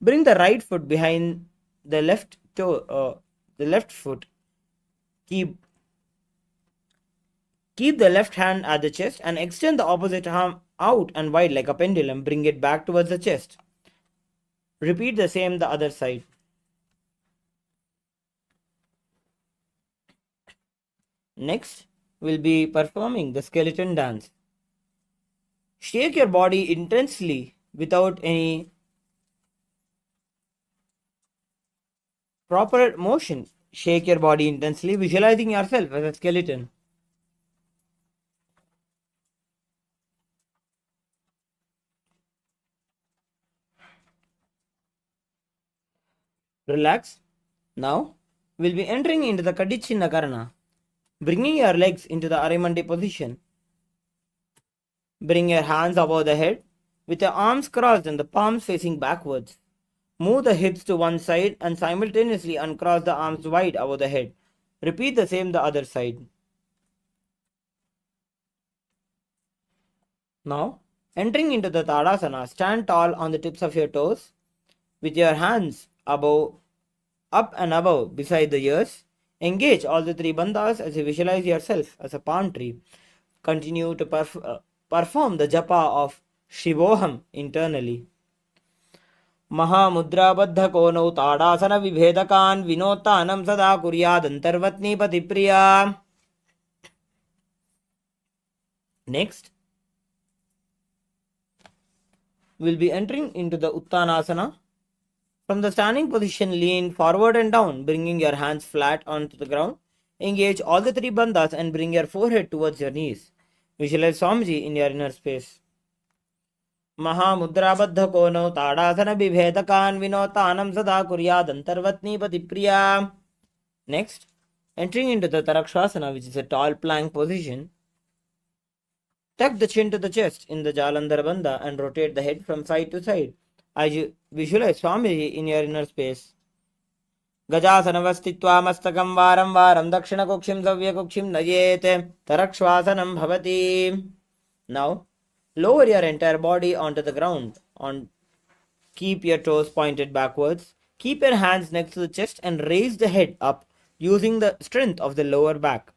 Bring the right foot behind the left toe, the left foot. Keep the left hand at the chest and extend the opposite arm out and wide like a pendulum. Bring it back towards the chest. Repeat the same the other side. Next, we'll be performing the skeleton dance. Shake your body intensely without any proper motion. Shake your body intensely, visualizing yourself as a skeleton. Relax. Now, we'll be entering into the Kadichinna Karana. Bringing your legs into the Arimandi position. Bring your hands above the head with your arms crossed and the palms facing backwards. Move the hips to one side and simultaneously uncross the arms wide above the head. Repeat the same the other side. Now, entering into the Tadasana, stand tall on the tips of your toes with your hands above, up and above beside the ears. Engage all the three bandhas as you visualize yourself as a palm tree. Continue to perform the japa of Shivoham internally. महामुद्राबद्ध कोनौ ताड़ासन विभेदकान् विनोत्तानं सदा कुर्यादन्तर्वत्नी पतिप्रिया. Next, we'll be entering into the Uttanasana. From the standing position, lean forward and down, bringing your hands flat onto the ground. Engage all the three bandhas and bring your forehead towards your knees. Visualize Swamiji in your inner space. महामुद्राबद्ध कोनौ ताड़ासन विभेदकान् विनोतानं सदा कुर्यादन्तर्वत्नी पतिप्रिया. Next, entering into the Tarakshasana, which is a tall plank position. Tuck the chin to the chest in the Jalandhar Bandha and rotate the head from side to side as you visualize Swamiji in your inner space. Gajasanavastitva mastakam varam varam dakshina kukshim savya kukshim nayete tarakshvasanam bhavati. Now, lower your entire body onto the ground. Keep your toes pointed backwards. Keep your hands next to the chest and raise the head up using the strength of the lower back.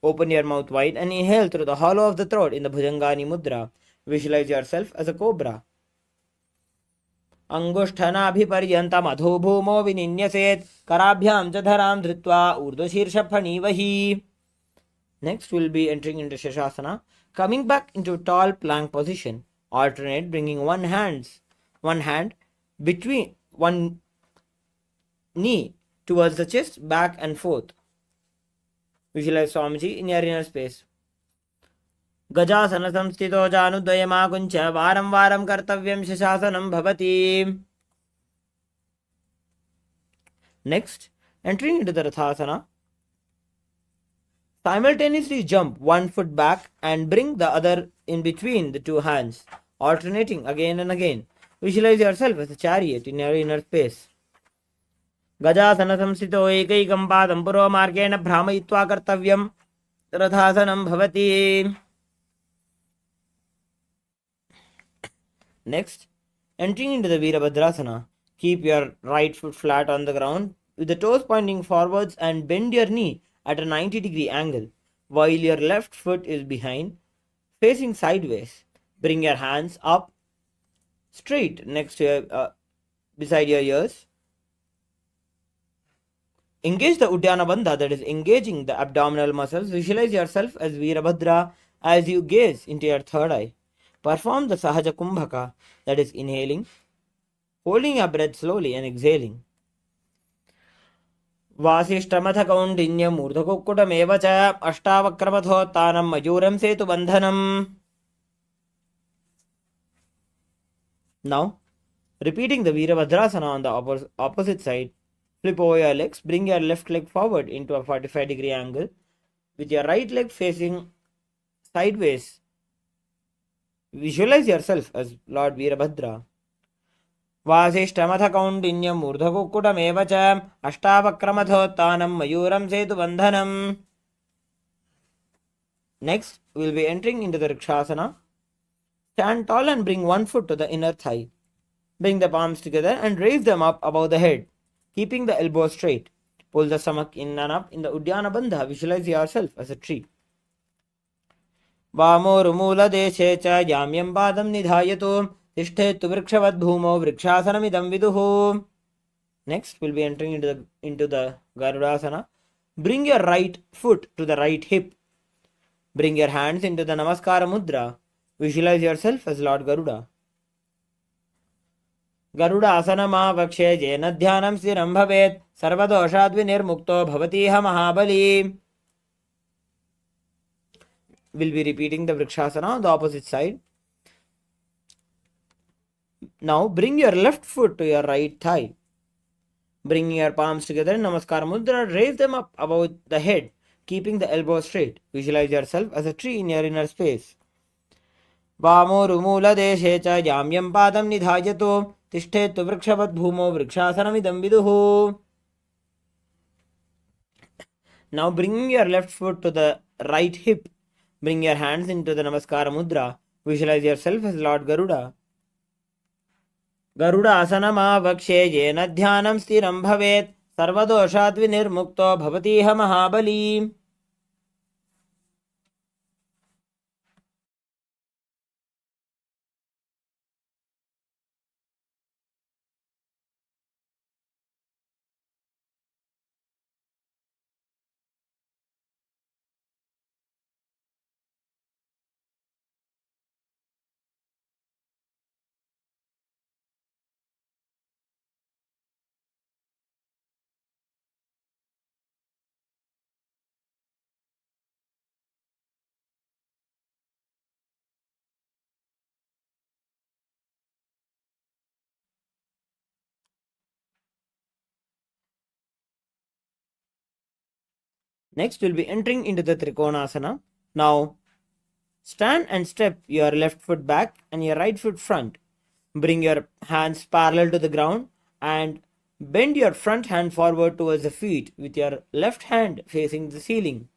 Open your mouth wide and inhale through the hollow of the throat in the Bhujangani Mudra. Visualize yourself as a cobra. अंगुष्ठनाभिपर्यन्तम् अधोभूमो विनिन्यसेत् कराभ्यां च धरां धृत्वा ऊर्ध्वशीर्षफणीवहि. Next, we'll be entering into Shashasana. Coming back into tall plank position. Alternate, bringing one hand between one knee towards the chest, back and forth. Visualize Swamiji in your inner space. गजासन संस्थितो जानुद्वयमाकुञ्च वारं वारं कर्तव्यं शशासनं भवति. Next, entering into the Rathasana. Simultaneously jump one foot back and bring the other in between the two hands, alternating again and again. Visualize yourself as a chariot in your inner space. गजासन संस्थितो एकैकं पादं पुरोमार्गेण भ्रामयित्वा कर्तव्यं रथासनं भवति. Next, entering into the Virabhadrasana. Keep your right foot flat on the ground with the toes pointing forwards and bend your knee at a 90-degree angle while your left foot is behind, facing sideways. Bring your hands up straight next to your, beside your ears. Engage the Uddiyana Bandha, that is engaging the abdominal muscles. Visualize yourself as Virabhadra as you gaze into your third eye. Perform the Sahaja Kumbhaka, that is inhaling, holding your breath slowly and exhaling. वासिष्ठमथ कौण्डिन्यम् ऊर्ध्वकुक्कुटमेव च अष्टावक्रमथोत्तानं मयूरं सेतुबन्धनम्. Now, repeating the Virabhadrasana on the opposite side. Flip over your legs, bring your left leg forward into a 45-degree angle with your right leg facing sideways. Visualize yourself as Lord Virabhadra. वासिष्ठमथ कौण्डिन्यम् ऊर्ध्वकुक्कुटमेव च अष्टावक्रमथोत्तानं मयूरं सेतुबन्धनम्. Next, we will be entering into the Rikshasana. Stand tall and bring one foot to the inner thigh. Bring the palms together and raise them up above the head, keeping the elbows straight. Pull the stomach in and up in the Uddiyana Bandha. Visualize yourself as a tree. वामोरुमूलदेशे च याम्यं पादं निधायतु तिष्ठेत्तु वृक्षवद् भूमौ वृक्षासनमिदं विदुः. Next, we'll be entering into the Garudasana. Bring your right foot to the right hip. Bring your hands into the Namaskara Mudra. Visualize yourself as Lord Garuda. Garuda asana vakshe jena dhyanam stiram bhavet sarvadoshad vinirmukto bhavatiha mahabali. We'll be repeating the Vrikshasana on the opposite side. Now bring your left foot to your right thigh. Bring your palms together in Namaskar Mudra. Raise them up above the head, keeping the elbows straight. Visualize yourself as a tree in your inner space. वामोरुमूल देशे च याम्यं पादं निधायतो तिष्ठेत्तु वृक्षवद् भूमौ वृक्षासनमिदं विदुः. Now bring your left foot to the right hip. Bring your hands into the Namaskara Mudra. Visualize yourself as Lord Garuda. Garuda asanama vakshe jena dhyanam stiram bhavet sarvadoshat vinirmukto bhavatiha mahabali. Next, we'll be entering into the Trikonasana. Now, stand and step your left foot back and your right foot front. Bring your hands parallel to the ground and bend your front hand forward towards the feet with your left hand facing the ceiling.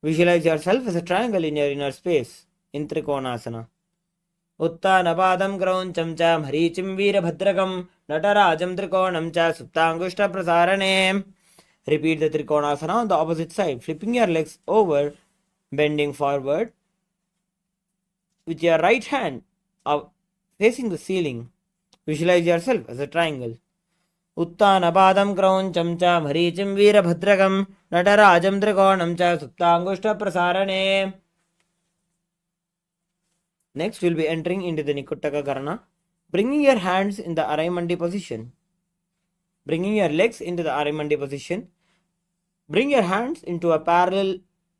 Visualize yourself as a triangle in your inner space in Trikonasana. उत्तानपादं क्रौञ्चं च मरीचिं वीरभद्रकं नटराजं त्रिकोणं च सुप्ताङ्गुष्ठप्रसारणे. Repeat the Trikonasana on the opposite side, flipping your legs over, bending forward with your right hand facing the ceiling. Visualize yourself as a triangle. उत्तानपादं क्रौञ्चं च मरीचिं वीरभद्रकं नटराजं त्रिकोणं च सुप्ताङ्गुष्ठप्रसारणे. Next, we'll be entering into the Nikuttaka Karana, bringing your hands in the Araimandi position. Bringing your legs into the Araimandi position. Bring your hands into a parallel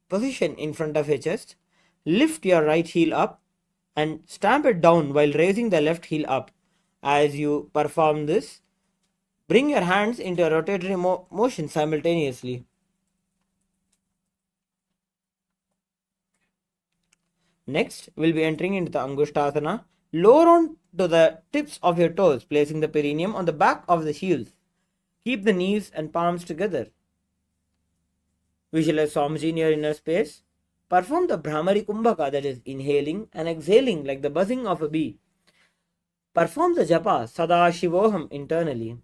position in front of your chest. Lift your right heel up and stamp it down while raising the left heel up. As you perform this, bring your hands into a rotatory motion simultaneously. Next, we'll be entering into the Angushtasana. Lower on to the tips of your toes, placing the perineum on the back of the heels. Keep the knees and palms together. Visualize Swamiji in your inner space. Perform the Brahmari Kumbhaka, that is inhaling and exhaling like the buzzing of a bee. Perform the japa Sadashivoham internally.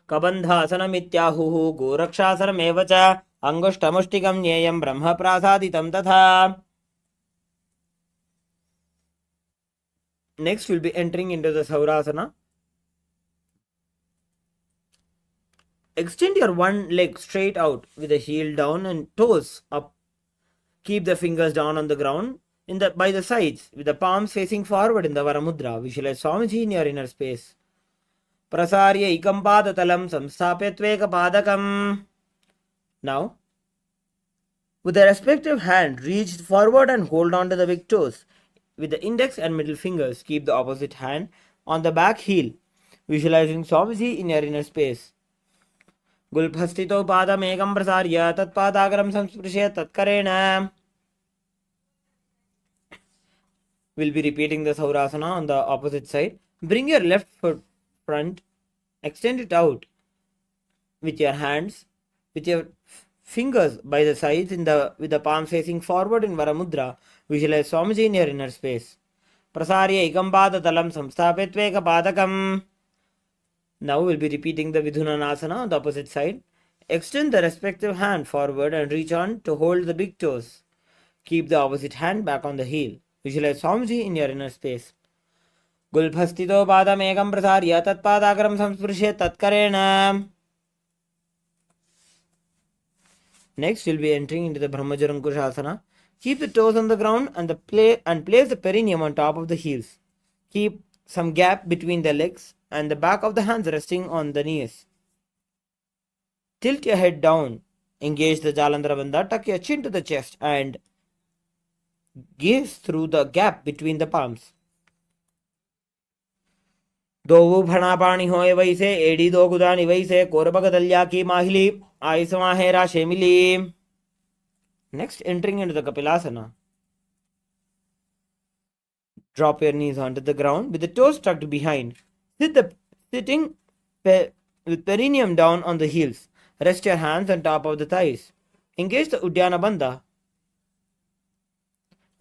Kabandhasanam ityahuhu gorakshasanam evacha angushtamushtikam nyayam brahma prasaditam tatha. Next, we'll be entering into the Saurasana. Extend your one leg straight out with the heel down and toes up. Keep the fingers down on the ground by the sides with the palms facing forward in the Varamudra. Visualize Swamiji in your inner space. Prasarya ikam padatalam samsthapetveka padakam. Now, with the respective hand, reach forward and hold on to the big toes. With the index and middle fingers, keep the opposite hand on the back heel. Visualizing Swamiji in your inner space. Gulphastito padam ekam prasarya tat padagaram samsprishe tatkarena. We'll be repeating the Saurasana on the opposite side. Bring your left foot front, extend it out with your hands, with your fingers by the sides with the palm facing forward in Varamudra. Visualize Swamiji in your inner space. Prasarya ekam padatalam samsthapitveka padakam. Now we'll be repeating the Vidhunanasana on the opposite side. Extend the respective hand forward and reach on to hold the big toes. Keep the opposite hand back on the heel. Visualize Swamiji in your inner space. Gulbhastito padamekam prasarya tatpadagaram samsprishe tatkaren. Next, you'll be entering into the Brahmajarankushasana. Keep the toes on the ground and place the perineum on top of the heels. Keep some gap between the legs and the back of the hands resting on the knees. Tilt your head down. Engage the Jalandhara Bandha. Tuck your chin to the chest and gaze through the gap between the palms. दो भणा पाणी होए वैसे AD दो गुदानी वैसे कोरबग दल्या की माहिली आइसवा है राशे मिली. Next, entering into the Kapilasana. Drop your knees onto the ground with the toes tucked behind. Sitting with perineum down on the heels. Rest your hands on top of the thighs. Engage the Uddiyana Bandha.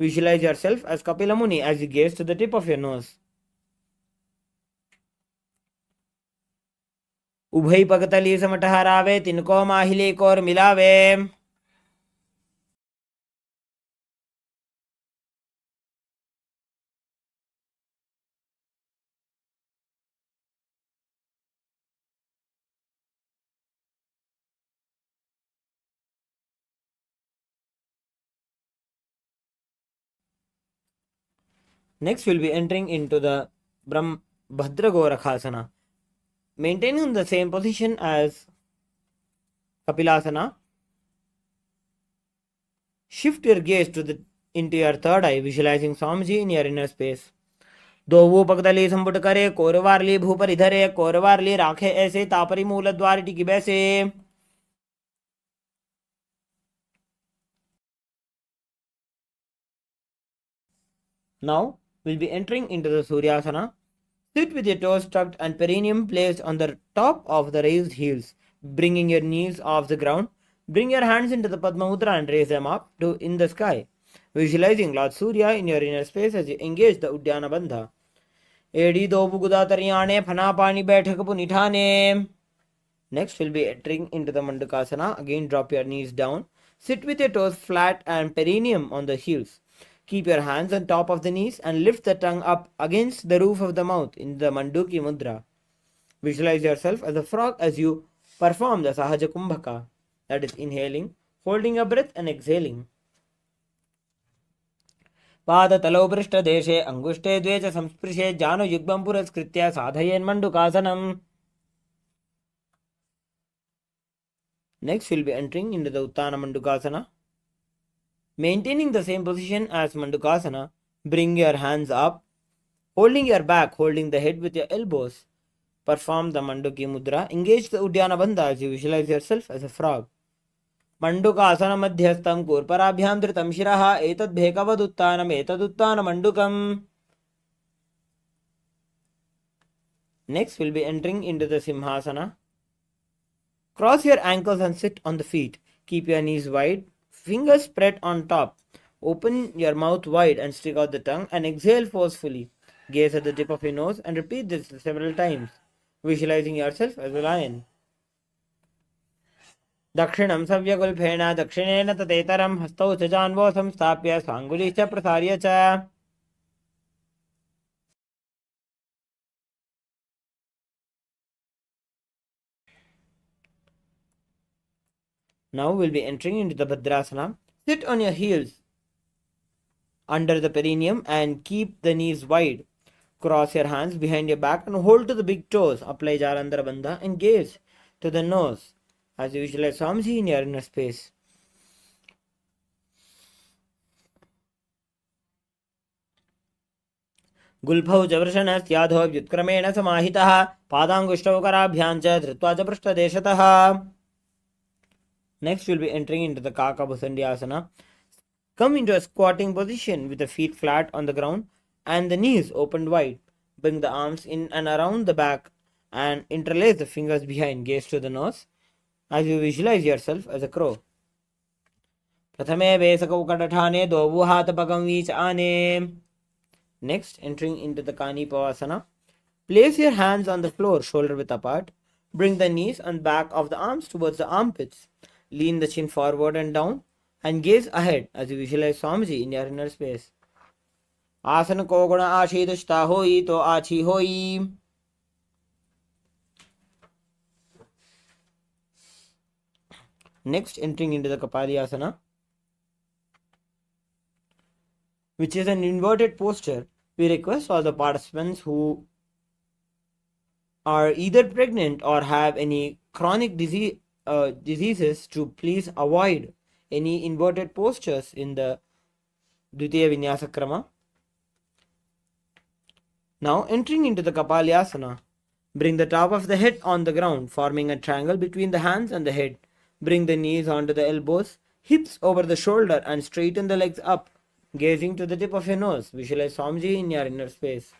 Visualize yourself as Kapila Muni as you gaze to the tip of your nose. उभय पगतली समटहरावे तिनको माहिले core मिलावे. Next, we'll be entering into the Bhadragorakhasana. Maintaining the same position as Kapilasana, shift your gaze into your third eye, visualizing Swamiji in your inner space. दो पगदली संपुट करे कोरवारली भूपर इधरे कोरवारली राखे ऐसे तापरी मूल द्वार टिकी बैसे. Now we'll be entering into the Suryasana. Sit with your toes tucked and perineum placed on the top of the raised heels, bringing your knees off the ground. Bring your hands into the Padma Mudra and raise them up to in the sky, visualizing Lord Surya in your inner space as you engage the Uddiyana Bandha. Edi do buguda tariyane phana pani baithak punithane. Next, we'll be entering into the Mandukasana. Again, drop your knees down. Sit with your toes flat and perineum on the heels. Keep your hands on top of the knees and lift the tongue up against the roof of the mouth in the Manduki Mudra. Visualize yourself as a frog as you perform the Sahaja Kumbhaka, that is inhaling, holding your breath and exhaling. पादतलोपृष्ठदेशे अंगुष्ठे द्वे च संस्पृशे जानुयुग्मं पुरस्कृत्य साधयेन् Mandukasanam. Next, we'll be entering into the Uttana Mandukasana. Maintaining the same position as Mandukasana, bring your hands up, holding your back, holding the head with your elbows. Perform the Manduki Mudra. Engage the Uddiyana Bandha as you visualize yourself as a frog. Mandukasana madhyastam kurparabhyam dhritam shiraha etad bhekavaduttanam etaduttana mandukam. Next, we'll be entering into the Simhasana. Cross your ankles and sit on the feet. Keep your knees wide. Fingers spread on top. Open your mouth wide and stick out the tongue and exhale forcefully. Gaze at the tip of your nose and repeat this several times, visualizing yourself as a lion. Dakshinam savyagulphena dakshinena tateteram hastau च जानवो संस्थाप्य स्वांगुली च प्रसार्य च. Now we'll be entering into the Bhadrasana. Sit on your heels under the perineum and keep the knees wide. Cross your hands behind your back and hold to the big toes. Apply Jalandhara Bandha and gaze to the nose as you visualize Swamiji in your inner space. गुल्फौ च वृषणस्याधो व्युत्क्रमेण समाहितः पादाङ्गुष्ठौ कराभ्यां च धृत्वा च पृष्ठदेशतः. Next, we'll be entering into the Kakabhusandyasana. Come into a squatting position with the feet flat on the ground and the knees opened wide. Bring the arms in and around the back and interlace the fingers behind. Gaze to the nose as you visualize yourself as a crow. प्रथमे वेसकौ कटठाने दोवु हातपकं वीच आने. Next, entering into the Kanipavasana. Place your hands on the floor, shoulder width apart. Bring the knees and back of the arms towards the armpits. Lean the chin forward and down and gaze ahead as you visualize Swamiji in your inner space. आसन को गुण आशीदुष्टा होई तो आछी होई. Next, entering into the Kapalyasana, which is an inverted posture. We request all the participants who are either pregnant or have any chronic diseases to please avoid any inverted postures in the Dvitiya Vinyasa Krama. Now, entering into the Kapalyasana, bring the top of the head on the ground, forming a triangle between the hands and the head. Bring the knees onto the elbows, hips over the shoulder, and straighten the legs up, gazing to the tip of your nose. Visualize Swamiji in your inner space.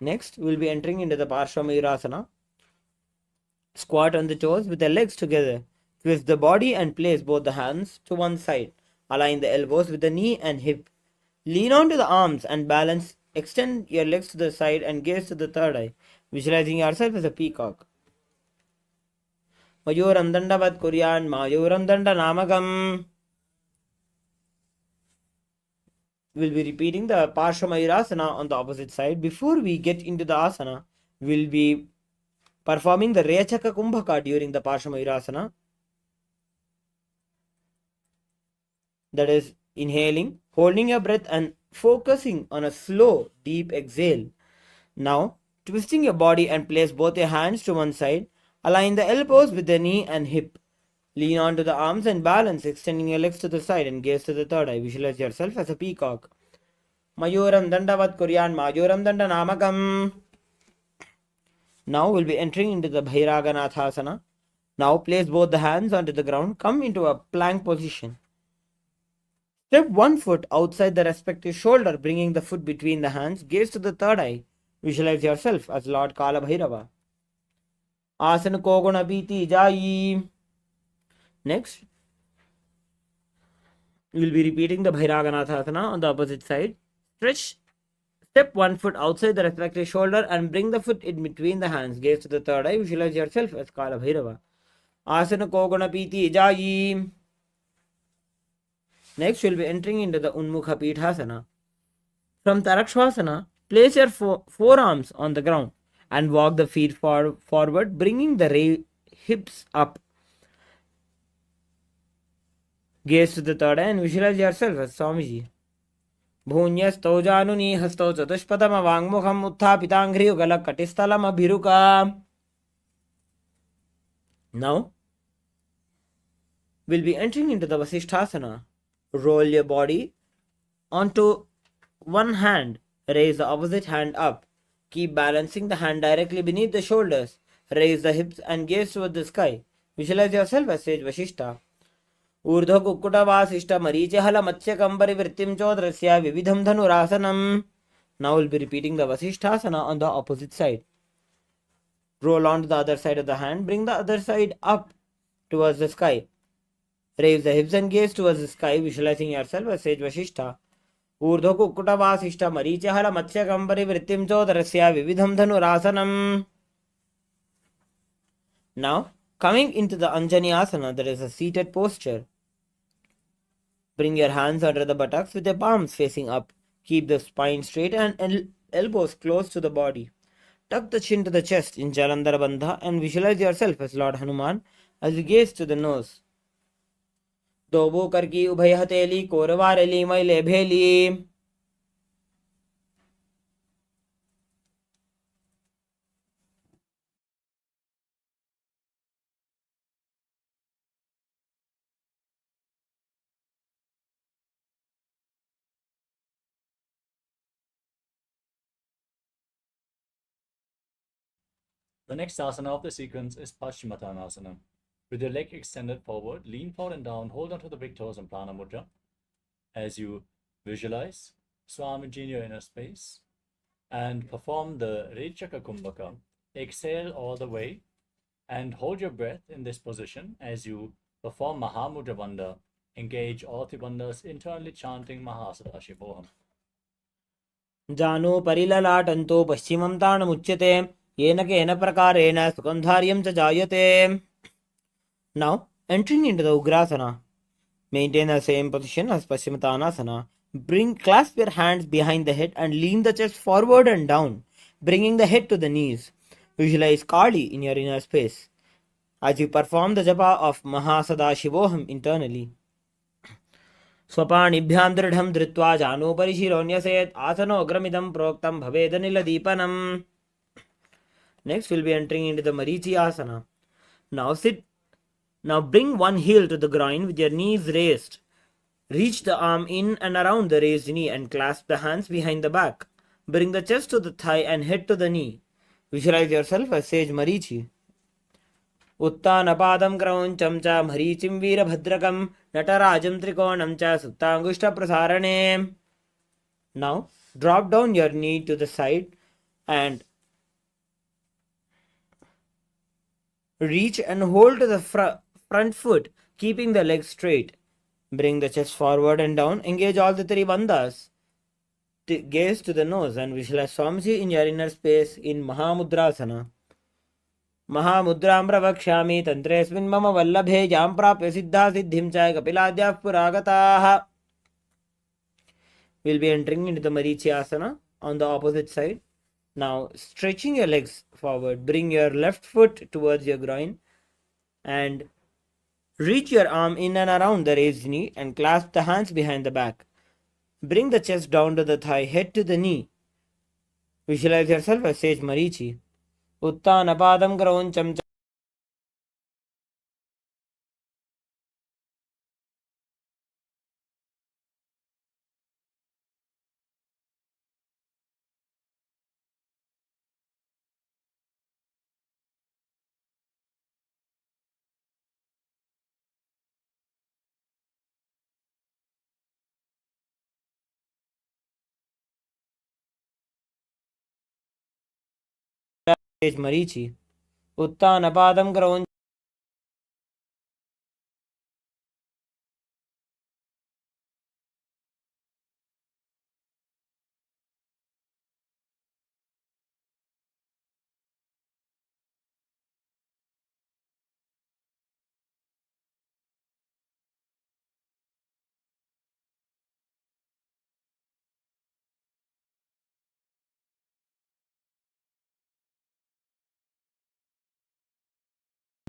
Next, we'll be entering into the Paramashivoham. Squat on the toes with the legs together. Twist the body and place both the hands to one side. Align the elbows with the knee and hip. Lean onto the arms and balance. Extend your legs to the side and gaze to the third eye, visualizing yourself as a peacock. Mayuram dandavat kuryan mayuram danda namakam. We'll be repeating the Parshamayurasana on the opposite side. Before we get into the asana, we'll be performing the Rechaka Kumbhaka during the Parshamayurasana. That is inhaling, holding your breath and focusing on a slow, deep exhale. Now, twisting your body and place both your hands to one side. Align the elbows with the knee and hip. Lean onto the arms and balance, extending your legs to the side and gaze to the third eye. Visualize yourself as a peacock. Mayuram dandavat kuryan mayuram danda namakam. Now we'll be entering into the Bhairaganathasana. Now place both the hands onto the ground. Come into a plank position. Step one foot outside the respective shoulder, bringing the foot between the hands. Gaze to the third eye. Visualize yourself as Lord Kala Bhairava. Asana ko guna piti jai. Next, we will be repeating the Bhairaganathasana on the opposite side. Step one foot outside the respective shoulder and bring the foot in between the hands. Gaze to the third eye. Visualize yourself as Kala Bhairava. Asana ko guna piti jai. Next, we'll be entering into the Unmukha Pithasana. From Tarakshvasana, place your forearms on the ground and walk the feet forward, bringing the hips up. Gaze to the third eye and visualize yourself as Swamiji. Bhunyastau januni hastau chatushpadama vangmukham utthapitanghri ugala katistalam abhiruka. Now, we'll be entering into the Vasishthasana. Roll your body onto one hand. Raise the opposite hand up. Keep balancing the hand directly beneath the shoulders. Raise the hips and gaze toward the sky. Visualize yourself as sage Vasishta. Urdhva kukkuta vasishta mariche hala matsya kambari vrittim chodrasya vividham dhanurasanam. Now we'll be repeating the Vasishthasana on the opposite side. Roll onto the other side of the hand. Bring the other side up towards the sky. Raise the hips and gaze towards the sky, visualizing yourself as sage Vasishta. Urdhva kukkuta vasishta mariche hala matsya kambari vrittim chodrasya vividham dhanurasanam. Now, coming into the Anjani Asana, that is a seated posture. Bring your hands under the buttocks with your palms facing up. Keep the spine straight and elbows close to the body. Tuck the chin to the chest in Jalandhara Bandha and visualize yourself as Lord Hanuman as you gaze to the nose. Dobo karki ubhay hateli koravareli maile bheli. The next asana of the sequence is Paschimottanasana. With your leg extended forward, lean forward and down, hold onto the big toes and Prana Mudra. As you visualize Swamiji in your inner space and perform the Rechaka Kumbhaka, exhale all the way and hold your breath in this position as you perform Mahamudra Bandha Engage all the bandhas internally chanting Paramashivoham. जानो परिललाटन्तो पश्चिमं ताणमुच्यते येन केन प्रकारेण सुगन्धार्यं च जायते. Now, entering into the Ugrasana. Maintain the same position as Paschimottanasana. Clasp your hands behind the head and lean the chest forward and down, bringing the head to the knees. Visualize Kali in your inner space as you perform the japa of Mahasadashivoham internally. स्वपाणिभ्यां दृढं धृत्वा जानोपरि शिरोन्यसेत् आसनोऽग्रमिदं प्रोक्तं भवेदनिलदीपनम्. Next we'll be entering into the Marichi asana. Now sit. Now bring one heel to the groin with your knees raised. Reach the arm in and around the raised knee and clasp the hands behind the back. Bring the chest to the thigh and head to the knee. Visualize yourself as Sage Marichi. उत्तानपादं क्रौञ्चं च मरीचिं वीरभद्रकं नटराजं त्रिकोणं च सुप्ताङ्गुष्ठप्रसारणे. Now drop down your knee to the side and reach and hold to the front foot, keeping the legs straight. Bring the chest forward and down. Engage all the three bandhas. Gaze to the nose and visualize Swamiji in your inner space in Mahamudrasana. महामुद्रां प्रवक्ष्यामि तन्त्रेऽस्मिन् मम वल्लभे यां प्राप्य सिद्धा सिद्धिं च कपिलाद्याः पुरागताः. We'll be entering into the Marichi asana on the opposite side. Now stretching your legs forward, bring your left foot towards your groin and reach your arm in and around the raised knee and clasp the hands behind the back. Bring the chest down to the thigh, head to the knee. Visualize yourself as Sage Marichi. उत्तानपादं क्रौञ्चं च Sage Marichi. उत्तानपादं क्रौञ्च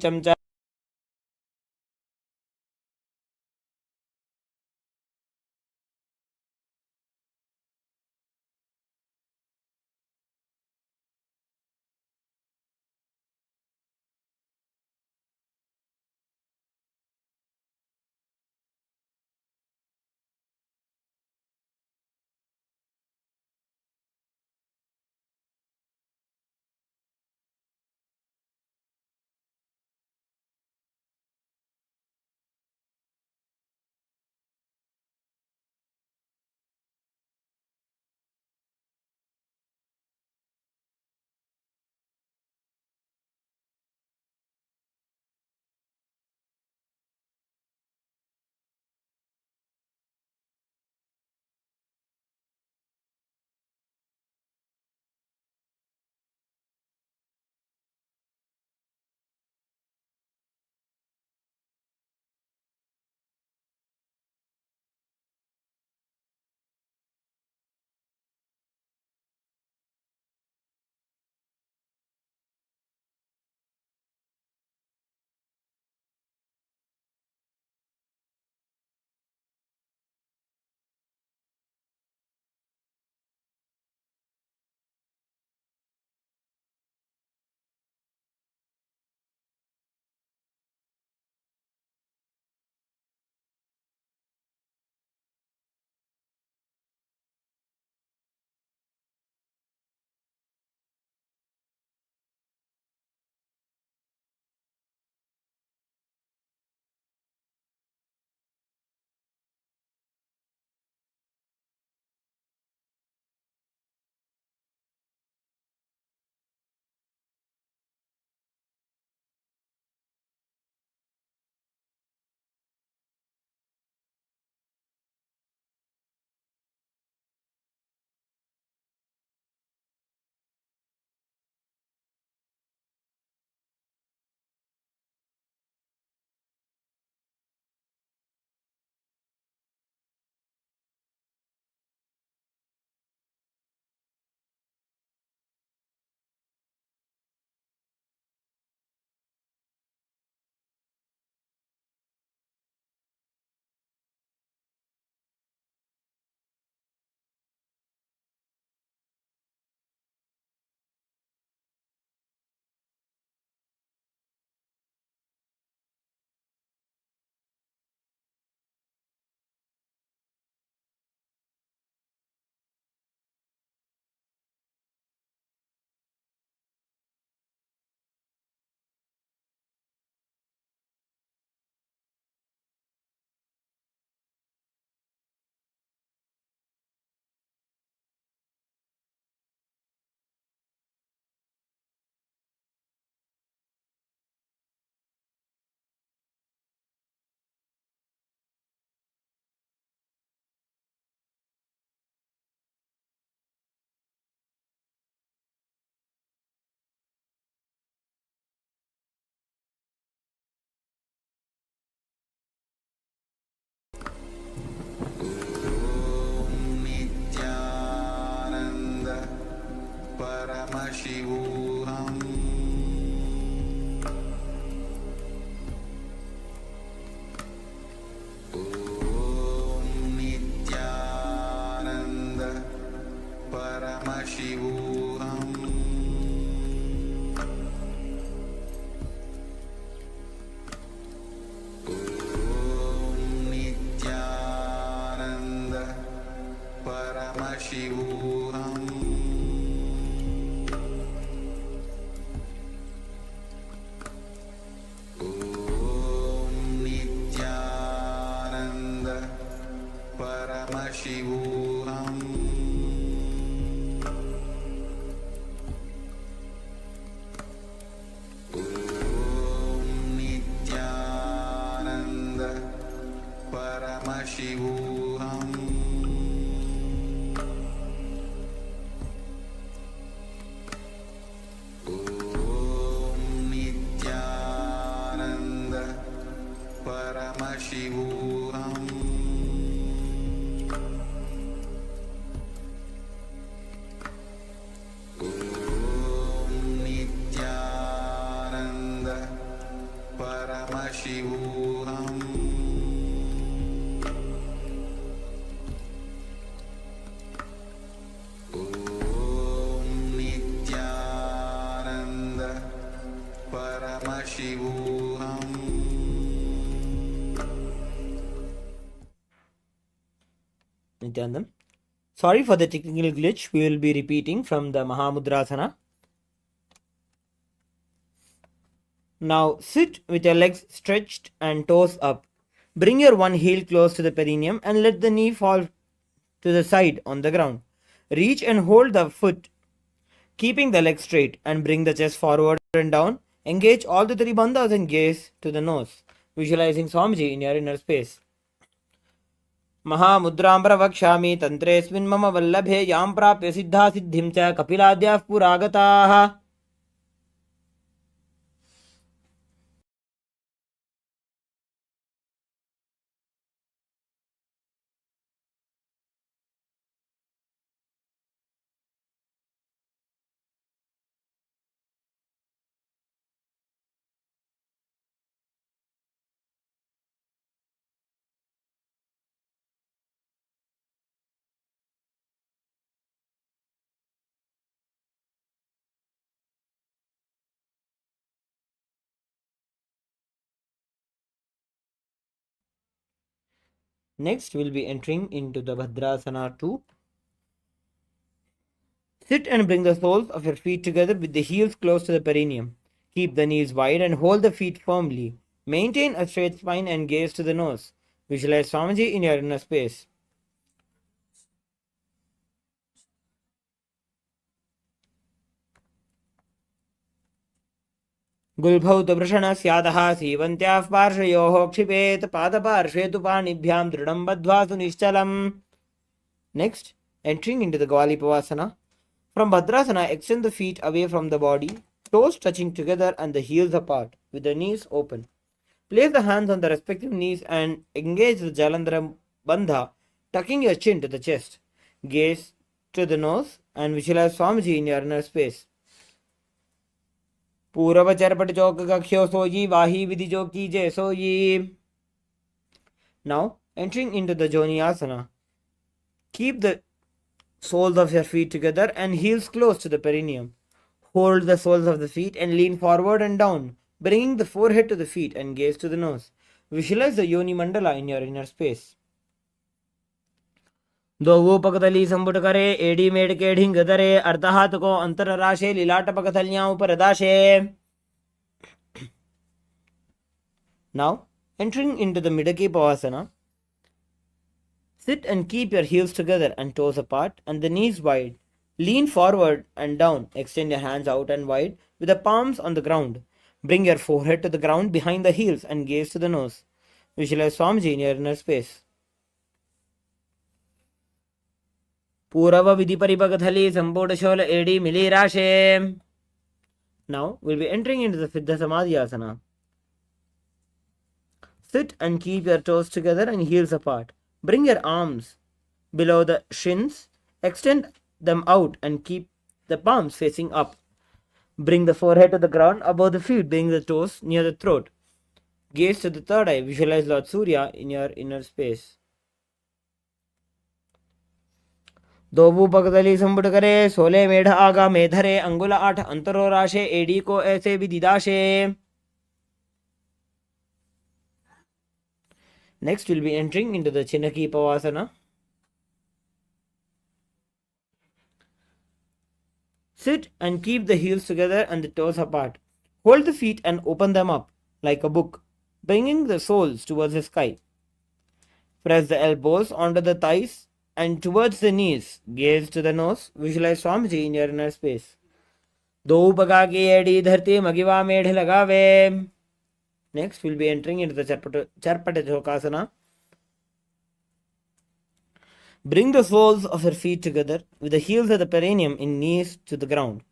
च Paramashivoham Om Nithyananda Paramashivoham Om Nithyananda Paramashivoham Om Nithyananda Paramashivoham Om Nithyananda Paramashivoham Om Nithyananda Paramashivoham Nithyanandam. Sorry for the technical glitch. We will be repeating from the Mahamudrasana. Now sit with your legs stretched and toes up. Bring your one heel close to the perineum and let the knee fall to the side on the ground. Reach and hold the foot, keeping the leg straight, and bring the chest forward and down. Engage all the three bandhas and gaze to the nose, visualizing Swamiji in your inner space. महामुद्रां प्रवक्ष्यामि तन्त्रेऽस्मिन् मम वल्लभे यां प्राप्य सिद्धा सिद्धिं च कपिलाद्याः पुरागताः. Next, we'll be entering into the Bhadrasana 2. Sit and bring the soles of your feet together with the heels close to the perineum. Keep the knees wide and hold the feet firmly. Maintain a straight spine and gaze to the nose. Visualize Swamiji in your inner space. गुल्भौ तु वृषणस्यादः सीवन्त्याः पार्श्वयोः क्षिपेत् पादपार्श्वे तु पाणिभ्यां दृढं बद्ध्वा सुनिश्चलम्. Next, entering into the Gvalipavasana. From Bhadrasana, extend the feet away from the body, toes touching together and the heels apart, with the knees open. Place the hands on the respective knees and engage the Jalandhara Bandha, tucking your chin to the chest. Gaze to the nose and visualize Swamiji in your inner space. पूर्व चरपट चौक कख्यो सोई वाही विधि जो कीजे सोई. Now, entering into the Joniasana. Keep the soles of your feet together and heels close to the perineum. Hold the soles of the feet and lean forward and down, bringing the forehead to the feet and gaze to the nose. Visualize the Yoni Mandala in your inner space. दोवो पकतली संपुट करे AD made के ढिंग दरे अर्धहात को अंतर राशे लीलाट पकतलियां ऊपर दाशे. Now, entering into the Midaki Pavasana. Sit and keep your heels together and toes apart and the knees wide. Lean forward and down. Extend your hands out and wide with the palms on the ground. Bring your forehead to the ground behind the heels and gaze to the nose. Visualize Swamiji in your inner space. पूरव विधि परिपकथली संपूर्ण शोल एडी मिली राशे. Now we'll be entering into the Siddha Samadhi Asana. Sit and keep your toes together and heels apart. Bring your arms below the shins, extend them out and keep the palms facing up. Bring the forehead to the ground above the feet, bring the toes near the throat. Gaze to the third eye, visualize Lord Surya in your inner space. दोबू पगदली संपुट करे 16 मेढ़ आगा मेधरे अंगुल 8 अंतरो राशे AD को ऐसे विदिदाशे. Next, we'll be entering into the Chinaki Pavasana. Sit and keep the heels together and the toes apart. Hold the feet and open them up like a book, bringing the soles towards the sky. Press the elbows onto the thighs and towards the knees. Gaze to the nose. Visualize Swamiji in your inner space. दो पगा की एड़ी धरती मगिवा मेढ़ लगावे. Next, we'll be entering into the Charpata Chokasana. Bring the soles of your feet together with the heels of the perineum in knees to the ground.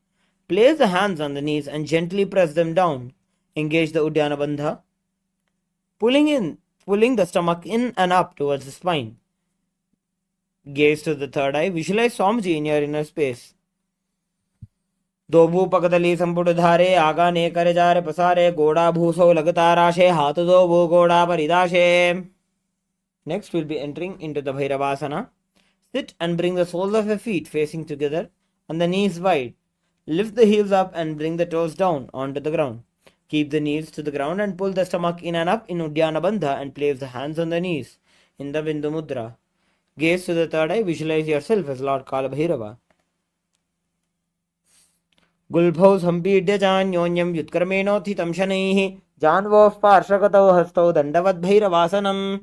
Place the hands on the knees and gently press them down. Engage the Uddiyana Bandha. Pulling the stomach in and up towards the spine. Gaze to the third eye. Visualize Swamiji in your inner space. दो भू पकदली संपुट धारे आगा ने करे जारे पसारे गोड़ा भूसो लगता राशे हाथ दो भू गोड़ा परिदाशे. Next we'll be entering into the Bhairavasana. Sit and bring the soles of your feet facing together and the knees wide. Lift the heels up and bring the toes down onto the ground. Keep the knees to the ground and pull the stomach in and up in Uddiyana Bandha and place the hands on the knees in the Bindu Mudra. Gaze to the third eye. Visualize yourself as Lord Kala Bhairava. गुल्भौ सम्पीड्य चान्योन्यं व्युत्क्रमेणोत्थितं शनैः जान्वोः पार्श्वगतौ हस्तौ दण्डवद्भैरवासनम्.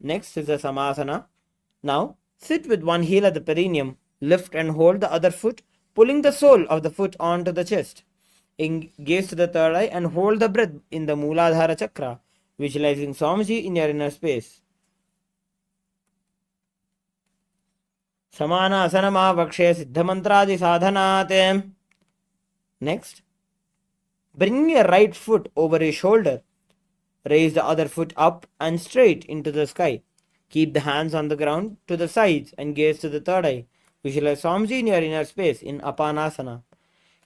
Next is the Samasana. Now sit with one heel at the perineum, lift and hold the other foot, pulling the sole of the foot onto the chest. Gaze to the third eye and hold the breath in the Mooladhara Chakra, visualizing Swamiji in your inner space. Samanasanamavakshe siddhamantradi sadhanate. Next, bring your right foot over your shoulder. Raise the other foot up and straight into the sky. Keep the hands on the ground to the sides and gaze to the third eye. Visualize Swamiji in your inner space in Apanasana.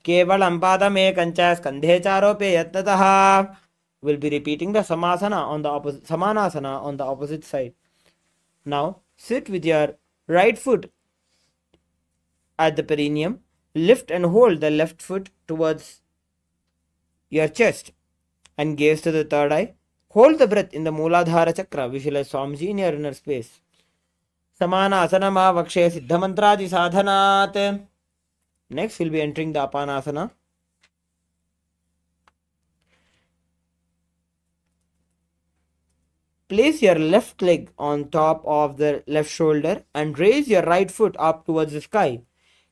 Kevalam padame kancha skandhe charope yatnataha. We'll be repeating the Samanasana on the opposite side. Now, sit with your right foot at the perineum. Lift and hold the left foot towards your chest and gaze to the third eye. Hold the breath in the Mooladhara Chakra. Visualize Swamiji in your inner space. Samana asanama vakshe siddhamantradi sadhanat. Next, we'll be entering the Apanasana. Place your left leg on top of the left shoulder and raise your right foot up towards the sky.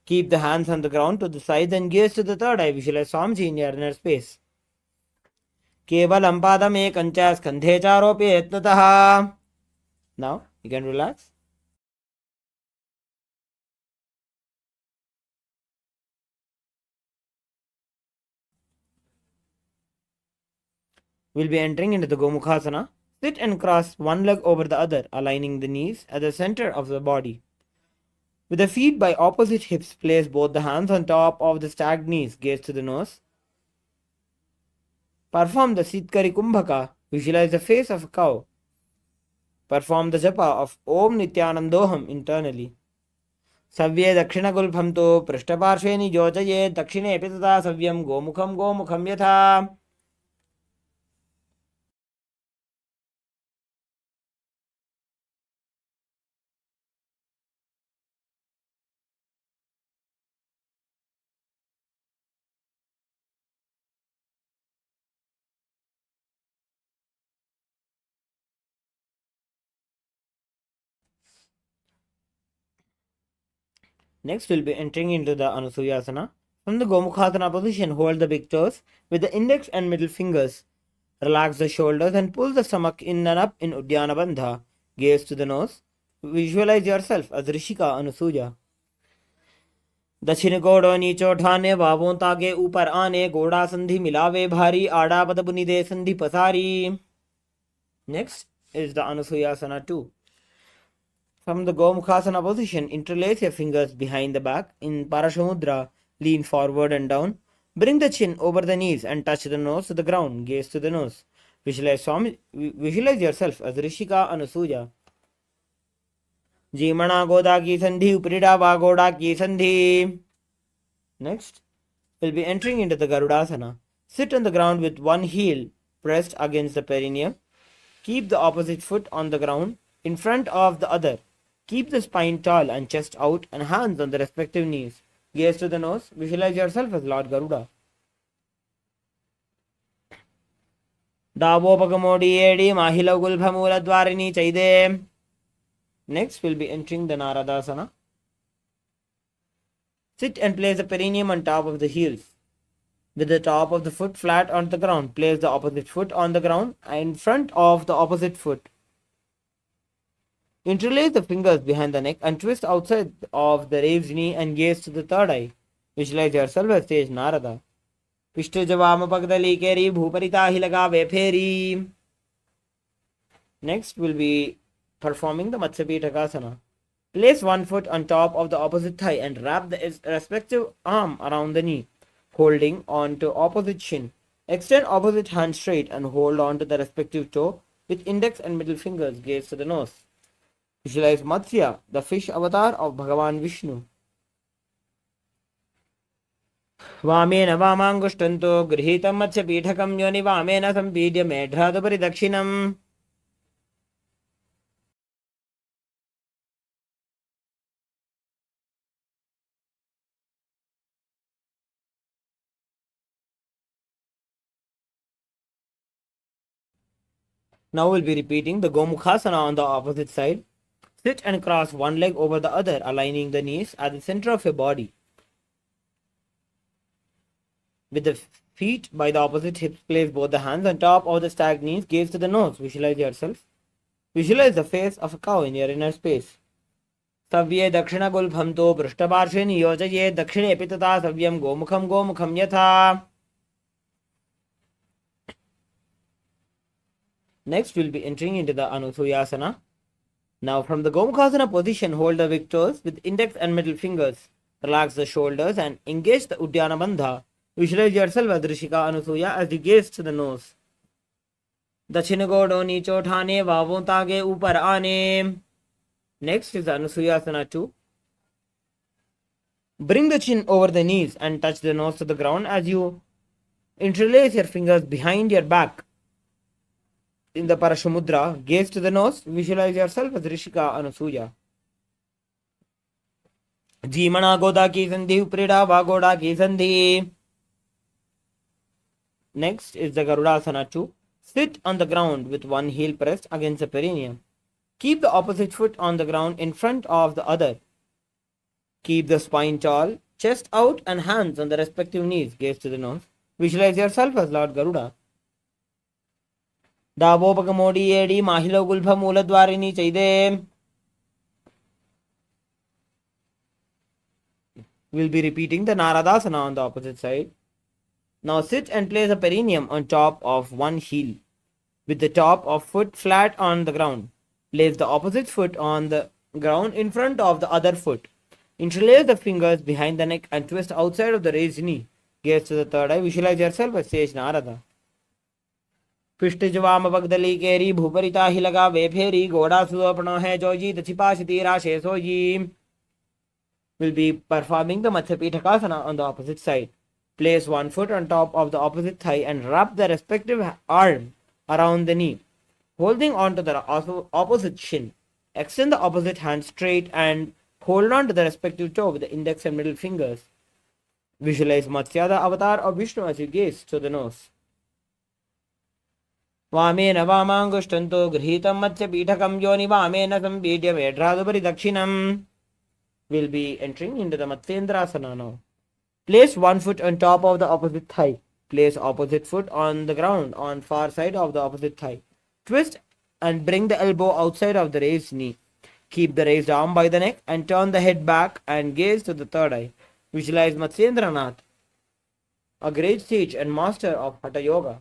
Keep the hands on the ground to the sides and gaze to the third eye. Visualize Swamiji in your inner space. Kevalam padame kancha skandhe charope yatnataha. Now, you can relax. We'll be entering into the Gomukhasana. Sit and cross one leg over the other, aligning the knees at the center of the body. With the feet by opposite hips, place both the hands on top of the stacked knees. Gaze to the nose. Perform the Sitkari Kumbhaka. Visualize the face of a cow. Perform the japa of Om Nithyanandoham internally. Savye Dakshina Gulbhamto Prishtaparshveni Jojaye Dakshine Pitata Savyam Gomukham Gomukham Yatha. Next, we'll be entering into the Anusuyasana. From the Gomukhasana position, hold the big toes with the index and middle fingers. Relax the shoulders and pull the stomach in and up in Uddiyana Bandha. Gaze to the nose. Visualize yourself as Rishika Anusuya. दक्षिण गोड़ो नीचो ठाने बाबों ताके ऊपर आने गोड़ा संधि मिलावे भारी आड़ा पद बुनि दे संधि पसारी. Next is the Anusuyasana 2. From the Gomukhasana position, interlace your fingers behind the back in Parashamudra. Lean forward and down. Bring the chin over the knees and touch the nose to the ground. Gaze to the nose. Visualize yourself as Rishika Anusuya. Jimana Goda ki sandhi uprida va goda ki sandhi. Next, we'll be entering into the Garudasana. Sit on the ground with one heel pressed against the perineum. Keep the opposite foot on the ground in front of the other. Keep the spine tall and chest out and hands on the respective knees. gaze to the nose, visualize yourself as Lord Garuda. Davopagamoodi Mahila Gulbhamula Dwarini Chaide. Next, we'll be entering the Naradasana. Sit and place the perineum on top of the heels. With the top of the foot flat on the ground, place the opposite foot on the ground and in front of the opposite foot. Interlace the fingers behind the neck and twist outside of the raised knee and gaze to the third eye. Visualize yourself as sage Narada. Pishtu Javama Pagdali Keri Bhuparita Hilaga Veferi. Next, we'll be performing the Matsyapitakasana. Place one foot on top of the opposite thigh and wrap the respective arm around the knee, holding on to opposite shin. Extend opposite hand straight and hold on to the respective toe with index and middle fingers. Gaze to the nose. Visualize Matsya, the fish avatar of Bhagavan Vishnu. वामेन वामाङ्गुष्टन्तो गृहीतं मत्स्यपीठकं योनि वामेन सम्पीड्य मेढ्रादुपरि दक्षिणम्. Now we'll be repeating the Gomukhasana on the opposite side. Sit and cross one leg over the other, aligning the knees at the center of your body. With the feet by the opposite hips, place both the hands on top of the stacked knees. Gaze to the nose. Visualize yourself. Visualize the face of a cow in your inner space. Savye dakshina gulbhamto prishtaparshve niyojaye dakshine epitata savyam gomukham yatha. Next, we'll be entering into the Anusuyasana. Now, from the Gomukhasana position, hold the big toes with index and middle fingers. Relax the shoulders and engage the Uddiyana Bandha. Visualize yourself as Rishika Anusuya as you gaze to the nose. Dachina godo nicho thane vavon tage upar aane. Next is Anusuyasana 2. Bring the chin over the knees and touch the nose to the ground as you interlace your fingers behind your back. In the Parashamudra, gaze to the nose, visualize yourself as Rishika Anusuya. Jimana Goda ki sandhi uprida vagoda ki sandhi. Next is the Garudasana 2. Sit on the ground with one heel pressed against the perineum. Keep the opposite foot on the ground in front of the other. Keep the spine tall, chest out and hands on the respective knees. Gaze to the nose. Visualize yourself as Lord Garuda. Davopagamoodi Edi Mahilo Gulbha Mooladwarini Chaide. We'll be repeating the Naradasana on the opposite side. Now sit and place a perineum on top of one heel, with the top of foot flat on the ground. Place the opposite foot on the ground in front of the other foot. Interlace the fingers behind the neck and twist outside of the raised knee. Gaze to the third eye. Visualize yourself as sage Narada. पिष्टजवाम बगदली केरी भूपरिता ही लगा वे फेरी घोड़ा सुपनो है जो जी छिपाशी राशे सो जी. Will be performing the Matsyapitakasana on the opposite side. Place one foot on top of the opposite thigh and wrap the respective arm around the knee, holding on to the opposite shin. Extend the opposite hand straight and hold on to the respective toe with the index and middle fingers. Visualize Matsya, the avatar of Vishnu, as you gaze to the nose. वामेन वामाङ्गुष्टन्तो गृहीतं मत्स्यपीठकं योनि वामेन सम्पीड्य मेढ्रादुपरि दक्षिणम्. We'll be entering into the Matsyendrasana now. Place one foot on top of the opposite thigh. Place opposite foot on the ground on far side of the opposite thigh. Twist and bring the elbow outside of the raised knee. Keep the raised arm by the neck and turn the head back and gaze to the third eye. Visualize Matsyendranath, a great sage and master of Hatha Yoga.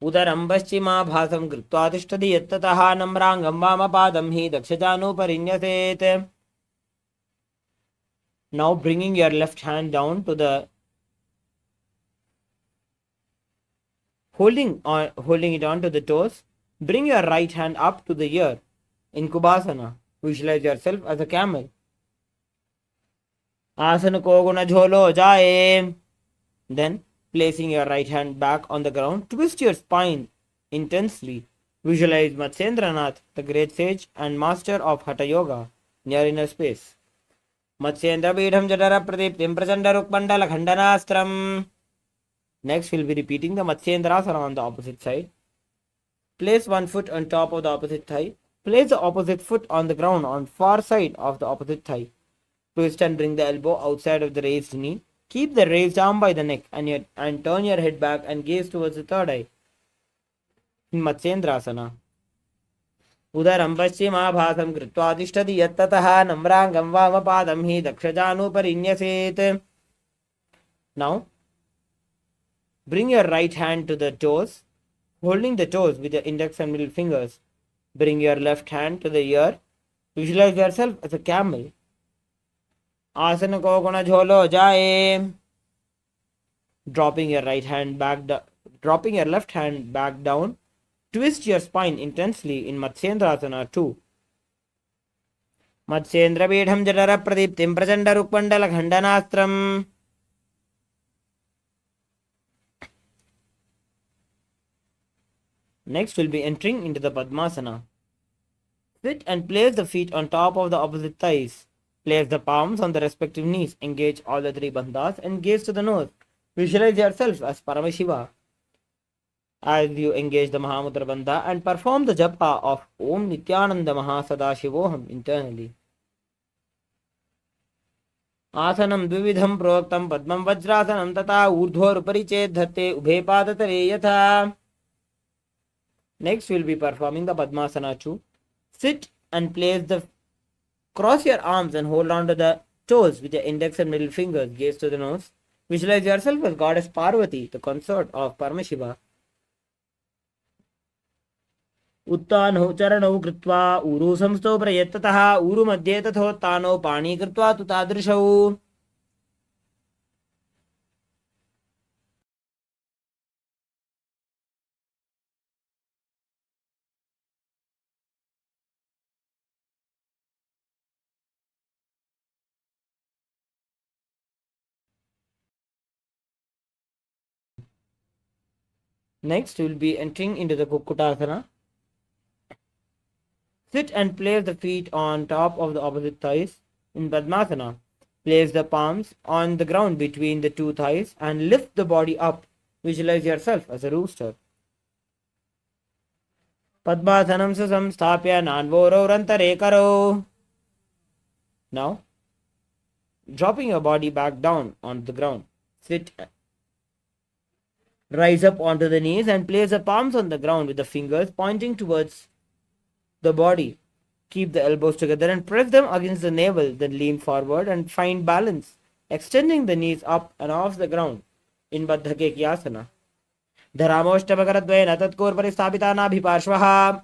उदरं पश्चिमाभासं कृत्वा तिष्ठति यत्ततः नम्राङ्गं वामपादं हि दक्षजानुपरिन्यसेत्. Now bringing your left hand down to the holding it on to the toes. Bring your right hand up to the ear in Kubasana. Visualize yourself as a camel. Asana ko guna jholo jaye. Then placing your right hand back on the ground, twist your spine intensely. Visualize Matsyendranath, the great sage and master of Hatha Yoga, in your inner space. Matsyendra Beedham Jadara Pradiptim Prachanda Rukmandala Khandanastram. Next, we'll be repeating the Matsyendrasana on the opposite side. Place one foot on top of the opposite thigh. Place the opposite foot on the ground on far side of the opposite thigh. Twist and bring the elbow outside of the raised knee. Keep the raised arm by the neck and turn your head back and gaze towards the third eye. In Matsyendrasana. उदरं पश्चिमाभासं कृत्वा तिष्ठति यत्ततः नम्राङ्गं वामपादं हि दक्षजानुपरिन्यसेत्. Now, bring your right hand to the toes, holding the toes with the index and middle fingers. Bring your left hand to the ear. Visualize yourself as a camel. आसन को गुण झोलो जाए. Dropping your left hand back down. Twist your spine intensely in Matsyendrasana 2. Matsyendra Beedham Jadara Pradiptim Prachanda Rukmandala Khandanastram. Next, we'll be entering into the Padmasana. Sit and place the feet on top of the opposite thighs. Place the palms on the respective knees. Engage all the three bandhas and gaze to the nose. Visualize yourself as Paramashiva as you engage the Mahamudra Bandha and perform the japa of Om Nithyananda Sadashivoham internally. Asanam Dvividham Proktam Padmam Vajrasanam Tata Urdhor Upariche Dhate Ubhe Padatare Yatha. Next, we'll be performing the Padmasana 2. Sit and cross your arms and hold on to the toes with the index and middle fingers. Gaze to the nose. Visualize yourself as Goddess Parvati, the consort of Paramashiva. उत्तानौ चरणौ कृत्वा ऊरु संस्थौ प्रयत्ततः ऊरु मध्ये तथोत्तानौ पाणी कृत्वा तु तादृशौ. Next, we will be entering into the Kukkutasana. Sit and place the feet on top of the opposite thighs in Padmasana. Place the palms on the ground between the two thighs and lift the body up. Visualize yourself as a rooster. Padmasanam samstapya nanvorau rantare karo. Now, dropping your body back down on the ground. Rise up onto the knees and place the palms on the ground with the fingers pointing towards the body. Keep the elbows together and press them against the navel, then lean forward and find balance, extending the knees up and off the ground in Baddhakekyasana. Dharamoshtabhakaradvayena tatkur paristhabita nabhiparshvaha.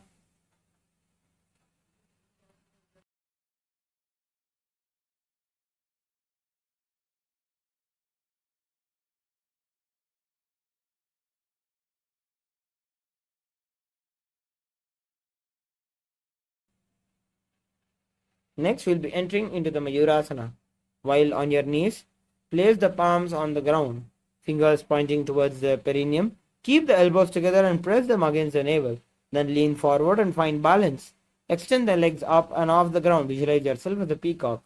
Next, we'll be entering into the Mayurasana. While on your knees, place the palms on the ground, fingers pointing towards the perineum. Keep the elbows together and press them against the navel. Then lean forward and find balance. Extend the legs up and off the ground. Visualize yourself as a peacock.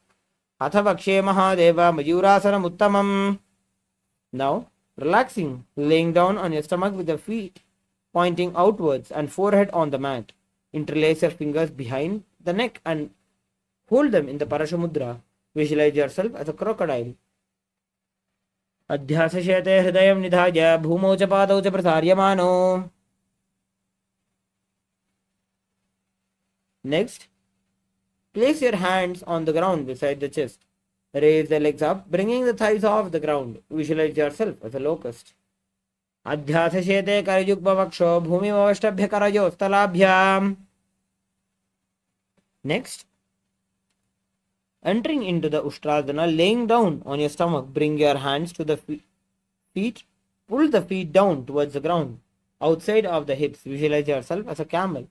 Athavakshe Mahadeva Mayurasana Uttamam. Now, relaxing, laying down on your stomach with the feet pointing outwards and forehead on the mat. Interlace your fingers behind the neck and hold them in the Parashamudra. Visualize yourself as a crocodile. Adhyasashete hridayam nidhaya bhumau cha padau cha prasaryamano. Next, place your hands on the ground beside the chest. Raise the legs up, bringing the thighs off the ground. Visualize yourself as a locust. Adhyasashete karayukbhavaksho bhumimavashtabhya karayo stalabhyam. Next, entering into the Ustrasana, laying down on your stomach, bring your hands to the feet, pull the feet down towards the ground, outside of the hips. Visualize yourself as a camel.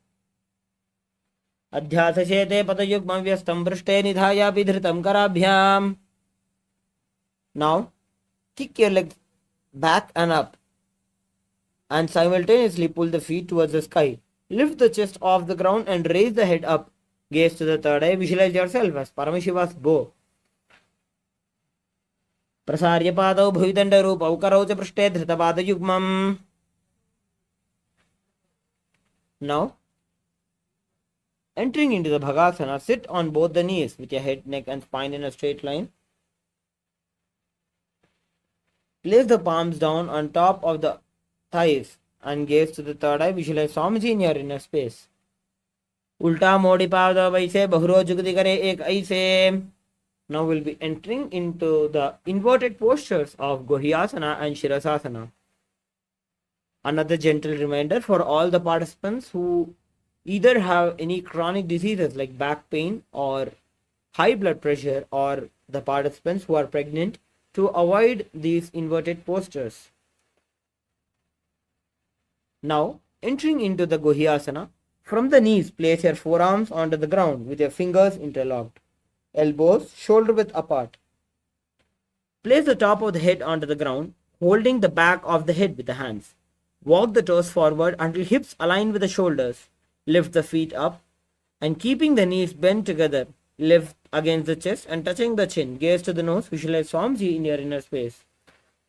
Adhyasashete patayugmavyastam vrishte nidhaya vidhritam karabhyam. Now, kick your legs back and up and simultaneously pull the feet towards the sky. Lift the chest off the ground and raise the head up. Gaze to the third eye. Visualize yourself as Paramashiva's bow. प्रसार्य पादौ भुविदण्डरूपौ करौ च पृष्ठे धृतपादयुग्मम्. Now, entering into the Bhagasana, sit on both the knees with your head, neck and spine in a straight line. Place the palms down on top of the thighs and gaze to the third eye. Visualize Swamiji in your inner space. Ulta modi pada vaise bahuro jugati kare ek aise. Now we'll be entering into the inverted postures of Gohyasana and Shirasasana. Another gentle reminder for all the participants who either have any chronic diseases like back pain or high blood pressure, or the participants who are pregnant, to avoid these inverted postures. Now, entering into the Gohyasana, from the knees, place your forearms onto the ground with your fingers interlocked, elbows shoulder width apart. Place the top of the head onto the ground, holding the back of the head with the hands. Walk the toes forward until hips align with the shoulders. Lift the feet up and keeping the knees bent together, lift against the chest and touching the chin. Gaze to the nose. Visualize Swamiji in your inner space.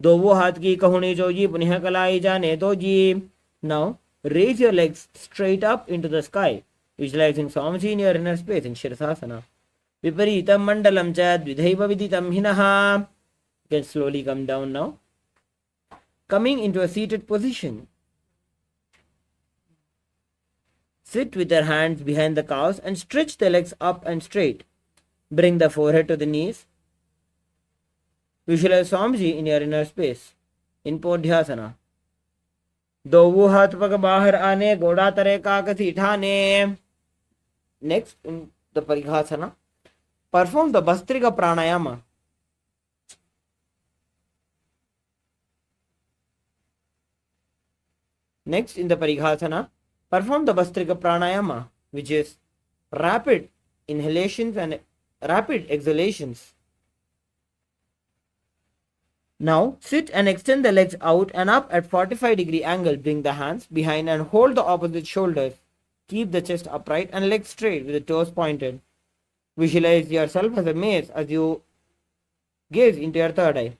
Do wo haath ki kahuni joji punih kalai jane doji. Now raise your legs straight up into the sky, visualizing Swamiji in your inner space in Shirasasana. Viparitam mandalam cha dvidhaiva viditam hinaha. You can slowly come down now. Coming into a seated position. Sit with your hands behind the calves and stretch the legs up and straight. Bring the forehead to the knees. Visualize Swamiji in your inner space. In Podhyasana. Dovu hath pag bahar aane, goda tare kakasi thane. Next, in the Parighasana, perform the Bastrika Pranayama. Next, in the Parighasana, perform the Bastrika Pranayama, which is rapid inhalations and rapid exhalations. Now, sit and extend the legs out and up at 45-degree angle. Bring the hands behind and hold the opposite shoulders. Keep the chest upright and legs straight with the toes pointed. Visualize yourself as a mace as you gaze into your third eye.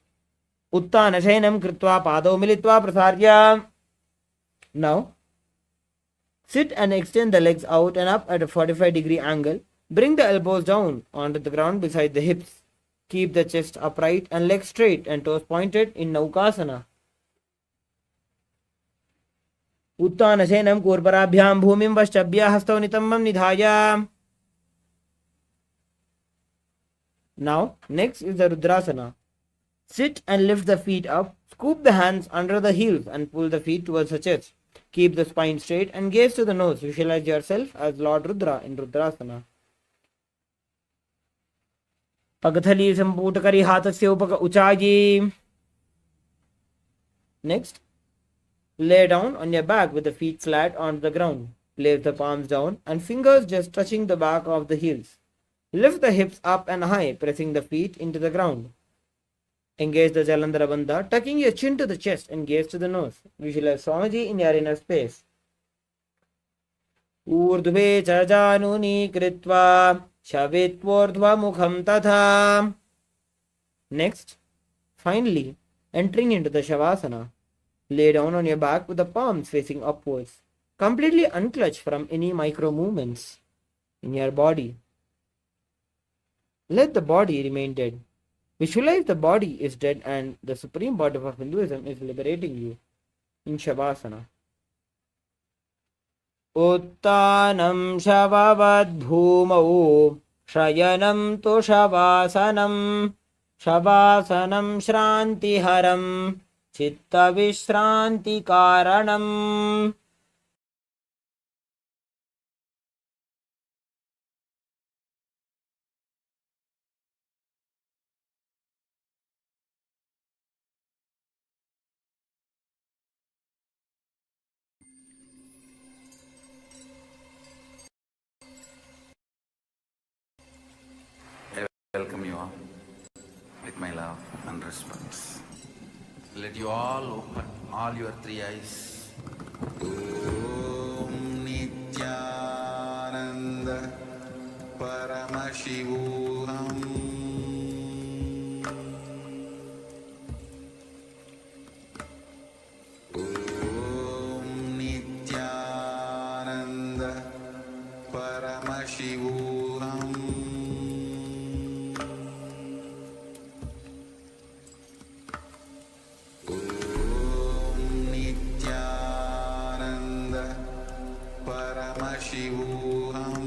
Uttana shayanam kritva padau militva prasarya. Now, sit and extend the legs out and up at a 45-degree angle. Bring the elbows down onto the ground beside the hips. Keep the chest upright and legs straight and toes pointed in Naukasana. Uttana shayanam kurparabhyam bhumim vaschabhya hastau nitammam nidhaya. Now, next is the Rudrasana. Sit and lift the feet up. Scoop the hands under the heels and pull the feet towards the chest. Keep the spine straight and gaze to the nose. Visualize yourself as Lord Rudra in Rudrasana. Pagathali samputakari hatasya upaka uchayi. Next, lay down on your back with the feet flat on the ground. Place the palms down and fingers just touching the back of the heels. Lift the hips up and high, pressing the feet into the ground. Engage the Jalandhara Bandha, tucking your chin to the chest and gaze to the nose. Visualize Swamiji in your inner space. Urdhve chajanuni kritva shavitvordhva mukham tatha. Next, finally, entering into the Shavasana. Lay down on your back with the palms facing upwards. Completely unclutch from any micro movements in your body. Let the body remain dead. Visualize the body is dead and the supreme body of Hinduism is liberating you in Shavasana. Uttanam Shavavad Bhumau Shayanam Tu Shavasanam Shavasanam Shrantiharam Chitta Vishranti Karanam. Welcome you all with my love and respect. Let you all open all your three eyes. Om Nithyananda Paramashivoham Paramashivoham Nithyananda Paramashivoham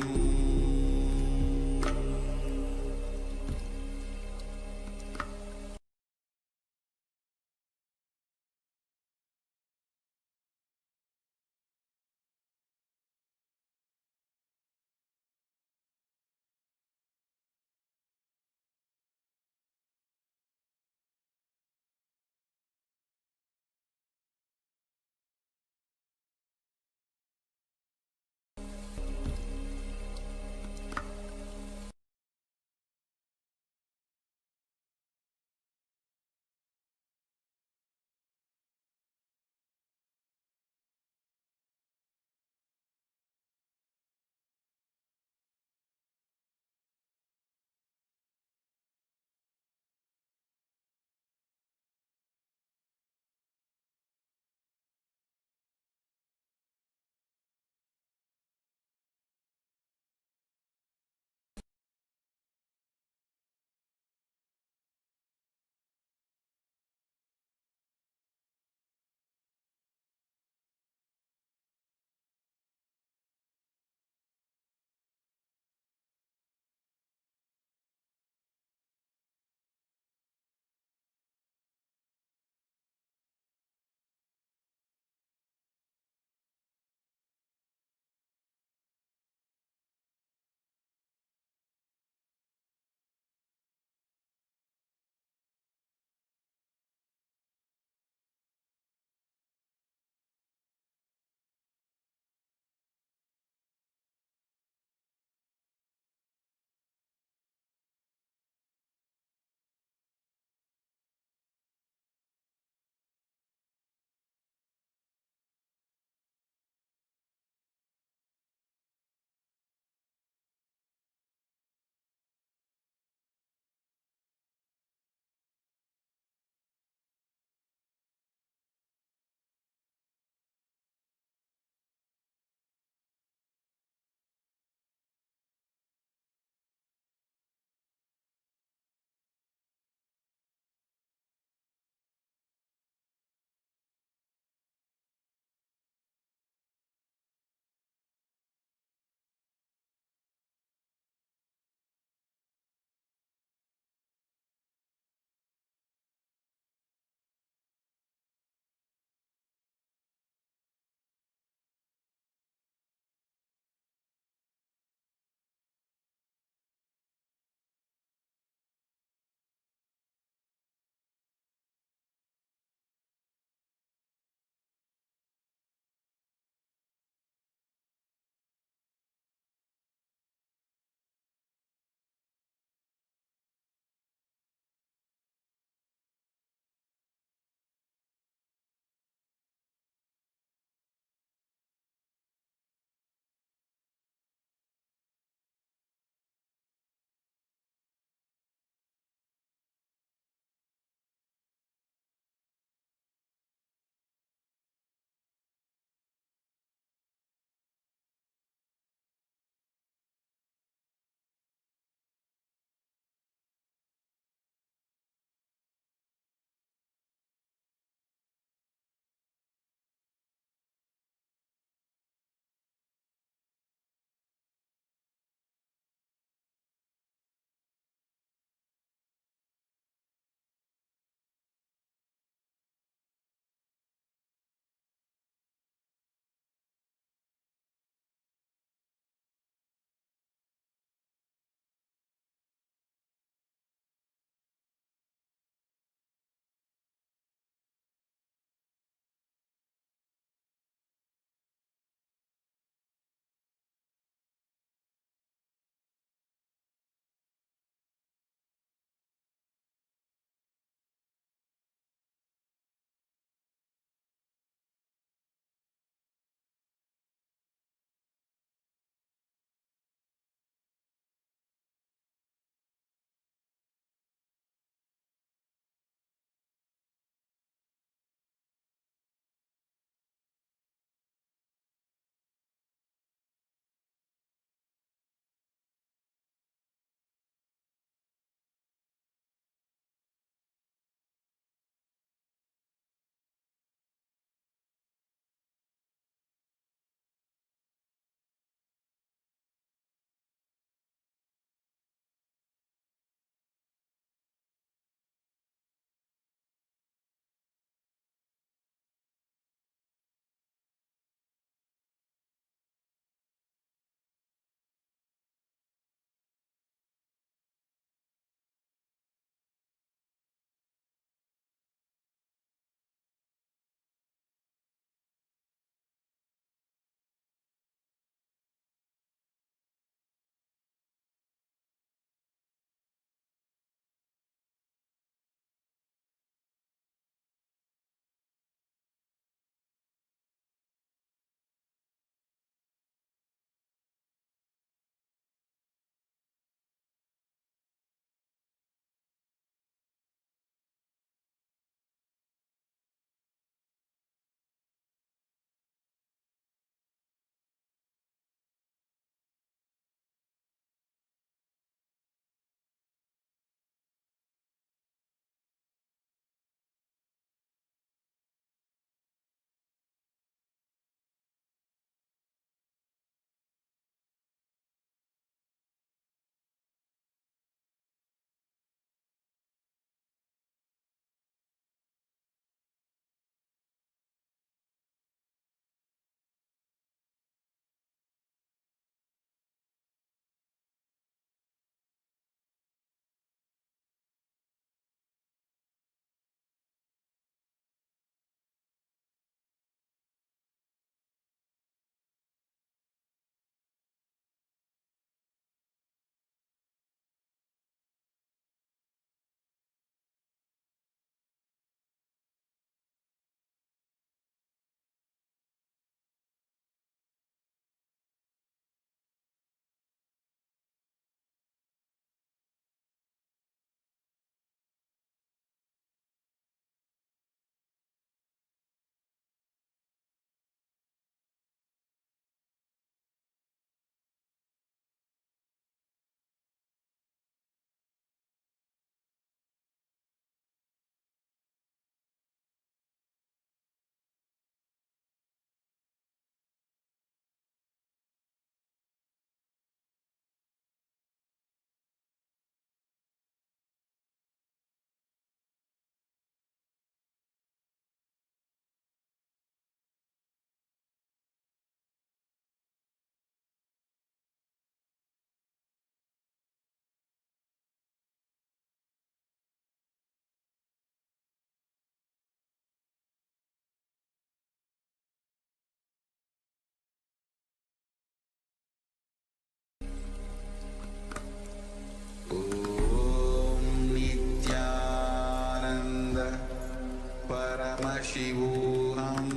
Paramashivoham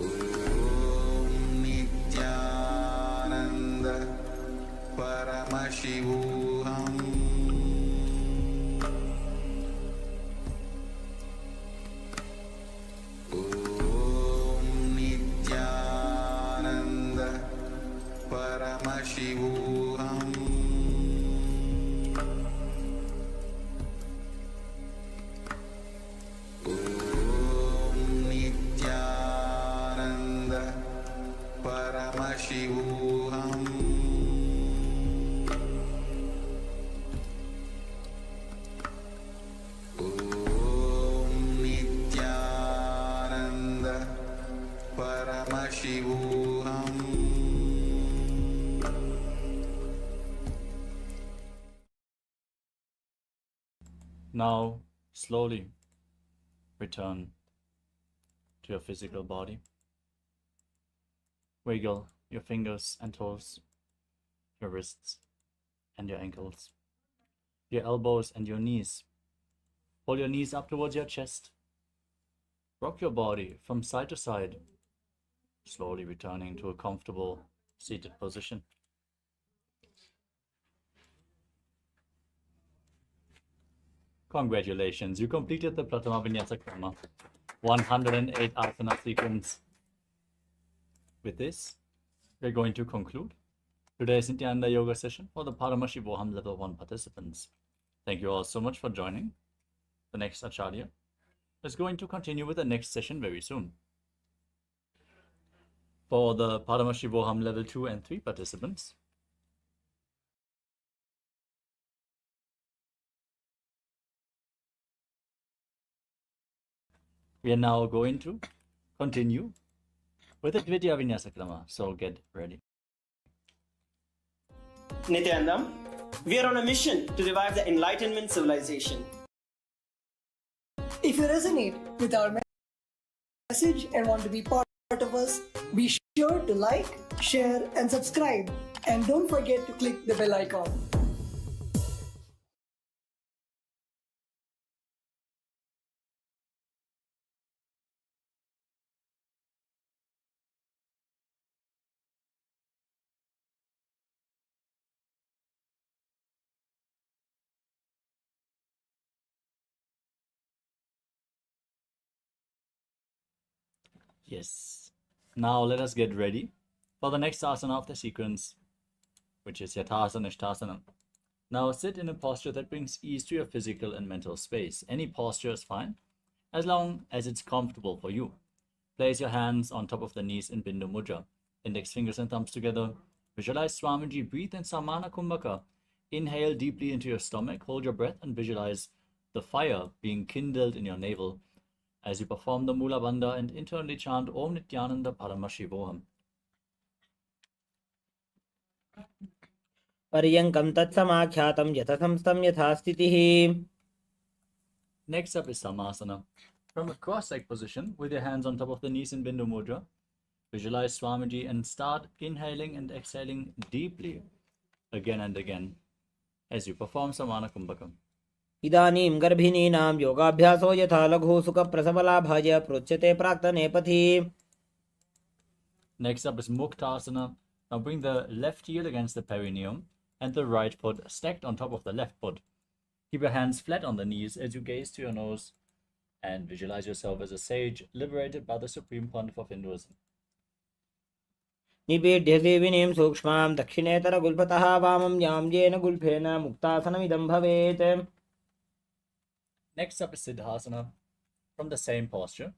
Om Nithyananda Paramashivoham Om Nithyananda Paramashivoham Om Nithyananda Paramashivoham Om Nithyananda Paramashivoham Now, slowly return to your physical body. Wiggle your fingers and toes, your wrists and your ankles, your elbows and your knees. Pull your knees up towards your chest. Rock your body from side to side, slowly returning to a comfortable seated position. Congratulations, you completed the Pratama Vinyasa Krama, 108 asana sequence. With this, we're going to conclude today's Nithyananda Yoga session for the Paramashivoham Level 1 participants. Thank you all so much for joining. The next Acharya is going to continue with the next session very soon. For the Paramashivoham Level 2 and 3 participants, we are now going to continue with the Dvitiya Vinyasa Krama, so get ready. Nithyananda, we are on a mission to revive the Enlightenment civilization. If you resonate with our message and want to be part of us, be sure to like, share, and subscribe. And don't forget to click the bell icon. Yes. Now let us get ready for the next asana of the sequence, which is Yathasana Ishtasana. Now sit in a posture that brings ease to your physical and mental space. Any posture is fine, as long as it's comfortable for you. Place your hands on top of the knees in Bindu Mudra. Index fingers and thumbs together. Visualize Swamiji. Breathe in Samana Kumbhaka. Inhale deeply into your stomach. Hold your breath and visualize the fire being kindled in your navel as you perform the Mula Bandha and internally chant Om Nithyananda Paramashivoham. पर्यङ्कं तत्समाख्यातं यथसंस्थं यथा स्थितिः. Next up is Samasana. From a cross-leg position with your hands on top of the knees in Bindu Mudra, visualize Swamiji and start inhaling and exhaling deeply again and again as you perform Samana Kumbhakam. इदानीं गर्भिणीनां योगाभ्यासो यथा लघु सुखप्रसवलाभाय प्रोच्यते प्राक्तने पथि. Next up is Muktasana. Now bring the left heel against the perineum and the right foot stacked on top of the left foot. Keep your hands flat on the knees as you gaze to your nose and visualize yourself as a sage liberated by the Supreme Pontiff of Hinduism. निबीड्यसे विनीं सूक्ष्मां दक्षिणेतरगुल्फतः वामं यां येन गुल्फेन मुक्तासनमिदं भवेत्. Next up is Siddhasana from the same posture.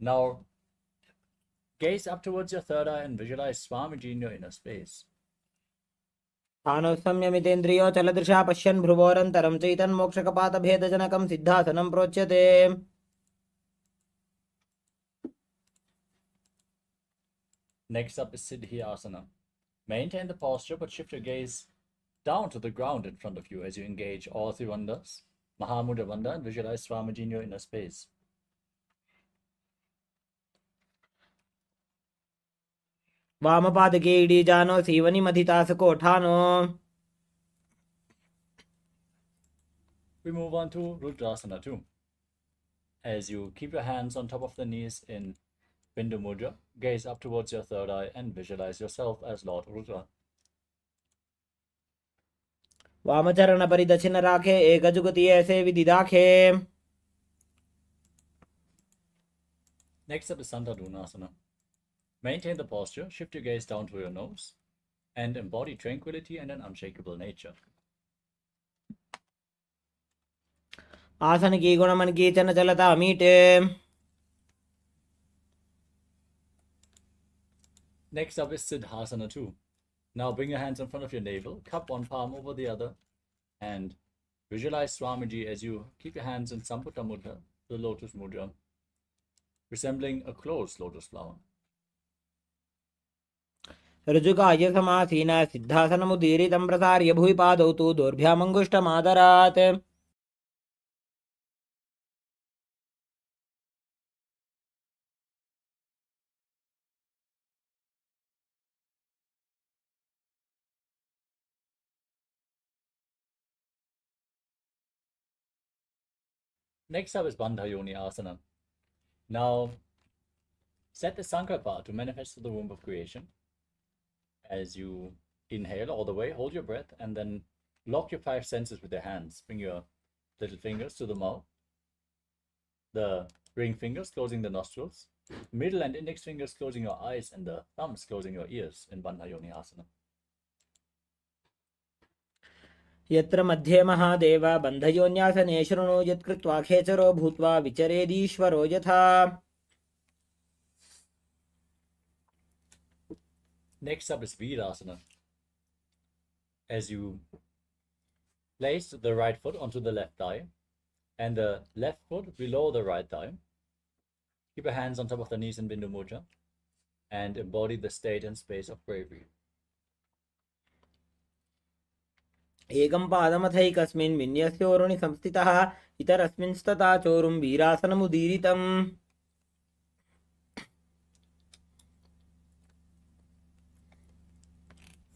Now gaze up towards your third eye and visualize Swamiji in your inner space. स्थानोत्संयमितेन्द्रियो चलदृशा पश्यन् भ्रुवोरन्तरं चैतन्मोक्षकपातभेदजनकं सिद्धासनं प्रोच्यते. Next up is Siddhyasana. Maintain the posture but shift your gaze down to the ground in front of you as you engage all three bandhas, Mahamudra Bandha, and visualize Swamiji in your inner space. वामपादके इडीजानो सीवनिमधितासकोठानो. We move on to Rudrasana 2. As you keep your hands on top of the knees in Bindu Mudra, gaze up towards your third eye and visualize yourself as Lord Rudra. वामचरण परिदक्षिण राखे एक जुगति ऐसे विधि दाखे. Next up is Santadunasana. Maintain the posture, shift your gaze down to your nose, and embody tranquility and an unshakable nature. आसन की गुण मन की चन चलता मीटे. Next up is Siddhasana 2. Now bring your hands in front of your navel, cup one palm over the other, and visualize Swamiji as you keep your hands in Samputa Mudra, the lotus mudra, resembling a closed lotus flower. ऋजुकाय समासीन सिद्धासनमुदीरितं प्रसार्य भुवि पादौ तु दोर्भ्यामङ्गुष्ठमादरात्. Next up is Bandhayoni Asana. Now, set the Sankalpa to manifest to the womb of creation. As you inhale all the way, hold your breath, and then lock your 5 senses with your hands. Bring your little fingers to the mouth, the ring fingers closing the nostrils, middle and index fingers closing your eyes, and the thumbs closing your ears in Bandhayoni Asana. यत्र मध्ये महादेव बन्धयोन्यासने शृणु यत्कृत्वा खेचरो भूत्वा विचरेदीश्वरो यथा. Next up is Virasana. As you place the right foot onto the left thigh and the left foot below the right thigh, keep your hands on top of the knees in Bindu Mudra and embody the state and space of bravery. एकं पादमथैकस्मिन् विन्यस्योरुणि संस्थितः इतरस्मिंस्तथा चोरुं वीरासनमुदीरितम्.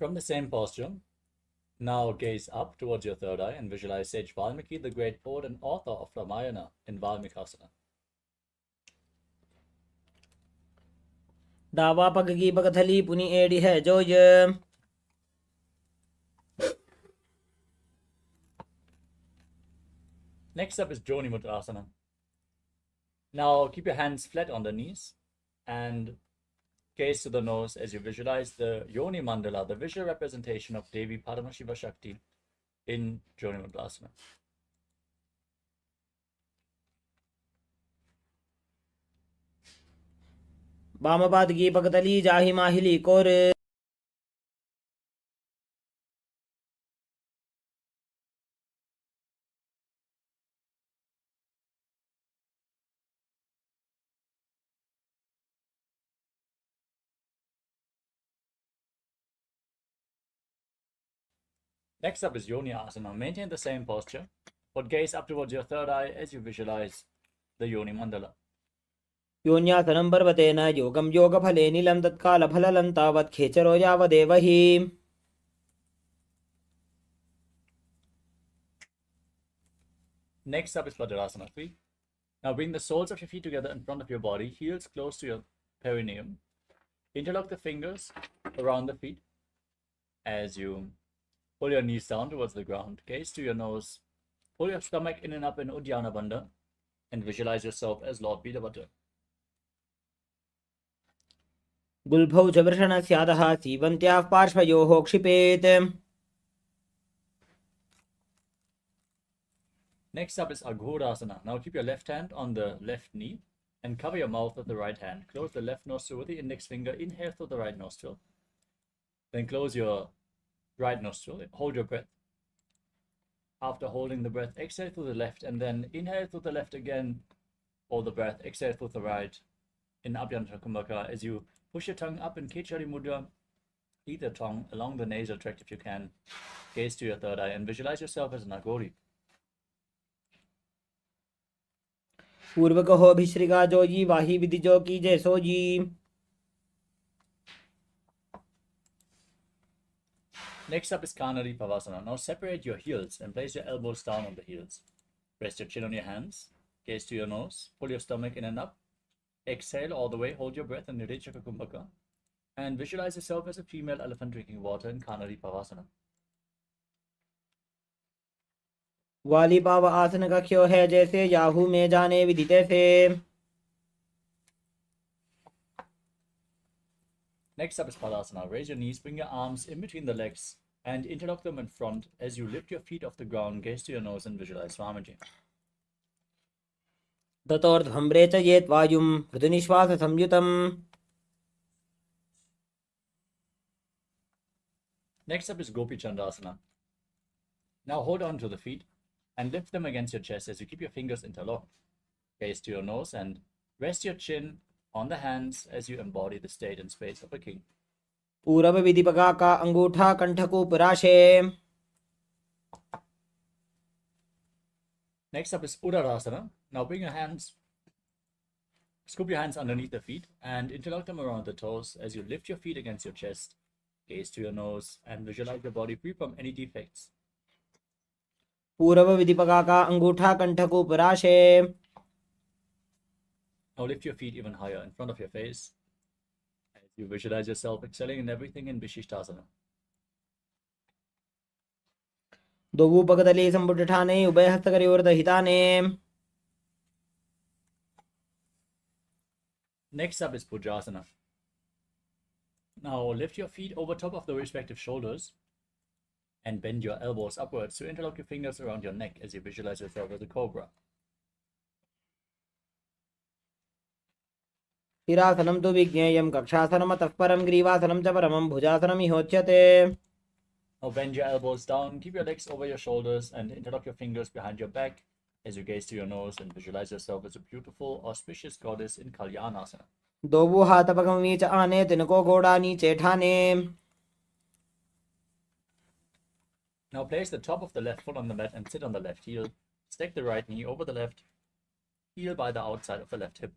From the same posture, now gaze up towards your third eye and visualize Sage Valmiki, the great poet and author of Ramayana, in Valmikasana. दावा पग की पगथली पुनि एड़ी है जोय. Next up is Joni Mudrasana. Now keep your hands flat on the knees and gaze to the nose as you visualize the Yoni Mandala, the visual representation of Devi Paramashiva Shakti in Joni Mudrasana. वामपाद की पगतली जाहि माहिली core. Next up is Yoni Asana. Maintain the same posture, but gaze up towards your third eye as you visualize the Yoni Mandala. योन्यासनं पर्वतेन योगं योगफले नीलं तत्कालफललं तावत् खेचरो यावदेव हि. Next up is Vajrasana 3. Now bring the soles of your feet together in front of your body, heels close to your perineum. Interlock the fingers around the feet as you pull your knees down towards the ground. Gaze to your nose. Pull your stomach in and up in Uddiyana Bandha and visualize yourself as Lord Vidabhadra. गुल्भौ च वृषणस्यादः सीवन्त्याः पार्श्वयोः क्षिपेत्. Next up is Aghorasana. Now keep your left hand on the left knee and cover your mouth with the right hand. Close the left nostril with the index finger. Inhale through the right nostril. Then close your right nostril. Hold your breath. After holding the breath, exhale through the left and then inhale through the left again. Hold the breath. Exhale through the right in Abhyantara Kumbhaka as you push your tongue up in Khechari Mudra. Eat the tongue along the nasal tract if you can. Gaze to your third eye and visualize yourself as an Aghori. पूर्वक हो भिश्रिका जोजी वाही विधि जो की जय sooji. Next up is Kanari Pavasana. Now separate your heels and place your elbows down on the heels. Rest your chin on your hands. Gaze to your nose. Pull your stomach in and up. Exhale all the way. Hold your breath in Nidechaka Kumbhaka. And visualize yourself as a female elephant drinking water in Kanari Pavasana. वाली पाव आसन का क्यों है जैसे Yahoo में जाने विदिते से. Next up is Padasana. Raise your knees, bring your arms in between the legs, and interlock them in front as you lift your feet off the ground. Gaze to your nose and visualize Swamiji. ततोर्ध्वं रेचयेत् वायुं मृदुनिश्वास संयुतम्. Next up is Gopi Chandasana. Now hold on to the feet and lift them against your chest as you keep your fingers interlocked. Gaze to your nose and rest your chin on the hands as you embody the state and space of a king. पूरब विधिपका का अंगूठा कंठकूप राशे. Next up is Udarasana. Now bring your hands, scoop your hands underneath the feet and interlock them around the toes as you lift your feet against your chest. Gaze to your nose and visualize your body free from any defects. पूरब विधिपका का अंगूठा कंठकूप राशे. Now lift your feet even higher in front of your face as you visualize yourself excelling in everything in Vishishtasana. दोवुपगदली संपुटठाने उभय हस्तकरयोर्दहिताने. Next up is Pujasana. Now lift your feet over top of the respective shoulders and bend your elbows upwards to interlock your fingers around your neck as you visualize yourself as a cobra. शिरासनं तु विज्ञेयं कक्षासनमतः परं ग्रीवासनं च परमं भुजासनमिहोच्यते. Now bend your elbows down, keep your legs over your shoulders and interlock your fingers behind your back as you gaze to your nose and visualize yourself as a beautiful, auspicious goddess in Kalyanasana. दोवु हाथ पगम नीच आने तिनको घोड़ा नीचे ठाने. Now place the top of the left foot on the mat and sit on the left heel. Stack the right knee over the left heel by the outside of the left hip.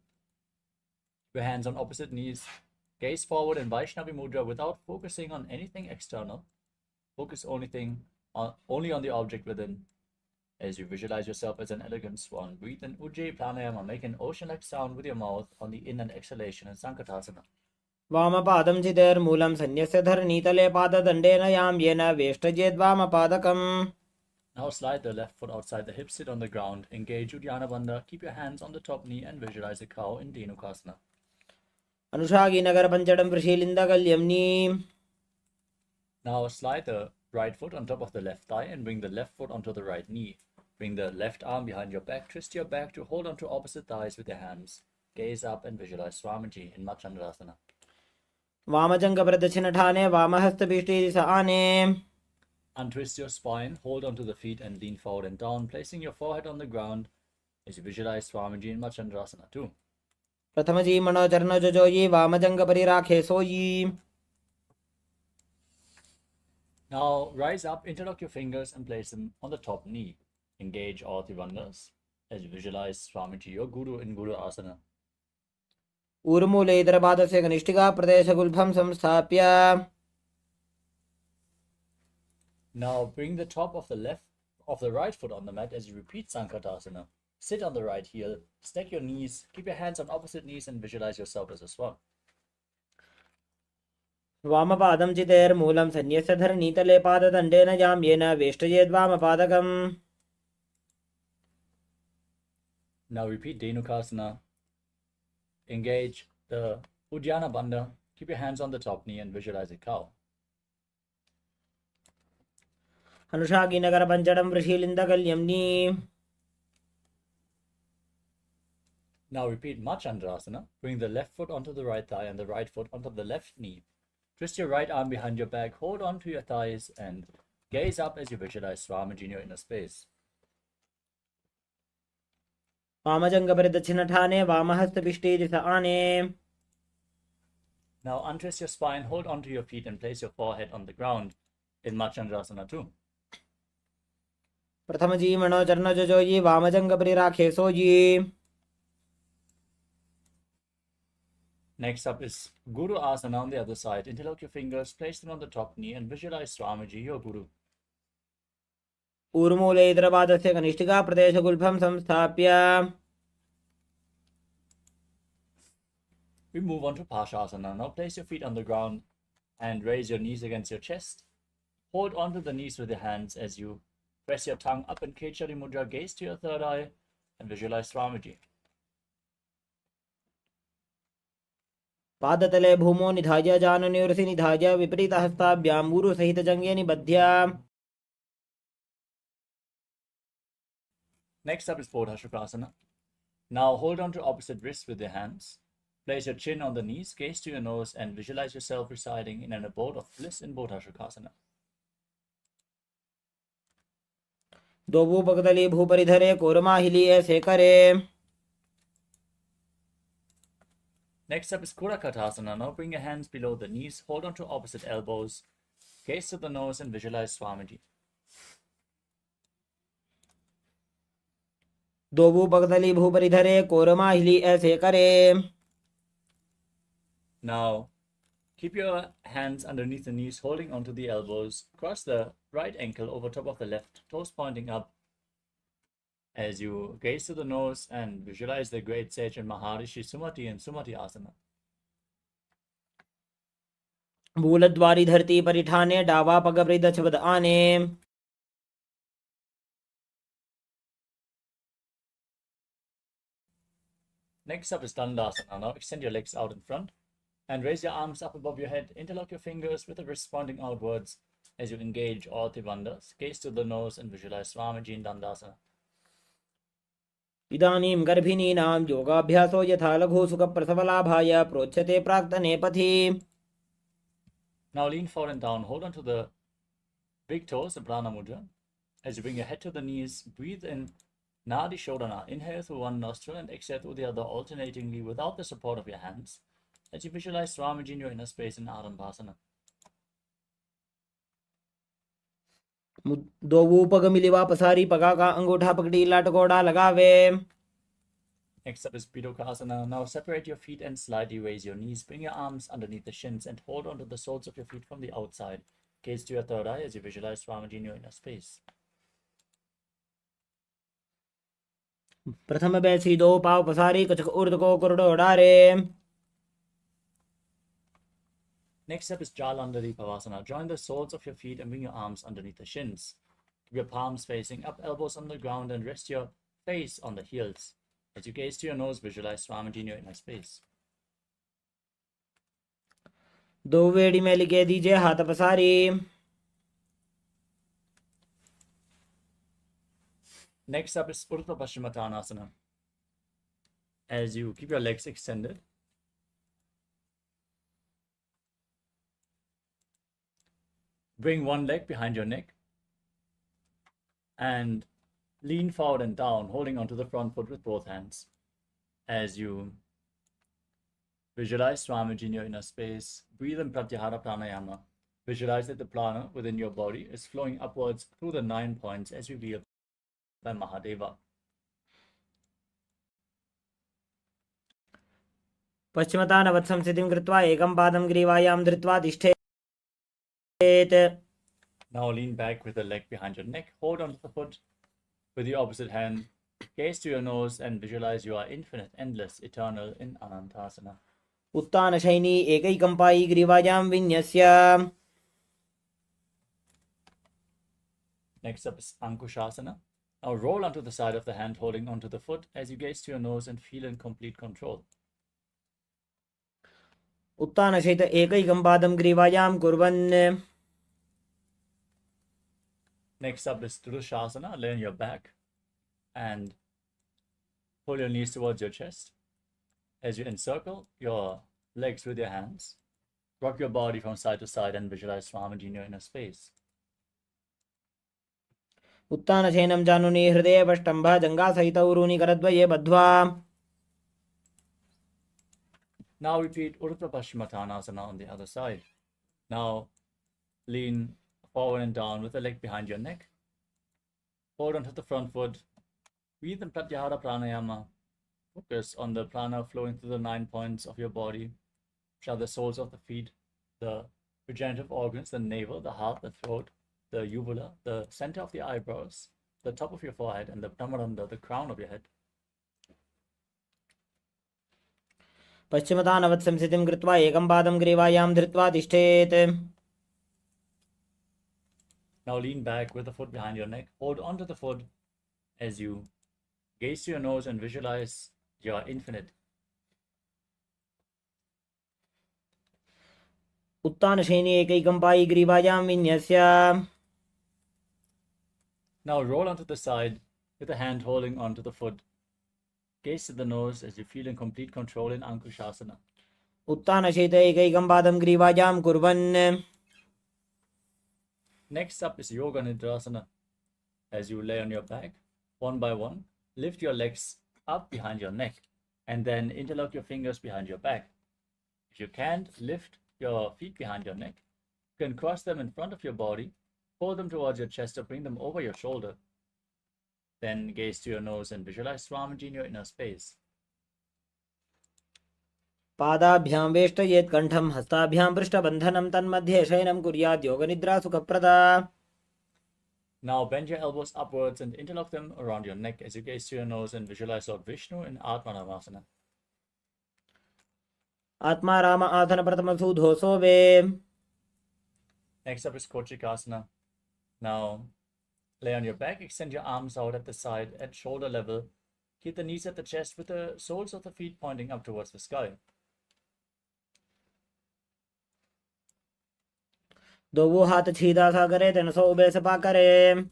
Your hands on opposite knees. Gaze forward in Vaishnavi Mudra without focusing on anything external. Focus only on the object within. As you visualize yourself as an elegant swan, breathe in Ujjayi Pranayama, make an ocean-like sound with your mouth on the in and exhalation in Sankatasana. वामपादं चितेर्मूलं सन्यस्य धरणीतले पाददण्डेन यां येन वेष्टयेद्वामपादकम्. Now slide the left foot outside the hip, sit on the ground, engage Uddiyana Bandha, keep your hands on the top knee and visualize a cow in Dhenukasana. अनुषागी Nagar पंचडं वृषीलिन्दगल्यम्नी. Now slide the right foot on top of the left thigh and bring the left foot onto the right knee. Bring the left arm behind your back, twist your back to hold onto opposite thighs with your hands. Gaze up and visualize Swamiji in Machandrasana. वामजंग प्रदक्षिण ठाने वामहस्तपीष्टे दिशा आने. Untwist your spine, hold onto the feet and lean forward and down, placing your forehead on the ground as you visualize Swamiji in Machandrasana too. प्रथम जी मनो चरण जो जोई वामजंग परिराखे सोई. Now rise up, interlock your fingers and place them on the top knee. Engage all Tribandhas as you visualize Swamiji, your Guru in Guru Asana. ऊर्मूले इतरपादस्य कनिष्ठिका प्रदेशगुल्भं संस्थाप्य. Now bring the top of the right foot on the mat as you repeat Sankatasana. Sit on the right heel, stack your knees, keep your hands on opposite knees and visualize yourself as a swan. वामपादं चितेर्मूलं सन्यस्य धरणीतले पाददण्डेन यां येन वेष्टयेद्वामपादकम्. Now repeat Dhenukasana. Engage the Uddiyana Bandha. Keep your hands on the top knee and visualize a cow. अनुषागी Nagar पंचडं वृषीलिन्दगल्यम्नी. Now repeat Machandrasana. Bring the left foot onto the right thigh and the right foot onto the left knee. Twist your right arm behind your back, hold on to your thighs and gaze up as you visualize Swamiji in your inner space. वामजंग प्रदक्षिण ठाने वामहस्तपीष्टे दिशा आने. Now untwist your spine, hold onto your feet and place your forehead on the ground in Machandrasana too. प्रथम जी मनो चरण जो जोई वामजंग परिराखे सोई. Next up is Guru Asana on the other side. Interlock your fingers, place them on the top knee and visualize Swamiji, your Guru. ऊर्मूले इतरपादस्य कनिष्ठिका प्रदेशगुल्फं संस्थाप्य. We move on to Parshasana. Now place your feet on the ground and raise your knees against your chest. Hold onto the knees with your hands as you press your tongue up in Kechari Mudra, gaze to your third eye, and visualize Swamiji. पादतले भूमो निधाय जानन्योरसि निधाय विपरीतहस्ताभ्यां गुरुसहितजङ्गे निबध्य. Next up is Bodhashukasana. Now hold on to opposite wrists with your hands. Place your chin on the knees, gaze to your nose, and visualize yourself residing in an abode of bliss in Bodhashukasana. दोभूपकतली भूपरिधरे कोरमाहिली ऐसे करे. Next up is Kurakatasana. Now bring your hands below the knees, hold on to opposite elbows, gaze to the nose, and visualize Swamiji. दोभूपकतली भूपरिधरे कोरमाहिली ऐसे करे. Now keep your hands underneath the knees, holding onto the elbows. Cross the right ankle over top of the left, toes pointing up as you gaze to the nose and visualize the great sage and Maharishi Sumati and Sumati Asana. मूलद्वारी धरती परिठाने डावा पग वृद्ध छबद आने. Next up is Dandasana. Now extend your legs out in front and raise your arms up above your head. Interlock your fingers with the wrists pointing outwards as you engage all Tribandhas. Gaze to the nose and visualize Swamiji in Dandasana. इदानीं गर्भिणीनां योगाभ्यासो यथा लघु सुखप्रसवलाभाय प्रोच्यते प्राक्तने पथि. Now lean forward and down. Hold on to the big toes, in Prana Mudra. As you bring your head to the knees, breathe in Nadi Shodhana. Inhale through one nostril and exhale through the other, alternatingly without the support of your hands. As you visualize Swamiji in your inner space in Arambhasana. दोवू पग मिलिवा पसारी पगा का अंगूठा पकड़ी लटकोड़ा लगावे. Next up is Pidokasana. Now separate your feet and slightly raise your knees. Bring your arms underneath the shins and hold onto the soles of your feet from the outside. Gaze to your third eye as you visualize Swamiji in your inner space. प्रथम बैसी दो पाव पसारी कचक उर्द को कुरडो डारे. Next up is Jalandhari Pavasana. Join the soles of your feet and bring your arms underneath the shins. Keep your palms facing up, elbows on the ground, and rest your face on the heels. As you gaze to your nose, visualize Swamiji in your inner space. दो वेड़ी में लिखे दीजिए हाथ पसारी. Next up is Urdhva Paschimottanasana. As you keep your legs extended, bring one leg behind your neck and lean forward and down, holding onto the front foot with both hands. As you visualize Swamiji in your inner space, breathe in Pratyahara Pranayama. Visualize that the prana within your body is flowing upwards through the 9 points as revealed by Mahadeva. पश्चिमतानवत् संस्थितिं कृत्वा एकं पादं ग्रीवायां धृत्वा तिष्ठेत्. Now lean back with the leg behind your neck. Hold onto the foot with the opposite hand. Gaze to your nose and visualize you are infinite, endless, eternal in Anantasana. उत्तानशयनी एकैकं पायी ग्रीवायां विन्यस्य. Next up is Ankushasana. Now roll onto the side of the hand, holding onto the foot as you gaze to your nose and feel in complete control. उत्तानशयित एकैकं पादं ग्रीवायां कुर्वन्. Next up is Durushasana. Lay on your back and pull your knees towards your chest. As you encircle your legs with your hands, rock your body from side to side and visualize Swamiji in your inner space. उत्तानशयनं जानुनि हृदये जङ्घासहित उरूनि करद्वये बद्ध्वा. Now repeat Urdhva Paschimottanasana on the other side. Now lean forward and down with the leg behind your neck. Hold onto the front foot. Breathe in Pratyahara Pranayama. Focus on the prana flowing through the 9 points of your body, which are the soles of the feet, the regenerative organs, the navel, the heart, the throat, the uvula, the center of the eyebrows, the top of your forehead, and the tamaranda, the crown of your head. पश्चिमतानवत् संस्थितिं कृत्वा एकं पादं ग्रीवायां धृत्वा तिष्ठेत्. Now lean back with the foot behind your neck. Hold onto the foot as you gaze to your nose and visualize you are infinite. उत्तानशयने एकैकं Pai ग्रीवायां विन्यस्य. Now roll onto the side with a hand holding onto the foot. Gaze to the nose as you feel in complete control in Ankushasana. उत्तानशयित एकैकं पादं ग्रीवायां कुर्वन्. Next up is Yoga Nidrasana. As you lay on your back, one by one, lift your legs up behind your neck and then interlock your fingers behind your back. If you can't lift your feet behind your neck, you can cross them in front of your body, pull them towards your chest or bring them over your shoulder. Then gaze to your nose and visualize Swamiji in your inner space. पादाभ्यां वेष्टयेत् कण्ठं हस्ताभ्यां पृष्ठबन्धनं तन्मध्ये शयनं कुर्यात् योगनिद्रा सुखप्रदा. Now bend your elbows upwards and interlock them around your neck as you gaze to your nose and visualize Lord Vishnu in Atmanamasana. आत्मा राम आसन प्रथम सुधोसो वे. Next up is Kochikasana. Now lay on your back, extend your arms out at the side at shoulder level. Keep the knees at the chest with the soles of the feet pointing up towards the sky. दो हाथ छीदा सा करे तेन सो ube Sapa करे.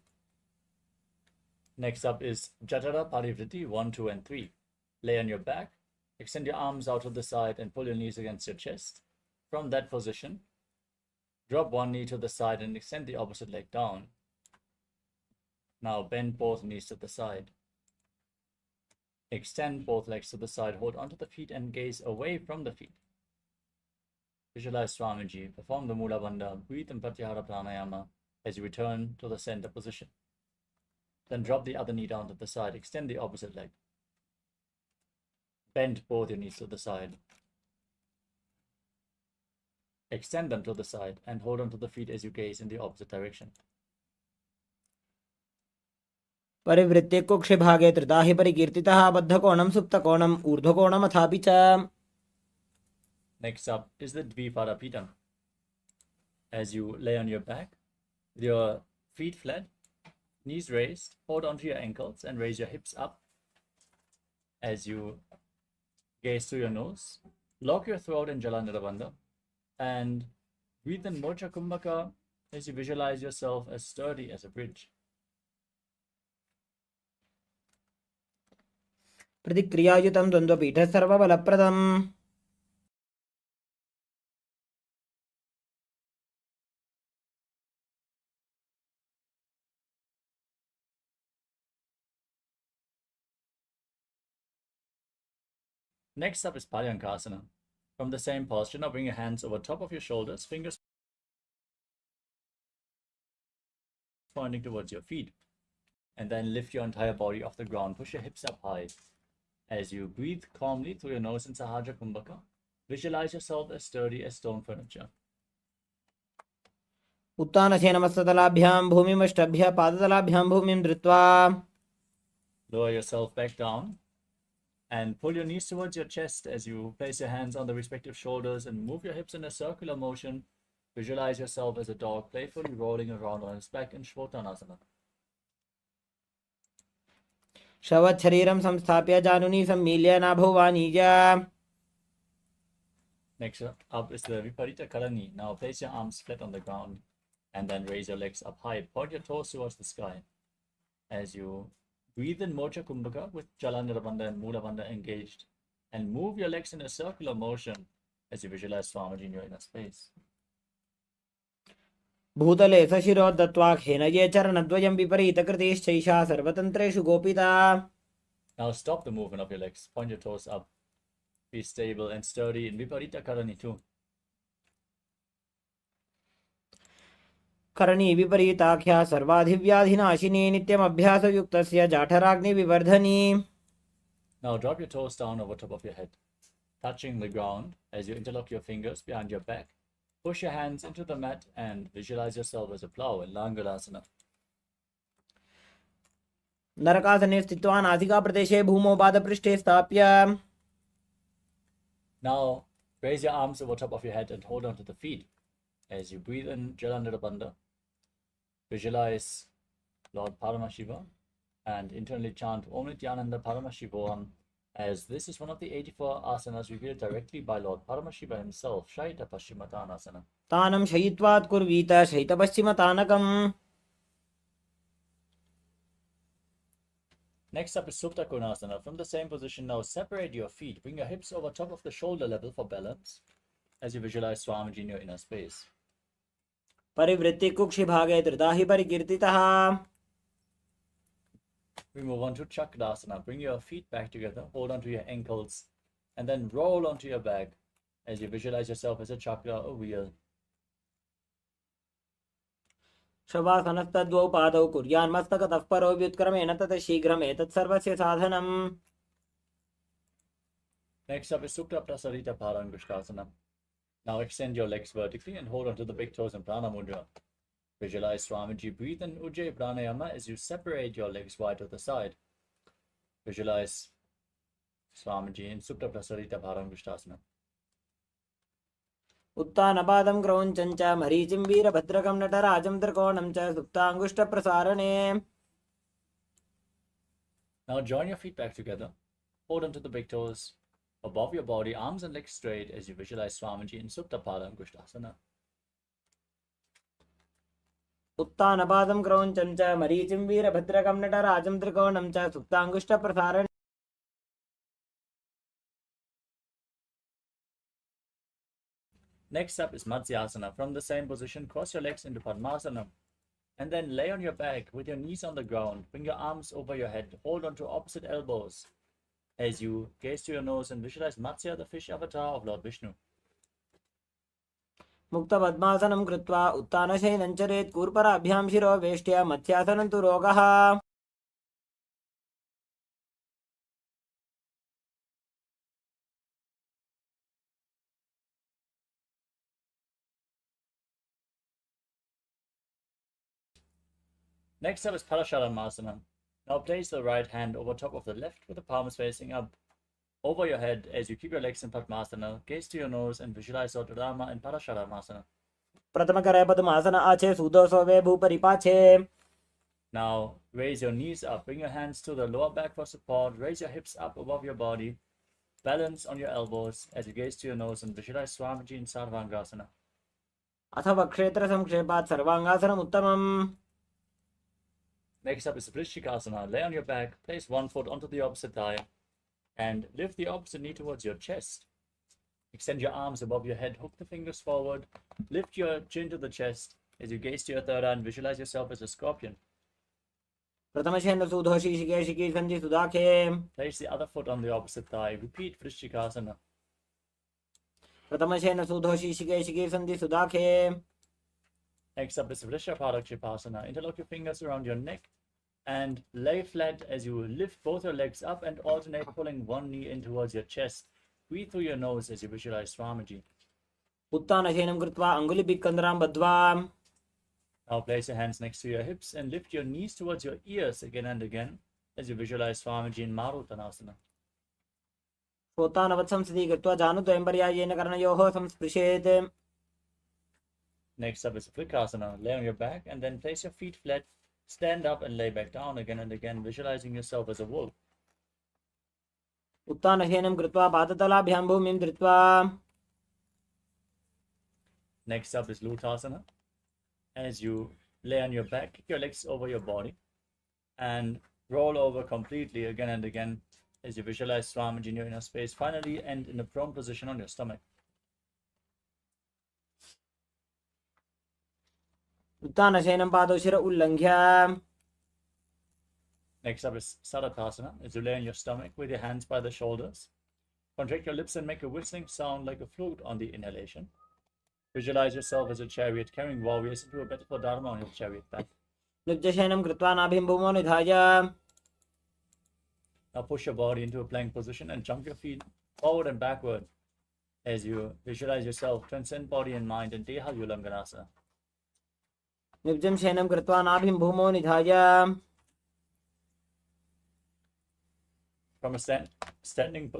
Next up is Jatara Parivritti 1, 2, and 3. Lay on your back, extend your arms out to the side and pull your knees against your chest. From that position, drop one knee to the side and extend the opposite leg down. Now bend both knees to the side. Extend both legs to the side, hold onto the feet and gaze away from the feet. Visualize Swamiji, perform the Mula Bandha, breathe in Pratyahara Pranayama as you return to the center position. Then drop the other knee down to the side, extend the opposite leg. Bend both your knees to the side. Extend them to the side and hold onto the feet as you gaze in the opposite direction. परिवृत्ते कुक्षि भागे त्रिता हि परिकीर्तितः बद्धकोणं सुप्तकोणं ऊर्ध्वकोणम् अथापि च. Next up is the Dvipada Pitam. As you lay on your back, with your feet flat, knees raised, hold onto your ankles and raise your hips up. As you gaze through your nose, lock your throat in Jalanirabandha and breathe in Mocha Kumbhaka as you visualize yourself as sturdy as a bridge. प्रतिक्रियायुतं द्वन्द्वपीठः सर्वबलप्रदम्. Next up is Paryankasana. From the same posture, now bring your hands over top of your shoulders, fingers pointing towards your feet. And then lift your entire body off the ground. Push your hips up high. As you breathe calmly through your nose in Sahaja Kumbhaka, visualize yourself as sturdy as stone furniture. उत्तानस्य नमस्ततलाभ्यां भूमिमष्टभ्य पादतलाभ्यां भूमिं धृत्वा. Lower yourself back down and pull your knees towards your chest as you place your hands on the respective shoulders and move your hips in a circular motion. Visualize yourself as a dog playfully rolling around on its back in Shvotanasana. शवत् शरीरं संस्थाप्य जानुनी सम्मील्य नाभुवानीय. Next up is the Viparita Karani. Now place your arms flat on the ground and then raise your legs up high. Point your toes towards the sky. As you breathe in Mocha Kumbhaka with Jalanirabandha and Mula Bandha engaged and move your legs in a circular motion as you visualize Swamiji in your inner space. भूतले सशिरो दत्त्वा खेनये चरणद्वयं विपरीतकृतिश्चैषा सर्वतन्त्रेषु गोपिता. Now stop the movement of your legs. Point your toes up. Be stable and sturdy in Viparita Karani too. Karni विपरीताख्या सर्वाधिव्याधिनाशिनी नित्यमभ्यासयुक्तस्य जाठराग्नि विवर्धनी. Now drop your toes down over top of your head, touching the ground as you interlock your fingers behind your back Push your hands into the mat and visualize yourself as a plow in Langalasana. नरकासने स्थित्वा नासिकाप्रदेशे भूमौ पादपृष्ठे स्थाप्य. Now, raise your arms over top of your head and hold on to the feet. As you breathe in Jalandhara Bandha, visualize Lord Paramashiva and internally chant Om Nithyananda Paramashivoham, as this is one of the 84 asanas revealed directly by Lord Paramashiva himself, Shaita Paschimatanasana. तानं शयित्वात् कुर्वीत शयितपश्चिमतानकम्. Next up is Supta Konasana. From the same position, now separate your feet. Bring your hips over top of the shoulder level for balance as you visualize Swamiji in your inner space. परिवृत्ति कुक्षिभागे धृता हि परिकीर्तितः. We move on to Chakradasana. Bring your feet back together, hold onto your ankles, and then roll onto your back as you visualize yourself as a chakra, a wheel. शवासनस्तद्वौ पादौ कुर्यान्मस्तकतः परो व्युत्क्रमेण ततः शीघ्रम् एतत् सर्वस्य साधनम्. Next up is Supta Prasarita Parangushtasana. Now extend your legs vertically and hold onto the big toes in Prana Mudra. Visualize Swamiji. Breathe in Ujjayi Pranayama as you separate your legs wide to the side. Visualize Swamiji in Supta Prasarita Parangushtasana. उत्तानपादं क्रौञ्चं च मरीचिं वीरभद्रकं नटराजं त्रिकोणं च सुप्ताङ्गुष्ठप्रसारणे. Now join your feet back together. Hold onto the big toes above your body, arms and legs straight as you visualize Swamiji in Supta Parangushtasana. उत्तानपादं क्रौञ्चं च मरीचिं वीरभद्रकं नटराजं त्रिकोणं च सुप्ताङ्गुष्ठप्रसारणे. Next up is Matsyasana. From the same position, cross your legs into Padmasana and then lay on your back with your knees on the ground. Bring your arms over your head. Hold on to opposite elbows as you gaze to your nose and visualize Matsya, the fish avatar of Lord Vishnu. मुक्तपद्मासनं कृत्वा उत्तानशयनं चरेत् कूर्पराभ्यां शिरो वेष्ट्या मत्स्यासनं तु रोगः. Next up is Parasharamasana. Now place the right hand over top of the left with the palms facing up over your head as you keep your legs in Padmasana. Gaze to your nose and visualize Lord Rama in Parasharamasana. प्रथमकरे पद्मासन आचे सुदोषो भूपरि पाछे. Now raise your knees up. Bring your hands to the lower back for support. Raise your hips up above your body. Balance on your elbows as you gaze to your nose and visualize Swamiji in Sarvangasana. अथवा क्षेत्र संक्षेपात् सर्वांगासनम् उत्तमम्. Next up is Vrishikasana. Lay on your back, place one foot onto the opposite thigh, and lift the opposite knee towards your chest. Extend your arms above your head, hook the fingers forward, lift your chin to the chest as you gaze to your third eye and visualize yourself as a scorpion. प्रथमशेन सुधोषि शिकेशिकी सन्धि सुदाखे. Place the other foot on the opposite thigh. Repeat Vrishikasana. प्रथमशेन सुधोषि शिकेशिकी सन्धि सुदाखे. Next up is Vrishabhadakshipasana. Interlock your fingers around your neck and lay flat as you lift both your legs up and alternate pulling one knee in towards your chest. Breathe through your nose as you visualize Swamiji. उत्तानशयनं कृत्वा अङ्गुलिभिक्कन्द्रां बद्ध्वा. Now place your hands next to your hips and lift your knees towards your ears again and again as you visualize Swamiji in Marutanasana. श्रोतानवत् संस्थिति कृत्वा जानुद्वयं पर्यायेन कर्णयोः संस्पृशेत्. Next up is Vrikasana. Lay on your back and then place your feet flat. Stand up and lay back down again and again, visualizing yourself as a wolf. उत्तानशयनं कृत्वा पादतलाभ्यां भूमिं धृत्वा. Next up is Lutasana. As you lay on your back, kick your legs over your body and roll over completely again and again as you visualize Swamiji in your inner space. Finally, end in a prone position on your stomach. उत्तानशयनं पादौ शिर उल्लङ्घ्य. Next up is Sadatasana. As you lay on your stomach with your hands by the shoulders. Contract your lips and make a whistling sound like a flute on the inhalation. Visualize yourself as a chariot carrying warriors into a battle for Dharma on your chariot back. नित्यशयनं कृत्वा नाभिं भूमौ निधाय. Now push your body into a plank position and jump your feet forward and backward. as you visualize yourself transcend body and mind in Deha Ulanganasa. निब्जं शयनं कृत्वा नाभिं भूमौ निधाय From a standing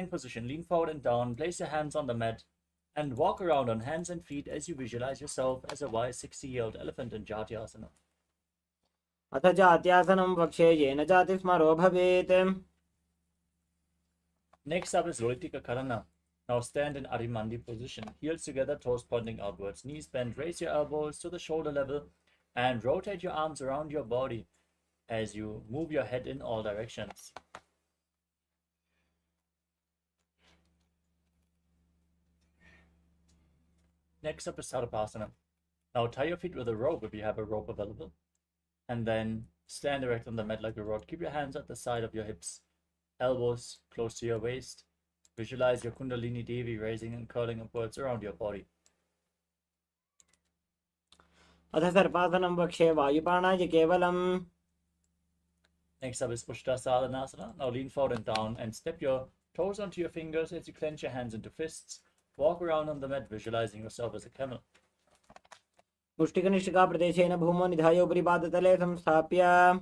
position, lean forward and down, place your hands on the mat, and walk around on hands and feet as you visualize yourself as a wise 60-year-old elephant in Jatyasana. अथ जात्यासनं वक्ष्ये येन जातिस्मरो भवेत्. Next up is Loitika Karana. Now stand in Arimandi position, heels together, toes pointing outwards, knees bent, raise your elbows to the shoulder level, and rotate your arms around your body as you move your head in all directions. Next up is Sarvasana. Now tie your feet with a rope if you have a rope available, and then stand erect on the mat like a rod. Keep your hands at the side of your hips, elbows close to your waist. Visualize your Kundalini Devi raising and curling upwards around your body. अथ सर्पासनं वक्ष्ये वायुपाणाय केवलम्. Next up is Ushtrasadhanasana. Now lean forward and down and step your toes onto your fingers as you clench your hands into fists. Walk around on the mat, visualizing yourself as a camel. मुष्टिकनिष्ठिका प्रदेशेन भूमौ निधाय उपरि पादतले संस्थाप्य.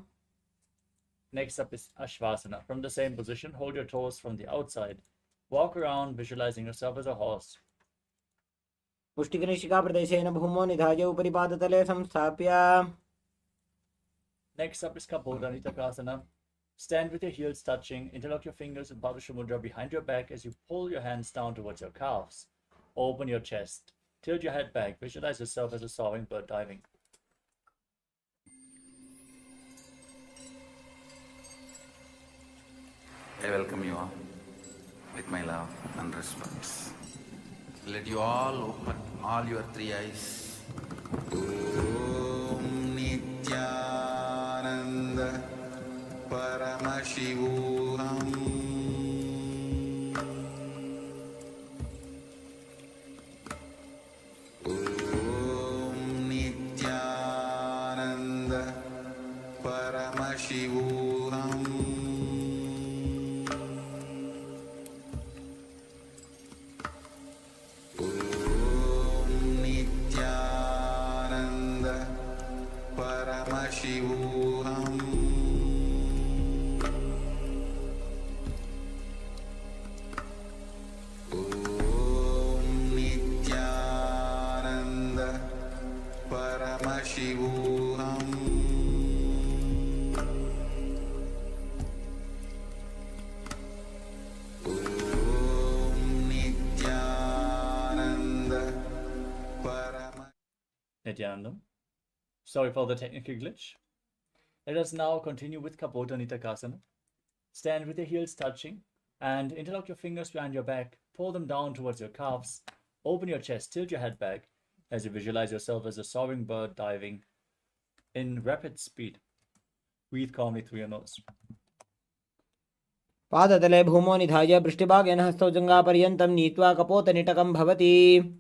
Next up is Ashvasana. From the same position, hold your toes from the outside. Walk around, visualizing yourself as a horse. मुष्टिकनिष्ठिका प्रदेशेन भूमौ निधाय उपरि पादतले संस्थाप्य. Next up is Kapota Nitakasana. Stand with your heels touching, interlock your fingers in Padusha Mudra behind your back as you pull your hands down towards your calves. Open your chest, tilt your head back, visualize yourself as a soaring bird diving. I welcome you all with my love and respect. Let you all open all your three eyes. Om Nithyananda Paramashivoham Om Nithyananda Paramashivoham Om Nithyananda Paramashivoham Om Nithyananda Paramashivoham Om Nithyananda Nithyananda. Sorry for the technical glitch. Let us now continue with Kapota Nitakasana. Stand with your heels touching and interlock your fingers behind your back. Pull them down towards your calves. Open your chest, tilt your head back as you visualize yourself as a soaring bird diving in rapid speed. Breathe calmly through your nose. पादतले भूमौ निधाय पृष्ठभागेन हस्तौ जङ्घापर्यन्तं नीत्वा कपोतनिटकं भवति.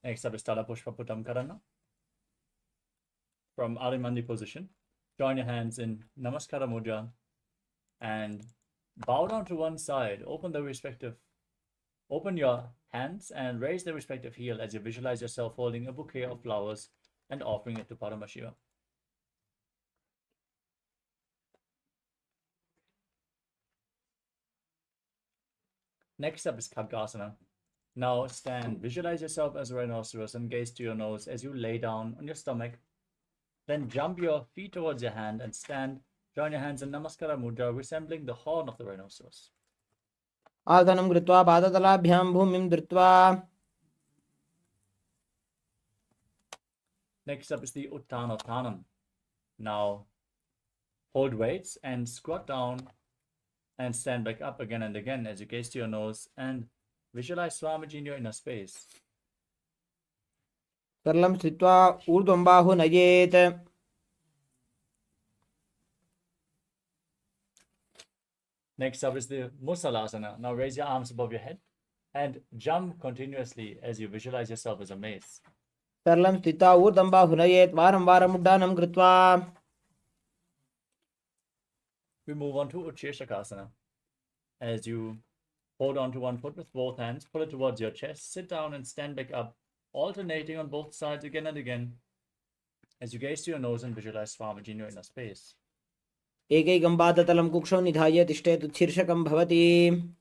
Next up is Tala Pushpa Putam Karana. From Arimandi position, join your hands in Namaskara Mudra and bow down to one side. Open your hands and raise the respective heel as you visualize yourself holding a bouquet of flowers and offering it to Paramashiva. Next up is Khadgasana. Now stand, visualize yourself as a rhinoceros and gaze to your nose as you lay down on your stomach. Then jump your feet towards your hand and stand. Join your hands in Namaskara Mudra, resembling the horn of the rhinoceros. आसनं कृत्वा पादतलाभ्यां भूमिं धृत्वा. Next up is the Uttanottanam. Now hold weights and squat down and stand back up again and again as you gaze to your nose and visualize Swamiji in your inner space. सरलं स्थित्वा ऊर्ध्वं बाहु नयेत्. Next up is the Musalasana. Now raise your arms above your head and jump continuously as you visualize yourself as a mace. सरलं स्थित्वा ऊर्ध्वं बाहुनयेत् वारं वारम् उड्डानं कृत्वा. We move on to Utshirshakasana. As you hold on to one foot with both hands, pull it towards your chest, sit down and stand back up, alternating on both sides again and again. As you gaze to your nose and visualize Swamiji in your inner space. एकैकं पादतलं कुक्षौ निधाय तिष्ठेत् उत्शीर्षकं भवति.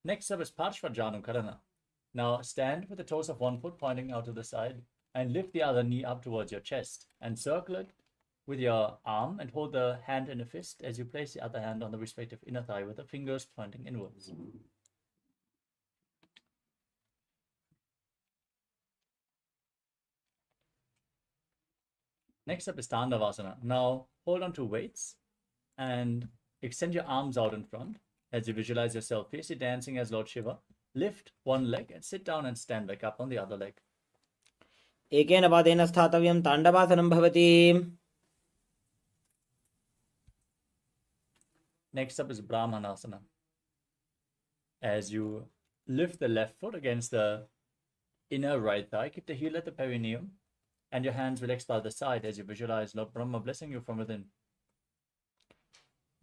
Next up is Parshvajanukarana. Now stand with the toes of one foot pointing out to the side and lift the other knee up towards your chest and circle it with your arm and hold the hand in a fist as you place the other hand on the respective inner thigh with the fingers pointing inwards. Next up is Tandavasana. Now hold on to weights and extend your arms out in front as you visualize yourself fiercely dancing as Lord Shiva. Lift one leg and sit down and stand back up on the other leg. एकेन पादेन स्थातव्यं ताण्डवासनं भवति. Next up is Brahmanasana. As you lift the left foot against the inner right thigh, keep the heel at the perineum and your hands relaxed by the side as you visualize Lord Brahma blessing you from within.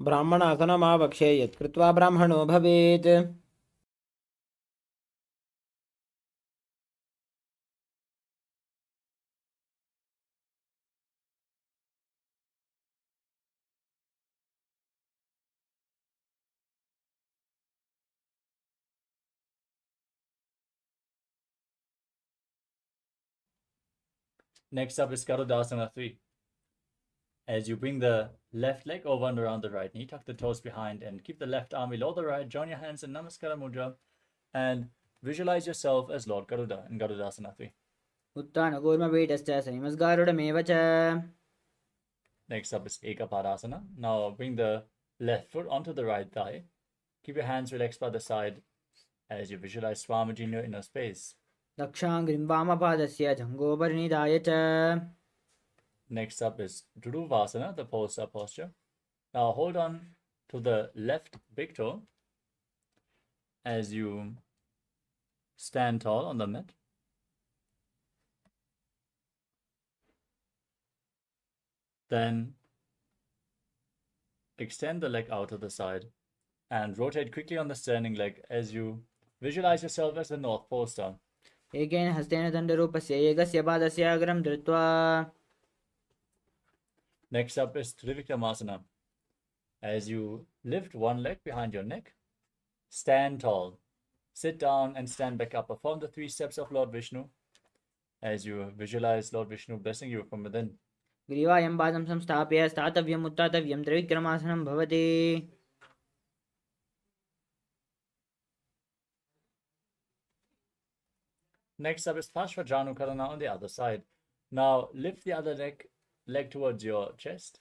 ब्राह्मणासनमावक्षे यत् कृत्वा ब्राह्मणो भवेत्. Next up is Garudasana 3. As you bring the left leg over and around the right knee, tuck the toes behind and keep the left arm below the right, join your hands in Namaskara Mudra and visualize yourself as Lord Garuda in Garudasana 3. उत्तानकूर्मपीठश्च संयमस्गारुडमेव च. Next up is Ekapadasana. Now bring the left foot onto the right thigh. Keep your hands relaxed by the side as you visualize Swamiji in your inner space. दक्षाङ्घ्रिं वामपादस्य जङ्घोपरिनिधाय च. Next up is Dhuruvasana, the poster posture. Now hold on to the left big toe as you stand tall on the mat. Then extend the leg out to the side and rotate quickly on the standing leg as you visualize yourself as the North Pole star. एकेन हस्तेन दण्डरूपस्य एकस्य पादस्य अग्रं धृत्वा. Next up is Trivikramasana. As you lift one leg behind your neck, stand tall, sit down and stand back up. Perform the 3 steps of Lord Vishnu as you visualize Lord Vishnu blessing you from within. ग्रीवायं पादं संस्थाप्य स्थातव्यम् उत्थातव्यं त्रिविक्रमासनं भवति. Next up is Parshvajanukarana on the other side. Now lift the other leg towards your chest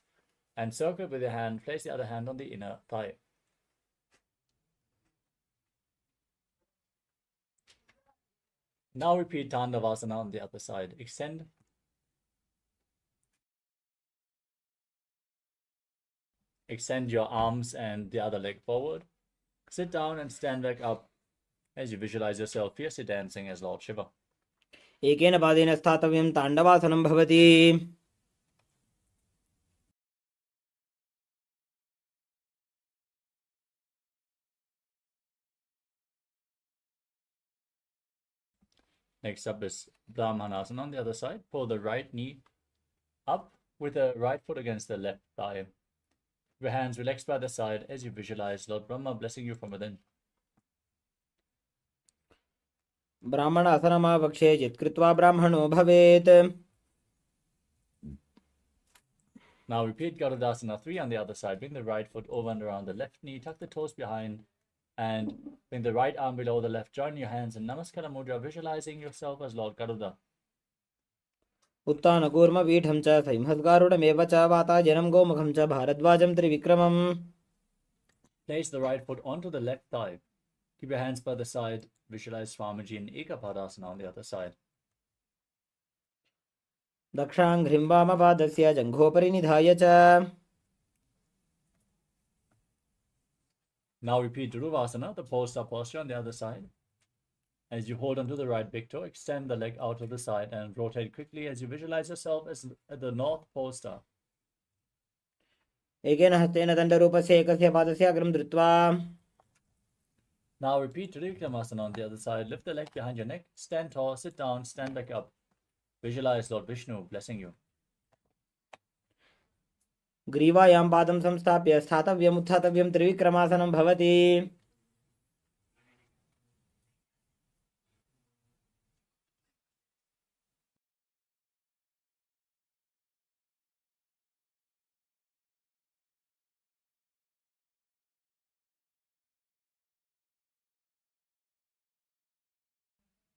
and circle with your hand. Place the other hand on the inner thigh. Now repeat Tandavasana on the other side. Extend your arms and the other leg forward. Sit down and stand back up as you visualize yourself fiercely dancing as Lord Shiva. एकेन पादेन स्थातव्यं ताण्डवासनं भवति. Next up is Brahmanasana on the other side. Pull the right knee up with the right foot against the left thigh. Your hands relaxed by the side as you visualize Lord Brahma blessing you from within. ब्राह्मणासनमावक्षे यत् कृत्वा ब्राह्मणो भवेत्. Now repeat Garudasana 3 on the other side. Bring the right foot over and around the left knee. Tuck the toes behind and bring the right arm below the left. Join your hands in Namaskara Mudra, visualizing yourself as Lord Garuda. उत्तानकूर्मपीठं च संहस्गारुडमेव च वाताजनं गोमुखं च भारद्वाजं त्रिविक्रमम्. Place the right foot onto the left thigh. Keep your hands by the side. Visualize Swamiji in Ekapadasana on the other side. दक्षाङ्घ्रिं वामपादस्य जङ्घोपरि निधाय च. Now repeat Dhuruvasana, the post-up posture on the other side. As you hold onto the right big toe, extend the leg out to the side and rotate quickly as you visualize yourself as at the north poster. एकेन हस्तेन दण्डरूपस्य एकस्य पादस्य अग्रं धृत्वा. Now repeat Trivikramasana on the other side. Lift the leg behind your neck, stand tall, sit down, stand back up. Visualize Lord Vishnu blessing you. ग्रीवायां पादं संस्थाप्य स्थातव्यम् उत्थातव्यं त्रिविक्रमासनं भवति.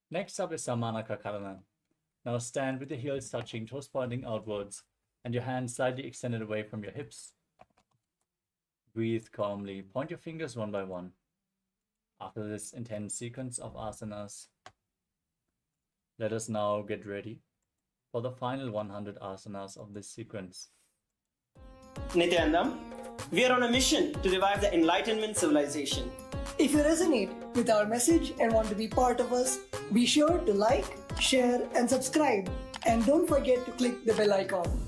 Next up is Samanaka Karana. Now stand with your heels touching, toes pointing outwards, and your hands slightly extended away from your hips. Breathe calmly. Point your fingers one by one. After this intense sequence of asanas, let us now get ready for the final 100 asanas of this sequence. Nithyananda, we are on a mission to revive the Enlightenment civilization. If you resonate with our message and want to be part of us, be sure to like, share, and subscribe. And don't forget to click the bell icon.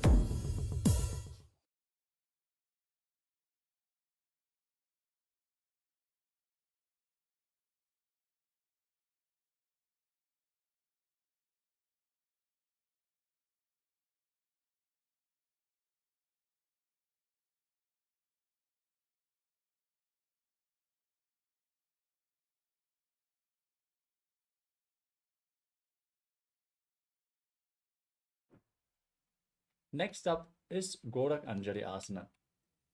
Next up is Gorak Anjali Asana.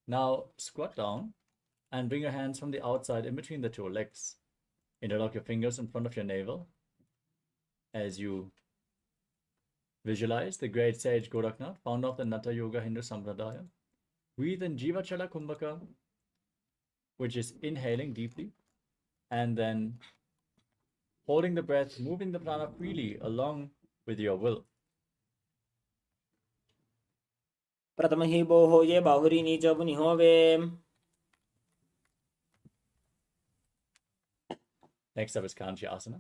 Now squat down and bring your hands from the outside in between the two legs. Interlock your fingers in front of your navel as you visualize the great sage Goraknath, founder of the Natha Yoga Hindu Sampradaya. Breathe in Jivachala Kumbhaka, which is inhaling deeply, and then holding the breath, moving the prana freely along with your will. प्रथमहि बोहो ये बाहुरी नीच पुनिहोवे. Next up is Kanchi Asana.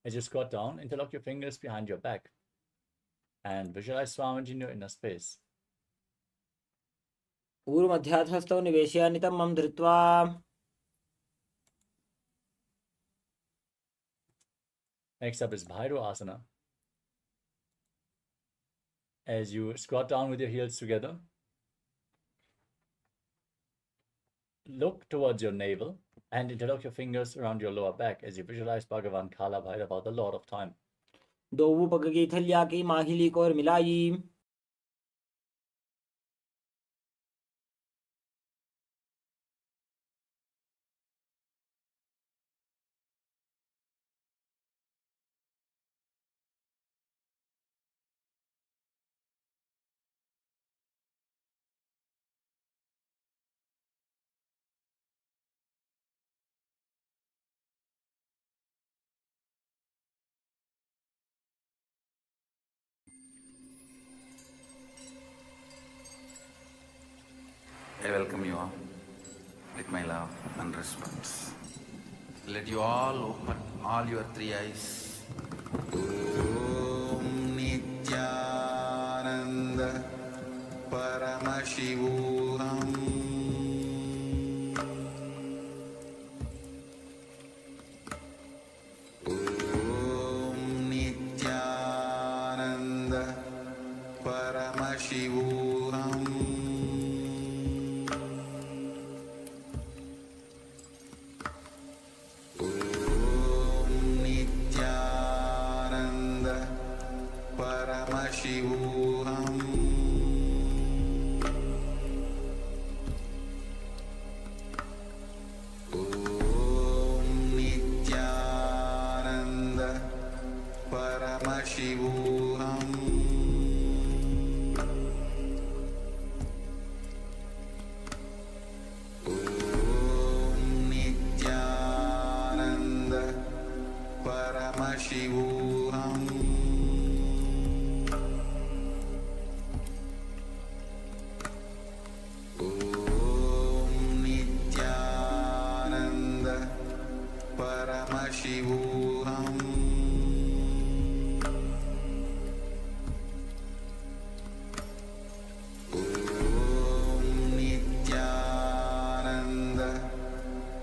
As you squat down, interlock your fingers behind your back and visualize Swamiji in your inner space. ऊर्ध्वमध्यात्हस्तौ निवेश्य नितम्बं धृत्वा. Next up is Bhairo Asana. As you squat down with your heels together, look towards your navel and interlock your fingers around your lower back as you visualize Bhagavan Kala Bhairava, the Lord of Time. दो पग की थलिया की माहिली को और मिलाई. I welcome you all with my love and respect. Let you all open all your three eyes. Om Nithyananda Paramashivoham Om Nithyananda Paramashivoham Paramashivoham Paramashivoham Om Nithyananda Paramashivoham Om Nithyananda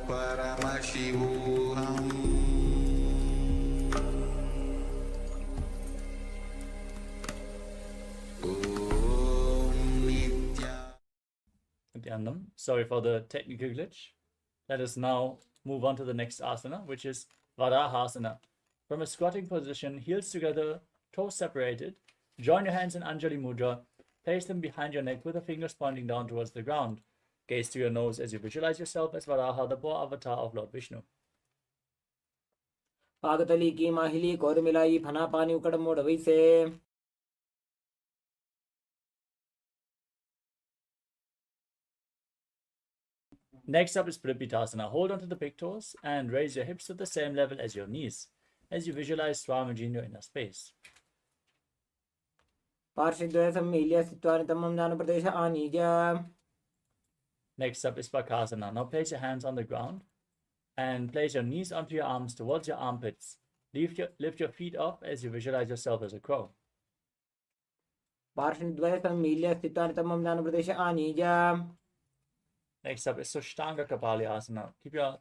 Paramashivoham Nithyananda. Sorry for the technical glitch. Let us now move on to the next asana, which is Varahasana. From a squatting position, heels together, toes separated. Join your hands in Anjali Mudra. Place them behind your neck with the fingers pointing down towards the ground. Gaze to your nose as you visualize yourself as Varaha, the boar avatar of Lord Vishnu. पागतली की माहिली core मिलाई फना पानी उकड़ मोड़ वैसे Next up is Pristine. Hold onto the big toes and raise your hips to the same level as your knees as you visualize Swamiji in your inner space. पार्श्वद्वय सम्मील्य स्थित्वा नितम्बं ज्ञानप्रदेश आनीय. Next up is Bakasana. Now place your hands on the ground and place your knees onto your arms towards your armpits. Lift your feet up as you visualize yourself as a crow. पार्श्वद्वय सम्मील्य स्थित्वा नितम्बं ज्ञानप्रदेश आनीय. Next up is Sushtanga Kapalasana. Keep your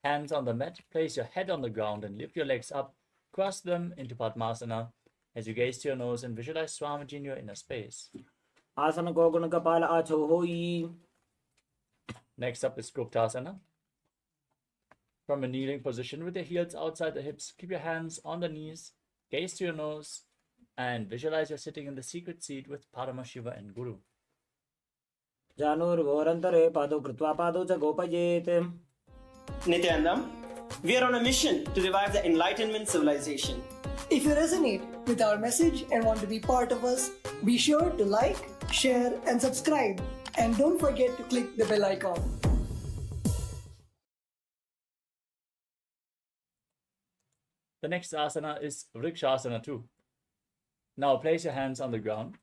hands on the mat, place your head on the ground and lift your legs up. Cross them into Padmasana as you gaze to your nose and visualize Swamiji in your inner space. आसन को गुण कपाल आछो होई. Next up is Guptasana. From a kneeling position with your heels outside the hips, keep your hands on the knees, gaze to your nose, and visualize you're sitting in the secret seat with Paramashiva and Guru. जानूर्घोरन्तरे पादौ कृत्वा पादौ च गोपयेत्. Nithyananda, we are on a mission to revive the Enlightenment civilization. If you resonate with our message and want to be part of us, be sure to like, share, and subscribe. And don't forget to click the bell icon. The next asana is Vrikshasana 2. Now place your hands on the ground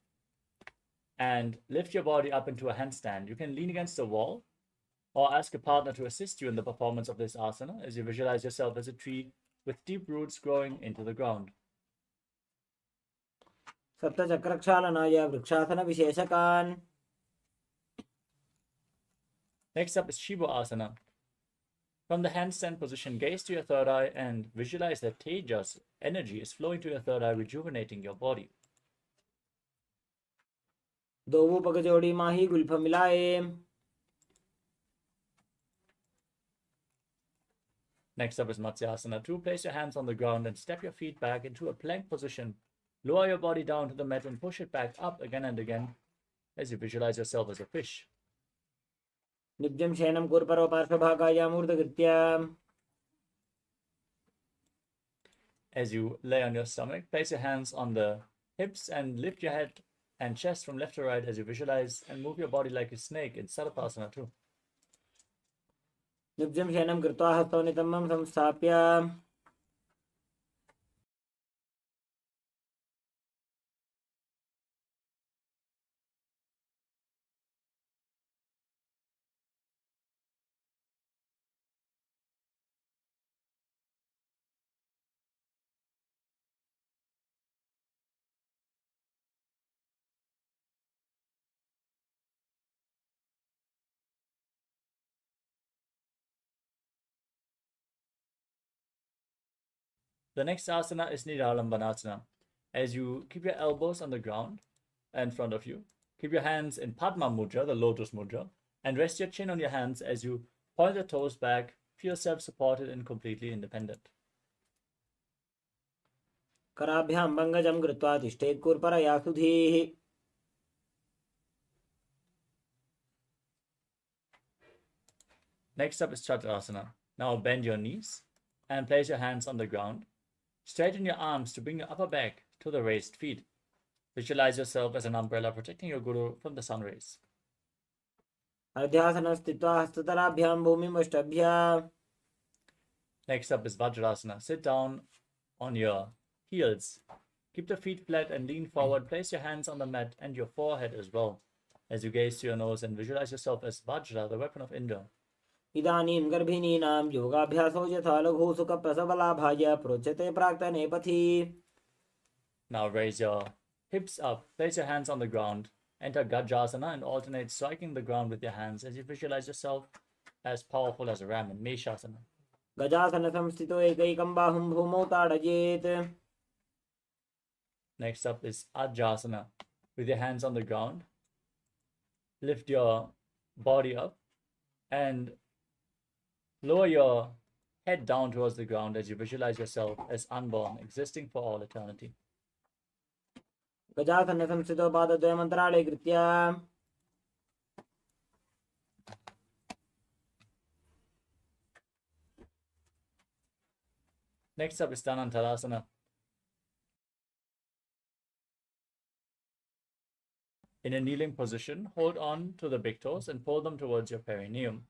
and lift your body up into a handstand. You can lean against the wall or ask a partner to assist you in the performance of this asana as you visualize yourself as a tree with deep roots growing into the ground. सप्तचक्रक्षालनाय vrikshasana विशेषकान्. Next up is Shiva Asana. From the handstand position, gaze to your third eye and visualize that Tejas energy is flowing to your third eye, rejuvenating your body. दो पग जोड़ी माही Gulf मिलाए. Next up is Matsyasana 2. Place your hands on the ground and step your feet back into a plank position. Lower your body down to the mat and push it back up again and again as you visualize yourself as a fish. निब्जं शयनं कुर्परो पार्श्वभागाय मूर्धकृत्य. As you lay on your stomach, place your hands on the hips and lift your head and chest from left to right as you visualize and move your body like a snake in Sarapasana 2. निब्जं शयनं कृत्वा हस्तौ नितम्बं संस्थाप्य. The next asana is Nidhalambanasana. As you keep your elbows on the ground in front of you, keep your hands in Padma Mudra, the lotus mudra, and rest your chin on your hands as you point your toes back, feel self-supported and completely independent. कराभ्यां भङ्गजं कृत्वा तिष्ठेत् कुर्परया सुधीः. Next up is Chaturasana. Now bend your knees and place your hands on the ground. Straighten your arms to bring your upper back to the raised feet. Visualize yourself as an umbrella protecting your Guru from the sun rays. अर्ध्यासनं स्थित्वा हस्ततलाभ्यां भूमिम् अष्टभ्य. Next up is Vajrasana. Sit down on your heels. Keep the feet flat and lean forward. Place your hands on the mat and your forehead as well. As you gaze to your nose and visualize yourself as Vajra, the weapon of Indra. इदानीं गर्भिणीनां योगाभ्यासो यथा लघु सुखप्रसवलाभाय प्रोच्यते प्राक्तने पथि. Now raise your hips up. Place your hands on the ground. Enter Gajasana and alternate striking the ground with your hands as you visualize yourself as powerful as a ram in Meshasana. गजासन संस्थितो एकैकं बाहुं भूमौ ताडयेत्. Next up is Ajasana. With your hands on the ground, lift your body up and lower your head down towards the ground as you visualize yourself as unborn, existing for all eternity. गजासन संस्थितो पादद्वयमन्तराळे कृत्य. Next up is Dhanantarasana. In a kneeling position, hold on to the big toes and pull them towards your perineum.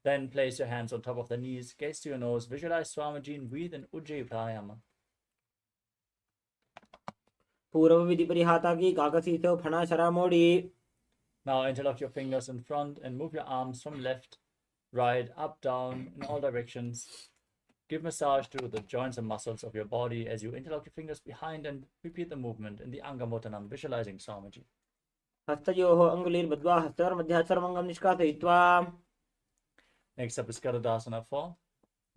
Then place your hands on top of the knees, gaze to your nose, visualize Swamiji and breathe in Ujjayi Pranayama. पूर्व विधि परिहाता की काकसी से फणा शरा मोड़ी. Now interlock your fingers in front and move your arms from left, right, up, down, in all directions. Give massage to the joints and muscles of your body as you interlock your fingers behind and repeat the movement in the Angamotanam, visualizing Swamiji. हस्तयोः अङ्गुलीर्बद्ध्वा हस्तयोर्मध्यात् सर्वङ्गं निष्कासयित्वा. Next up is Garudaasana 4.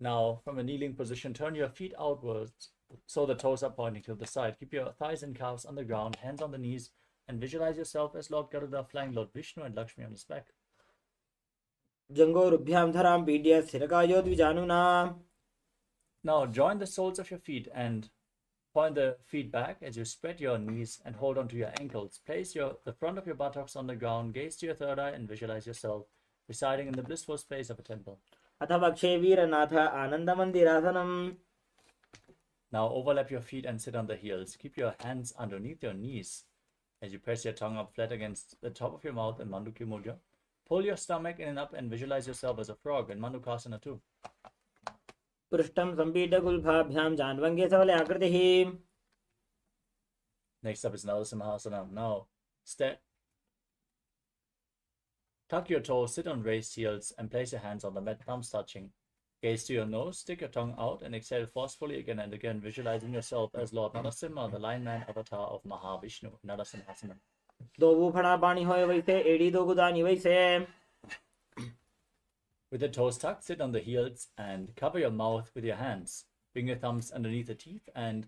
Now, from a kneeling position, turn your feet outwards so the toes are pointing to the side. Keep your thighs and calves on the ground, hands on the knees, and visualize yourself as Lord Garuda flying Lord Vishnu and Lakshmi on his back. जङ्घोरुभ्यां धरां पीड्य स्थिरकायो द्विजानुना. Now, join the soles of your feet and point the feet back as you spread your knees and hold on to your ankles. Place the front of your buttocks on the ground, gaze to your third eye, and visualize yourself residing in the blissful space of a temple. अथ वक्षे वीरनाथ आनन्दमन्दिरासनम्. Now overlap your feet and sit on the heels. Keep your hands underneath your knees as you press your tongue up flat against the top of your mouth in Mandukya Mudra. Pull your stomach in and up and visualize yourself as a frog in Mandukasana 2. पृष्ठं सम्पीड्य गुल्फाभ्यां जान्वङ्गे सबले आकृतिः. Next up is Narasimhasana. Now tuck your toes, sit on raised heels, and place your hands on the mat, thumbs touching. Gaze to your nose, stick your tongue out, and exhale forcefully again and again, visualizing yourself as Lord Narasimha, the lion man avatar of Mahavishnu, Narasimhasana. दो फणा पानी होए वैसे एड़ी दो गुदानी वैसे. With the toes tucked, sit on the heels and cover your mouth with your hands. Bring your thumbs underneath the teeth and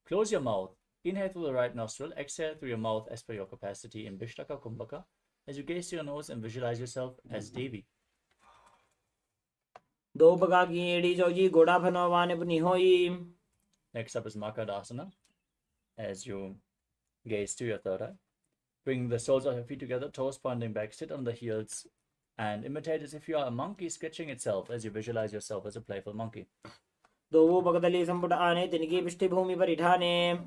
close your mouth. Inhale through the right nostril, exhale through your mouth as per your capacity in Vishtaka Kumbhaka as you gaze to your nose and visualize yourself as Devi. दो बगा की एड़ी जोजी गोड़ा फनवाने अपनी होई. Next up is Makadasana. As you gaze to your third eye, bring the soles of your feet together, toes pointing back, sit on the heels, and imitate as if you are a monkey sketching itself as you visualize yourself as a playful monkey. दो बगदली संपुट आने तिनकी पृष्ठ भूमि पर इठाने.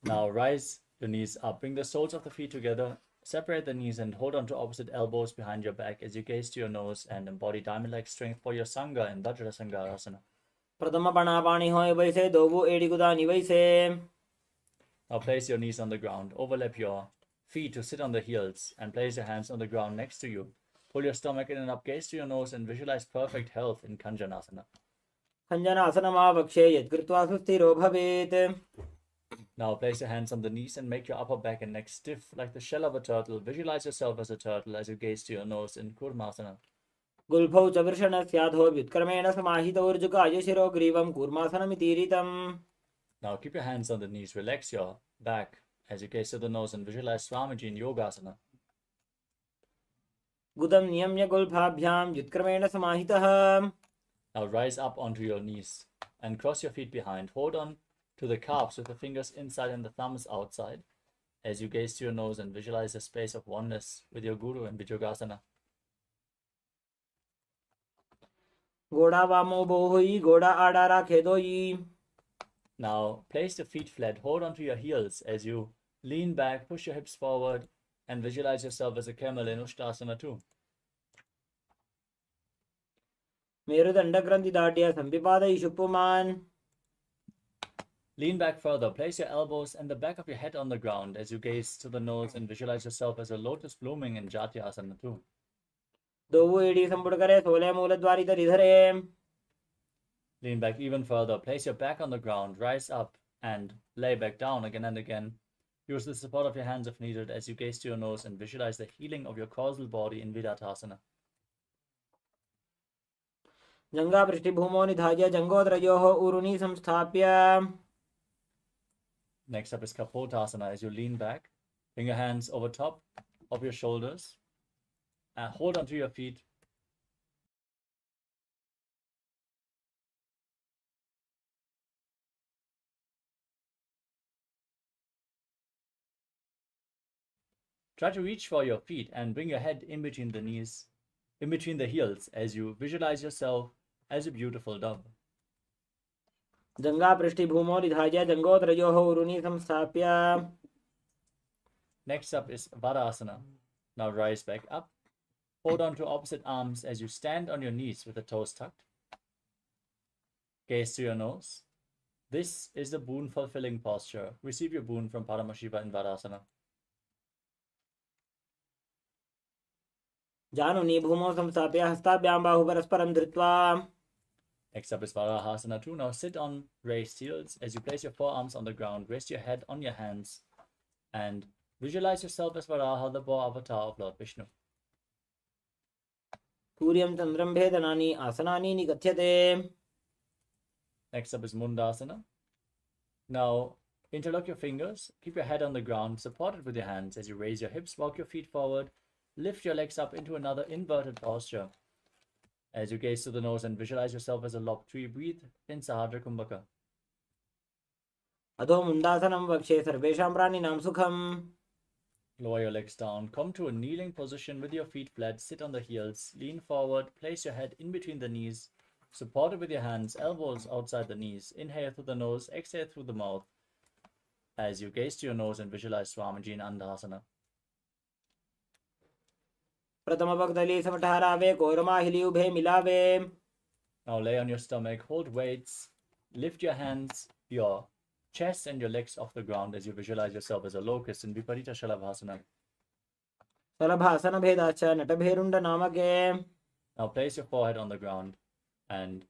Now rise your knees up, bring the soles of the feet together, separate the knees and hold on to opposite elbows behind your back as you gaze to your nose and embody diamond-like strength for your Sangha in Vajrasangarasana. प्रथम पणा पानी होए वैसे दो एड़ी गुदानी वैसे. Now place your knees on the ground, overlap your feet to sit on the heels, and place your hands on the ground next to you. Pull your stomach in and up, gaze to your nose, and visualize perfect health in Kanjanasana. खञ्जनासनमावक्षे यत्कृत्वा सुस्थिरो भवेत्. Now place your hands on the knees and make your upper back and neck stiff like the shell of a turtle. Visualize yourself as a turtle as you gaze to your nose in Kurmasana. गुल्फौ च वृषणस्याधो व्युत्क्रमेण समाहितौर्जुकाय शिरो ग्रीवं कूर्मासनमितीरितम्. Now keep your hands on the knees, relax your back as you gaze to the nose and visualize Swamiji in Yogasana. गुदं नियम्य गुल्फाभ्यां व्युत्क्रमेण समाहितः. Now rise up onto your knees and cross your feet behind. Hold on to the calves with the fingers inside and the thumbs outside as you gaze to your nose and visualize a space of oneness with your Guru in Vijogasana. घोड़ा वामो बोहोई घोड़ा आड़ा राखे दोई. Now place the feet flat, hold onto your heels as you lean back, push your hips forward, and visualize yourself as a camel in Ushtasana 2. मेरुदण्डग्रन्थिदाढ्य सम्पिपादयिषु पुमान्. Lean back further. Place your elbows and the back of your head on the ground as you gaze to the nose and visualize yourself as a lotus blooming in Jatyasana too. दोवु एडी संपुट करे सोले मूलद्वारी धरि धरे. Lean back even further. Place your back on the ground. Rise up and lay back down again and again. Use the support of your hands if needed as you gaze to your nose and visualize the healing of your causal body in Vidatasana. जङ्घापृष्ठभूमौ निधाय जङ्घोदरयोः ऊरुनि संस्थाप्य. Next up is Kapotasana. As you lean back, bring your hands over top of your shoulders and hold onto your feet. Try to reach for your feet and bring your head in between the knees, in between the heels as you visualize yourself as a beautiful dove. जङ्घापृष्ठभूमौ निधाय जङ्घोदरयोः ऊरुनि संस्थाप्य. Next up is Varasana. Now rise back up. Hold on to opposite arms as you stand on your knees with the toes tucked. Gaze to your nose. This is the boon fulfilling posture. Receive your boon from Paramashiva in Varasana. जानुनि भूमौ संस्थाप्य हस्ताभ्यां बाहु परस्परं धृत्वा. Next up is Varahasana 2. Now sit on raised heels as you place your forearms on the ground. Rest your head on your hands and visualize yourself as Varaha, the boar avatar of Lord Vishnu. सूर्यं चन्द्रं भेदनानि आसनानि निगच्छते. Next up is Mundasana. Now interlock your fingers. Keep your head on the ground, supported with your hands as you raise your hips, walk your feet forward. Lift your legs up into another inverted posture. As you gaze to the nose and visualize yourself as a lob tree, breathe in Sahadra Kumbhaka. अधो मुण्डासनं वक्षे सर्वेषां प्राणिनां सुखम्. Lower your legs down. Come to a kneeling position with your feet flat. Sit on the heels. Lean forward. Place your head in between the knees. Supported with your hands, elbows outside the knees. Inhale through the nose. Exhale through the mouth. As you gaze to your nose and visualize Swamiji in Andhasana. प्रथमभक्तली समठहरावे कोरमाहिली उभे मिलावे. Now lay on your stomach. Hold weights. Lift your hands, your chest and your legs off the ground as you visualize yourself as a locust in Viparita Shalavasana. सलभासन भेदाच नटभेरुण्ड नामके. Now place your forehead on the ground and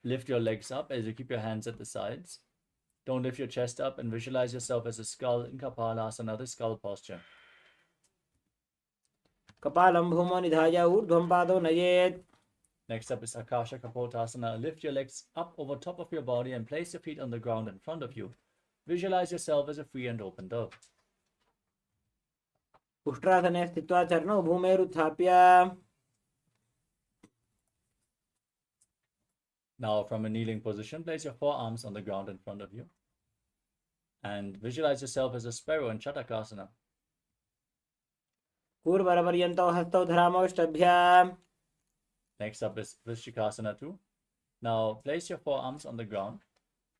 lift your legs up as you keep your hands at the sides. Don't lift your chest up and visualize yourself as a skull in Kapalasana, the skull posture. कपालं भूमौ निधाय ऊर्ध्वं पादौ नयेत्. Next up is Akasha Kapotasana. Lift your legs up over top of your body and place your feet on the ground in front of you. Visualize yourself as a free and open dove. उष्ट्रासने स्थित्वा चरणौ भूमेरुत्थाप्य. Now from a kneeling position, place your forearms on the ground in front of you. And visualize yourself as a sparrow in Chatakasana. कूर्वरपर्यन्तौ हस्तौ धरामौष्टभ्य. Next up is Vrishikasana 2. Now place your forearms on the ground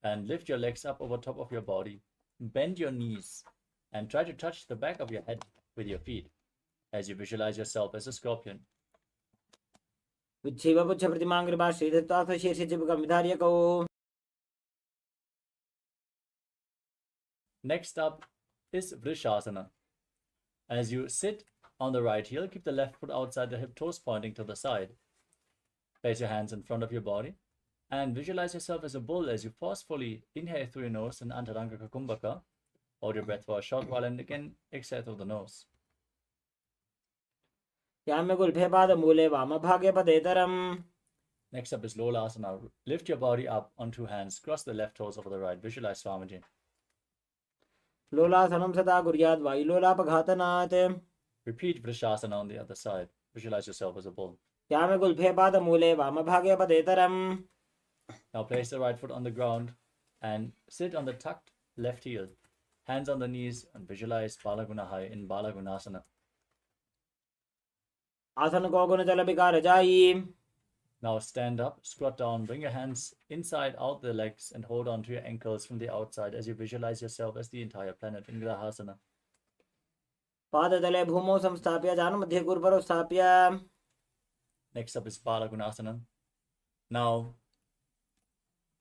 and lift your legs up over top of your body. Bend your knees and try to touch the back of your head with your feet as you visualize yourself as a scorpion. विच्छिवपुच्छ प्रतिमां कृपा श्रीधत्वा स्वशीर्षचिपकं विधार्यकौ. Next up is Vrishasana. As you sit on the right heel, keep the left foot outside the hip, toes pointing to the side. Place your hands in front of your body and visualize yourself as a bull as you forcefully inhale through your nose in Antaranga Kumbhaka. Hold your breath for a short while and again exhale through the nose. याम्यगुल्फे पादमूले वामभागे पदेतरम्. Next up is Lolasana. Lift your body up on two hands. Cross the left toes over the right. Visualize Swamiji. लोलासनं सदा कुर्यात् वायुलोलापघातनात्. Repeat Vrishasana on the other side. Visualize yourself as a bull. याम्यगुल्फे पादमूले वामभागे पदेतरम्. Now place the right foot on the ground and sit on the tucked left heel. Hands on the knees and visualize Balagunahai in Balagunasana. आसन को गुण चल विकार जाई. Now stand up, squat down, bring your hands inside out the legs and hold on to your ankles from the outside as you visualize yourself as the entire planet in Grahasana. पादतले भूमौ संस्थाप्य जानुमध्ये कुर्वरौ स्थाप्य. Next up is Balagunasana. Now,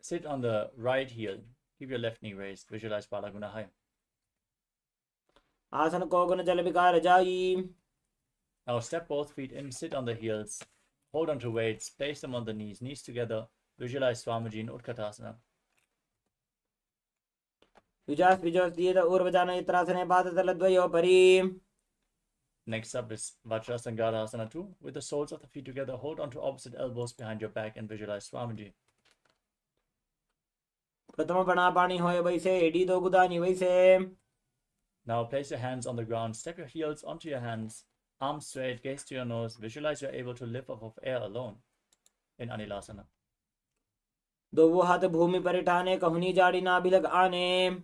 sit on the right heel. Keep your left knee raised. Visualize Pada Guna high. आसन को गुण जल विकार जाई. Now, step both feet in, sit on the heels. Hold on to weights. Place them on the knees. Knees together. Visualize Swamiji in Utkatasana. युजास विजोस दीद ऊर्वजान इत्रासने पादतलद्वयोपरि. Next up is Vajrasangadasana 2. With the soles of the feet together, hold on to opposite elbows behind your back and visualize Swamiji. प्रथम प्रणापाणि होय वैसे AD दो गुदानि वैसे. Now place your hands on the ground. Step your heels onto your hands. Arms straight, gaze to your nose. Visualize you're able to lift off of air alone in Anilasana. दो वो हाथ भूमि पर ठाने कहनी जाड़ी नाभिलग आने.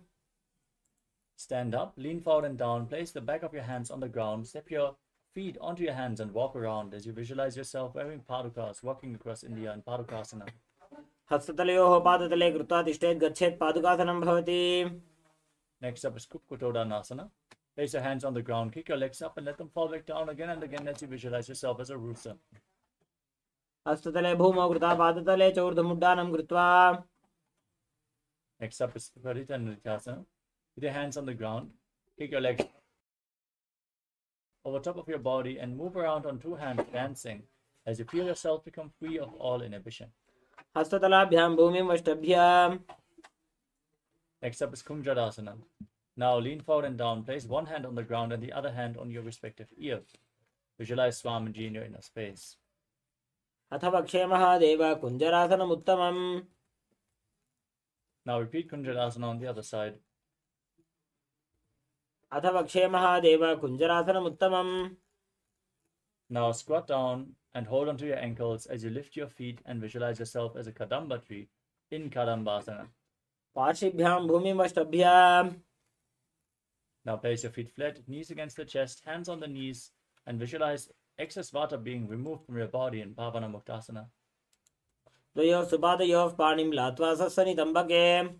Stand up, lean forward and down. Place the back of your hands on the ground. Step your feet onto your hands and walk around as you visualize yourself wearing padukas, walking across India in Padukasana. हस्ततलयोः पादतले कृत्वा तिष्ठेत् गच्छेत् पादुकासनं भवति. Next up is Kupkutodanasana. Place your hands on the ground, kick your legs up and let them fall back down again and again as you visualize yourself as a rooster. हस्ततले भूमौ कृता पादतले च ऊर्ध्वमुड्डानं कृत्वा. Next up is Parita Nithya. With your hands on the ground, kick your legs over top of your body and move around on two hands dancing as you feel yourself become free of all inhibition. हस्ततलाभ्यां भूमिं वष्टभ्य. Next up is Kunjadasana. Now lean forward and down. Place one hand on the ground and the other hand on your respective ear. Visualize Swamiji in your inner space. अथ वक्षे Mahadev कुञ्जरासनमुत्तमम्. Now repeat Kunjadasana on the other side. अथ वक्षे Mahadev कुञ्जरासनमुत्तमम्. Now squat down and hold onto your ankles as you lift your feet and visualize yourself as a Kadamba tree in Kadambasana. पार्श्विभ्यां भूमिं वष्टभ्य. Now place your feet flat, knees against the chest, hands on the knees, and visualize excess vata being removed from your body in Pavana Muktasana. द्वयोः सुपादयोः पाणिं लात्वा सस्वनितम्बके.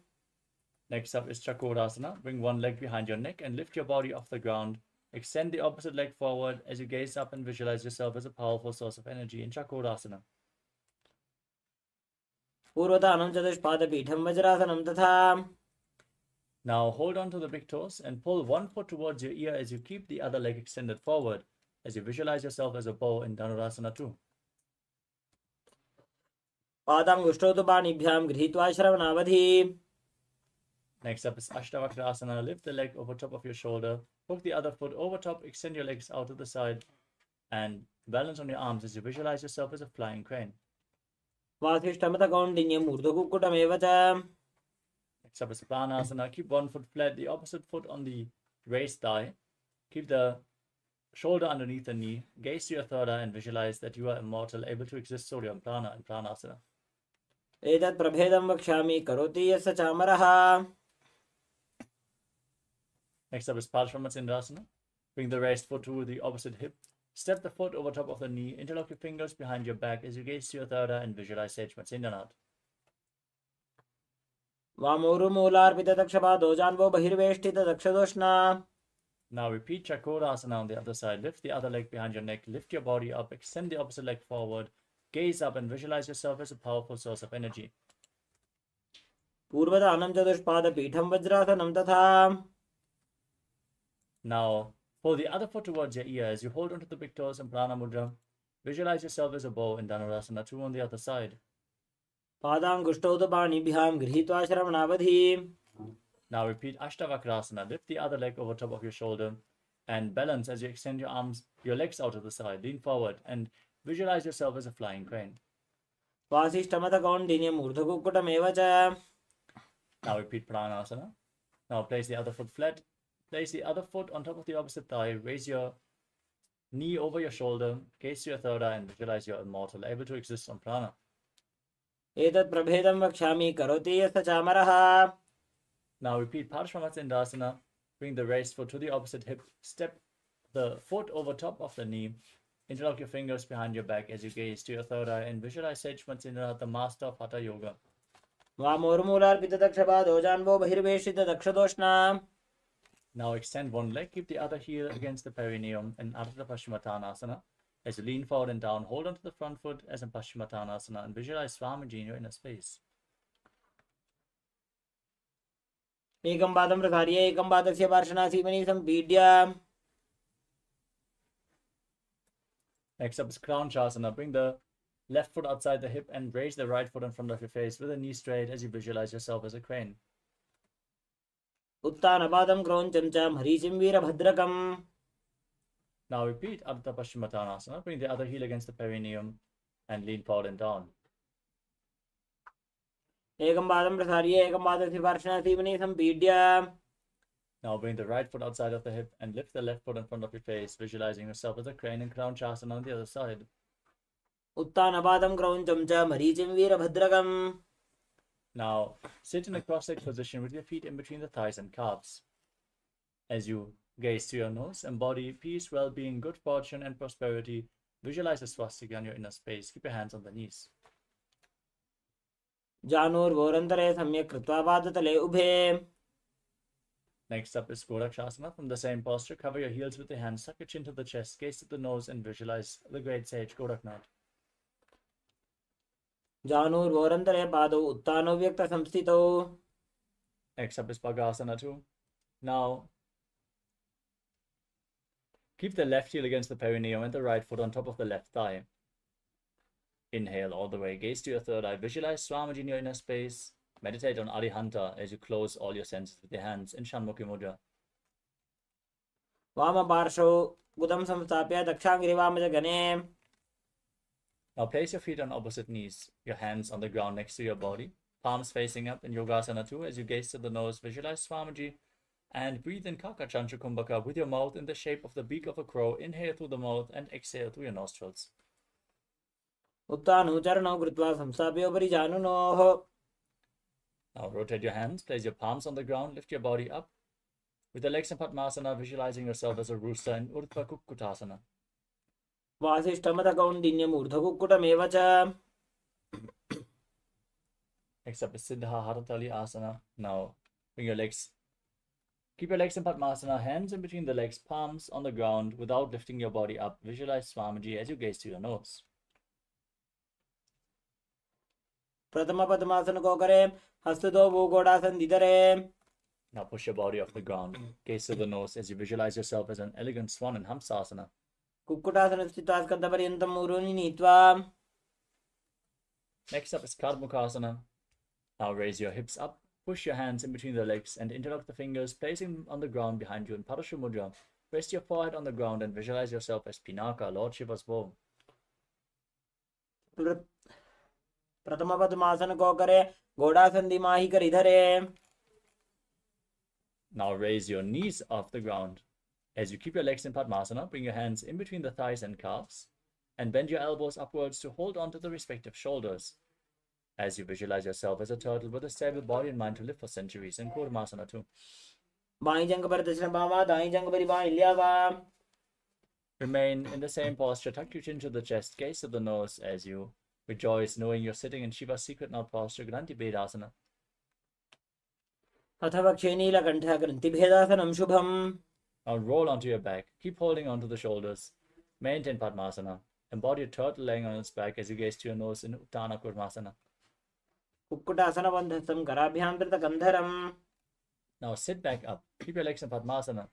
Next up is Chakodasana. Bring one leg behind your neck and lift your body off the ground. Extend the opposite leg forward as you gaze up and visualize yourself as a powerful source of energy in Chakodasana. पूर्वतानं चतुष्पादपीठं वज्रासनं तथा. Now hold on to the big toes and pull one foot towards your ear as you keep the other leg extended forward as you visualize yourself as a bow in Dhanurasana 2. पादाङ्गुष्ठौ तु पाणिभ्यां गृहीत्वा श्रवणावधि. Next up is Ashtavakrasana. Lift the leg over top of your shoulder. Hook the other foot over top. Extend your legs out to the side. And balance on your arms as you visualize yourself as a flying crane. वासिष्ठमतकौण्डिन्यम् ऊर्ध्वकुक्कुटमेव च. Next up is Pranasana. Keep one foot flat, the opposite foot on the raised thigh. Keep the shoulder underneath the knee. Gaze to your third eye and visualize that you are immortal, able to exist solely on prana and Pranasana. एतत् प्रभेदं वक्ष्यामि करोति यस्य चामरः. Next up is Parshvamatsindasana. Bring the raised foot to the opposite hip. Step the foot over top of the knee. Interlock your fingers behind your back as you gaze to your third eye and visualize Sage Matsindanath. वामोरुमूलार्पितदक्षपादो जान्वो बहिर्वेष्टितदक्षदोष्णा. Now repeat Chakodasana on the other side. Lift the other leg behind your neck. Lift your body up. Extend the opposite leg forward. Gaze up and visualize yourself as a powerful source of energy. पूर्वतानं चतुष्पादपीठं वज्रासनं तथा. Now pull the other foot towards your ear as you hold onto the big toes in Prana Mudra. Visualize yourself as a bow in Dhanurasana 2 on the other side. पादाङ्गुष्ठौ तु पाणिभ्यां गृहीत्वा श्रवणावधि. Now repeat Ashtavakrasana. Lift the other leg over top of your shoulder and balance as you extend your arms, your legs out to the side. Lean forward and visualize yourself as a flying crane. वासिष्ठमतकौण्डिन्यम् ऊर्ध्वकुक्कुटमेव च. Now repeat Pranasana. Now place the other foot flat. Place the other foot on top of the opposite thigh. Raise your knee over your shoulder. Gaze to your third eye and visualize you're immortal, able to exist on prana. एतत् प्रभेदं वक्ष्यामि करोति यस्य चामरः. Now repeat Parshvamatsindasana. Bring the raised foot to the opposite hip. Step the foot over top of the knee. Interlock your fingers behind your back as you gaze to your third eye and visualize Sage Matsindanath, the master of Hatha Yoga. वामोरुमूलार्पितदक्षपादो जान्वो बहिर्वेष्टितदक्षदोष्णा. Now extend one leg, keep the other heel against the perineum in Ardha Paschimottanasana. As you lean forward and down, hold onto the front foot as in Paschimottanasana and visualize Swamiji in your inner space. एकं पादं प्रसार्य एकं पादस्य पार्श्वनासीमनि सम्पीड्य. Next up is Kranchasana. Bring the left foot outside the hip and raise the right foot in front of your face with the knee straight as you visualize yourself as a crane. उत्तानपादं क्रौञ्चं च मरीचिं वीरभद्रकम्. Now repeat Ardha Paschimottanasana. Bring the other heel against the perineum and lean forward and down. एकं पादं प्रसार्य एकं पादस्य पार्श्वनासीमनि सम्पीड्य. Now bring the right foot outside of the hip and lift the left foot in front of your face, visualizing yourself as a crane in Kranchasana on the other side. उत्तानपादं क्रौञ्चं च मरीचिं वीरभद्रकम्. Now sit in a cross-legged position with your feet in between the thighs and calves. As you gaze to your nose, embody peace, well-being, good fortune, and prosperity. Visualize a swastika in your inner space. Keep your hands on the knees. जानुर्भोरन्तरे सम्यक् कृत्वा पादतले उभे. Next up is Gorakshasana. From the same posture, cover your heels with your hands, tuck your chin to the chest, gaze to the nose, and visualize the great sage Goraknath. जानुर्भोरन्तरे पादौ उत्तानौ व्यक्तसंस्थितौ. Next up is Bhagasana 2. Now, keep the left heel against the perineum and the right foot on top of the left thigh. Inhale all the way, gaze to your third eye, visualize Swamiji in your inner space. Meditate on Arihanta as you close all your senses with your hands in Shanmukhi Mudra. वामपार्श्वौ गुदं संस्थाप्य दक्षाङ्घ्रिवामजगणे. Now place your feet on opposite knees, your hands on the ground next to your body, palms facing up in Yogasana 2 as you gaze to the nose, visualize Swamiji and breathe in Kakachantra Kumbhaka with your mouth in the shape of the beak of a crow. Inhale through the mouth and exhale through your nostrils. उत्तानौ चरणौ कृत्वा संस्थाप्य उपरि जानुनोः. Now rotate your hands, place your palms on the ground, lift your body up. With the legs in Padmasana, visualizing yourself as a rooster in Urdhva Kukkutasana. वासिष्ठमथकौण्डिन्यम् ऊर्ध्वकुक्कुटमेव च. Next up is Siddha Haratali Asana. Now bring your legs. Keep your legs in Padmasana, hands in between the legs, palms on the ground without lifting your body up. Visualize Swamiji as you gaze to your nose. प्रथम पद्मासन को करे हस्तदो भूगोडासन दिदरे. Now push your body off the ground. Gaze to the nose as you visualize yourself as an elegant swan in Hamsasana. Kukkutasana स्थित्वा स्कन्धपर्यन्तं ऊरोनि नीत्वा. Next up is Kardmukasana. Now raise your hips up, push your hands in between the legs and interlock the fingers, placing them on the ground behind you in Parashu Mudra. Rest your forehead on the ground and visualize yourself as Pinaka, Lord Shiva's bow. प्रथम पद्मासन को करे घोड़ासन दिमाही कर इधरे. Now raise your knees off the ground. As you keep your legs in Padmasana, bring your hands in between the thighs and calves and bend your elbows upwards to hold on to the respective shoulders. As you visualize yourself as a turtle with a stable body and mind to live for centuries in Kurmasana 2. By जंग पर दक्षिण बामा दाई जंग पर by ल्यावा. Remain in the same posture, tuck your chin to the chest, gaze to the nose as you rejoice knowing you're sitting in Shiva's secret knot posture, Granti Bedasana. अथ वक्षे नीलकण्ठ ग्रन्थिभेदासनं शुभम्. Now roll onto your back, keep holding onto the shoulders. Maintain Padmasana. Embody a turtle laying on its back as you gaze to your nose in Uttana Kurmasana. कुक्कुटासनबन्धस्थं कराभ्यां कृतकन्धरम्. Now sit back up. Keep your legs in Padmasana.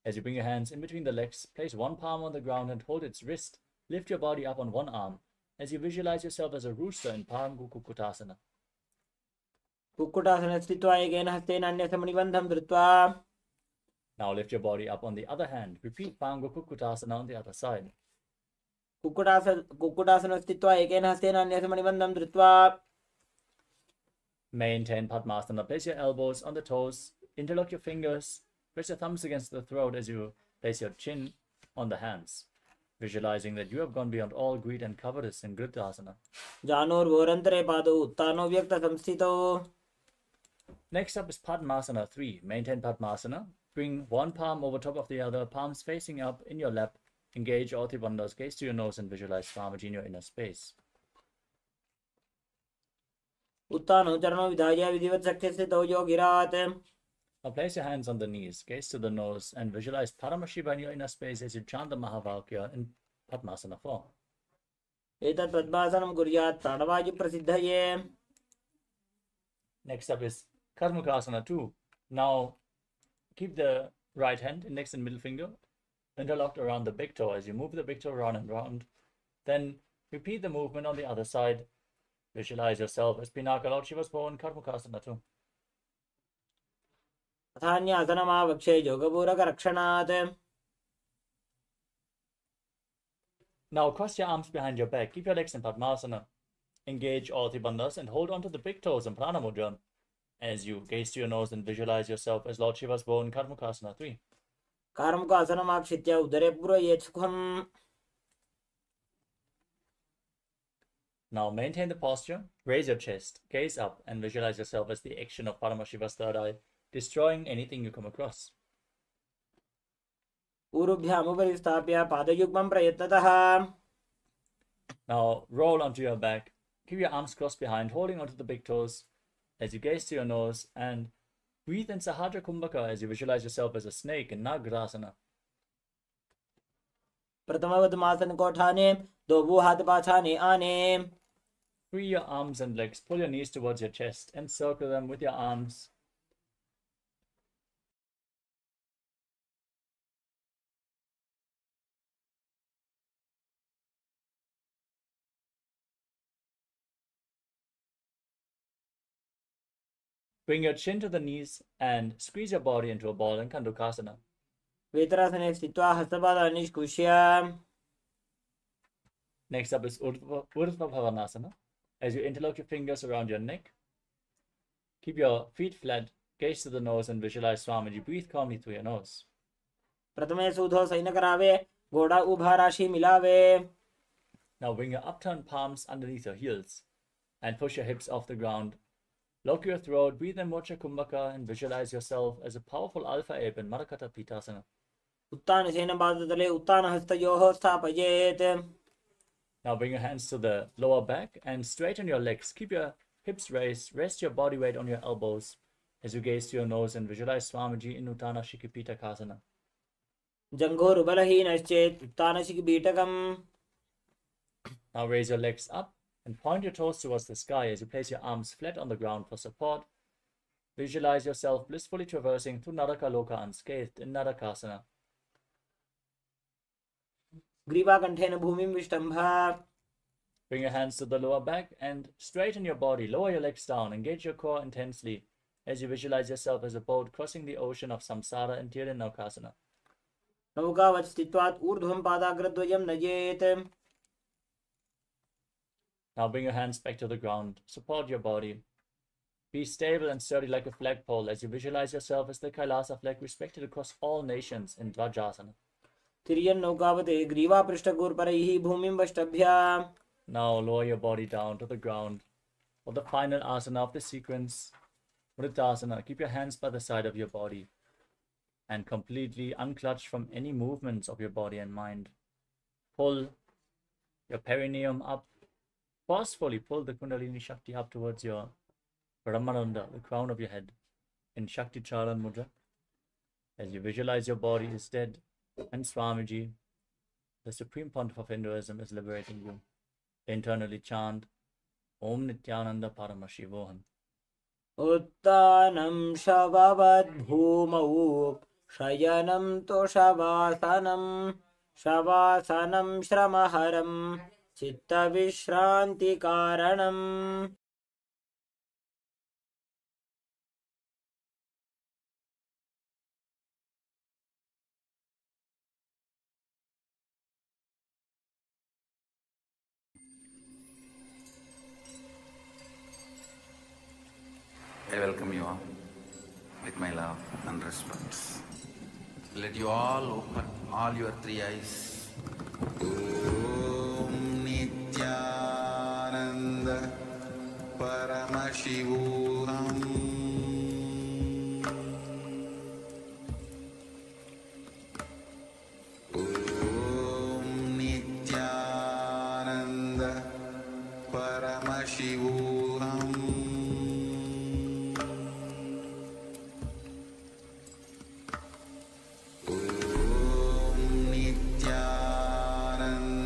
As you bring your hands in between the legs, place one palm on the ground and hold its wrist. Lift your body up on one arm as you visualize yourself as a rooster in Paramgu Kukkutasana. Kukkutasana स्थित्वा एकेन हस्तेन अन्यस्य मणिबन्धं धृत्वा. Now lift your body up on the other hand. Repeat Paramgu Kukkutasana on the other side. Kukkutasana स्थित्वा एकेन हस्तेन अन्यस्य मणिबन्धं धृत्वा. Maintain Padmasana. Place your elbows on the toes. Interlock your fingers. Press your thumbs against the throat as you place your chin on the hands. Visualizing that you have gone beyond all greed and covetous in Gridasana. जानुर्भोरन्तरे पादौ उत्तानो व्यक्तसंस्थितौ. Next up is Padmasana 3. Maintain Padmasana. Bring one palm over top of the other, palms facing up in your lap. Engage all three bandhas, gaze to your nose and visualize Swamiji in your inner space. उत्तानो चरणौ विधाय विधिवत् शक्तिस्थितौ योगिरात्. Now place your hands on the knees, gaze to the nose and visualize Paramashivoham in your inner space as you chant the Mahavalkya in Padmasana form. एतत् पद्मासनं कुर्यात् प्राणवायुप्रसिद्धये. Next up is Karmakasana 2. Now keep the right hand, index and middle finger, interlocked around the big toe as you move the big toe round and round. Then repeat the movement on the other side. Visualize yourself as Pinaka Lord Shiva's bow in Karmakasana 2. अथान्यासनमावक्षे योगपूरकरक्षणात्. Now cross your arms behind your back. Keep your legs in Padmasana. Engage all three bandhas and hold onto the big toes in Prana Mudra as you gaze to your nose and visualize yourself as Lord Shiva's bow in Karmakasana 3. कारमुकासनमाक्षित्य उदरे पूरयेत् सुखम्. Now maintain the posture, raise your chest, gaze up and visualize yourself as the action of Paramashiva's third eye, destroying anything you come across. ऊरुभ्यामुपरि स्थाप्य पादयुग्मं प्रयत्नतः. Now roll onto your back. Keep your arms crossed behind, holding onto the big toes as you gaze to your nose and breathe in Sahadra Kumbhaka as you visualize yourself as a snake in Nagrasana. प्रथमवद्मासन कोठाने दो हाथ पाछाने आने. Free your arms and legs, pull your knees towards your chest, encircle them with your arms. Bring your chin to the knees and squeeze your body into a ball in Kandukasana. वेतरासने स्थित्वा हस्तपादान् निष्कुष्य. Next up is Urdhva Bhavanasana. As you interlock your fingers around your neck, keep your feet flat, gaze to the nose and visualize Swamiji. Breathe calmly through your nose. प्रथमे सूधो San करावे घोड़ा उभा राशि मिलावे. Now bring your upturned palms underneath your heels and push your hips off the ground. Lock your throat, breathe in Mocha Kumbhaka and visualize yourself as a powerful alpha ape in Marakata Pitasana. उत्तान सेन पादतले उत्तान हस्तयोः स्थापयेत्. Now bring your hands to the lower back and straighten your legs. Keep your hips raised, rest your body weight on your elbows as you gaze to your nose and visualize Swamiji in Uttana Shikipita Kasana. जङ्घोरुबलहीनश्चेत् उत्तानशिखिपीठकम्. Now raise your legs up and point your toes towards the sky as you place your arms flat on the ground for support. Visualize yourself blissfully traversing through Naraka Loka unscathed in Narakasana. ग्रीवाकण्ठेन भूमिं विष्टम्भ. Bring your hands to the lower back and straighten your body. Lower your legs down. Engage your core intensely as you visualize yourself as a boat crossing the ocean of samsara in Tirunakasana. नौकावत् स्थित्वात् ऊर्ध्वं पादाग्रद्वयं नयेत्. Now bring your hands back to the ground. Support your body. Be stable and sturdy like a flagpole as you visualize yourself as the Kailasa flag respected across all nations in Dvajasana. तिर्यन् नौकावते ग्रीवापृष्ठगोर्परैः भूमिं वष्टभ्य. Now lower your body down to the ground for the final asana of the sequence, Vritasana. Keep your hands by the side of your body and completely unclutch from any movements of your body and mind. Pull your perineum up. Forcefully pull the Kundalini Shakti up towards your Brahmananda, the crown of your head, in Shakti Charan Mudra. As you visualize your body is dead and Swamiji, the Supreme Pontiff of Hinduism, is liberating you. Internally chant Om Nithyananda Paramashivoham. उत्तानं शववद्भूमौ शयनं तोषवासनं शवासनं श्रमहरं चित्तविश्रान्तिकारणम्. I welcome you all with my love and respect. Let you all open all your three eyes. Om Nithyananda Paramashivoham Om Nithyananda Paramashivoham Om Nithyananda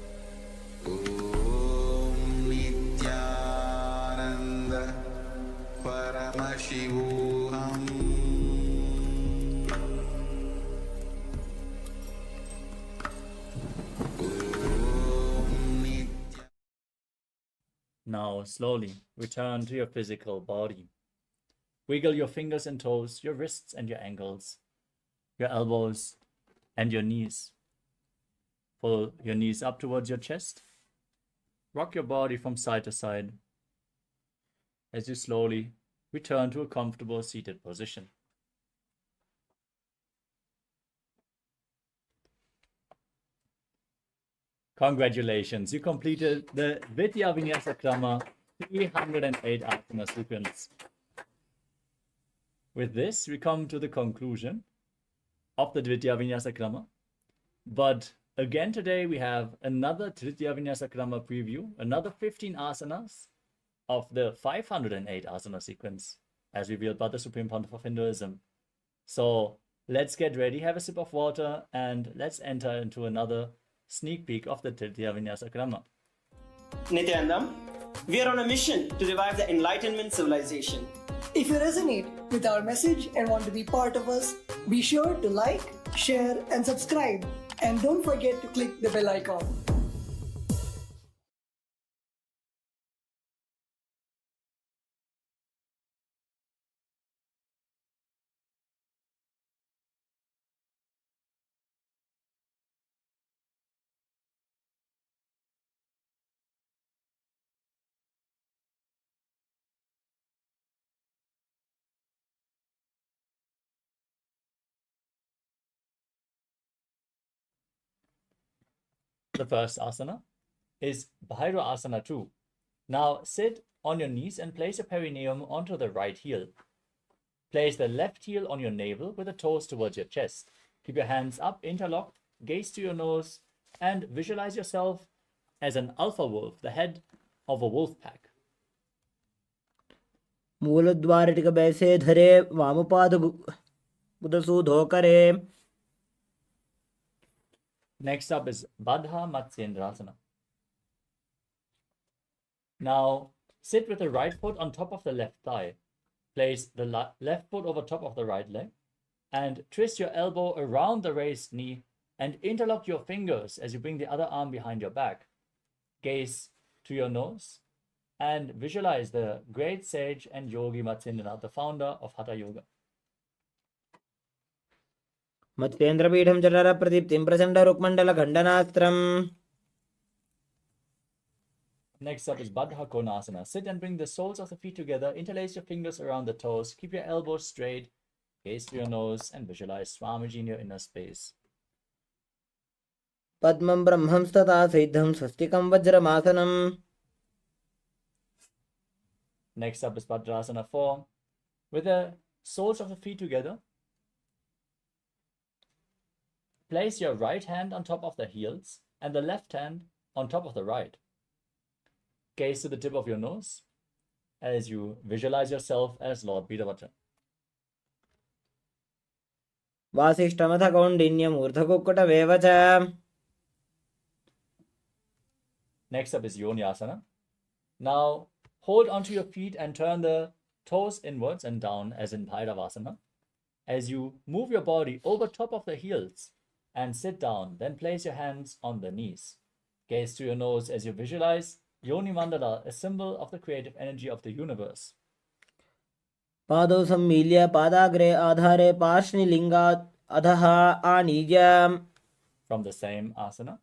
Now slowly return to your physical body. Wiggle your fingers and toes, your wrists and your ankles, your elbows and your knees. Pull your knees up towards your chest. Rock your body from side to side as you slowly return to a comfortable seated position. Congratulations, you completed the Vidya Vinyasa Krama 308 asana sequence. With this, we come to the conclusion of the Dvitiya Vinyasa Krama. But again today, we have another Tritiya Vinyasa Krama preview, another 15 asanas of the 508 asana sequence, as revealed by the Supreme Pontiff of Hinduism. So let's get ready, have a sip of water, and let's enter into another sneak peek of the Tritiya Vinyasa Krama. Nithyananda, we are on a mission to revive the Enlightenment civilization. If you resonate with our message and want to be part of us, be sure to like, share, and subscribe. And don't forget to click the bell icon. The first asana is Bhaira Asana 2. Now sit on your knees and place your perineum onto the right heel. Place the left heel on your navel with the toes towards your chest. Keep your hands up, interlocked, gaze to your nose, and visualize yourself as an alpha wolf, the head of a wolf pack. मूलद्वारिटिक बैसे धरे वामपाद उदसूधो करे. Next up is Baddha Matsyendrasana. Now sit with the right foot on top of the left thigh. Place the left foot over top of the right leg and twist your elbow around the raised knee and interlock your fingers as you bring the other arm behind your back. Gaze to your nose and visualize the great sage and yogi Matsyendranath, the founder of Hatha Yoga. मत्स्येन्द्रपीठं चरर प्रदीप्तिं Prachanda रुक्मण्डल खण्डनास्त्रम्. Next up is Baddha Konasana. Sit and bring the soles of the feet together. Interlace your fingers around the toes. Keep your elbows straight. Gaze to your nose and visualize Swamiji in your inner space. पद्मं ब्रह्मं तथा सिद्धं स्वस्तिकं वज्रमासनम्. Next up is Bhadrasana 4. With the soles of the feet together, place your right hand on top of the heels and the left hand on top of the right. Gaze to the tip of your nose as you visualize yourself as Lord Bidavata. वासिष्ठमथ कौण्डिन्यमूर्धकुक्कुटमेव च. Next up is Yonyasana. Now hold onto your feet and turn the toes inwards and down as in Bhairavasana. As you move your body over top of the heels and sit down, then place your hands on the knees. Gaze to your nose as you visualize Yoni Mandala, a symbol of the creative energy of the universe. पादौ सम्मील्य पादाग्रे आधारे पार्श्वलिङ्गात् अधः आनीय. From the same asana,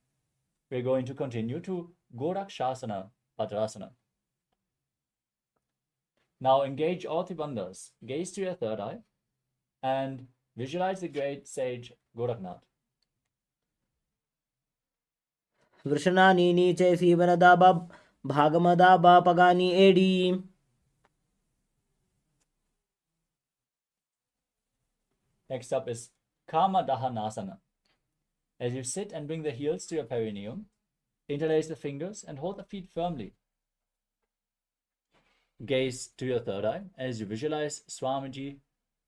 we're going to continue to Gorakshasana Bhadrasana. Now engage all three bandhas. Gaze to your third eye and visualize the great sage Goraknath. वृषणानि नीचे सीवनदा भागमदा पगानि AD. Next up is Kama Dahanasana. As you sit and bring the heels to your perineum, interlace the fingers and hold the feet firmly. Gaze to your third eye as you visualize Swamiji,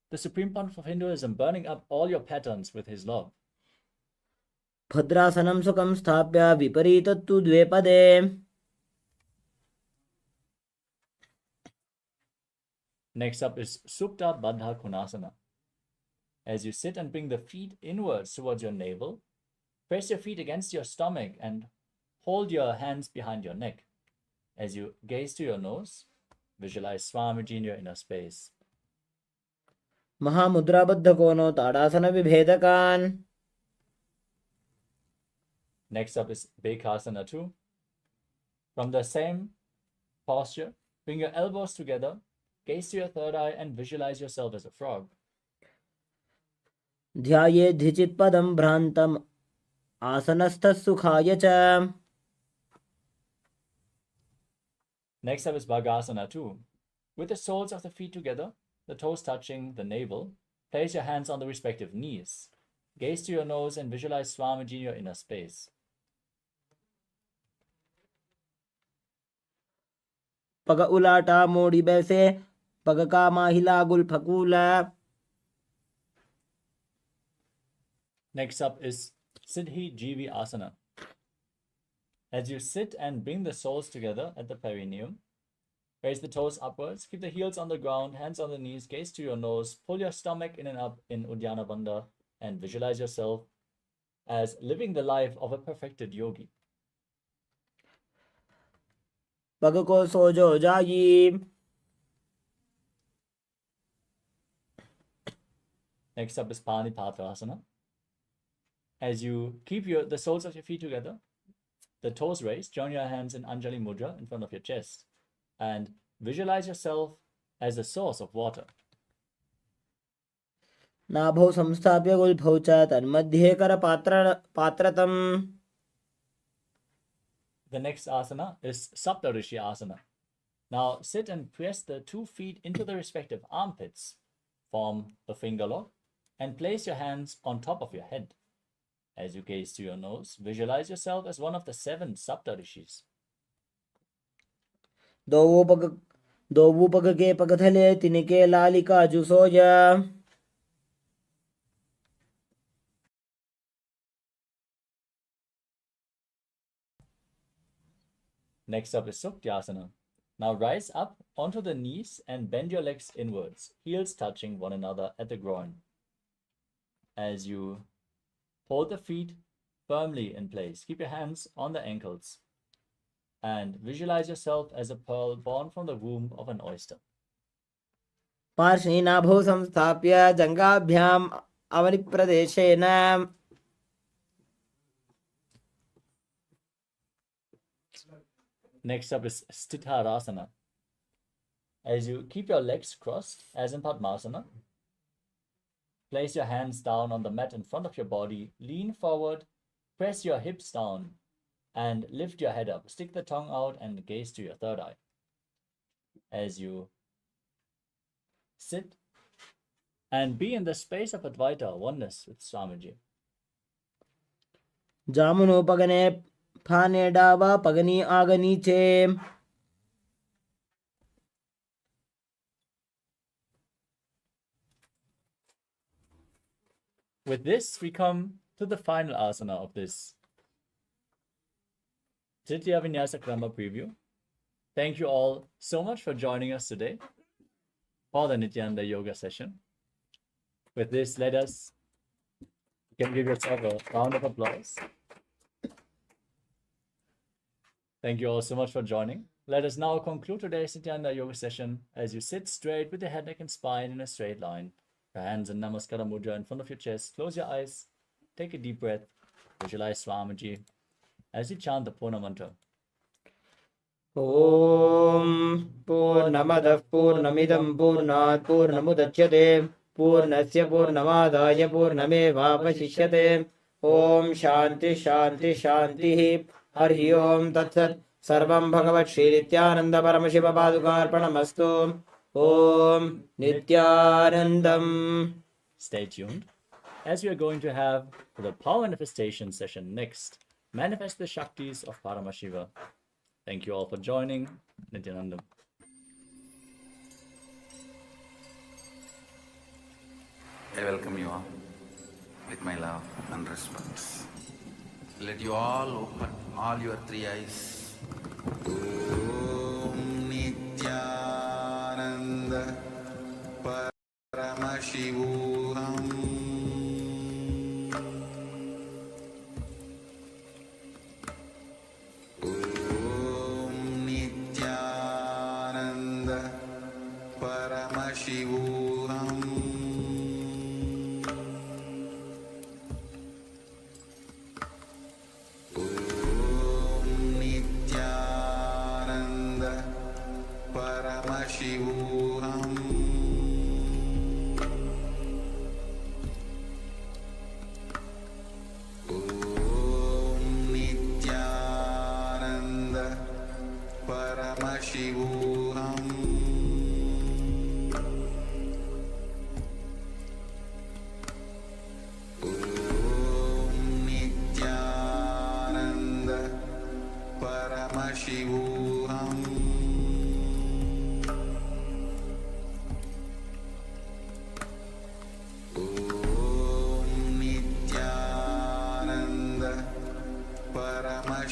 the Supreme Pontiff of Hinduism, burning up all your patterns with his love. भद्रासनं सुखं स्थाप्य विपरीतत्तु द्वे पदे. Next up is Supta Baddha Konasana. As you sit and bring the feet inwards towards your navel, press your feet against your stomach and hold your hands behind your neck. As you gaze to your nose, visualize Swamiji in your inner space. महामुद्राबद्ध कोनो ताड़ासन विभेदकान. Next up is Bekasana 2. From the same posture, bring your elbows together, gaze to your third eye, and visualize yourself as a frog. ध्यायेद्धिचित् पदं भ्रान्तम् आसनस्थः सुखाय च. Next up is Bhagasana 2. With the soles of the feet together, the toes touching the navel, place your hands on the respective knees. Gaze to your nose and visualize Swamiji in your inner space. पग उलाटा मोड़ी बैसे पग का माहिला गुल फकूला. Next up is Siddhi Jivi Asana. As you sit and bring the soles together at the perineum, raise the toes upwards, keep the heels on the ground, hands on the knees, gaze to your nose, pull your stomach in and up in Uddiyana Bandha, and visualize yourself as living the life of a perfected yogi. पग को सोजो जाई. Next up is Panipatrasana. As you keep the soles of your feet together, the toes raised, join your hands in Anjali Mudra in front of your chest, and visualize yourself as a source of water. नाभौ संस्थाप्य गुल्फौ च तन्मध्ये करपात्रतम्. The next asana is Saptarishi Asana. Now sit and press the 2 feet into the respective armpits. Form a finger lock and place your hands on top of your head. As you gaze to your nose, visualize yourself as one of the 7 Saptarishis. दोवु पग के पगथले तिनके लालिका जुसोज. Next up is Suktyasana. Now rise up onto the knees and bend your legs inwards, heels touching one another at the groin. As you hold the feet firmly in place, keep your hands on the ankles, and visualize yourself as a pearl born from the womb of an oyster. पार्श्वे नाभौ संस्थाप्य जङ्घाभ्याम् अवनिप्रदेशेन. Next up is Sthitarasana. As you keep your legs crossed, as in Padmasana, place your hands down on the mat in front of your body, lean forward, press your hips down, and lift your head up. Stick the tongue out and gaze to your third eye. As you sit and be in the space of Advaita, oneness with Swamiji. जामुनो पगने फाने डावा पगनी आगनी चे. With this, we come to the final asana of this Tritya Vinyasa Krama preview. Thank you all so much for joining us today for the Nithyananda yoga session. With this, you can give yourself a round of applause. Thank you all so much for joining. Let us now conclude today's Nithyananda yoga session as you sit straight with your head, neck, and spine in a straight line. Your hands in Namaskara Mudra in front of your chest. Close your eyes. Take a deep breath. Visualize Swamiji as you chant the Purna mantra. ॐ पूर्णमदः पूर्णमिदं पूर्णात् पूर्णमुदच्यते पूर्णस्य पूर्णमादाय पूर्णमेवावशिष्यते. ॐ शान्ति शान्ति शान्तिः. हरि ओम तत्सत्. सर्वं भगवत् श्री नित्यानंद परमशिव पादुकार्पणमस्तु. ॐ नित्यानन्दम्. Stay tuned as we are going to have the power manifestation session next. Manifest the Shaktis of Paramashiva. Thank you all for joining. Nithyananda. I welcome you all with my love and respect. Let you all open all your 3 eyes. Om Nithyananda Paramashivoham Om Nithyananda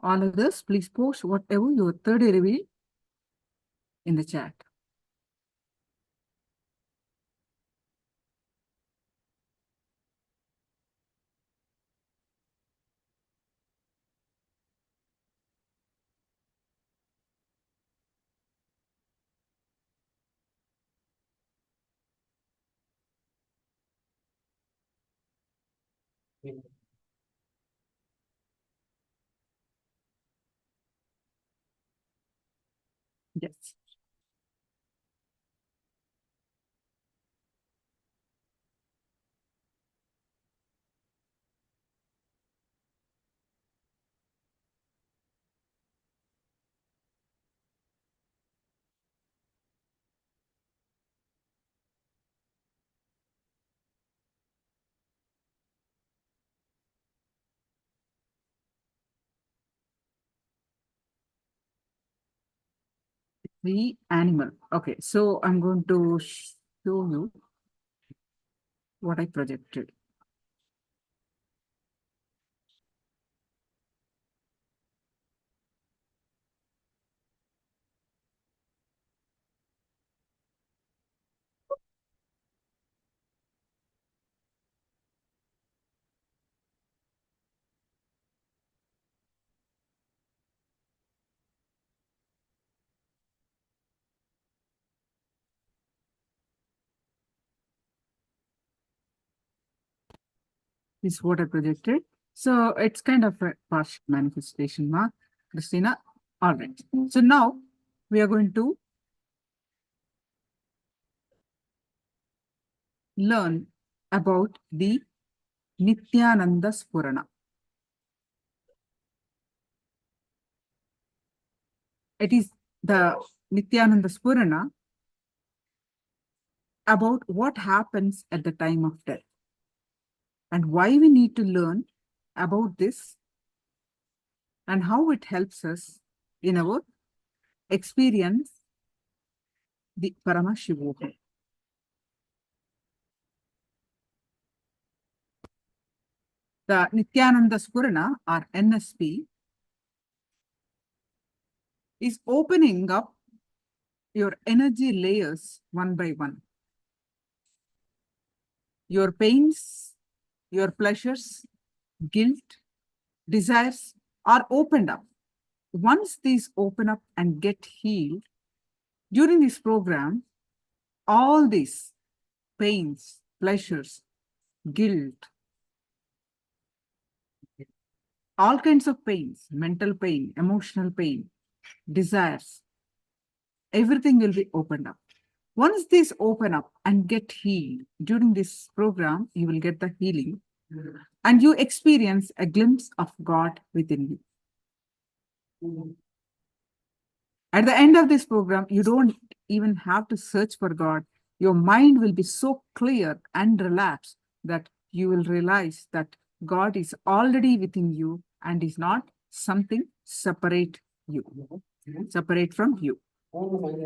All others, please post whatever your third eye reveal in the chat. Yes. The animal. Okay, so I'm going to show you what I projected. This is what I projected. So it's kind of a partial manifestation, Mark, Christina. All right. So now we are going to learn about the Nithyananda Spurana. It is the Nithyananda Spurana about what happens at the time of death and why we need to learn about this and how it helps us in our experience the Paramashivoham. The Nithyananda Spurana or NSP is opening up your energy layers one by one. Your pains, your pleasures, guilt, desires are opened up. Once these open up and get healed, during this program, all these pains, pleasures, guilt, all kinds of pains, mental pain, emotional pain, desires, everything will be opened up. Once these open up and get healed, during this program, you will get the healing and you experience a glimpse of God within you. At the end of this program, you don't even have to search for God. Your mind will be so clear and relaxed that you will realize that God is already within you and is not something separate from you.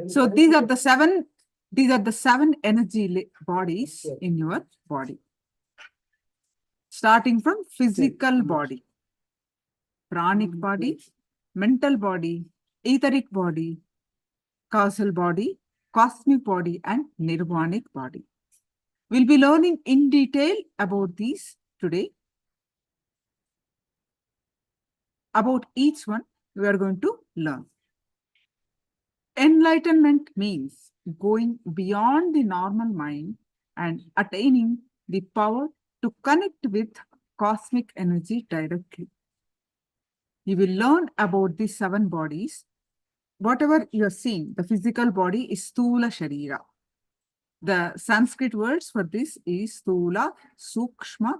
So these are the seven energy bodies in your body. Starting from physical body, pranic body, mental body, etheric body, causal body, cosmic body, and nirvanic body. We'll be learning in detail about these today. About each one, we are going to learn. Enlightenment means going beyond the normal mind and attaining the power to connect with cosmic energy directly. You will learn about these seven bodies. Whatever you are seeing, the physical body is Sthula Sharira. The Sanskrit words for this is Sthula, Sukshma,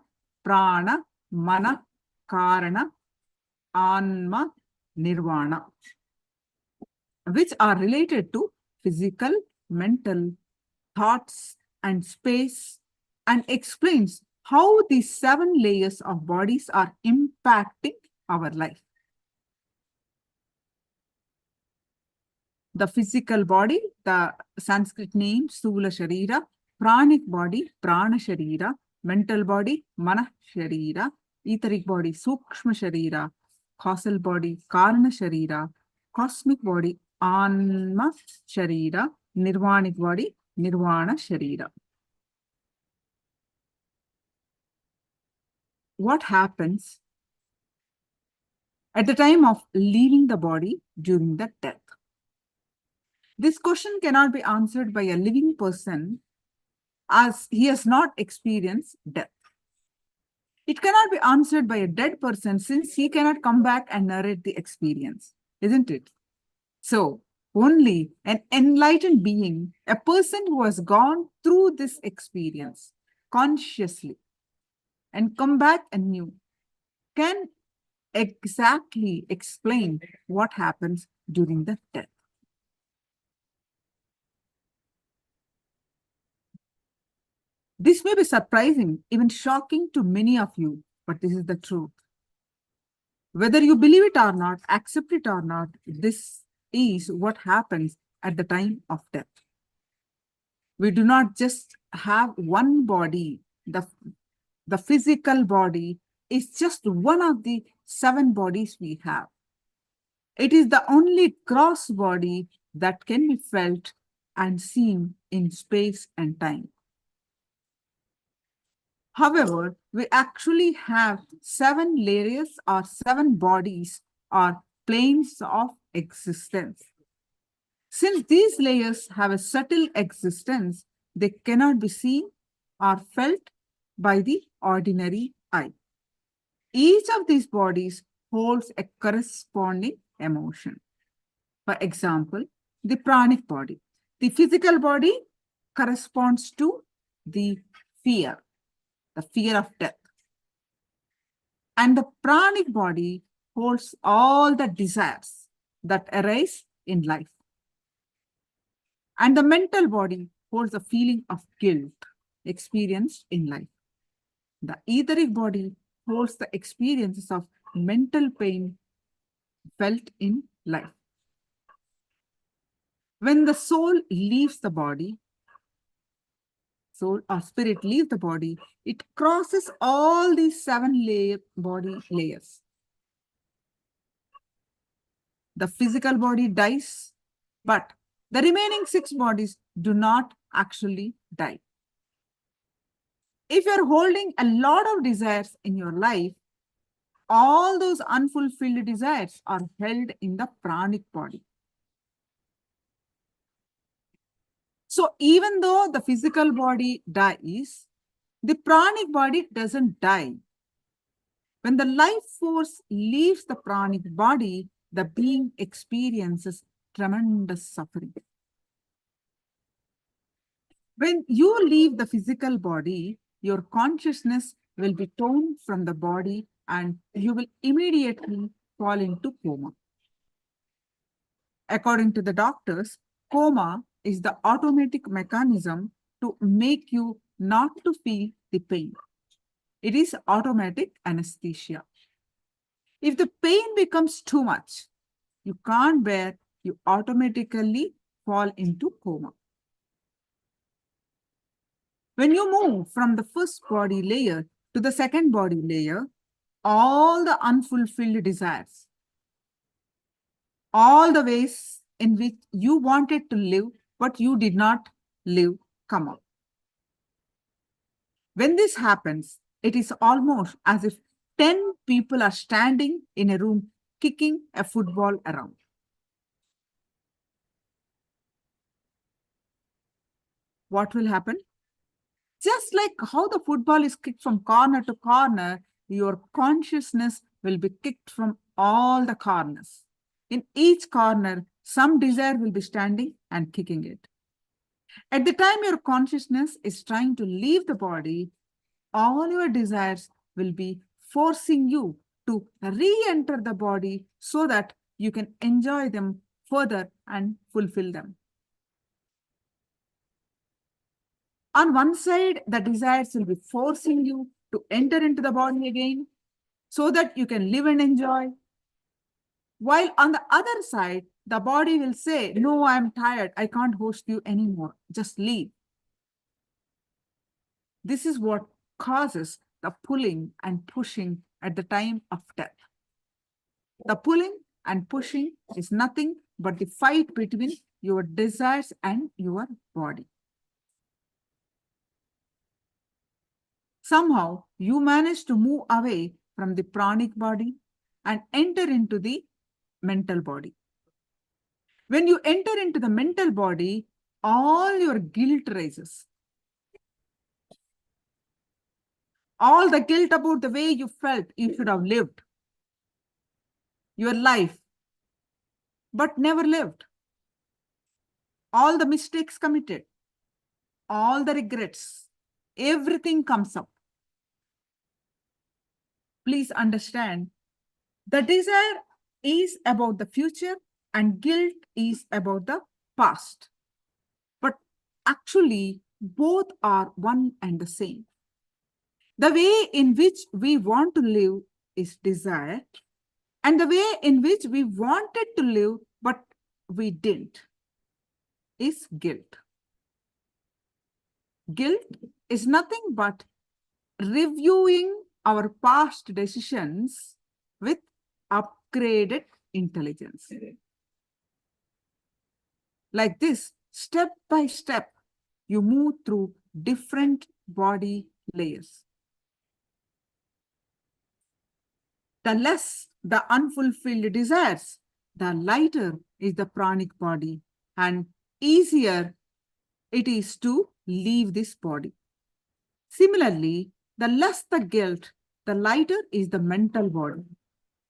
Prana, Mana, Karana, Anma, Nirvana, which are related to physical, mental, thoughts, and space, and explains how these seven layers of bodies are impacting our life. The physical body, the Sanskrit name, Sthula Sharira, pranic body, Prana Sharira, mental body, Mana Sharira, etheric body, Sukshma Sharira, causal body, Karana Sharira, cosmic body, Anma Sharira, Nirvanic body, Nirvana Sharira. What happens at the time of leaving the body during the death? This question cannot be answered by a living person as he has not experienced death. It cannot be answered by a dead person since he cannot come back and narrate the experience, isn't it? So, only an enlightened being, a person who has gone through this experience consciously and come back anew, can exactly explain what happens during the death. This may be surprising, even shocking to many of you, but this is the truth. Whether you believe it or not, accept it or not, this is what happens at the time of death. We do not just have one body. The physical body is just one of the 7 bodies we have. It is the only gross body that can be felt and seen in space and time. However, we actually have 7 layers or 7 bodies or planes of existence. Since these layers have a subtle existence, they cannot be seen or felt by the ordinary eye. Each of these bodies holds a corresponding emotion. For example, the pranic body. The physical body corresponds to the fear of death. And the pranic body holds all the desires that arise in life. And the mental body holds the feeling of guilt experienced in life. The etheric body holds the experiences of mental pain felt in life. When the soul leaves the body, soul or spirit leaves the body, it crosses all these 7 body layers. The physical body dies, but the remaining 6 bodies do not actually die. If you're holding a lot of desires in your life, all those unfulfilled desires are held in the pranic body. So even though the physical body dies, the pranic body doesn't die. When the life force leaves the pranic body, the being experiences tremendous suffering. When you leave the physical body, your consciousness will be torn from the body and you will immediately fall into coma. According to the doctors, coma is the automatic mechanism to make you not to feel the pain. It is automatic anesthesia. If the pain becomes too much, you can't bear, you automatically fall into coma. When you move from the first body layer to the second body layer, all the unfulfilled desires, all the ways in which you wanted to live, but you did not live, come out. When this happens, it is almost as if 10 people are standing in a room kicking a football around. What will happen? Just like how the football is kicked from corner to corner, your consciousness will be kicked from all the corners. In each corner, some desire will be standing and kicking it. At the time your consciousness is trying to leave the body, all your desires will be forcing you to re-enter the body so that you can enjoy them further and fulfill them. On one side, the desires will be forcing you to enter into the body again so that you can live and enjoy. While on the other side, the body will say, no, I'm tired. I can't host you anymore. Just leave. This is what causes the pulling and pushing at the time of death. The pulling and pushing is nothing but the fight between your desires and your body. Somehow you manage to move away from the pranic body and enter into the mental body. When you enter into the mental body, all your guilt rises. All the guilt about the way you felt you should have lived your life, but never lived. All the mistakes committed, all the regrets, everything comes up. Please understand, the desire is about the future and guilt is about the past. But actually, both are one and the same. The way in which we want to live is desire, and the way in which we wanted to live but we didn't is guilt. Guilt is nothing but reviewing our past decisions with upgraded intelligence. Like this, step by step, you move through different body layers. The less the unfulfilled desires, the lighter is the pranic body and easier it is to leave this body. Similarly, the less the guilt, the lighter is the mental body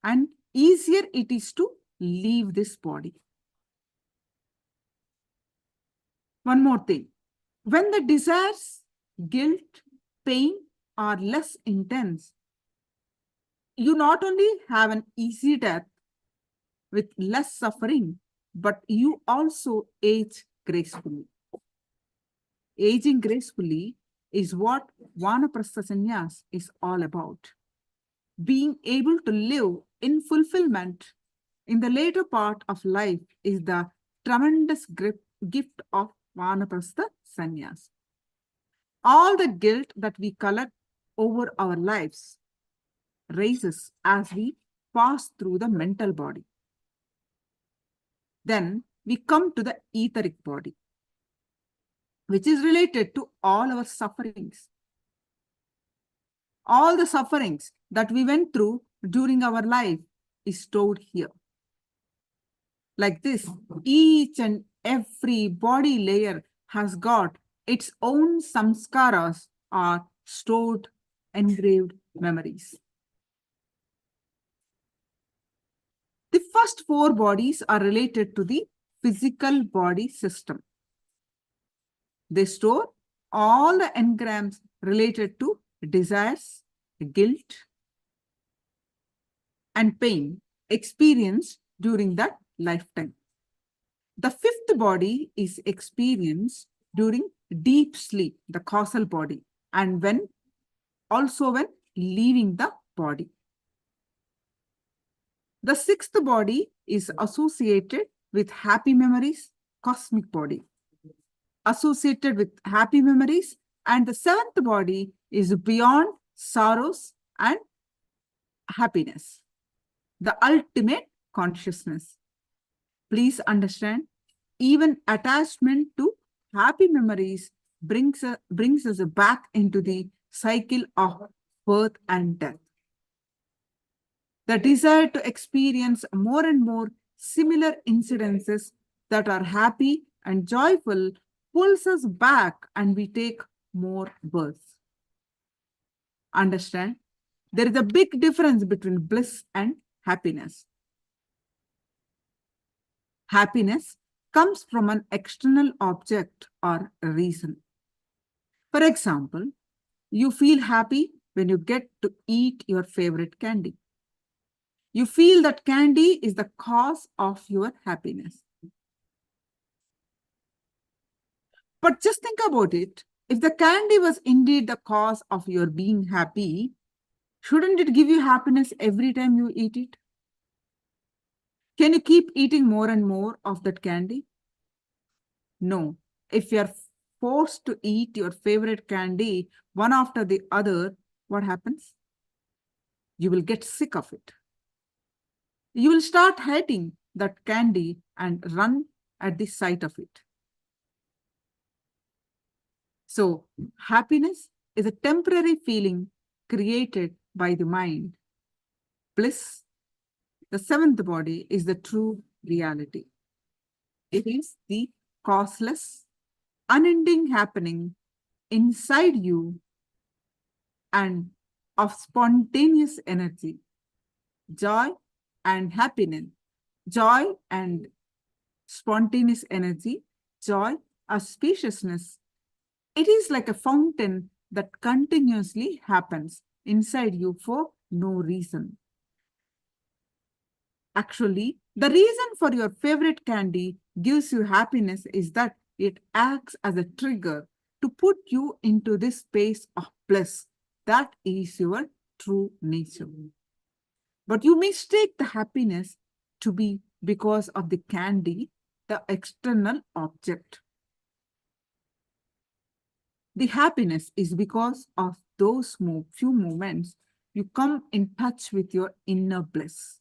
and easier it is to leave this body. One more thing. When the desires, guilt, pain are less intense, you not only have an easy death with less suffering, but you also age gracefully. Aging gracefully is what Vanaprastha Sannyas is all about. Being able to live in fulfillment in the later part of life is the tremendous gift of Vanaprastha Sannyas. All the guilt that we collect over our lives rises as we pass through the mental body. Then we come to the etheric body, which is related to all our sufferings. All the sufferings that we went through during our life is stored here. Like this, each and every body layer has got its own samskaras or stored, engraved memories. The first four bodies are related to the physical body system. They store all the engrams related to desires, guilt, and pain experienced during that lifetime. The fifth body is experienced during deep sleep, the causal body, and when leaving the body. The sixth body is associated with happy memories, cosmic body, associated with happy memories, and the seventh body is beyond sorrows and happiness, the ultimate consciousness. Please understand, even attachment to happy memories brings us back into the cycle of birth and death. The desire to experience more and more similar incidences that are happy and joyful pulls us back and we take more births. Understand? There is a big difference between bliss and happiness. Happiness comes from an external object or a reason. For example, you feel happy when you get to eat your favorite candy. You feel that candy is the cause of your happiness. But just think about it. If the candy was indeed the cause of your being happy, shouldn't it give you happiness every time you eat it? Can you keep eating more and more of that candy? No. If you're forced to eat your favorite candy one after the other, what happens? You will get sick of it. You will start hating that candy and run at the sight of it. So, happiness is a temporary feeling created by the mind. Bliss, the seventh body, is the true reality. It is the causeless, unending happening inside you and of spontaneous energy, joy and happiness, joy and spontaneous energy, joy or spaciousness. It is like a fountain that continuously happens inside you for no reason. Actually, the reason for your favorite candy gives you happiness is that it acts as a trigger to put you into this space of bliss. That is your true nature. But you mistake the happiness to be because of the candy, the external object. The happiness is because of those few moments you come in touch with your inner bliss.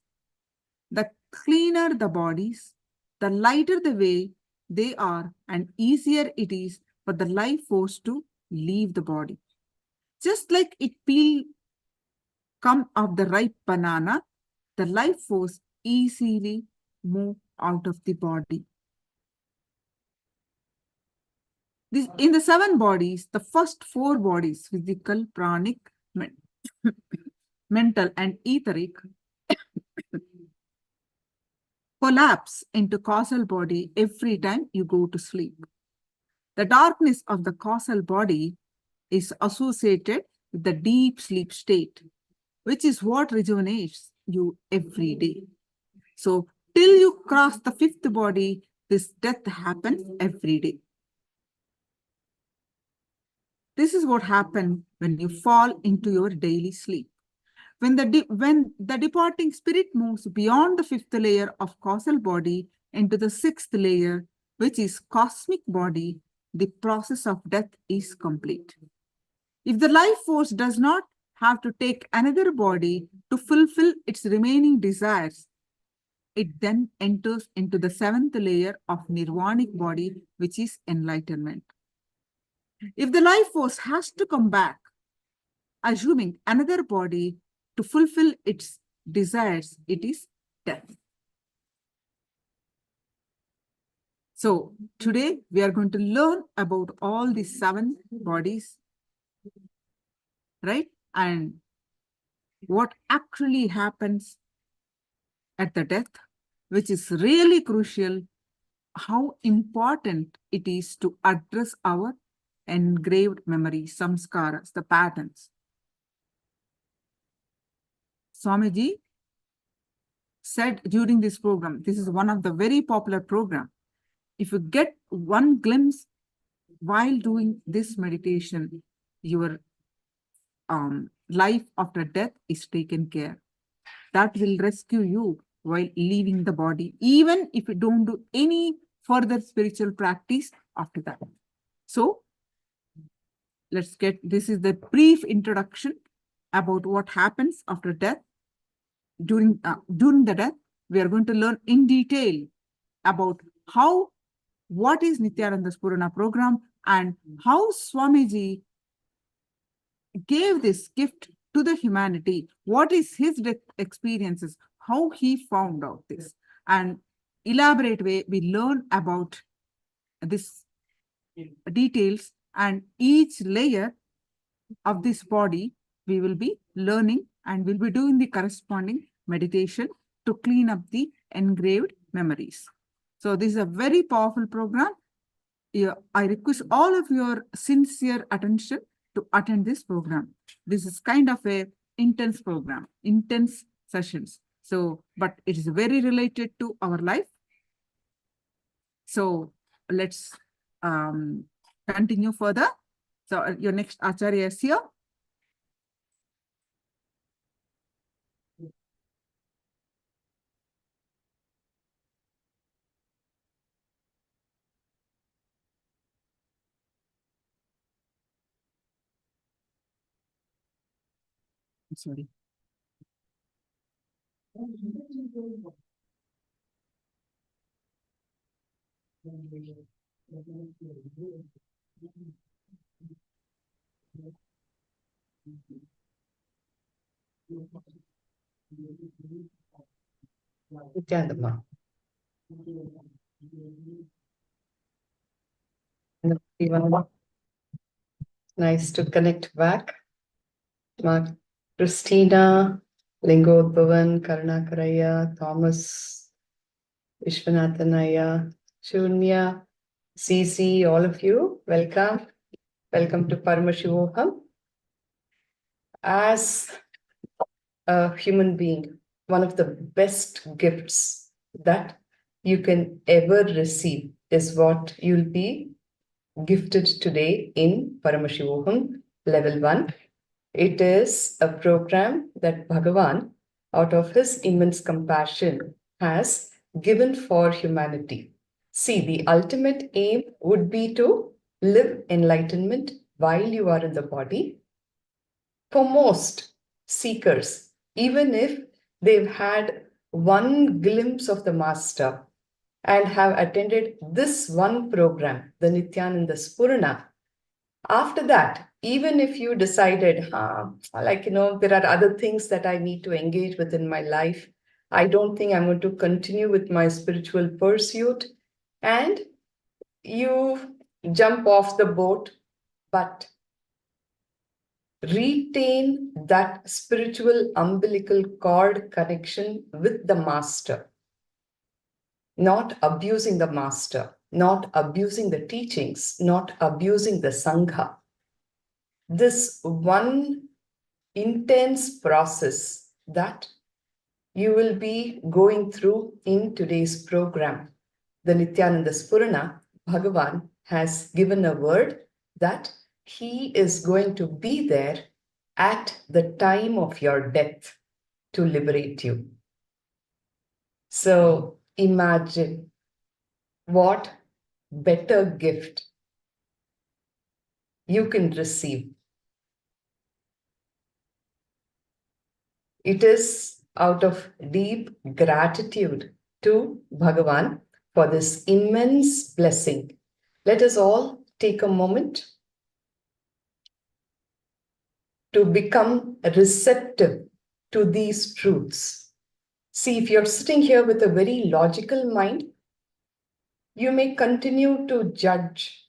The cleaner the bodies, the lighter the way they are, and easier it is for the life force to leave the body. Just like it peel come of the ripe banana, the life force easily move out of the body. In the seven bodies, the first four bodies, physical, pranic, mental, and etheric, collapse into causal body every time you go to sleep. The darkness of the causal body is associated with the deep sleep state, which is what rejuvenates you every day. So, till you cross the fifth body, this death happens every day. This is what happens when you fall into your daily sleep. When the departing spirit moves beyond the fifth layer of causal body into the sixth layer, which is cosmic body, the process of death is complete. If the life force does not have to take another body to fulfill its remaining desires, it then enters into the seventh layer of nirvanic body, which is enlightenment. If the life force has to come back, assuming another body to fulfill its desires, it is death. So today we are going to learn about all these seven bodies, right? And what actually happens at the death, which is really crucial, how important it is to address our engraved memories, samskaras, the patterns. Swamiji said during this program, this is one of the very popular program. If you get one glimpse while doing this meditation, your life after death is taken care. That will rescue you while leaving the body, even if you don't do any further spiritual practice after that. So let's get, this is the brief introduction about what happens after death. During the death, we are going to learn in detail about what is Nithyananda Spurana program and how Swamiji gave this gift to the humanity. What is his death experiences, how he found out this, and elaborate way we learn about this details, and each layer of this body we will be learning and will be doing the corresponding meditation to clean up the engraved memories. So this is a very powerful program. I request all of your sincere attention to attend this program. This is kind of a intense program, intense sessions. So, but it is very related to our life. So let's continue further. So your next Acharya is here. Sorry. Nithyananda. Everyone, nice to connect back. Mark, Christina, Lingodhavan, Karnakaraya, Thomas, Vishwanathanaya, Shunya, CC, all of you, welcome. Welcome to Paramashivoham. As a human being, one of the best gifts that you can ever receive is what you'll be gifted today in Paramashivoham Level 1. It is a program that Bhagavan, out of his immense compassion, has given for humanity. See, the ultimate aim would be to live enlightenment while you are in the body. For most seekers, even if they've had one glimpse of the Master and have attended this one program, the Nithyananda Spurana, after that, even if you decided, there are other things that I need to engage with in my life, I don't think I'm going to continue with my spiritual pursuit, and you jump off the boat, but retain that spiritual umbilical cord connection with the Master, not abusing the Master, not abusing the teachings, not abusing the Sangha. This one intense process that you will be going through in today's program, the Nithyananda Spurana, Bhagavan has given a word that he is going to be there at the time of your death to liberate you. So imagine what better gift you can receive. It is out of deep gratitude to Bhagavan for this immense blessing. Let us all take a moment to become receptive to these truths. See, if you're sitting here with a very logical mind, you may continue to judge,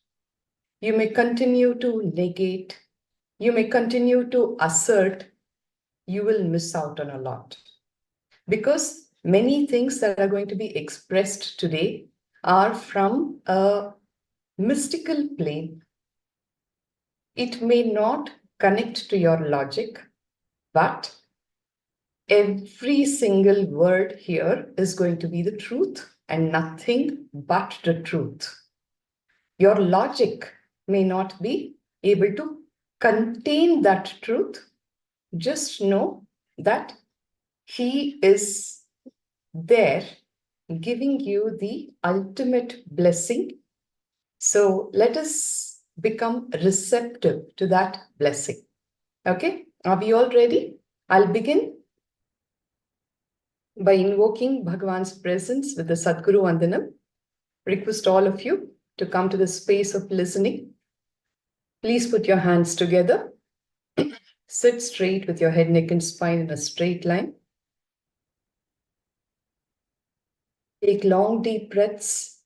you may continue to negate, you may continue to assert, you will miss out on a lot. Because many things that are going to be expressed today are from a mystical plane. It may not connect to your logic, but every single word here is going to be the truth and nothing but the truth. Your logic may not be able to contain that truth. Just know that he is there giving you the ultimate blessing. So let us become receptive to that blessing. Okay, are we all ready? I'll begin by invoking Bhagavan's presence with the Sadguru Vandanam. Request all of you to come to the space of listening. Please put your hands together. Sit straight with your head, neck, and spine in a straight line. Take long, deep breaths.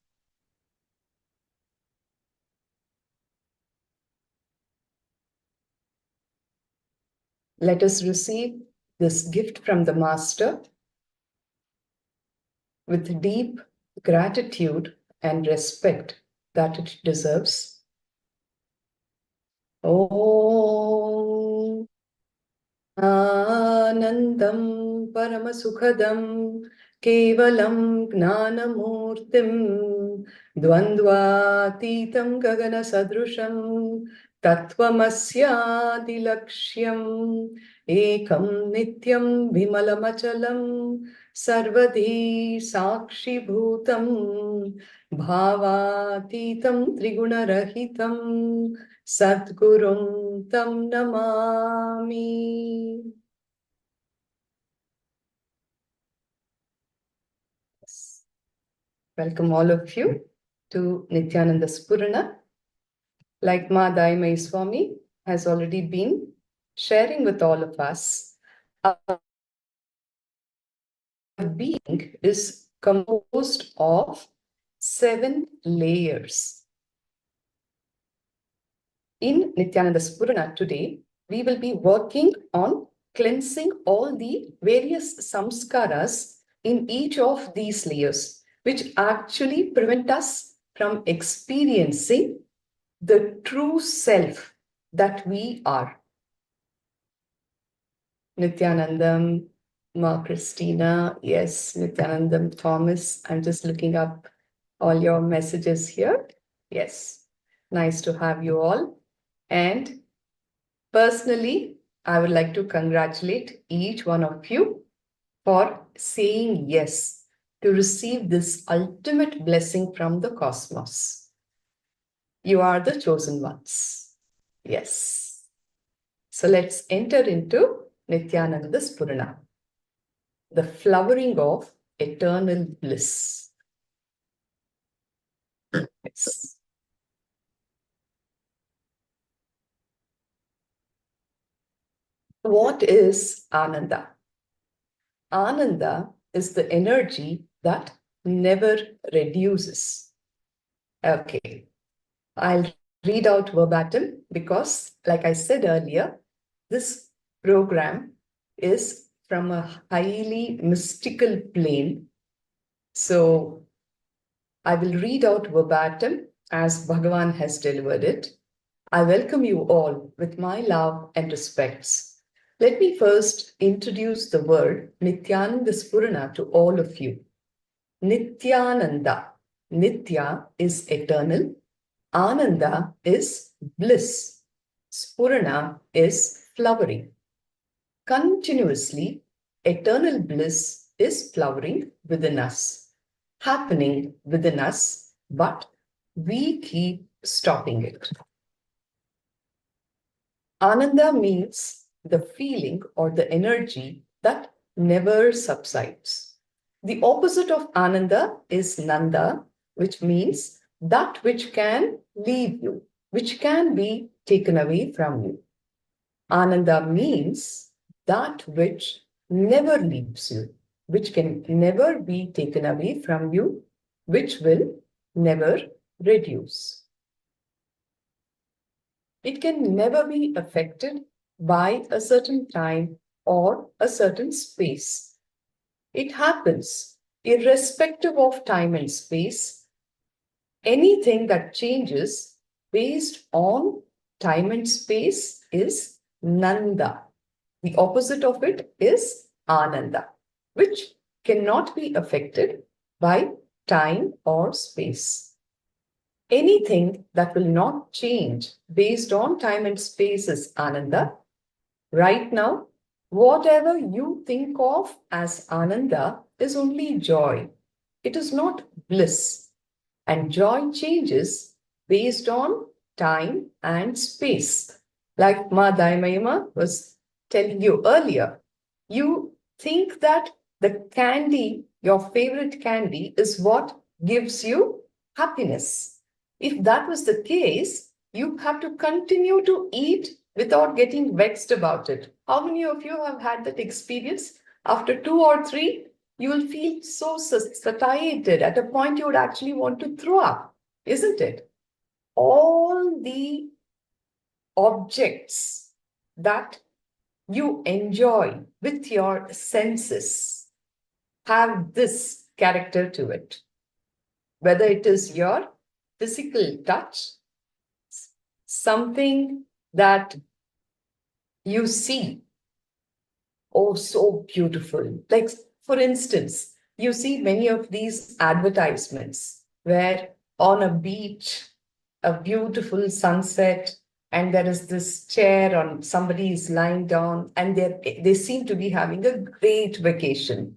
Let us receive this gift from the Master with deep gratitude and respect that it deserves. Om Anandam Paramasukhadam Kevalam Gnanamurtim Dvandvatitam Gagana Sadrusham Tattvamasya Dilaksham Ekam Nityam Vimalamachalam Sarvadhi Sakshi Bhutam Bhavatitam Trigunarahitam Sadgurum Tam Namami. Welcome all of you to Nithyananda Spurana. Like Ma Daimai Swami has already been sharing with all of us, our being is composed of 7 layers. In Nithyananda Spurana today, we will be working on cleansing all the various samskaras in each of these layers, which actually prevent us from experiencing the true self that we are. Nithyanandam, Ma Christina, yes, Nithyanandam, Thomas, I'm just looking up all your messages here. Yes, nice to have you all. And personally, I would like to congratulate each one of you for saying yes to receive this ultimate blessing from the cosmos. You are the chosen ones. Yes. So let's enter into Nithyananda Spurana, the flowering of eternal bliss. Yes. What is Ananda? Ananda is the energy that never reduces. Okay, I'll read out verbatim because, like I said earlier, this program is from a highly mystical plane. So I will read out verbatim as Bhagavan has delivered it. I welcome you all with my love and respects. Let me first introduce the word Nithyananda Spurana to all of you. Nithyananda. Nithya is eternal. Ananda is bliss. Spurana is flowering. Continuously, eternal bliss is flowering within us, happening within us, but we keep stopping it. Ananda means the feeling or the energy that never subsides. The opposite of Ananda is Nanda, which means that which can leave you, which can be taken away from you. Ananda means that which never leaves you, which can never be taken away from you, which will never reduce. It can never be affected by a certain time or a certain space. It happens irrespective of time and space. Anything that changes based on time and space is Nanda. The opposite of it is Ananda, which cannot be affected by time or space. Anything that will not change based on time and space is Ananda. Right now, whatever you think of as Ananda is only joy. It is not bliss. And joy changes based on time and space. Like Ma Daimayama was telling you earlier, you think that the candy, your favorite candy, is what gives you happiness. If that was the case, you have to continue to eat without getting vexed about it. How many of you have had that experience? After 2 or 3, you will feel so satiated. At a point, you would actually want to throw up, isn't it? All the objects that you enjoy with your senses have this character to it. Whether it is your physical touch, something that you see, oh, so beautiful. Like, for instance, you see many of these advertisements where on a beach, a beautiful sunset, and there is this chair on somebody is lying down, and they seem to be having a great vacation.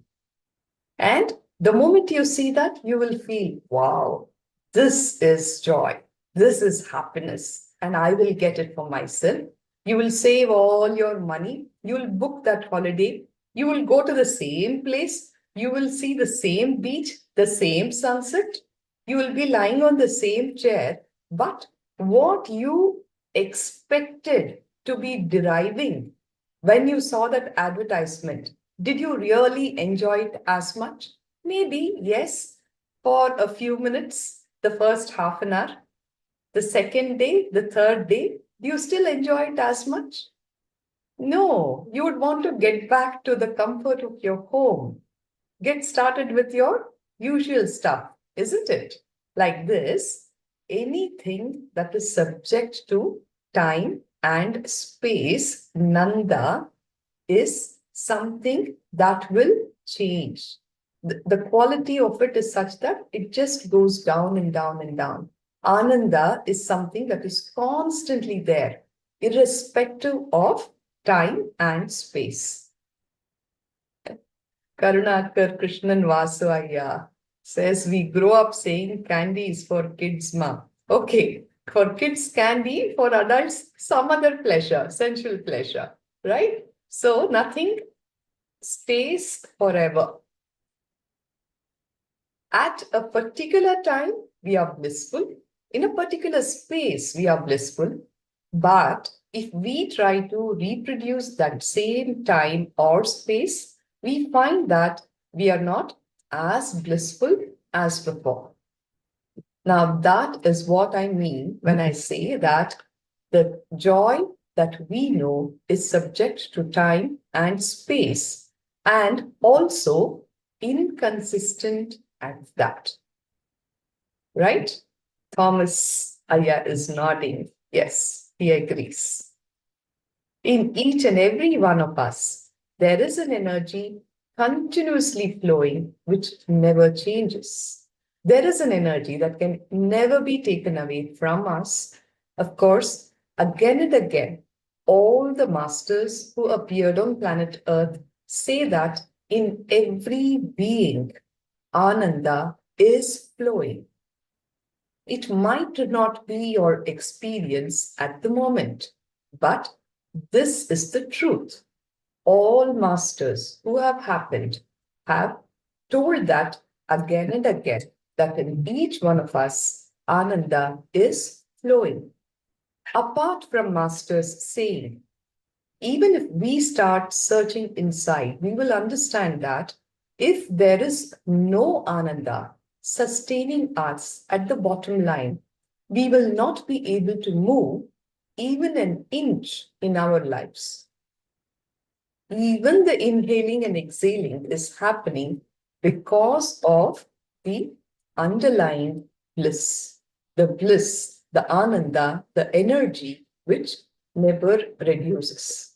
And the moment you see that, you will feel, wow, this is joy, this is happiness, and I will get it for myself. You will save all your money, you will book that holiday, you will go to the same place, You will see the same beach, the same sunset. You will be lying on the same chair, but what you expected to be deriving when you saw that advertisement, did you really enjoy it as much? Maybe, yes, for a few minutes, the first half an hour. The second day, the third day, do you still enjoy it as much? No, you would want to get back to the comfort of your home. Get started with your usual stuff, isn't it? Like this, anything that is subject to time and space, Nanda, is something that will change. The quality of it is such that it just goes down and down and down. Ananda is something that is constantly there, irrespective of time and space. Karunakar Krishnan Vasuvaya says, we grow up saying candy is for kids, ma. Okay, for kids candy, for adults some other pleasure, sensual pleasure, right? So nothing stays forever. At a particular time, we are blissful. In a particular space, we are blissful. But if we try to reproduce that same time or space, we find that we are not as blissful as before. Now, that is what I mean when I say that the joy that we know is subject to time and space, and also inconsistent at that. Right? Thomas Aya is nodding. Yes, he agrees. In each and every one of us, there is an energy continuously flowing which never changes. There is an energy that can never be taken away from us. Of course, again and again, all the masters who appeared on planet Earth say that in every being, Ananda is flowing. It might not be your experience at the moment, but this is the truth. All masters who have happened have told that again and again, that in each one of us, Ananda is flowing. Apart from masters saying, even if we start searching inside, we will understand that if there is no Ananda sustaining us at the bottom line, we will not be able to move even an inch in our lives. Even the inhaling and exhaling is happening because of the underlying bliss, the Ananda, the energy which never reduces.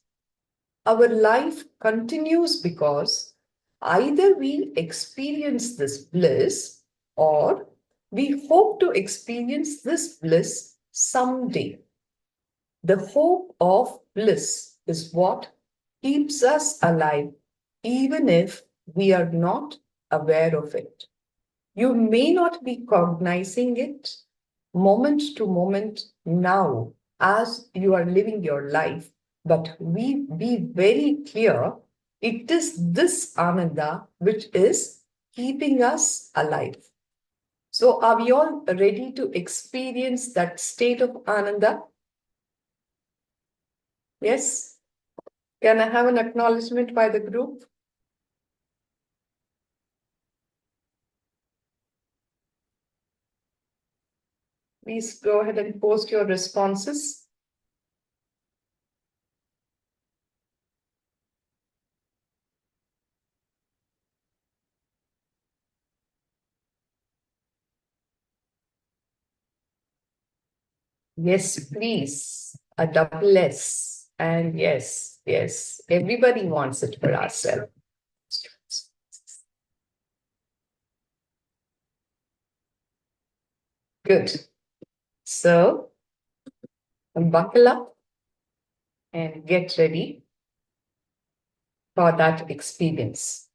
Our life continues because either we experience this bliss or we hope to experience this bliss someday. The hope of bliss is what keeps us alive, even if we are not aware of it. You may not be cognizing it moment to moment now as you are living your life, but we be very clear, it is this Ananda which is keeping us alive. So are we all ready to experience that state of Ananda? Yes? Can I have an acknowledgement by the group? Please go ahead and post your responses. Yes, please. A double S. And yes, yes, everybody wants it for ourselves. Good. So, buckle up and get ready for that experience.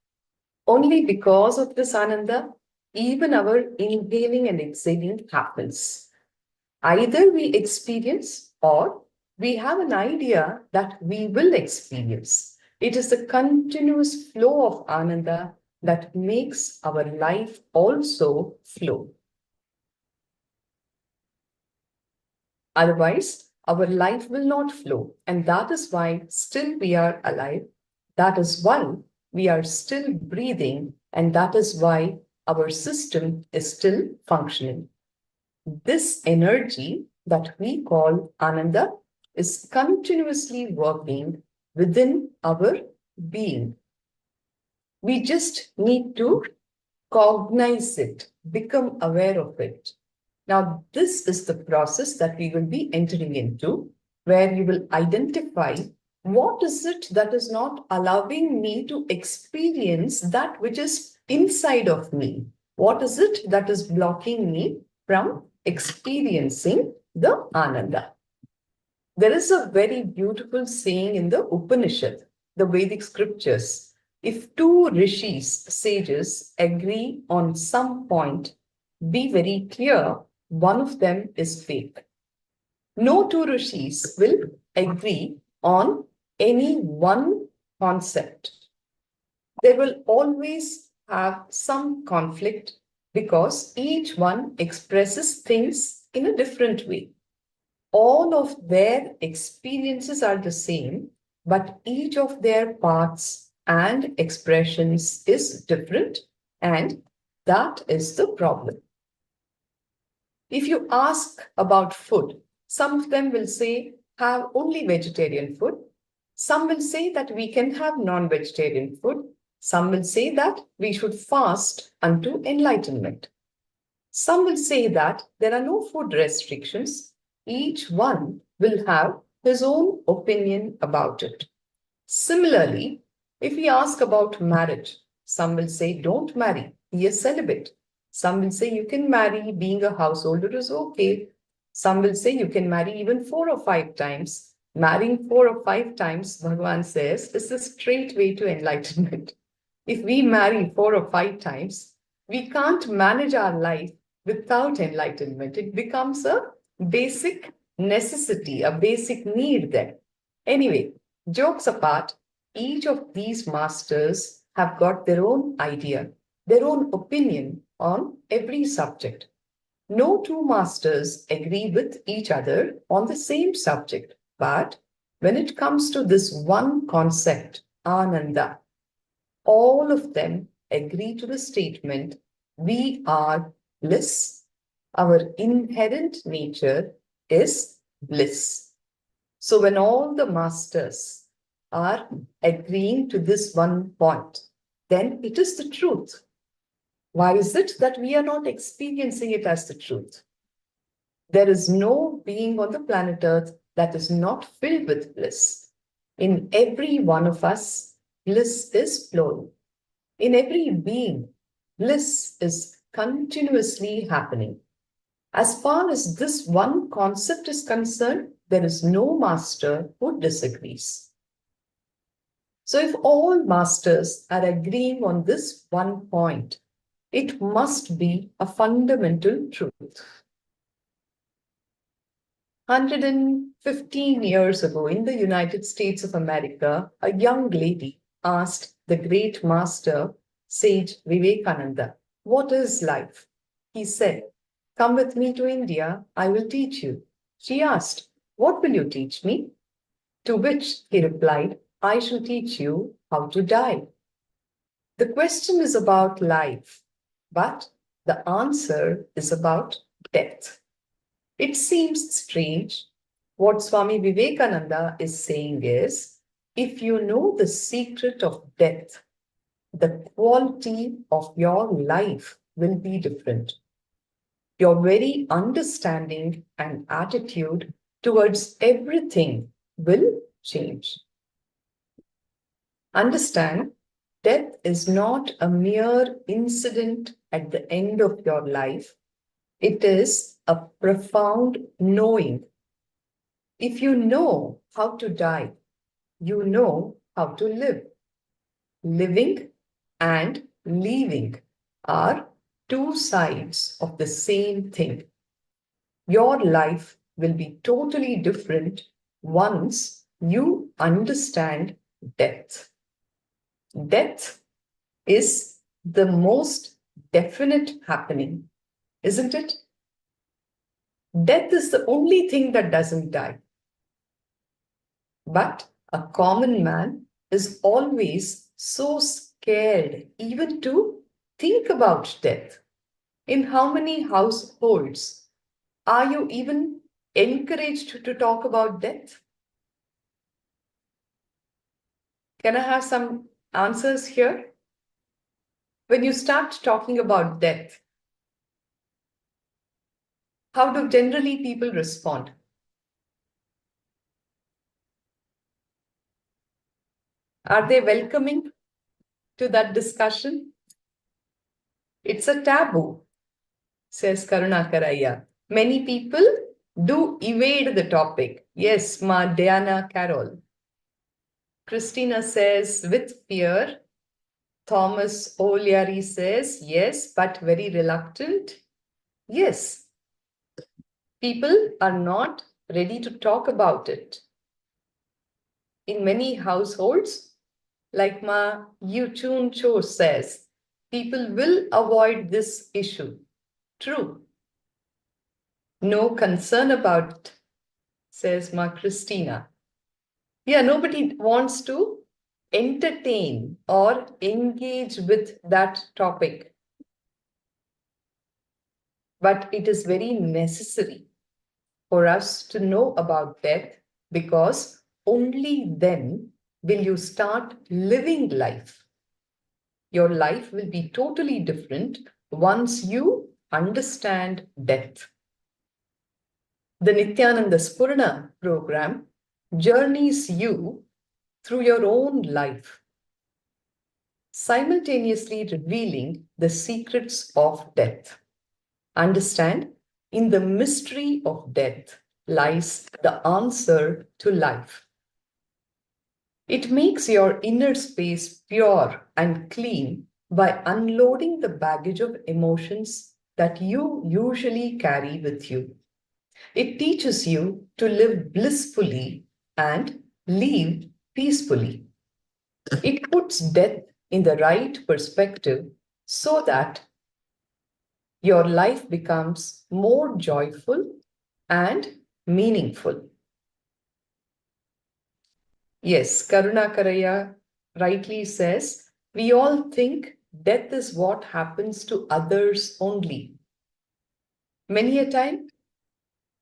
Only because of this Ananda, even our inhaling and exhaling happens. Either we experience or we have an idea that we will experience. It is the continuous flow of Ananda that makes our life also flow. Otherwise, our life will not flow. And that is why still we are alive. That is why we are still breathing. And that is why our system is still functioning. This energy that we call Ananda is continuously working within our being. We just need to cognize it, become aware of it. Now, this is the process that we will be entering into, where you will identify what is it that is not allowing me to experience that which is inside of me. What is it that is blocking me from experiencing the Ananda? There is a very beautiful saying in the Upanishad, the Vedic scriptures. If two rishis, sages, agree on some point, be very clear, one of them is fake. No two rishis will agree on any one concept. There will always have some conflict because each one expresses things in a different way. All of their experiences are the same, but each of their parts and expressions is different, and that is the problem. If you ask about food, some of them will say, have only vegetarian food. Some will say that we can have non-vegetarian food. Some will say that we should fast unto enlightenment. Some will say that there are no food restrictions. Each one will have his own opinion about it. Similarly, if we ask about marriage, some will say, don't marry, be a celibate. Some will say you can marry, being a householder is okay. Some will say you can marry even 4 or 5 times. Marrying 4 or 5 times, Bhagavan says, is the straight way to enlightenment. If we marry 4 or 5 times, we can't manage our life without enlightenment. It becomes a basic necessity, a basic need then. Anyway, jokes apart, each of these masters have got their own idea, their own opinion on every subject. No two masters agree with each other on the same subject, but when it comes to this one concept, Ananda, all of them agree to the statement, we are bliss. Our inherent nature is bliss. So when all the masters are agreeing to this one point, then it is the truth. Why is it that we are not experiencing it as the truth? There is no being on the planet Earth that is not filled with bliss. In every one of us, bliss is flowing. In every being, bliss is continuously happening. As far as this one concept is concerned, there is no master who disagrees. So if all masters are agreeing on this one point, it must be a fundamental truth. 115 years ago in the United States of America, a young lady asked the great master, sage Vivekananda, what is life? He said, come with me to India, I will teach you. She asked, what will you teach me? To which he replied, I shall teach you how to die. The question is about life, but the answer is about death. It seems strange. What Swami Vivekananda is saying is, if you know the secret of death, the quality of your life will be different. Your very understanding and attitude towards everything will change. Understand, death is not a mere incident at the end of your life. It is a profound knowing. If you know how to die, you know how to live. Living and leaving are two sides of the same thing. Your life will be totally different once you understand death. Death is the most definite happening, isn't it? Death is the only thing that doesn't die. But a common man is always so scared even to think about death. In how many households are you even encouraged to talk about death? Can I have some answers here? When you start talking about death, how do generally people respond? Are they welcoming to that discussion? It's a taboo, says Karunakaraya. Many people do evade the topic. Yes, Ma Diana Carol. Christina says, with fear. Thomas O'Leary says, yes, but very reluctant. Yes, people are not ready to talk about it. In many households, like Ma Yu-Chun Cho says, people will avoid this issue. True. No concern about it, says Ma Christina. Yeah, nobody wants to entertain or engage with that topic. But it is very necessary for us to know about death, because only then will you start living life. Your life will be totally different once you understand death. The Nithyananda Spurana program journeys you through your own life, simultaneously revealing the secrets of death. Understand, in the mystery of death lies the answer to life. It makes your inner space pure and clean by unloading the baggage of emotions that you usually carry with you. It teaches you to live blissfully and live peacefully. It puts death in the right perspective so that your life becomes more joyful and meaningful. Yes, Karunakaraya rightly says, we all think death is what happens to others only. Many a time,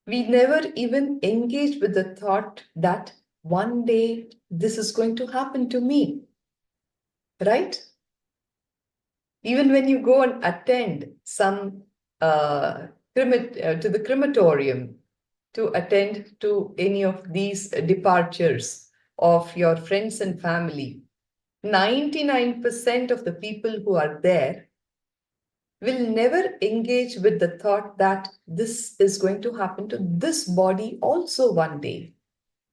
we never even engage with the thought that one day this is going to happen to me, right? Even when you go and attend some to the crematorium, to attend to any of these departures of your friends and family, 99% of the people who are there will never engage with the thought that this is going to happen to this body also one day.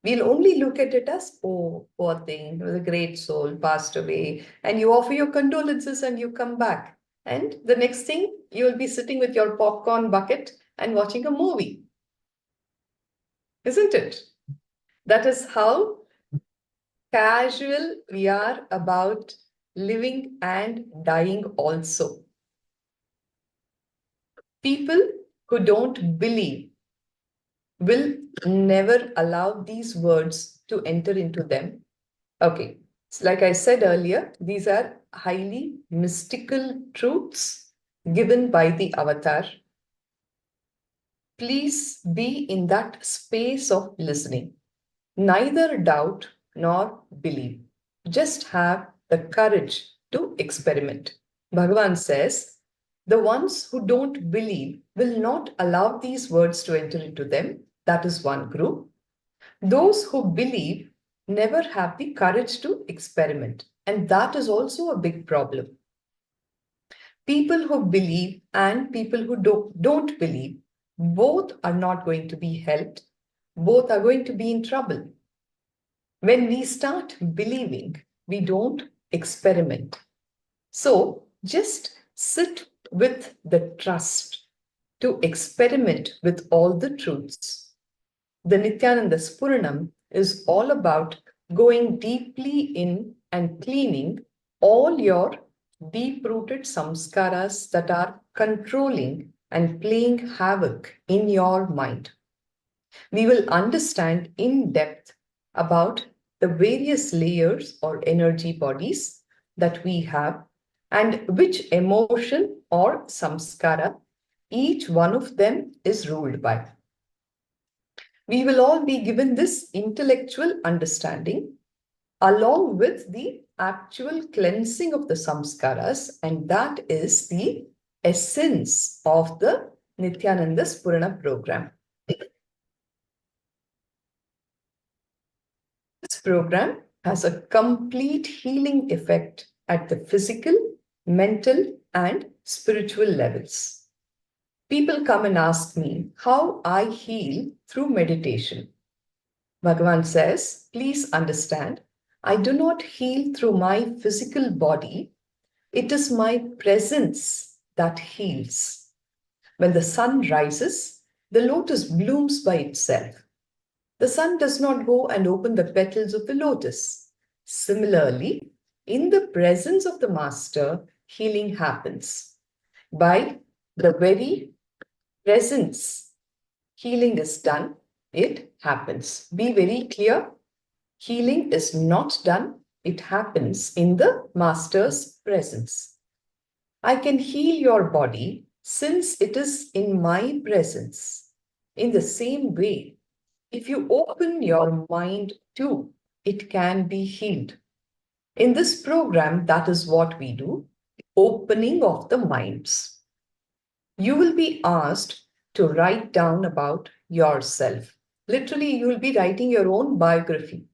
We'll only look at it as, oh, poor thing, the great soul passed away, and you offer your condolences and you come back. And the next thing, you'll be sitting with your popcorn bucket and watching a movie. Isn't it? That is how casual we are about living and dying also. People who don't believe will never allow these words to enter into them. Okay, so like I said earlier, these are highly mystical truths given by the avatar. Please be in that space of listening. Neither doubt nor believe. Just have the courage to experiment. Bhagavan says, the ones who don't believe will not allow these words to enter into them. That is one group. Those who believe never have the courage to experiment. And that is also a big problem. People who believe and people who don't believe, both are not going to be helped. Both are going to be in trouble. When we start believing, we don't experiment. So just sit with the trust to experiment with all the truths. The Nithyananda Spuranam is all about going deeply in and cleaning all your deep-rooted samskaras that are controlling and playing havoc in your mind. We will understand in depth about the various layers or energy bodies that we have and which emotion or samskara each one of them is ruled by. We will all be given this intellectual understanding along with the actual cleansing of the samskaras, and that is the essence of the Nithyananda Spurana program. This program has a complete healing effect at the physical, mental, and spiritual levels. People come and ask me how I heal through meditation. Bhagavan says, please understand, I do not heal through my physical body. It is my presence that heals. When the sun rises, the lotus blooms by itself. The sun does not go and open the petals of the lotus. Similarly, in the presence of the master, healing happens. By the very presence, healing is done, it happens. Be very clear, healing is not done, it happens in the master's presence. I can heal your body since it is in my presence. In the same way, if you open your mind too, it can be healed. In this program, that is what we do, opening of the minds. You will be asked to write down about yourself. Literally, you will be writing your own biography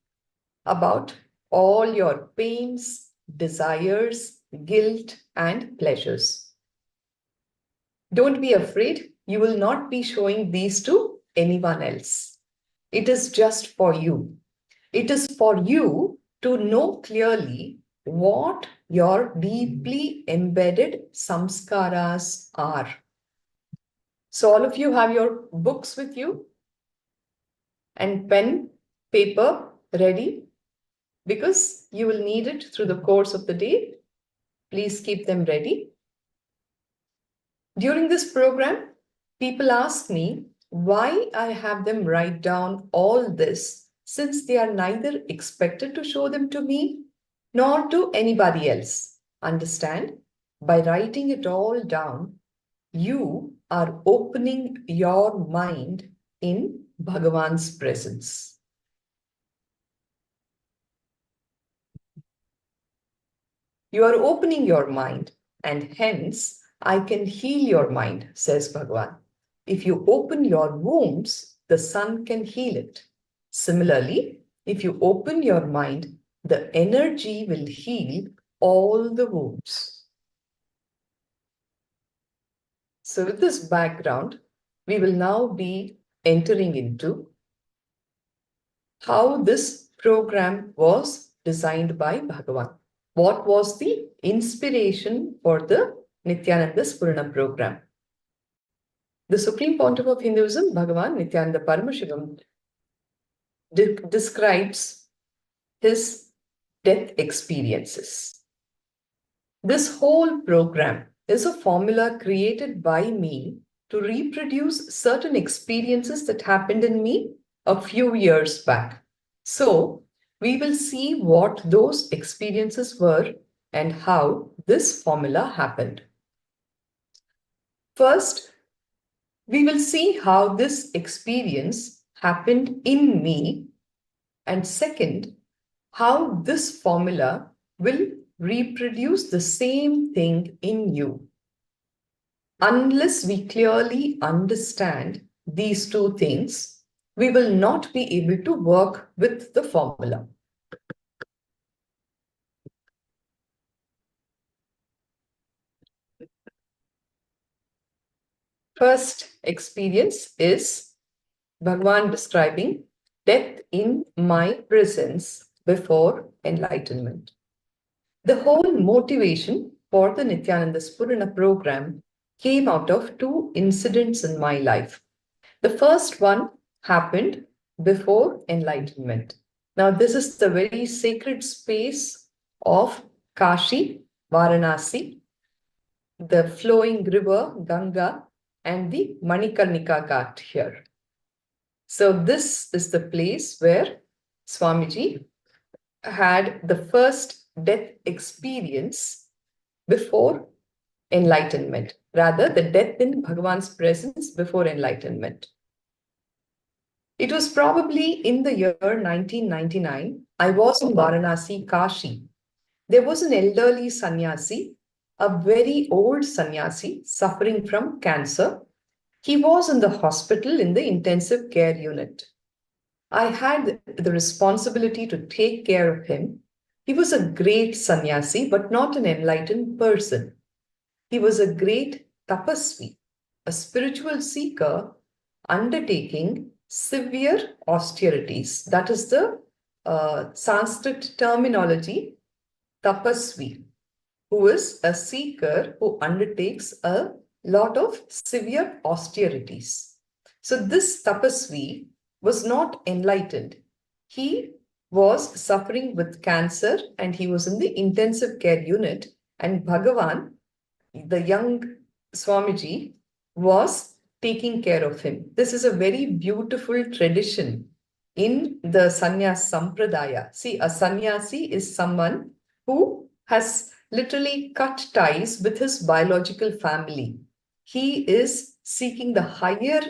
about all your pains, desires, guilt, and pleasures. Don't be afraid, you will not be showing these to anyone else. It is just for you. It is for you to know clearly what your deeply embedded samskaras are. So all of you have your books with you and pen, paper ready because you will need it through the course of the day. Please keep them ready. During this program, people ask me why I have them write down all this since they are neither expected to show them to me nor to anybody else. Understand? By writing it all down, you are opening your mind in Bhagavan's presence. You are opening your mind, and hence I can heal your mind, says Bhagavan. If you open your wounds, the sun can heal it. Similarly, if you open your mind, the energy will heal all the wounds. So with this background, we will now be entering into how this program was designed by Bhagavan. What was the inspiration for the Nithyananda Spurana program? The Supreme Pontiff of Hinduism, Bhagavan Nithyananda Paramashivoham, describes his death experiences. This whole program is a formula created by me to reproduce certain experiences that happened in me a few years back. So, we will see what those experiences were and how this formula happened. First, we will see how this experience happened in me, and second, how this formula will reproduce the same thing in you. Unless we clearly understand these two things, we will not be able to work with the formula. First experience is Bhagavan describing death in my presence before enlightenment. The whole motivation for the Nithyananda Spurana program came out of two incidents in my life. The first one happened before enlightenment. Now, this is the very sacred space of Kashi, Varanasi, the flowing river Ganga, and the Manikarnika Ghat here. So this is the place where Swamiji had the first death experience before enlightenment, rather the death in Bhagavan's presence before enlightenment. It was probably in the year 1999. I was in Varanasi, Kashi. There was an elderly sannyasi, a very old sannyasi suffering from cancer. He was in the hospital in the intensive care unit. I had the responsibility to take care of him. He was a great sannyasi, but not an enlightened person. He was a great tapasvi, a spiritual seeker undertaking severe austerities. That is the Sanskrit terminology, tapasvi, who is a seeker who undertakes a lot of severe austerities. So this tapasvi was not enlightened. He was suffering with cancer and he was in the intensive care unit, and Bhagavan, the young Swamiji, was taking care of him. This is a very beautiful tradition in the sannyas sampradaya. See, a sannyasi is someone who has literally cut ties with his biological family. He is seeking the higher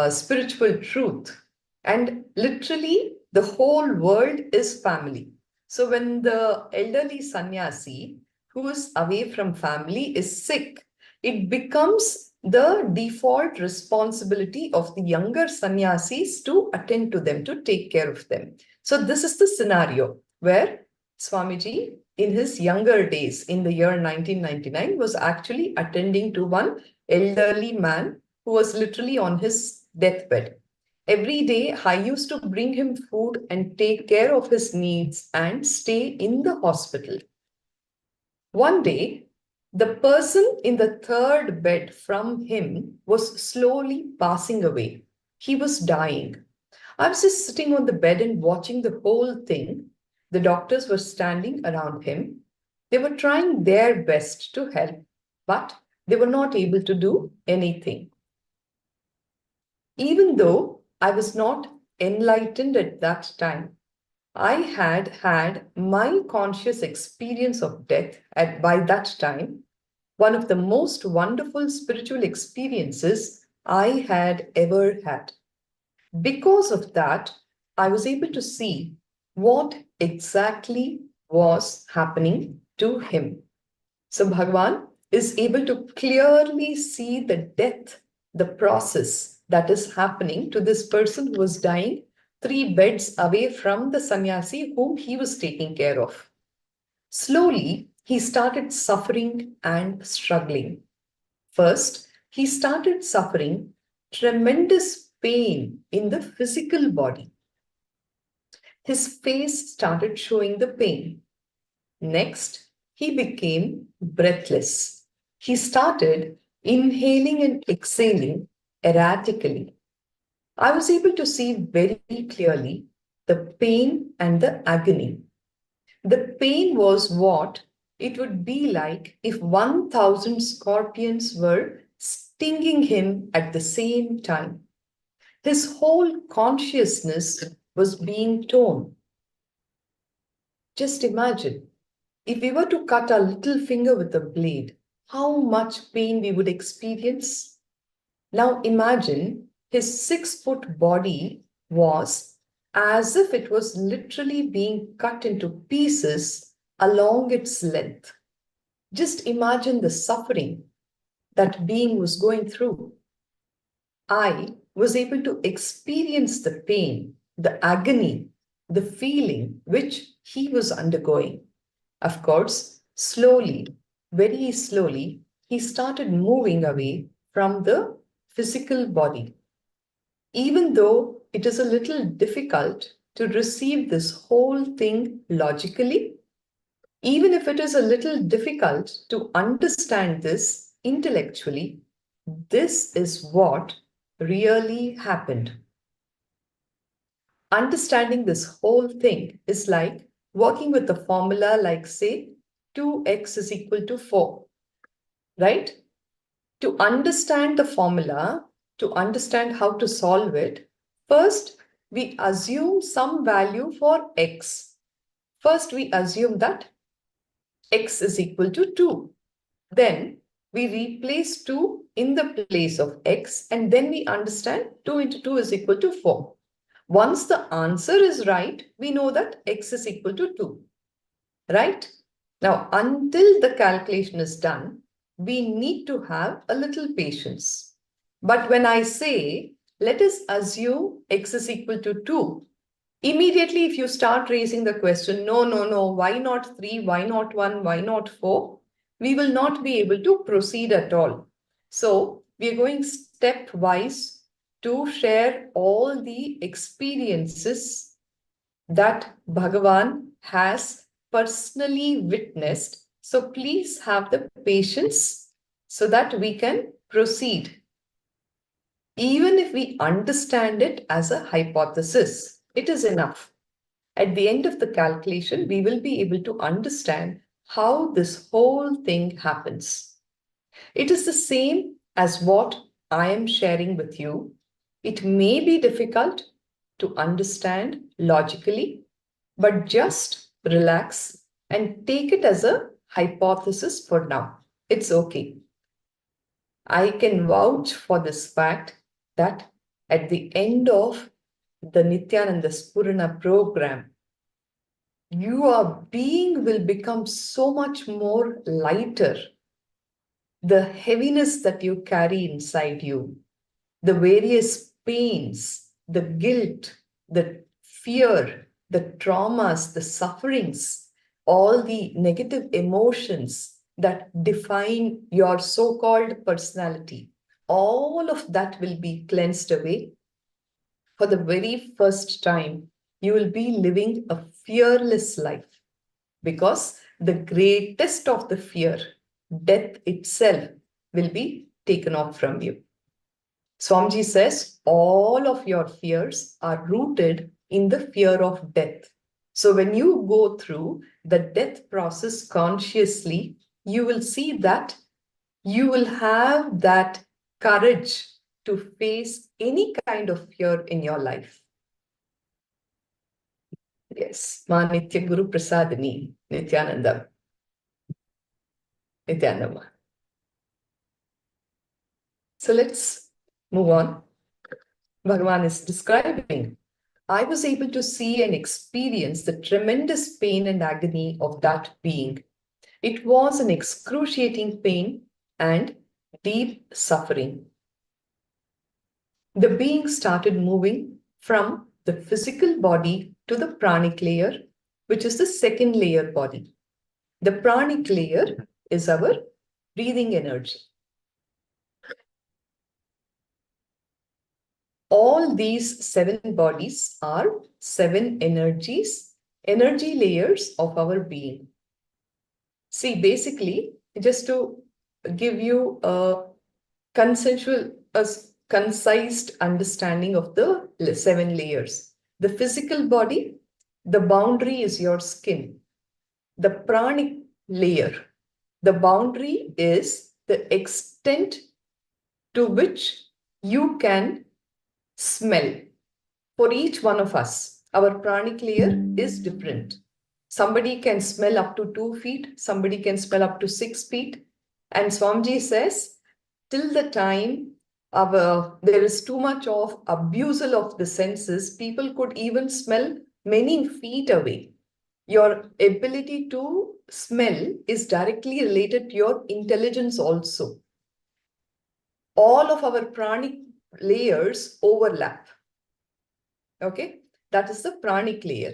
spiritual truth, and literally the whole world is family. So when the elderly sannyasi who is away from family is sick, it becomes the default responsibility of the younger sannyasis to attend to them, to take care of them. So this is the scenario where Swamiji, in his younger days, in the year 1999, was actually attending to one elderly man who was literally on his deathbed. Every day, I used to bring him food and take care of his needs and stay in the hospital. One day, the person in the third bed from him was slowly passing away. He was dying. I was just sitting on the bed and watching the whole thing. The doctors were standing around him. They were trying their best to help, but they were not able to do anything. Even though I was not enlightened at that time, I had had my conscious experience of death by that time, one of the most wonderful spiritual experiences I had ever had. Because of that, I was able to see what exactly was happening to him. So Bhagavan is able to clearly see the death, the process that is happening to this person who was dying 3 beds away from the sannyasi whom he was taking care of. Slowly, he started suffering and struggling. First, he started suffering tremendous pain in the physical body. His face started showing the pain. Next, he became breathless. He started inhaling and exhaling erratically. I was able to see very clearly the pain and the agony. The pain was what it would be like if 1,000 scorpions were stinging him at the same time. His whole consciousness was being torn. Just imagine, if we were to cut our little finger with a blade, how much pain we would experience? Now imagine his 6-foot body was as if it was literally being cut into pieces along its length. Just imagine the suffering that being was going through. I was able to experience the pain, the agony, the feeling which he was undergoing. Of course, slowly, very slowly, he started moving away from the physical body. Even though it is a little difficult to receive this whole thing logically, even if it is a little difficult to understand this intellectually, this is what really happened. Understanding this whole thing is like working with the formula like, say, 2x is equal to 4, right? To understand the formula, to understand how to solve it, first we assume some value for x. First we assume that x is equal to 2. Then we replace 2 in the place of x, and then we understand 2 into 2 is equal to 4. Once the answer is right, we know that x is equal to 2, right? Now, until the calculation is done, we need to have a little patience. But when I say, let us assume x is equal to 2, immediately if you start raising the question, no, why not 3, why not 1, why not 4, we will not be able to proceed at all. So we are going stepwise to share all the experiences that Bhagavan has personally witnessed. So please have the patience so that we can proceed. Even if we understand it as a hypothesis, it is enough. At the end of the calculation, we will be able to understand how this whole thing happens. It is the same as what I am sharing with you. It may be difficult to understand logically, but just relax and take it as a hypothesis for now. It's okay. I can vouch for this fact that at the end of the Nithyananda Spurana program, your being will become so much more lighter. The heaviness that you carry inside you, the various pains, the guilt, the fear, the traumas, the sufferings, all the negative emotions that define your so-called personality, all of that will be cleansed away. For the very first time, you will be living a fearless life, because the greatest of the fear, death itself, will be taken off from you. Swamiji says all of your fears are rooted in the fear of death. So when you go through the death process consciously, you will see that you will have that courage to face any kind of fear in your life. Yes, Ma Nithya Guru Prasadini, Nithyananda. Nithyananda. So let's move on. Bhagavan is describing, I was able to see and experience the tremendous pain and agony of that being. It was an excruciating pain and deep suffering. The being started moving from the physical body to the pranic layer, which is the second layer body. The pranic layer is our breathing energy. All these 7 bodies are 7 energies, energy layers of our being. See, basically, just to give you a consensual, concise understanding of the 7 layers. The physical body, the boundary is your skin. The pranic layer, the boundary is the extent to which you can smell. For each one of us, our pranic layer is different. Somebody can smell up to 2 feet, somebody can smell up to 6 feet. And Swamiji says, till the time there is too much of abusal of the senses, people could even smell many feet away. Your ability to smell is directly related to your intelligence also. All of our pranic layers overlap. Okay, that is the pranic layer.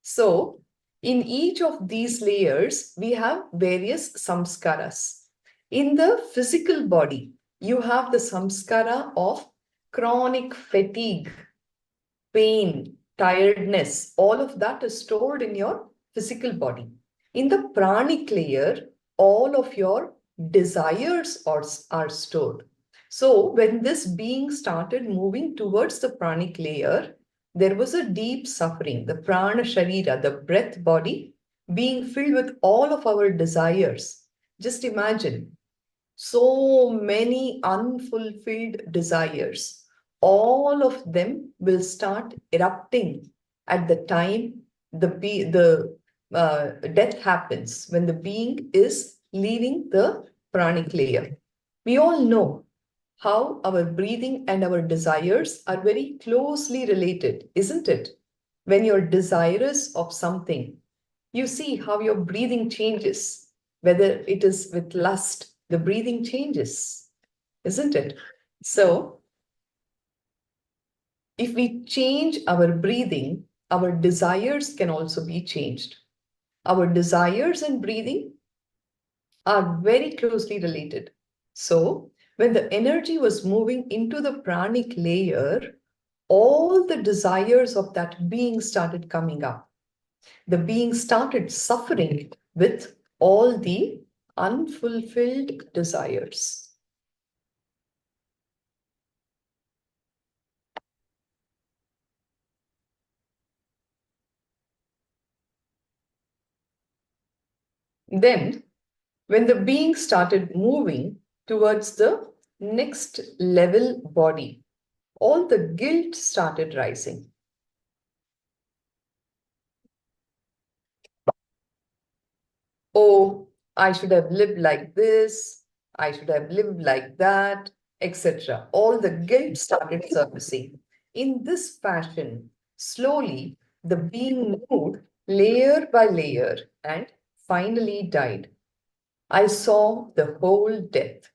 So, in each of these layers, we have various samskaras. In the physical body, you have the samskara of chronic fatigue, pain, tiredness. All of that is stored in your physical body. In the pranic layer, all of your desires are stored. So when this being started moving towards the pranic layer, there was a deep suffering. The prana sharira, the breath body, being filled with all of our desires. Just imagine so many unfulfilled desires. All of them will start erupting at the time the death happens, when the being is leaving the pranic layer. We all know how our breathing and our desires are very closely related, isn't it? When you're desirous of something, you see how your breathing changes. Whether it is with lust, the breathing changes, isn't it? So, if we change our breathing, our desires can also be changed. Our desires and breathing are very closely related. So, when the energy was moving into the pranic layer, all the desires of that being started coming up. The being started suffering with all the unfulfilled desires. Then, when the being started moving towards the next level body, all the guilt started rising. Oh, I should have lived like this, I should have lived like that, etc. All the guilt started surfacing. In this fashion, slowly the being moved layer by layer and finally died. I saw the whole death,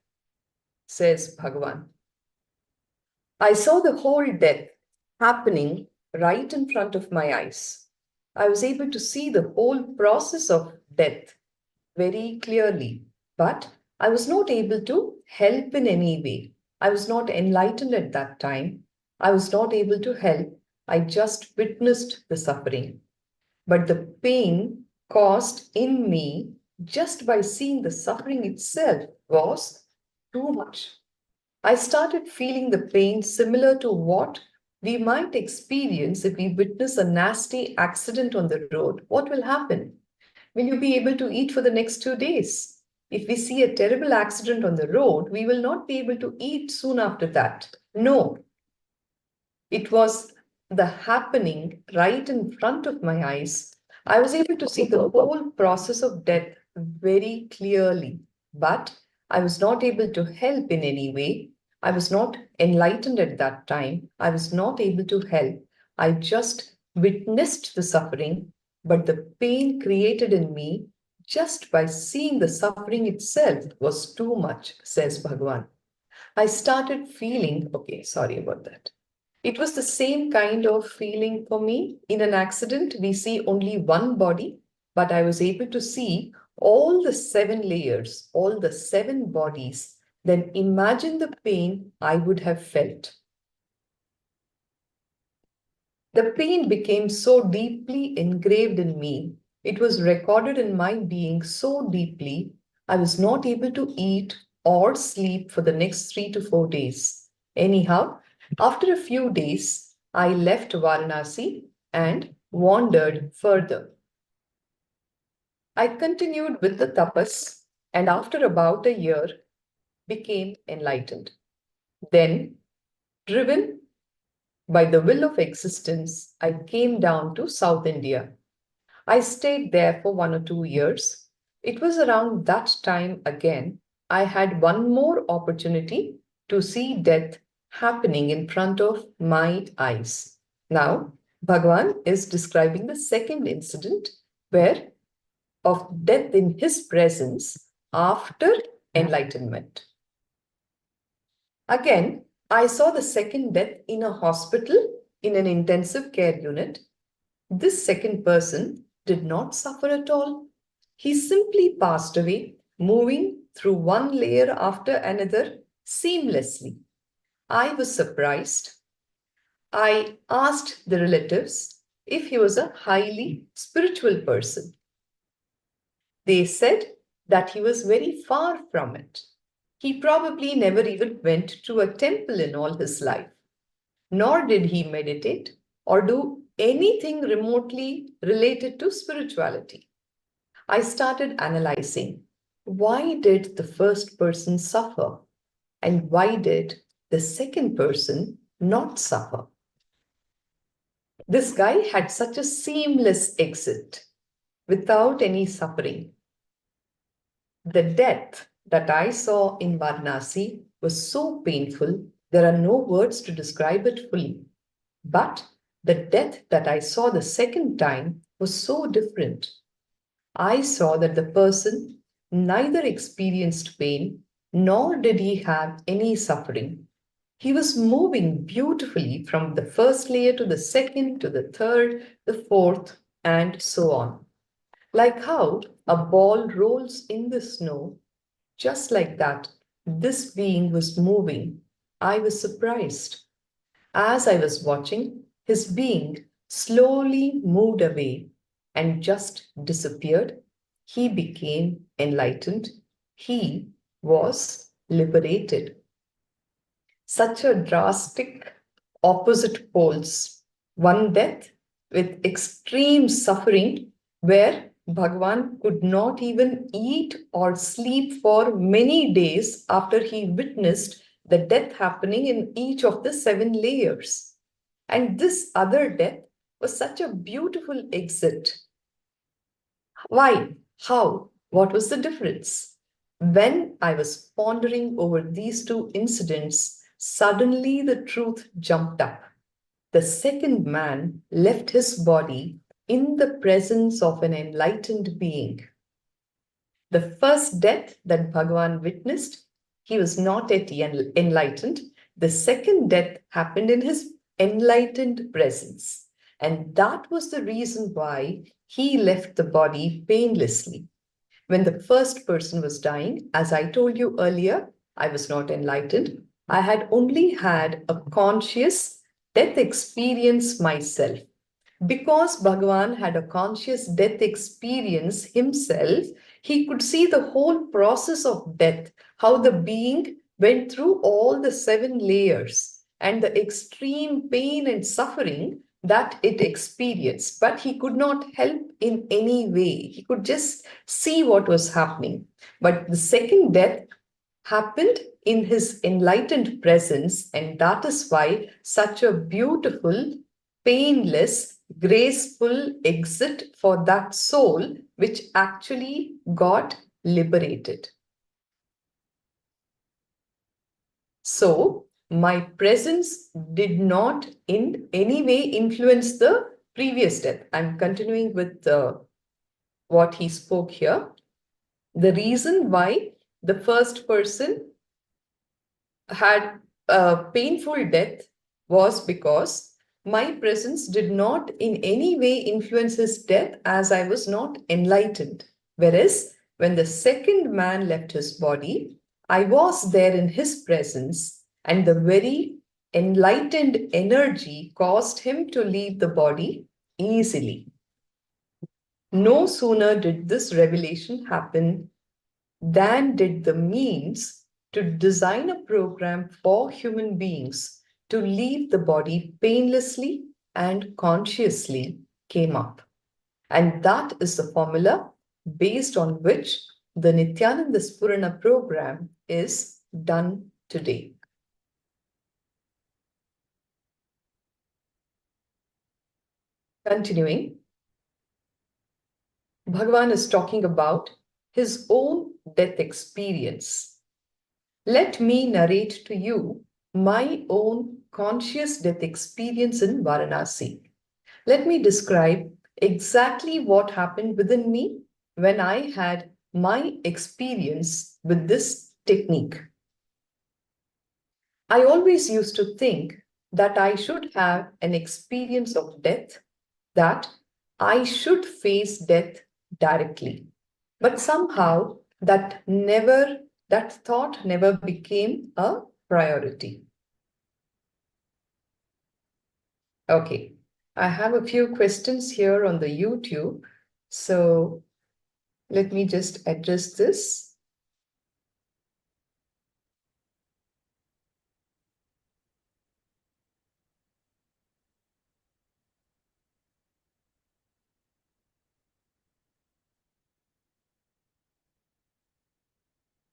says Bhagavan. I saw the whole death happening right in front of my eyes. I was able to see the whole process of death very clearly, but I was not able to help in any way. I was not enlightened at that time. I was not able to help. I just witnessed the suffering. But the pain caused in me just by seeing the suffering itself was too much. I started feeling the pain similar to what we might experience if we witness a nasty accident on the road. What will happen? Will you be able to eat for the next 2 days? If we see a terrible accident on the road, we will not be able to eat soon after that. No. It was the happening right in front of my eyes. I was able to see the whole process of death very clearly, but I was not able to help in any way. I was not enlightened at that time. I was not able to help. I just witnessed the suffering, but the pain created in me just by seeing the suffering itself was too much, says Bhagavan. I started feeling, okay, sorry about that. It was the same kind of feeling for me. In an accident, we see only one body, but I was able to see all the 7 layers, all the 7 bodies. Then imagine the pain I would have felt. The pain became so deeply engraved in me. It was recorded in my being so deeply, I was not able to eat or sleep for the next 3 to 4 days. Anyhow, after a few days, I left Varanasi and wandered further. I continued with the tapas and after about a year became enlightened. Then, driven by the will of existence, I came down to South India. I stayed there for 1 or 2 years. It was around that time again, I had one more opportunity to see death happening in front of my eyes. Now, Bhagavan is describing the second incident where of death in his presence after enlightenment. Again, I saw the second death in a hospital in an intensive care unit. This second person did not suffer at all. He simply passed away, moving through one layer after another seamlessly. I was surprised. I asked the relatives if he was a highly spiritual person. They said that he was very far from it. He probably never even went to a temple in all his life, nor did he meditate or do anything remotely related to spirituality. I started analyzing, why did the first person suffer? And why did the second person not suffer? This guy had such a seamless exit without any suffering. The death that I saw in Varanasi was so painful, there are no words to describe it fully. But the death that I saw the second time was so different. I saw that the person neither experienced pain nor did he have any suffering. He was moving beautifully from the first layer to the second, to the third, the fourth, and so on. Like how a ball rolls in the snow, just like that, this being was moving. I was surprised. As I was watching, his being slowly moved away and just disappeared. He became enlightened. He was liberated. Such a drastic opposite poles. One death with extreme suffering, where Bhagavan could not even eat or sleep for many days after he witnessed the death happening in each of the 7 layers. And this other death was such a beautiful exit. Why? How? What was the difference? When I was pondering over these 2 incidents, suddenly the truth jumped up. The second man left his body in the presence of an enlightened being. The first death that Bhagavan witnessed, he was not yet enlightened. The second death happened in his enlightened presence. And that was the reason why he left the body painlessly. When the first person was dying, as I told you earlier, I was not enlightened. I had only had a conscious death experience myself. Because Bhagavan had a conscious death experience himself, he could see the whole process of death, how the being went through all the 7 layers and the extreme pain and suffering that it experienced. But he could not help in any way. He could just see what was happening. But the second death happened in his enlightened presence, and that is why such a beautiful, painless, graceful exit for that soul which actually got liberated. So, my presence did not in any way influence the previous death. I'm continuing with what he spoke here. The reason why the first person had a painful death was because my presence did not in any way influence his death, as I was not enlightened. Whereas when the second man left his body, I was there in his presence, and the very enlightened energy caused him to leave the body easily. No sooner did this revelation happen than did the means to design a program for human beings to leave the body painlessly and consciously came up. And that is the formula based on which the Nithyananda Spurana program is done today. Continuing, Bhagavan is talking about his own death experience. Let me narrate to you my own conscious death experience in Varanasi. Let me describe exactly what happened within me when I had my experience with this technique. I always used to think that I should have an experience of death, that I should face death directly. But somehow that thought never became a priority. Okay, I have a few questions here on the YouTube. So let me just address this.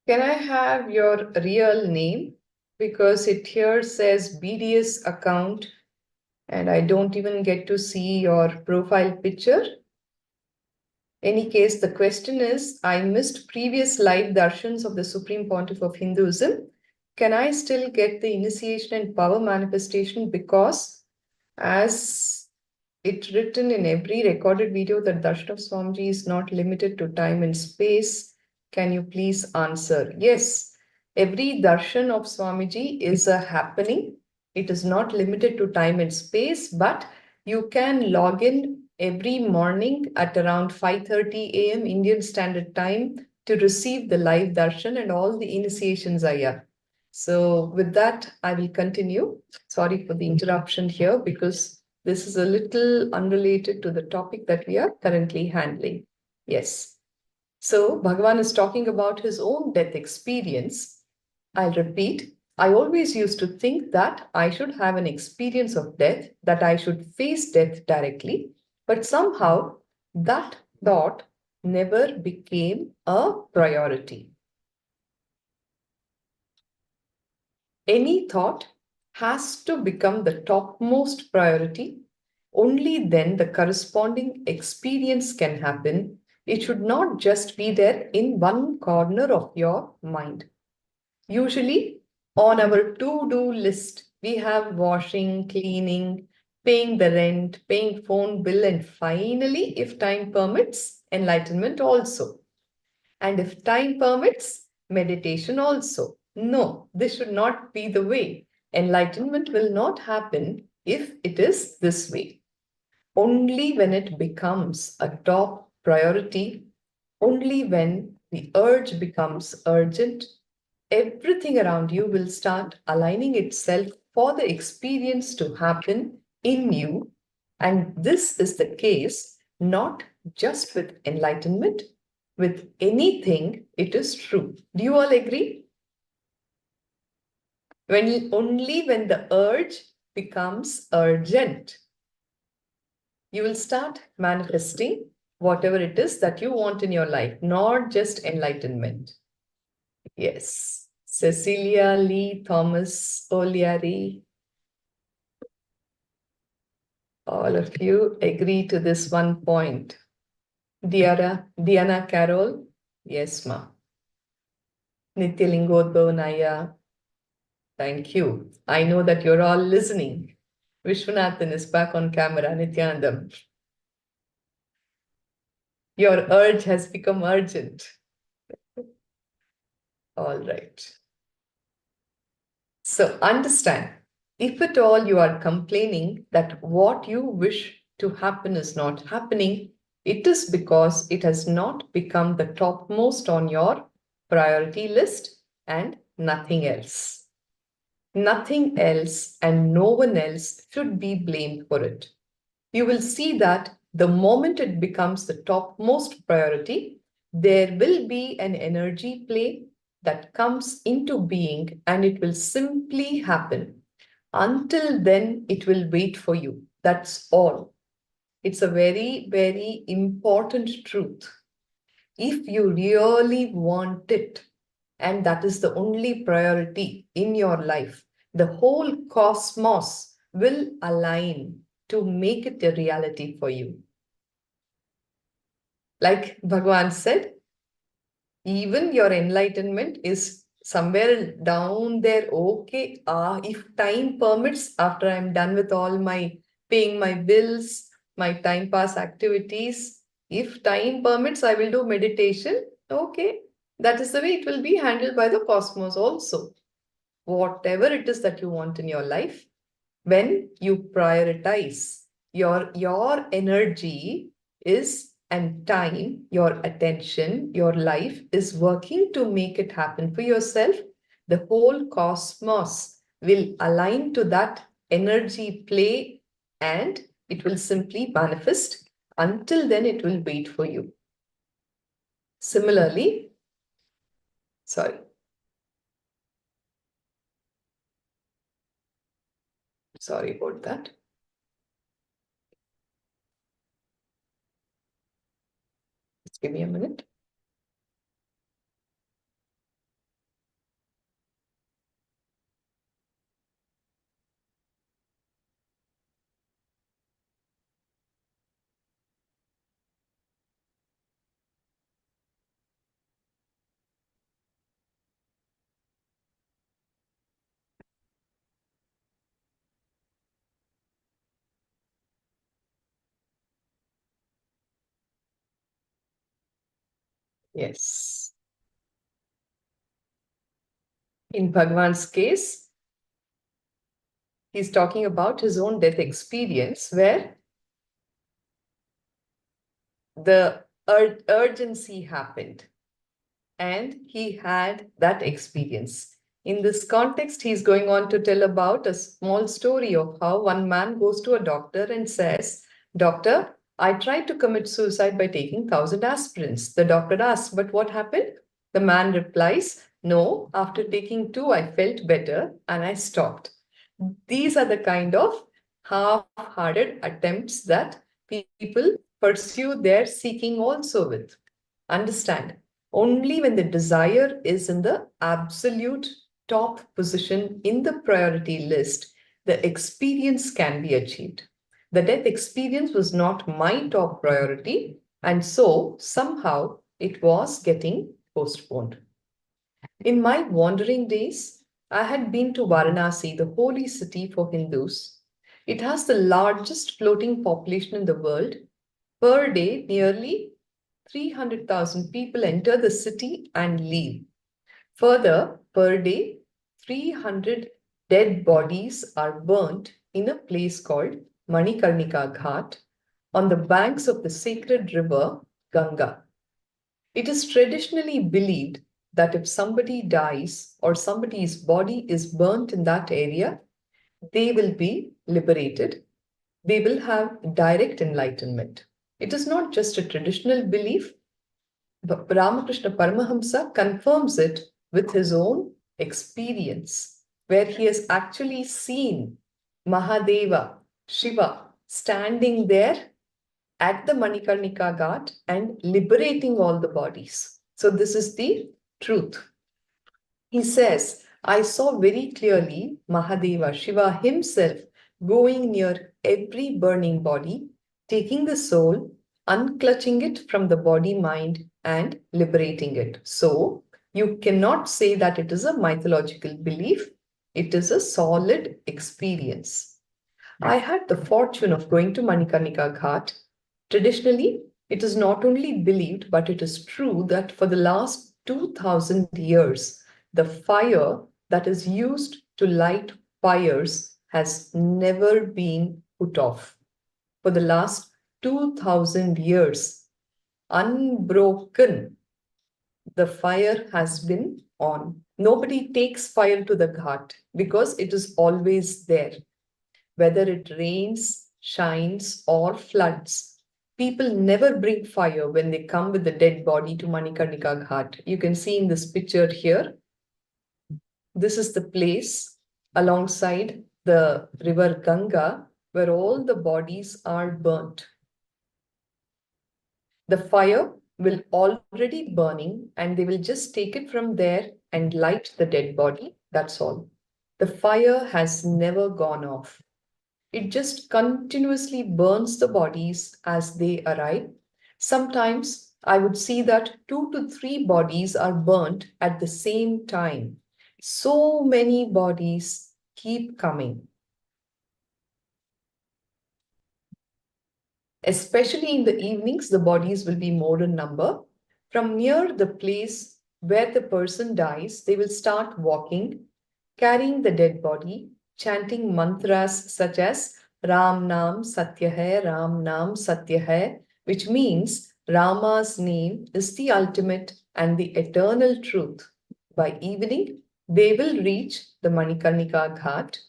Can I have your real name? Because it here says BDS account and I don't even get to see your profile picture. Any case, the question is, I missed previous live darshans of the Supreme Pontiff of Hinduism. Can I still get the initiation and power manifestation? Because as it's written in every recorded video that darshan of Swamiji is not limited to time and space. Can you please answer? Yes, every darshan of Swamiji is a happening. It is not limited to time and space, but you can log in every morning at around 5:30 a.m. Indian Standard Time to receive the live darshan and all the initiations are here. So with that, I will continue. Sorry for the interruption here because this is a little unrelated to the topic that we are currently handling. Yes. So Bhagavan is talking about his own death experience. I'll repeat. I always used to think that I should have an experience of death, that I should face death directly. But somehow that thought never became a priority. Any thought has to become the topmost priority. Only then the corresponding experience can happen. It should not just be there in one corner of your mind. Usually, on our to-do list, we have washing, cleaning, paying the rent, paying phone bill, and finally, if time permits, enlightenment also. And if time permits, meditation also. No, this should not be the way. Enlightenment will not happen if it is this way. Only when it becomes a top priority, only when the urge becomes urgent, everything around you will start aligning itself for the experience to happen in you. And this is the case not just with enlightenment, with anything, it is true. Do you all agree? Only when the urge becomes urgent, you will start manifesting whatever it is that you want in your life, not just enlightenment. Yes. Cecilia Lee Thomas O'Leary, all of you agree to this one point. Diana Carol, yes, ma. Nithya Naya, thank you. I know that you're all listening. Vishwanathan is back on camera, Nithyananda. Your urge has become urgent. All right. So understand, if at all you are complaining that what you wish to happen is not happening, it is because it has not become the topmost on your priority list and nothing else. Nothing else and no one else should be blamed for it. You will see that the moment it becomes the topmost priority, there will be an energy play that comes into being and it will simply happen. Until then, it will wait for you. That's all. It's a very, very important truth. If you really want it, and that is the only priority in your life, the whole cosmos will align to make it a reality for you. Like Bhagavan said, even your enlightenment is somewhere down there. Okay, if time permits, after I'm done with all my paying my bills, my time pass activities, if time permits, I will do meditation. Okay, that is the way it will be handled by the cosmos also. Whatever it is that you want in your life, when you prioritize your energy is and time, your attention, your life is working to make it happen for yourself, the whole cosmos will align to that energy play and it will simply manifest. Until then, it will wait for you. Similarly, sorry. Sorry about that. Just give me a minute. Yes. In Bhagwan's case, he's talking about his own death experience where the urgency happened and he had that experience. In this context, he's going on to tell about a small story of how one man goes to a doctor and says, "Doctor, I tried to commit suicide by taking 1,000 aspirins." The doctor asks, "But what happened?" The man replies, "No, after taking 2, I felt better and I stopped." These are the kind of half-hearted attempts that people pursue their seeking also with. Understand, only when the desire is in the absolute top position in the priority list, the experience can be achieved. The death experience was not my top priority, and so somehow it was getting postponed. In my wandering days, I had been to Varanasi, the holy city for Hindus. It has the largest floating population in the world. Per day, nearly 300,000 people enter the city and leave. Further, per day, 300 dead bodies are burnt in a place called Manikarnika Ghat on the banks of the sacred river Ganga. It is traditionally believed that if somebody dies or somebody's body is burnt in that area, they will be liberated. They will have direct enlightenment. It is not just a traditional belief, but Ramakrishna Paramahamsa confirms it with his own experience, where he has actually seen Mahadeva, Shiva, standing there at the Manikarnika Ghat and liberating all the bodies. So this is the truth. He says, "I saw very clearly Mahadeva, Shiva himself, going near every burning body, taking the soul, unclutching it from the body-mind and liberating it." So you cannot say that it is a mythological belief. It is a solid experience. I had the fortune of going to Manikarnika Ghat. Traditionally, it is not only believed, but it is true that for the last 2,000 years, the fire that is used to light fires has never been put off. For the last 2,000 years, unbroken, the fire has been on. Nobody takes fire to the ghat because it is always there. Whether it rains, shines, or floods, people never bring fire when they come with the dead body to Manikarnika Ghat. You can see in this picture here, this is the place alongside the river Ganga where all the bodies are burnt. The fire will already burning and they will just take it from there and light the dead body. That's all. The fire has never gone off. It just continuously burns the bodies as they arrive. Sometimes I would see that 2 to 3 bodies are burnt at the same time. So many bodies keep coming. Especially in the evenings, the bodies will be more in number. From near the place where the person dies, they will start walking, carrying the dead body, chanting mantras such as Ram Nam Satya Hai, Ram Nam Satya Hai, which means Rama's name is the ultimate and the eternal truth. By evening, they will reach the Manikarnika Ghat.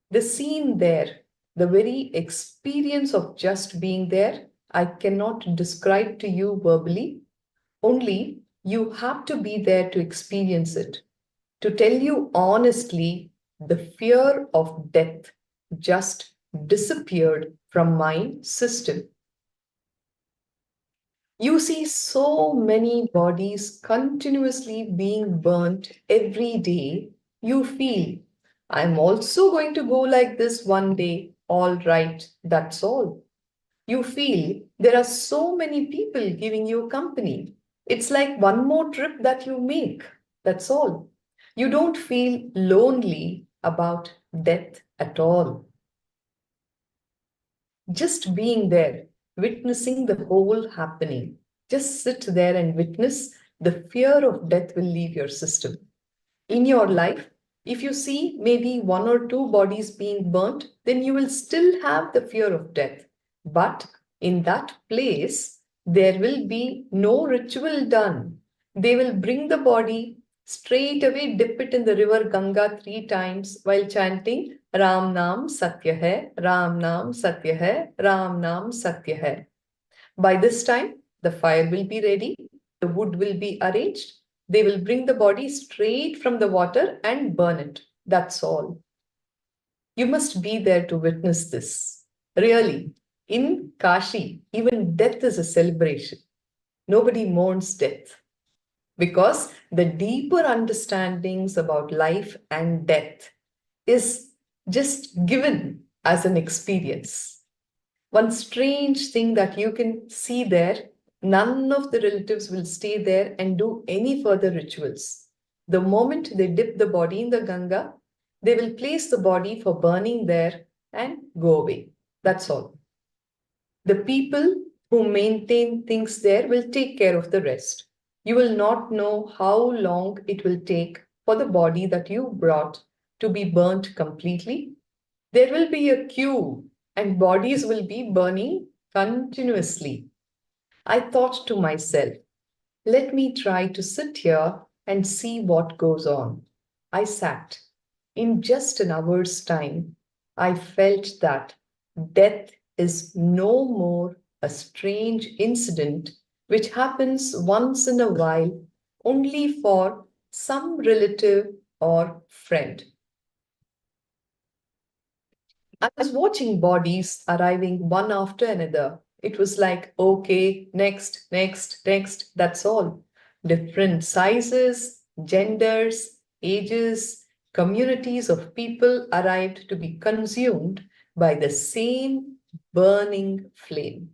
The scene there, the very experience of just being there, I cannot describe to you verbally. Only you have to be there to experience it. To tell you honestly, the fear of death just disappeared from my system. You see so many bodies continuously being burnt every day. You feel, I'm also going to go like this one day. All right, that's all. You feel there are so many people giving you company. It's like one more trip that you make. That's all. You don't feel lonely about death at all. Just being there, witnessing the whole happening. Just sit there and witness. The fear of death will leave your system. In your life, if you see maybe 1 or 2 bodies being burnt, then you will still have the fear of death. But in that place, there will be no ritual done. They will bring the body straight away, dip it in the river Ganga 3 times while chanting Ram Naam Satya Hai, Ram Naam Satya Hai, Ram Naam Satya Hai. By this time, the fire will be ready, the wood will be arranged. They will bring the body straight from the water and burn it. That's all. You must be there to witness this. Really, in Kashi, even death is a celebration. Nobody mourns death because the deeper understandings about life and death is just given as an experience. One strange thing that you can see there, none of the relatives will stay there and do any further rituals. The moment they dip the body in the Ganga, they will place the body for burning there and go away. That's all. The people who maintain things there will take care of the rest. You will not know how long it will take for the body that you brought to be burnt completely. There will be a queue and bodies will be burning continuously. I thought to myself, let me try to sit here and see what goes on. I sat. In just an hour's time, I felt that death is no more a strange incident which happens once in a while only for some relative or friend. I was watching bodies arriving one after another. It was like, okay, next, next, next, that's all. Different sizes, genders, ages, communities of people arrived to be consumed by the same burning flame.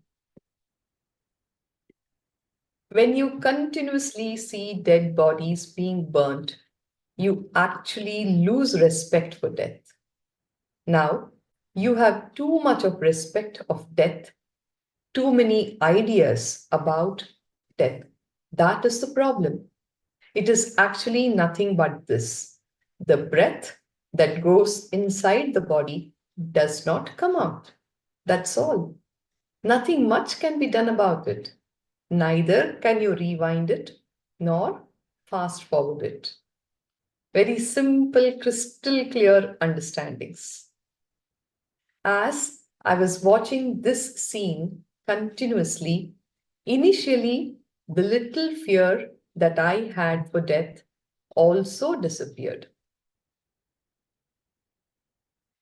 When you continuously see dead bodies being burnt, you actually lose respect for death. Now, you have too much of respect of death, too many ideas about death. That is the problem. It is actually nothing but this. The breath that goes inside the body does not come out. That's all. Nothing much can be done about it. Neither can you rewind it nor fast forward it. Very simple, crystal clear understandings. As I was watching this scene continuously, initially the little fear that I had for death also disappeared.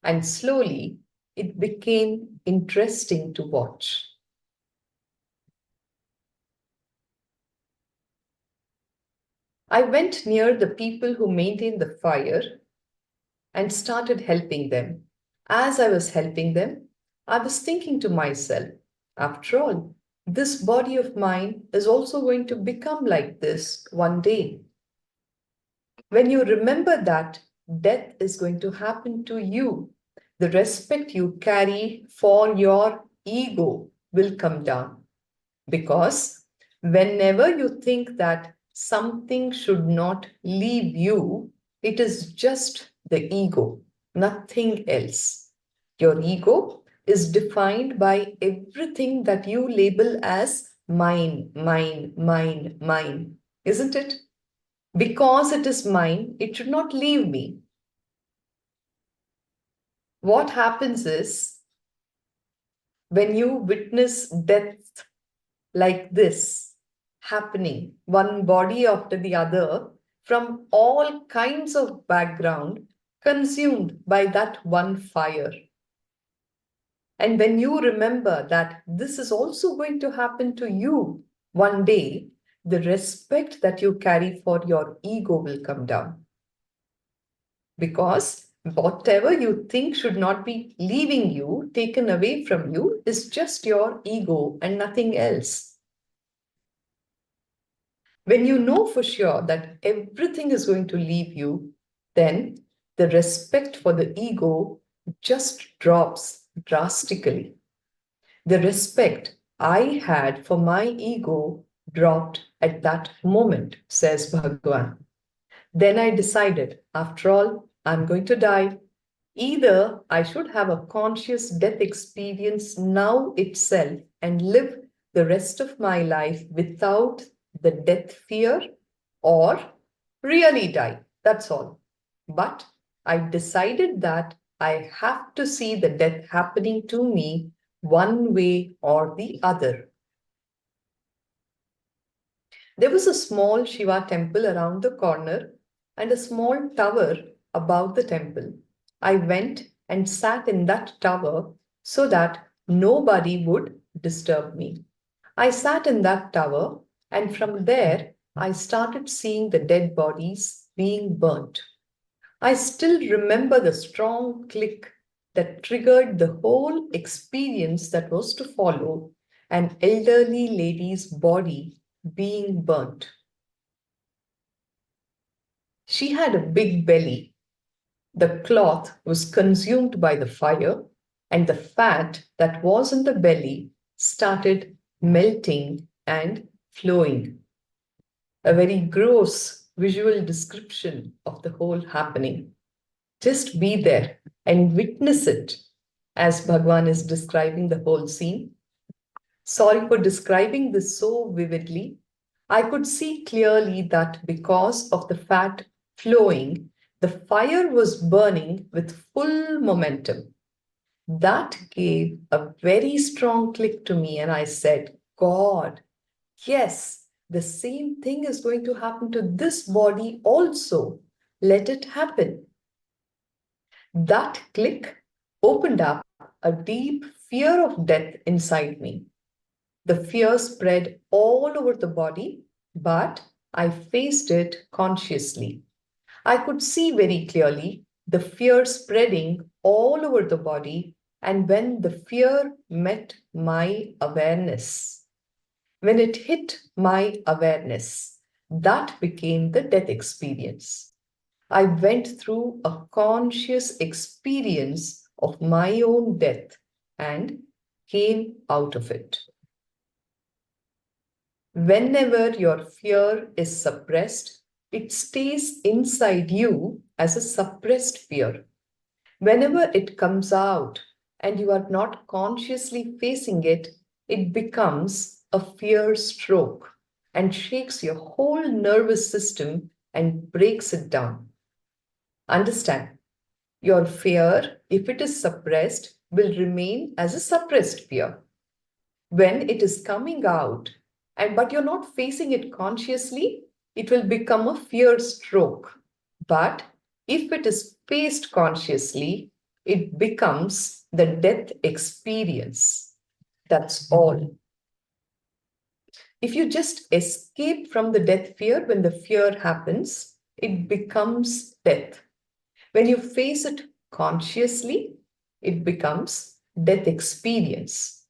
And slowly it became interesting to watch. I went near the people who maintained the fire and started helping them. As I was helping them, I was thinking to myself, after all, this body of mine is also going to become like this one day. When you remember that death is going to happen to you, the respect you carry for your ego will come down. Because whenever you think that something should not leave you, it is just the ego, nothing else. Your ego is defined by everything that you label as mine, mine, mine, mine, isn't it? Because it is mine, it should not leave me. What happens is when you witness death like this happening, one body after the other, from all kinds of background, consumed by that one fire. And when you remember that this is also going to happen to you one day, the respect that you carry for your ego will come down. Because whatever you think should not be leaving you, taken away from you, is just your ego and nothing else. When you know for sure that everything is going to leave you, then the respect for the ego just drops drastically. The respect I had for my ego dropped at that moment, says Bhagavan. Then I decided, after all, I'm going to die. Either I should have a conscious death experience now itself and live the rest of my life without the death fear, or really die. That's all. But I decided that I have to see the death happening to me one way or the other. There was a small Shiva temple around the corner and a small tower above the temple. I went and sat in that tower so that nobody would disturb me. I sat in that tower, and from there I started seeing the dead bodies being burnt. I still remember the strong click that triggered the whole experience that was to follow, an elderly lady's body being burnt. She had a big belly. The cloth was consumed by the fire, and the fat that was in the belly started melting and flowing. A very gross visual description of the whole happening. Just be there and witness it as Bhagavan is describing the whole scene. Sorry for describing this so vividly. I could see clearly that because of the fat flowing, the fire was burning with full momentum. That gave a very strong click to me, and I said, God, yes, the same thing is going to happen to this body also. Let it happen. That click opened up a deep fear of death inside me. The fear spread all over the body, but I faced it consciously. I could see very clearly the fear spreading all over the body, and when the fear met my awareness, when it hit my awareness, that became the death experience. I went through a conscious experience of my own death and came out of it. Whenever your fear is suppressed, it stays inside you as a suppressed fear. Whenever it comes out and you are not consciously facing it, it becomes a fear stroke and shakes your whole nervous system and breaks it down. Understand, your fear, if it is suppressed, will remain as a suppressed fear. When it is coming out, but you're not facing it consciously, it will become a fear stroke. But if it is faced consciously, it becomes the death experience. That's all. If you just escape from the death fear when the fear happens, it becomes death. When you face it consciously, it becomes death experience.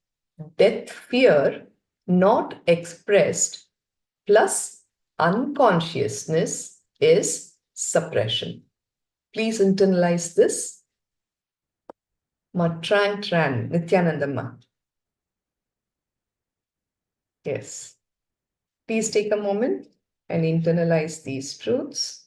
Death fear not expressed plus unconsciousness is suppression. Please internalize this. Tran, Nithyananda ma. Yes. Please take a moment and internalize these truths.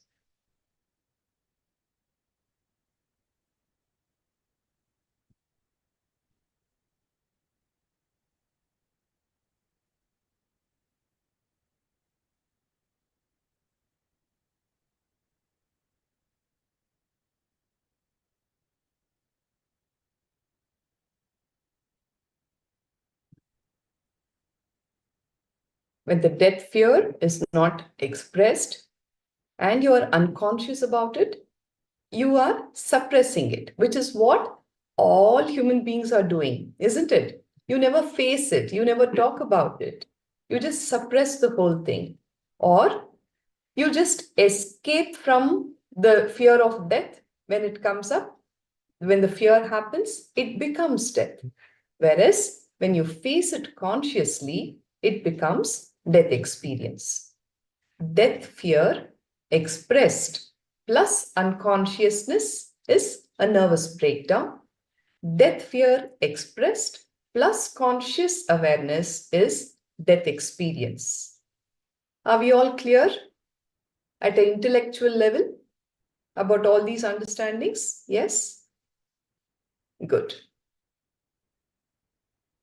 When the death fear is not expressed and you are unconscious about it, you are suppressing it, which is what all human beings are doing, isn't it? You never face it. You never talk about it. You just suppress the whole thing. Or you just escape from the fear of death when it comes up. When the fear happens, it becomes death. Whereas when you face it consciously, it becomes death experience. Death fear expressed plus unconsciousness is a nervous breakdown. Death fear expressed plus conscious awareness is death experience. Are we all clear at an intellectual level about all these understandings? Yes? Good.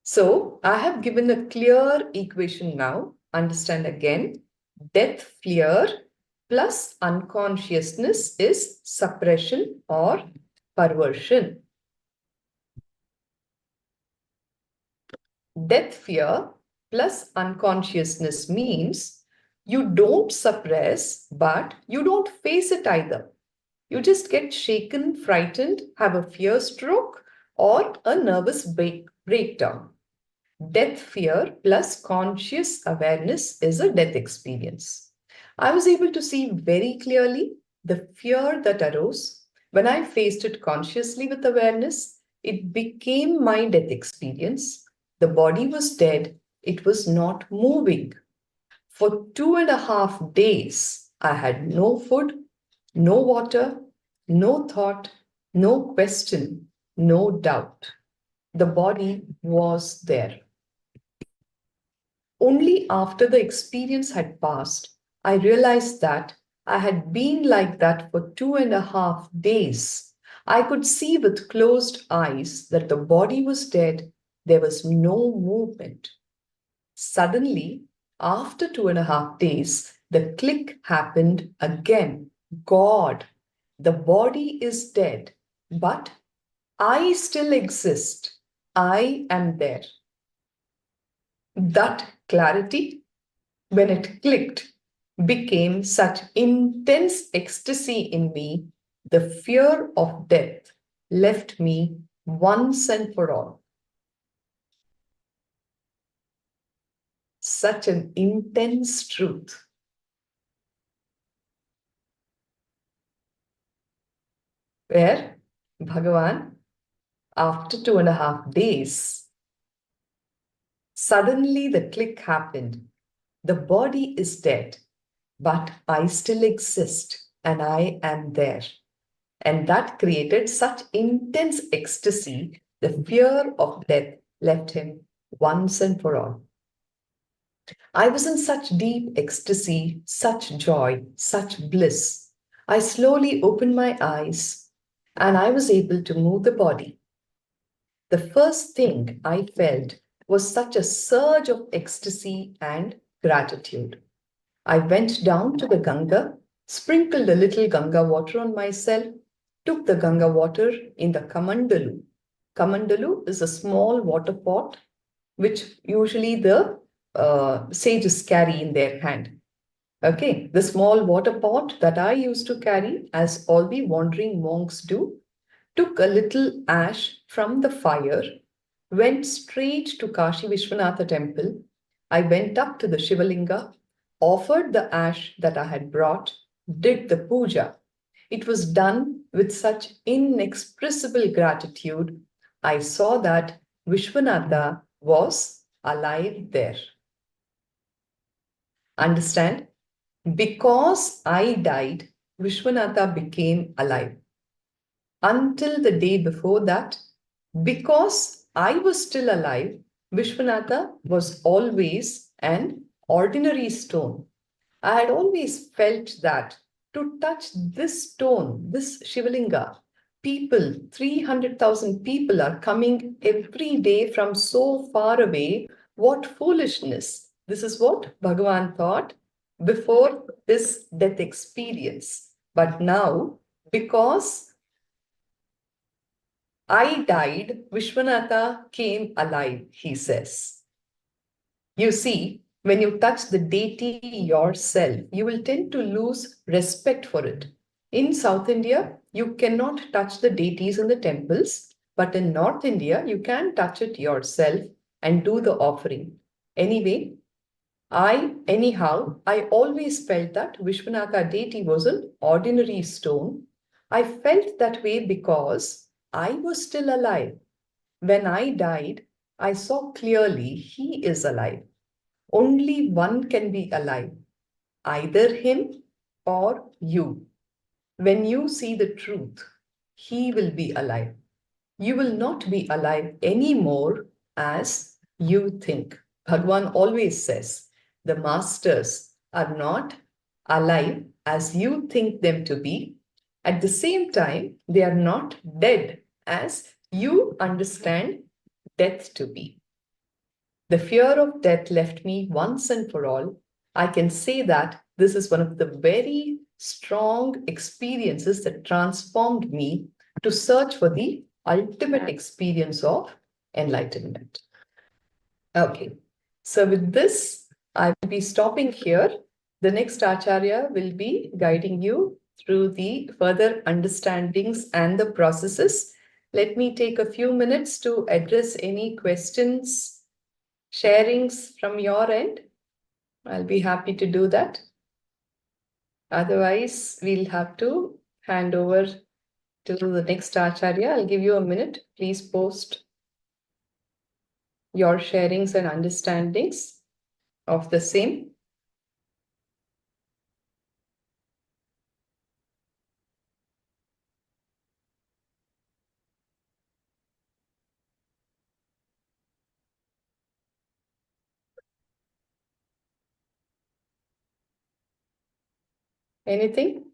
So I have given a clear equation now. Understand again. Death fear plus unconsciousness is suppression or perversion. Death fear plus unconsciousness means you don't suppress, but you don't face it either. You just get shaken, frightened, have a fear stroke, or a nervous breakdown. Death fear plus conscious awareness is a death experience. I was able to see very clearly the fear that arose. When I faced it consciously with awareness, it became my death experience. The body was dead, it was not moving. For 2.5 days, I had no food, no water, no thought, no question, no doubt. The body was there. Only after the experience had passed, I realized that I had been like that for 2.5 days. I could see with closed eyes that the body was dead. There was no movement. Suddenly, after 2.5 days, the click happened again. God, the body is dead, but I still exist. I am there. That clarity, when it clicked, became such intense ecstasy in me, the fear of death left me once and for all. Such an intense truth. Where Bhagavan, after 2.5 days, suddenly the click happened. The body is dead, but I still exist and I am there. And that created such intense ecstasy, the fear of death left him once and for all. I was in such deep ecstasy, such joy, such bliss. I slowly opened my eyes and I was able to move the body. The first thing I felt was such a surge of ecstasy and gratitude. I went down to the Ganga, sprinkled a little Ganga water on myself, took the Ganga water in the Kamandalu. Kamandalu is a small water pot which usually the sages carry in their hand. Okay, the small water pot that I used to carry, as all the wandering monks do, took a little ash from the fire, went straight to Kashi Vishwanatha temple. I went up to the Shivalinga, offered the ash that I had brought, did the puja. It was done with such inexpressible gratitude. I saw that Vishwanatha was alive there. Understand? Because I died, Vishwanatha became alive. Until the day before that, because I was still alive, Vishwanatha was always an ordinary stone. I had always felt that to touch this stone, this Shivalinga, people, 300,000 people are coming every day from so far away. What foolishness. This is what Bhagavan thought before this death experience. But now, because I died, Vishwanatha came alive, he says. You see, when you touch the deity yourself, you will tend to lose respect for it. In South India, you cannot touch the deities in the temples, but in North India, you can touch it yourself and do the offering. Anyway, I always felt that Vishwanatha deity was an ordinary stone. I felt that way because I was still alive. When I died, I saw clearly he is alive. Only one can be alive, either him or you. When you see the truth, he will be alive. You will not be alive anymore as you think. Bhagavan always says, the masters are not alive as you think them to be. At the same time, they are not dead as you understand death to be. The fear of death left me once and for all. I can say that this is one of the very strong experiences that transformed me to search for the ultimate experience of enlightenment. Okay, so with this, I will be stopping here. The next Acharya will be guiding you through the further understandings and the processes. Let me take a few minutes to address any questions, sharings from your end. I'll be happy to do that. Otherwise, we'll have to hand over to the next Acharya. I'll give you a minute. Please post your sharings and understandings of the same. Anything?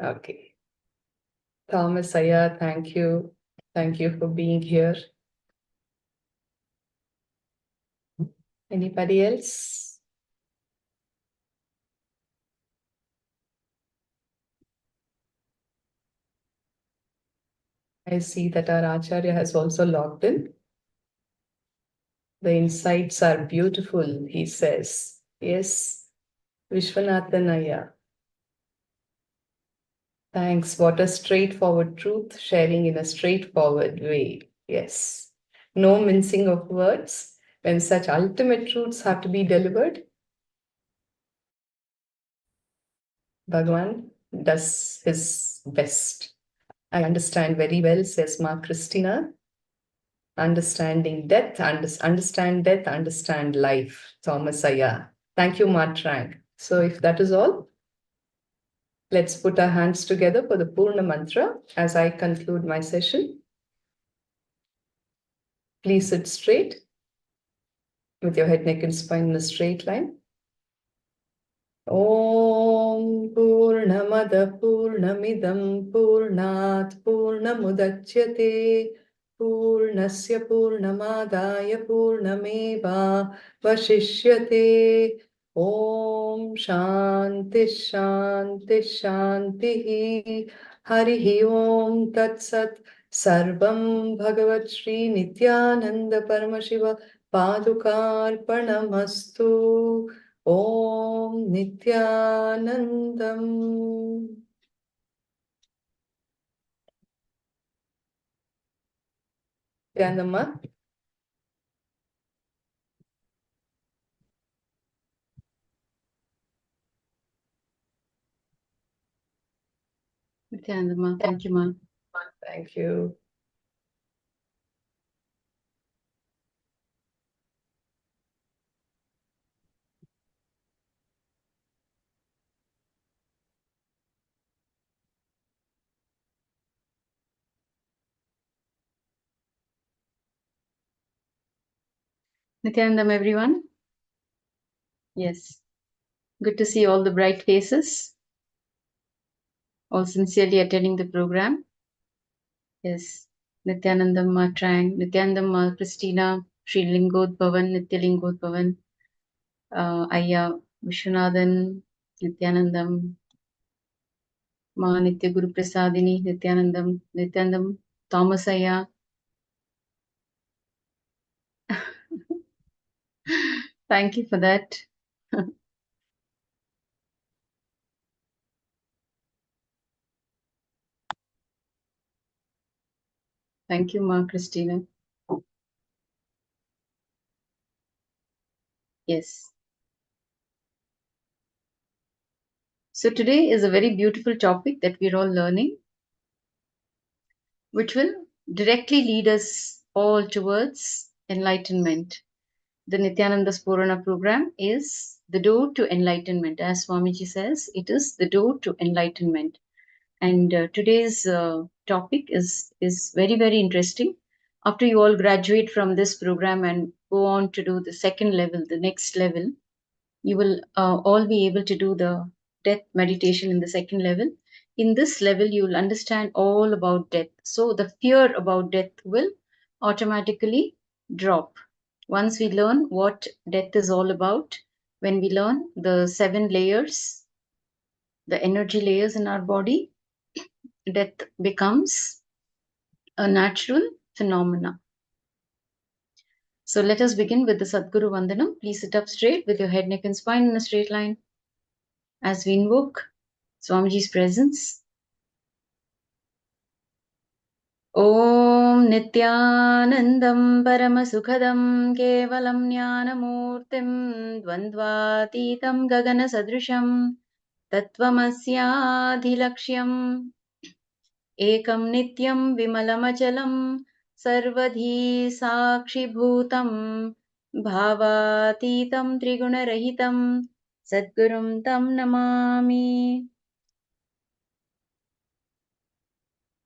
Okay. Thomas Ayya, thank you. Thank you for being here. Anybody else? I see that our Acharya has also logged in. The insights are beautiful, he says. Yes, Vishwanathan Ayya. Thanks. What a straightforward truth, sharing in a straightforward way. Yes. No mincing of words. When such ultimate truths have to be delivered, Bhagavan does his best. I understand very well, says Ma Christina. Understanding death, understand death, understand life. Thomas Ayya. Thank you, Ma Trank. So if that is all, let's put our hands together for the Purna Mantra as I conclude my session. Please sit straight with your head, neck, and spine in a straight line. Om Purnamada Purnamidam Purnat Purnamudachyate Purnasya Purnamadaya Purnameva Vashishyate. Om Shanti Shanti Shanti Harihi Om Tat Sat Sarvam Bhagavat Shri Nithyananda Paramashiva Padukarpanamastu. Om Nithyanandam. Nithyanandamma. Nithyananda, thank you, ma'am. Thank you. Nithyanandam, everyone. Yes, good to see all the bright faces, all sincerely attending the program. Yes, Nithyanandam Ma Trang, Nithyanandam Ma Christina, Sri Lingod Bhavan, Nithya Lingod Bhavan, Ayya Vishwanathan, Nithyanandam, Ma Nithya Guru Prasadini, Nithyanandam, Nithyanandam, Thomas Ayya. Thank you for that. Thank you, Ma Christina. Yes. So today is a very beautiful topic that we're all learning, which will directly lead us all towards enlightenment. The Nithyananda Spurana program is the door to enlightenment. As Swamiji says, it is the door to enlightenment. And today's topic is very, very interesting. after you all graduate from this program and go on to do the second level, the next level, you will all be able to do the death meditation in the second level. In this level, you will understand all about death. So the fear about death will automatically drop. Once we learn what death is all about, when we learn the 7 layers, the energy layers in our body, death becomes a natural phenomena. So let us begin with the Sadguru Vandanam. Please sit up straight with your head, neck, and spine in a straight line as we invoke Swamiji's presence. Om Nithyanandam Paramasukhadam Kevalam Jnanamurtim Dvandvatitam Gagana Sadrisham Tattvamasyadhilaksham Ekam Nityam Vimalamachalam Sarvadhi Sakshibhutam Bhavatitam Trigunarahitam Sadgurum Tam Namami.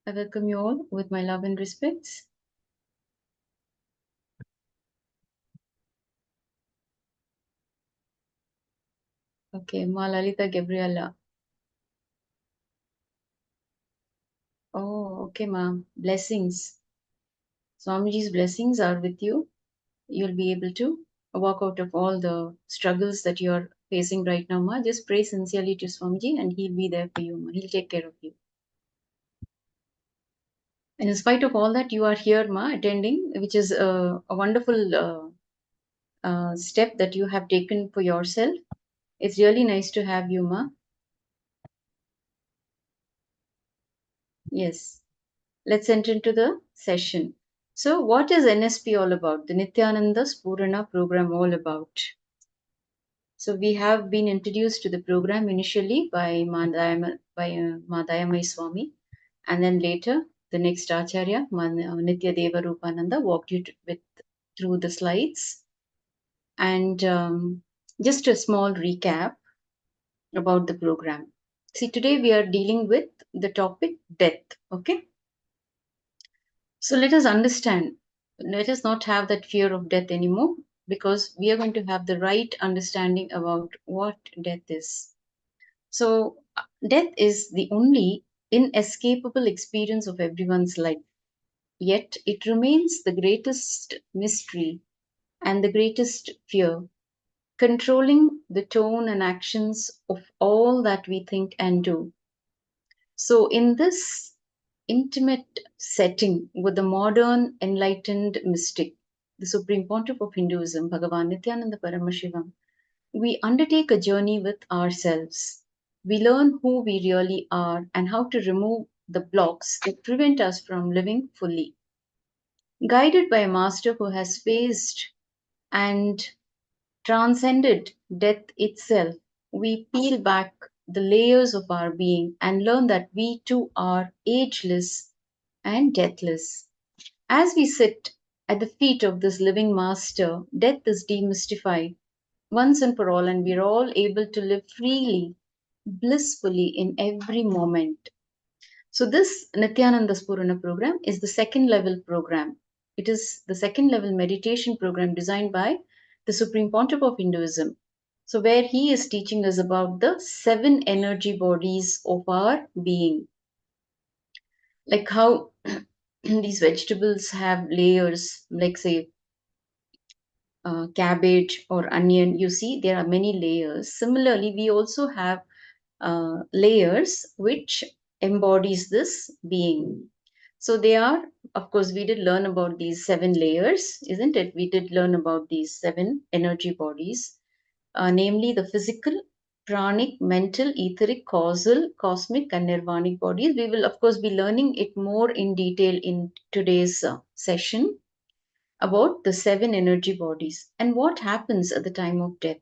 I welcome you all with my love and respects. Okay, Ma Lalita Gabriela. Oh, okay, Ma. Blessings. Swamiji's blessings are with you. You'll be able to walk out of all the struggles that you're facing right now, Ma. Just pray sincerely to Swamiji and he'll be there for you, Ma. He'll take care of you. And in spite of all that, you are here, Ma, attending, which is a wonderful step that you have taken for yourself. It's really nice to have you, Ma. Yes. Let's enter into the session. So, what is NSP all about? The Nithyananda Spurana program all about? So, we have been introduced to the program initially by Madhyamai Swami, and then later the next Acharya, Nithya Deva Rupananda, walked you through the slides. And just a small recap about the program. See, today we are dealing with the topic death. Okay. So let us understand. Let us not have that fear of death anymore, because we are going to have the right understanding about what death is. So, death is the only inescapable experience of everyone's life. Yet, it remains the greatest mystery and the greatest fear, controlling the tone and actions of all that we think and do. So, in this intimate setting with the modern enlightened mystic, the Supreme Pontiff of Hinduism, Bhagavan Nithyananda Paramashivoham, we undertake a journey with ourselves. We learn who we really are and how to remove the blocks that prevent us from living fully. Guided by a master who has faced and transcended death itself, we peel back the layers of our being and learn that we too are ageless and deathless. As we sit at the feet of this living master, death is demystified once and for all, and we're all able to live freely, blissfully in every moment. So, this Nithyananda Spurana program is the second level program. It is the second level meditation program designed by the Supreme Pontiff of Hinduism. So, where he is teaching us about the 7 energy bodies of our being, like how these vegetables have layers, like say cabbage or onion. You see, there are many layers. Similarly, we also have layers which embodies this being. So they are, of course, we did learn about these 7 layers, isn't it? We did learn about these 7 energy bodies, namely the physical, pranic, mental, etheric, causal, cosmic, and nirvanic bodies. We will, of course, be learning it more in detail in today's session about the 7 energy bodies and what happens at the time of death.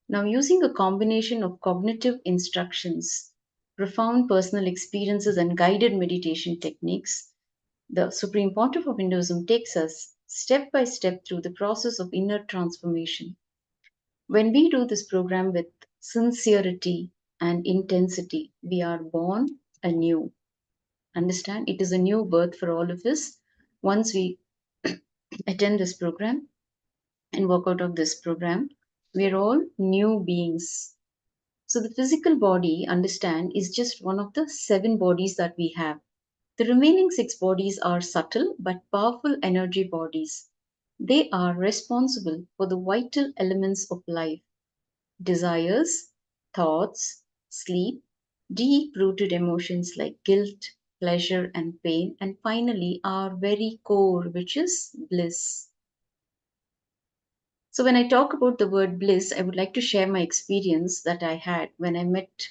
Now, using a combination of cognitive instructions, profound personal experiences, and guided meditation techniques, the Supreme Pontiff of Hinduism takes us step by step through the process of inner transformation. When we do this program with sincerity and intensity, we are born anew. Understand? It is a new birth for all of us once we attend this program and walk out of this program, we're all new beings. So the physical body, understand, is just one of the 7 bodies that we have. The remaining 6 bodies are subtle but powerful energy bodies. They are responsible for the vital elements of life: desires, thoughts, sleep, deep rooted emotions like guilt, pleasure, and pain, and finally our very core, which is bliss. So, when I talk about the word bliss, I would like to share my experience that I had when I met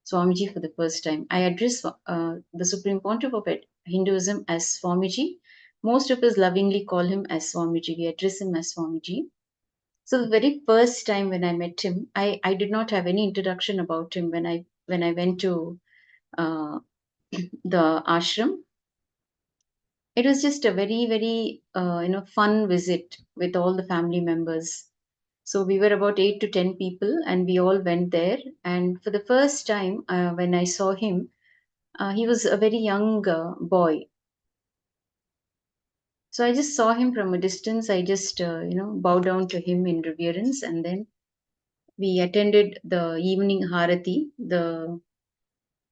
Swamiji for the first time. I address the Supreme Pontiff of Hinduism as Swamiji. Most of us lovingly call him as Swamiji. We address him as Swamiji. So the very first time when I met him, I did not have any introduction about him when I went to uh, the ashram. It was just a very fun visit with all the family members. So we were about 8 to 10 people, and we all went there. And for the first time, when I saw him, he was a very young boy. So I just saw him from a distance. I just bowed down to him in reverence, and then we attended the evening harati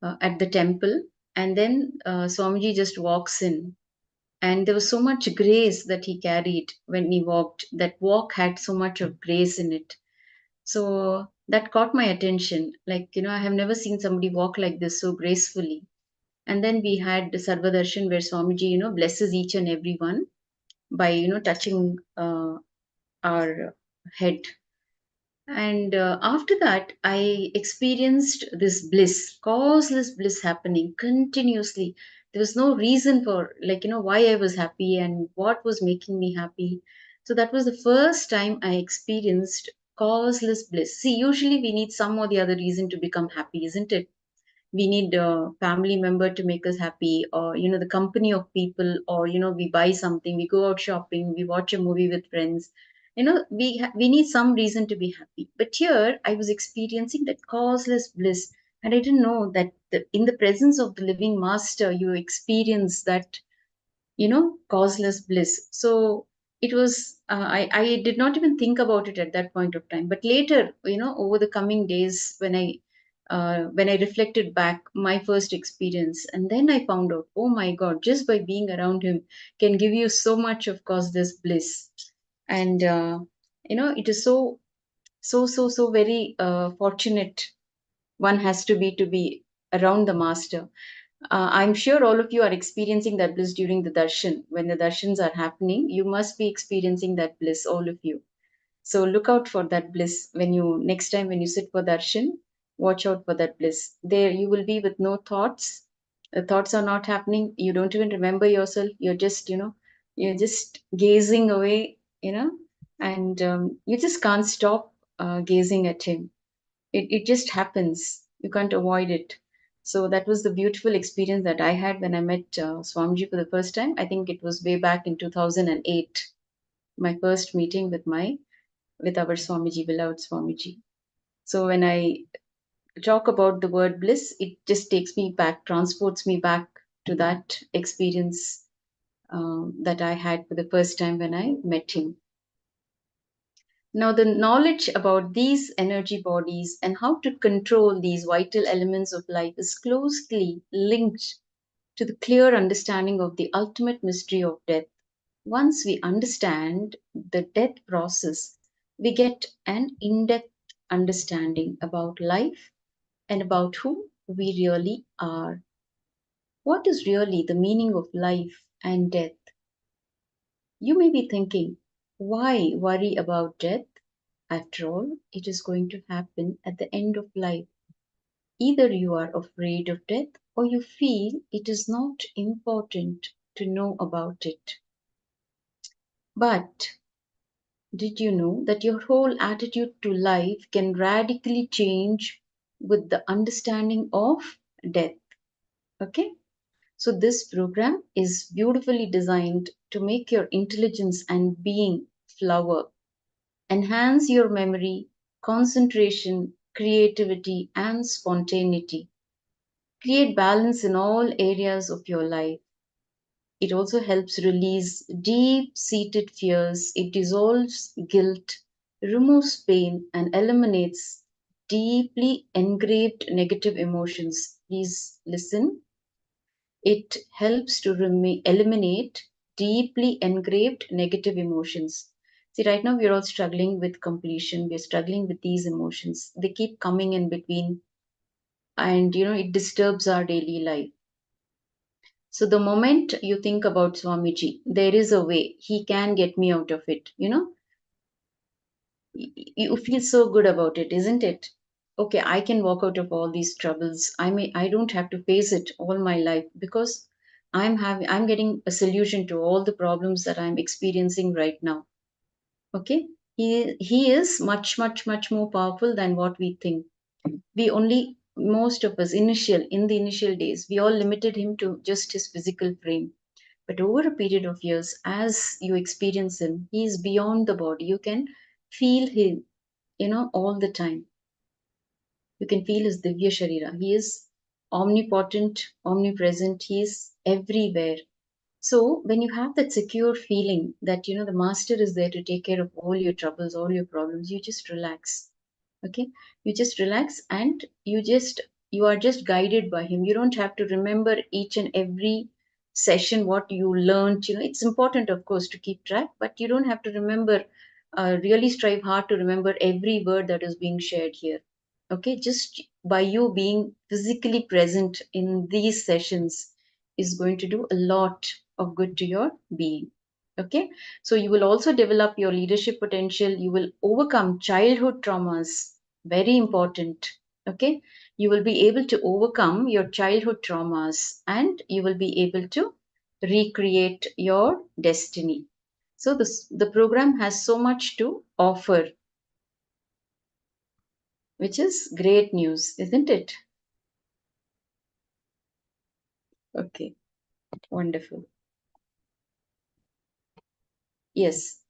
at the temple. And then Swamiji just walks in, and there was so much grace that he carried when he walked. That walk had so much of grace in it. So that caught my attention. Like, I have never seen somebody walk like this so gracefully. And then we had the Sarva Darshan where Swamiji, blesses each and every one by, touching our head. And after that, I experienced this bliss, causeless bliss happening continuously. There was no reason for, why I was happy and what was making me happy. So that was the first time I experienced causeless bliss. See, usually we need some or the other reason to become happy, isn't it? We need a family member to make us happy, or the company of people, or we buy something, we go out shopping, we watch a movie with friends. We need some reason to be happy. But here I was experiencing that causeless bliss, and I didn't know that in the presence of the living master you experience that causeless bliss. So it was I did not even think about it at that point of time. But later, over the coming days, when I reflected back my first experience, and then I found out, oh my god, just by being around him can give you so much of causeless bliss. And it is so very fortunate one has to be around the master. I'm sure all of you are experiencing that bliss during the darshan. When the darshans are happening, you must be experiencing that bliss, all of you. So look out for that bliss when you next time when you sit for darshan. Watch out for that bliss. There you will be with no thoughts. The thoughts are not happening. You don't even remember yourself. You're just gazing away, and you just can't stop gazing at him. It just happens. You can't avoid it. So that was the beautiful experience that I had when I met Swamiji for the first time. I think it was way back in 2008, my first meeting with our Swamiji, beloved Swamiji. So when I talk about the word bliss, it just takes me back, transports me back to that experience that I had for the first time when I met him. Now, the knowledge about these energy bodies and how to control these vital elements of life is closely linked to the clear understanding of the ultimate mystery of death. Once we understand the death process, we get an in depth understanding about life and about who we really are. What is really the meaning of life and death? You may be thinking, why worry about death? After all, it is going to happen at the end of life. Either you are afraid of death or you feel it is not important to know about it. But did you know that your whole attitude to life can radically change with the understanding of death? Okay? So, this program is beautifully designed to make your intelligence and being flower, enhance your memory, concentration, creativity, and spontaneity. Create balance in all areas of your life. It also helps release deep-seated fears. It dissolves guilt, removes pain, and eliminates deeply engraved negative emotions. Please listen. It helps to eliminate deeply engraved negative emotions. See, right now we're all struggling with completion. We're struggling with these emotions. They keep coming in between, and it disturbs our daily life. So the moment you think about Swamiji, there is a way. He can get me out of it. You feel so good about it, isn't it? Okay, I can walk out of all these troubles. I don't have to face it all my life because I'm getting a solution to all the problems that I'm experiencing right now. Okay? He is much, much, much more powerful than what we think. Most of us in the initial days, we all limited him to just his physical frame. But over a period of years, as you experience him, he is beyond the body. You can feel him, all the time. You can feel his Divya Sharira. He is omnipotent, omnipresent. He is everywhere. So when you have that secure feeling that, the master is there to take care of all your troubles, all your problems, you just relax. Okay, you just relax, and you are just guided by him. You don't have to remember each and every session what you learned. It's important, of course, to keep track, but you don't have to remember. Really strive hard to remember every word that is being shared here. Okay, just by you being physically present in these sessions is going to do a lot of good to your being. Okay, so you will also develop your leadership potential. You will overcome childhood traumas. Very important. Okay, you will be able to overcome your childhood traumas, and you will be able to recreate your destiny. So the program has so much to offer, which is great news, isn't it? Okay, wonderful. Yes,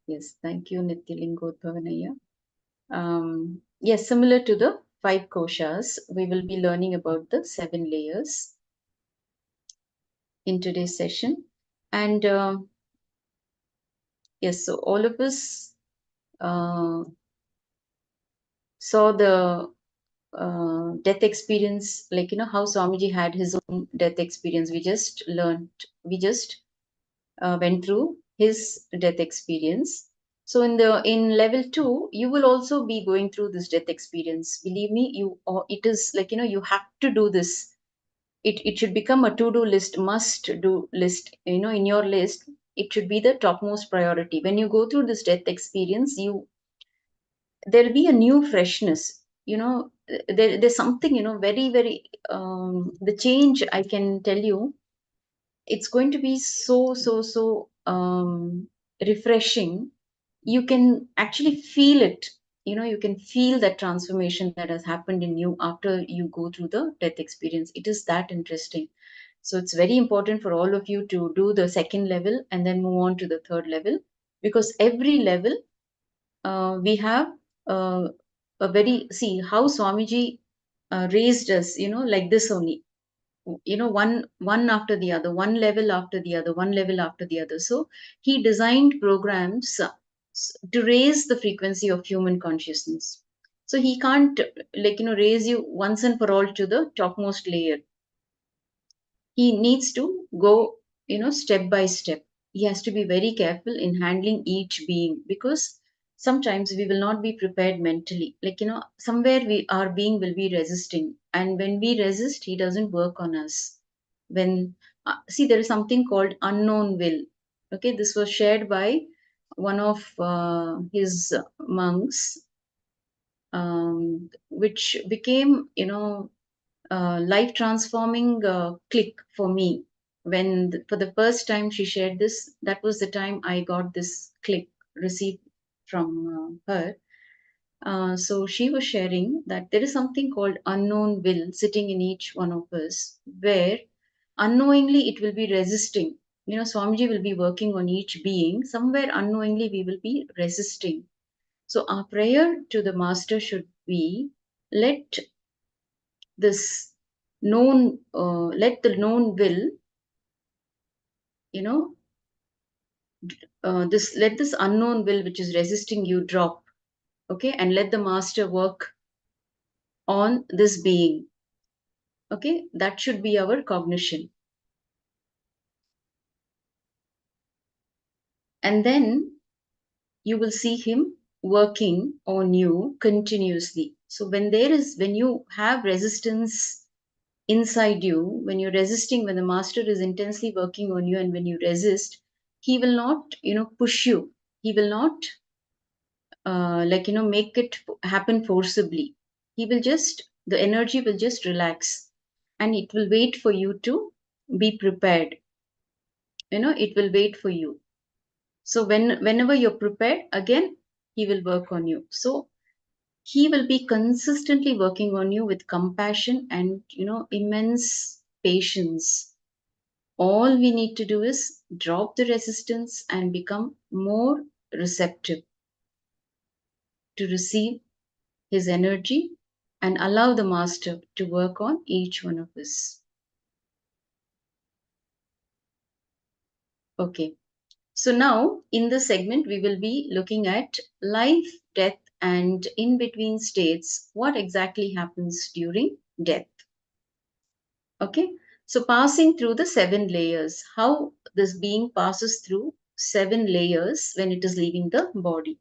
yes, thank you, Nityalingodhavanaya. Yes, similar to the 5 koshas, we will be learning about the 7 layers in today's session. And yes, so all of us saw the death experience, like, how Swamiji had his own death experience. We just went through his death experience. So in level 2, you will also be going through this death experience. Believe me, it is like, you have to do this. It should become a to-do list, must do list, in your list. It should be the topmost priority. When you go through this death experience, there'll be a new freshness. There's something, very, very, the change, I can tell you, it's going to be so refreshing. You can actually feel it. You can feel that transformation that has happened in you after you go through the death experience. It is that interesting. So it's very important for all of you to do the second level and then move on to the third level, because every level we have a very, see how Swamiji raised us, like this only, one after the other, one level after the other, one level after the other. So he designed programs to raise the frequency of human consciousness. So he can't, like, raise you once and for all to the topmost layer. He needs to go, step by step. He has to be very careful in handling each being, because sometimes we will not be prepared mentally. Like, somewhere our being will be resisting. And when we resist, he doesn't work on us. See, there is something called unknown will. Okay, this was shared by one of his monks, which became, life transforming click for me. When for the first time she shared this, that was the time I got this click received from her. So she was sharing that there is something called unknown will sitting in each one of us, where unknowingly it will be resisting. Swamiji will be working on each being. Somewhere unknowingly we will be resisting. So our prayer to the master should be, let this let the known will, let this unknown will which is resisting you drop. Okay, and let the master work on this being. Okay, that should be our cognition. And then you will see him working on you continuously. So when you have resistance inside you, when you're resisting, when the master is intensely working on you, and when you resist, he will not, push you. He will not, make it happen forcibly. The energy will just relax, and it will wait for you to be prepared. It will wait for you. So whenever you're prepared, again, he will work on you. So he will be consistently working on you with compassion and, immense patience. All we need to do is drop the resistance and become more receptive to receive his energy and allow the master to work on each one of us. Okay. So now in this segment, we will be looking at life, death, and in between states, what exactly happens during death. Okay. So passing through the 7 layers, how this being passes through 7 layers when it is leaving the body.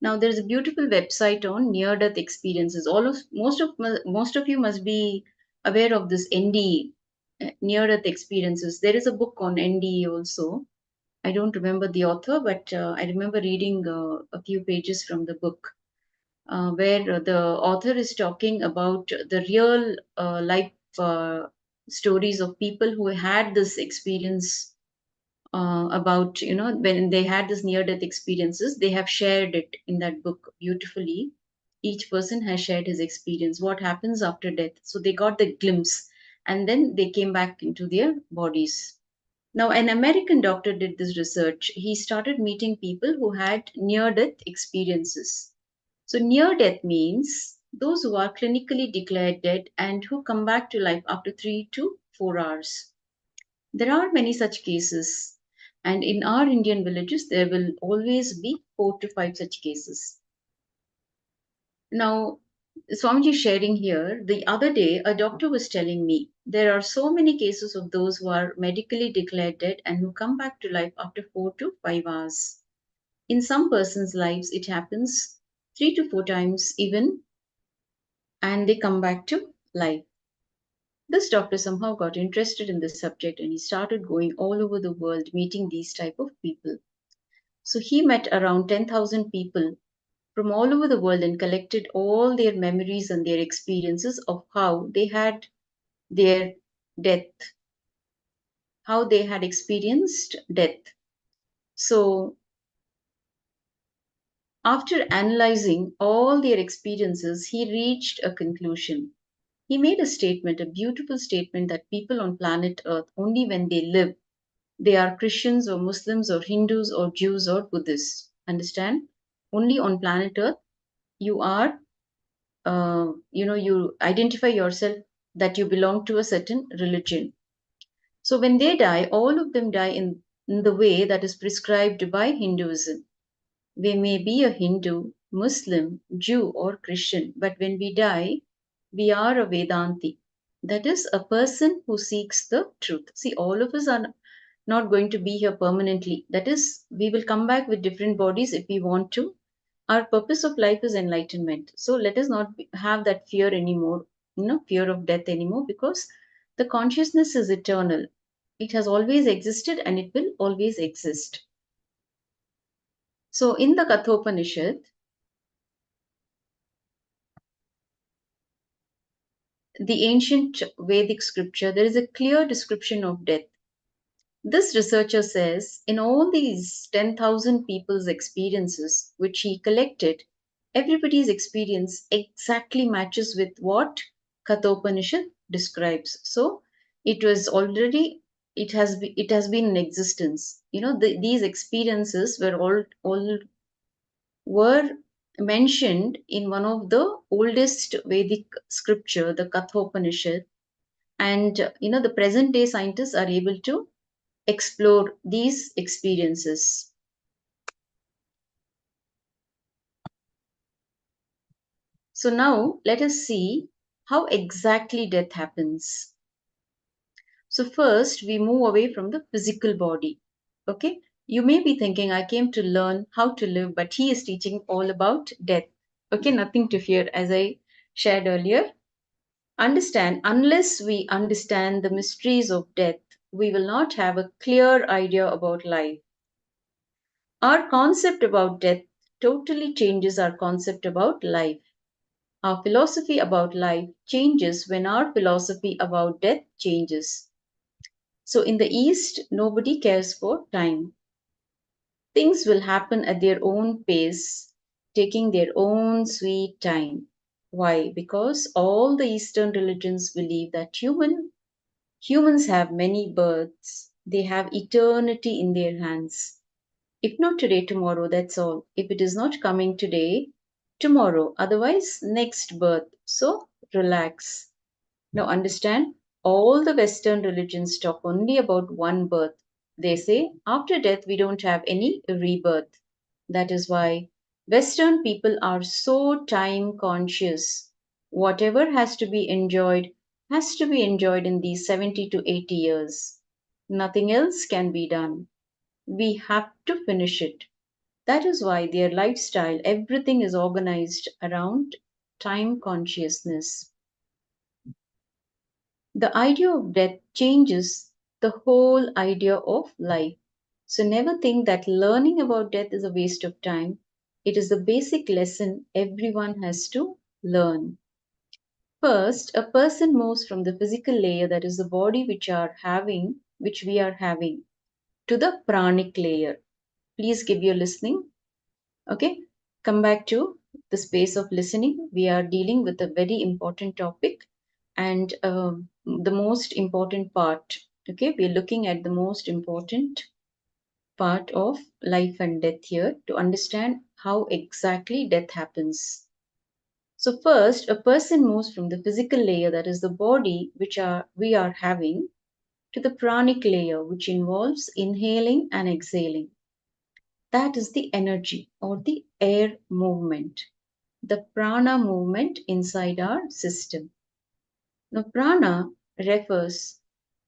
Now there is a beautiful website on near-death experiences. Most of you must be aware of this NDE, near-death experiences. There is a book on NDE also. I don't remember the author, but I remember reading a few pages from the book where the author is talking about the real life stories of people who had this experience about, when they had this near death experiences. They have shared it in that book beautifully. Each person has shared his experience, what happens after death. So they got the glimpse, and then they came back into their bodies. Now, an American doctor did this research. He started meeting people who had near death experiences. So, near death means those who are clinically declared dead and who come back to life after 3 to 4 hours. There are many such cases, and in our Indian villages, there will always be 4 to 5 such cases. Now, Swamiji sharing here, the other day, a doctor was telling me there are so many cases of those who are medically declared dead and who come back to life after 4 to 5 hours. In some persons' lives, it happens 3 to 4 times even, and they come back to life. This doctor somehow got interested in this subject, and he started going all over the world meeting these type of people. So he met around 10,000 people from all over the world and collected all their memories and their experiences of how they had their death, how they had experienced death. So after analyzing all their experiences, he reached a conclusion. He made a statement, a beautiful statement, that people on planet Earth, only when they live, they are Christians or Muslims or Hindus or Jews or Buddhists. Understand? Only on planet Earth, you are, you identify yourself that you belong to a certain religion. So when they die, all of them die in the way that is prescribed by Hinduism. We may be a Hindu, Muslim, Jew, or Christian, but when we die, we are a Vedanti. That is a person who seeks the truth. See, all of us are not going to be here permanently. That is, we will come back with different bodies if we want to. Our purpose of life is enlightenment. So let us not have that fear anymore, fear of death anymore, because the consciousness is eternal. It has always existed and it will always exist. So in the Kathopanishad, the ancient Vedic scripture, there is a clear description of death. This researcher says in all these 10,000 people's experiences, which he collected, everybody's experience exactly matches with what Kathopanishad describes. So it was already, it has been in existence. These experiences were mentioned in one of the oldest Vedic scripture, the Kathopanishad, And the present day scientists are able to explore these experiences. So now let us see how exactly death happens. So first we move away from the physical body. Okay, you may be thinking, I came to learn how to live, but he is teaching all about death. Okay, nothing to fear, as I shared earlier. Understand, unless we understand the mysteries of death, we will not have a clear idea about life. Our concept about death totally changes our concept about life. Our philosophy about life changes when our philosophy about death changes. So in the East, nobody cares for time. Things will happen at their own pace, taking their own sweet time. Why? Because all the Eastern religions believe that humans have many births. They have eternity in their hands. If not today, tomorrow, that's all. If it is not coming today, tomorrow. Otherwise, next birth. So relax. Now understand, all the Western religions talk only about one birth. They say after death we don't have any rebirth. That is why Western people are so time conscious. Whatever has to be enjoyed in these 70 to 80 years. Nothing else can be done. We have to finish it. That is why their lifestyle, everything is organized around time consciousness. The idea of death changes the whole idea of life. So never think that learning about death is a waste of time. It is the basic lesson everyone has to learn. First, a person moves from the physical layer, that is the body which we are having, to the pranic layer. Please give your listening. Okay, come back to the space of listening. We are dealing with a very important topic and the most important part. Okay, we are looking at the most important part of life and death here to understand how exactly death happens. So first, a person moves from the physical layer, that is the body we are having, to the pranic layer, which involves inhaling and exhaling. That is the energy or the air movement, the prana movement inside our system. Now, prana refers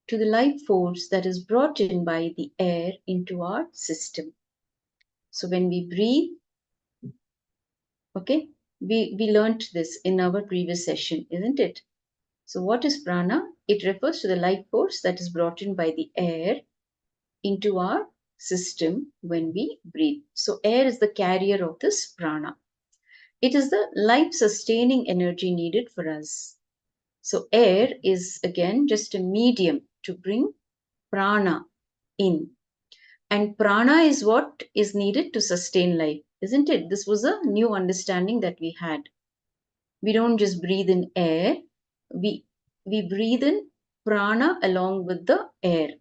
to the life force that is brought in by the air into our system. So, when we breathe, okay, we learned this in our previous session, isn't it? So, what is prana? It refers to the life force that is brought in by the air into our system when we breathe. So, air is the carrier of this prana. It is the life sustaining energy needed for us. So, air is again just a medium to bring prana in. And prana is what is needed to sustain life, isn't it? This was a new understanding that we had. We don't just breathe in air, we breathe in prana along with the air.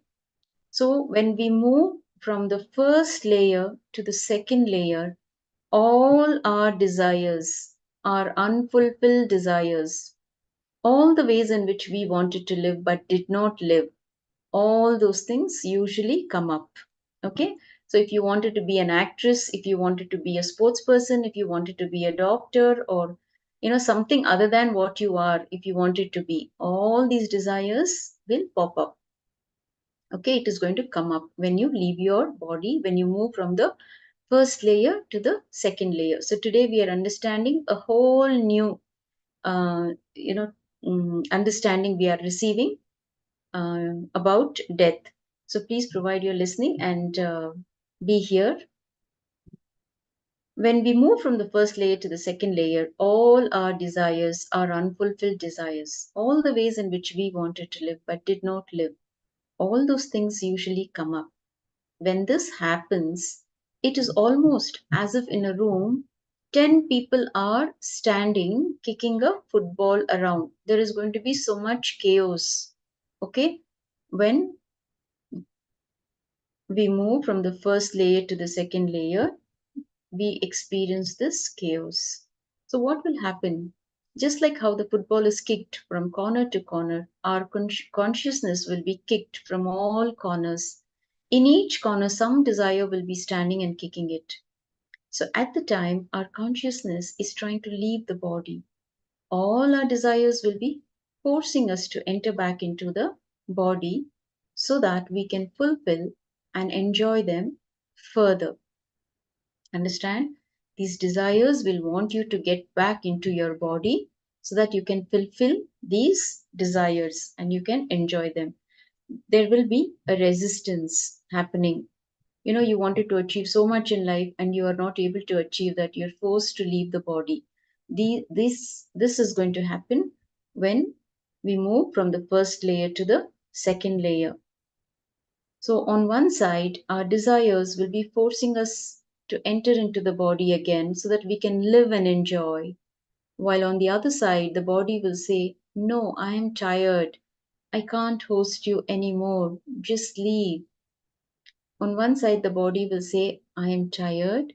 So, when we move from the first layer to the second layer, all our desires, our unfulfilled desires, all the ways in which we wanted to live but did not live, all those things usually come up. Okay, so if you wanted to be an actress, if you wanted to be a sports person, if you wanted to be a doctor, or something other than what you are, if you wanted to be, all these desires will pop up. Okay, it is going to come up when you leave your body, when you move from the first layer to the second layer. So today we are understanding a whole new uh, you know understanding we are receiving about death. So please provide your listening and be here. When we move from the first layer to the second layer, all our desires, our unfulfilled desires, all the ways in which we wanted to live but did not live, all those things usually come up. When this happens, it is almost as if in a room, 10 people are standing, kicking a football around. There is going to be so much chaos. Okay? When we move from the first layer to the second layer, we experience this chaos. So, what will happen? Just like how the football is kicked from corner to corner, our consciousness will be kicked from all corners. In each corner, some desire will be standing and kicking it. So at the time, our consciousness is trying to leave the body. All our desires will be forcing us to enter back into the body so that we can fulfill and enjoy them further. Understand? These desires will want you to get back into your body so that you can fulfill these desires and you can enjoy them. There will be a resistance happening. You wanted to achieve so much in life and you are not able to achieve that. You're forced to leave the body. This is going to happen when we move from the first layer to the second layer. So, on one side, our desires will be forcing us to enter into the body again so that we can live and enjoy. While on the other side, the body will say, "No, I am tired. I can't host you anymore. Just leave." On one side, the body will say, "I am tired.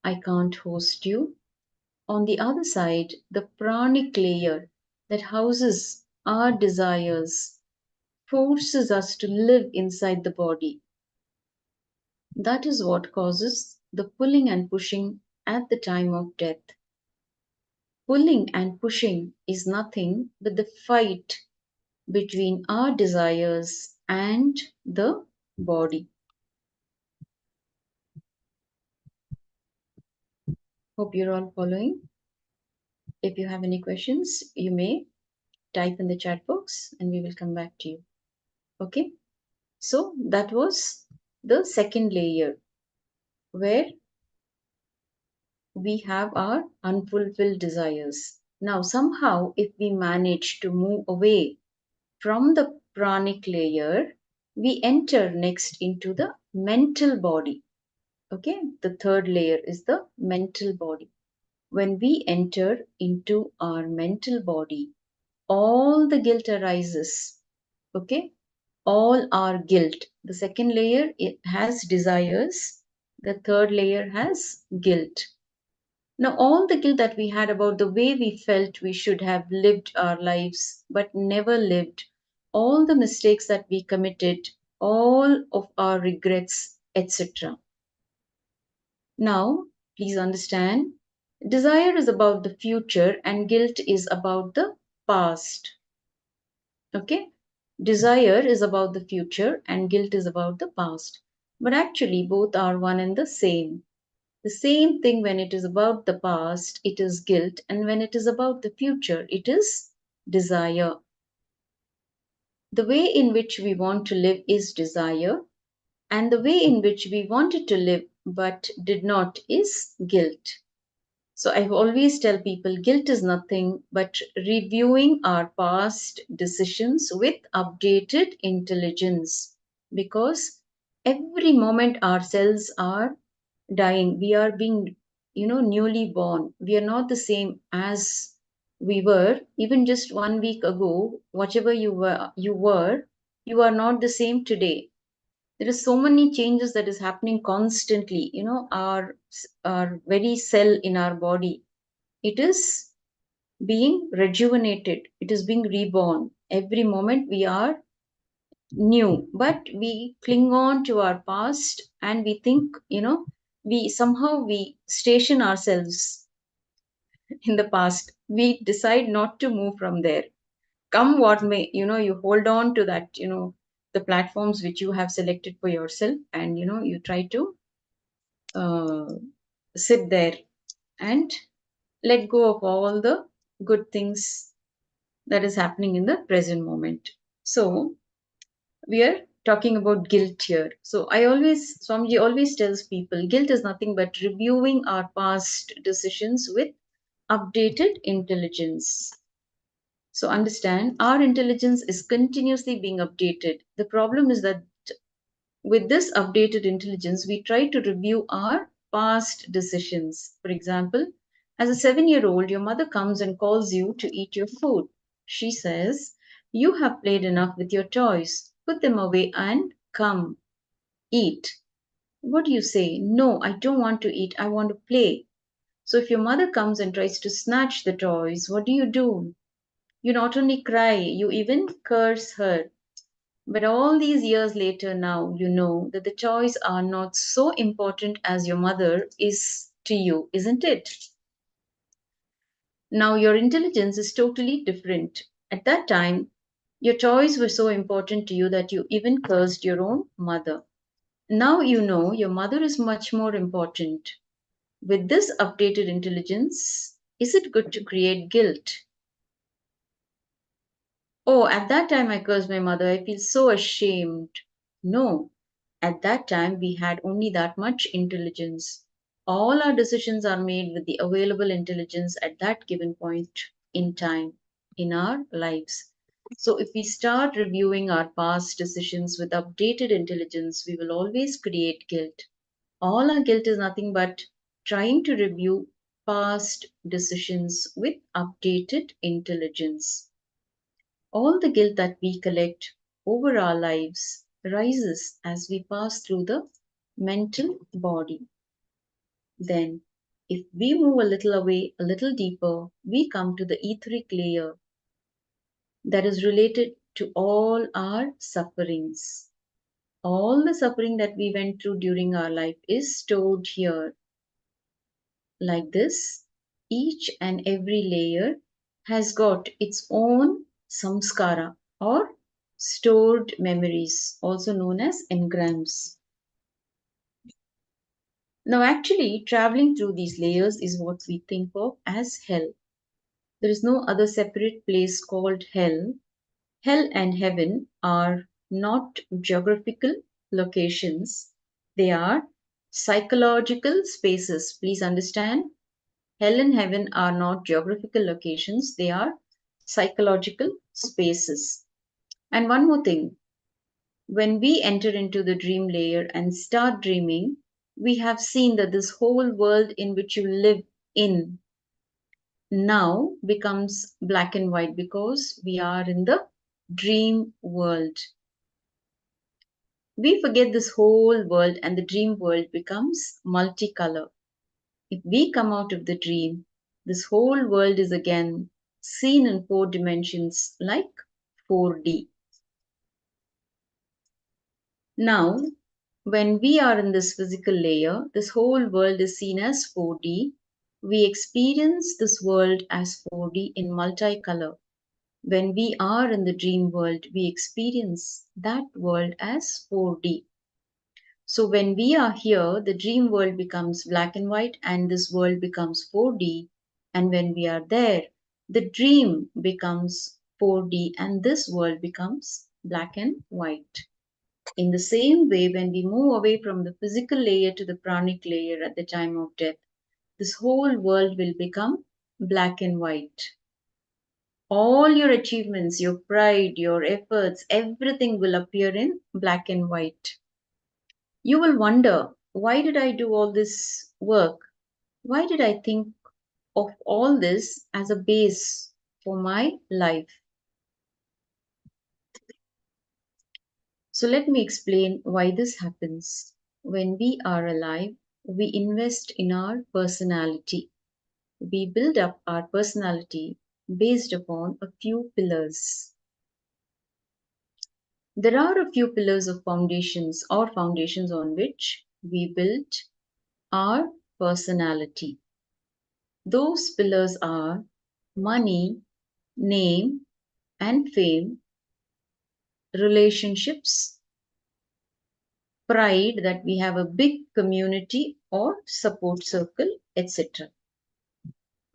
I can't host you." On the other side, the pranic layer that houses our desires forces us to live inside the body. That is what causes the pulling and pushing at the time of death. Pulling and pushing is nothing but the fight between our desires and the body. Hope you're all following. If you have any questions, you may type in the chat box and we will come back to you. Okay? So that was the second layer where we have our unfulfilled desires. Now, somehow, if we manage to move away from the pranic layer, we enter next into the mental body. Okay, the third layer is the mental body. When we enter into our mental body, all the guilt arises. Okay, all our guilt. The second layer, it has desires. The third layer has guilt. Now, all the guilt that we had about the way we felt we should have lived our lives but never lived, all the mistakes that we committed, all of our regrets, etc. Now, please understand, desire is about the future and guilt is about the past. Okay? Desire is about the future and guilt is about the past. But actually, both are one and the same. The same thing when it is about the past, it is guilt, and when it is about the future, it is desire. The way in which we want to live is desire, and the way in which we wanted to live but did not is guilt. So I always tell people guilt is nothing but reviewing our past decisions with updated intelligence, because every moment our cells are dying. We are being, newly born. We are not the same as we were even just 1 week ago. Whatever you are not the same today. There is so many changes that is happening constantly. Our very cell in our body, it is being rejuvenated. It is being reborn. Every moment we are new, but we cling on to our past and we think, we station ourselves in the past. We decide not to move from there. Come what may, you hold on to that, the platforms which you have selected for yourself, and you try to sit there and let go of all the good things that is happening in the present moment. So we are talking about guilt here. So Swamiji always tells people guilt is nothing but reviewing our past decisions with updated intelligence. So understand, our intelligence is continuously being updated. The problem is that with this updated intelligence, we try to review our past decisions. For example, as a 7-year-old, your mother comes and calls you to eat your food. She says, "You have played enough with your toys. Put them away and come, eat." What do you say? "No, I don't want to eat. I want to play." So if your mother comes and tries to snatch the toys, what do? You not only cry, you even curse her. But all these years later, now you know that the toys are not so important as your mother is to you, isn't it? Now your intelligence is totally different. At that time, your toys were so important to you that you even cursed your own mother. Now you know your mother is much more important. With this updated intelligence, is it good to create guilt? Oh, at that time I cursed my mother. I feel so ashamed. No, at that time we had only that much intelligence. All our decisions are made with the available intelligence at that given point in time in our lives. So if we start reviewing our past decisions with updated intelligence, we will always create guilt. All our guilt is nothing but trying to review past decisions with updated intelligence. All the guilt that we collect over our lives rises as we pass through the mental body. Then, if we move a little away, a little deeper, we come to the etheric layer that is related to all our sufferings. All the suffering that we went through during our life is stored here. Like this, each and every layer has got its own samskara or stored memories, also known as engrams. Now, actually, traveling through these layers is what we think of as hell. There is no other separate place called hell. Hell and heaven are not geographical locations, they are psychological spaces. Please understand. Hell and heaven are not geographical locations, they are psychological spaces. And one more thing, when we enter into the dream layer and start dreaming, we have seen that this whole world in which you live in now becomes black and white because we are in the dream world. We forget this whole world and the dream world becomes multicolor. If we come out of the dream, this whole world is again seen in 4 dimensions like 4D. Now, when we are in this physical layer, this whole world is seen as 4D. We experience this world as 4D in multicolor. When we are in the dream world, we experience that world as 4D. So when we are here, the dream world becomes black and white and this world becomes 4D. And when we are there, the dream becomes 4D and this world becomes black and white. In the same way, when we move away from the physical layer to the pranic layer at the time of death, this whole world will become black and white. All your achievements, your pride, your efforts, everything will appear in black and white. You will wonder, why did I do all this work? Why did I think of all this as a base for my life? So let me explain why this happens. When we are alive, we invest in our personality. We build up our personality based upon a few pillars. There are a few pillars of foundations or foundations on which we build our personality. Those pillars are money, name and fame, relationships, pride that we have a big community or support circle, etc.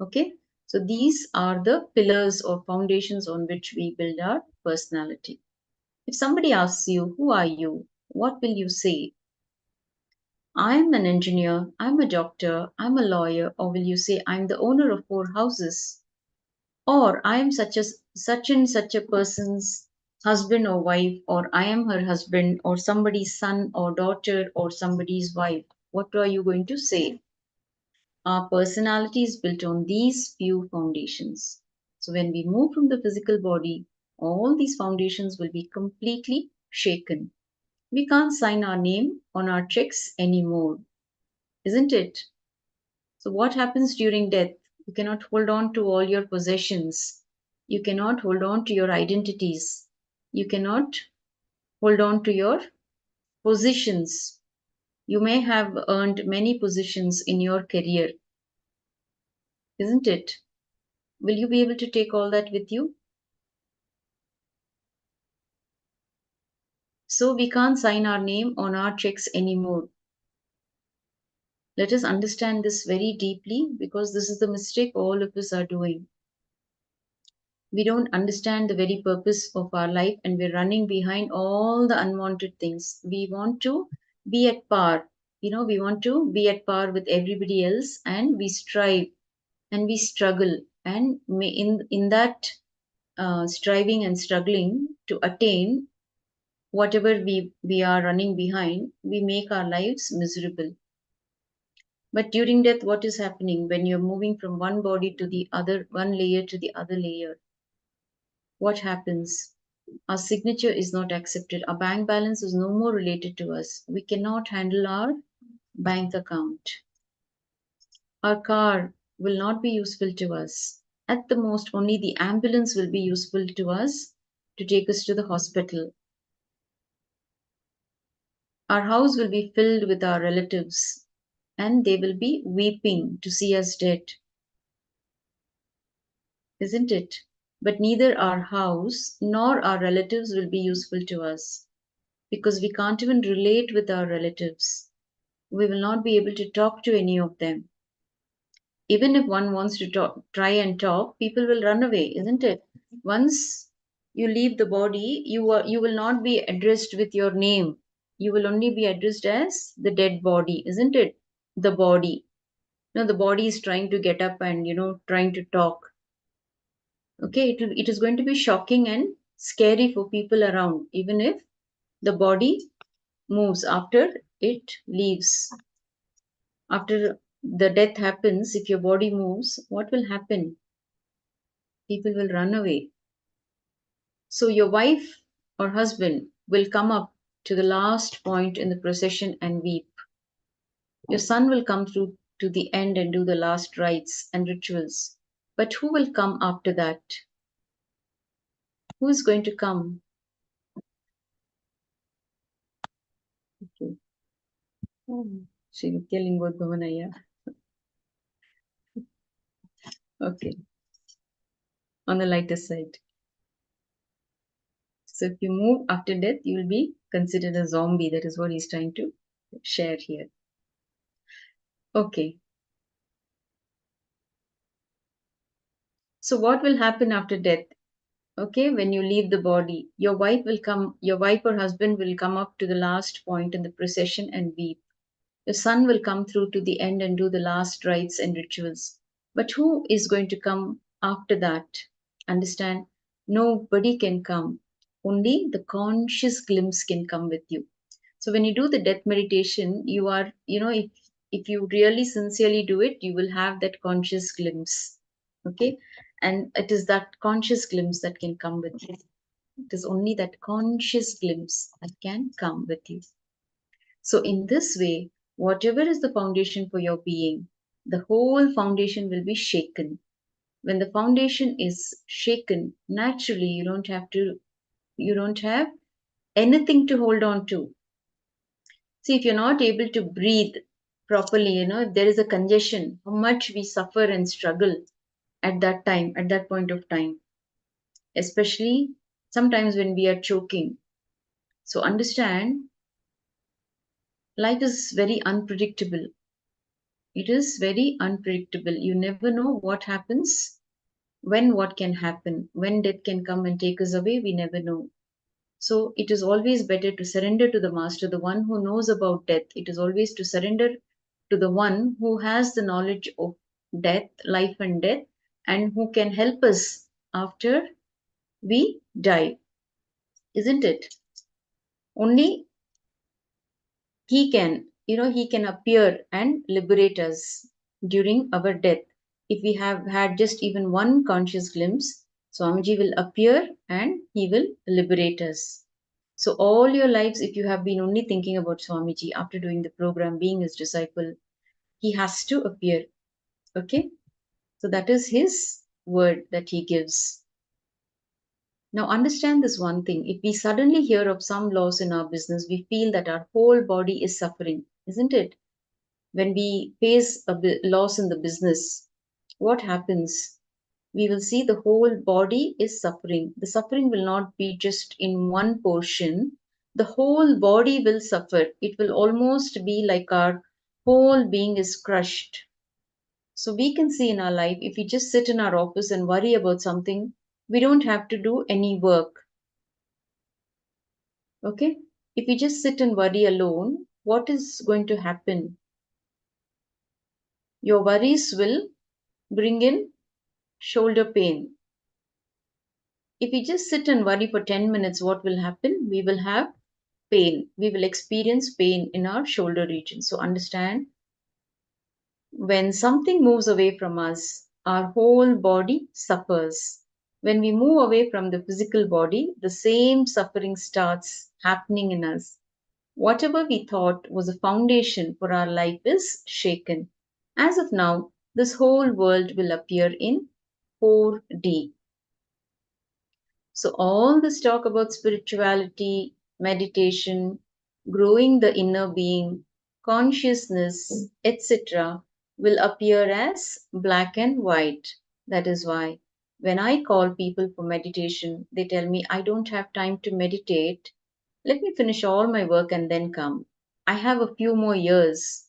Okay, so these are the pillars or foundations on which we build our personality. If somebody asks you, who are you? What will you say? I'm an engineer, I'm a doctor, I'm a lawyer, or will you say, I'm the owner of 4 houses? Or I am such and such a person's husband or wife, or I am her husband, or somebody's son or daughter, or somebody's wife. What are you going to say? Our personality is built on these few foundations. So when we move from the physical body, all these foundations will be completely shaken. We can't sign our name on our checks anymore, isn't it? So, what happens during death? You cannot hold on to all your possessions. You cannot hold on to your identities. You cannot hold on to your positions. You may have earned many positions in your career, isn't it? Will you be able to take all that with you? So we can't sign our name on our checks anymore. Let us understand this very deeply, because this is the mistake all of us are doing. We don't understand the very purpose of our life, and we're running behind all the unwanted things. We want to be at par. We want to be at par with everybody else, and we strive and we struggle. And in that striving and struggling to attain whatever we are running behind, we make our lives miserable. But during death, what is happening when you're moving from one body to the other, one layer to the other layer? What happens? Our signature is not accepted. Our bank balance is no more related to us. We cannot handle our bank account. Our car will not be useful to us. At the most, only the ambulance will be useful to us to take us to the hospital. Our house will be filled with our relatives, and they will be weeping to see us dead. Isn't it? But neither our house nor our relatives will be useful to us, because we can't even relate with our relatives. We will not be able to talk to any of them. Even if one wants to try and talk, people will run away, isn't it? Once you leave the body, you will not be addressed with your name. You will only be addressed as the dead body, isn't it? The body. The body is trying to get up and trying to talk. Okay, it is going to be shocking and scary for people around, even if the body moves after it leaves. After the death happens, if your body moves, what will happen? People will run away. So your wife or husband will come up to the last point in the procession and weep. Your son will come through to the end and do the last rites and rituals. But who will come after that? Who is going to come? Okay. Sri Nithya Lingodhavanaya. Okay. On the lighter side. So if you move after death, you will be considered a zombie. That is what he's trying to share here. Okay. So what will happen after death? Okay, when you leave the body, your wife or husband will come up to the last point in the procession and weep. Your son will come through to the end and do the last rites and rituals. But who is going to come after that? Understand? Nobody can come. Only the conscious glimpse can come with you. So when you do the death meditation, you are, if you really sincerely do it, you will have that conscious glimpse. Okay? And it is that conscious glimpse that can come with you. It is only that conscious glimpse that can come with you. So in this way, whatever is the foundation for your being, the whole foundation will be shaken. When the foundation is shaken, naturally you don't have anything to hold on to. See, if you're not able to breathe properly, if there is a congestion, how much we suffer and struggle at that time, at that point of time, especially sometimes when we are choking. So understand, life is very unpredictable. It is very unpredictable. You never know what happens, what can happen, when death can come and take us away, we never know. So it is always better to surrender to the Master, the one who knows about death. It is always to surrender to the one who has the knowledge of death, life and death, and who can help us after we die. Isn't it? Only he can appear and liberate us during our death. If we have had just even one conscious glimpse, Swamiji will appear and he will liberate us. So all your lives, if you have been only thinking about Swamiji after doing the program, being his disciple, he has to appear. Okay? So that is his word that he gives. Now understand this one thing. If we suddenly hear of some loss in our business, we feel that our whole body is suffering, isn't it? When we face a loss in the business, what happens? We will see the whole body is suffering. The suffering will not be just in one portion. The whole body will suffer. It will almost be like our whole being is crushed. So we can see in our life, if we just sit in our office and worry about something, we don't have to do any work. Okay? If we just sit and worry alone, what is going to happen? Your worries will bring in shoulder pain. If we just sit and worry for 10 minutes, what will happen? We will have pain. We will experience pain in our shoulder region. So understand, when something moves away from us, our whole body suffers. When we move away from the physical body, the same suffering starts happening in us. Whatever we thought was a foundation for our life is shaken. As of now, this whole world will appear in 4D. So, all this talk about spirituality, meditation, growing the inner being, consciousness, etc., will appear as black and white. That is why when I call people for meditation, they tell me, I don't have time to meditate. Let me finish all my work and then come. I have a few more years.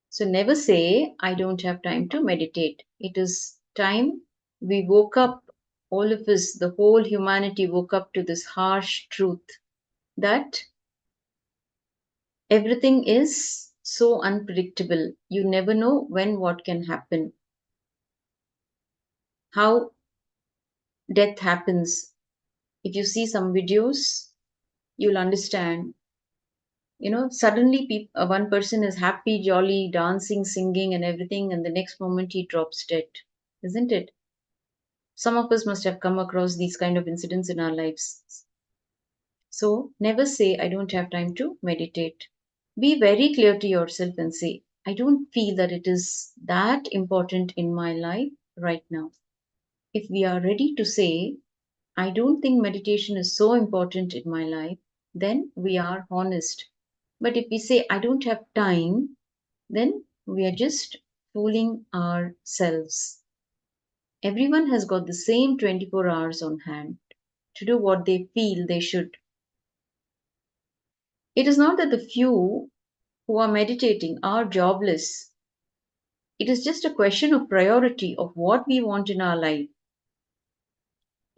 So never say, I don't have time to meditate. It is time we woke up, all of us, the whole humanity woke up to this harsh truth that everything is so unpredictable. You never know when what can happen. How death happens. If you see some videos, you'll understand. Suddenly one person is happy, jolly, dancing, singing, and everything, and the next moment he drops dead, isn't it? Some of us must have come across these kind of incidents in our lives. So never say, I don't have time to meditate. Be very clear to yourself and say, I don't feel that it is that important in my life right now. If we are ready to say, I don't think meditation is so important in my life, then we are honest. But if we say, I don't have time, then we are just fooling ourselves. Everyone has got the same 24 hours on hand to do what they feel they should. It is not that the few who are meditating are jobless. It is just a question of priority of what we want in our life.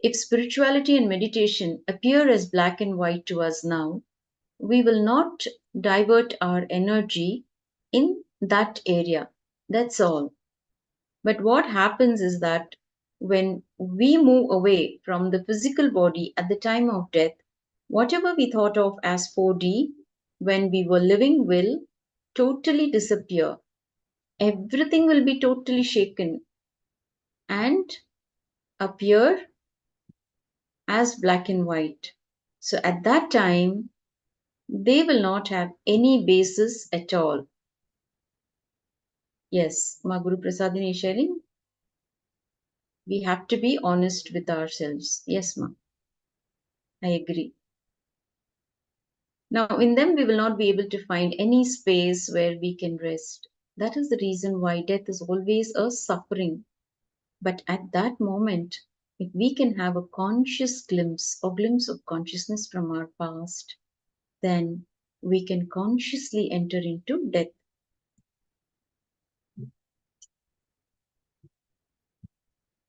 If spirituality and meditation appear as black and white to us now, we will not divert our energy in that area. That's all. But what happens is that when we move away from the physical body at the time of death, whatever we thought of as 4D when we were living will totally disappear. Everything will be totally shaken and appear as black and white. So at that time, they will not have any basis at all. Yes, Ma Guru Prasadini is sharing. We have to be honest with ourselves. Yes, Ma. I agree. Now, in them, we will not be able to find any space where we can rest. That is the reason why death is always a suffering. But at that moment, if we can have a conscious glimpse or glimpse of consciousness from our past, then we can consciously enter into death.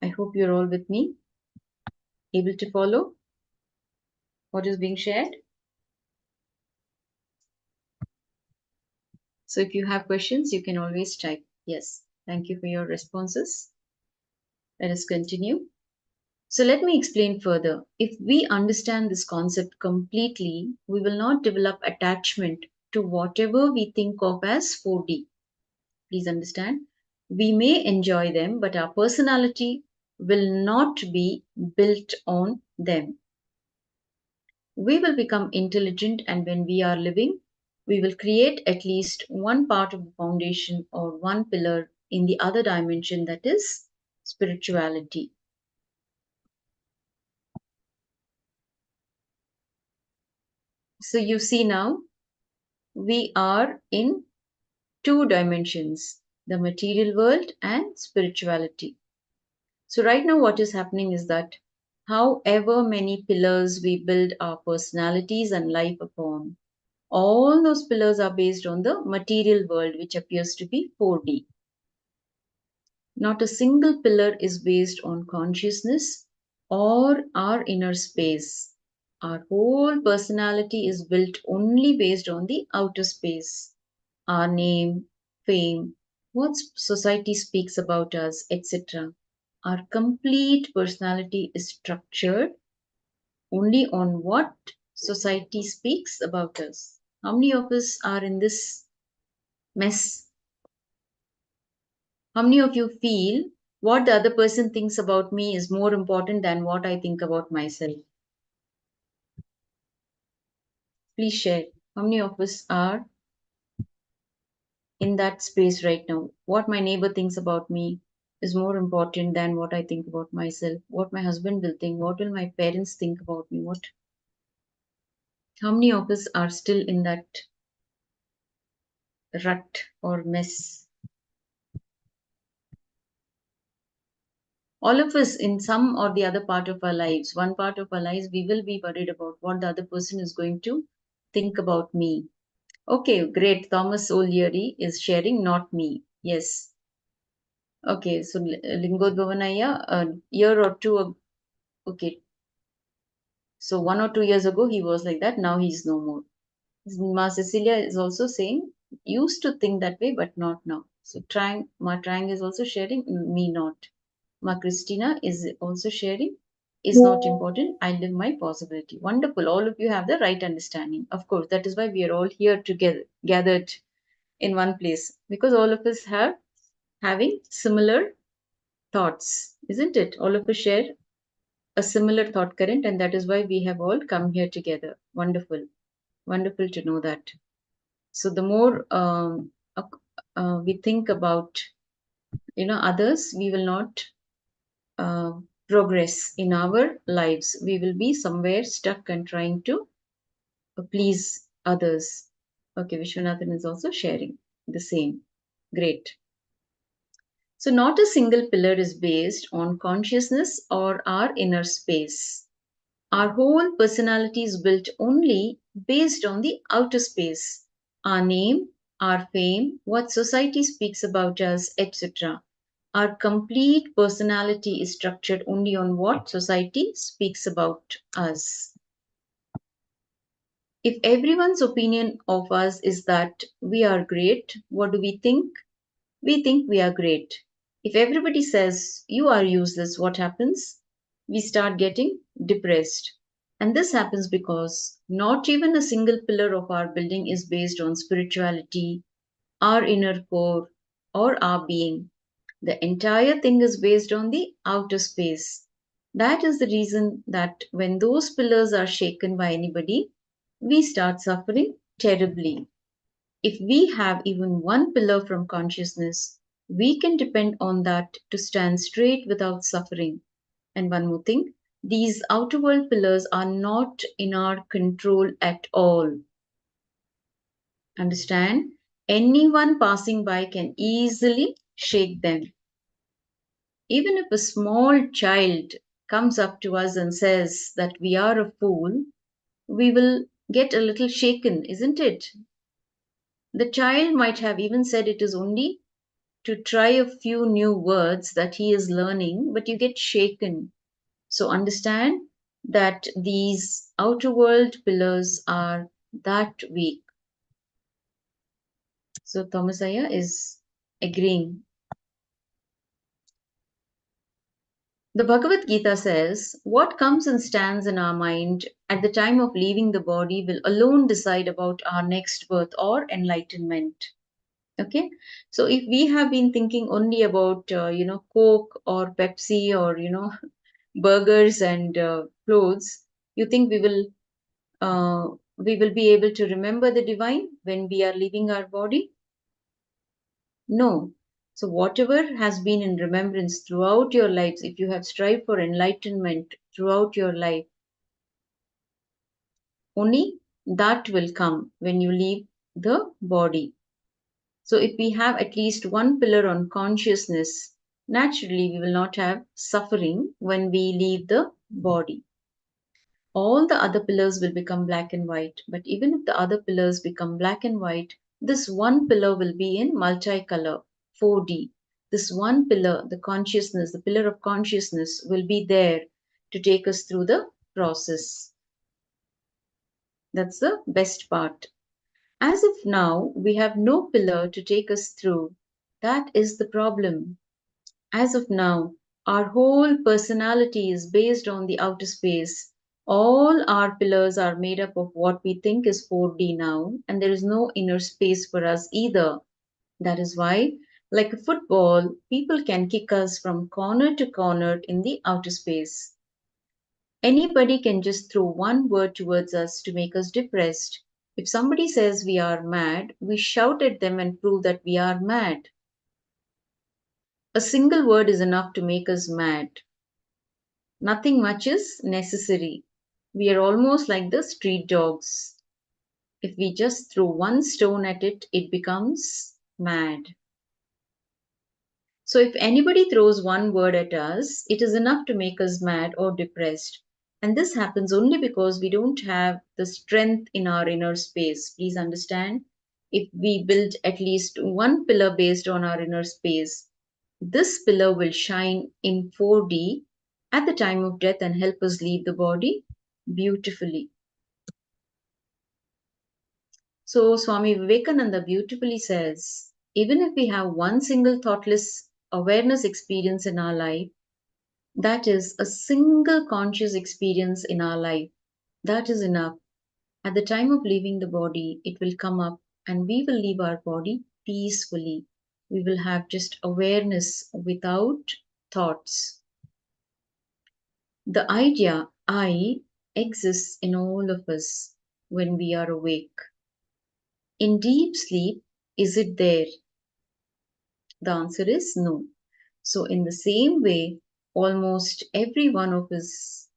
I hope you're all with me, able to follow what is being shared. So if you have questions, you can always type. Yes, thank you for your responses. Let us continue. So let me explain further. If we understand this concept completely, we will not develop attachment to whatever we think of as 4D. Please understand. We may enjoy them, but our personality will not be built on them. We will become intelligent, and when we are living, we will create at least one part of the foundation or one pillar in the other dimension, that is spirituality. So you see now, we are in two dimensions, the material world and spirituality. So right now what is happening is that however many pillars we build our personalities and life upon, all those pillars are based on the material world, which appears to be 4D. Not a single pillar is based on consciousness or our inner space. Our whole personality is built only based on the outer space. Our name, fame, what society speaks about us, etc. Our complete personality is structured only on what society speaks about us. How many of us are in this mess? How many of you feel what the other person thinks about me is more important than what I think about myself? Please share. How many of us are in that space right now? What my neighbor thinks about me is more important than what I think about myself. What my husband will think. What will my parents think about me? How many of us are still in that rut or mess? All of us, in some or the other part of our lives, one part of our lives, we will be worried about what the other person is going to think about me. Okay, great. Thomas O'Leary is sharing, not me. Yes. Okay, so Lingodvavanaya, a year or two, okay. So 1 or 2 years ago, he was like that. Now he's no more. Ma Cecilia is also saying, used to think that way, but not now. So Ma Trang is also sharing, me not. Ma Christina is also sharing, is not important. I live my possibility. Wonderful. All of you have the right understanding. Of course, that is why we are all here together, gathered in one place, because all of us have having similar thoughts, isn't it? All of us share a similar thought current, and that is why we have all come here together. Wonderful. Wonderful to know that. So the more we think about others, we will not progress in our lives. We will be somewhere stuck and trying to please others. Okay, Vishwanathan is also sharing the same. Great. So not a single pillar is based on consciousness or our inner space. Our whole personality is built only based on the outer space, our name, our fame, what society speaks about us, etc. Our complete personality is structured only on what society speaks about us. If everyone's opinion of us is that we are great, what do we think? We think we are great. If everybody says you are useless, what happens? We start getting depressed. And this happens because not even a single pillar of our building is based on spirituality, our inner core, or our being. The entire thing is based on the outer space. That is the reason that when those pillars are shaken by anybody, we start suffering terribly. If we have even one pillar from consciousness, we can depend on that to stand straight without suffering. And one more thing, these outer world pillars are not in our control at all. Understand? Anyone passing by can easily shake them. Even if a small child comes up to us and says that we are a fool, we will get a little shaken, isn't it? The child might have even said it is only to try a few new words that he is learning, but you get shaken. So understand that these outer world pillars are that weak. So Thomasaya is agreeing. The Bhagavad Gita says, what comes and stands in our mind at the time of leaving the body will alone decide about our next birth or enlightenment. Okay, so if we have been thinking only about Coke or Pepsi or burgers and clothes, you think we will be able to remember the divine when we are leaving our body? No, So whatever has been in remembrance throughout your lives, if you have strived for enlightenment throughout your life, only that will come when you leave the body. So if we have at least one pillar on consciousness, naturally we will not have suffering when we leave the body. All the other pillars will become black and white. But even if the other pillars become black and white, this one pillar will be in multicolor, 4D. This one pillar, the consciousness, the pillar of consciousness will be there to take us through the process. That's the best part. As of now, we have no pillar to take us through. That is the problem. As of now, our whole personality is based on the outer space. All our pillars are made up of what we think is 4D now, and there is no inner space for us either. That is why, like a football, people can kick us from corner to corner in the outer space. Anybody can just throw one word towards us to make us depressed. If somebody says we are mad, we shout at them and prove that we are mad. A single word is enough to make us mad. Nothing much is necessary. We are almost like the street dogs. If we just throw one stone at it, it becomes mad. So if anybody throws one word at us, it is enough to make us mad or depressed. And this happens only because we don't have the strength in our inner space. Please understand, if we build at least one pillar based on our inner space, this pillar will shine in 4D at the time of death and help us leave the body beautifully. So Swami Vivekananda beautifully says, even if we have one single thoughtless awareness experience in our life, that is a single conscious experience in our life, that is enough. At the time of leaving the body, it will come up and we will leave our body peacefully. We will have just awareness without thoughts. The idea I exists in all of us when we are awake. In deep sleep, is it there? The answer is no. So, in the same way, almost every one of us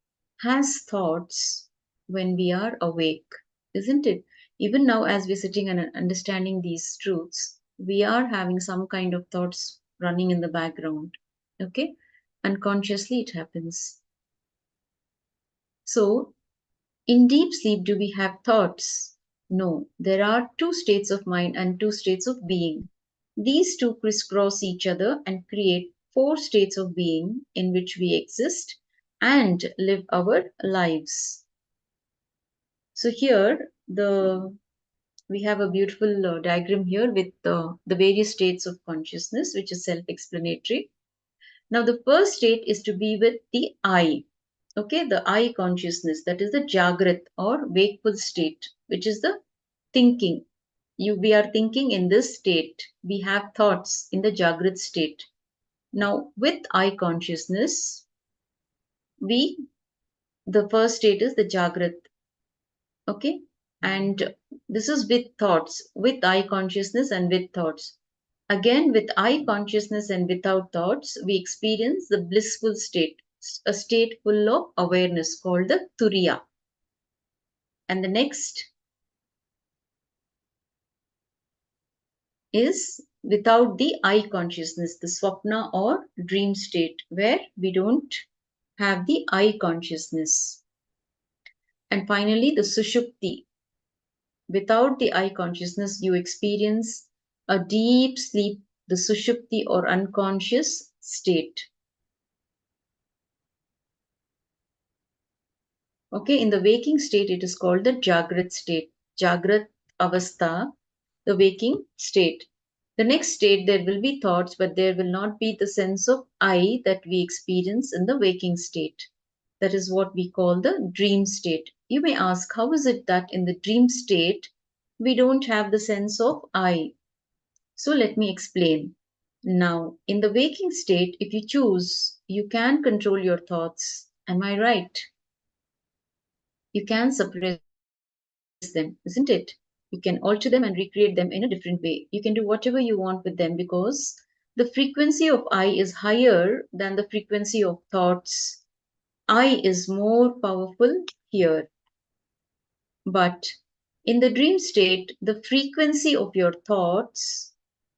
has thoughts when we are awake, isn't it? Even now, as we're sitting and understanding these truths, we are having some kind of thoughts running in the background. Okay? Unconsciously, it happens. So, in deep sleep, do we have thoughts? No, there are two states of mind and two states of being. These two crisscross each other and create four states of being in which we exist and live our lives. So here we have a beautiful diagram here with the various states of consciousness, which is self-explanatory. Now the first state is to be with the I. Okay, the I consciousness, that is the Jagrat or wakeful state, which is the thinking. We are thinking in this state. We have thoughts in the Jagrat state. Now, with I consciousness, the first state is the Jagrat. Okay, and this is with thoughts, with I consciousness and with thoughts. Again, with I consciousness and without thoughts, we experience the blissful state, a state full of awareness called the Turiya. And the next is without the I consciousness, the Swapna or dream state, where we don't have the I consciousness. And finally, the Sushupti. Without the I consciousness, you experience a deep sleep, the Sushupti or unconscious state. Okay, in the waking state, it is called the Jagrat state, Jagrat Avastha, the waking state. The next state, there will be thoughts, but there will not be the sense of I that we experience in the waking state. That is what we call the dream state. You may ask, how is it that in the dream state, we don't have the sense of I? So let me explain. Now, in the waking state, if you choose, you can control your thoughts. Am I right? You can suppress them, isn't it? You can alter them and recreate them in a different way. You can do whatever you want with them because the frequency of I is higher than the frequency of thoughts. I is more powerful here. But in the dream state, the frequency of your thoughts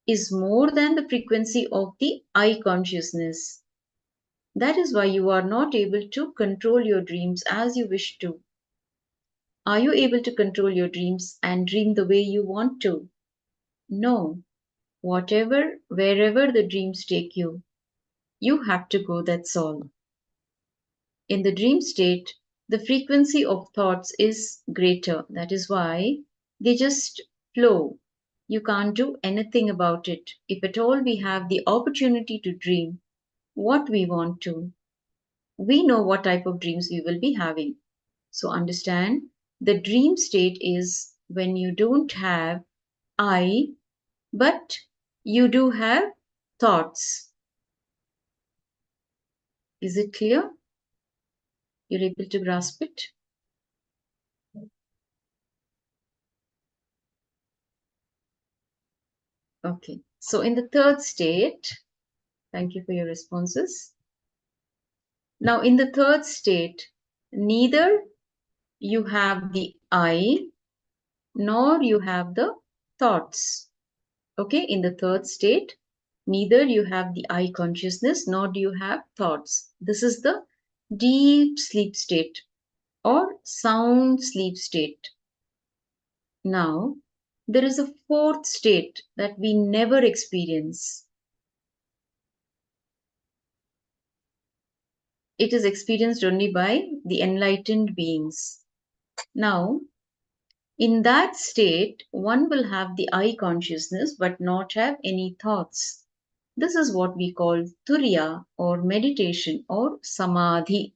is more than the frequency of the I consciousness. That is why you are not able to control your dreams as you wish to. Are you able to control your dreams and dream the way you want to? No. Whatever, wherever the dreams take you, you have to go, that's all. In the dream state, the frequency of thoughts is greater. That is why they just flow. You can't do anything about it. If at all we have the opportunity to dream what we want to, we know what type of dreams we will be having. So understand, the dream state is when you don't have I, but you do have thoughts. Is it clear? You're able to grasp it? Okay. So in the third state, thank you for your responses. Now in the third state, neither you have the I nor you have the thoughts. Okay, in the third state, neither you have the I consciousness nor do you have thoughts. This is the deep sleep state or sound sleep state. Now, there is a fourth state that we never experience. It is experienced only by the enlightened beings. Now, in that state, one will have the I consciousness but not have any thoughts. This is what we call turiya or meditation or samadhi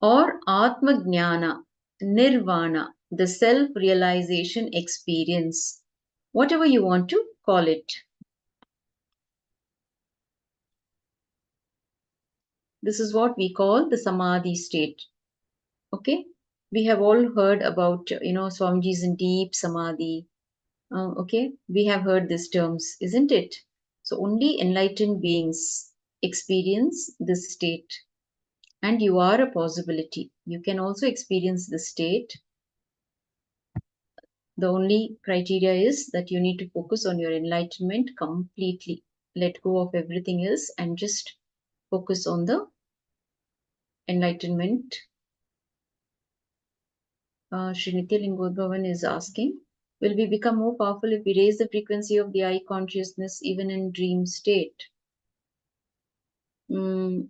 or atma jnana, nirvana, the self-realization experience, whatever you want to call it. This is what we call the samadhi state. Okay, we have all heard about, Swamiji's in deep samadhi. Okay, we have heard these terms, isn't it? So only enlightened beings experience this state, and you are a possibility. You can also experience this state. The only criteria is that you need to focus on your enlightenment completely. Let go of everything else and just focus on the enlightenment. Sri Nithya Lingodhavan is asking, will we become more powerful if we raise the frequency of the I consciousness even in dream state? It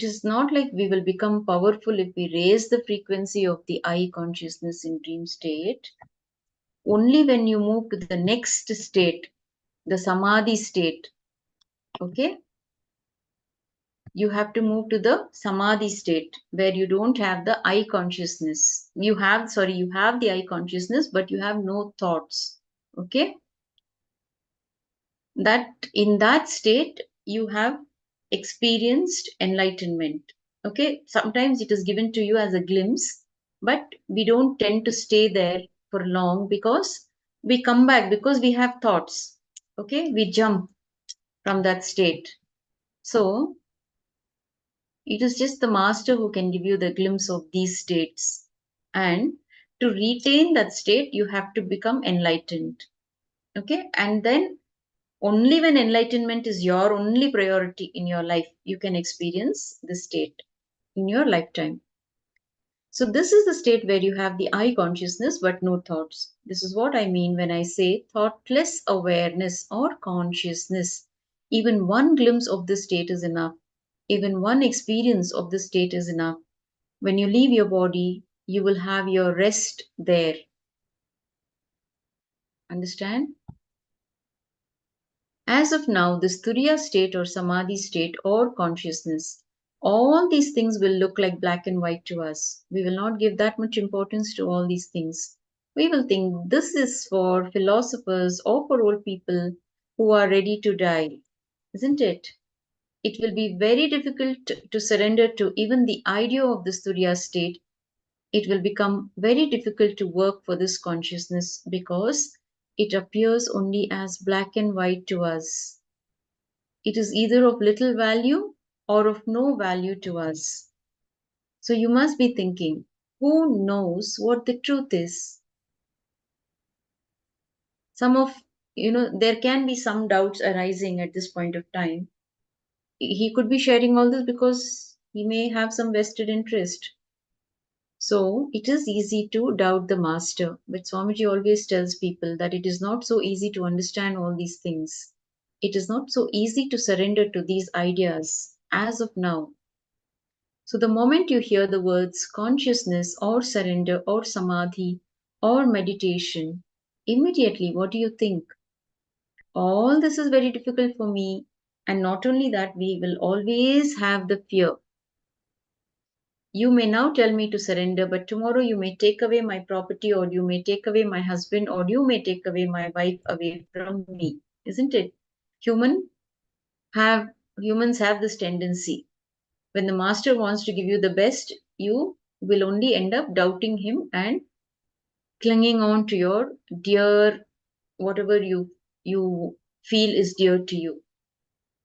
is not like we will become powerful if we raise the frequency of the I consciousness in dream state. Only when you move to the next state, the samadhi state, okay? You have to move to the samadhi state where you don't have the I consciousness. You have the I consciousness, but you have no thoughts, okay? That in that state, you have experienced enlightenment, okay? Sometimes it is given to you as a glimpse, but we don't tend to stay there for long because we come back because we have thoughts, okay? We jump from that state. So it is just the master who can give you the glimpse of these states. And to retain that state, you have to become enlightened. Okay? And then only when enlightenment is your only priority in your life, you can experience this state in your lifetime. So this is the state where you have the I consciousness but no thoughts. This is what I mean when I say thoughtless awareness or consciousness. Even one glimpse of this state is enough. Even one experience of this state is enough. When you leave your body, you will have your rest there. Understand? As of now, this turiya state or samadhi state or consciousness, all these things will look like black and white to us. We will not give that much importance to all these things. We will think this is for philosophers or for old people who are ready to die, isn't it? It will be very difficult to surrender to even the idea of this turiya state. It will become very difficult to work for this consciousness because it appears only as black and white to us. It is either of little value or of no value to us. So you must be thinking, who knows what the truth is? There can be some doubts arising at this point of time. He could be sharing all this because he may have some vested interest. So it is easy to doubt the master. But Swamiji always tells people that it is not so easy to understand all these things. It is not so easy to surrender to these ideas as of now. So the moment you hear the words consciousness or surrender or samadhi or meditation, immediately what do you think? All this is very difficult for me. And not only that, we will always have the fear. You may now tell me to surrender, but tomorrow you may take away my property, or you may take away my husband, or you may take away my wife away from me. Isn't it? Humans have this tendency. When the master wants to give you the best, you will only end up doubting him and clinging on to your dear, whatever you feel is dear to you.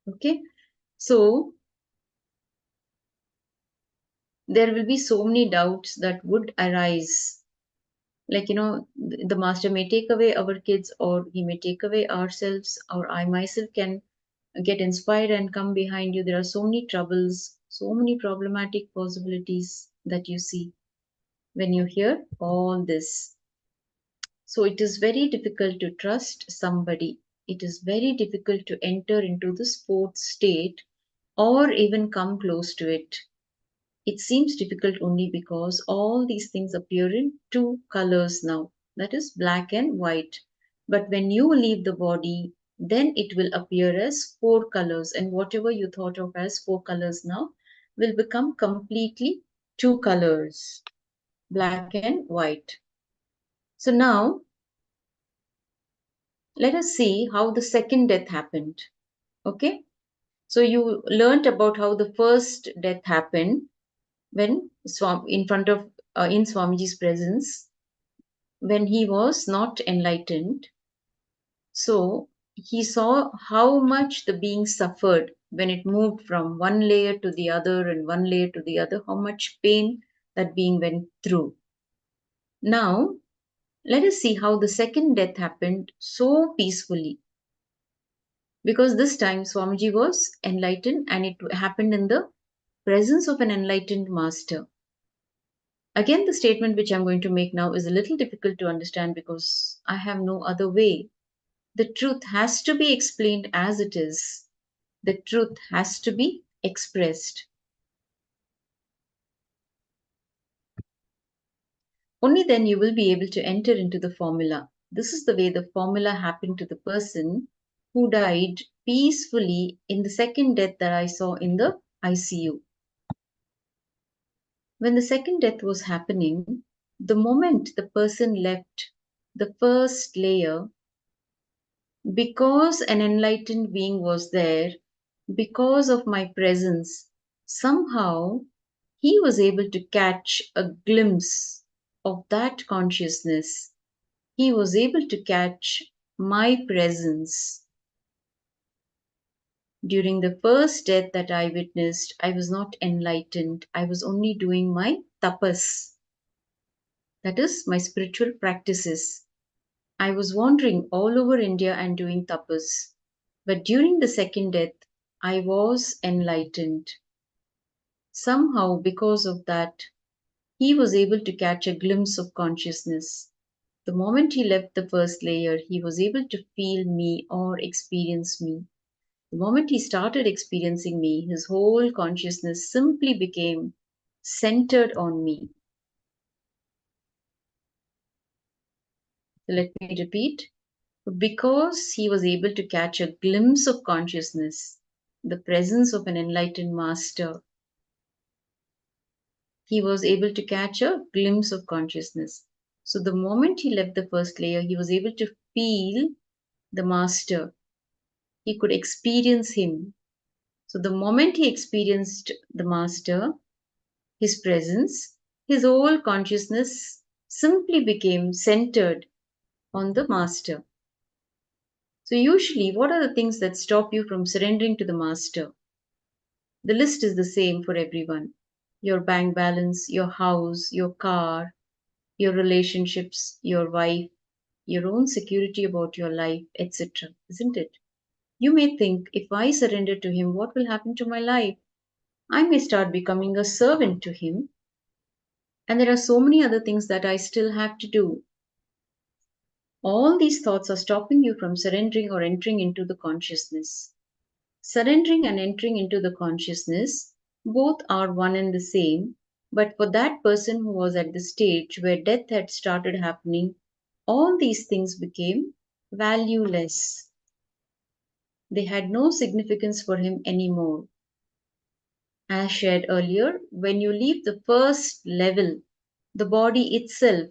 Okay? So there will be so many doubts that would arise. Like, the master may take away our kids, or he may take away ourselves, or I myself can get inspired and come behind you. There are so many troubles, so many problematic possibilities that you see when you hear all this. So it is very difficult to trust somebody. It is very difficult to enter into this fourth state or even come close to it. It seems difficult only because all these things appear in two colors now, that is black and white. But when you leave the body, then it will appear as four colors, and whatever you thought of as four colors now will become completely two colors, black and white. So now let us see how the second death happened. Okay, so you learnt about how the first death happened when in Swamiji's presence, when he was not enlightened. So he saw how much the being suffered when it moved from one layer to the other and one layer to the other, how much pain that being went through. Now let us see how the second death happened so peacefully, because this time Swamiji was enlightened and it happened in the presence of an enlightened master. Again, the statement which I'm going to make now is a little difficult to understand because I have no other way. The truth has to be explained as it is. The truth has to be expressed. Only then you will be able to enter into the formula. This is the way the formula happened to the person who died peacefully in the second death that I saw in the ICU. When the second death was happening, the moment the person left the first layer, because an enlightened being was there, because of my presence, somehow he was able to catch a glimpse of that consciousness. He was able to catch my presence. During the first death that I witnessed, I was not enlightened. I was only doing my tapas. That is, my spiritual practices. I was wandering all over India and doing tapas. But during the second death, I was enlightened. Somehow, because of that, he was able to catch a glimpse of consciousness. The moment he left the first layer, he was able to feel me or experience me. The moment he started experiencing me, his whole consciousness simply became centered on me. So let me repeat. Because he was able to catch a glimpse of consciousness, the presence of an enlightened master, he was able to catch a glimpse of consciousness. So the moment he left the first layer, he was able to feel the master. He could experience him. So the moment he experienced the master, his presence, his whole consciousness simply became centered on the master. So, usually, what are the things that stop you from surrendering to the Master? The list is the same for everyone: your bank balance, your house, your car, your relationships, your wife, your own security about your life, etc. Isn't it? You may think, if I surrender to Him, what will happen to my life? I may start becoming a servant to Him, and there are so many other things that I still have to do. All these thoughts are stopping you from surrendering or entering into the consciousness. Surrendering and entering into the consciousness, both are one and the same, but for that person who was at the stage where death had started happening, all these things became valueless. They had no significance for him anymore. As shared earlier, when you leave the first level, the body itself,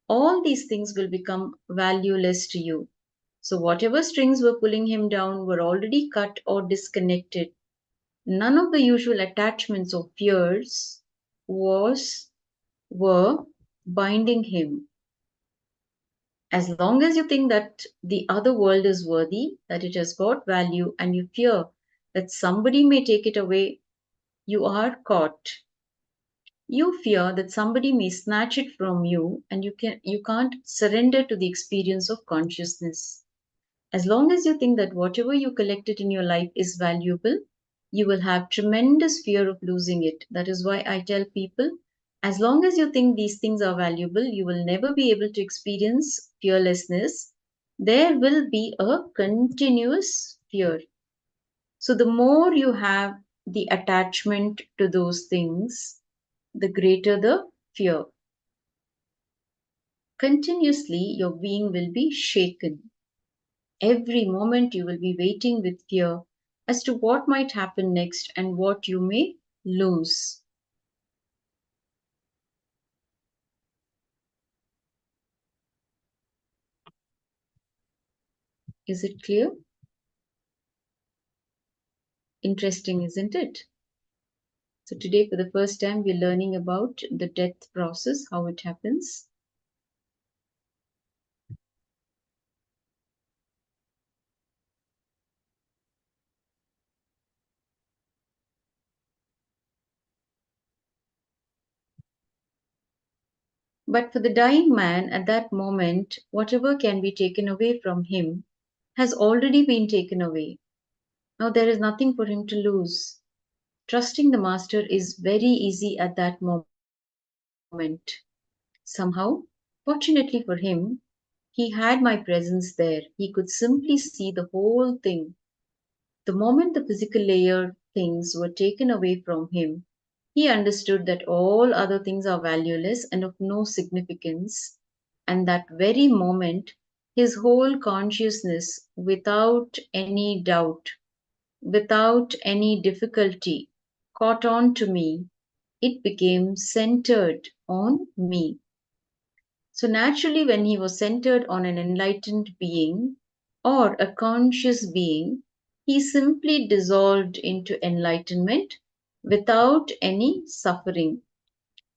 all these things will become valueless to you. So, whatever strings were pulling him down were already cut or disconnected. None of the usual attachments or fears were binding him. As long as you think that the other world is worthy, that it has got value, and you fear that somebody may take it away, you are caught. You fear that somebody may snatch it from you, and you can't surrender to the experience of consciousness. As long as you think that whatever you collected in your life is valuable, you will have tremendous fear of losing it. That is why I tell people, as long as you think these things are valuable, you will never be able to experience fearlessness. There will be a continuous fear. So the more you have the attachment to those things, the greater the fear. Continuously, your being will be shaken. Every moment you will be waiting with fear as to what might happen next and what you may lose. Is it clear? Interesting, isn't it? So today, for the first time, we're learning about the death process, how it happens. But for the dying man, at that moment, whatever can be taken away from him has already been taken away. Now there is nothing for him to lose. Trusting the Master is very easy at that moment. Somehow, fortunately for him, he had my presence there. He could simply see the whole thing. The moment the physical layer things were taken away from him, he understood that all other things are valueless and of no significance. And that very moment, his whole consciousness, without any doubt, without any difficulty, caught on to me. It became centered on me. So naturally, when he was centered on an enlightened being or a conscious being, he simply dissolved into enlightenment without any suffering.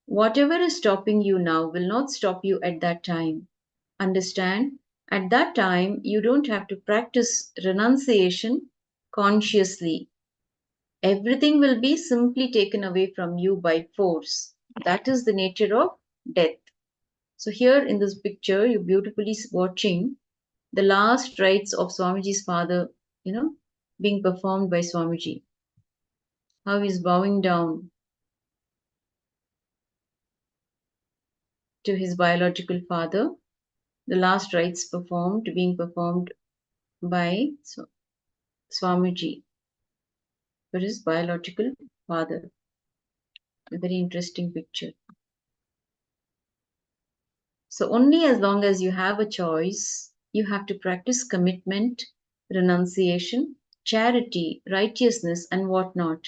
Whatever is stopping you now will not stop you at that time. Understand? At that time, you don't have to practice renunciation consciously. Everything will be simply taken away from you by force. That is the nature of death. So here in this picture, you're beautifully watching the last rites of Swamiji's father, being performed by Swamiji. How he's bowing down to his biological father. The last rites being performed by Swamiji for his biological father. A very interesting picture. So only as long as you have a choice, you have to practice commitment, renunciation, charity, righteousness, and whatnot.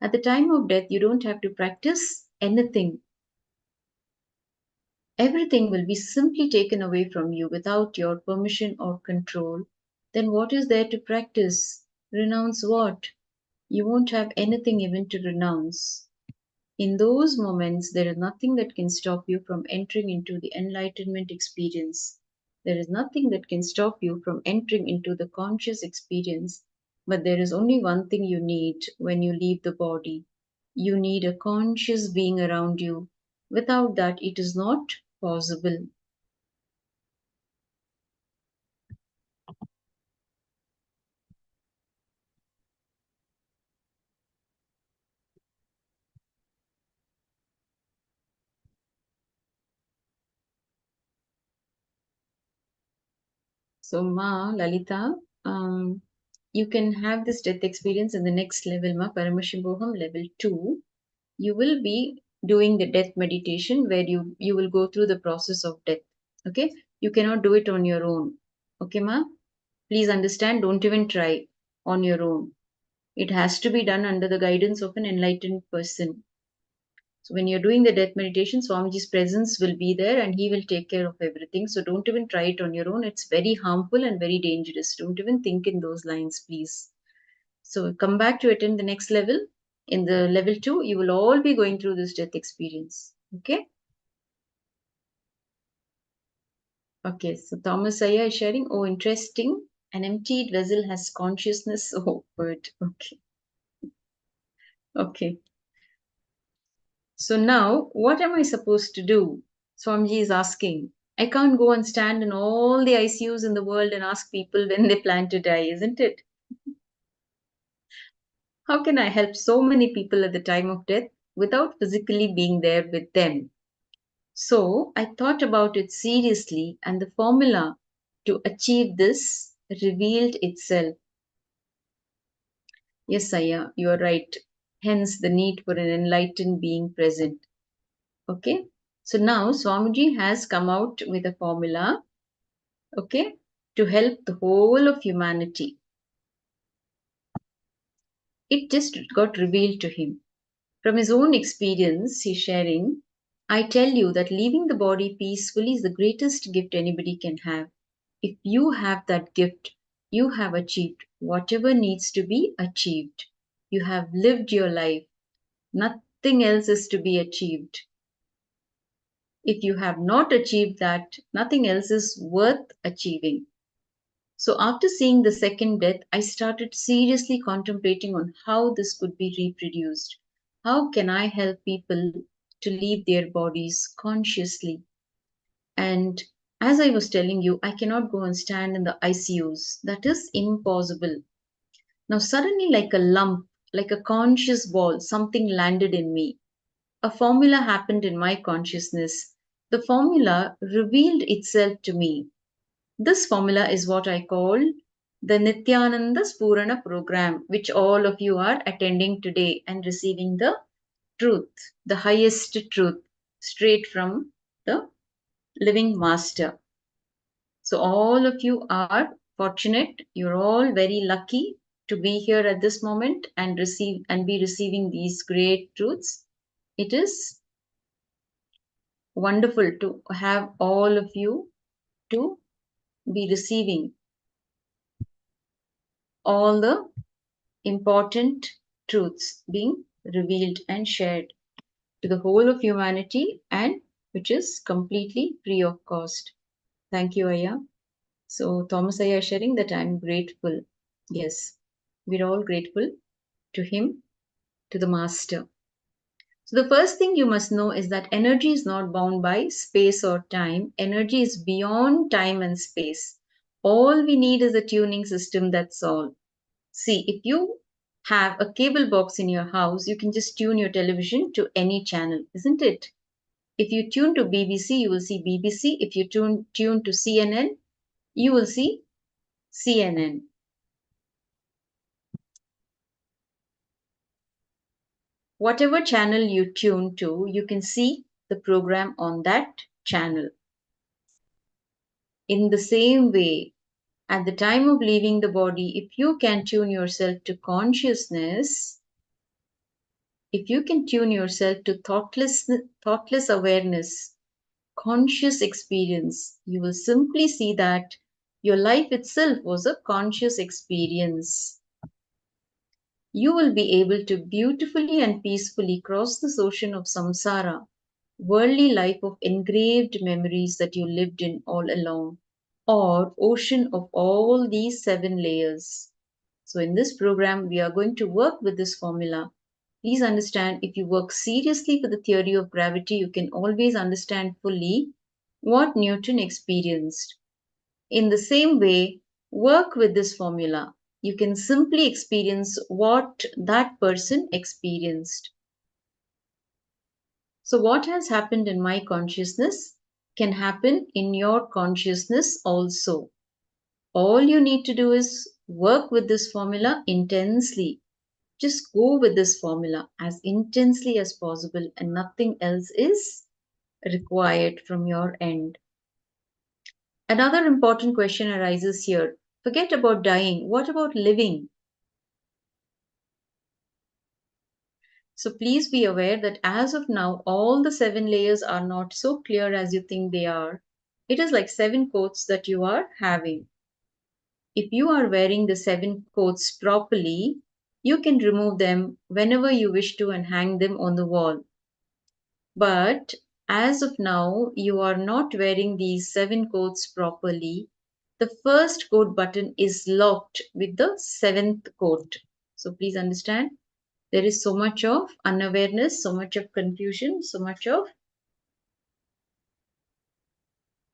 At the time of death, you don't have to practice anything. Everything will be simply taken away from you without your permission or control. Then what is there to practice? Renounce what? You won't have anything even to renounce. In those moments, there is nothing that can stop you from entering into the enlightenment experience. There is nothing that can stop you from entering into the conscious experience, but there is only one thing you need when you leave the body. You need a conscious being around you. Without that, it is not possible. So, Ma, Lalita, you can have this death experience in the next level, Ma, Paramashivoham Level 2. You will be doing the death meditation where you will go through the process of death. Okay? You cannot do it on your own. Okay, Ma? Please understand, don't even try on your own. It has to be done under the guidance of an enlightened person. So when you're doing the death meditation, Swamiji's presence will be there and he will take care of everything. So don't even try it on your own. It's very harmful and very dangerous. Don't even think in those lines, please. So come back to attend the next level. In the level 2, you will all be going through this death experience. Okay? Okay, so Thomas Aya is sharing, oh, interesting. An emptied vessel has consciousness. Oh, good. Okay. Okay. So now, what am I supposed to do? Swamiji is asking. I can't go and stand in all the ICUs in the world and ask people when they plan to die, isn't it? How can I help so many people at the time of death without physically being there with them? So I thought about it seriously, and the formula to achieve this revealed itself. Yes, Aya, you are right. Hence the need for an enlightened being present. Okay, so now Swamiji has come out with a formula, okay, to help the whole of humanity. It just got revealed to him. From his own experience, he's sharing, I tell you that leaving the body peacefully is the greatest gift anybody can have. If you have that gift, you have achieved whatever needs to be achieved. You have lived your life. Nothing else is to be achieved. If you have not achieved that, nothing else is worth achieving. So after seeing the second death, I started seriously contemplating on how this could be reproduced. How can I help people to leave their bodies consciously? And as I was telling you, I cannot go and stand in the ICUs. That is impossible. Now suddenly, like a lump, like a conscious ball, something landed in me. A formula happened in my consciousness. The formula revealed itself to me. This formula is what I call the Nithyananda Spurana program, which all of you are attending today and receiving the truth, the highest truth, straight from the living master. So all of you are fortunate. You're all very lucky to be here at this moment and be receiving these great truths. It is wonderful to have all of you to be receiving all the important truths being revealed and shared to the whole of humanity, and which is completely free of cost. Thank you, Aya. So Thomas Aya is sharing that I'm grateful. Yes, we're all grateful to him, to the master. So the first thing you must know is that energy is not bound by space or time. Energy is beyond time and space. All we need is a tuning system, that's all. See, if you have a cable box in your house, you can just tune your television to any channel, isn't it? If you tune to BBC, you will see BBC. If you tune to CNN, you will see CNN. Whatever channel you tune to, you can see the program on that channel. In the same way, at the time of leaving the body, if you can tune yourself to consciousness, if you can tune yourself to thoughtless awareness, conscious experience, you will simply see that your life itself was a conscious experience. You will be able to beautifully and peacefully cross this ocean of samsara, worldly life of engraved memories that you lived in all along. or ocean of all these 7 layers. So in this program, we are going to work with this formula. Please understand, if you work seriously with the theory of gravity, you can always understand fully what Newton experienced. In the same way, work with this formula. You can simply experience what that person experienced. So, what has happened in my consciousness can happen in your consciousness also. All you need to do is work with this formula intensely. Just go with this formula as intensely as possible, and nothing else is required from your end. Another important question arises here. Forget about dying. What about living? So please be aware that as of now, all the 7 layers are not so clear as you think they are. It is like 7 coats that you are having. If you are wearing the 7 coats properly, you can remove them whenever you wish to and hang them on the wall. But as of now, you are not wearing these 7 coats properly. The first coat button is locked with the 7th coat. So please understand, there is so much of unawareness, so much of confusion, so much of,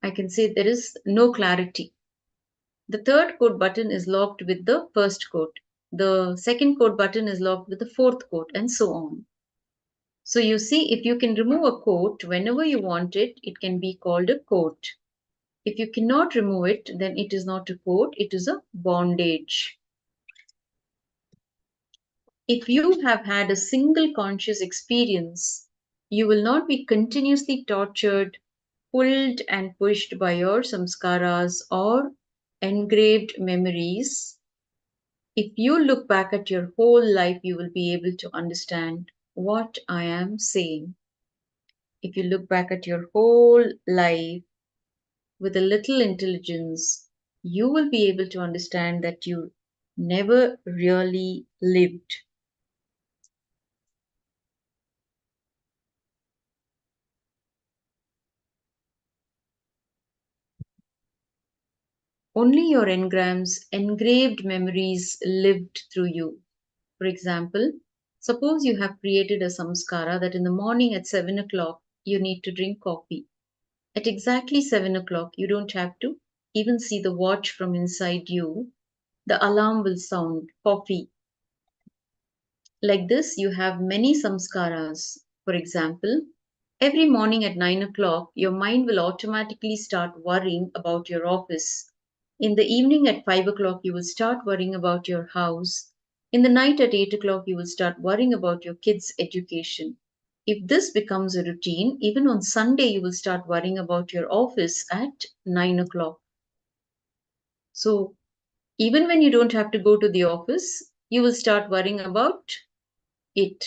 I can say, there is no clarity. The third coat button is locked with the first coat. The second coat button is locked with the fourth coat, and so on. So you see, if you can remove a coat whenever you want it, it can be called a coat. If you cannot remove it, then it is not a coat, it is a bondage. If you have had a single conscious experience, you will not be continuously tortured, pulled and pushed by your samskaras or engraved memories. If you look back at your whole life, you will be able to understand what I am saying. If you look back at your whole life with a little intelligence, you will be able to understand that you never really lived. Only your engrams, engraved memories lived through you. For example, suppose you have created a samskara that in the morning at 7 o'clock you need to drink coffee. At exactly 7 o'clock, you don't have to even see the watch from inside you. The alarm will sound, coffee. Like this, you have many samskaras. For example, every morning at 9 o'clock, your mind will automatically start worrying about your office. In the evening at 5 o'clock, you will start worrying about your house. In the night at 8 o'clock, you will start worrying about your kids' education. If this becomes a routine, even on Sunday, you will start worrying about your office at 9 o'clock. So, even when you don't have to go to the office, you will start worrying about it.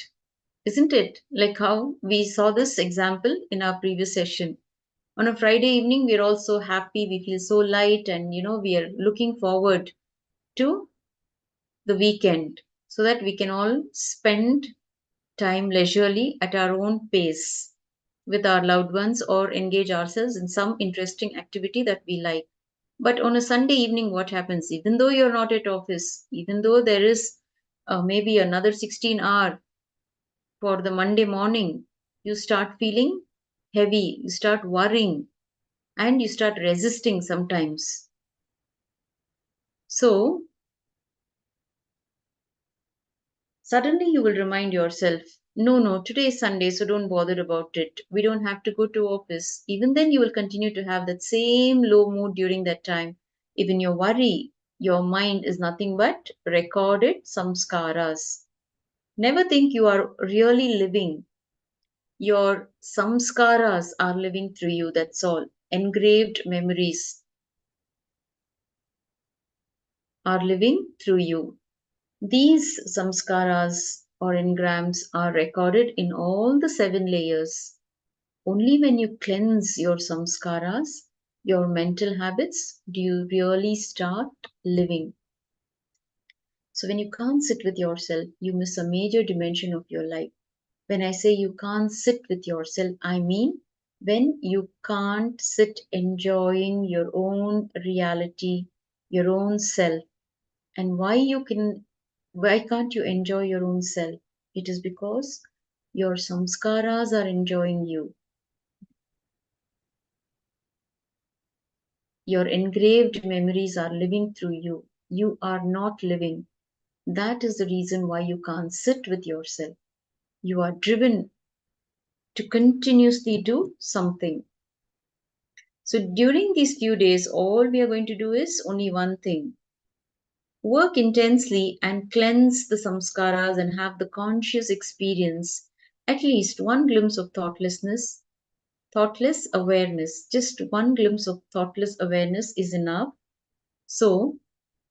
Isn't it? Like how we saw this example in our previous session. On a Friday evening, we're all so happy, we feel so light, and we are looking forward to the weekend so that we can all spend time leisurely at our own pace with our loved ones or engage ourselves in some interesting activity that we like. But on a Sunday evening, what happens? Even though you're not at office, even though there is maybe another 16 hour for the Monday morning, you start feeling heavy, you start worrying, and you start resisting sometimes. So, suddenly you will remind yourself, no, today is Sunday, so don't bother about it. We don't have to go to office. Even then, you will continue to have that same low mood during that time. Even your worry, your mind is nothing but recorded samskaras. Never think you are really living. Your samskaras are living through you, that's all. Engraved memories are living through you. These samskaras or engrams are recorded in all the 7 layers. Only when you cleanse your samskaras, your mental habits, do you really start living. So when you can't sit with yourself, you miss a major dimension of your life. When I say you can't sit with yourself, I mean When you can't sit enjoying your own reality, your own self, and why can't you enjoy your own self? It is because your samskaras are enjoying you. Your engraved memories are living through you. You are not living. That is the reason why you can't sit with yourself. You are driven to continuously do something. So during these few days, all we are going to do is only one thing. Work intensely and cleanse the samskaras and have the conscious experience, at least one glimpse of thoughtlessness, thoughtless awareness. Just one glimpse of thoughtless awareness is enough. So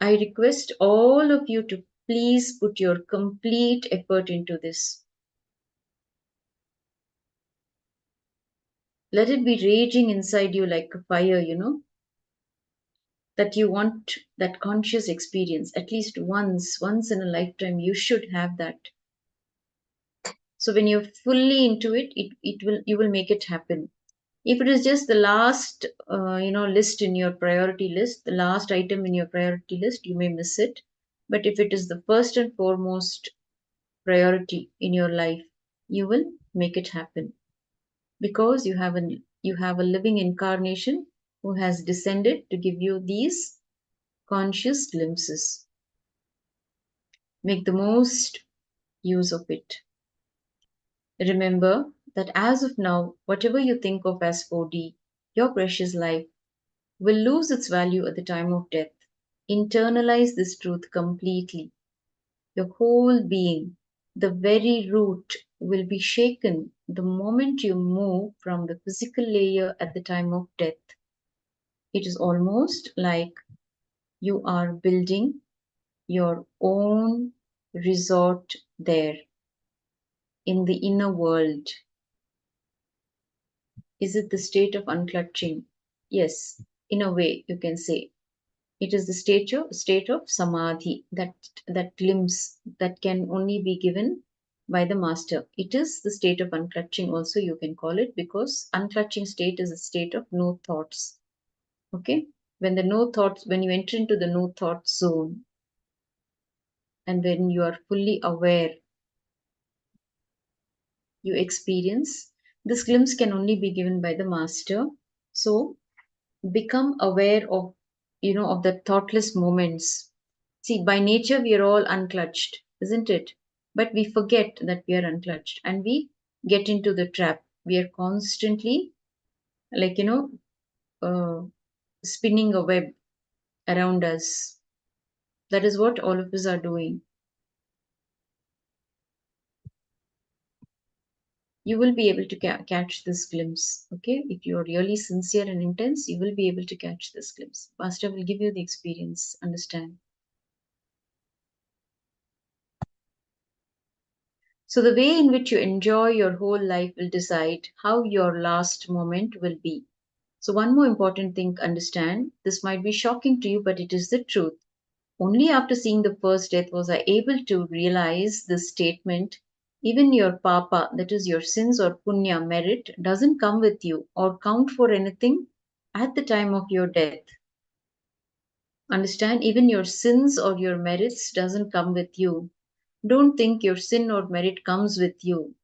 I request all of you to please put your complete effort into this. Let it be raging inside you like a fire, that you want that conscious experience at least once in a lifetime. You should have that. So when you're fully into it, you will make it happen. If it is just the last list in your priority list, the last item in your priority list, you may miss it. But if it is the first and foremost priority in your life, you will make it happen, because you have a living incarnation who has descended to give you these conscious glimpses. Make the most use of it. Remember that as of now, whatever you think of as 4D, your precious life, will lose its value at the time of death. Internalize this truth completely. Your whole being, the very root, will be shaken the moment you move from the physical layer at the time of death. It is almost like you are building your own resort there in the inner world. Is it the state of unclutching? Yes, in a way you can say. It is the state of samadhi, that glimpse that can only be given by the master. It is the state of unclutching also, you can call it, because unclutching state is a state of no thoughts. Okay? When you enter into the no thoughts zone, and when you are fully aware, you experience. This glimpse can only be given by the master. So become aware of the thoughtless moments. See, by nature we are all unclutched, isn't it? But we forget that we are unclutched and we get into the trap. We are constantly, like, uh, spinning a web around us. That is what all of us are doing. You will be able to catch this glimpse. Okay, if you are really sincere and intense, you will be able to catch this glimpse. Master will give you the experience. Understand? So the way in which you enjoy your whole life will decide how your last moment will be. So one more important thing, understand, this might be shocking to you, but it is the truth. Only after seeing the first death was I able to realize this statement. Even your papa, that is your sins or punya, merit, doesn't come with you or count for anything at the time of your death. Understand? Even your sins or your merits doesn't come with you. Don't think your sin or merit comes with you.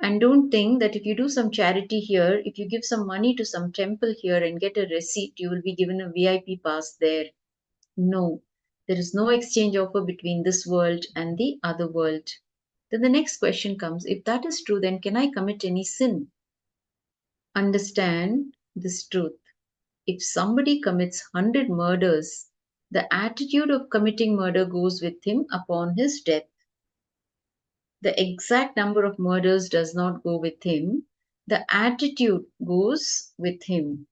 And don't think that if you do some charity here, if you give some money to some temple here and get a receipt, you will be given a VIP pass there. No, there is no exchange offer between this world and the other world. Then the next question comes, if that is true, then can I commit any sin? Understand this truth. If somebody commits 100 murders, the attitude of committing murder goes with him upon his death. The exact number of murders does not go with him. The attitude goes with him.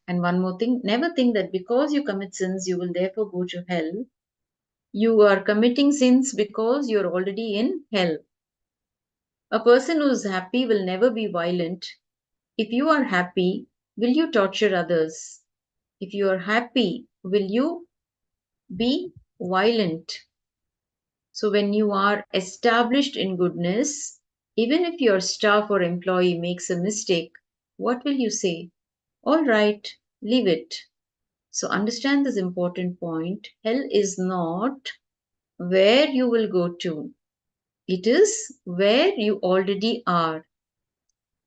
And one more thing, never think that because you commit sins, you will therefore go to hell. You are committing sins because you are already in hell. A person who is happy will never be violent. If you are happy, will you torture others? If you are happy, will you be violent? So when you are established in goodness, Even if your staff or employee makes a mistake, what will you say? All right, leave it. So understand this important point. Hell is not where you will go to, it is where you already are.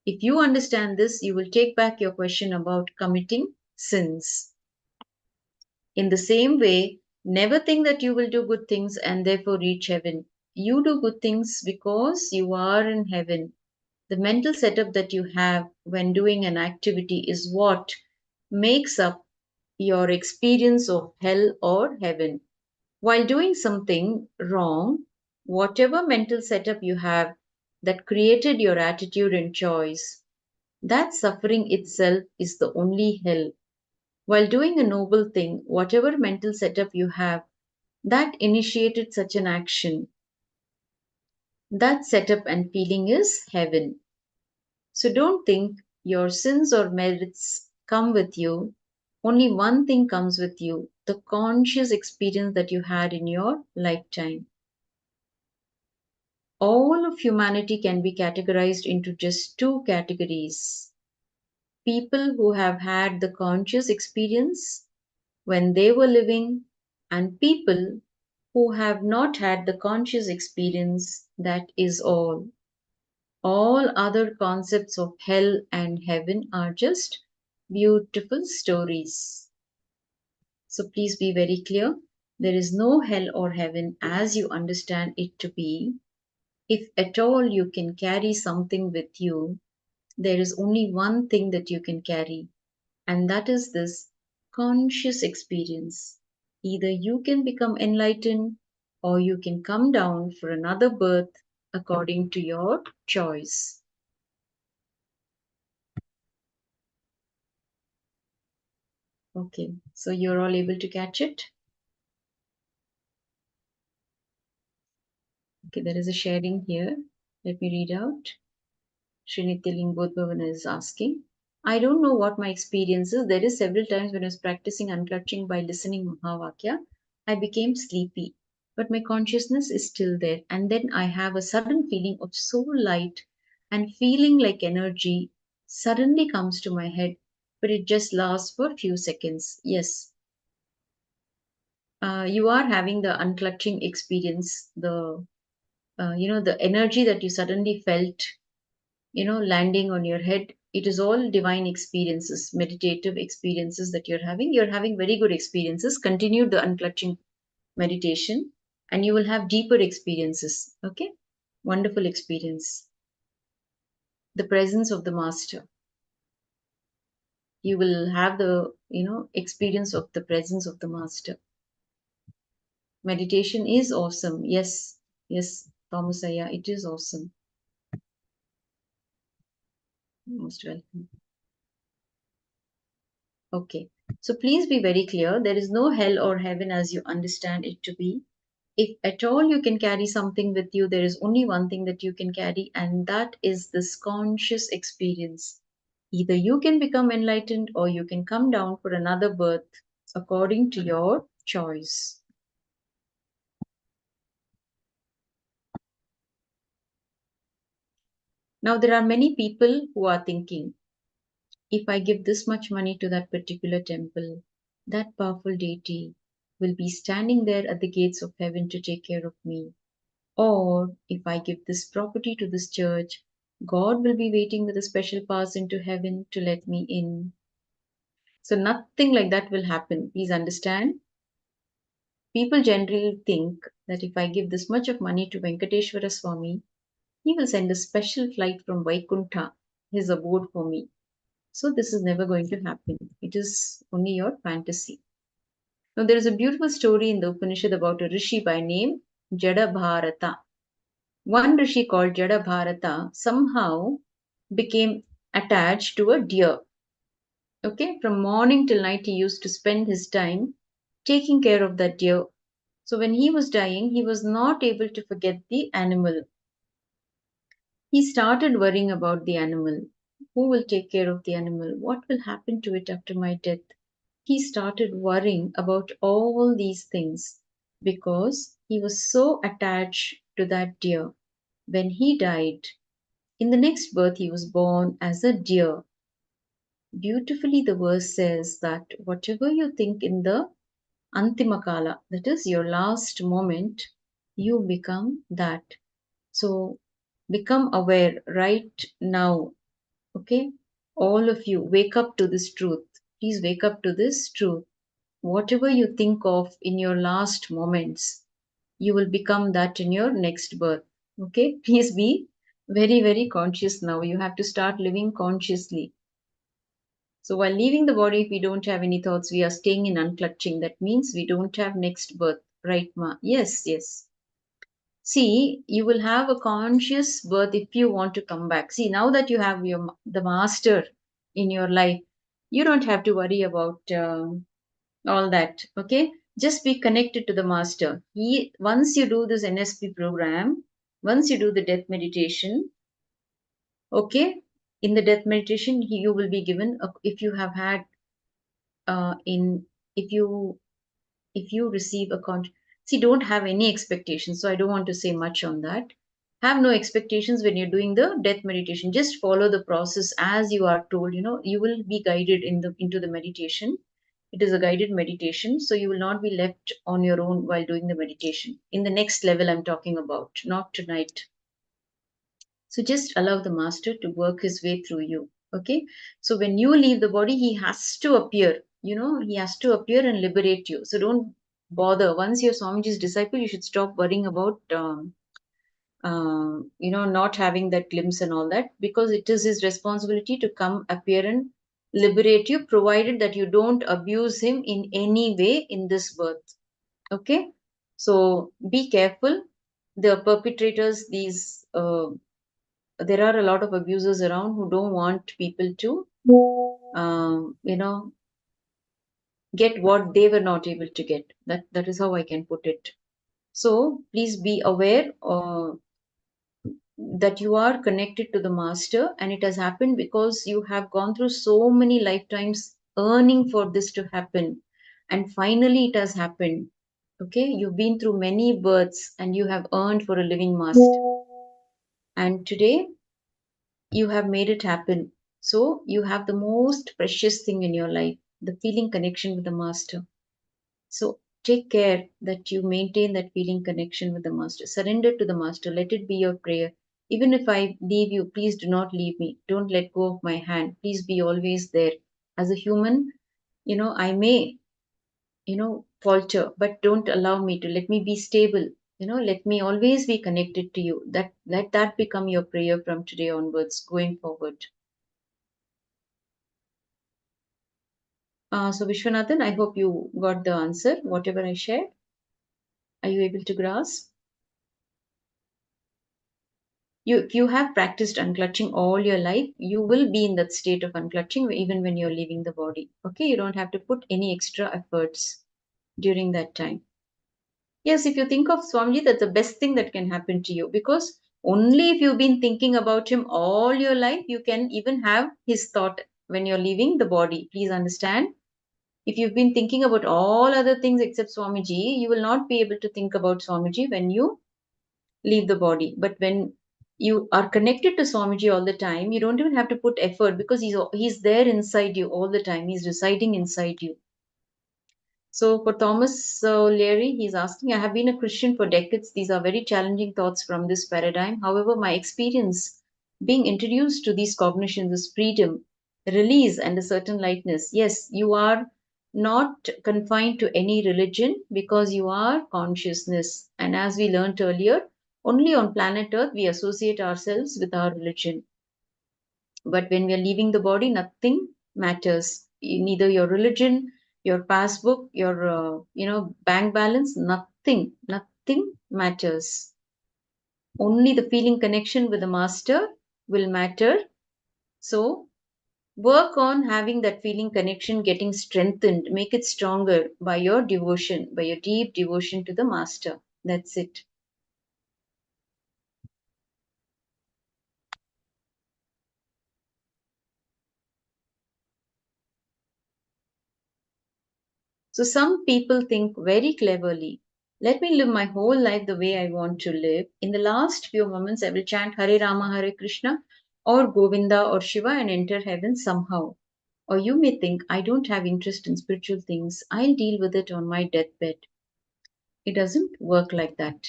If you understand this, you will take back your question about committing sins. In the same way, never think that you will do good things and therefore reach heaven. You do good things because you are in heaven. The mental setup that you have when doing an activity is what makes up your experience of hell or heaven. While doing something wrong, whatever mental setup you have that created your attitude and choice, that suffering itself is the only hell. While doing a noble thing, whatever mental setup you have that initiated such an action, that setup and feeling is heaven. So don't think your sins or merits come with you. Only one thing comes with you, the conscious experience that you had in your lifetime. All of humanity can be categorized into just two categories: people who have had the conscious experience when they were living, and people who have not had the conscious experience, that is all. All other concepts of hell and heaven are just beautiful stories. So please be very clear. There is no hell or heaven as you understand it to be. If at all you can carry something with you, there is only one thing that you can carry, and that is this conscious experience. Either you can become enlightened or you can come down for another birth according to your choice. Okay, so you're all able to catch it? Okay, there is a sharing here. Let me read out. Srinitya Lingodbhavan is asking, I don't know what my experience is. There is several times when I was practicing unclutching by listening Mahavakya, I became sleepy, but my consciousness is still there. And then I have a sudden feeling of so light and feeling like energy suddenly comes to my head, but it just lasts for a few seconds. Yes, you are having the unclutching experience, the energy that you suddenly felt, landing on your head. It is all divine experiences, meditative experiences that you're having very good experiences. Continue the unclutching meditation and you will have deeper experiences. Okay, wonderful experience. The presence of the master, you will have the experience of the presence of the master. Meditation is awesome. Yes, Thomasaya, it is awesome. Most welcome. Okay, so please be very clear. There is no hell or heaven as you understand it to be. If at all you can carry something with you, there is only one thing that you can carry, and that is this conscious experience. Either you can become enlightened or you can come down for another birth according to your choice. Now, there are many people who are thinking, if I give this much money to that particular temple, that powerful deity will be standing there at the gates of heaven to take care of me. Or if I give this property to this church, God will be waiting with a special pass into heaven to let me in. So nothing like that will happen. Please understand. People generally think that if I give this much of money to Venkateshwara Swami, he will send a special flight from Vaikuntha, his abode, for me. So this is never going to happen. It is only your fantasy. Now there is a beautiful story in the Upanishad about a rishi by name Jada Bharata. One rishi called Jada Bharata somehow became attached to a deer. Okay, from morning till night he used to spend his time taking care of that deer. So when he was dying, he was not able to forget the animal. He started worrying about the animal. Who will take care of the animal? What will happen to it after my death? He started worrying about all these things because he was so attached to that deer. When he died, In the next birth, he was born as a deer. Beautifully, the verse says that whatever you think in the Antimakala, that is your last moment, you become that. So become aware right now. Okay? All of you, wake up to this truth. Please wake up to this truth. Whatever you think of in your last moments, you will become that in your next birth. Okay? Please be very, very conscious now. You have to start living consciously. So while leaving the body, if we don't have any thoughts, we are staying in unclutching. That means we don't have next birth. Right, Ma? Yes, yes. See, you will have a conscious birth if you want to come back. See, now that you have the master in your life, you don't have to worry about all that. Okay, just be connected to the master. Once you do this NSP program, once you do the death meditation, okay, in the death meditation, you will be given if you have had in if you receive a see, don't have any expectations, so I don't want to say much on that. Have no expectations when you're doing the death meditation. Just follow the process as you are told. You will be guided into the meditation. It is a guided meditation, so you will not be left on your own while doing the meditation. In the next level I'm talking about, not tonight. So just allow the master to work his way through you. Okay. So when you leave the body, he has to appear. He has to appear and liberate you. So don't bother. Once you're Swamiji's disciple, you should stop worrying about, not having that glimpse and all that, because it is his responsibility to come, appear, and liberate you, provided that you don't abuse him in any way in this birth. Okay. So be careful. The perpetrators, there are a lot of abusers around who don't want people to get what they were not able to get. That is how I can put it. So please be aware that you are connected to the master, and it has happened because you have gone through so many lifetimes earning for this to happen, and finally it has happened. Okay, you've been through many births and you have earned for a living master, and today you have made it happen. So you have the most precious thing in your life, the feeling connection with the master. So take care that you maintain that feeling connection with the master. Surrender to the master. Let it be your prayer. Even if I leave you, please do not leave me. Don't let go of my hand. Please be always there. As a human, I may, falter, but don't allow me to. Let me be stable. Let me always be connected to you. Let that become your prayer from today onwards, going forward. So Vishwanathan, I hope you got the answer, whatever I shared. Are you able to grasp? If you have practiced unclutching all your life, you will be in that state of unclutching even when you're leaving the body. Okay, you don't have to put any extra efforts during that time. Yes, if you think of Swamiji, that's the best thing that can happen to you, because only if you've been thinking about him all your life, you can even have his thought when you're leaving the body. Please understand. If you've been thinking about all other things except Swamiji, you will not be able to think about Swamiji when you leave the body. But when you are connected to Swamiji all the time, you don't even have to put effort, because he's there inside you all the time. He's residing inside you. So for Thomas Leary, he's asking, I have been a Christian for decades. These are very challenging thoughts from this paradigm. However, my experience being introduced to these cognitions is freedom, release, and a certain lightness. Yes, you are not confined to any religion because you are consciousness. And as we learned earlier, only on planet Earth we associate ourselves with our religion. But when we are leaving the body, nothing matters. Neither your religion, your passbook, your bank balance, nothing matters. Only the feeling connection with the master will matter. So work on having that feeling connection getting strengthened. Make it stronger by your devotion, by your deep devotion to the master. That's it. So some people think very cleverly. Let me live my whole life the way I want to live. In the last few moments, I will chant Hare Rama, Hare Krishna, or Govinda or Shiva and enter heaven somehow. Or you may think, I don't have interest in spiritual things. I'll deal with it on my deathbed. It doesn't work like that.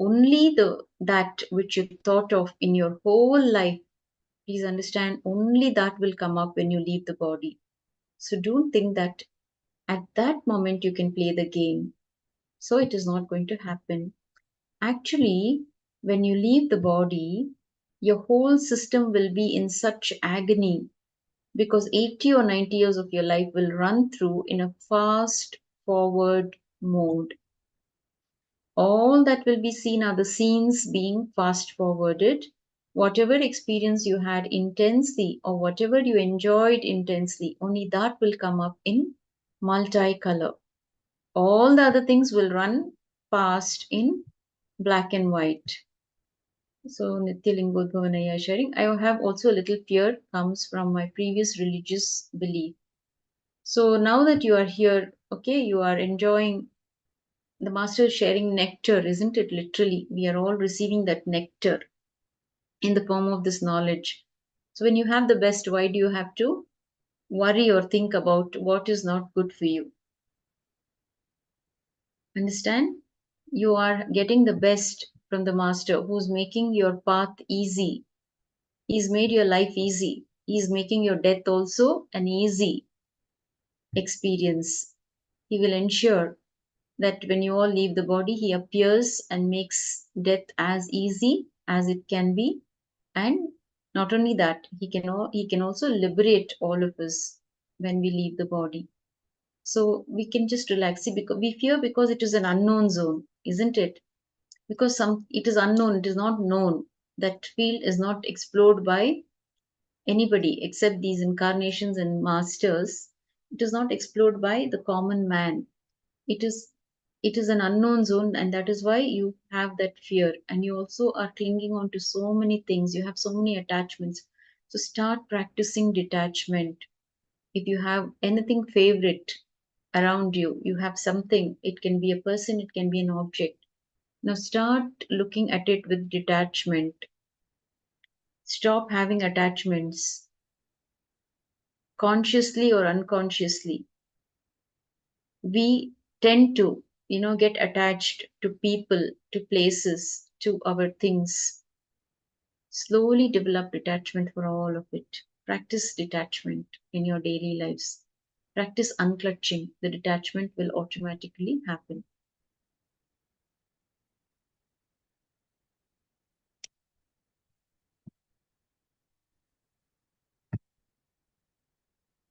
Only that which you thought of in your whole life, please understand, only that will come up when you leave the body. So don't think that at that moment you can play the game. So it is not going to happen. Actually, when you leave the body, your whole system will be in such agony because 80 or 90 years of your life will run through in a fast forward mode. All that will be seen are the scenes being fast forwarded. Whatever experience you had intensely or whatever you enjoyed intensely, only that will come up in multicolor. All the other things will run past in black and white. So Nithya Lingodbhavanaya sharing. I have also a little fear comes from my previous religious belief. So now that you are here, okay, you are enjoying the master is sharing nectar, isn't it? Literally, we are all receiving that nectar in the form of this knowledge. So when you have the best, why do you have to worry or think about what is not good for you? Understand? You are getting the best from the master who's making your path easy. He's made your life easy. He's making your death also an easy experience. He will ensure that when you all leave the body, he appears and makes death as easy as it can be. And not only that, he can also liberate all of us when we leave the body. So we can just relax. See, because we fear because it is an unknown zone, isn't it? Because it is unknown, it is not known. That field is not explored by anybody except these incarnations and masters. It is not explored by the common man. It is an unknown zone, and that is why you have that fear, and you also are clinging on to so many things. You have so many attachments. So start practicing detachment. If you have anything favorite around you, you have something, it can be a person, it can be an object. Now start looking at it with detachment. Stop having attachments consciously or unconsciously. We tend to get attached to people, to places, to our things. Slowly develop detachment for all of it. Practice detachment in your daily lives. Practice unclutching. The detachment will automatically happen.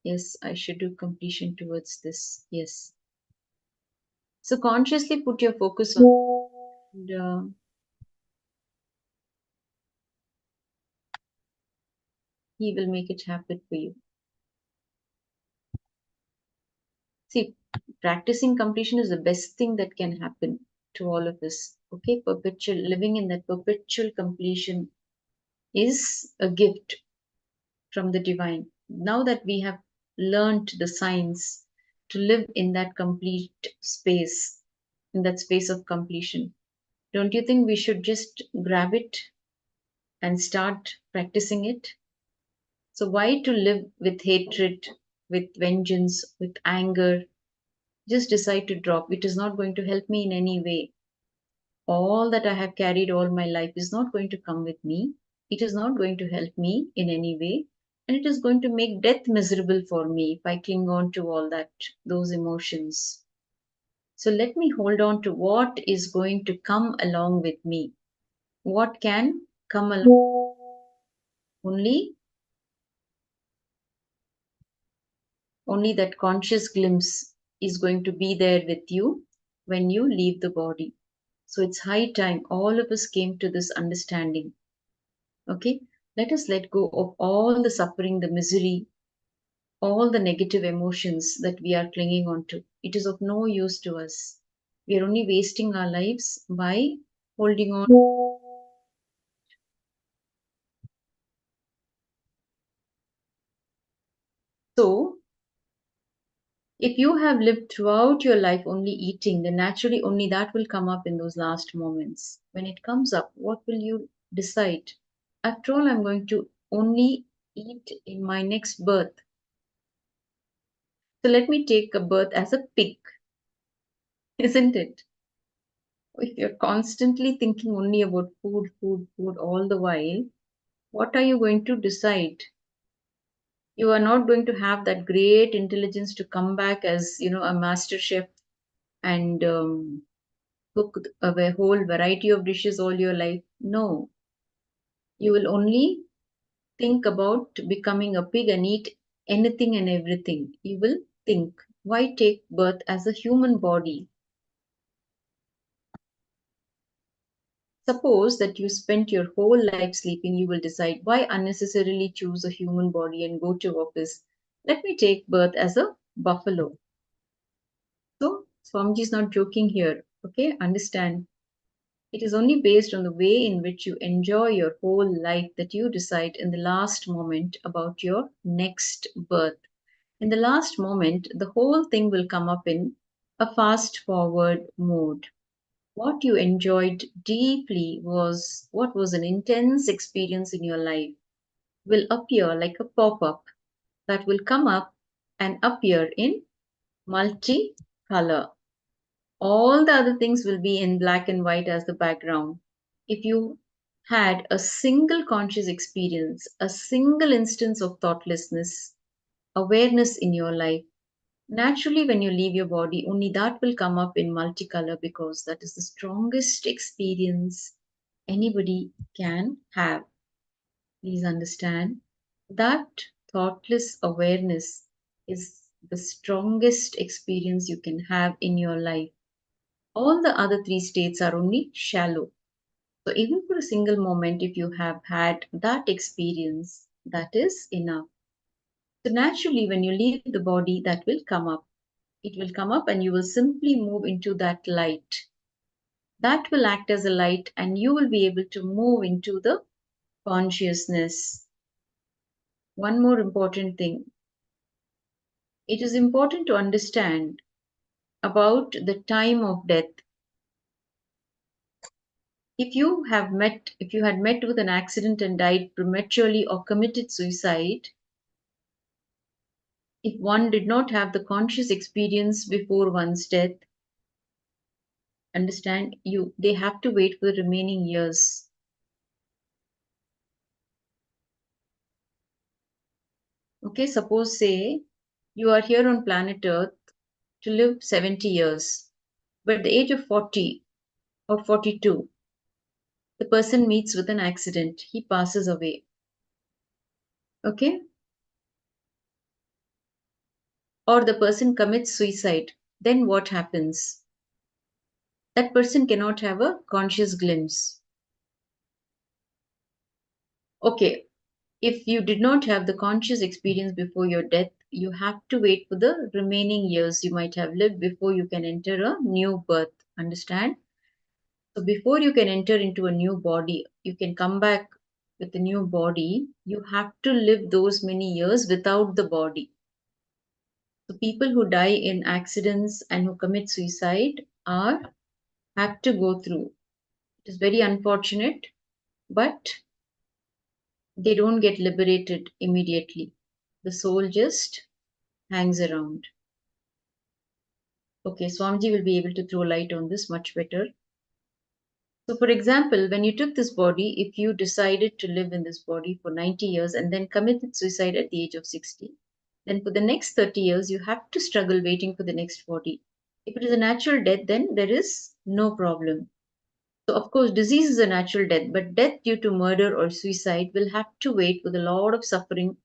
Yes, I should do completion towards this. Yes. So consciously put your focus on and he will make it happen for you. See, practicing completion is the best thing that can happen to all of us. Okay, perpetual living in that perpetual completion is a gift from the divine. Now that we have learned the science to live in that complete space, in that space of completion, don't you think we should just grab it and start practicing it? So, why to live with hatred, with vengeance, with anger? Just decide to drop. It is not going to help me in any way. All that I have carried all my life is not going to come with me. It is not going to help me in any way. And it is going to make death miserable for me if I cling on to all that, those emotions. So let me hold on to what is going to come along with me. What can come along? Only that conscious glimpse is going to be there with you when you leave the body. So it's high time all of us came to this understanding. Okay, let us let go of all the suffering, the misery, all the negative emotions that we are clinging on to. It is of no use to us. We are only wasting our lives by holding on. So If you have lived throughout your life only eating, then naturally only that will come up in those last moments. When it comes up, what will you decide? After all, I'm going to only eat in my next birth. So let me take a birth as a pig, isn't it? If you're constantly thinking only about food, food, food all the while, what are you going to decide? You are not going to have that great intelligence to come back as, a master chef and cook a whole variety of dishes all your life. No, you will only think about becoming a pig and eat anything and everything. You will think, why take birth as a human body? Suppose that you spent your whole life sleeping, you will decide, why unnecessarily choose a human body and go to office? Let me take birth as a buffalo. So, Swamiji is not joking here. Okay, understand. It is only based on the way in which you enjoy your whole life that you decide in the last moment about your next birth. In the last moment, the whole thing will come up in a fast forward mode. What you enjoyed deeply was what was an intense experience in your life will appear like a pop up that will come up and appear in multi-color. All the other things will be in black and white as the background. If you had a single conscious experience, a single instance of thoughtlessness, awareness in your life, naturally, when you leave your body, only that will come up in multicolor because that is the strongest experience anybody can have. Please understand that thoughtless awareness is the strongest experience you can have in your life. All the other three states are only shallow. So, even for a single moment, if you have had that experience, that is enough. So, naturally, when you leave the body, that will come up. It will come up and you will simply move into that light. That will act as a light and you will be able to move into the consciousness. One more important thing. It is important to understand about the time of death. If you had met with an accident and died prematurely or committed suicide, if one did not have the conscious experience before one's death, understand they have to wait for the remaining years. Okay, suppose say you are here on planet Earth to live 70 years, but at the age of 40 or 42, the person meets with an accident, he passes away. Okay? Or the person commits suicide, then what happens? That person cannot have a conscious glimpse. Okay, if you did not have the conscious experience before your death, you have to wait for the remaining years you might have lived before you can enter a new birth. Understand? So before you can enter into a new body, you can come back with a new body, you have to live those many years without the body. So people who die in accidents and who commit suicide have to go through. It is very unfortunate, but they don't get liberated immediately. The soul just hangs around. Okay, Swamiji will be able to throw light on this much better. So, for example, when you took this body, if you decided to live in this body for 90 years and then committed suicide at the age of 60, then for the next 30 years, you have to struggle waiting for the next body. If it is a natural death, then there is no problem. So, of course, disease is a natural death, but death due to murder or suicide will have to wait with a lot of suffering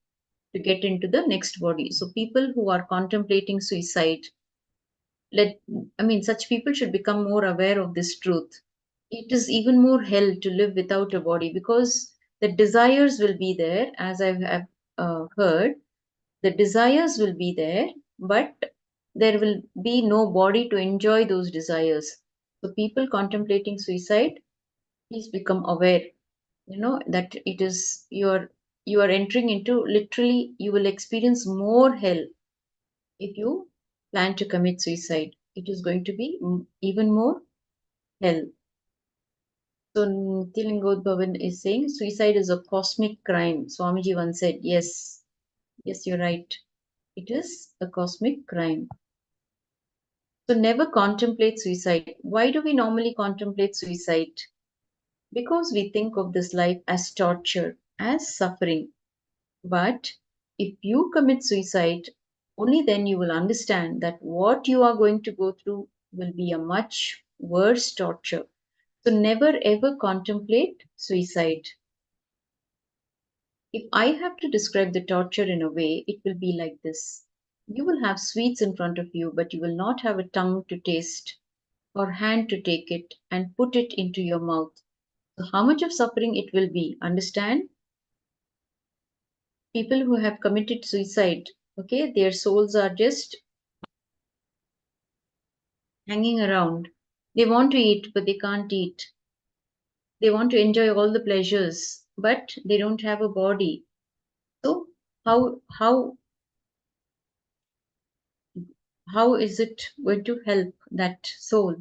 to get into the next body. So, people who are contemplating suicide, such people should become more aware of this truth. It is even more hell to live without a body because the desires will be there, as I have heard. The desires will be there, but there will be no body to enjoy those desires. So, people contemplating suicide, please become aware. That it is you are entering into literally you will experience more hell if you plan to commit suicide, it is going to be even more hell. So Nithyananda is saying suicide is a cosmic crime. Swamiji once said, yes, you're right. It is a cosmic crime. So never contemplate suicide. Why do we normally contemplate suicide? Because we think of this life as torture, as suffering. But if you commit suicide, only then you will understand that what you are going to go through will be a much worse torture. So never ever contemplate suicide. If I have to describe the torture in a way, it will be like this. You will have sweets in front of you, but you will not have a tongue to taste or hand to take it and put it into your mouth. So how much of suffering it will be? Understand? People who have committed suicide, okay, their souls are just hanging around. They want to eat, but they can't eat. They want to enjoy all the pleasures, but they don't have a body. So how is it going to help that soul?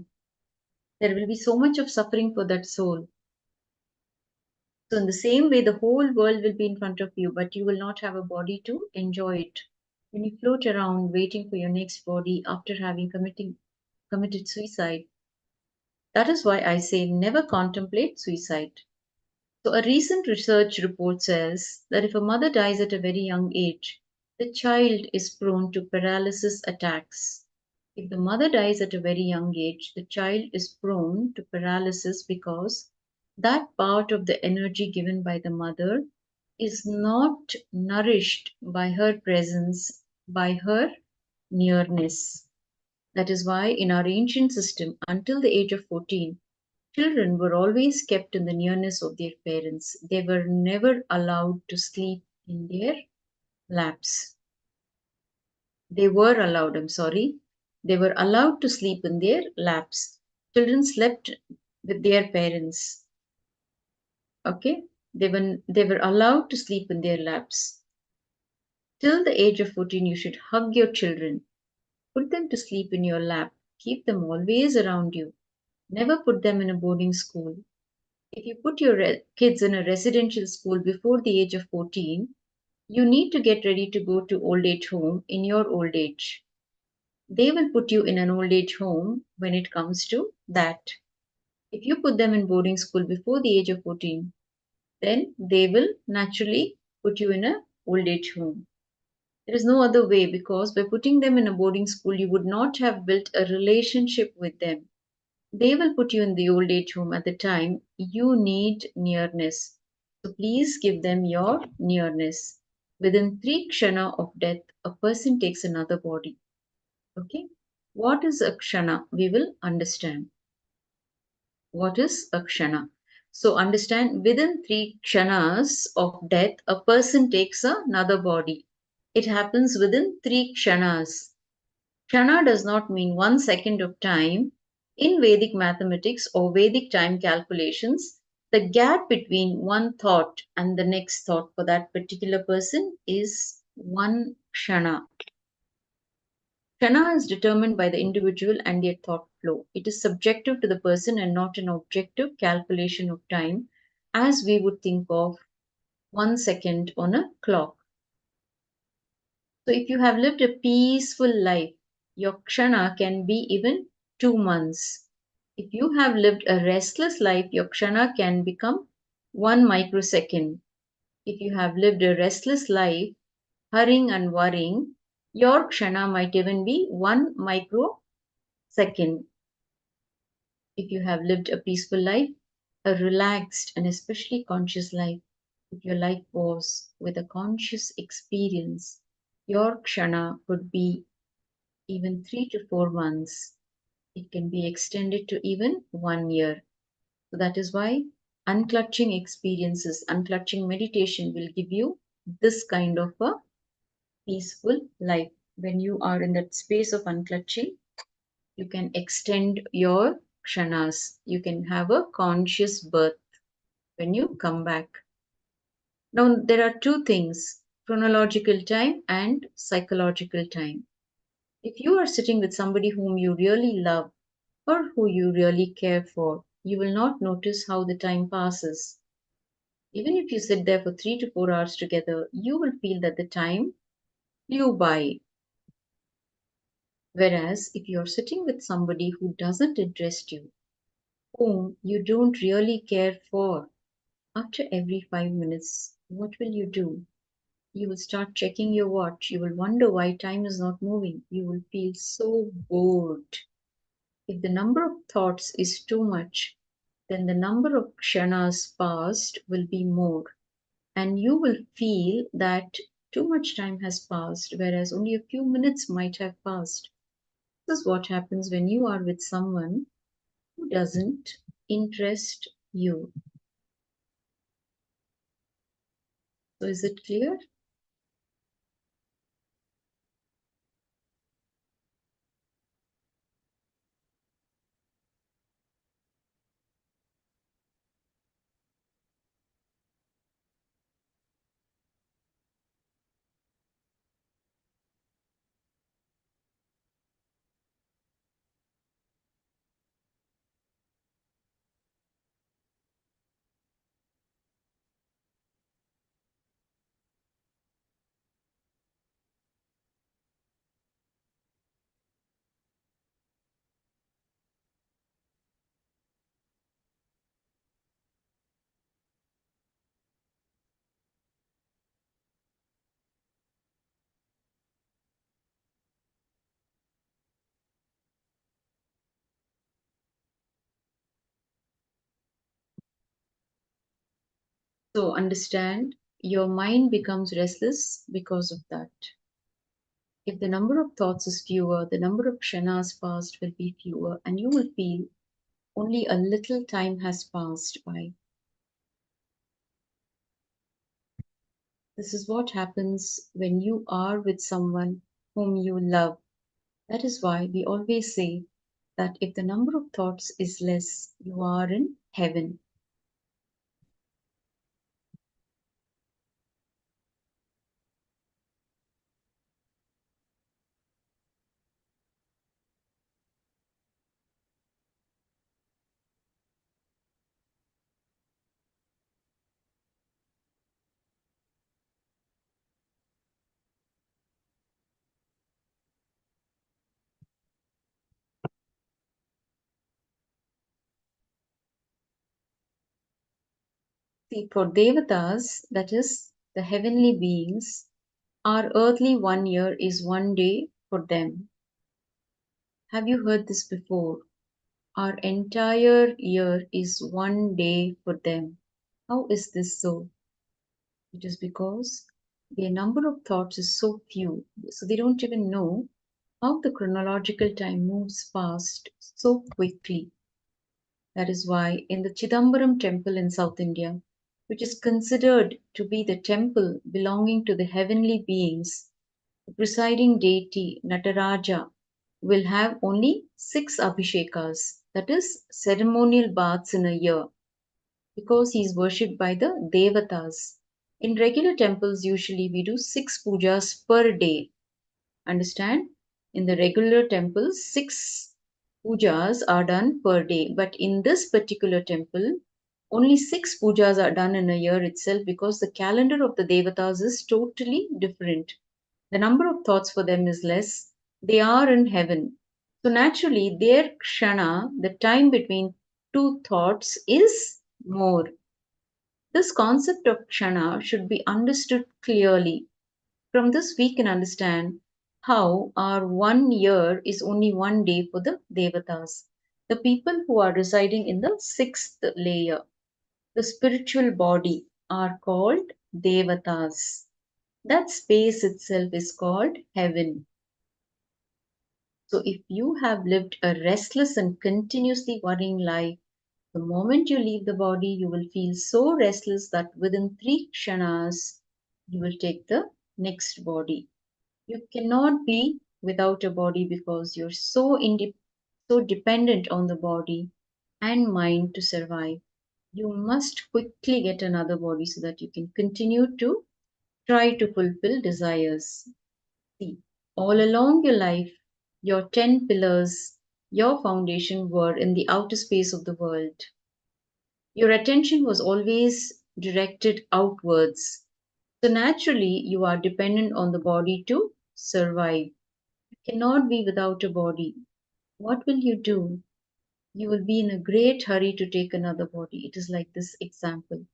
There will be so much of suffering for that soul. So in the same way, the whole world will be in front of you, but you will not have a body to enjoy it. When you float around waiting for your next body after having committed suicide, that is why I say never contemplate suicide. So a recent research report says that if a mother dies at a very young age, the child is prone to paralysis attacks. If the mother dies at a very young age, the child is prone to paralysis because that part of the energy given by the mother is not nourished by her presence, by her nearness. That is why in our ancient system, until the age of 14, children were always kept in the nearness of their parents. They were never allowed to sleep in their laps. They were allowed to sleep in their laps. Children slept with their parents. Okay? They were allowed to sleep in their laps. Till the age of 14, you should hug your children. Put them to sleep in your lap. Keep them always around you. Never put them in a boarding school. If you put your kids in a residential school before the age of 14, you need to get ready to go to old age home in your old age. They will put you in an old age home when it comes to that. If you put them in boarding school before the age of 14, then they will naturally put you in a old age home. There is no other way, because by putting them in a boarding school, you would not have built a relationship with them. They will put you in the old age home at the time you need nearness. So please give them your nearness. Within 3 kshana of death, a person takes another body. Okay? What is a kshana? We will understand. What is a kshana? So understand, within 3 kshanas of death, a person takes another body. It happens within 3 kshanas. Kshana does not mean 1 second of time. In Vedic mathematics or Vedic time calculations, the gap between one thought and the next thought for that particular person is 1 kshana. Kshana is determined by the individual and their thought flow. It is subjective to the person and not an objective calculation of time, as we would think of 1 second on a clock. So if you have lived a peaceful life, your kshana can be even 2 months. If you have lived a restless life, your kshana can become 1 microsecond. If you have lived a restless life, hurrying and worrying, your kshana might even be 1 microsecond. If you have lived a peaceful life, a relaxed and especially conscious life, if your life was with a conscious experience, your kshana could be even 3 to 4 months. It can be extended to even 1 year. So that is why unclutching experiences, unclutching meditation will give you this kind of a peaceful life. When you are in that space of unclutching, you can extend your kshanas. You can have a conscious birth when you come back. Now, there are 2 things, chronological time and psychological time. If you are sitting with somebody whom you really love or who you really care for, you will not notice how the time passes. Even if you sit there for 3 to 4 hours together, you will feel that the time flew by. Whereas if you're sitting with somebody who doesn't interest you, whom you don't really care for, after every 5 minutes, what will you do? You will start checking your watch. You will wonder why time is not moving. You will feel so bored. If the number of thoughts is too much, then the number of kshanas passed will be more. And you will feel that too much time has passed, whereas only a few minutes might have passed. This is what happens when you are with someone who doesn't interest you. So, is it clear? So, understand your mind becomes restless because of that. If the number of thoughts is fewer, the number of kshanas passed will be fewer, and you will feel only a little time has passed by. This is what happens when you are with someone whom you love. That is why we always say that if the number of thoughts is less, you are in heaven. See, for devatas, that is, the heavenly beings, our earthly 1 year is 1 day for them. Have you heard this before? Our entire year is 1 day for them. How is this so? It is because their number of thoughts is so few, so they don't even know how the chronological time moves past so quickly. That is why in the Chidambaram temple in South India, which is considered to be the temple belonging to the heavenly beings, the presiding deity Nataraja will have only 6 abhishekas, that is, ceremonial baths in a year, because he is worshipped by the devatas. In regular temples, usually we do 6 pujas per day. Understand? In the regular temples, 6 pujas are done per day. But in this particular temple, only 6 pujas are done in a year itself because the calendar of the devatas is totally different. The number of thoughts for them is less. They are in heaven. So naturally, their kshana, the time between two thoughts, is more. This concept of kshana should be understood clearly. From this, we can understand how our 1 year is only 1 day for the devatas, the people who are residing in the sixth layer. The spiritual body are called devatas. That space itself is called heaven. So, if you have lived a restless and continuously worrying life, the moment you leave the body, you will feel so restless that within 3 kshanas, you will take the next body. You cannot be without a body because you're so dependent on the body and mind to survive. You must quickly get another body so that you can continue to try to fulfill desires. See, all along your life, your 10 pillars, your foundation were in the outer space of the world. Your attention was always directed outwards. So naturally, you are dependent on the body to survive. You cannot be without a body. What will you do? You will be in a great hurry to take another body. It is like this example.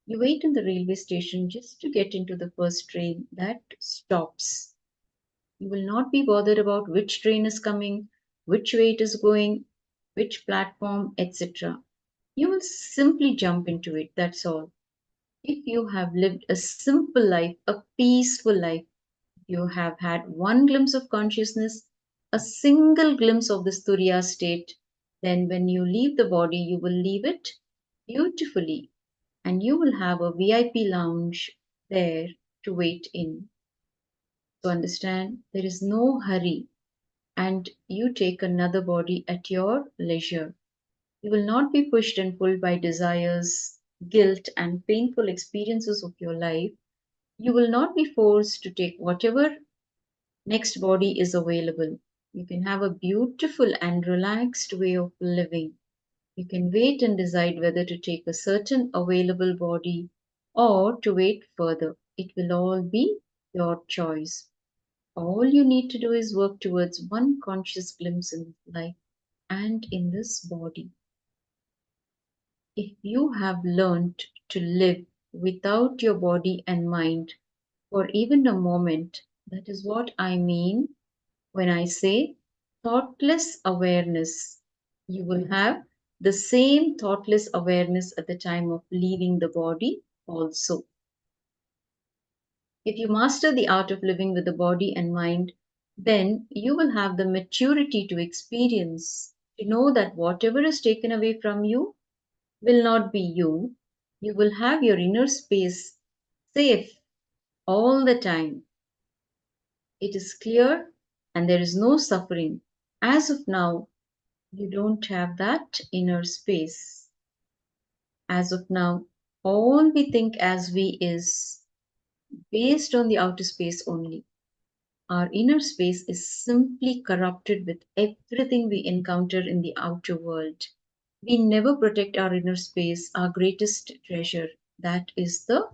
You wait in the railway station just to get into the first train that stops. You will not be bothered about which train is coming, which way it is going, which platform, etc. You will simply jump into it, that's all. If you have lived a simple life, a peaceful life, you have had one glimpse of consciousness, a single glimpse of the Turiya state, then when you leave the body, you will leave it beautifully and you will have a VIP lounge there to wait in. So understand, there is no hurry and you take another body at your leisure. You will not be pushed and pulled by desires, guilt, and painful experiences of your life. You will not be forced to take whatever next body is available. You can have a beautiful and relaxed way of living. You can wait and decide whether to take a certain available body or to wait further. It will all be your choice. All you need to do is work towards one conscious glimpse in life and in this body. If you have learned to live without your body and mind for even a moment, that is what I mean when I say thoughtless awareness. You will have the same thoughtless awareness at the time of leaving the body also. If you master the art of living with the body and mind, then you will have the maturity to experience, to know that whatever is taken away from you will not be you. You will have your inner space safe all the time. It is clear and there is no suffering. As of now, you don't have that inner space. As of now, all we think as we is based on the outer space only. Our inner space is simply corrupted with everything we encounter in the outer world. We never protect our inner space, our greatest treasure. That is the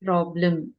problem.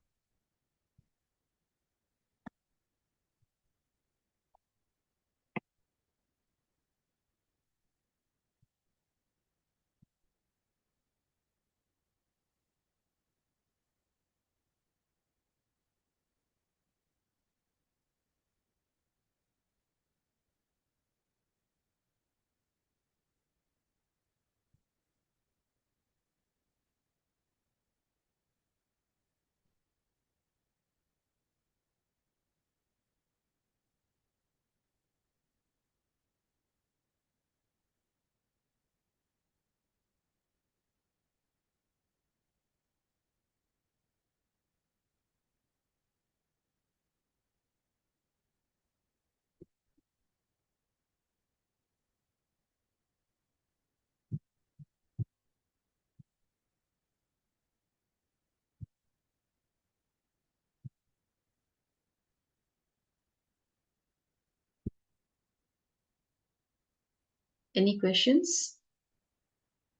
Any questions?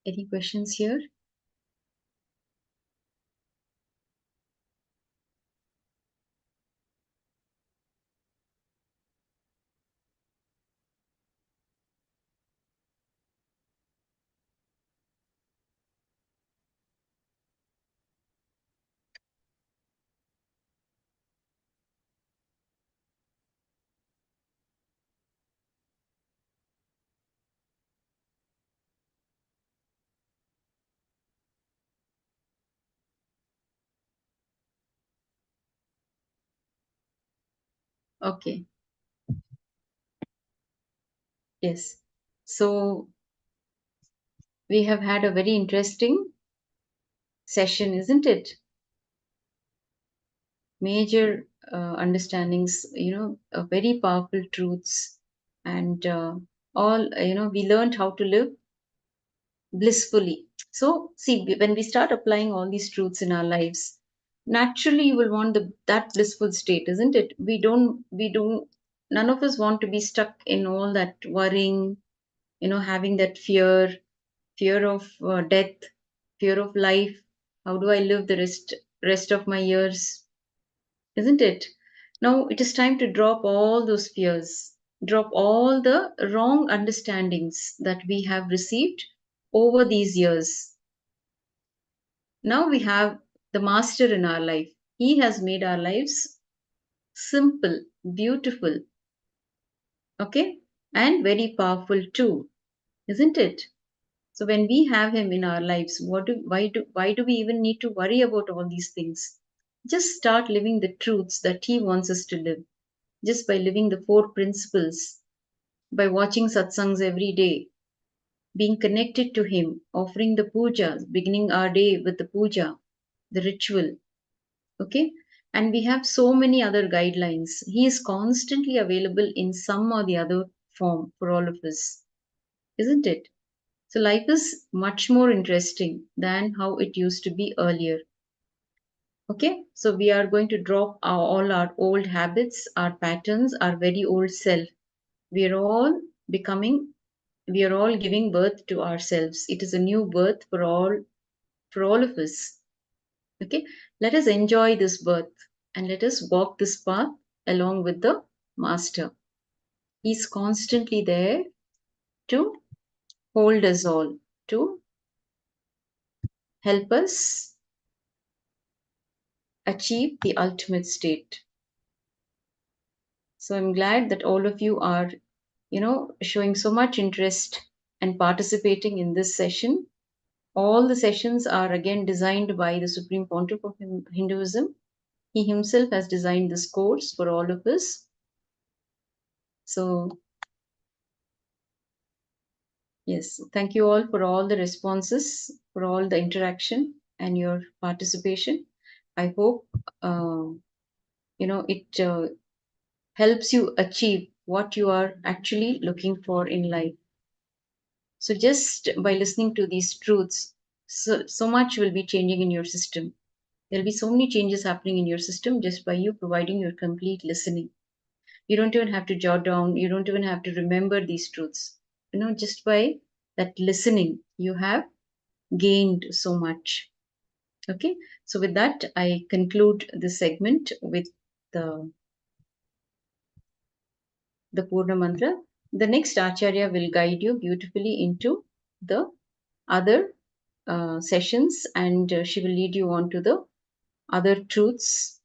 Any questions here? Okay. Yes. So we have had a very interesting session, isn't it? Major understandings, very powerful truths, and all, we learned how to live blissfully. So, see, when we start applying all these truths in our lives, naturally you will want that blissful state, isn't it? We don't none of us want to be stuck in all that worrying, having that fear of death, fear of life. How do I live the rest of my years? Isn't it? Now it is time to drop all those fears, drop all the wrong understandings that we have received over these years. Now we have the master in our life. He has made our lives simple, beautiful, okay, and very powerful too, isn't it? So when we have him in our lives, why do we even need to worry about all these things? Just start living the truths that he wants us to live. Just by living the 4 principles, by watching satsangs every day, being connected to him, offering the pujas, beginning our day with the puja, the ritual. Okay? And we have so many other guidelines. He is constantly available in some or the other form for all of us, isn't it? So life is much more interesting than how it used to be earlier. Okay, so we are going to drop all our old habits, our patterns, our very old self. We are all giving birth to ourselves. It is a new birth for all of us. Okay, let us enjoy this birth and let us walk this path along with the master. He's constantly there to hold us all, to help us achieve the ultimate state. So I'm glad that all of you are, showing so much interest and participating in this session. All the sessions are again designed by the Supreme Pontiff of Hinduism. He himself has designed this course for all of us. So, yes, thank you all for all the responses, for all the interaction and your participation. I hope, it helps you achieve what you are actually looking for in life. So just by listening to these truths, so much will be changing in your system. There'll be so many changes happening in your system just by you providing your complete listening. You don't even have to jot down, you don't even have to remember these truths. Just by that listening, you have gained so much. Okay, so with that, I conclude this segment with the Purna Mantra. The next Acharya will guide you beautifully into the other sessions, and she will lead you on to the other truths.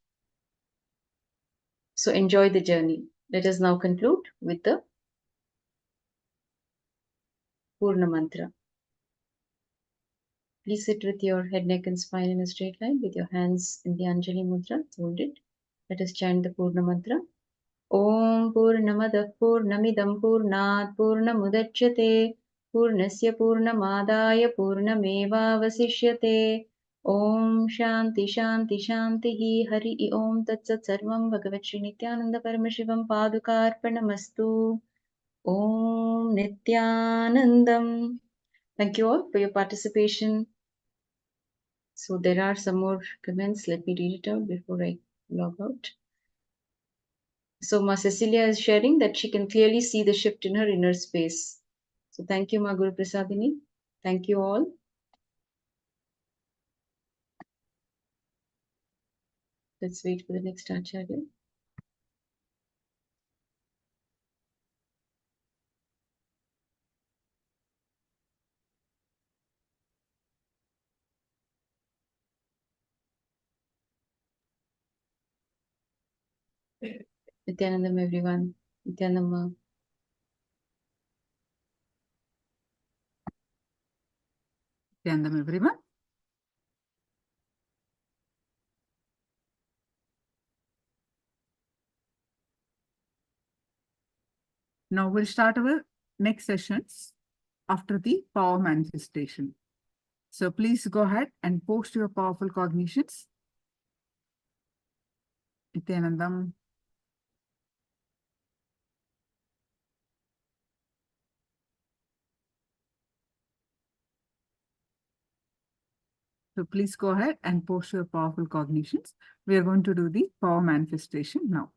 So enjoy the journey. Let us now conclude with the Purna Mantra. Please sit with your head, neck, and spine in a straight line with your hands in the Anjali Mudra. Hold it. Let us chant the Purna Mantra. Om Purnamadah Purnamidam Purnat Purnamudachyate Purnasya Purnamadaya Purnamevavasishyate Om Shanti Shanti Shanti Hari Om Tat Sat Sarvam Bhagavat Shri Nithyananda Paramashivoham Padukarpanamastu. Om Nithyanandam. Thank you all for your participation. So there are some more comments. Let me read it out before I log out. So Ma Cecilia is sharing that she can clearly see the shift in her inner space. So thank you, Ma Guru Prasadini. Thank you all. Let's wait for the next Acharya. Nithyanandam, everyone. Nithyanandam. Nithyanandam, everyone. Now we'll start our next sessions after the power manifestation. So please go ahead and post your powerful cognitions. Nithyanandam. So please go ahead and post your powerful cognitions. We are going to do the power manifestation now.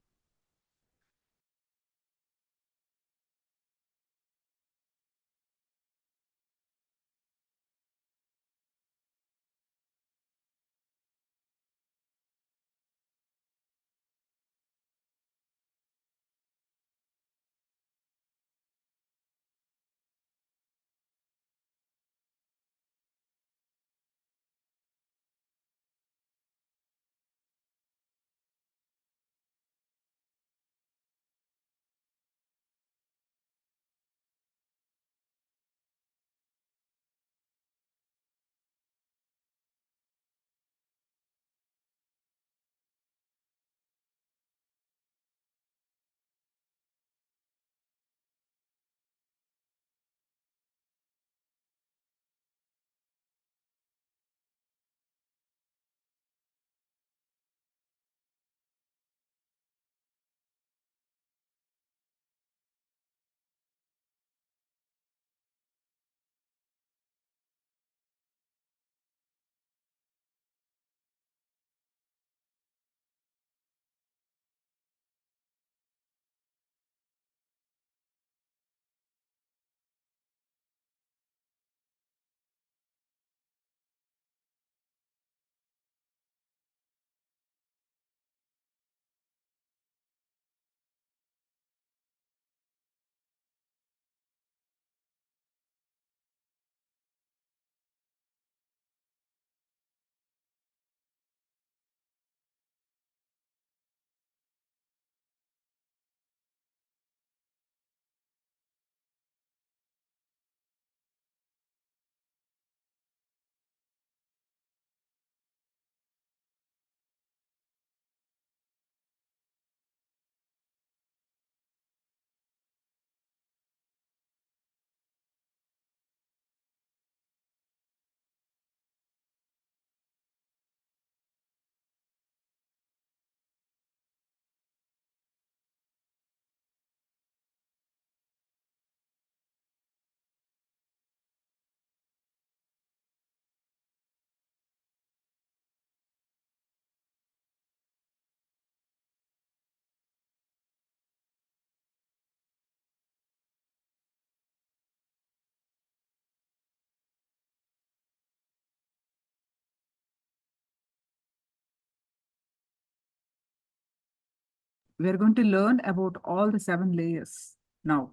we're going to learn about all the 7 layers now.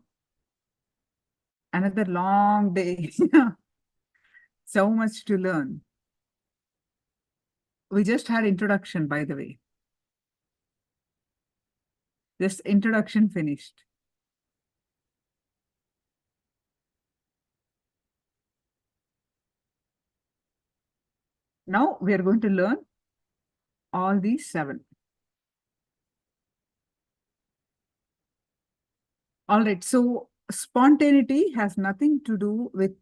Another long day. So much to learn. We just had introduction, by the way. Just introduction finished. Now we are going to learn all these 7. All right, so spontaneity has nothing to do with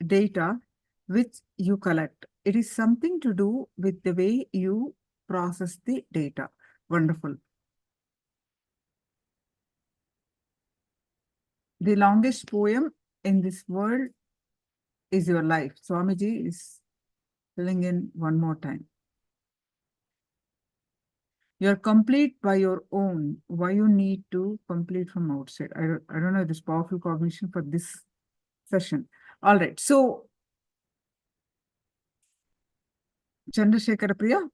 data which you collect. It is something to do with the way you process the data. Wonderful. The longest poem in this world is your life. Swamiji is filling in one more time. You're complete by your own. Why you need to complete from outside? I don't know this powerful cognition for this session. All right. So Chandrasekhara Priya,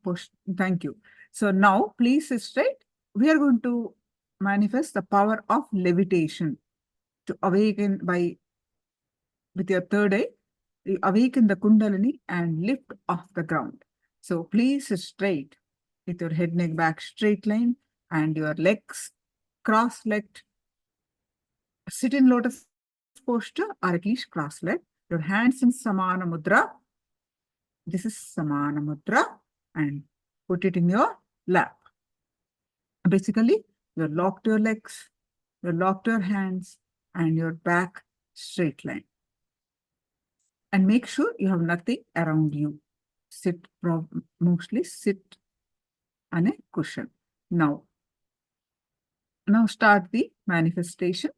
thank you. So now please sit straight. We are going to manifest the power of levitation to awaken with your third eye. You awaken the Kundalini and lift off the ground. So please sit straight with your head, neck, back, straight line and your legs cross-legged. Sit in lotus posture or at least cross-legged. Your hands in Samana Mudra. This is Samana Mudra and put it in your lap. Basically, you locked your legs, you locked your hands and your back straight line. And make sure you have nothing around you. Mostly sit on a cushion. Now start the manifestation.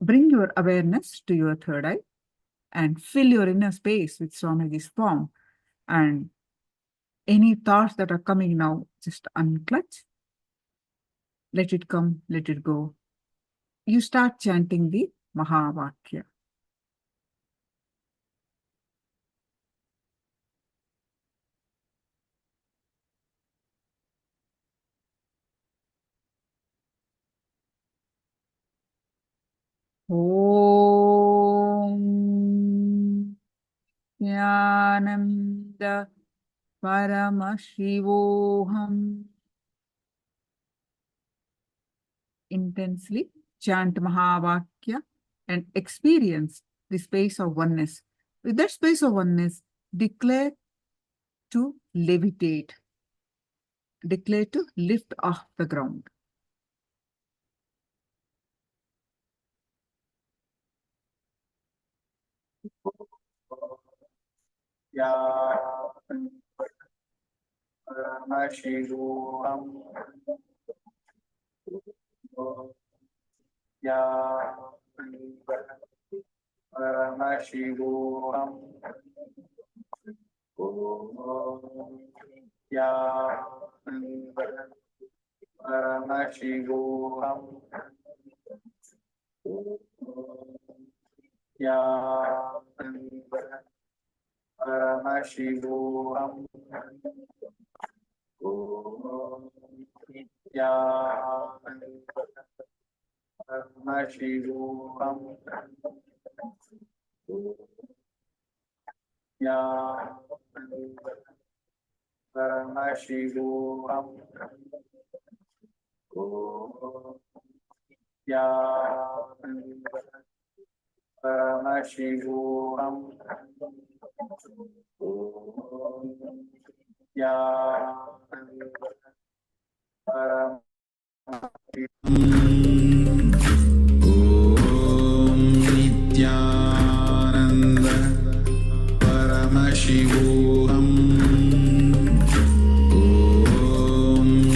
Bring your awareness to your third eye and fill your inner space with Swamiji's palm. And any thoughts that are coming now, just unclutch. Let it come, let it go. You start chanting the Mahavakya. Om Ananda Paramashivoham. Intensely chant Mahavakya and experience the space of oneness. With that space of oneness, declare to levitate. Declare to lift off the ground. Paramashivoham Paramashivoham Paramashivoham Paramashivoham Paramashivoham Paramashivoham Paramashivoham Nithyananda Paramashivoham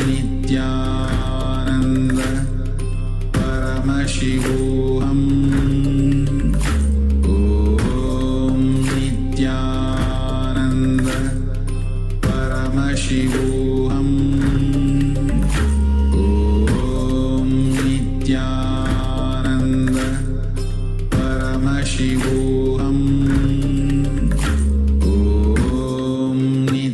Nithyananda Paramashivoham Nithyananda Paramashivoham Nithyananda Paramashivoham Nithyananda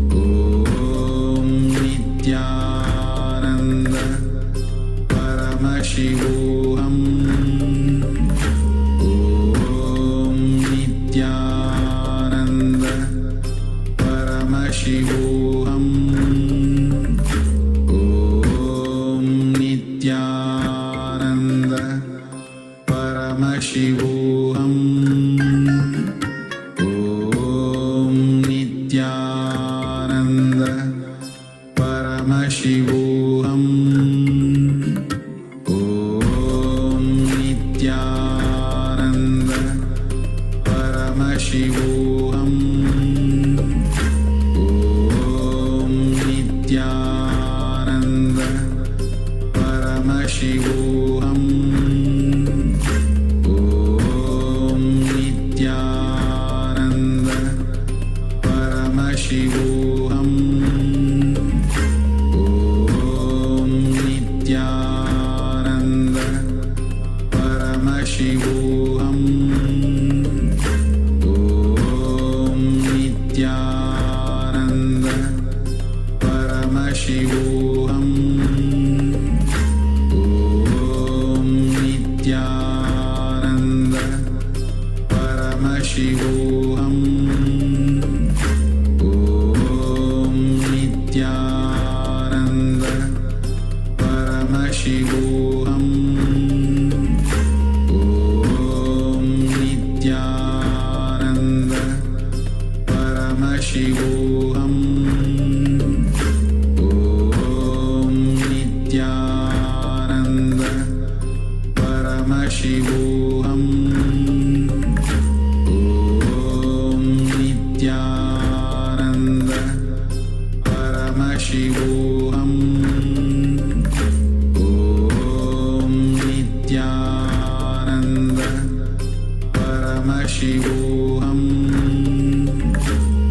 ॐ नित्यानन्द परमशिवोऽहम् ॐ नित्यानन्द परमशिवोऽहम् ॐ नित्यानन्द परमशिवोऽहम् ॐ नित्यानन्द परमशिवोऽहम् ॐ नित्यानन्द परमशिवोऽहम् ॐ नित्यानन्द परमशिवोऽहम् ॐ नित्यानन्द परमशिवोऽहम् ॐ नित्यानन्द परमशिवोऽहम् ॐ नित्यानन्द परमशिवोऽहम् ॐ नित्यानन्द परमशिवोऽहम् ॐ नित्यानन्द परमशिवोऽहम् ॐ नित्यानन्द परमशिवोऽहम् ॐ नित्यानन्द परमशिवोऽहम्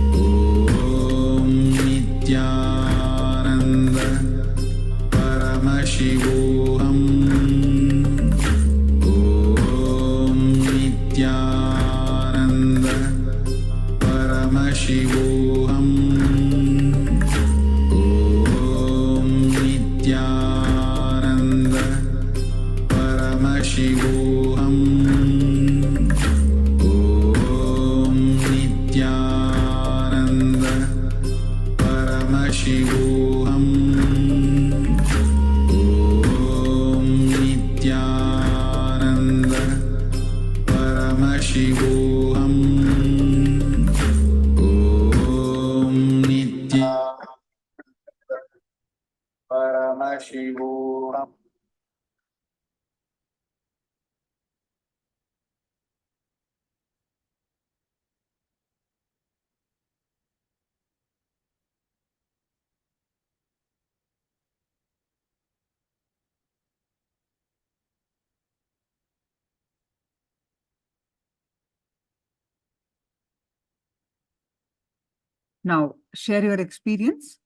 ॐ नित्यानन्द परमशिवोऽहम् ॐ नित्यानन्द परमशिवोऽहम् ॐ नित्यानन्द परमशिवोऽहम् ॐ नित्यानन्द परमशिवोऽहम् ॐ नित्यानन्द परमशिवोऽहम् ॐ नित्या परमशिवोऽहम् Now, share your experience.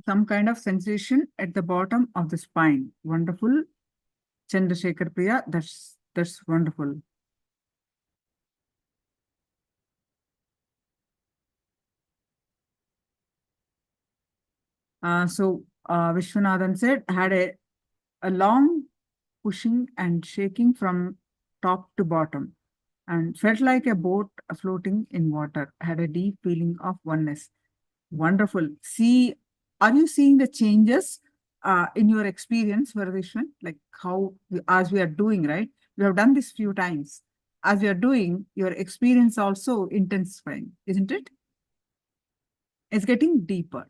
some kind of sensation at the bottom of the spine. Wonderful. Chandrasekhar Priya, that's wonderful. Vishwanathan said, had a long pushing and shaking from top to bottom and felt like a boat floating in water, had a deep feeling of oneness. Wonderful. See, are you seeing the changes in your experience, Varadishwan? Like how, as we are doing, right? We have done this few times. As we are doing, your experience also intensifying, isn't it? It's getting deeper.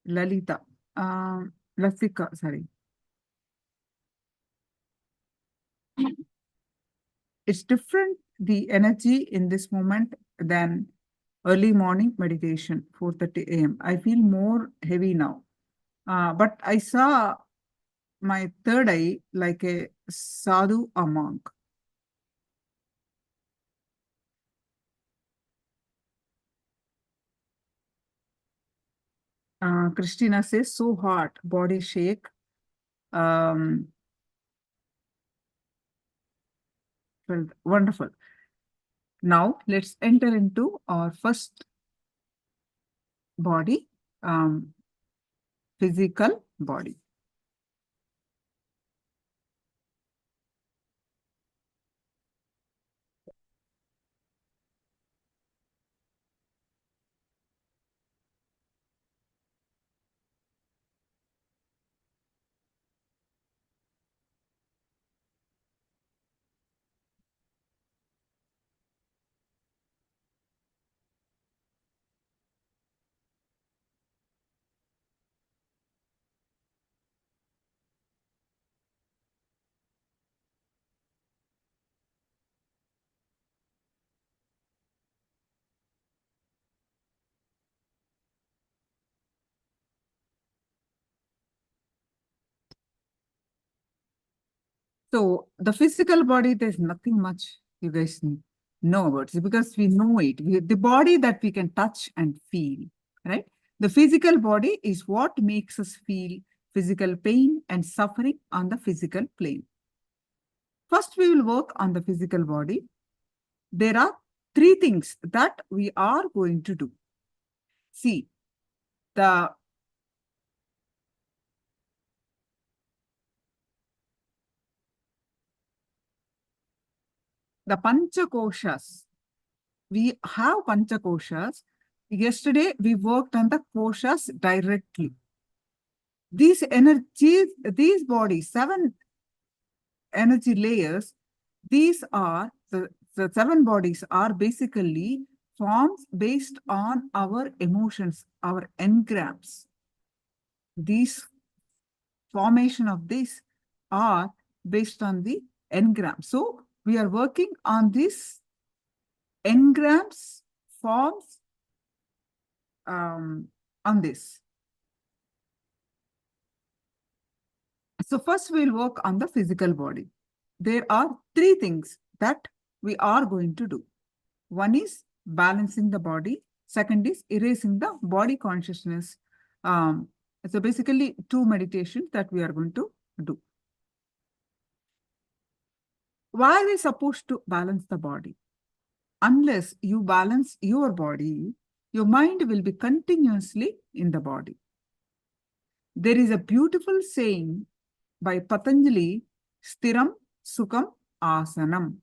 Lalita, Lasika, sorry. It's different, the energy in this moment than early morning meditation, 4:30 a.m. I feel more heavy now. But I saw my third eye like a sadhu, a monk. Christina says, so hot, body shake. Wonderful. Now let's enter into our first body, physical body. So the physical body, there's nothing much you guys know about it because we know it. The body that we can touch and feel, right? The physical body is what makes us feel physical pain and suffering on the physical plane. First, we will work on the physical body. There are three things that we are going to do. See, the Panchakoshas. We have Panchakoshas. Yesterday, we worked on the koshas directly. These energies, these bodies, 7 energy layers, these are, the 7 bodies are basically forms based on our emotions, our engrams. These formation of these are based on the engram. So we are working on these engrams, forms on this. So first we'll work on the physical body. There are 3 things that we are going to do. One is balancing the body. Second is erasing the body consciousness. So basically 2 meditations that we are going to do. Why are we supposed to balance the body? Unless you balance your body, your mind will be continuously in the body. There is a beautiful saying by Patanjali, Stiram Sukham Asanam.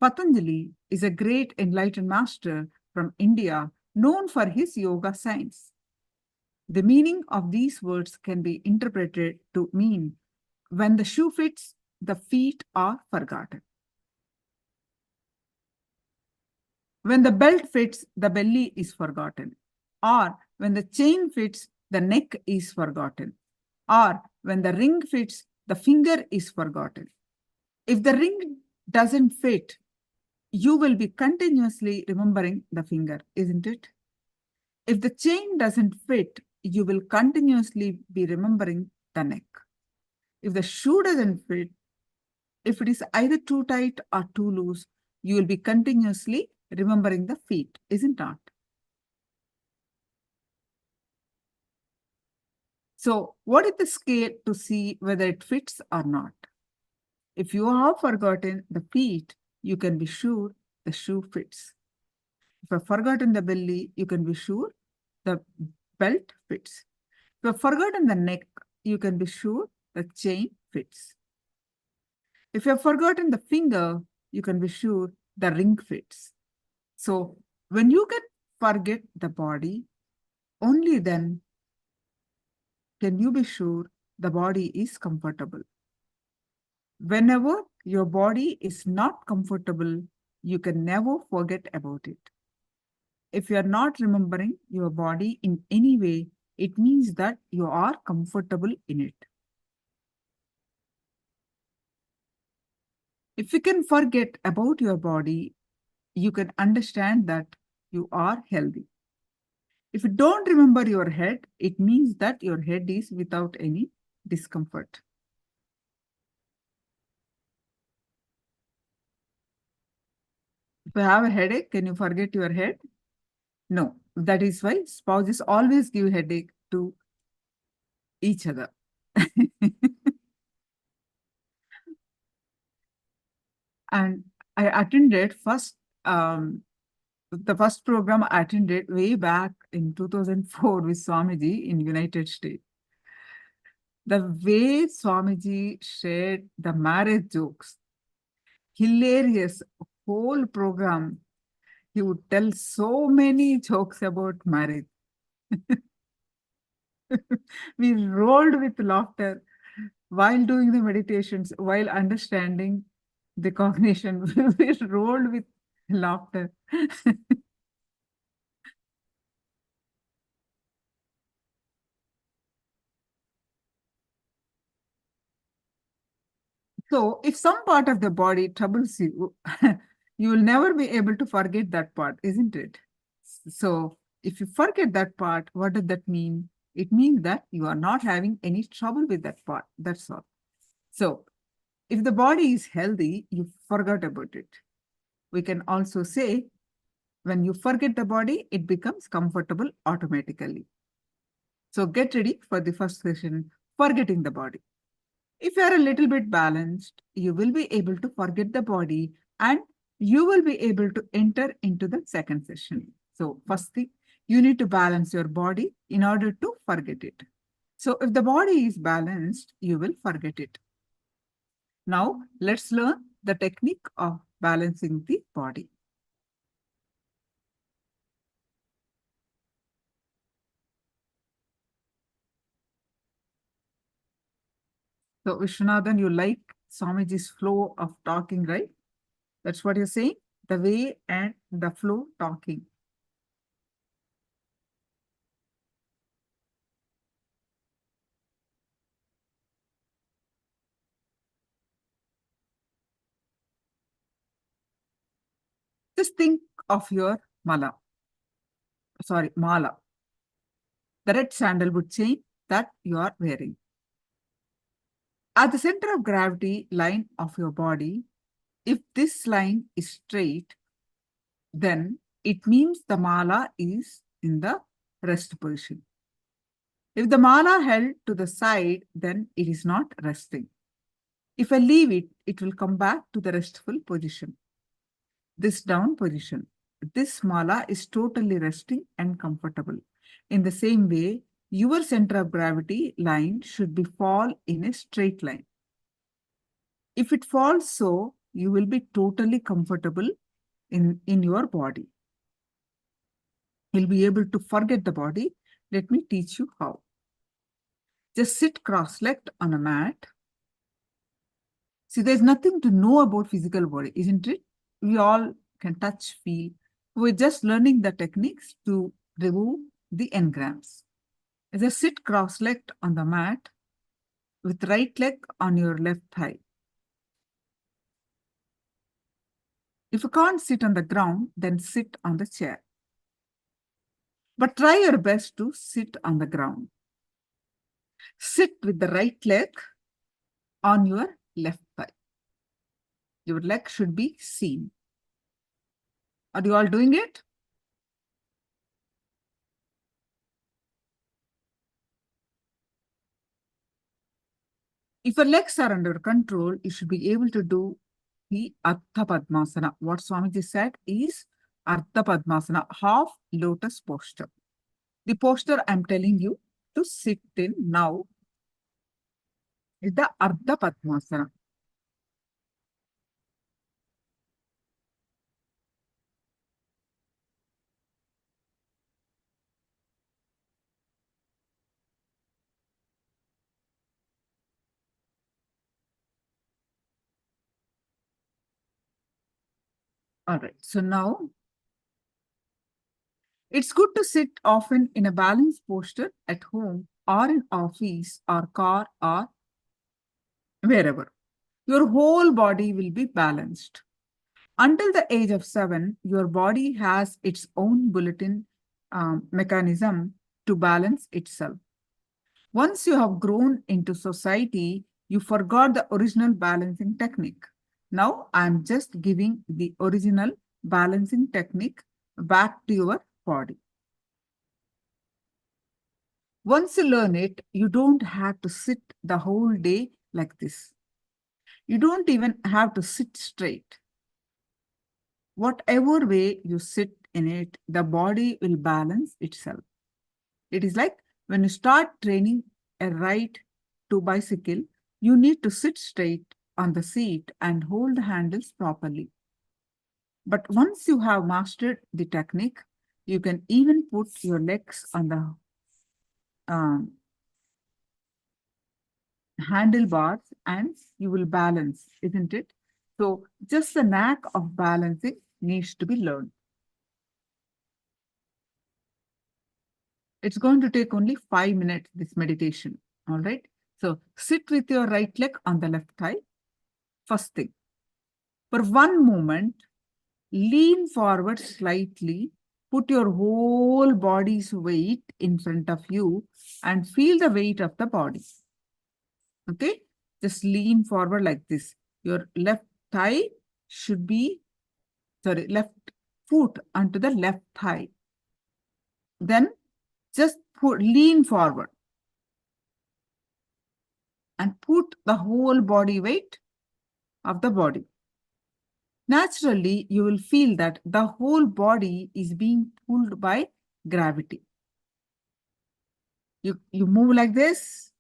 Patanjali is a great enlightened master from India, known for his yoga science. The meaning of these words can be interpreted to mean, when the shoe fits, the feet are forgotten. When the belt fits, the belly is forgotten. Or when the chain fits, the neck is forgotten. Or when the ring fits, the finger is forgotten. If the ring doesn't fit, you will be continuously remembering the finger, isn't it? If the chain doesn't fit, you will continuously be remembering the neck. If the shoe doesn't fit, if it is either too tight or too loose, you will be continuously remembering the feet, isn't it? So what is the scale to see whether it fits or not? If you have forgotten the feet, you can be sure the shoe fits. If you have forgotten the belly, you can be sure the belt fits. If you have forgotten the neck, you can be sure the chain fits. If you have forgotten the finger, you can be sure the ring fits. So when you can forget the body, only then can you be sure the body is comfortable. Whenever your body is not comfortable, you can never forget about it. If you are not remembering your body in any way, it means that you are comfortable in it. If you can forget about your body, you can understand that you are healthy. If you don't remember your head, it means that your head is without any discomfort. If you have a headache, can you forget your head? No. That is why spouses always give headache to each other. And I attended the first program I attended way back in 2004 with Swamiji in United States. The way Swamiji shared the marriage jokes, hilarious, whole program. He would tell so many jokes about marriage. We rolled with laughter while doing the meditations, while understanding the cognition. We rolled with laughter. So if some part of the body troubles you, you will never be able to forget that part, isn't it? So if you forget that part, what does that mean? It means that you are not having any trouble with that part. That's all. So if the body is healthy, you forgot about it. We can also say, when you forget the body, it becomes comfortable automatically. So get ready for the first session, forgetting the body. If you are a little bit balanced, you will be able to forget the body and you will be able to enter into the second session. So first thing, you need to balance your body in order to forget it. So if the body is balanced, you will forget it. Now let's learn the technique of balancing the body. So Vishwanathan, you like Swamiji's flow of talking, right? That's what you're saying? The way and the flow talking. Just think of your mala. The red sandalwood chain that you are wearing. At the center of gravity line of your body, if this line is straight, then it means the mala is in the rest position. If the mala held to the side, then it is not resting. If I leave it, it will come back to the restful position. This down position. This mala is totally resting and comfortable. In the same way, your center of gravity line should be fall in a straight line. If it falls so, you will be totally comfortable in your body. You'll be able to forget the body. Let me teach you how. Just sit cross-legged on a mat. See, there's nothing to know about physical body, isn't it? We all can touch, feel. We're just learning the techniques to remove the engrams. Just sit cross-legged on the mat with right leg on your left thigh. If you can't sit on the ground, then sit on the chair. But try your best to sit on the ground. Sit with the right leg on your left thigh. Your leg should be seen. Are you all doing it? If your legs are under control, you should be able to do the Ardha Padmasana. What Swamiji said is Ardha Padmasana, half lotus posture. The posture I'm telling you to sit in now is the Ardha Padmasana. All right, so now it's good to sit often in a balanced posture at home or in office or car or wherever. Your whole body will be balanced. Until the age of 7, your body has its own bulletin mechanism to balance itself. Once you have grown into society, you forgot the original balancing technique. Now I'm just giving the original balancing technique back to your body. Once you learn it, you don't have to sit the whole day like this. You don't even have to sit straight. Whatever way you sit in it, the body will balance itself. It is like when you start training a ride to bicycle, you need to sit straight on the seat and hold the handles properly. But once you have mastered the technique, you can even put your legs on the handlebars and you will balance, isn't it? So just the knack of balancing needs to be learned. It's going to take only 5 minutes, this meditation. All right. So sit with your right leg on the left thigh. First thing. For one moment, lean forward slightly. Put your whole body's weight in front of you and feel the weight of the body. Okay. Just lean forward like this. Your left thigh should be, left foot onto the left thigh. Then just lean forward and put the whole body weight of the body. Naturally, you will feel that the whole body is being pulled by gravity. You move like this.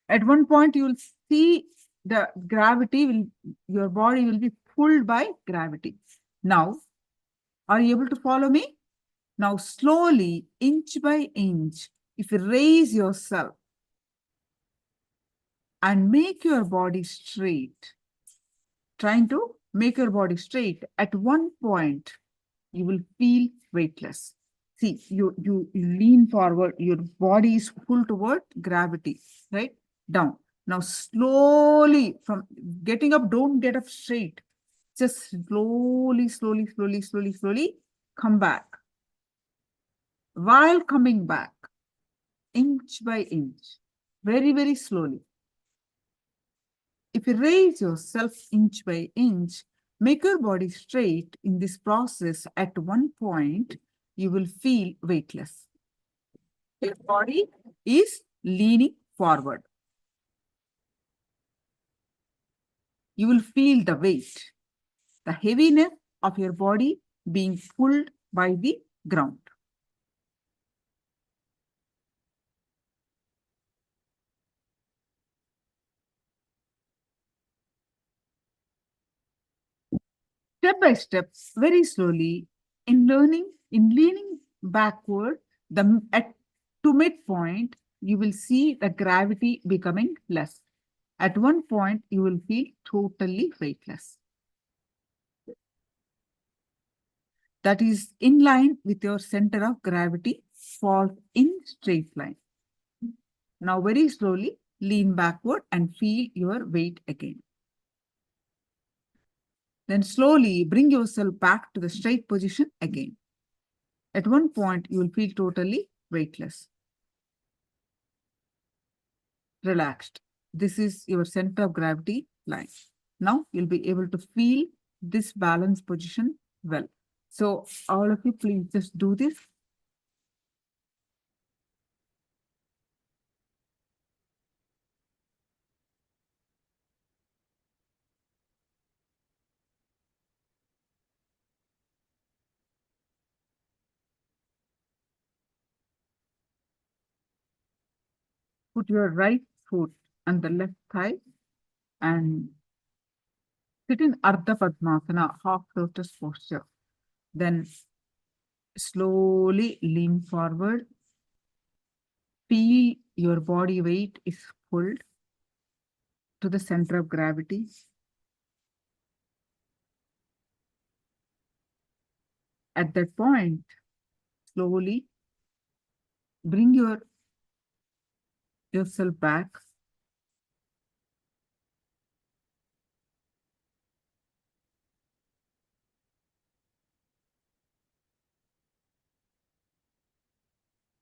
At one point, you will see the gravity your body will be pulled by gravity. Now, are you able to follow me? Now, slowly, inch by inch, if you raise yourself and make your body straight, trying to make your body straight, at one point, you will feel weightless. See, you lean forward, your body is pulled toward gravity, right? Down. Now, slowly, from getting up, don't get up straight. Just slowly, come back. While coming back, inch by inch, very, very slowly. If you raise yourself inch by inch, make your body straight in this process, at one point, you will feel weightless. Your body is leaning forward. You will feel the weight, the heaviness of your body being pulled by the ground. Step by step, very slowly, in leaning backward, to midpoint, you will see the gravity becoming less. At one point, you will feel totally weightless. That is in line with your center of gravity, falls in straight line. Now, very slowly, lean backward and feel your weight again. Then slowly bring yourself back to the straight position again. At one point, you will feel totally weightless. Relaxed. This is your center of gravity line. Now you'll be able to feel this balance position well. So all of you, please just do this. Put your right foot on the left thigh and sit in Ardha Padmasana, half lotus posture. Then slowly lean forward. Feel your body weight is pulled to the center of gravity. At that point, slowly bring yourself back.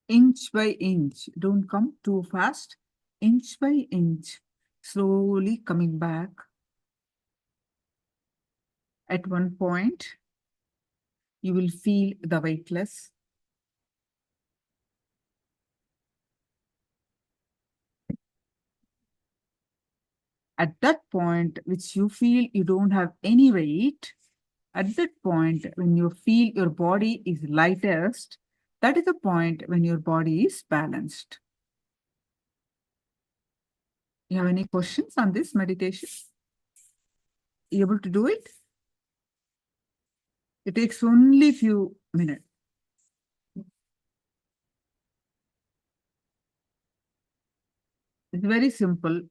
Inch by inch. Don't come too fast. Inch by inch. Slowly coming back. At one point, you will feel the weightless. At that point, which you feel you don't have any weight, at that point, when you feel your body is lightest, that is the point when your body is balanced. You have any questions on this meditation? You able to do it? It takes only a few minutes. It's very simple.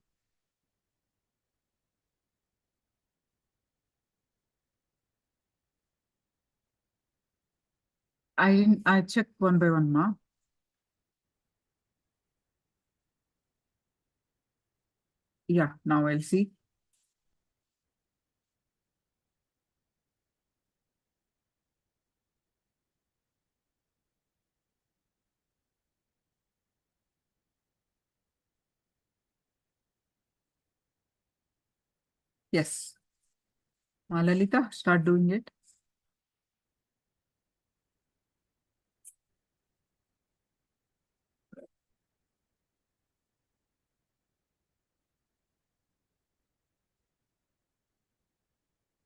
I checked one by one, ma. Yeah, now I'll see. Yes. Lalita, start doing it.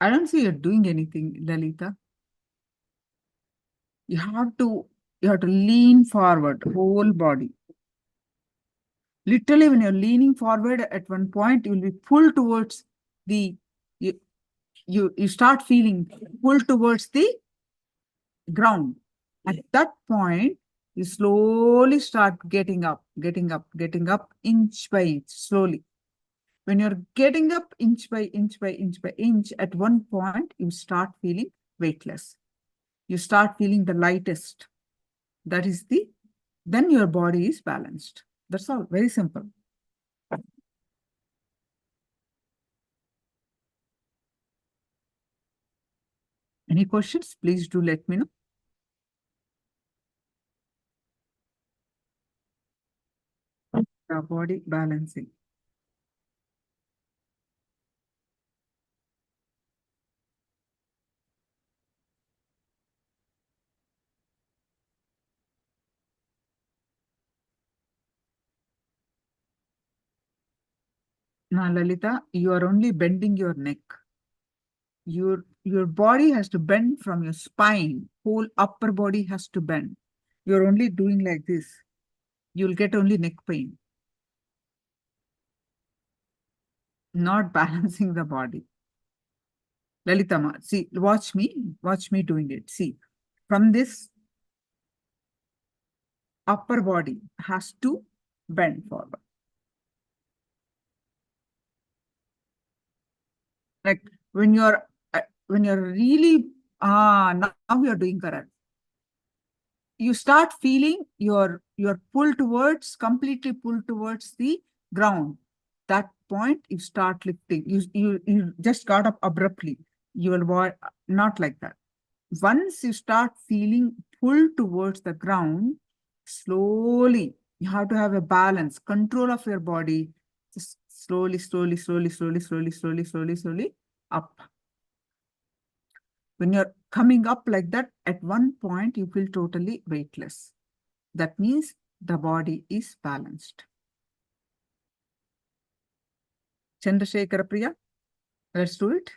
I don't see you're doing anything, Lalita. You have to lean forward, whole body. Literally, when you're leaning forward, at one point, you'll be pulled towards the, you start feeling pulled towards the ground. At that point, you slowly start getting up, inch by inch, slowly. When you're getting up inch by inch by inch by inch, at one point, you start feeling weightless. You start feeling the lightest. That is then your body is balanced. That's all, very simple. Any questions? Please do let me know. The body balancing. Now, Lalita, you are only bending your neck. Your body has to bend from your spine. Whole upper body has to bend. You're only doing like this. You'll get only neck pain. Not balancing the body. Lalitama, see, watch me doing it. See, from this upper body has to bend forward. Like when you're really, now you're doing correct. You start feeling you're completely pulled towards the ground. That point, you start lifting. You just got up abruptly. You will not like that. Once you start feeling pulled towards the ground, slowly, you have to have a balance, control of your body. Just slowly up. When you're coming up like that, at one point, you feel totally weightless. That means the body is balanced. Chandrasekhara Priya, let's do it.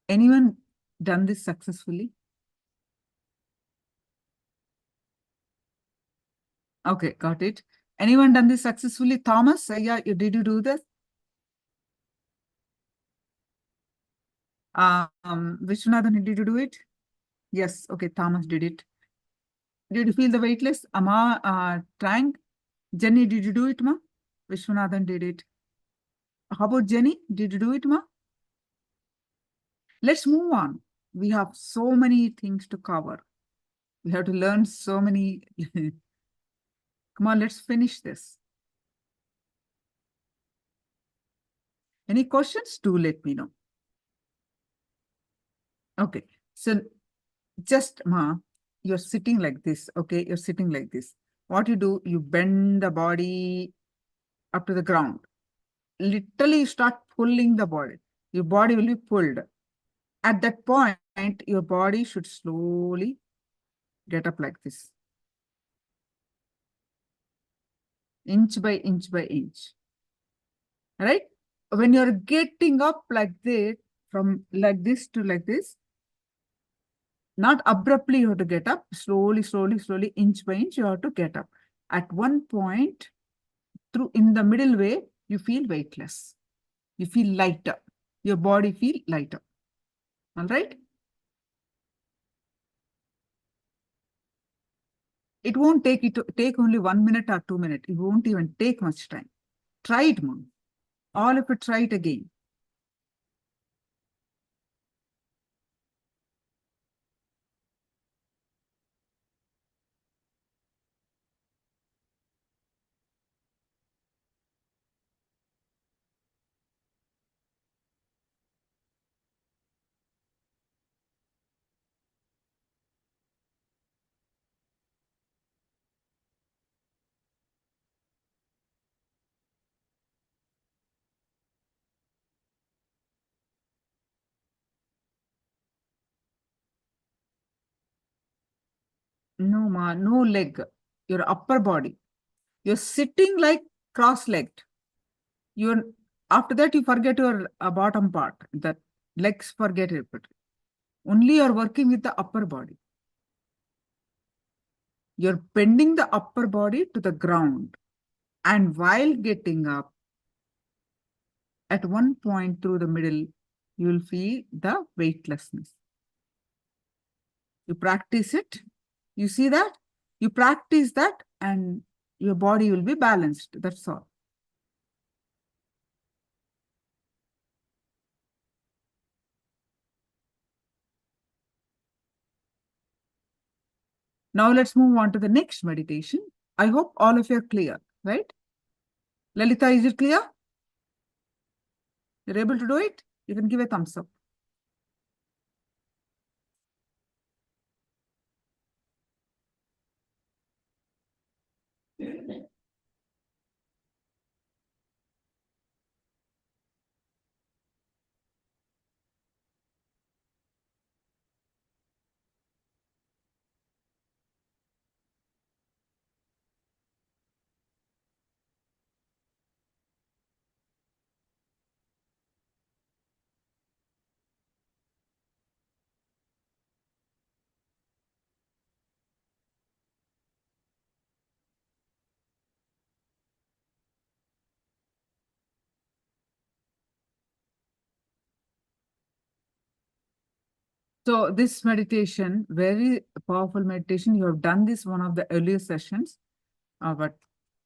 Anyone done this successfully? Okay, got it. Anyone done this successfully? Thomas, did you do this? Vishwanathan, did you do it? Yes, okay, Thomas did it. Did you feel the weightless? Amma, trying. Jenny, did you do it, ma? Vishwanathan did it. How about Jenny? Did you do it, ma? Let's move on. We have so many things to cover. We have to learn so many. Come on, let's finish this. Any questions? Do let me know. Okay, so just ma, you're sitting like this. Okay, you're sitting like this. What you do, you bend the body up to the ground. Literally, you start pulling the body. Your body will be pulled. At that point, your body should slowly get up like this. Inch by inch by inch. Right? When you're getting up like this, from like this to like this, not abruptly you have to get up. Slowly, slowly, slowly, inch by inch, you have to get up. At one point, in the middle way, you feel weightless. You feel lighter. Your body feel lighter. All right? It won't take only 1 minute or 2 minutes. It won't even take much time. Try it, mom. All of it, try it again. No, ma, no leg. Your upper body. You're sitting like cross-legged. You're after that you forget your bottom part. The legs, forget it. But only you're working with the upper body. You're bending the upper body to the ground. And while getting up, at one point through the middle, you will feel the weightlessness. You practice it. You see that? You practice that and your body will be balanced. That's all. Now let's move on to the next meditation. I hope all of you are clear, right? Lalita, is it clear? You're able to do it? You can give a thumbs up. So this meditation, very powerful meditation. You have done this one of the earlier sessions, but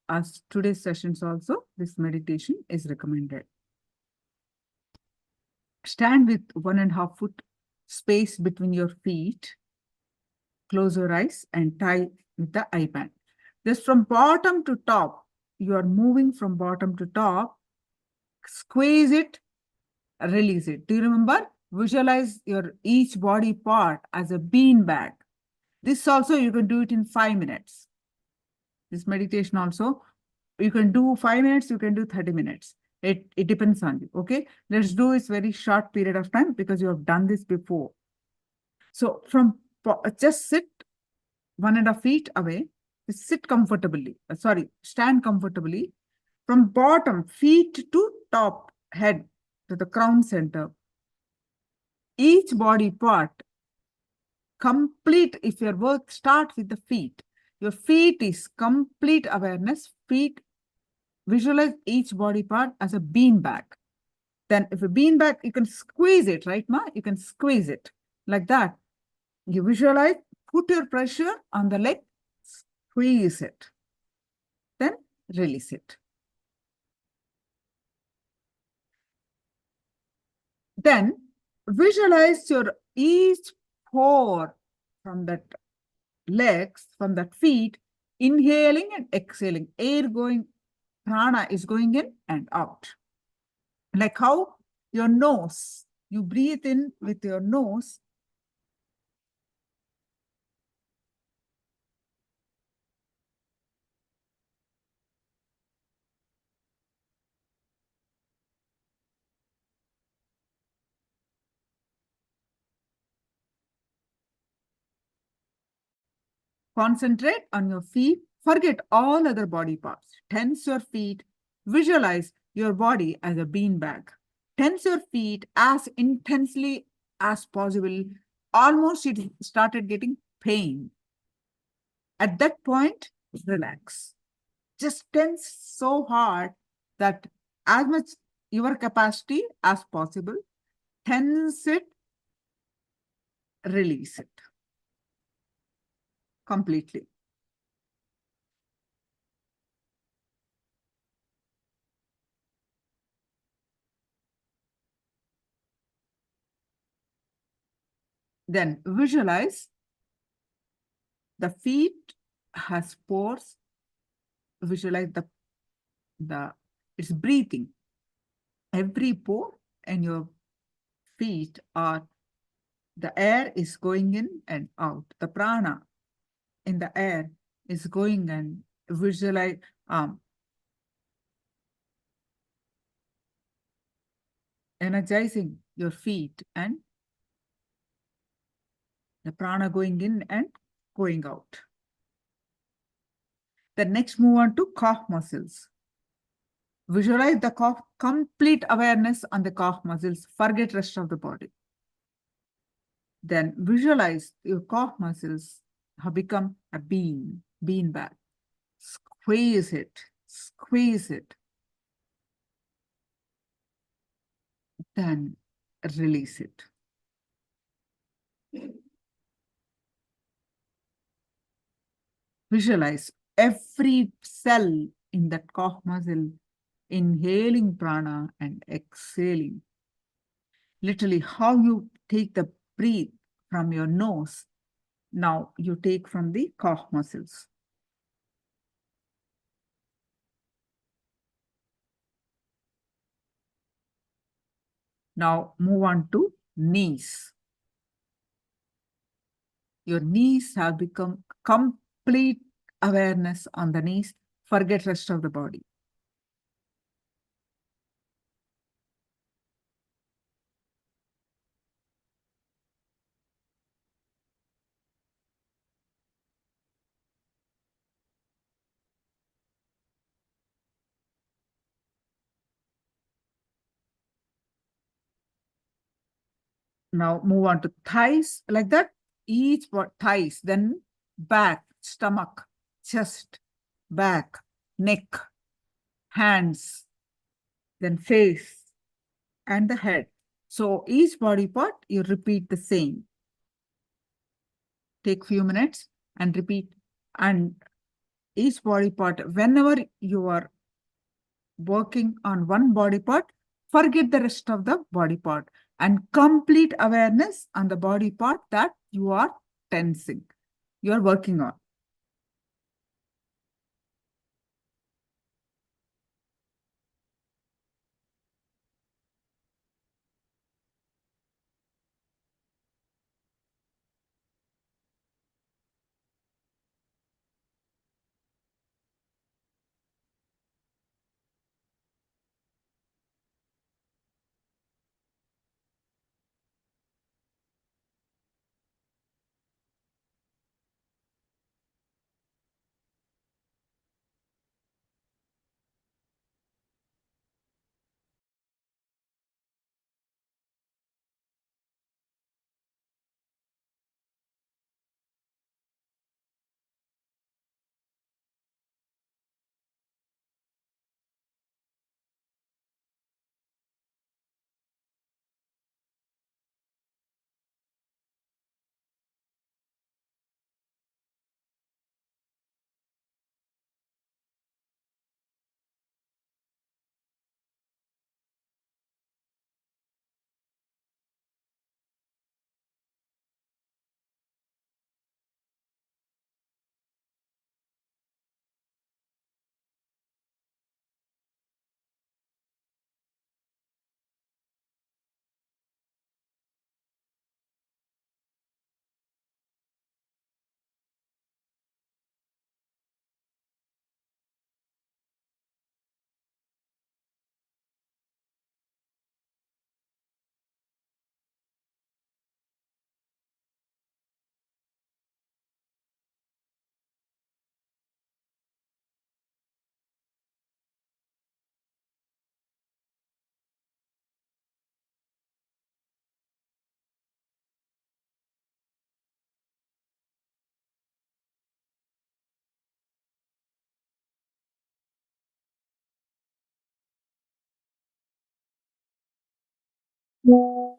as today's sessions also, this meditation is recommended. Stand with 1.5 foot space between your feet. Close your eyes and tie with the eye band. This from bottom to top. You are moving from bottom to top. Squeeze it, release it. Do you remember? Visualize your each body part as a bean bag. This also you can do it in 5 minutes. This meditation also, you can do 5 minutes, you can do 30 minutes. It depends on you, okay? Let's do this very short period of time because you have done this before. So from just sit 1.5 feet away, sit comfortably, stand comfortably. From bottom, feet to top, head to the crown center. Each body part, complete, if your work starts with the feet, Your feet is complete awareness. Feet, visualize each body part as a bean bag. Then if a bean bag, you can squeeze it, right, Ma? You can squeeze it like that. You visualize, put your pressure on the leg, squeeze it, then release it. Then visualize your each pore from that legs, from that feet, inhaling and exhaling. Air going, prana is going in and out. Like how your nose, you breathe in with your nose. Concentrate on your feet. Forget all other body parts. Tense your feet. Visualize your body as a beanbag. Tense your feet as intensely as possible. Almost it started getting pain. At that point, relax. Just tense so hard that as much your capacity as possible, tense it, release it completely. Then visualize the feet has pores. Visualize the it's breathing. Every pore in your feet are the air is going in and out. The prana in the air is going and visualize energizing your feet and the prana going in and going out. Then next move on to calf muscles. Visualize the calf, complete awareness on the calf muscles, forget rest of the body. Then visualize your calf muscles have become a bean bag. Squeeze it, squeeze it. Then release it. Visualize every cell in that calf muscle, inhaling prana and exhaling. Literally how you take the breath from your nose, now you take from the calf muscles. Now move on to knees. Your knees have become complete awareness on the knees, forget rest of the body. Now move on to thighs, like that. Each thighs, then back, stomach, chest, back, neck, hands, then face, and the head. So each body part, you repeat the same. Take few minutes and repeat. And each body part, whenever you are working on one body part, forget the rest of the body part and complete awareness on the body part that you are tensing, you are working on. Yes.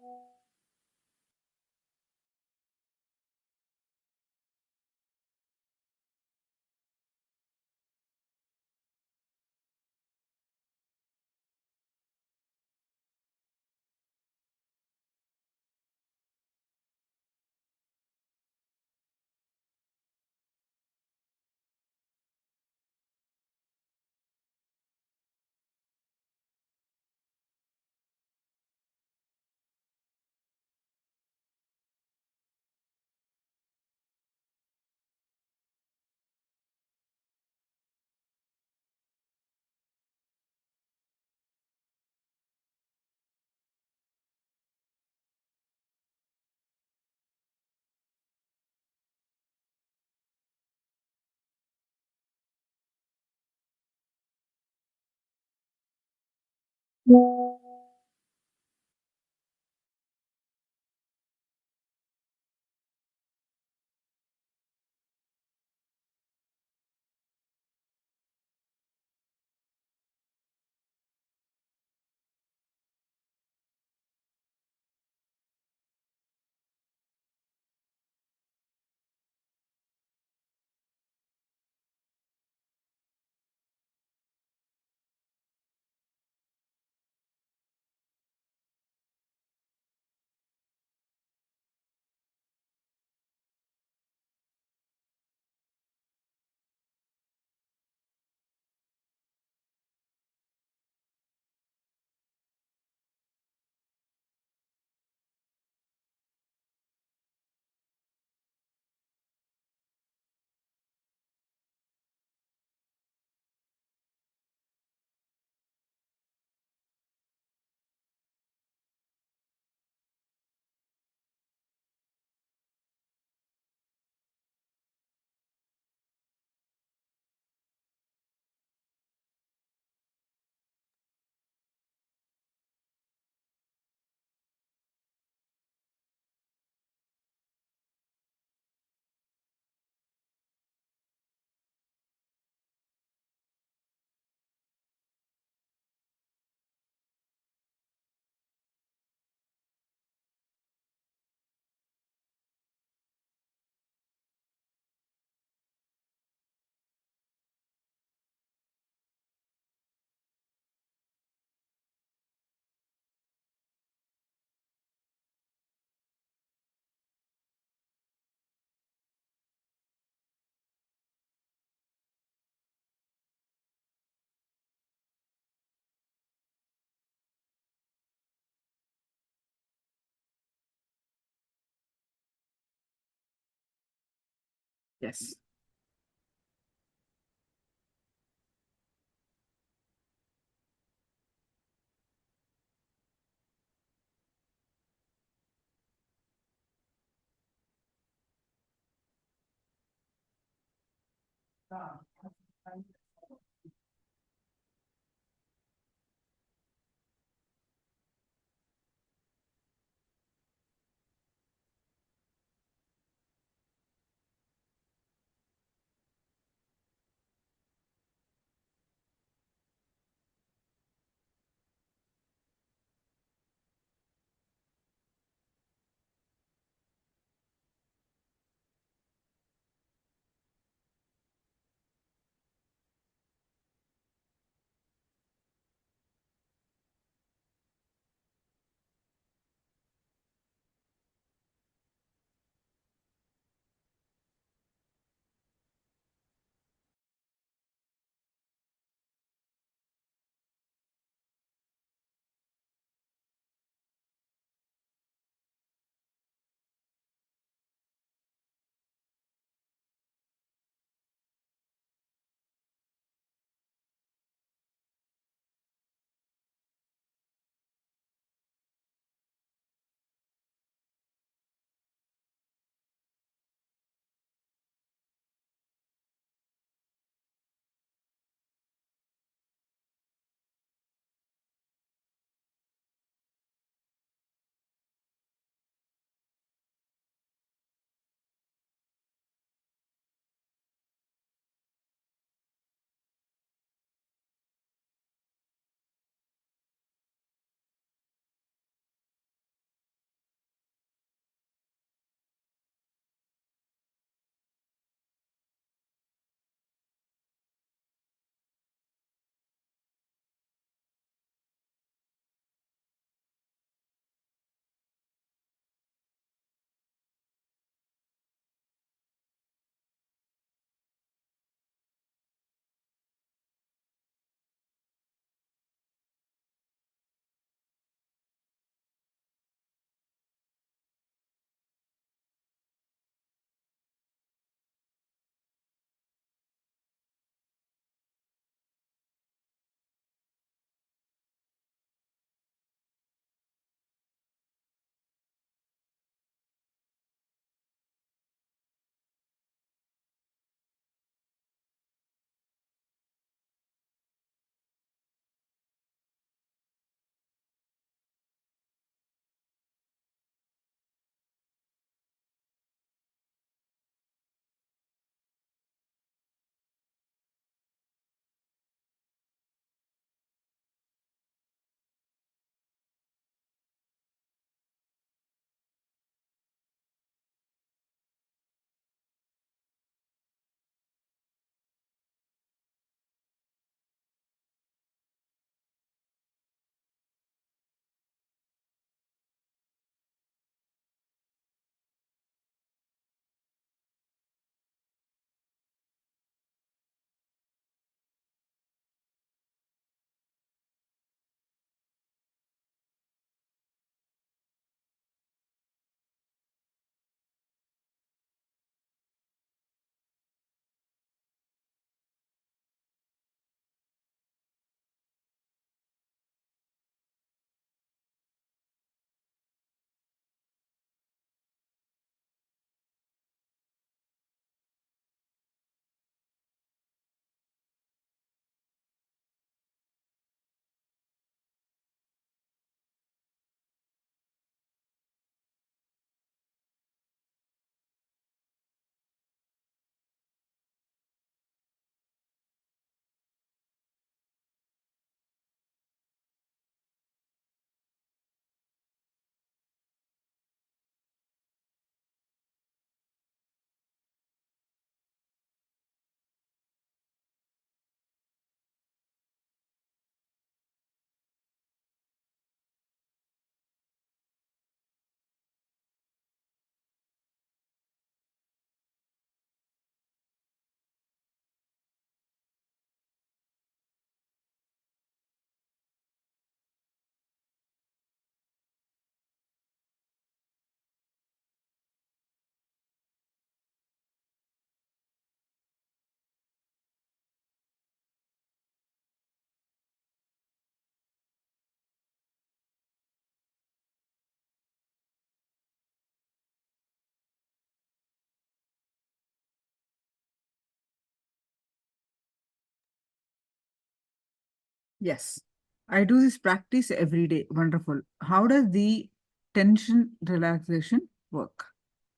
Yes, I do this practice every day. Wonderful. How does the tension relaxation work?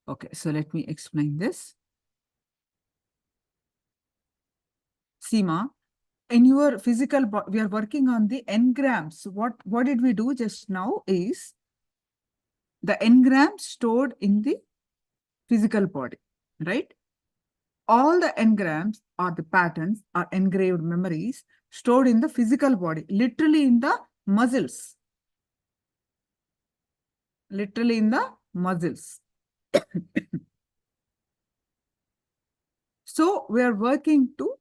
Okay, so let me explain this. Seema, in your physical body, we are working on the engrams. What did we do just now is the engrams stored in the physical body, right? All the engrams or the patterns are engraved memories stored in the physical body, literally in the muscles. Literally in the muscles. So we are working to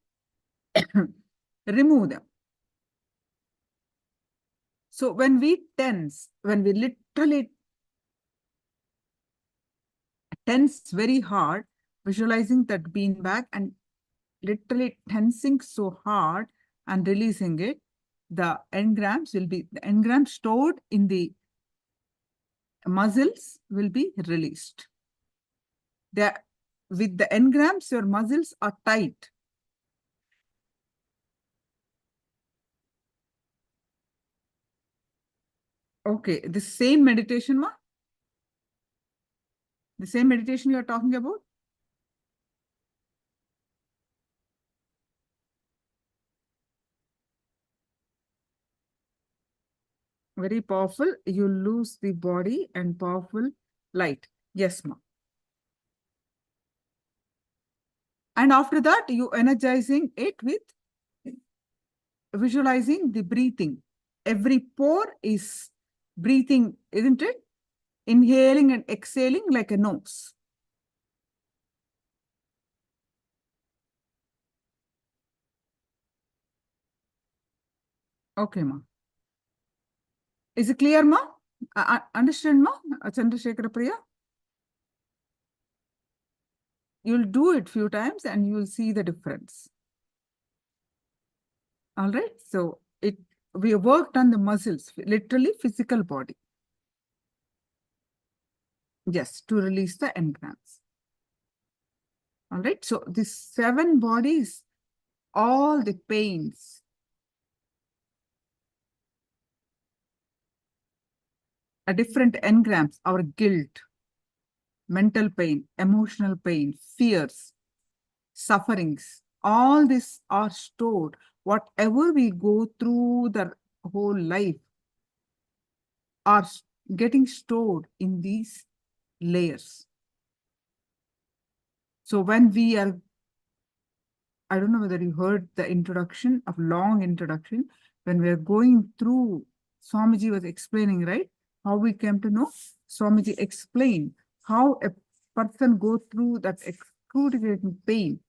remove them. So when we tense, when we literally tense very hard, visualizing that being back and literally tensing so hard and releasing it, the engrams stored in the muscles will be released. With the engrams, your muscles are tight. Okay, the same meditation, ma? The same meditation you are talking about? Very powerful. You lose the body and powerful light. Yes, ma. And after that, you energizing it with visualizing the breathing. Every pore is breathing, isn't it? Inhaling and exhaling like a nose. Okay, ma. Is it clear, ma? Understand, ma? Chandrasekhara Priya? You'll do it few times and you will see the difference. All right. So we worked on the muscles, literally physical body. Yes, to release the engrams. All right. So these 7 bodies, all the pains, a different engrams, our guilt, mental pain, emotional pain, fears, sufferings, all these are stored. Whatever we go through the whole life are getting stored in these layers. So when we are, I don't know whether you heard the introduction, of long introduction, when we are going through, Swamiji was explaining, right? How we came to know. Swamiji explained how a person go through that excruciating pain,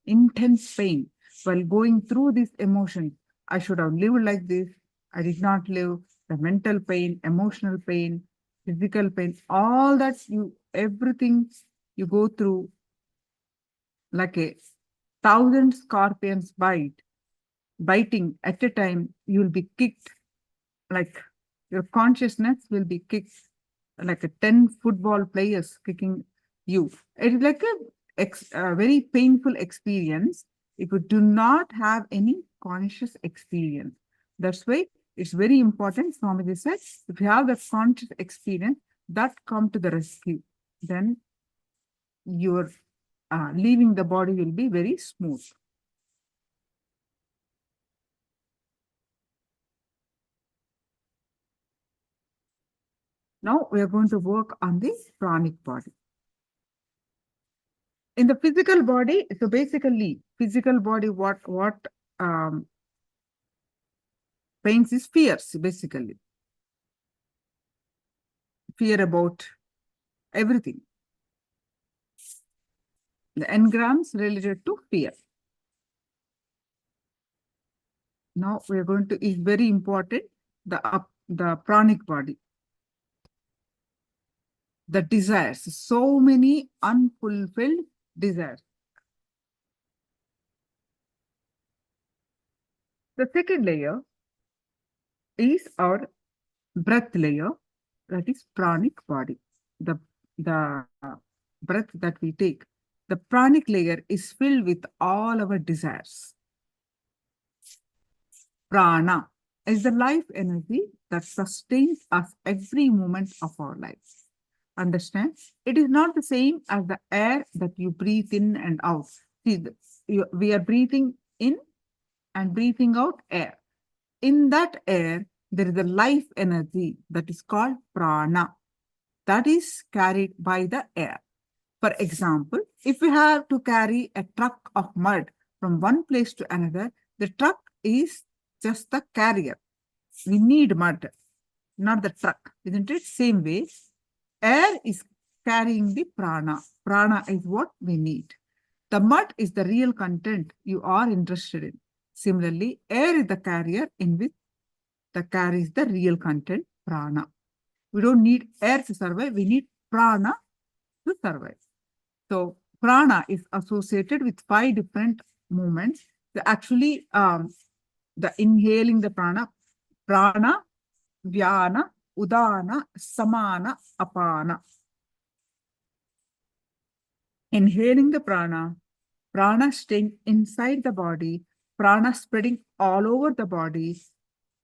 intense pain, while going through these emotions. I should have lived like this. I did not live. The mental pain, emotional pain, physical pain, all that everything you go through, like 1,000 scorpions biting at a time, you'll be kicked, like your consciousness will be kicked like 10 football players kicking you. It is like a very painful experience if you do not have any conscious experience. That's why it's very important, Swamiji said, if you have that conscious experience, that come to the rescue, then your leaving the body will be very smooth. Now we are going to work on the pranic body. In the physical body, so basically, physical body, what pains is fears, basically. Fear about everything. The engrams related to fear. Now we are going to, is very important, the pranic body. The desires, so many unfulfilled desires. The second layer is our breath layer, that is pranic body. The breath that we take. The pranic layer is filled with all our desires. Prana, is the life energy that sustains us every moment of our lives. Understand? It is not the same as the air that you breathe in and out. See, we are breathing in and breathing out air. In that air, there is a life energy that is called prana, that is carried by the air. For example, if we have to carry a truck of mud from one place to another, the truck is just the carrier. We need mud, not the truck, isn't it? Same way, air is carrying the prana. Prana is what we need. The mud is the real content you are interested in. Similarly, air is the carrier in which the carries the real content, prana. We don't need air to survive, we need prana to survive. So prana is associated with 5 different movements. Actually, the inhaling the prana, vyana, udana, samana, apana. Inhaling the prana staying inside the body, prana spreading all over the body,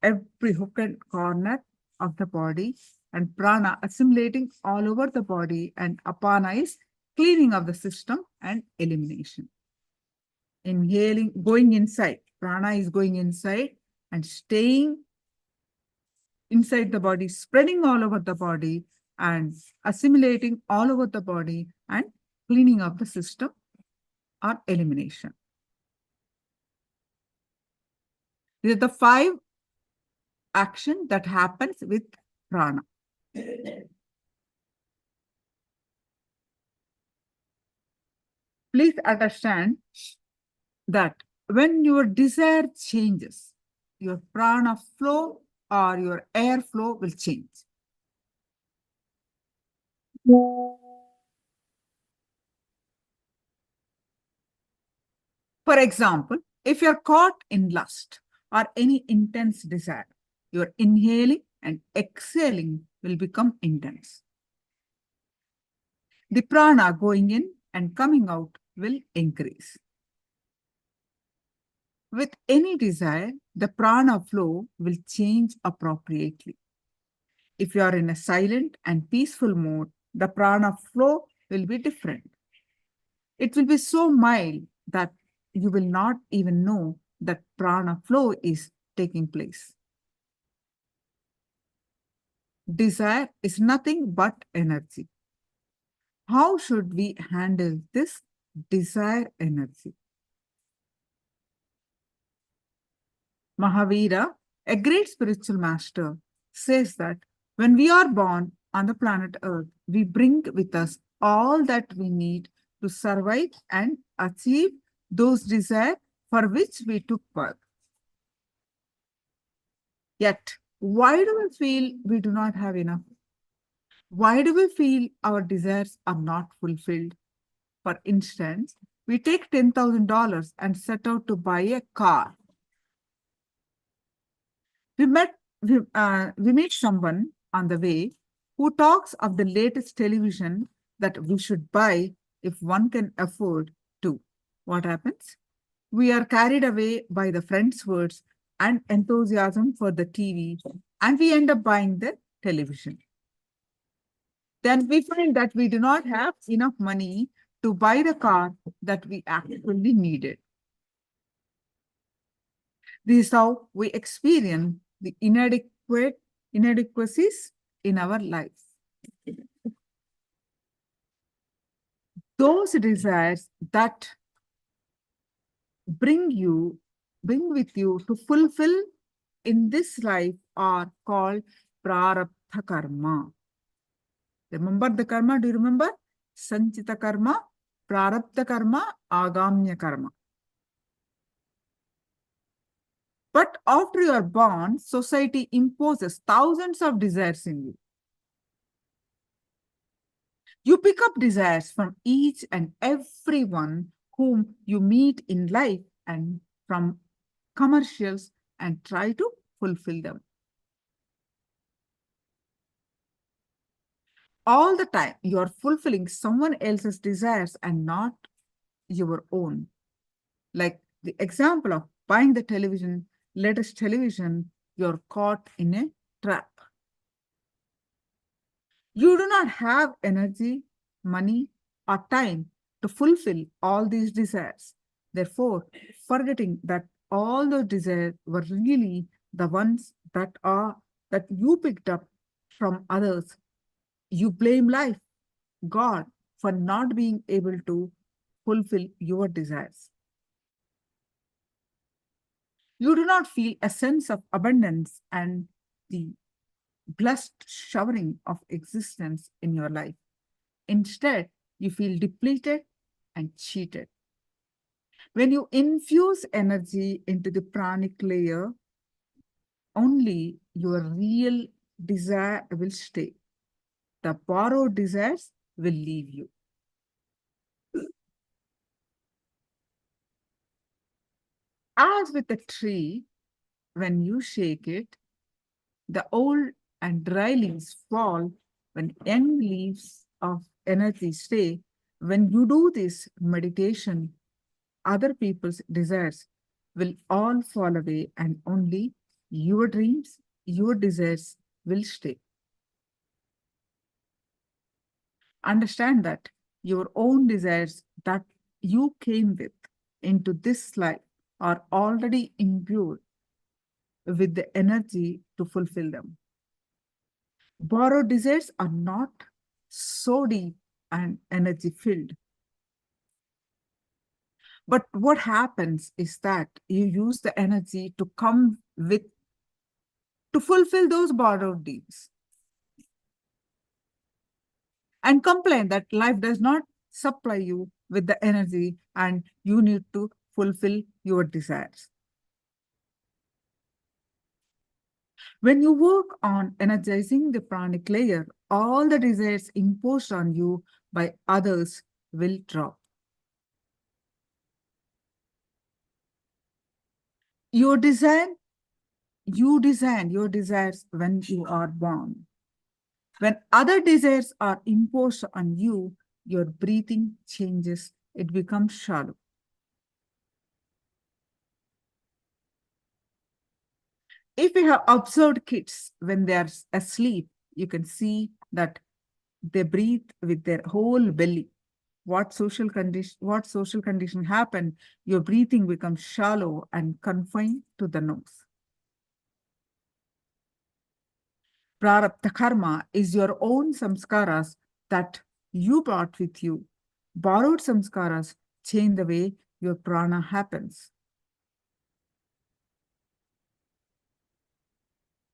every hook and corner of the body, and prana assimilating all over the body, and apana is cleaning of the system and elimination. Inhaling, going inside, prana is going inside and staying inside the body, spreading all over the body and assimilating all over the body and cleaning of the system or elimination. These are the 5 action that happens with prana. Please understand that when your desire changes, your prana flow or your air flow will change. For example, if you're caught in lust or any intense desire, your inhaling and exhaling will become intense. The prana going in and coming out will increase. With any desire, the prana flow will change appropriately. If you are in a silent and peaceful mode, the prana flow will be different. It will be so mild that you will not even know that prana flow is taking place. Desire is nothing but energy. How should we handle this desire energy? Mahavira, a great spiritual master, says that when we are born on the planet Earth, we bring with us all that we need to survive and achieve those desires for which we took birth. Yet, why do we feel we do not have enough? Why do we feel our desires are not fulfilled? For instance, we take $10,000 and set out to buy a car. We meet someone on the way who talks of the latest television that we should buy if one can afford to. What happens? We are carried away by the friend's words and enthusiasm for the TV, and we end up buying the television. Then we find that we do not have enough money to buy the car that we actually needed. This is how we experience the inadequacies in our lives. Those desires that bring with you to fulfill in this life are called prarabdha karma. Remember the karma? Do you remember? Sanchita karma, prarabdha karma, agamya karma. But after you are born, society imposes thousands of desires in you. You pick up desires from each and everyone whom you meet in life and from commercials and try to fulfill them. All the time, you are fulfilling someone else's desires and not your own. Like the example of buying the television, latest television, you're caught in a trap. You do not have energy, money, or time to fulfill all these desires. Therefore, forgetting that all those desires were really the ones that you picked up from others, you blame life, God, for not being able to fulfill your desires. You do not feel a sense of abundance and the blessed showering of existence in your life. Instead, you feel depleted and cheated. When you infuse energy into the pranic layer, only your real desire will stay. The borrowed desires will leave you. As with a tree, when you shake it, the old and dry leaves fall when young leaves of energy stay. When you do this meditation, other people's desires will all fall away and only your dreams, your desires will stay. Understand that your own desires that you came with into this life are already imbued with the energy to fulfill them. Borrowed desires are not so deep and energy filled. But what happens is that you use the energy to fulfill those borrowed needs and complain that life does not supply you with the energy and you need to fulfill your desires. When you work on energizing the pranic layer, all the desires imposed on you by others will drop. You design your desires when you are born. When other desires are imposed on you, your breathing changes, it becomes shallow. If you have observed kids when they are asleep, you can see that they breathe with their whole belly. What social condition happen? Your breathing becomes shallow and confined to the nose. Prarabdha karma is your own samskaras that you brought with you. Borrowed samskaras change the way your prana happens.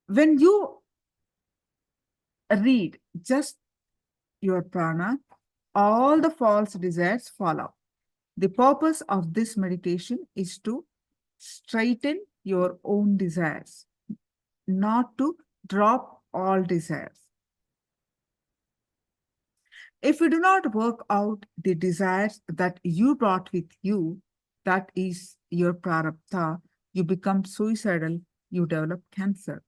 When you read just your prana, all the false desires fall out. The purpose of this meditation is to straighten your own desires, not to drop all desires. If you do not work out the desires that you brought with you, that is your prarabdha, you become suicidal, you develop cancer.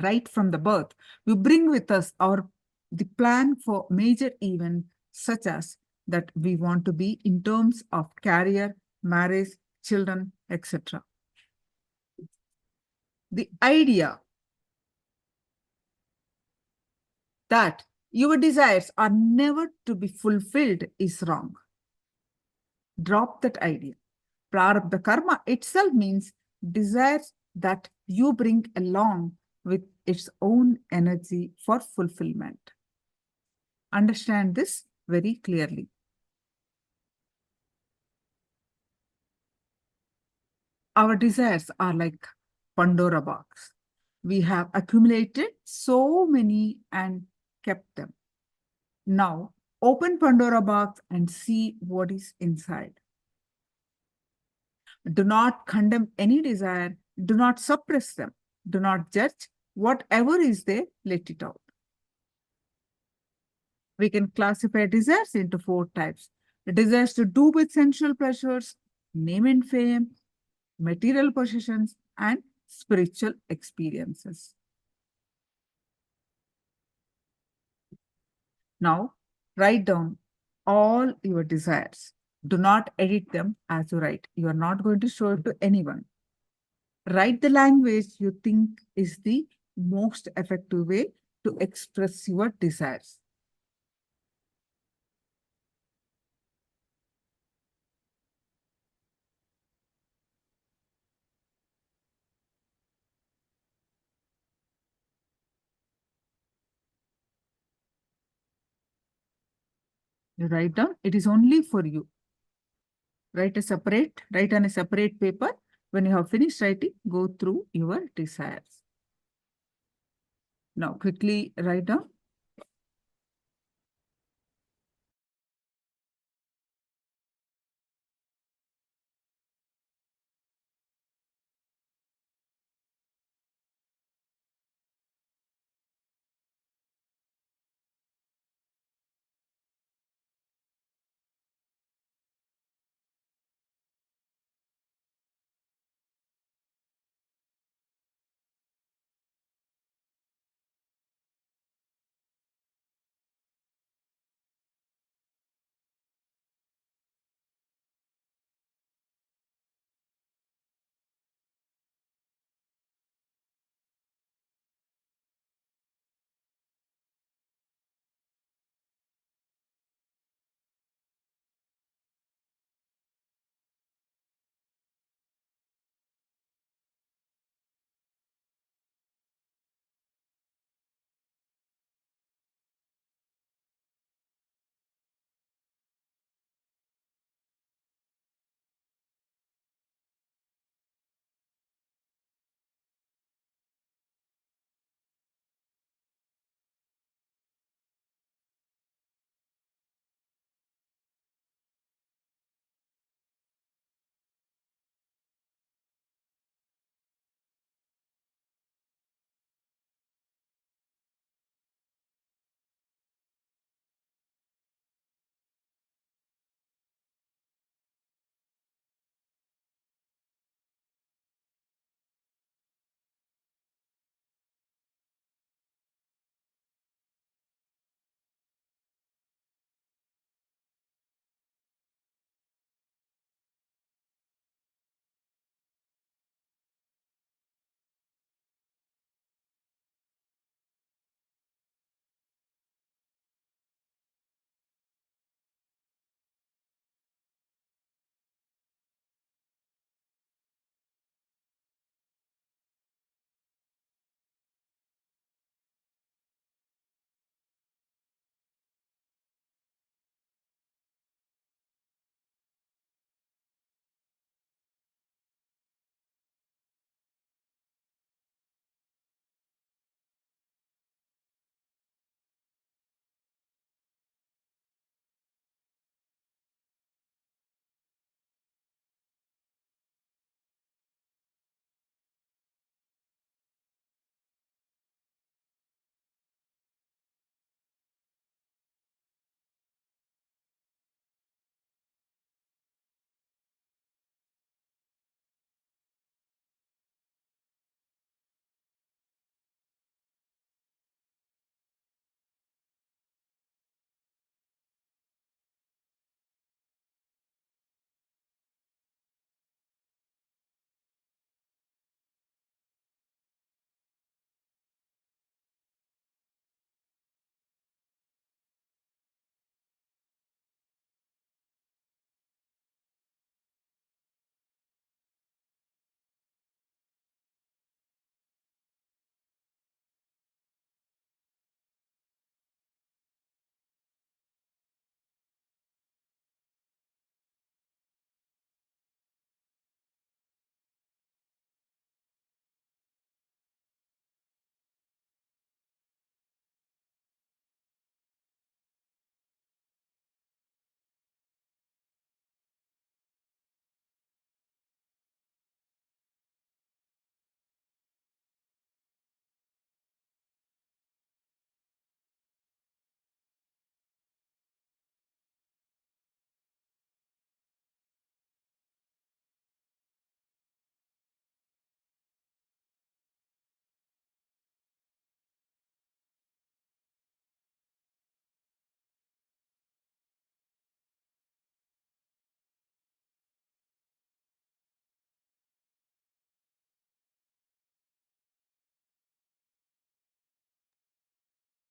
Right from the birth, we bring with us the plan for major events such as that we want to be in terms of career, marriage, children, etc. The idea that your desires are never to be fulfilled is wrong. Drop that idea. Prarabdha karma itself means desires that you bring along with its own energy for fulfillment. Understand this very clearly. Our desires are like Pandora box. We have accumulated so many and kept them. Now, open Pandora box and see what is inside. Do not condemn any desire. Do not suppress them. Do not judge. Whatever is there, let it out. We can classify desires into 4 types. The desires to do with sensual pleasures, name and fame, material possessions, and spiritual experiences. Now, write down all your desires. Do not edit them as you write. You are not going to show it to anyone. Write the language you think is the most effective way to express your desires. You write down, it is only for you. Write on a separate paper. When you have finished writing, go through your desires. Now quickly write down.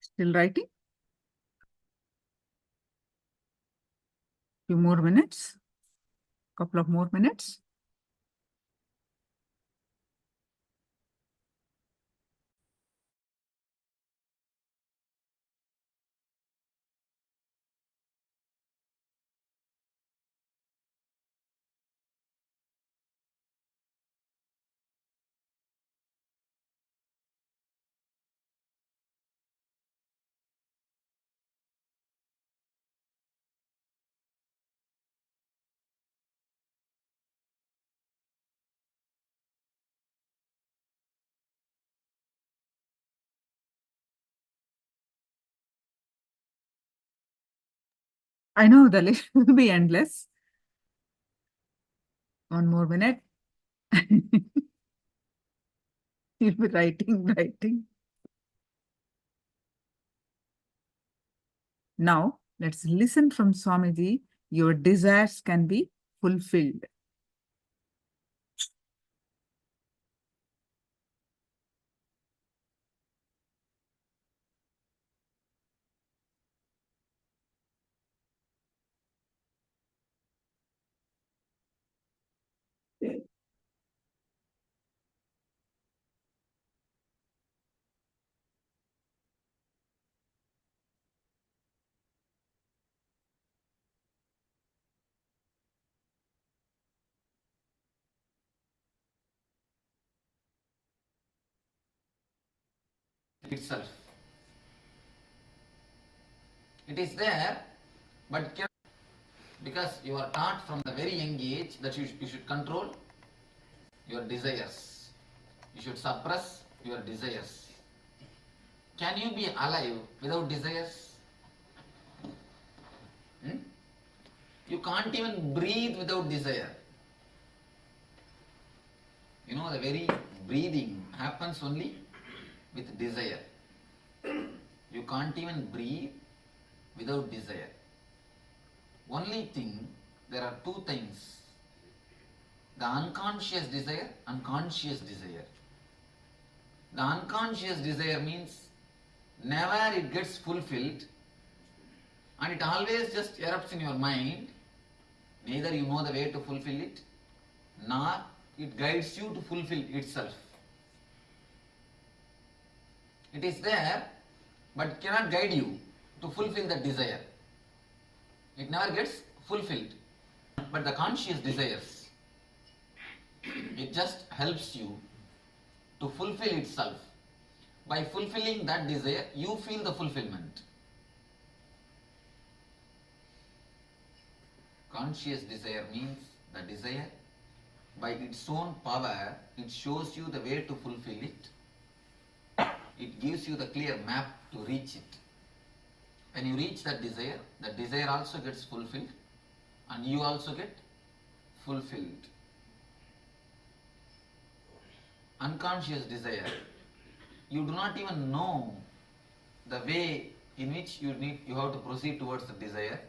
Still writing? Few more minutes. Couple of more minutes. I know the list will be endless. One more minute. You'll be writing. Now, let's listen from Swamiji. Your desires can be fulfilled. Itself. It is there, but because you are taught from the very young age that you should control your desires. You should suppress your desires. Can you be alive without desires? You can't even breathe without desire. You know, the very breathing happens only with desire. You can't even breathe without desire. Only thing, there are two things. The unconscious desire and conscious desire. The unconscious desire means never it gets fulfilled and it always just erupts in your mind. Neither you know the way to fulfill it, nor it guides you to fulfill itself. It is there, but it cannot guide you to fulfill that desire. It never gets fulfilled. But the conscious desires, it just helps you to fulfill itself. By fulfilling that desire, you feel the fulfillment. Conscious desire means the desire, by its own power, it shows you the way to fulfill it. It gives you the clear map to reach it. When you reach that desire also gets fulfilled and you also get fulfilled. Unconscious desire, you do not even know the way in which you have to proceed towards the desire.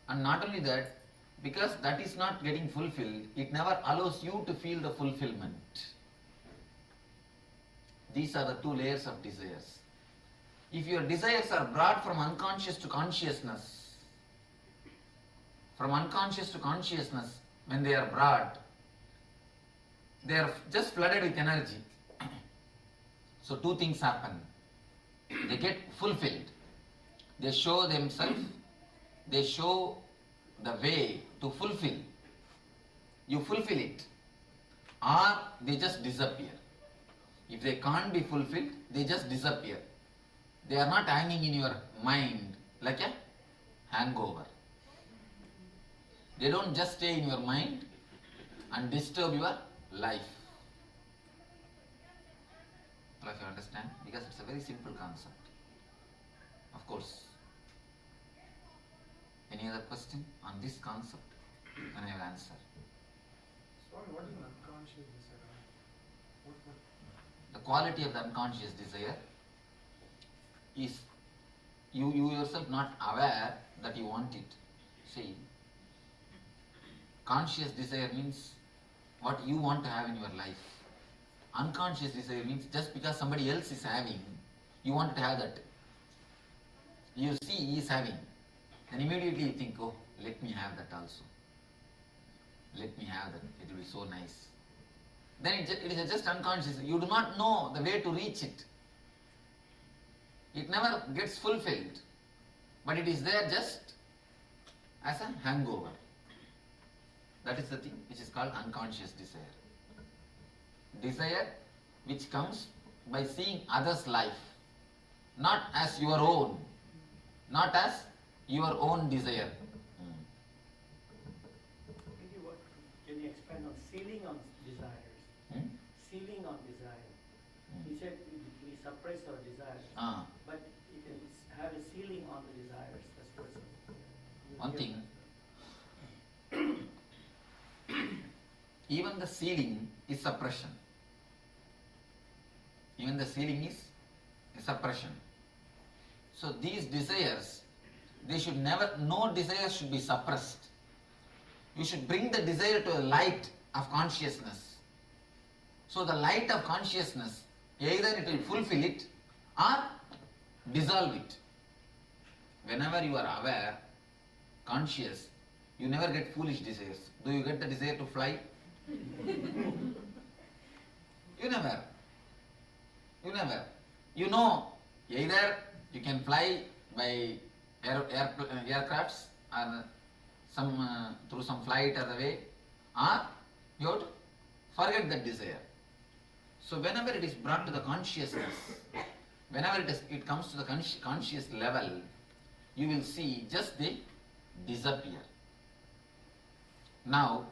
And not only that, because that is not getting fulfilled, it never allows you to feel the fulfillment. These are the two layers of desires. If your desires are brought from unconscious to consciousness, from unconscious to consciousness, when they are brought, they are just flooded with energy. So two things happen. They get fulfilled. They show themselves. They show the way to fulfill. You fulfill it, or they just disappear. If they can't be fulfilled, they just disappear. They are not hanging in your mind like a hangover. They don't just stay in your mind and disturb your life. All of you understand? Because it's a very simple concept. Of course. Any other question on this concept? Then I will answer. Sorry, what is an unconscious desire? The quality of the unconscious desire is you yourself not aware that you want it. See, conscious desire means what you want to have in your life. Unconscious desire means just because somebody else is having, you want to have that. You see he is having, then immediately you think, oh, let me have that also. Let me have that, it will be so nice. Then it is just unconscious. You do not know the way to reach it. It never gets fulfilled, but it is there just as a hangover. That is the thing which is called unconscious desire. Desire which comes by seeing others' life, not as your own, not as your own desire. Can you expand on ceiling on desires? Ceiling on desire. He said we suppress our desires, but you can have a ceiling on the desires. That's one thing. Even the ceiling is suppression. Even the ceiling is a suppression. So these desires, they should never, no desire should be suppressed. You should bring the desire to a light of consciousness. So the light of consciousness, either it will fulfill it or dissolve it. Whenever you are aware, conscious, you never get foolish desires. Do you get the desire to fly? You never. You never. You know, either you can fly by aircrafts or some through some flight or the way, or you have to forget that desire. So whenever it is brought to the consciousness, whenever it comes to the conscious level, you will see just they disappear. Now,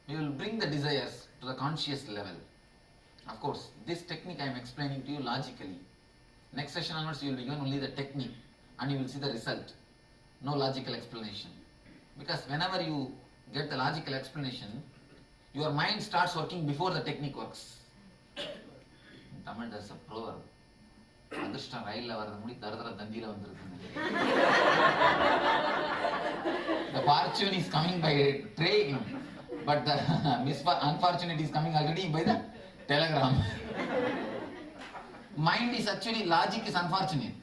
we will bring the desires to the conscious level. Of course, this technique I am explaining to you logically. Next session onwards, you will be given only the technique and you will see the result. No logical explanation. Because whenever you get the logical explanation, your mind starts working before the technique works. In Tamil, there is a proverb. Adrishtam railla varada mudi daradara dandila vandirukku. The fortune is coming by train, but the unfortunate is coming already by the telegram. Mind is actually, logic is unfortunate.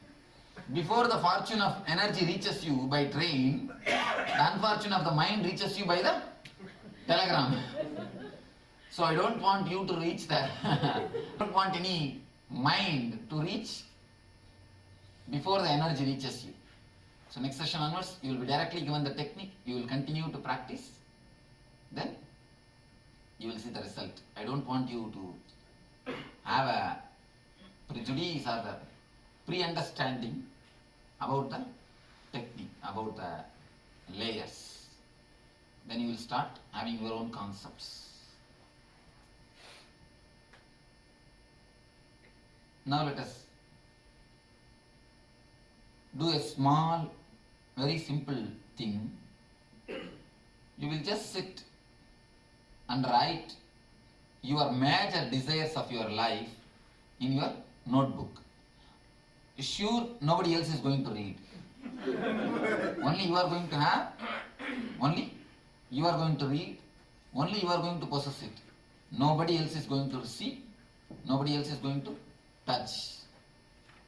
Before the fortune of energy reaches you by train, the unfortune of the mind reaches you by the telegram. So I don't want you to reach there. I don't want any mind to reach before the energy reaches you. So next session onwards, you will be directly given the technique, you will continue to practice, then you will see the result. I don't want you to have a prejudice or the pre-understanding about the technique, about the layers. Then you will start having your own concepts. Now let us do a small, very simple thing. You will just sit and write your major desires of your life in your notebook. Sure, nobody else is going to read. Only you are going to have, only you are going to read, only you are going to possess it. Nobody else is going to see, nobody else is going to touch.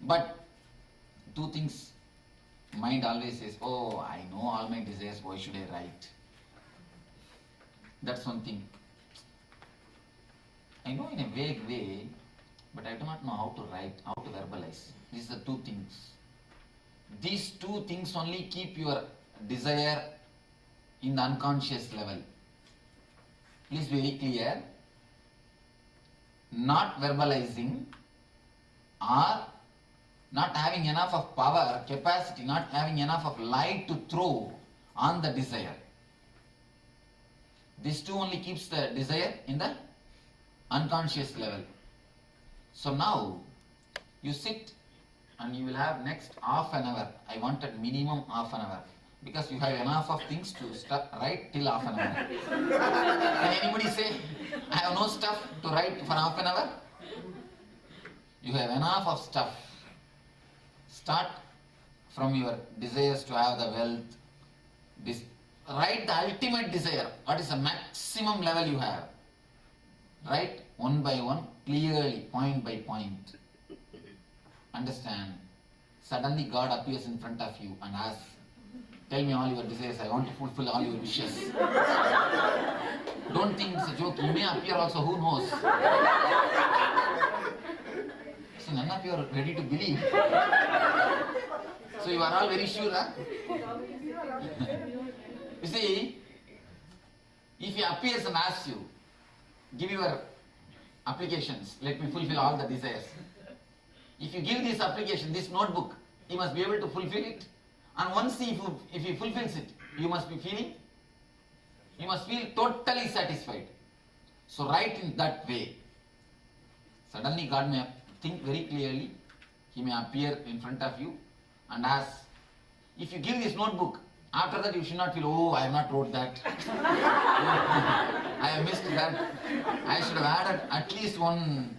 But two things, mind always says, oh, I know all my desires, why should I write? That's one thing. I know in a vague way, but I do not know how to write, how to verbalize. These are two things. These two things only keep your desire in the unconscious level. Please be very clear. Not verbalizing or not having enough of power, capacity, not having enough of light to throw on the desire. These two only keeps the desire in the unconscious level. So now you sit and you will have next half an hour. I wanted minimum half an hour because you have enough of things to write till half an hour. Can anybody say, I have no stuff to write for half an hour? You have enough of stuff. Start from your desires to have the wealth. Write the ultimate desire. What is the maximum level you have? Write one by one, clearly, point by point. Understand? Suddenly God appears in front of you and asks, tell me all your desires, I want to fulfill all your wishes. Don't think it's a joke, he may appear also, who knows? So none of you are ready to believe. So you are all very sure, huh? You see, if he appears and asks you, give your applications, let me fulfill all the desires. If you give this application, this notebook, he must be able to fulfill it. And once if he fulfills it, you must feel totally satisfied. So write in that way. Suddenly God may think very clearly, he may appear in front of you and ask, if you give this notebook, after that you should not feel, oh, I have not wrote that. I have missed that. I should have added at least one.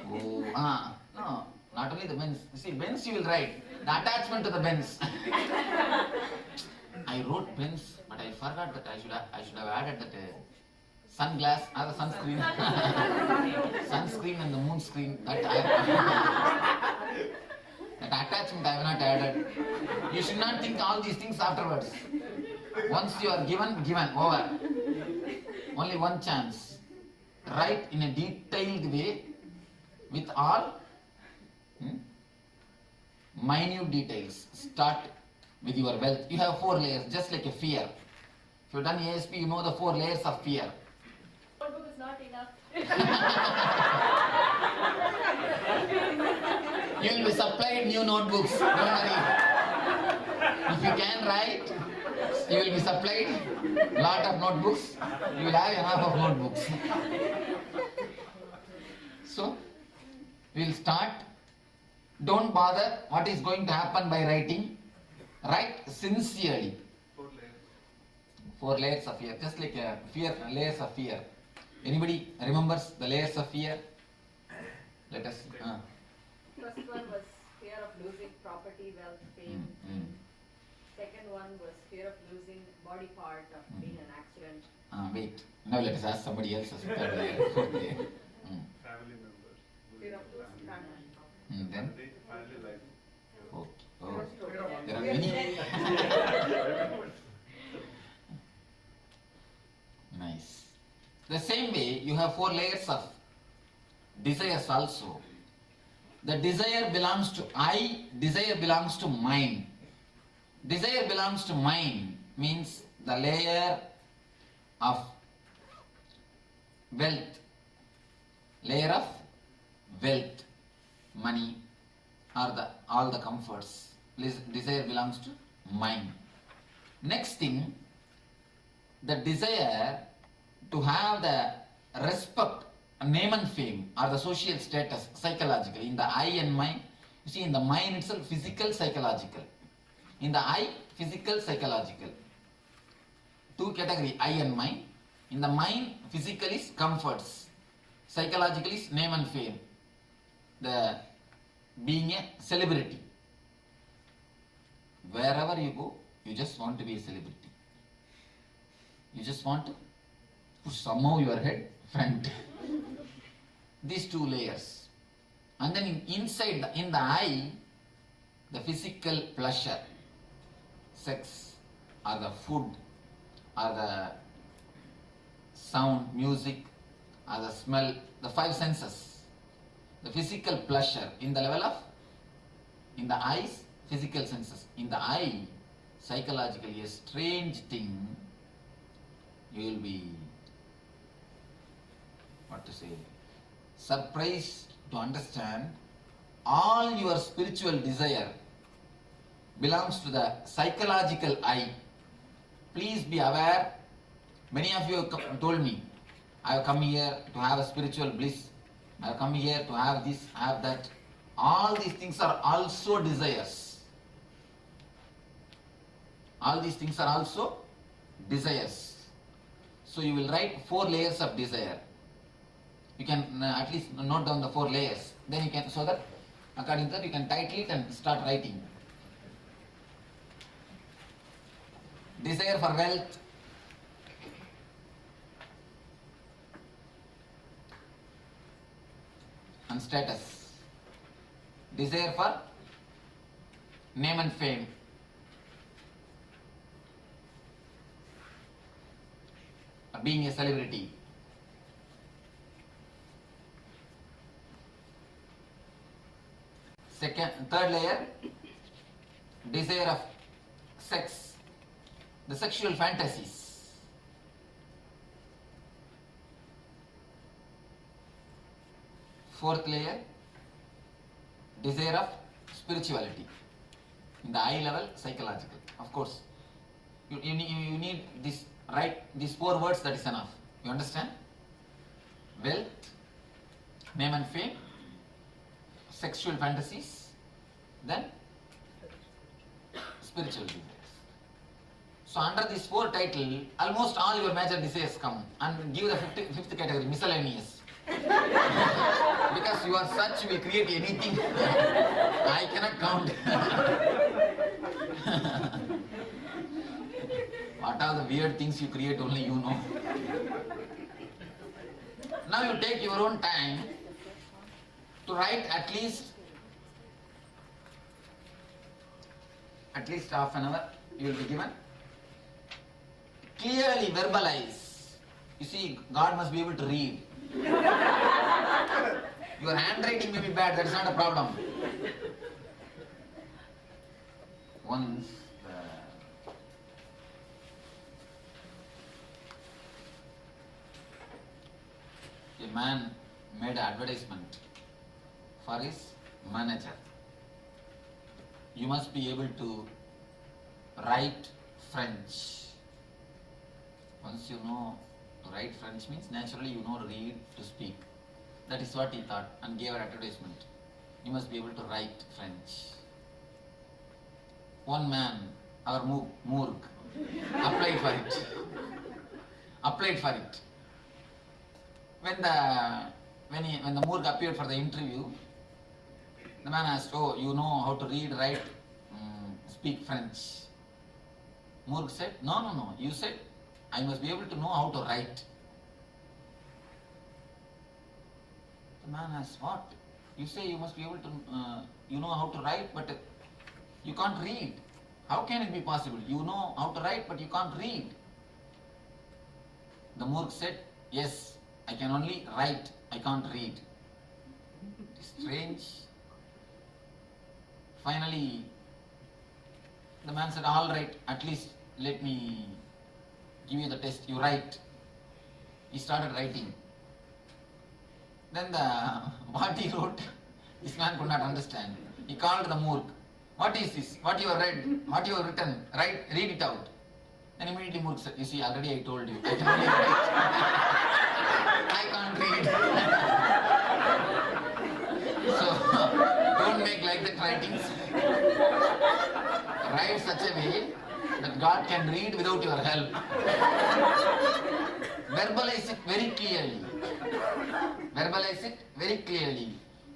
Oh, no, not only the bends. You see, bends you will write. The attachment to the bends. I wrote bends, but I forgot that I should have added that sunglass or the sunscreen. Sunscreen and the moon screen. That attachment I have not added. You should not think all these things afterwards. Once you are given, over. Only one chance. Write in a detailed way with all minute details. Start with your wealth. You have 4 layers, just like a fear. If you have done ASP, you know the 4 layers of fear. Notebook is not enough. You will be supplied new notebooks. Don't worry. If you can write, you will be supplied lot of notebooks. You will have enough of notebooks. So, we will start. Don't bother what is going to happen by writing. Write sincerely. 4 layers of fear. Just like fear, layers of fear. Anybody remembers the layers of fear? Let us. First one was fear of losing property, wealth, fame. Second one was fear of losing body part, of being an accident. Wait. Now let us ask somebody else as a third layer. Family members. Fear of losing family. Then? Family life. Oh, there are many. Nice. The same way, you have 4 layers of desires also. The desire belongs to I, desire belongs to mind. Desire belongs to mind means the layer of wealth. Layer of wealth, money, or all the comforts. Desire belongs to mind. Next thing, the desire to have the respect, name and fame, or the social status psychologically in the I and mind. You see, in the mind itself, physical, psychological. In the I, physical, psychological. 2 category, I and mind. In the mind, physical is comforts, psychological is name and fame. The being a celebrity. Wherever you go, you just want to be a celebrity. You just want to push somehow your head front. These 2 layers. And then inside, in the I, the physical pleasure, sex, or the food, or the sound, music, or the smell, the 5 senses. The physical pleasure in the level of, in the eyes, physical senses. In the eye, psychologically, a strange thing, you will be, surprised to understand all your spiritual desire belongs to the psychological I. Please be aware. Many of you told me, I have come here to have a spiritual bliss. I have come here to have this, have that. All these things are also desires. All these things are also desires. So you will write 4 layers of desire. You can at least note down the 4 layers. Then you can, so that according to that you can title it and start writing. Desire for wealth. And status. Desire for name and fame. Being a celebrity. Third layer, desire of sex, the sexual fantasies. Fourth layer, desire of spirituality. In the eye level, psychological. Of course, you need this, write these 4 words, that is enough. You understand? Wealth, name and fame, sexual fantasies, then spiritual desires. So under this 4 title, almost all your major desires come, and give the fifth category, miscellaneous. Because you are such, will create anything. I cannot count. What are the weird things you create, only you know. Now you take your own time to write at least half an hour you will be given. Clearly verbalize. You see, God must be able to read. Your handwriting may be bad, that is not a problem. Once a man made an advertisement for his manager. You must be able to write French. Once you know to write French means naturally you know to read, to speak. That is what he thought and gave an advertisement. You must be able to write French. One man, our Moorg, applied for it. When the Moorg appeared for the interview, the man asked, "Oh, you know how to read, write, speak French?" Moorg said, No. You said, I must be able to know how to write. The man asked, "What? You say you must be able to, you know how to write, but you can't read. How can it be possible? You know how to write, but you can't read." The Moorg said, "Yes, I can only write, I can't read." Strange. Finally, the man said, "All right, at least let me give you the test. You write." He started writing. Then what he wrote, this man could not understand. He called the Moorg. "What is this? What you have read? What you have written? Read it out." Then immediately Moorg said, "You see, already I told you. I can only write. I can't read." So, don't make like that writings. Write such a way that God can read without your help. Verbalize it very clearly. Verbalize it very clearly.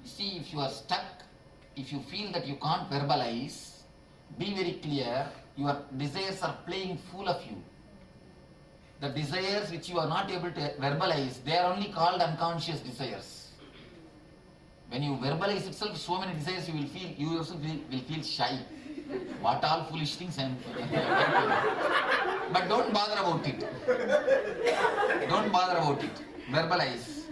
See, if you are stuck, if you feel that you can't verbalize, be very clear. Your desires are playing fool of you. The desires which you are not able to verbalize, they are only called unconscious desires. When you verbalize itself, so many desires you yourself will feel shy. What all foolish things I am doing. But don't bother about it. Don't bother about it. Verbalize.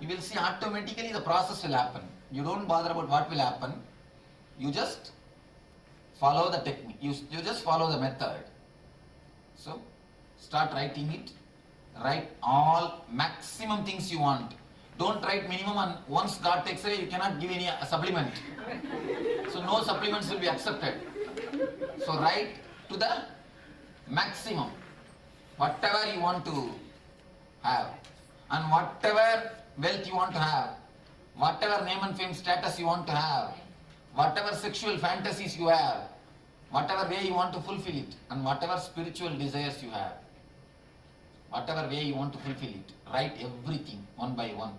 You will see automatically the process will happen. You don't bother about what will happen. You just follow the technique. You just follow the method. So, start writing it. Write all maximum things you want. Don't write minimum, and once God takes away, you cannot give any supplement. So no supplements will be accepted. So write to the maximum. Whatever you want to have, and whatever wealth you want to have, whatever name and fame status you want to have, whatever sexual fantasies you have, whatever way you want to fulfill it, and whatever spiritual desires you have, whatever way you want to fulfill it, write everything one by one.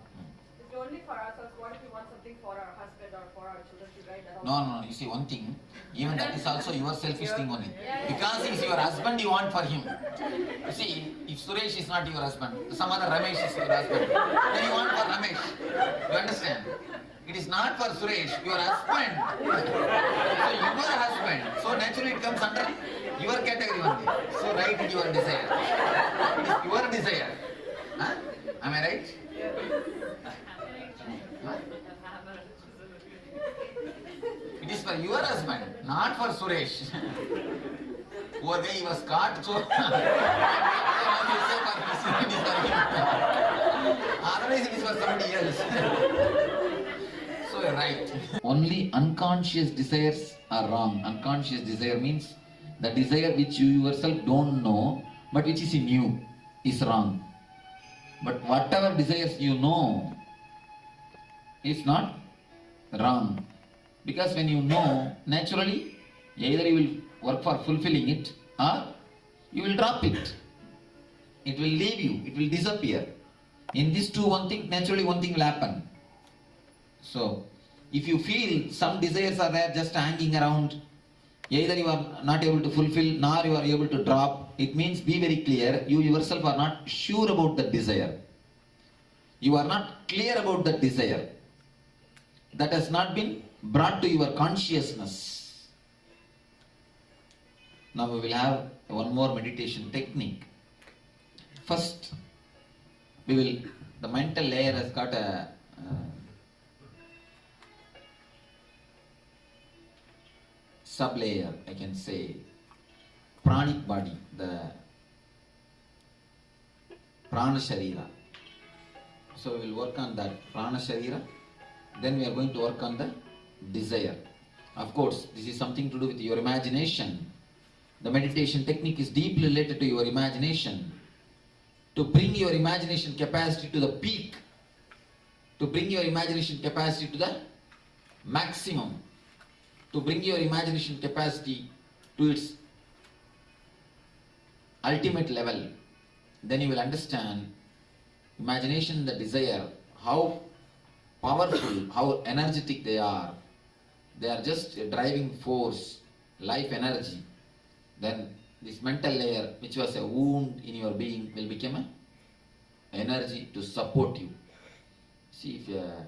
It's only for ourselves. What if we want something for our husband or for our children to write that? No. You see, one thing, even that is also your selfish thing only. Because he is your husband, you want for him. You see, if Suresh is not your husband, some other Ramesh is your husband, then you want for Ramesh. You understand? It is not for Suresh, your husband. So your husband. So naturally it comes under your category only. So write it your desire. It is your desire. Huh? Am I right? Huh? It is for your husband, not for Suresh. Poor guy, he was caught, so otherwise it is for somebody else. So you're right. Only unconscious desires are wrong. Unconscious desire means the desire which you yourself don't know, but which is in you, is wrong. But whatever desires you know is not wrong. Because when you know, naturally, either you will work for fulfilling it or you will drop it. It will leave you, it will disappear. In these two, naturally one thing will happen. So, if you feel some desires are there just hanging around, either you are not able to fulfill nor you are able to drop, it means be very clear, you yourself are not sure about that desire. You are not clear about that desire. That has not been brought to your consciousness. Now we will have one more meditation technique. First, the mental layer has got a sub-layer, I can say, pranic body, the prana sharira. So we will work on that prana sharira. Then we are going to work on the desire. Of course, this is something to do with your imagination. The meditation technique is deeply related to your imagination. To bring your imagination capacity to the peak, to bring your imagination capacity to the maximum, to bring your imagination capacity to its ultimate level, then you will understand imagination, the desire, how powerful, how energetic they are. They are just a driving force, life energy. Then this mental layer, which was a wound in your being, will become an energy to support you. See, if a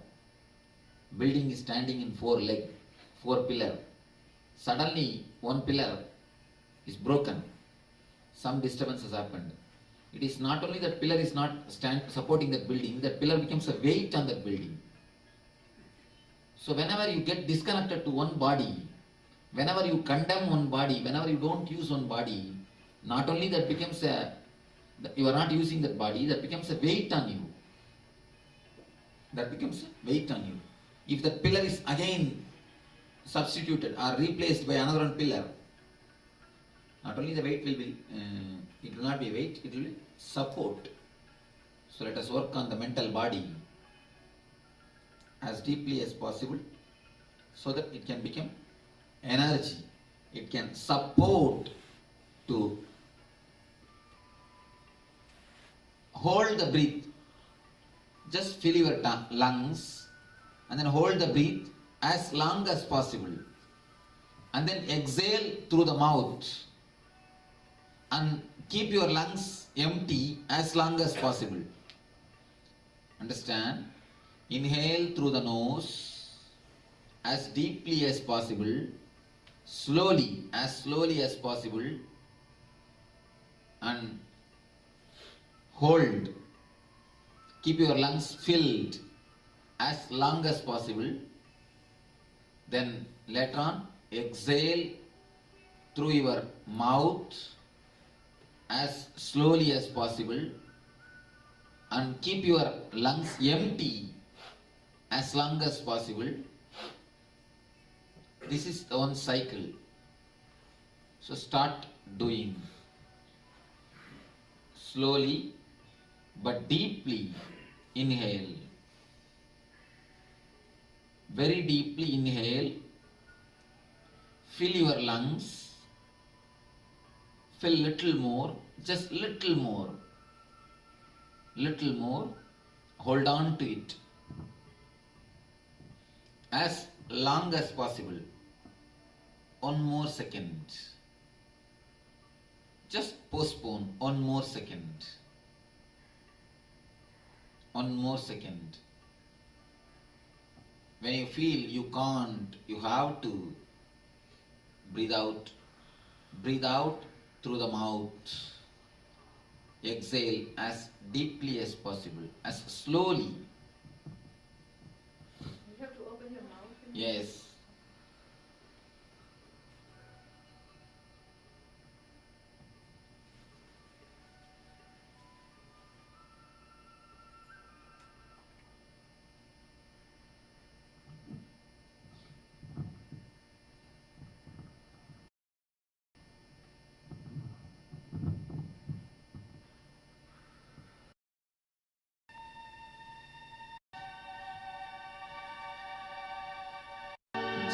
building is standing in four pillar, suddenly one pillar is broken, some disturbance has happened. It is not only that pillar is not supporting that building, that pillar becomes a weight on that building. So whenever you get disconnected to one body, whenever you condemn one body, whenever you don't use one body, not only that becomes you are not using that body, that becomes a weight on you. That becomes a weight on you. If that pillar is again substituted or replaced by another one pillar, not only the weight will be, it will not be weight, it will be support. So let us work on the mental body as deeply as possible so that it can become energy. It can support to hold the breath. Just fill your lungs and then hold the breath as long as possible. And then exhale through the mouth and keep your lungs empty as long as possible. Understand? Inhale through the nose as deeply as possible, slowly as possible, and hold. Keep your lungs filled as long as possible. Then later on, exhale through your mouth as slowly as possible and keep your lungs empty as long as possible. This is one cycle. So start doing. Slowly but deeply inhale. Very deeply inhale. Fill your lungs. Fill little more, just little more. Little more. Hold on to it as long as possible. One more second. Just postpone one more second. One more second. When you feel you can't, you have to breathe out. Breathe out through the mouth. Exhale as deeply as possible, as slowly. You have to open your mouth. Yes.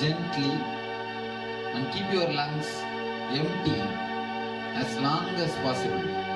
Gently, and keep your lungs empty as long as possible.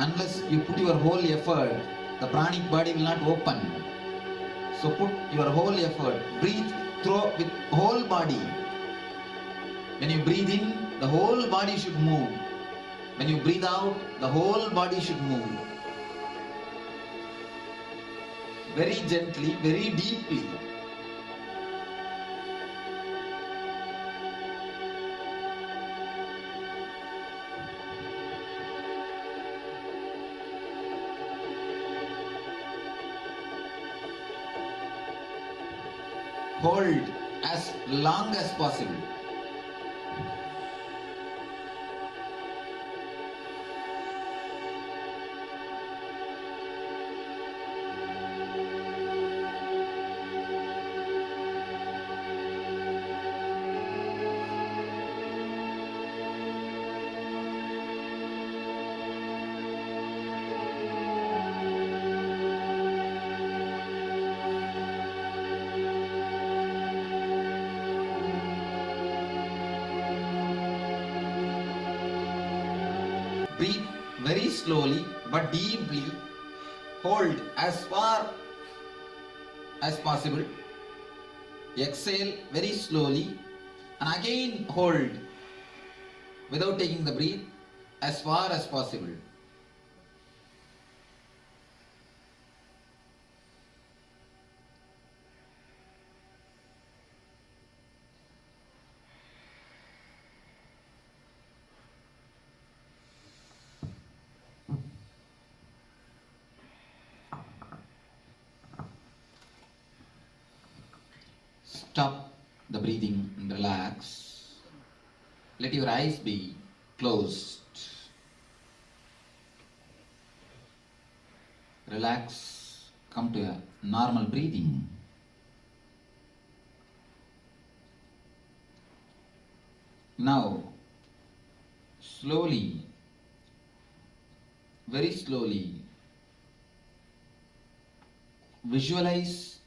Unless you put your whole effort, the pranic body will not open. So put your whole effort. Breathe through with whole body. When you breathe in, the whole body should move. When you breathe out, the whole body should move. Very gently, very deeply. Hold as long as possible. Breathe very slowly but deeply. Hold as far as possible. Exhale very slowly and again hold without taking the breath as far as possible. Stop the breathing and relax. Let your eyes be closed. Relax. Come to a normal breathing. Now, slowly, very slowly, visualize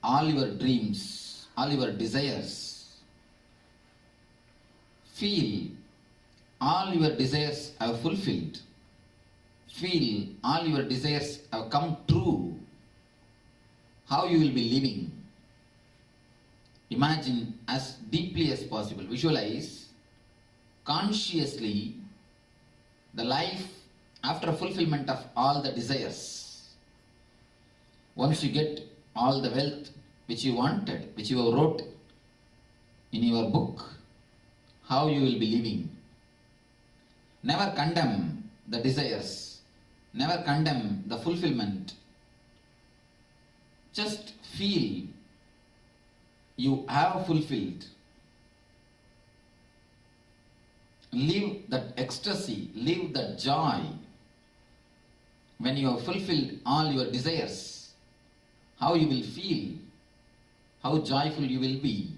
all your dreams, all your desires. Feel all your desires have fulfilled. Feel all your desires have come true. How you will be living. Imagine as deeply as possible. Visualize consciously the life after fulfillment of all the desires. Once you get all the wealth which you wanted, which you have wrote in your book, how you will be living. Never condemn the desires. Never condemn the fulfillment. Just feel you have fulfilled. Live that ecstasy, live that joy. When you have fulfilled all your desires, how you will feel, how joyful you will be,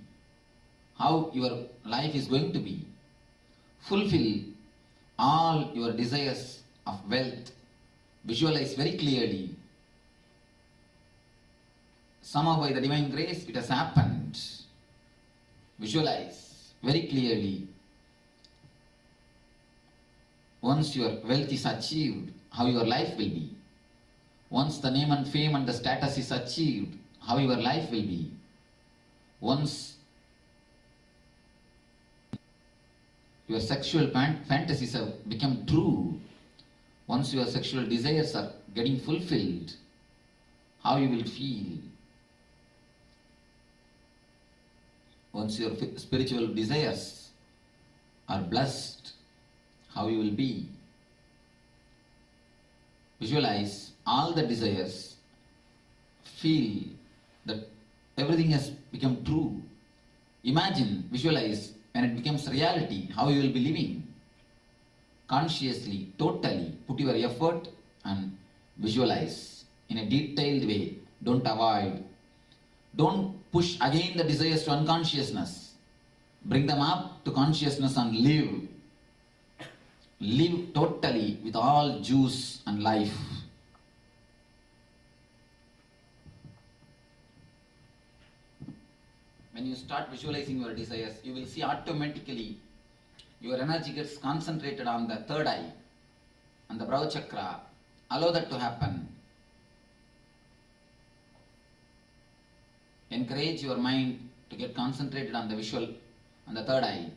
how your life is going to be. fulfill all your desires of wealth. Visualize very clearly. Somehow by the divine grace it has happened. Visualize very clearly. Once your wealth is achieved, how your life will be. Once the name and fame and the status is achieved, how your life will be. Once your sexual fantasies have become true, once your sexual desires are getting fulfilled, how you will feel. Once your spiritual desires are blessed, how you will be. Visualize all the desires, feel that everything has become true. Imagine, visualize when it becomes reality, how you will be living. Consciously, totally put your effort and visualize in a detailed way. Don't avoid. Don't push again the desires to unconsciousness. Bring them up to consciousness and live. Live totally with all juice and life. When you start visualizing your desires, you will see automatically your energy gets concentrated on the third eye and the brow chakra. Allow that to happen. Encourage your mind to get concentrated on the visual, on the third eye.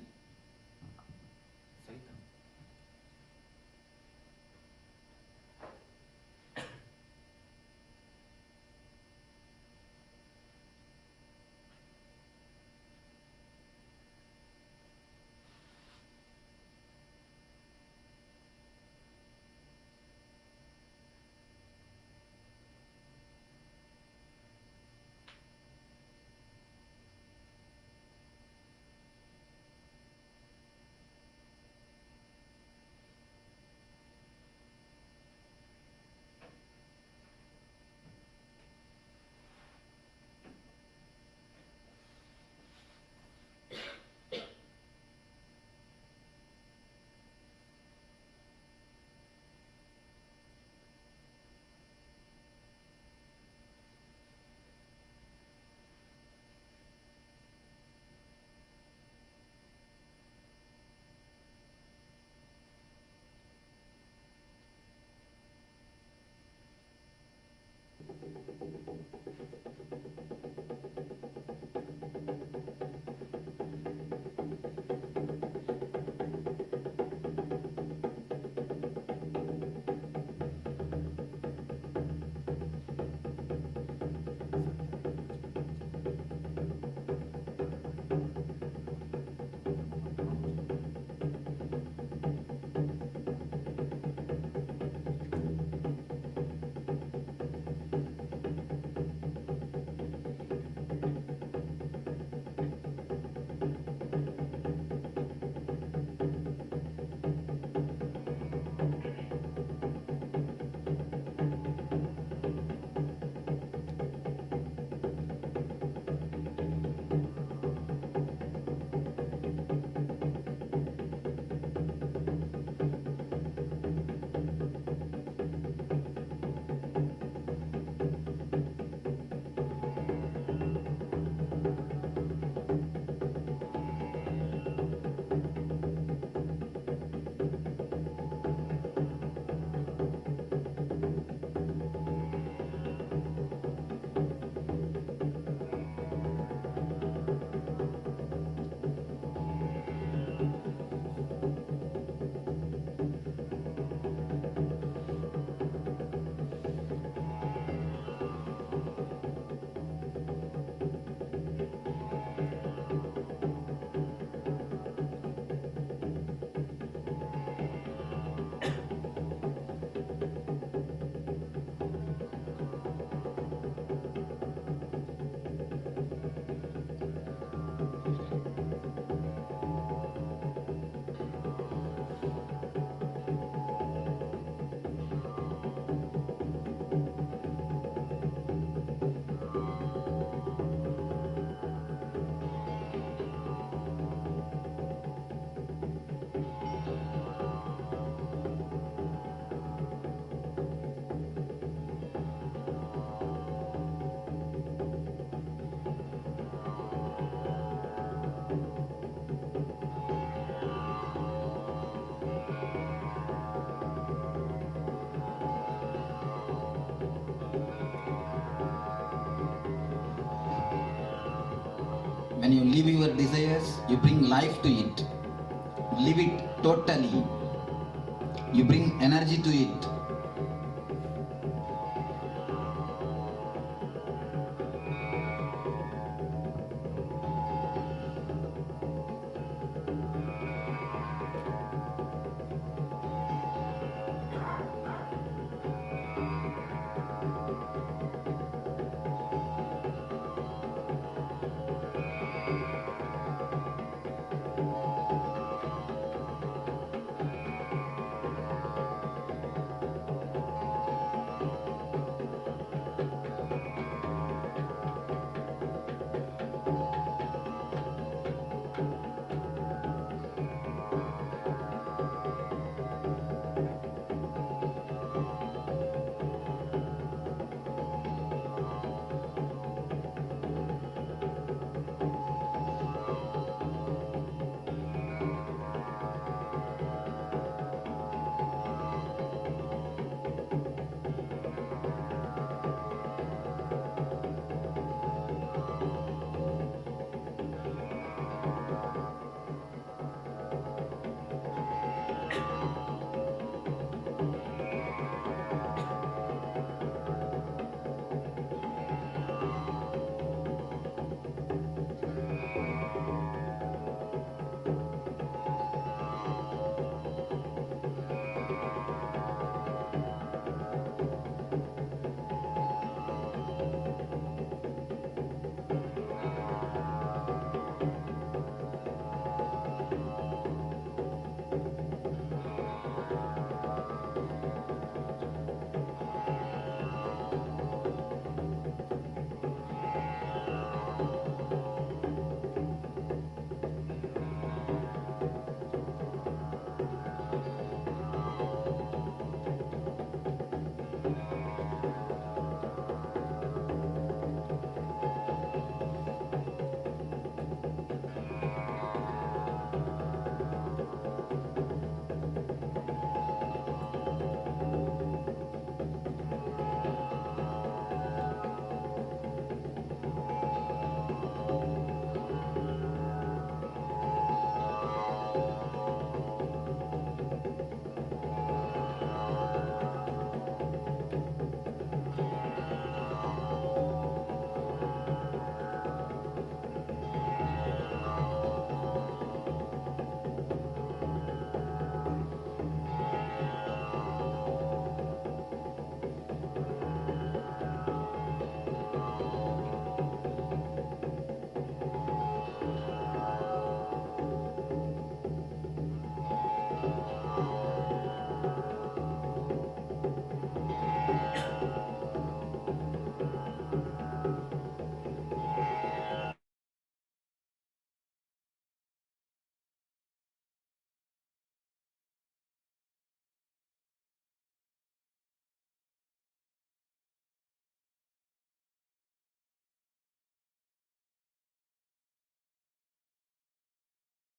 leave your desires, you bring life to it. Live it totally. You bring energy to it.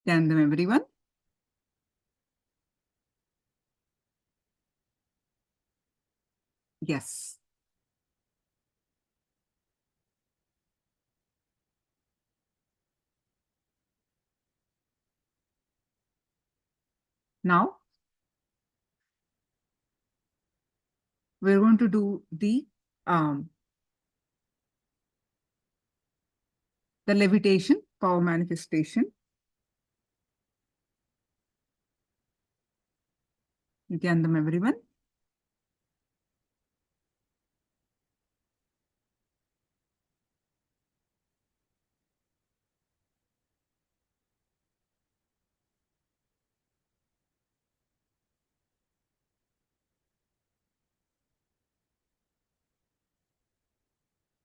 Can them, everyone? Yes. Now, we're going to do the levitation, power manifestation. Can them, everyone?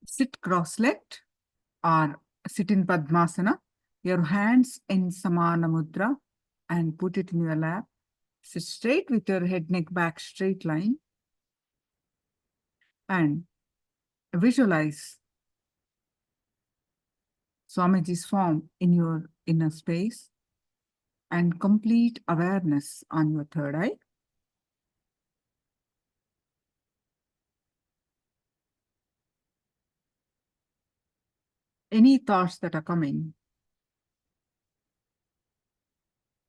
Sit cross-legged or sit in Padmasana. Your hands in Samana Mudra and put it in your lap. Sit straight with your head, neck, back, straight line. And visualize Swamiji's form in your inner space and complete awareness on your third eye. Any thoughts that are coming,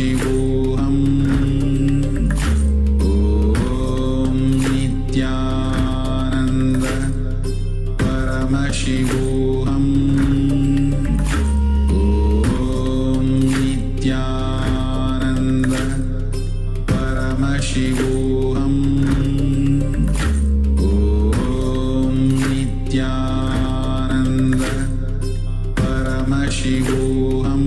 Paramashivoham Om Nithyananda Paramashivoham Om Nithyananda Paramashivoham Om Nithyananda Paramashivoham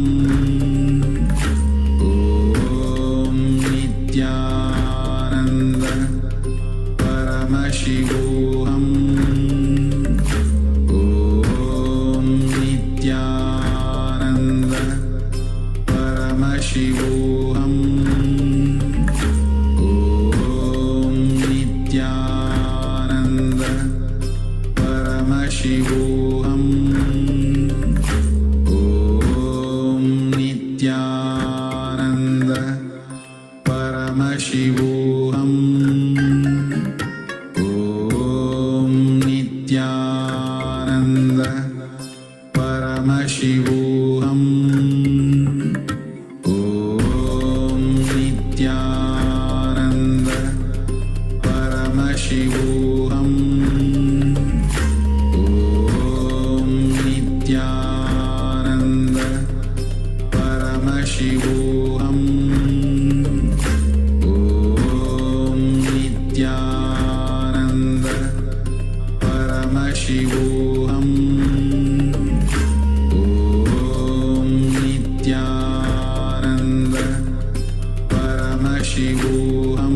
Om Nithyananda Paramashivoham Om Nithyananda Paramashivoham Om Nithyananda Paramashivoham Om Nithyananda Paramashivoham Om Nithyananda Paramashivoham Om Nithyananda Paramashivoham Om Nithyananda Paramashivoham Om Nithyananda Paramashivoham Om Nithyananda Paramashivoham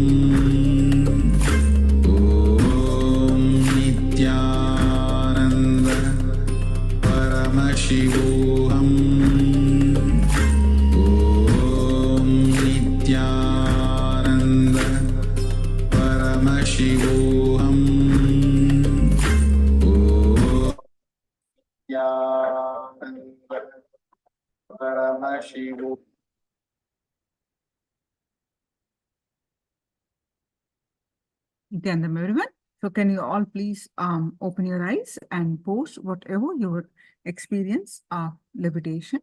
Om Nithyananda Paramashivoham Om Nithyananda Paramashivoham Nithyananda Paramashivoham. Nithyananda, everyone. So can you all please open your eyes and post whatever your experience of levitation.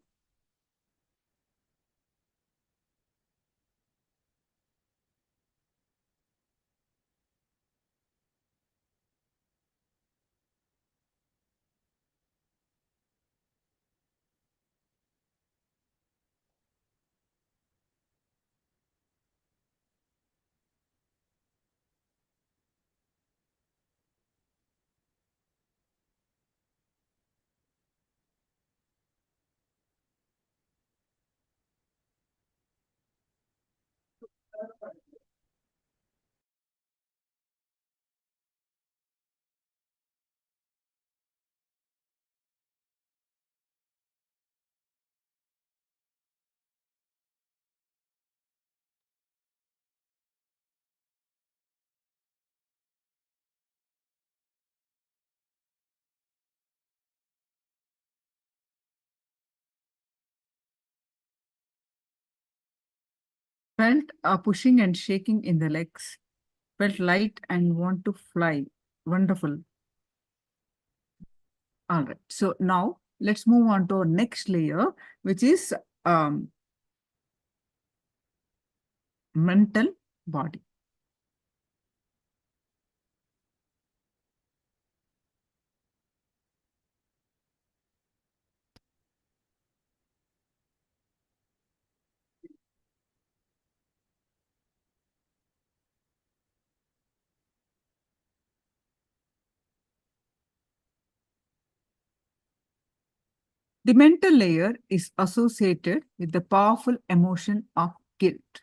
Felt a pushing and shaking in the legs. Felt light and want to fly. Wonderful. All right. So now let's move on to our next layer, which is mental body. The mental layer is associated with the powerful emotion of guilt.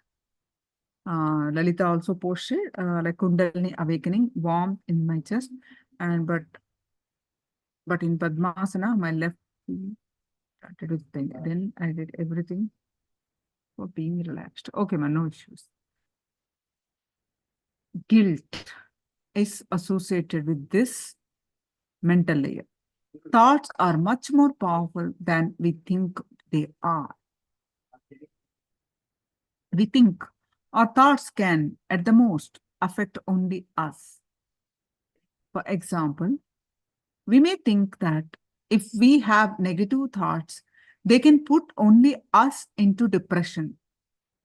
Lalita also posted like Kundalini awakening, warm in my chest, and but in Padmasana, my left feet started with pain. Then I did everything for being relaxed. Okay, man, no issues. Guilt is associated with this mental layer. Thoughts are much more powerful than we think they are. We think our thoughts can, at the most, affect only us. For example, we may think that if we have negative thoughts, they can put only us into depression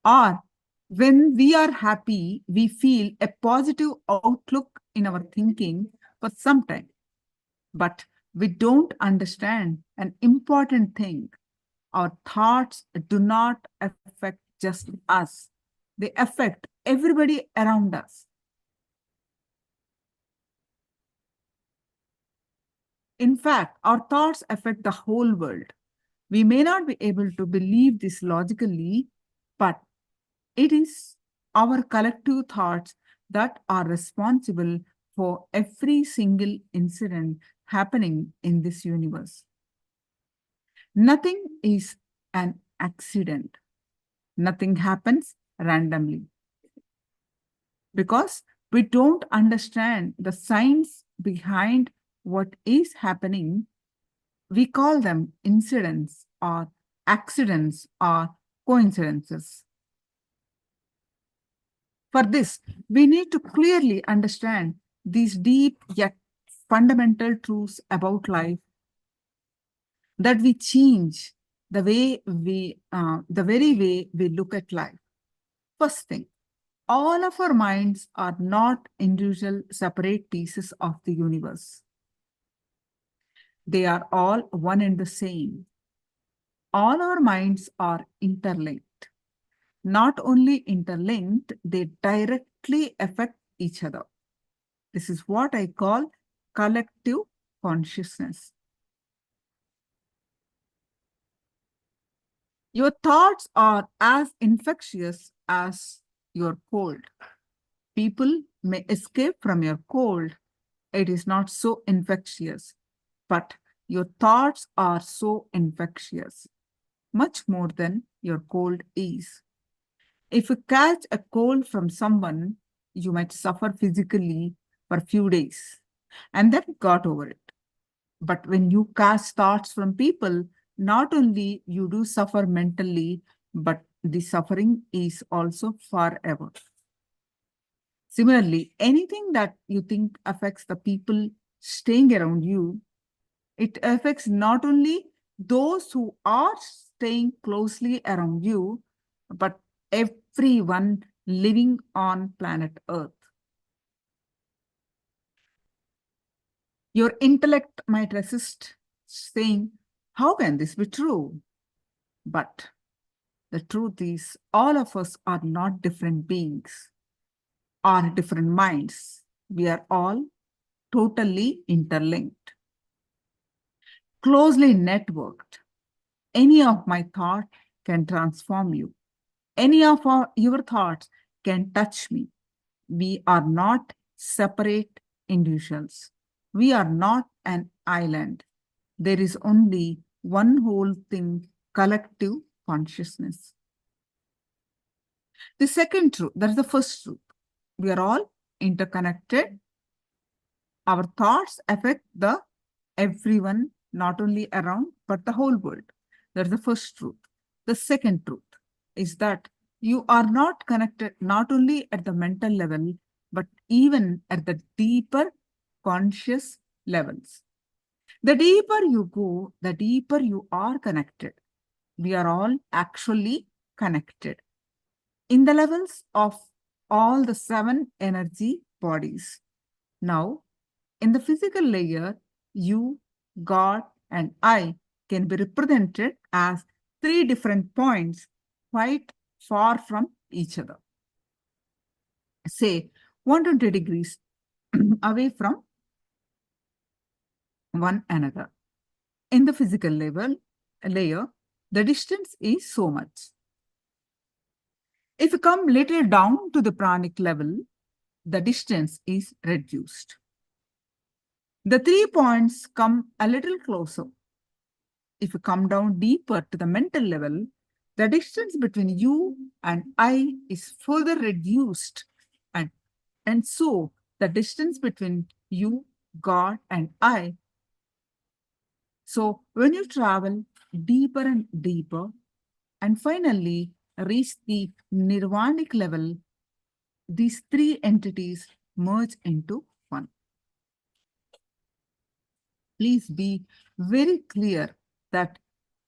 Or when we are happy, we feel a positive outlook in our thinking for some time. But we don't understand an important thing. Our thoughts do not affect just us, they affect everybody around us. In fact, our thoughts affect the whole world. We may not be able to believe this logically, but it is our collective thoughts that are responsible for every single incident happening in this universe. Nothing is an accident. Nothing happens randomly. Because we don't understand the science behind what is happening, we call them incidents or accidents or coincidences. For this, we need to clearly understand these deep yet fundamental truths about life, that we change the very way we look at life. First thing, all of our minds are not individual separate pieces of the universe. They are all one and the same. All our minds are interlinked. Not only interlinked, they directly affect each other. This is what I call collective consciousness. Your thoughts are as infectious as your cold. People may escape from your cold. It is not so infectious, but your thoughts are so infectious, much more than your cold is. If you catch a cold from someone, you might suffer physically for a few days and then got over it. But when you catch thoughts from people, not only you do suffer mentally, but the suffering is also forever. Similarly, anything that you think affects the people staying around you, it affects not only those who are staying closely around you, but everyone living on planet Earth. Your intellect might resist, saying, how can this be true? But the truth is, all of us are not different beings, are different minds. We are all totally interlinked, closely networked. Any of my thought can transform you. Any of your thoughts can touch me. We are not separate individuals. We are not an island. There is only one whole thing, collective consciousness. The second truth, that is the first truth. We are all interconnected. Our thoughts affect everyone, not only around, but the whole world. That's the first truth. The second truth is that you are not connected not only at the mental level, but even at the deeper conscious levels. The deeper you go, the deeper you are connected. We are all actually connected in the levels of all the 7 energy bodies. Now, in the physical layer, you, God, and I can be represented as 3 different points quite far from each other. Say 120 degrees away from one another. In the physical layer, the distance is so much. If you come little down to the pranic level, the distance is reduced. The 3 points come a little closer. If you come down deeper to the mental level, the distance between you and I is further reduced. And so the distance between you, God, and I. So when you travel deeper and deeper, and finally reach the nirvanic level, these 3 entities merge into one. Please be very clear that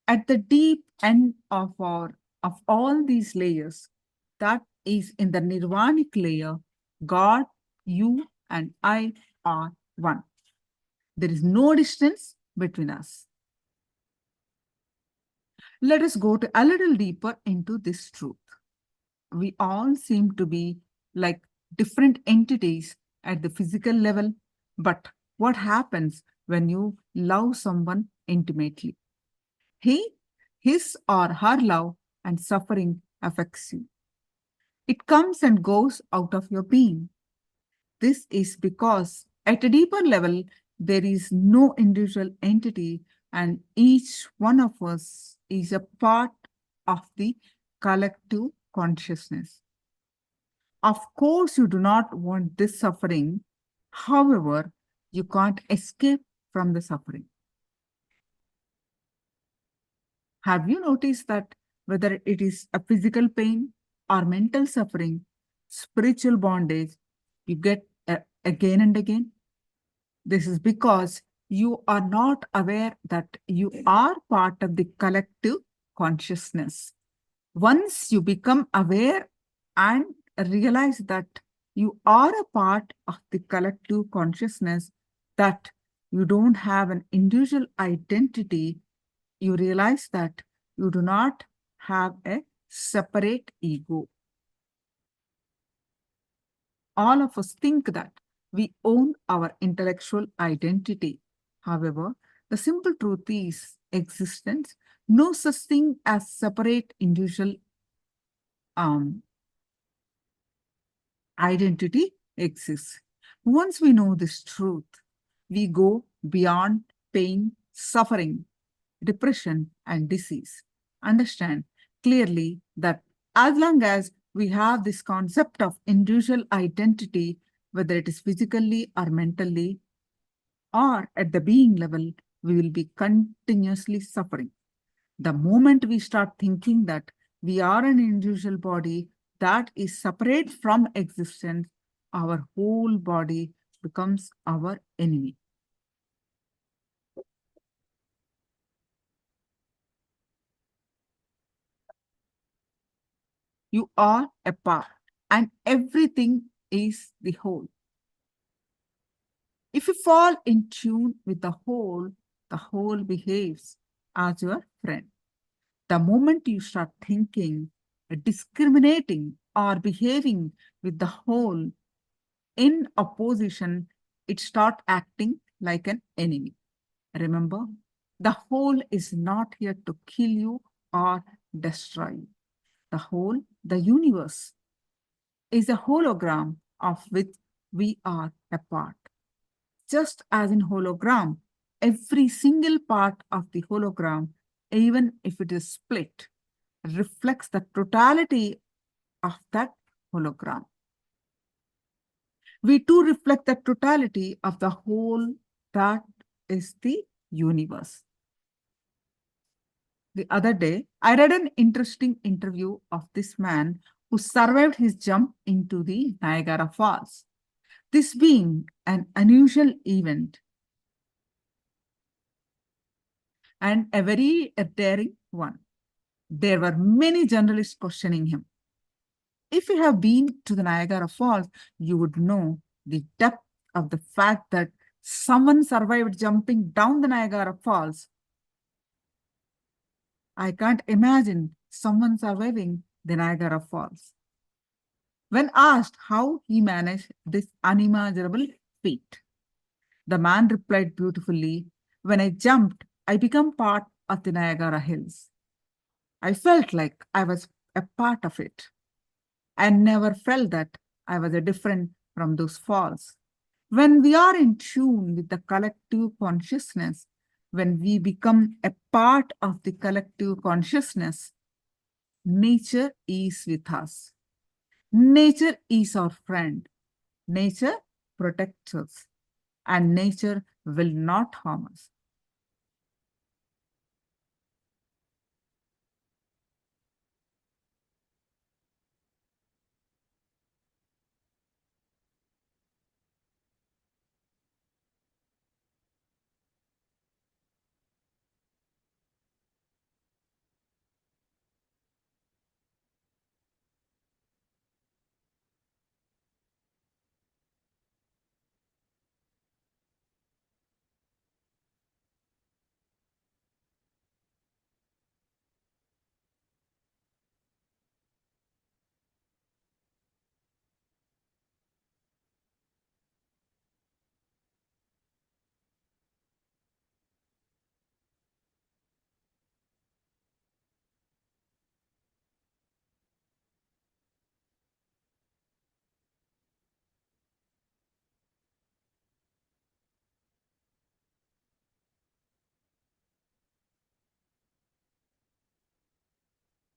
at the deep end of all these layers, that is in the nirvanic layer, God, you, and I are one. There is no distance between us. Let us go a little deeper into this truth. We all seem to be like different entities at the physical level, but what happens when you love someone intimately? His or her love and suffering affects you. It comes and goes out of your being. This is because at a deeper level, there is no individual entity, and each one of us is a part of the collective consciousness. Of course, you do not want this suffering. However, you can't escape from the suffering. Have you noticed that whether it is a physical pain or mental suffering, spiritual bondage, you get again and again? This is because you are not aware that you are part of the collective consciousness. Once you become aware and realize that you are a part of the collective consciousness, that you don't have an individual identity, you realize that you do not have a separate ego. All of us think that we own our intellectual identity. However, the simple truth is existence, no such thing as separate individual identity exists. Once we know this truth, we go beyond pain, suffering, depression, and disease. Understand clearly that as long as we have this concept of individual identity, whether it is physically or mentally or at the being level, we will be continuously suffering. The moment we start thinking that we are an individual body that is separate from existence, our whole body becomes our enemy. You are a part, and everything is the whole. If you fall in tune with the whole behaves as your friend. The moment you start thinking, discriminating, or behaving with the whole in opposition, it starts acting like an enemy. Remember, the whole is not here to kill you or destroy you. The whole, the universe, is a hologram of which we are a part. Just as in hologram, every single part of the hologram, even if it is split, reflects the totality of that hologram. We too reflect the totality of the whole that is the universe. The other day, I read an interesting interview of this man who survived his jump into the Niagara Falls. This being an unusual event and a very daring one. There were many journalists questioning him. If you have been to the Niagara Falls, you would know the depth of the fact that someone survived jumping down the Niagara Falls. I can't imagine someone surviving the Niagara Falls. When asked how he managed this unimaginable feat, the man replied beautifully, "When I jumped, I became part of the Niagara Hills. I felt like I was a part of it. I never felt that I was different from those falls." When we are in tune with the collective consciousness, when we become a part of the collective consciousness, nature is with us. Nature is our friend. Nature protects us, and nature will not harm us.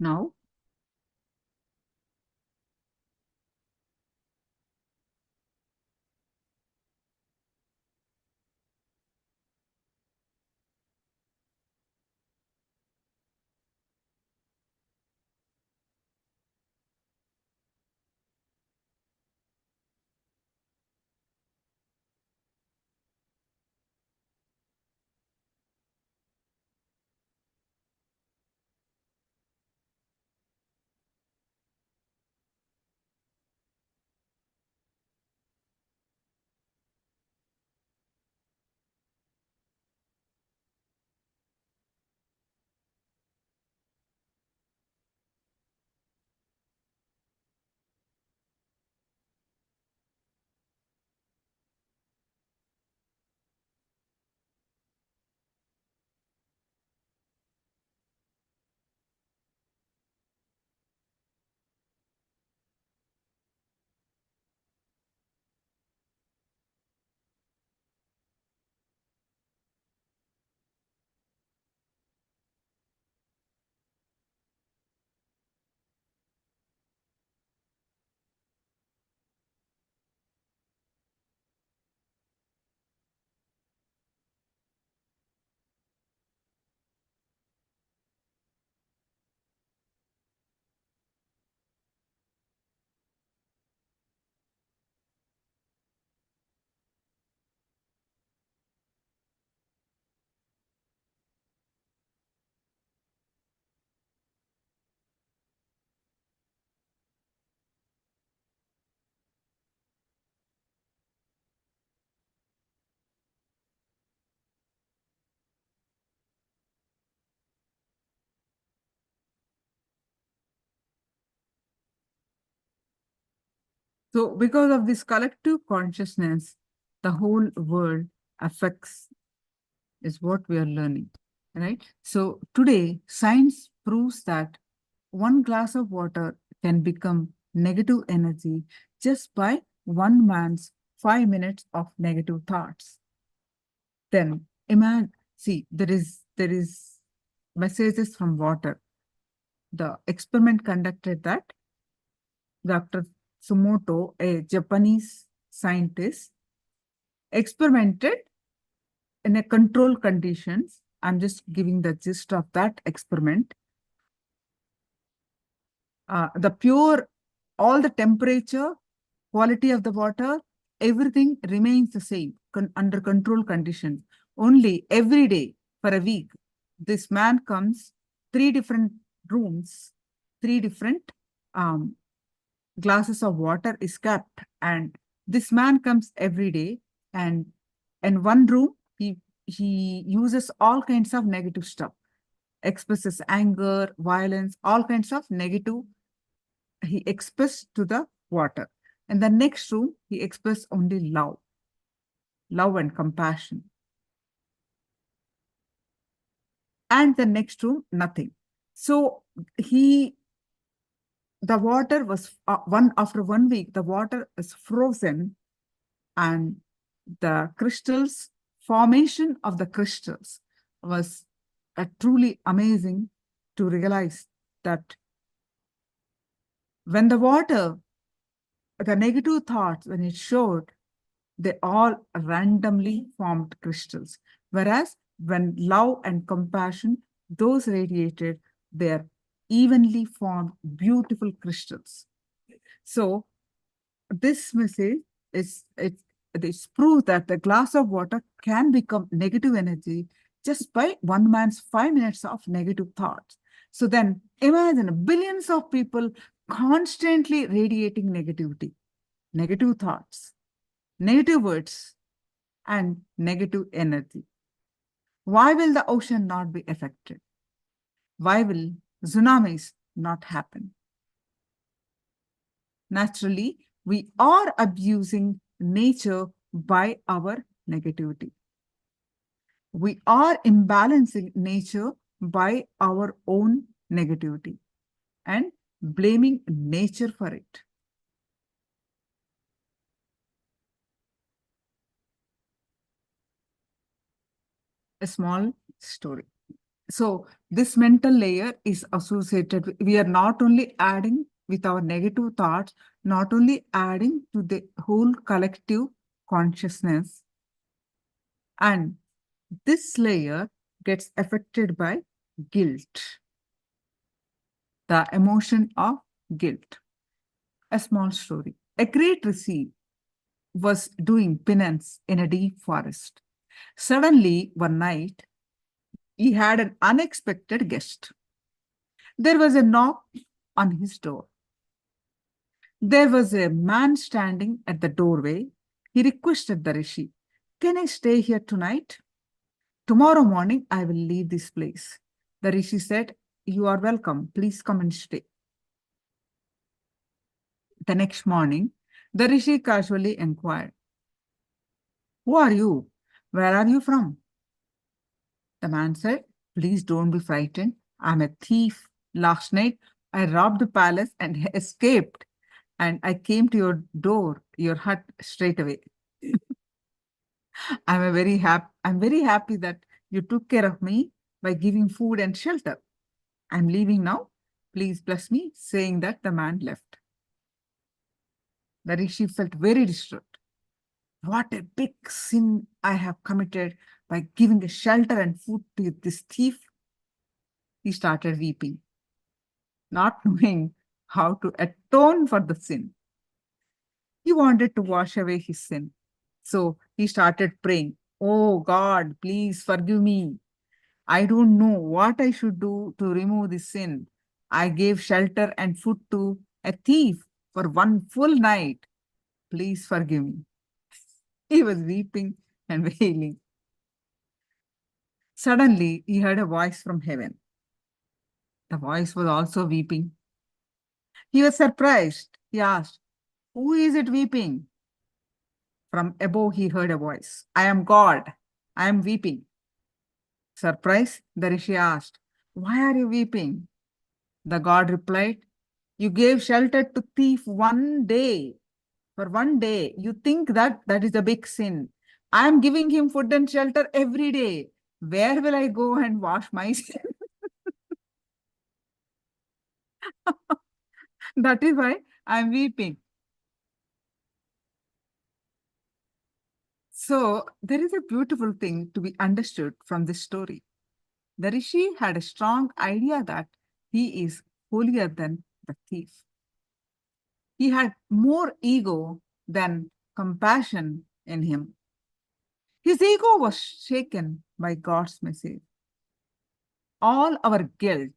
Now, so because of this collective consciousness, the whole world affects is what we are learning, right? So today, science proves that one glass of water can become negative energy just by one man's 5 minutes of negative thoughts. Then imagine, see, there is messages from water. The experiment conducted that Dr. Tsumoto, a Japanese scientist, experimented in a controlled conditions. I'm just giving the gist of that experiment. All the temperature, quality of the water, everything remains the same under control conditions. Only every day for a week, this man comes, 3 different rooms, 3 different glasses of water is kept, and this man comes every day, and in one room, he uses all kinds of negative stuff, expresses anger, violence, all kinds of negative he expressed to the water. In the next room, he expressed only love and compassion. And the next room, nothing. So the water was after 1 week, the water is frozen, and the formation of the crystals was truly amazing to realize that when the negative thoughts, when it showed, they all randomly formed crystals. Whereas when love and compassion, those radiated, they're evenly formed beautiful crystals. So this message is this proof that the glass of water can become negative energy just by one man's 5 minutes of negative thoughts. So then imagine billions of people constantly radiating negativity, negative thoughts, negative words, and negative energy. Why will the ocean not be affected? Why will tsunamis not happen? Naturally, we are abusing nature by our negativity. We are imbalancing nature by our own negativity and blaming nature for it. A small story. So this mental layer is associated with, we are not only adding with our negative thoughts, not only adding to the whole collective consciousness, and this layer gets affected by guilt, the emotion of guilt. A small story. A great rishi was doing penance in a deep forest. Suddenly, one night, he had an unexpected guest. There was a knock on his door. There was a man standing at the doorway. He requested the rishi, "Can I stay here tonight? Tomorrow morning, I will leave this place." The rishi said, "You are welcome. Please come and stay." The next morning, the rishi casually inquired, "Who are you? Where are you from?" The man said, "Please don't be frightened. I'm a thief. Last night, I robbed the palace and escaped, and I came to your door, your hut, straight away. I'm very happy that you took care of me by giving food and shelter. I'm leaving now. Please bless me." Saying that, the man left. The rishi felt very distraught. What a big sin I have committed by giving a shelter and food to this thief. He started weeping, not knowing how to atone for the sin. He wanted to wash away his sin. So he started praying, "Oh God, please forgive me. I don't know what I should do to remove this sin. I gave shelter and food to a thief for one full night. Please forgive me." He was weeping and wailing. Suddenly, he heard a voice from heaven. The voice was also weeping. He was surprised. He asked, "Who is it weeping?" From above, he heard a voice, "I am God. I am weeping." Surprised, the rishi asked, "Why are you weeping?" The god replied, "You gave shelter to thief one day. For one day, you think that that is a big sin. I am giving him food and shelter every day. Where will I go and wash my sin?" That is why I am weeping. So there is a beautiful thing to be understood from this story. The rishi had a strong idea that he is holier than the thief. He had more ego than compassion in him. His ego was shaken by God's message. All our guilt,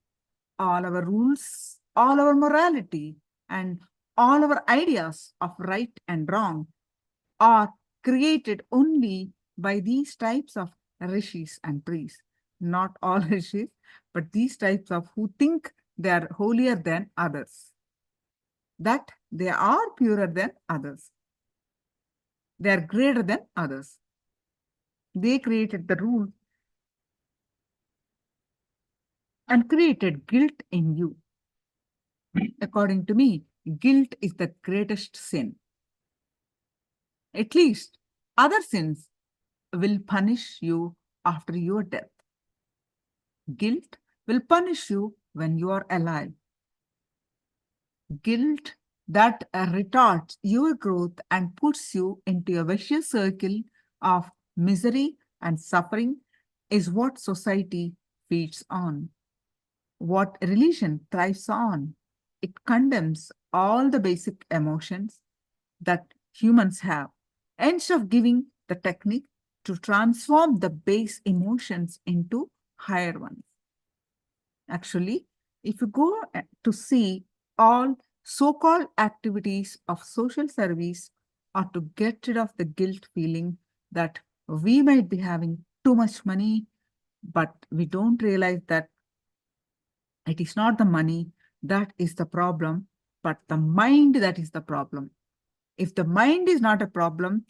all our rules, all our morality, and all our ideas of right and wrong are created only by these types of rishis and priests. Not all rishis, but these types of who think they are holier than others, that they are purer than others, they are greater than others. They created the rule and created guilt in you. According to me, guilt is the greatest sin. At least other sins will punish you after your death. Guilt will punish you when you are alive. Guilt that retards your growth and puts you into a vicious circle of misery and suffering is what society feeds on, what religion thrives on. It condemns all the basic emotions that humans have, instead of giving the technique to transform the base emotions into higher ones. Actually, if you go to see, all so-called activities of social service are to get rid of the guilt feeling that we might be having too much money, but we don't realize that it is not the money that is the problem, but the mind that is the problem. If the mind is not a problem,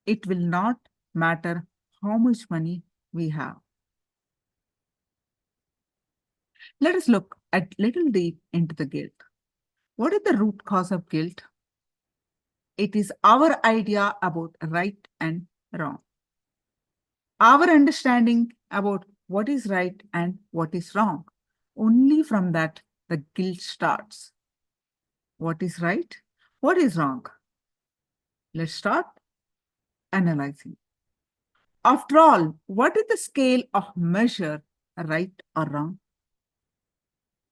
it will not matter how much money we have. Let us look at little deep into the guilt. What is the root cause of guilt? It is our idea about right and wrong. Our understanding about what is right and what is wrong. Only from that the guilt starts. What is right? What is wrong? Let's start analyzing. After all, what is the scale of measure, right or wrong?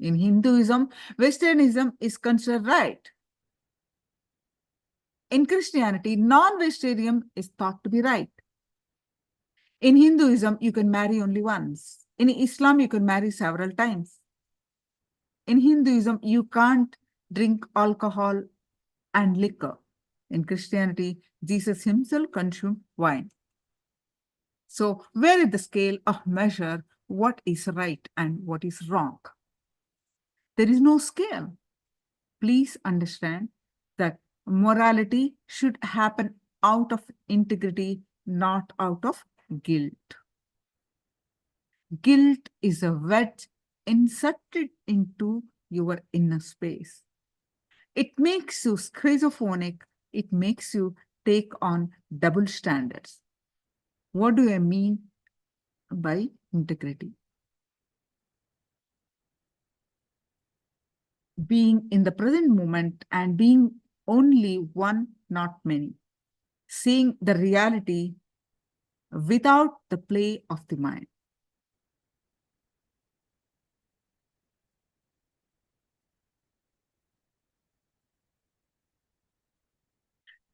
In Hinduism, Westernism is considered right. In Christianity, non-vegetarian is thought to be right. In Hinduism, you can marry only once. In Islam, you can marry several times. In Hinduism, you can't drink alcohol and liquor. In Christianity, Jesus himself consumed wine. So where is the scale of measure what is right and what is wrong? There is no scale. Please understand that morality should happen out of integrity, not out of guilt. Guilt is a wedge inserted into your inner space. It makes you schizophrenic. It makes you take on double standards. What do I mean by integrity? Being in the present moment and being only one, not many. Seeing the reality without the play of the mind.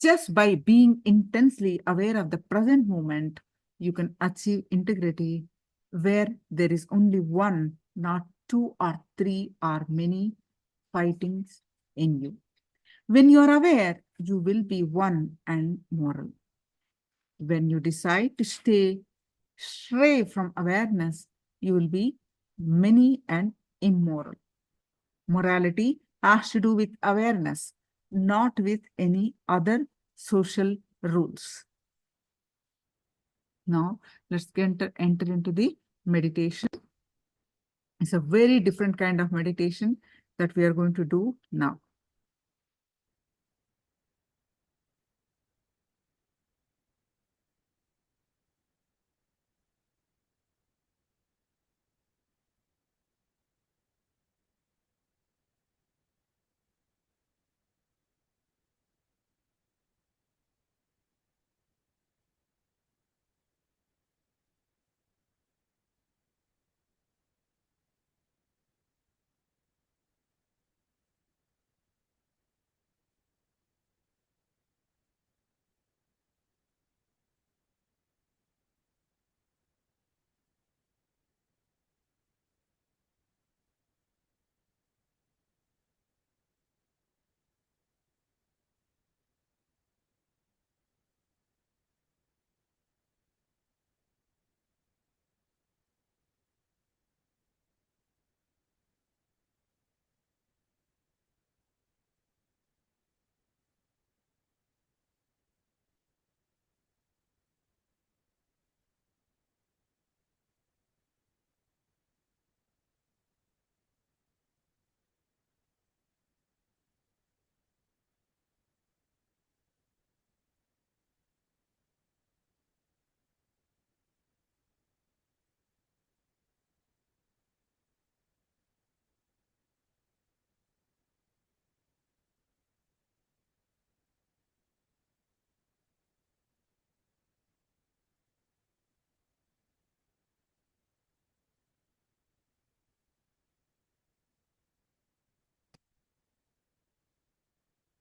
Just by being intensely aware of the present moment, you can achieve integrity where there is only one, not two or three or many fightings in you. When you are aware, you will be one and moral. When you decide to stray from awareness, you will be many and immoral. Morality has to do with awareness, not with any other social rules. Now, let's enter into the meditation. It's a very different kind of meditation that we are going to do now.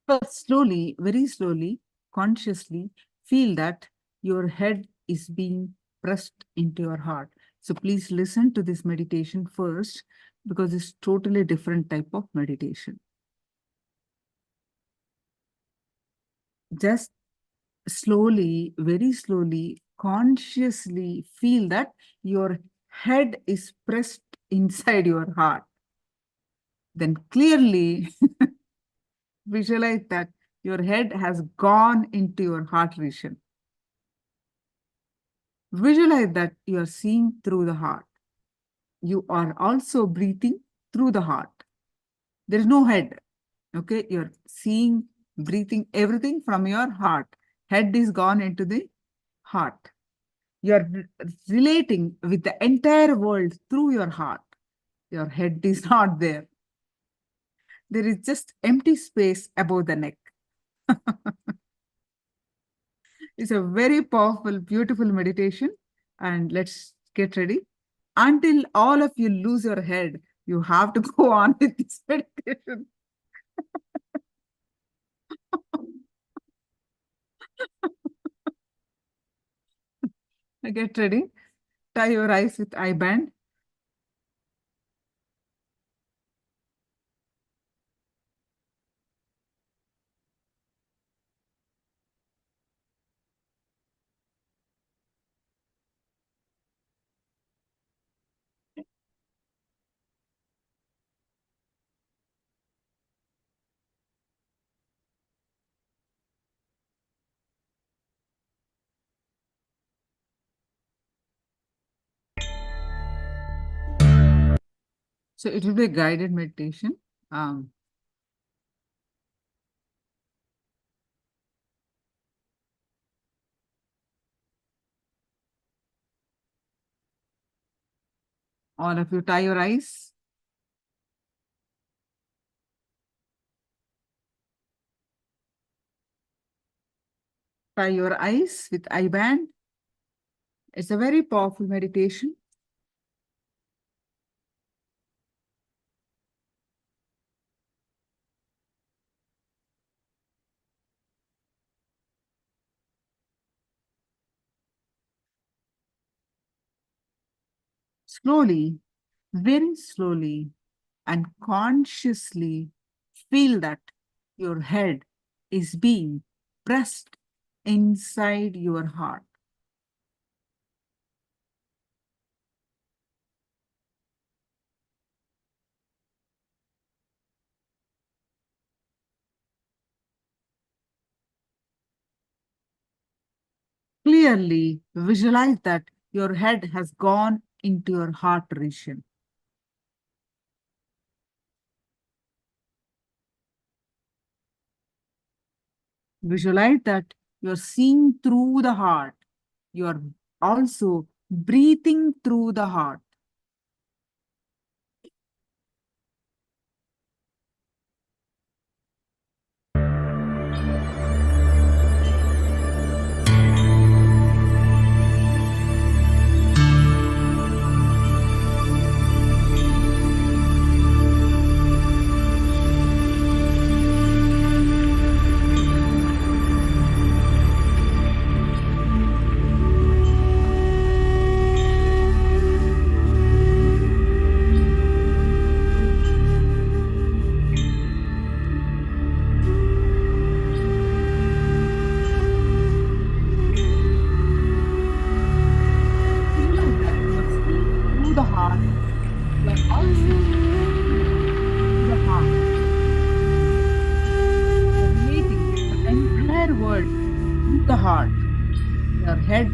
But slowly, very slowly, consciously feel that your head is being pressed into your heart. So please listen to this meditation first, because it's totally different type of meditation. Just slowly, very slowly, consciously feel that your head is pressed inside your heart. Then clearly visualize that your head has gone into your heart region. Visualize that you are seeing through the heart. You are also breathing through the heart. There is no head. Okay, you're seeing, breathing everything from your heart. Head is gone into the heart. You're relating with the entire world through your heart. Your head is not there. There is just empty space above the neck. It's a very powerful, beautiful meditation. And let's get ready. Until all of you lose your head, you have to go on with this meditation. Get ready. Tie your eyes with eye band. So it will be a guided meditation. All of you tie your eyes. Tie your eyes with eye band. It's a very powerful meditation. Slowly, very slowly and consciously feel that your head is being pressed inside your heart. Clearly visualize that your head has gone into your heart region. Visualize that you're seeing through the heart. You're also breathing through the heart. Through the heart, but also through the heart. You're relating the entire world through the heart. Your head.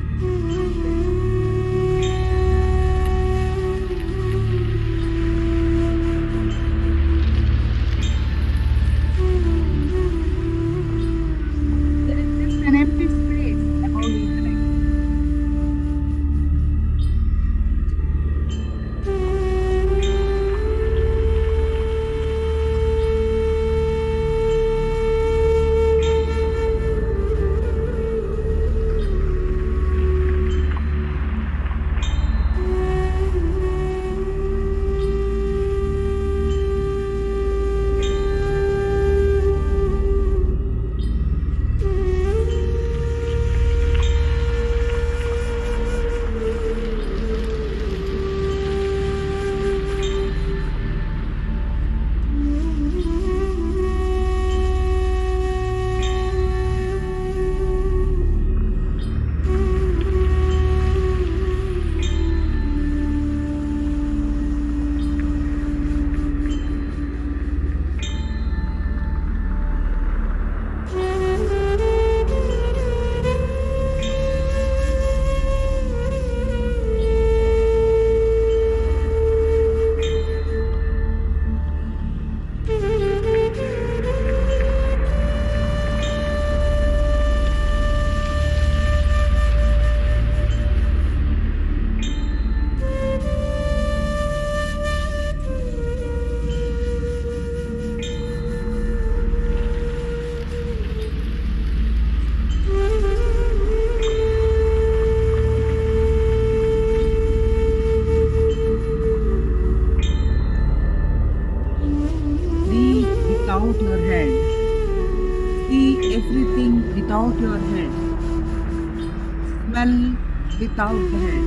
There is just an empty space above the neck. without your head. See everything without your head. Smell without the head.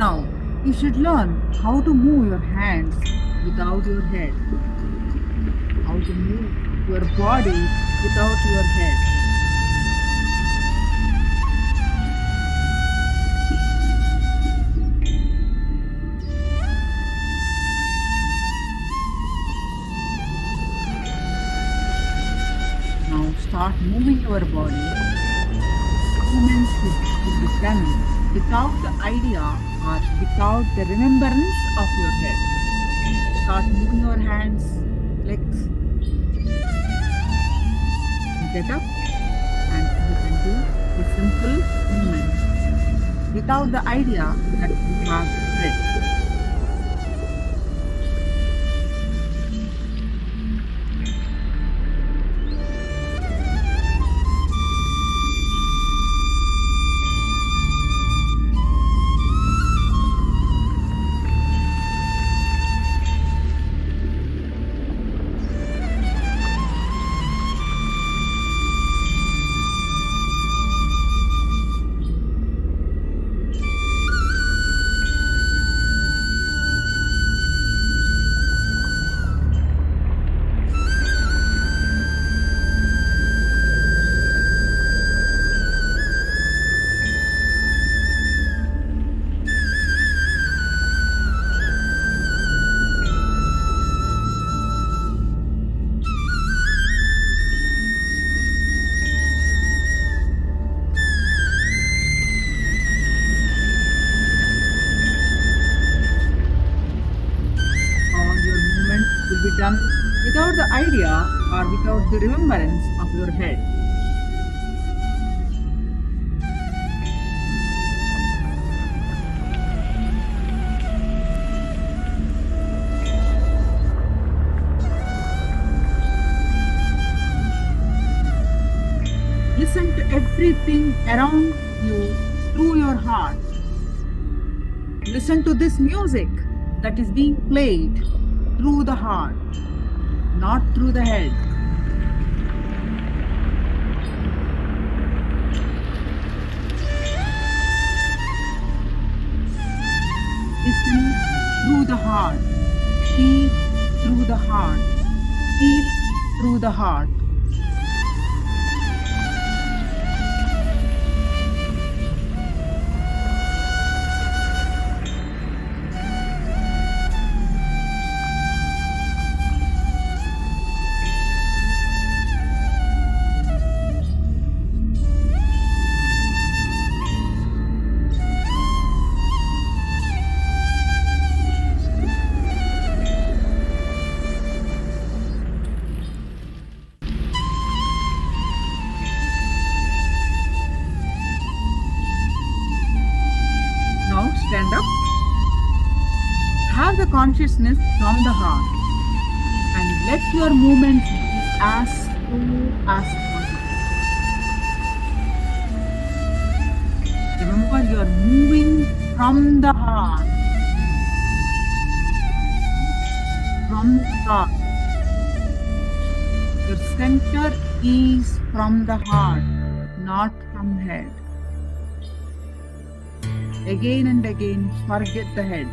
Now, you should learn how to move your hands without your head. How to move your body without your head. Now start moving your body. Movements should be done without the idea or without the remembrance of your head. Start moving your hands, legs. Get up and you can do the simple movement without the idea that you have head. Done without the idea or without the remembrance of your head. Listen to everything around you through your heart. Listen to this music that is being played through the heart, not through the head. Listen through the heart. See through the heart. Feel through the heart. consciousness from the heart and let your movements be as slow as possible. Remember, you are moving from the heart. From the heart. Your center is from the heart, not from head. Again and again, forget the head.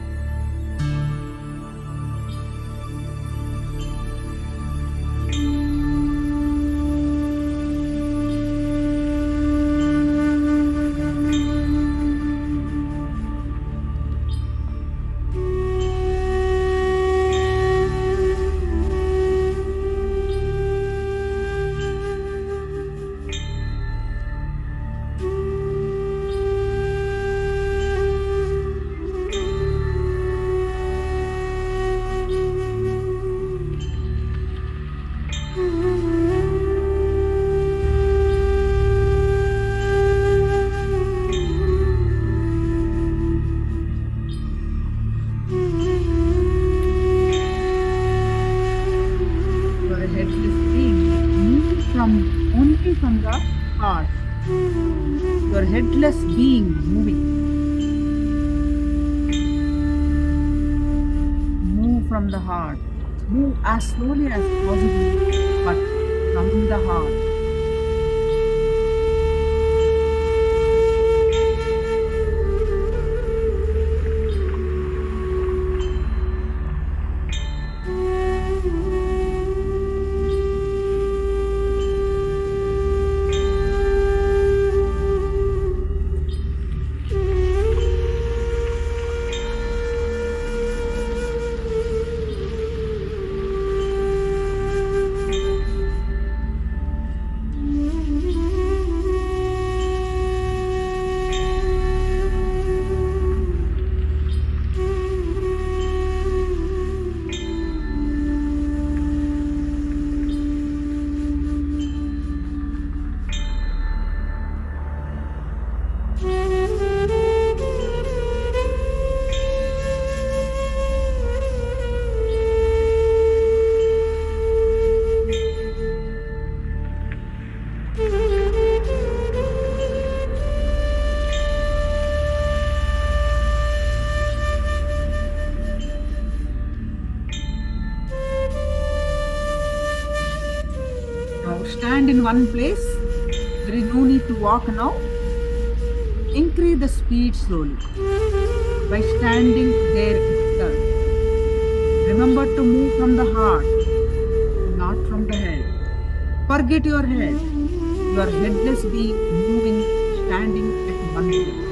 Only from the heart. Your headless being moving. Move from the heart. Move as slowly as possible, but from the heart. Stand in one place. There is no need to walk now. Increase the speed slowly by standing there itself. Remember to move from the heart, not from the head. Forget your head. Your headless being moving, standing at one place.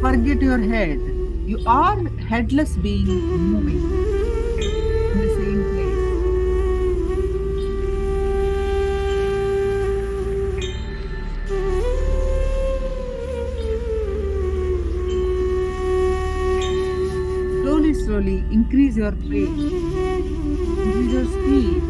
Forget your head. You are headless being moving in the same place. Slowly, slowly increase your pace. Increase your speed.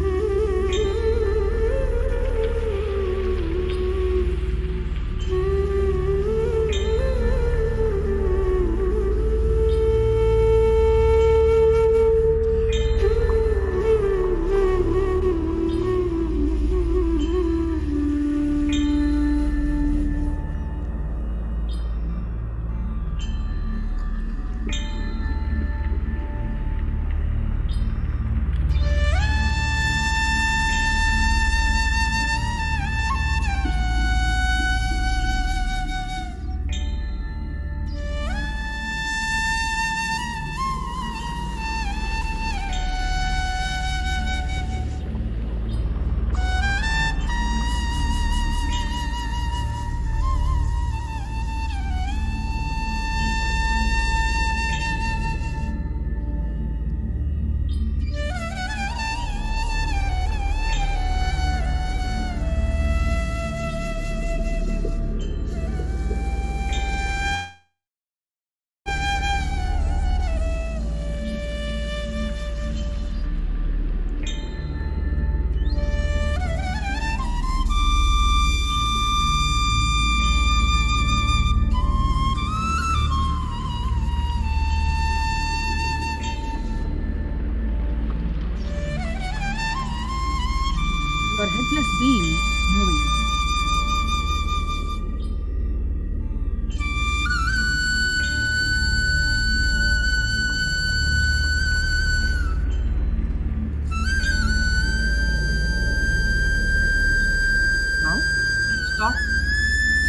Stop.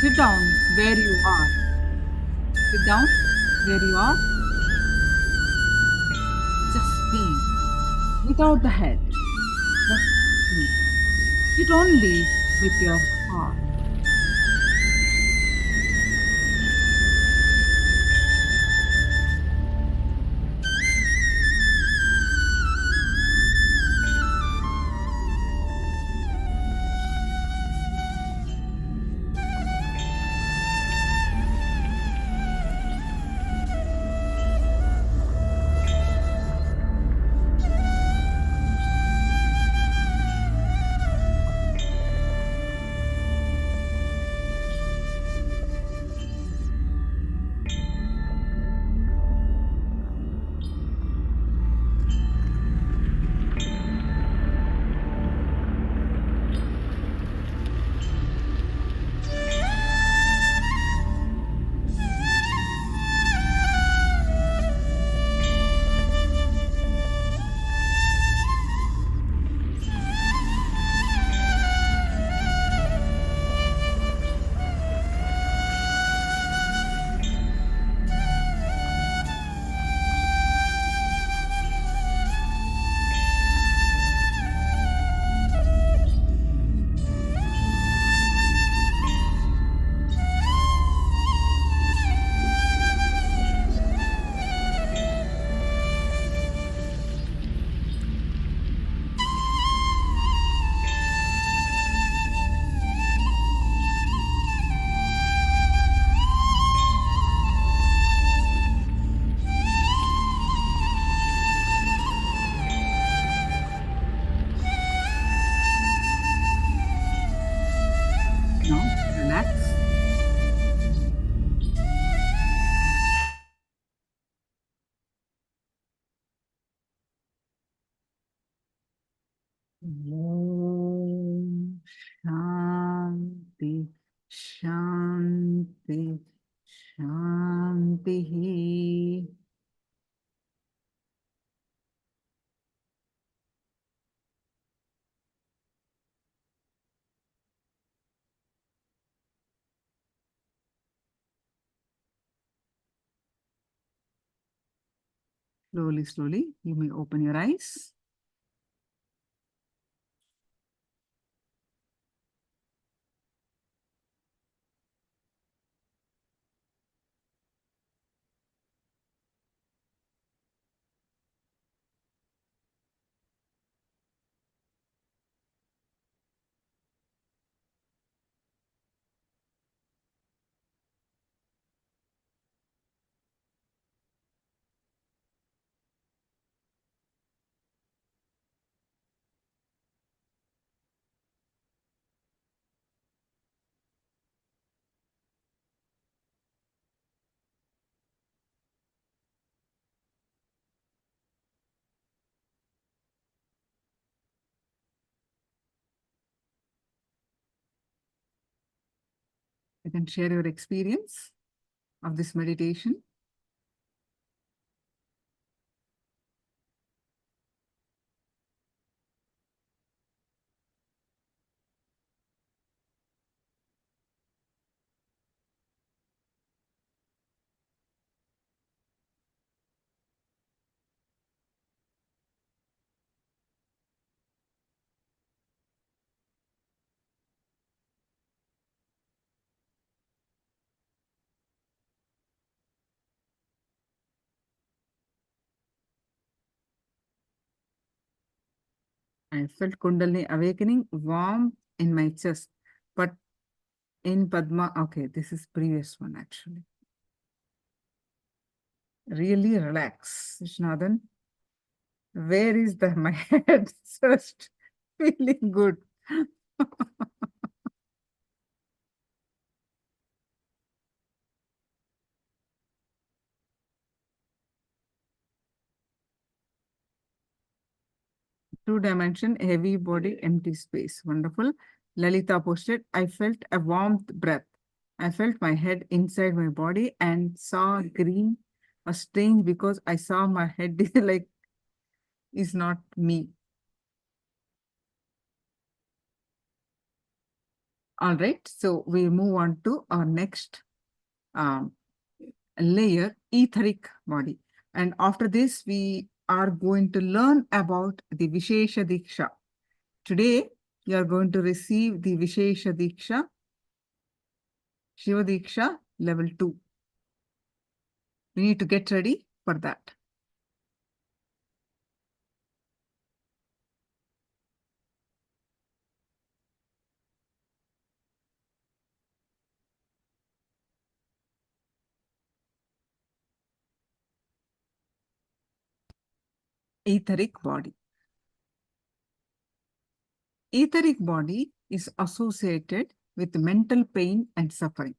Sit down where you are. Sit down where you are. Just feel. Without the head. Just feel. Sit only with your heart. Now, relax. Om Shanti Shanti Shanti. Slowly, slowly, you may open your eyes. You can share your experience of this meditation. I felt Kundalini awakening warm in my chest, but in Padma, okay, this is previous one actually. Really relax, Vishnadan. Where is the my head? Just feeling good. Two dimension, heavy body, empty space. Wonderful. Lalita posted, I felt a warmth breath. I felt my head inside my body and saw green. Was strange because I saw my head like is not me. All right, so we move on to our next layer, etheric body. And after this, we are going to learn about the Vishesha Diksha. Today, you are going to receive the Vishesha Diksha, Shiva Diksha, level 2. We need to get ready for that. Etheric body. Etheric body is associated with mental pain and suffering.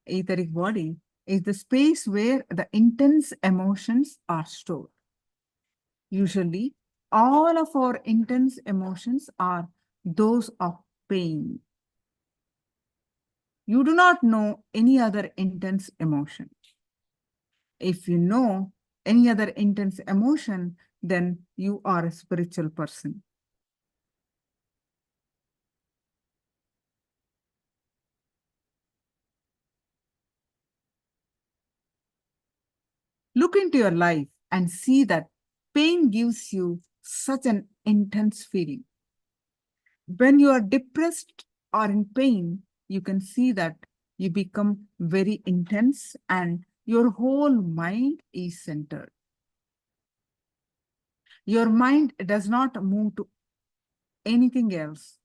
Etheric body is the space where the intense emotions are stored. Usually, all of our intense emotions are those of pain. You do not know any other intense emotion. If you know any other intense emotion, then you are a spiritual person. Look into your life and see that pain gives you such an intense feeling. When you are depressed or in pain, you can see that you become very intense and your whole mind is centered. Your mind does not move to anything else.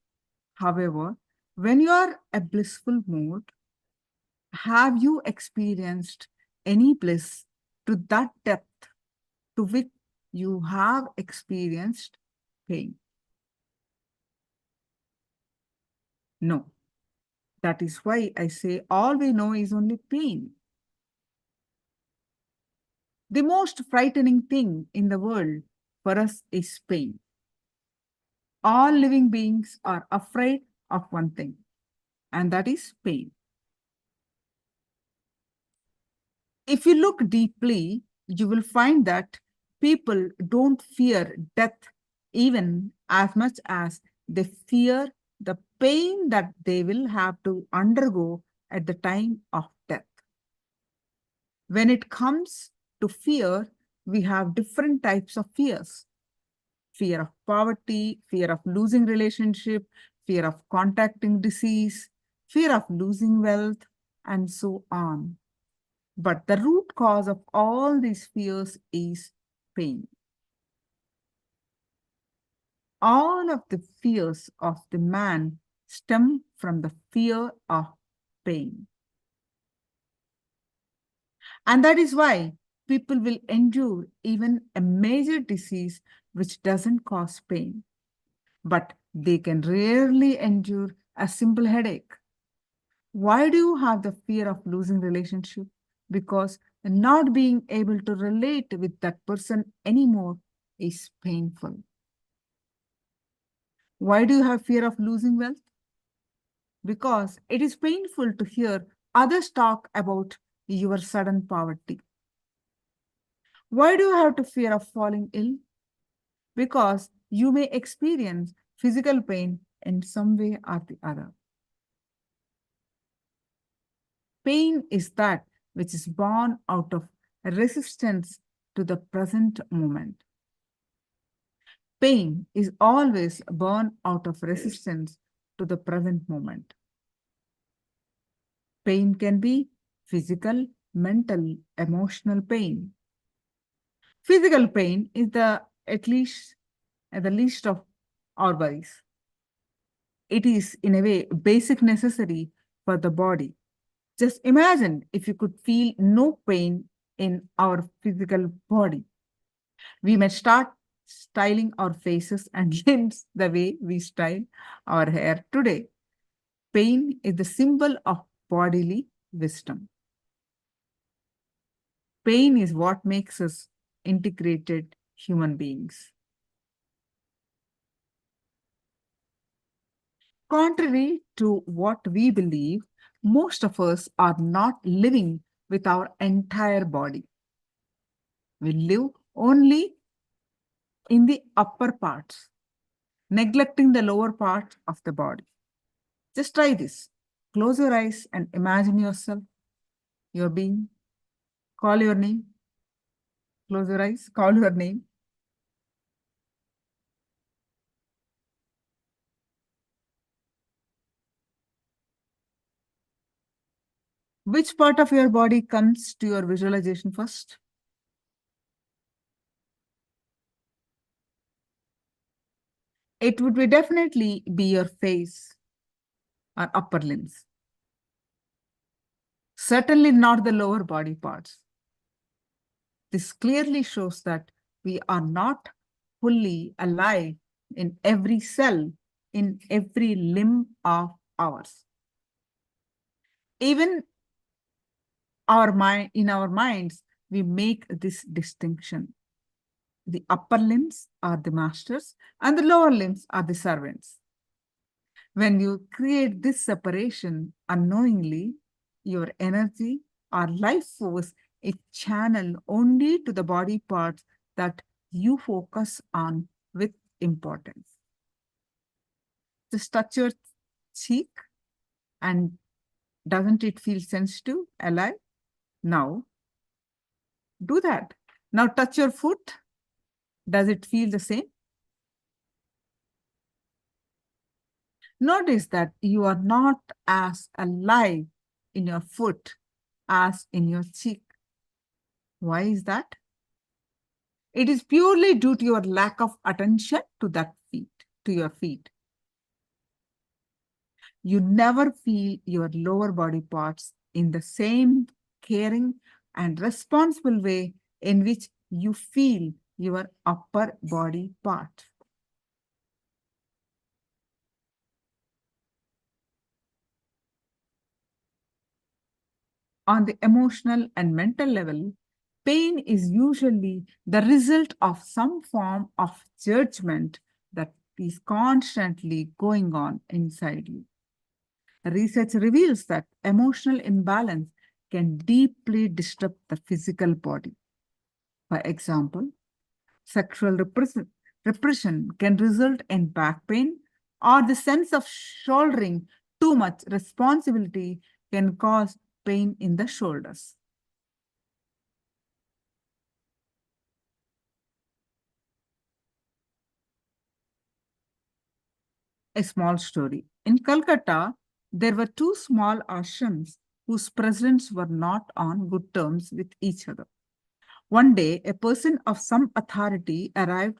However, when you are a blissful mood, have you experienced any bliss to that depth to which you have experienced pain? No. That is why I say all we know is only pain. The most frightening thing in the world for us is pain. All living beings are afraid of one thing, and that is pain. If you look deeply, you will find that people don't fear death even as much as they fear the pain that they will have to undergo at the time of death. When it comes to fear, we have different types of fears. Fear of poverty, fear of losing relationship, fear of contacting disease, fear of losing wealth, and so on. But the root cause of all these fears is pain. All of the fears of the man stem from the fear of pain. And that is why people will endure even a major disease which doesn't cause pain. But they can rarely endure a simple headache. Why do you have the fear of losing relationship? Because not being able to relate with that person anymore is painful. Why do you have fear of losing wealth? Because it is painful to hear others talk about your sudden poverty. Why do you have to fear of falling ill? Because you may experience physical pain in some way or the other. Pain is that which is born out of resistance to the present moment. Pain is always born out of resistance to the present moment. Pain can be physical, mental, emotional pain. Physical pain is at least the least of our worries. It is, in a way, basic necessary for the body. Just imagine if you could feel no pain in our physical body. We may start styling our faces and limbs the way we style our hair today. Pain is the symbol of bodily wisdom. Pain is what makes us integrated human beings. Contrary to what we believe, most of us are not living with our entire body. We live only in the upper parts, neglecting the lower part of the body. Just try this. Close your eyes and imagine yourself, your being. Call your name. Close your eyes, call your name. Which part of your body comes to your visualization first? It would be definitely be your face or upper limbs. Certainly not the lower body parts. This clearly shows that we are not fully alive in every cell, in every limb of ours. Even in our minds, we make this distinction. The upper limbs are the masters and the lower limbs are the servants. When you create this separation unknowingly, your energy or life force is channeled only to the body parts that you focus on with importance. Just touch your cheek, and doesn't it feel sensitive, alive? Now, do that. Now touch your foot. Does it feel the same? Notice that you are not as alive in your foot as in your cheek. Why is that? It is purely due to your lack of attention to your feet. You never feel your lower body parts in the same caring and responsible way in which you feel your upper body part. On the emotional and mental level, pain is usually the result of some form of judgment that is constantly going on inside you. Research reveals that emotional imbalance can deeply disrupt the physical body. For example, sexual repression can result in back pain, or the sense of shouldering too much responsibility can cause pain in the shoulders. A small story. In Calcutta, there were two small ashrams whose presidents were not on good terms with each other. One day, a person of some authority arrived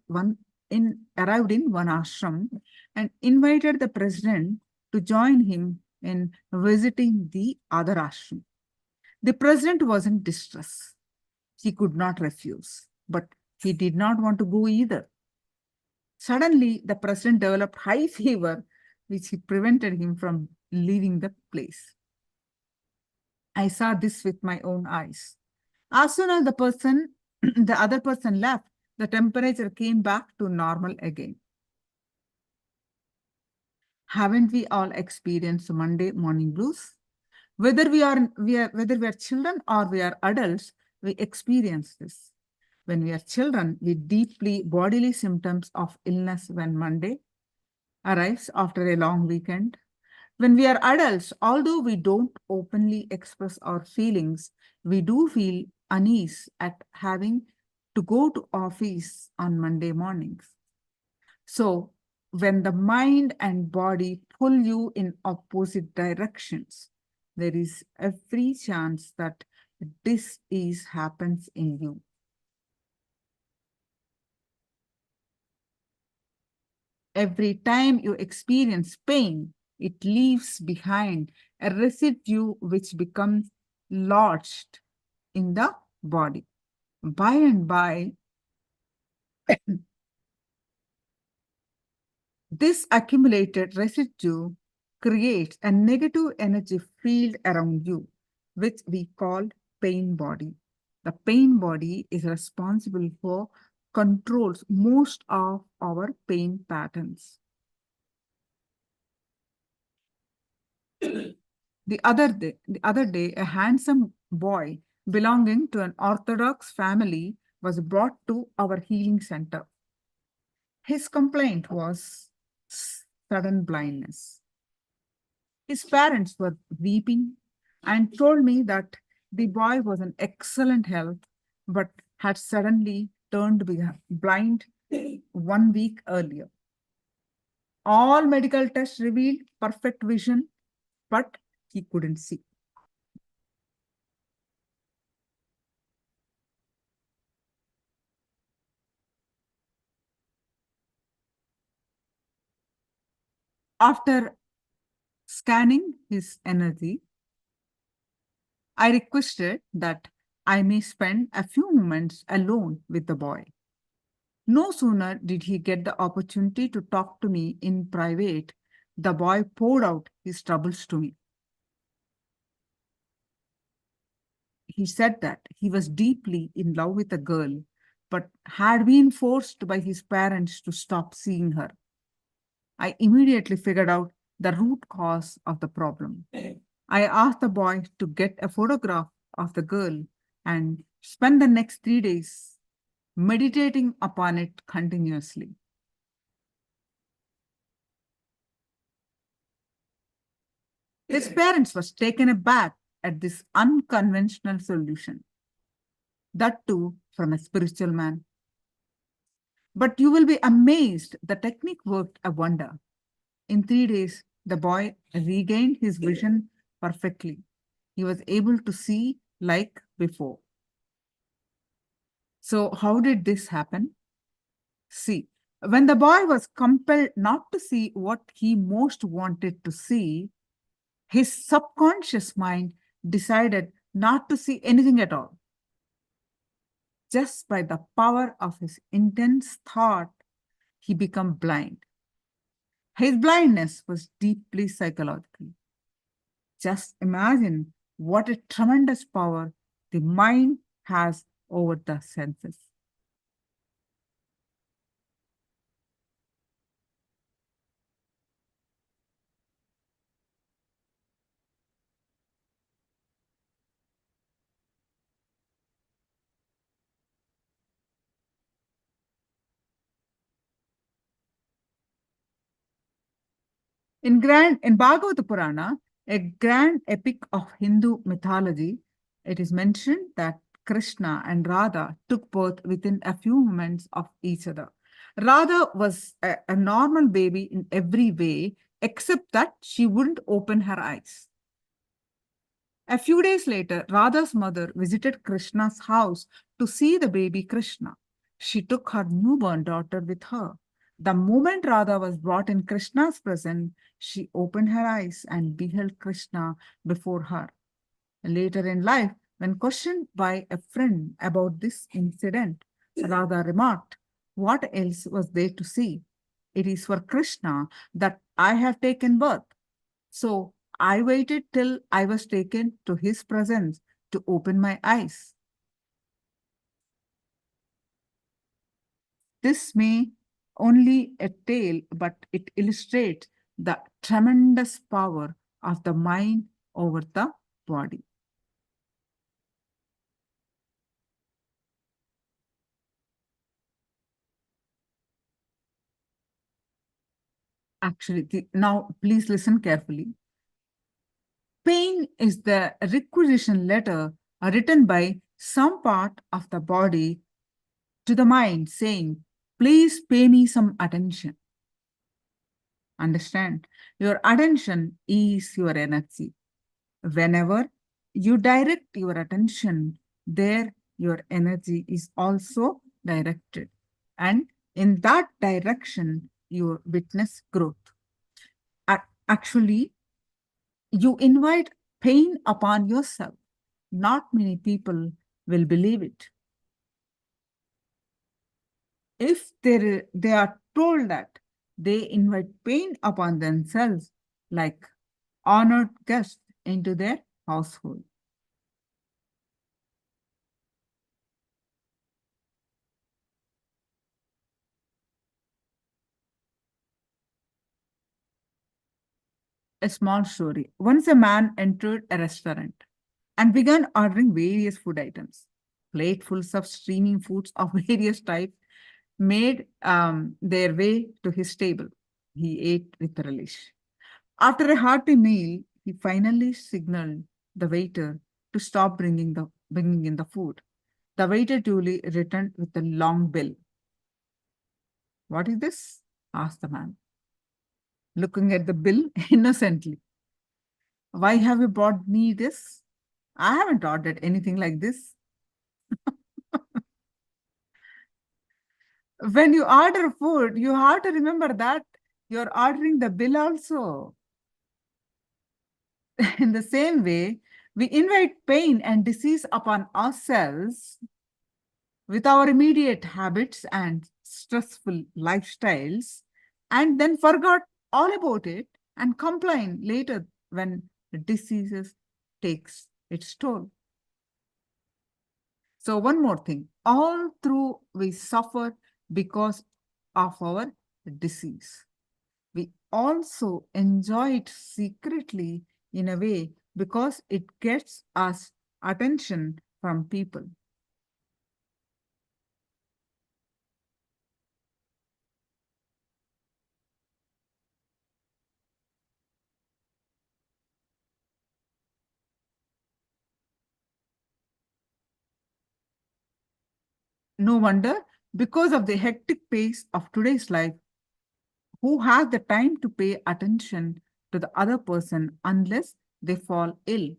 in one ashram and invited the president to join him in visiting the other ashram. The president was in distress. He could not refuse, but he did not want to go either. Suddenly, the president developed high fever, which prevented him from leaving the place. I saw this with my own eyes. As soon as the other person left, the temperature came back to normal again. Haven't we all experienced Monday morning blues? Whether we are children or we are adults, we experience this. When we are children, we deeply bodily symptoms of illness when Monday arrives after a long weekend. When we are adults, although we don't openly express our feelings, we do feel unease at having to go to office on Monday mornings. So when the mind and body pull you in opposite directions, there is every chance that dis-ease happens in you. Every time you experience pain, it leaves behind a residue which becomes lodged in the body. By and by, this accumulated residue creates a negative energy field around you, which we call pain body. The pain body is responsible for controls most of our pain patterns. The other day, a handsome boy belonging to an Orthodox family was brought to our healing center. His complaint was sudden blindness. His parents were weeping and told me that the boy was in excellent health but had suddenly turned blind 1 week earlier. All medical tests revealed perfect vision, but he couldn't see. After scanning his energy, I requested that I may spend a few moments alone with the boy. No sooner did he get the opportunity to talk to me in private, the boy poured out his troubles to me. He said that he was deeply in love with a girl, but had been forced by his parents to stop seeing her. I immediately figured out the root cause of the problem. I asked the boy to get a photograph of the girl and spend the next 3 days meditating upon it continuously. His parents was taken aback at this unconventional solution, that too from a spiritual man. But you will be amazed, the technique worked a wonder. In 3 days, the boy regained his vision perfectly. He was able to see like before. So how did this happen? See, when the boy was compelled not to see what he most wanted to see, his subconscious mind decided not to see anything at all. Just by the power of his intense thought, he became blind. His blindness was deeply psychological. Just imagine what a tremendous power the mind has over the senses. In Bhagavata Purana, a grand epic of Hindu mythology, it is mentioned that Krishna and Radha took birth within a few moments of each other. Radha was a normal baby in every way, except that she wouldn't open her eyes. A few days later, Radha's mother visited Krishna's house to see the baby Krishna. She took her newborn daughter with her. The moment Radha was brought in Krishna's presence, she opened her eyes and beheld Krishna before her. Later in life, when questioned by a friend about this incident, Radha remarked, "What else was there to see? It is for Krishna that I have taken birth. So I waited till I was taken to his presence to open my eyes." This may only a tale, but it illustrates the tremendous power of the mind over the body. Actually, now please listen carefully. Pain is the requisition letter written by some part of the body to the mind saying, "Please pay me some attention." Understand? Your attention is your energy. Whenever you direct your attention, there your energy is also directed. And in that direction, you witness growth. Actually, you invite pain upon yourself. Not many people will believe it. If they are told that they invite pain upon themselves, like honored guests into their household. A small story. Once a man entered a restaurant and began ordering various food items. Platefuls of steaming foods of various types made their way to his table. He ate with relish. After a hearty meal, he finally signaled the waiter to stop bringing in the food. The waiter duly returned with a long bill. "What is this?" asked the man, looking at the bill innocently. "Why have you brought me this? I haven't ordered anything like this." When you order food, you have to remember that you're ordering the bill also. In the same way, we invite pain and disease upon ourselves with our immediate habits and stressful lifestyles, and then forgot all about it and complain later when the diseases takes its toll. So one more thing, all through we suffer because of our disease. We also enjoy it secretly in a way because it gets us attention from people. No wonder, because of the hectic pace of today's life, who has the time to pay attention to the other person unless they fall ill?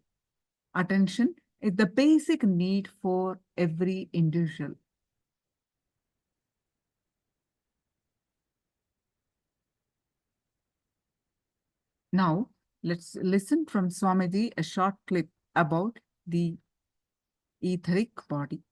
Attention is the basic need for every individual. Now, let's listen from Swamiji a short clip about the etheric body.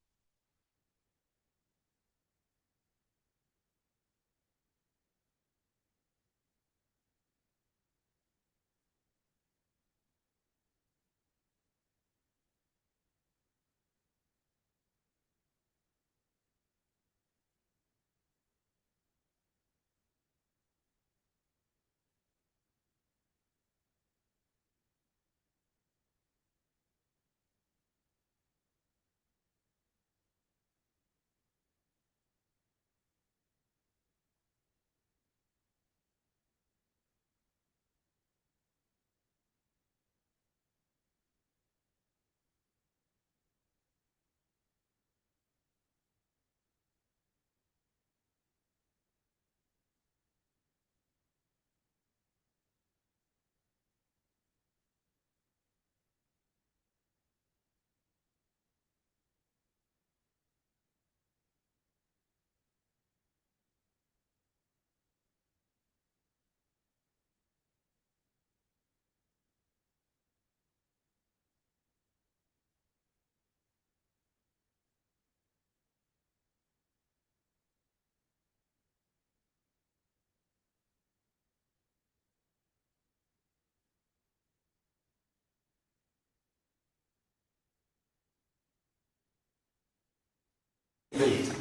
Built.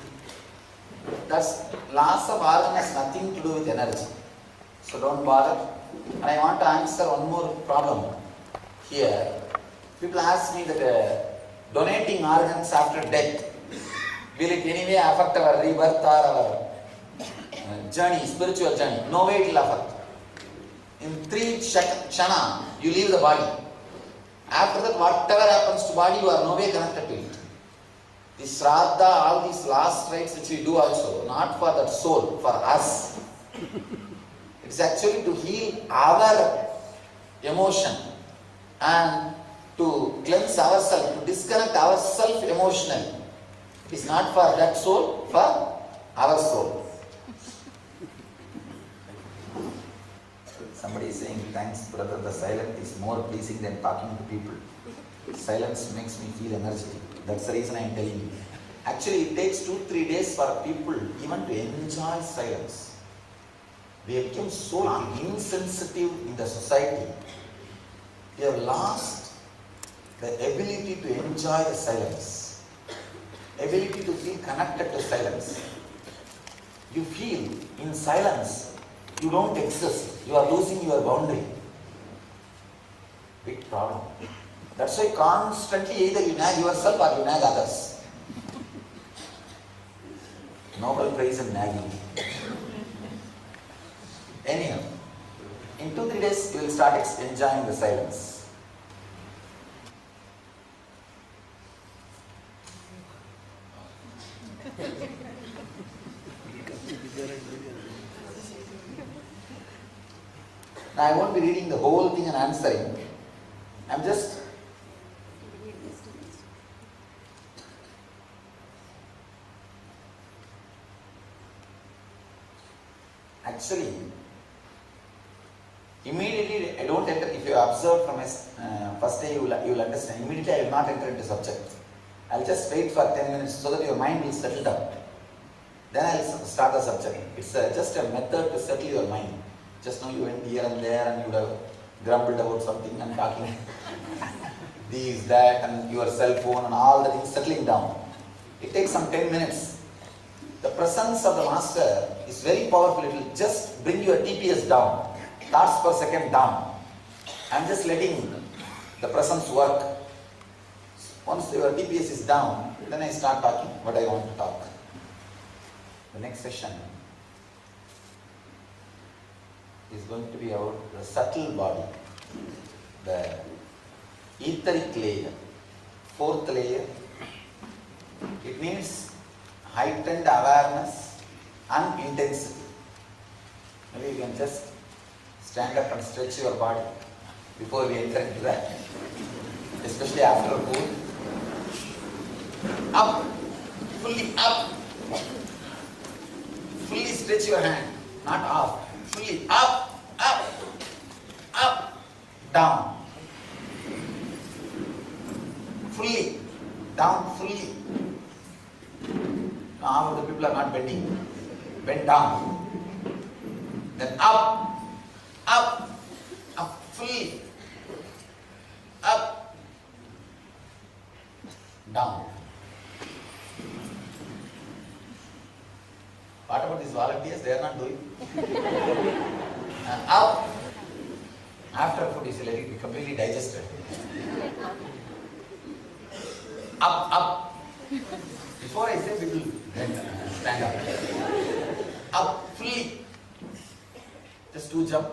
Thus, loss of organ has nothing to do with energy. So don't bother. And I want to answer one more problem here. People ask me that donating organs after death, will it anyway affect our rebirth or our journey, spiritual journey? No way it will affect. In 3 kshana, you leave the body. After that, whatever happens to body, you are no way connected to it. The Shraddha, all these last rites which we do also, not for that soul, for us. It's actually to heal our emotion and to cleanse ourselves, to disconnect ourselves emotionally. It's not for that soul, for our soul. Somebody is saying, thanks brother, the silence is more pleasing than talking to people. Silence makes me feel energetic. That's the reason I am telling you. Actually, it takes 2-3 days for people even to enjoy silence. We have become so insensitive in the society. We have lost the ability to enjoy the silence, ability to feel connected to silence. You feel in silence, you don't exist. You are losing your boundary. Big problem. That's why constantly either you nag yourself or you nag others. Nobel Prize in nagging. Anyhow, in 2-3 days you will start enjoying the silence. Now I won't be reading the whole thing and answering. I'm just actually immediately I don't enter. If you observe from first day, you will understand. Immediately I will not enter into subject. I'll just wait for 10 minutes so that your mind will settle down. Then I'll start the subject. It's just a method to settle your mind. Just now you went here and there and you would have grumbled about something and talking this, that, and your cell phone and all the things settling down. It takes some 10 minutes. The presence of the master is very powerful. It will just bring your TPS down, thoughts per second down. I'm just letting the presence work. Once your TPS is down, then I start talking what I want to talk. The next session is going to be about the subtle body, the etheric layer, fourth layer. It needs heightened awareness and intensity. Maybe you can just stand up and stretch your body before we enter into that, especially after food. Up, fully up. Fully stretch your hand, not off. Fully up, up, up, down. Fully, down, fully. Now half of the people are not bending. Bend down. Then up, up, up, fully. Up, down. What about these volunteers? They are not doing. Up. After food is let it be completely digested. Up, up. Before I say people stand up. Up, fully. Just 2 jump.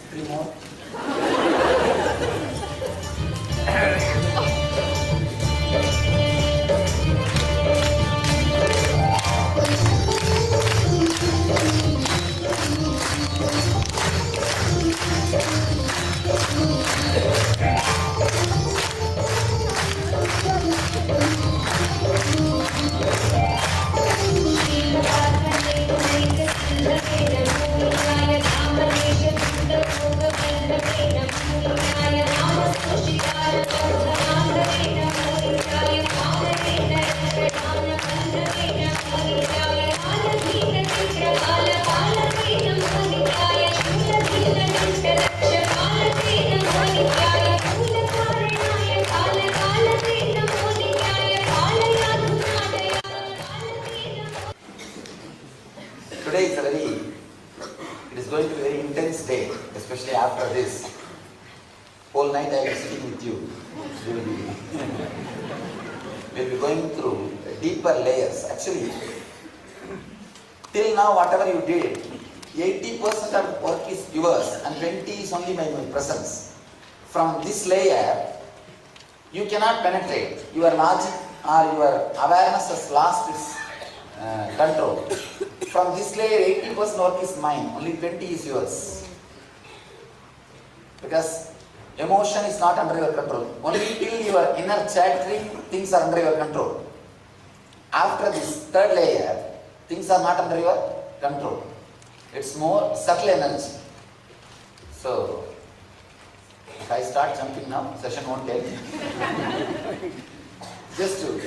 3 more. Today is it is going to be a very intense day, especially after this. Whole night I will be sitting with you. We'll be going through deeper layers. Actually, till now whatever you did, 80% of work is yours and 20% is only my presence. From this layer, you cannot penetrate. Your logic or your awareness has lost its control. From this layer, 80% work is mine, only 20% is yours. Because emotion is not under your control. Only till your inner chattering, things are under your control. After this third layer, things are not under your control. It's more subtle energy. So, if I start jumping now, session won't take. Just to,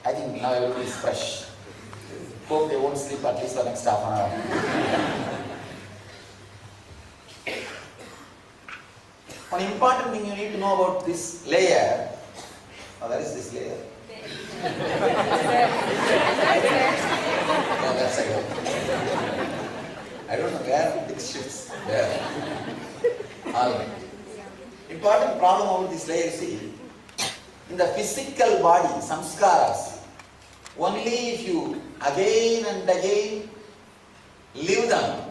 I think now everybody is fresh. Hope they won't sleep at least for next half an hour. One important thing you need to know about this layer. Oh, where is this layer? No, that's again. I don't know where it shifts. There. Alright. Important problem about this layer, see, in the physical body, samskaras, only if you again and again live them.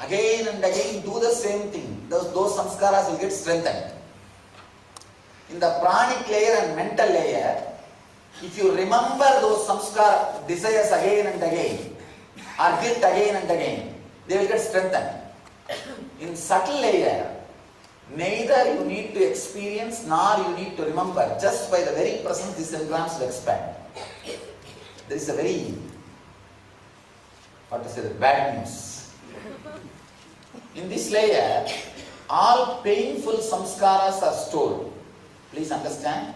Again and again do the same thing. Those samskaras will get strengthened. In the pranic layer and mental layer, if you remember those samskara desires again and again, or guilt again and again, they will get strengthened. In subtle layer, neither you need to experience nor you need to remember. Just by the very presence, these engrams will expand. There is a very, bad news. In this layer, all painful samskaras are stored. Please understand.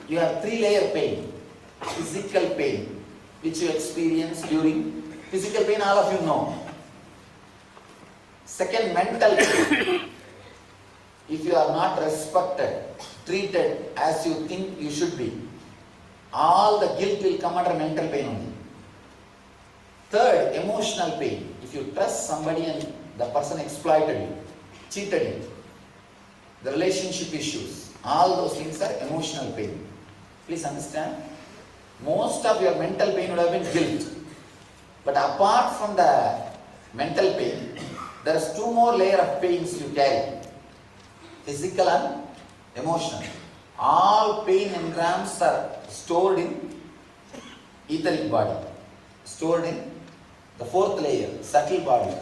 You have 3-layer pain. Physical pain, which you experience during physical pain, all of you know. Second, mental pain. If you are not respected, treated as you think you should be, all the guilt will come under mental pain only. Third, emotional pain. If you trust somebody and the person exploited you, cheated you, the relationship issues, all those things are emotional pain. Please understand. Most of your mental pain would have been guilt. But apart from the mental pain, there is 2 more layers of pains you carry. Physical and emotional. All pain engrams are stored in etheric body. Stored in the 4th layer, subtle body.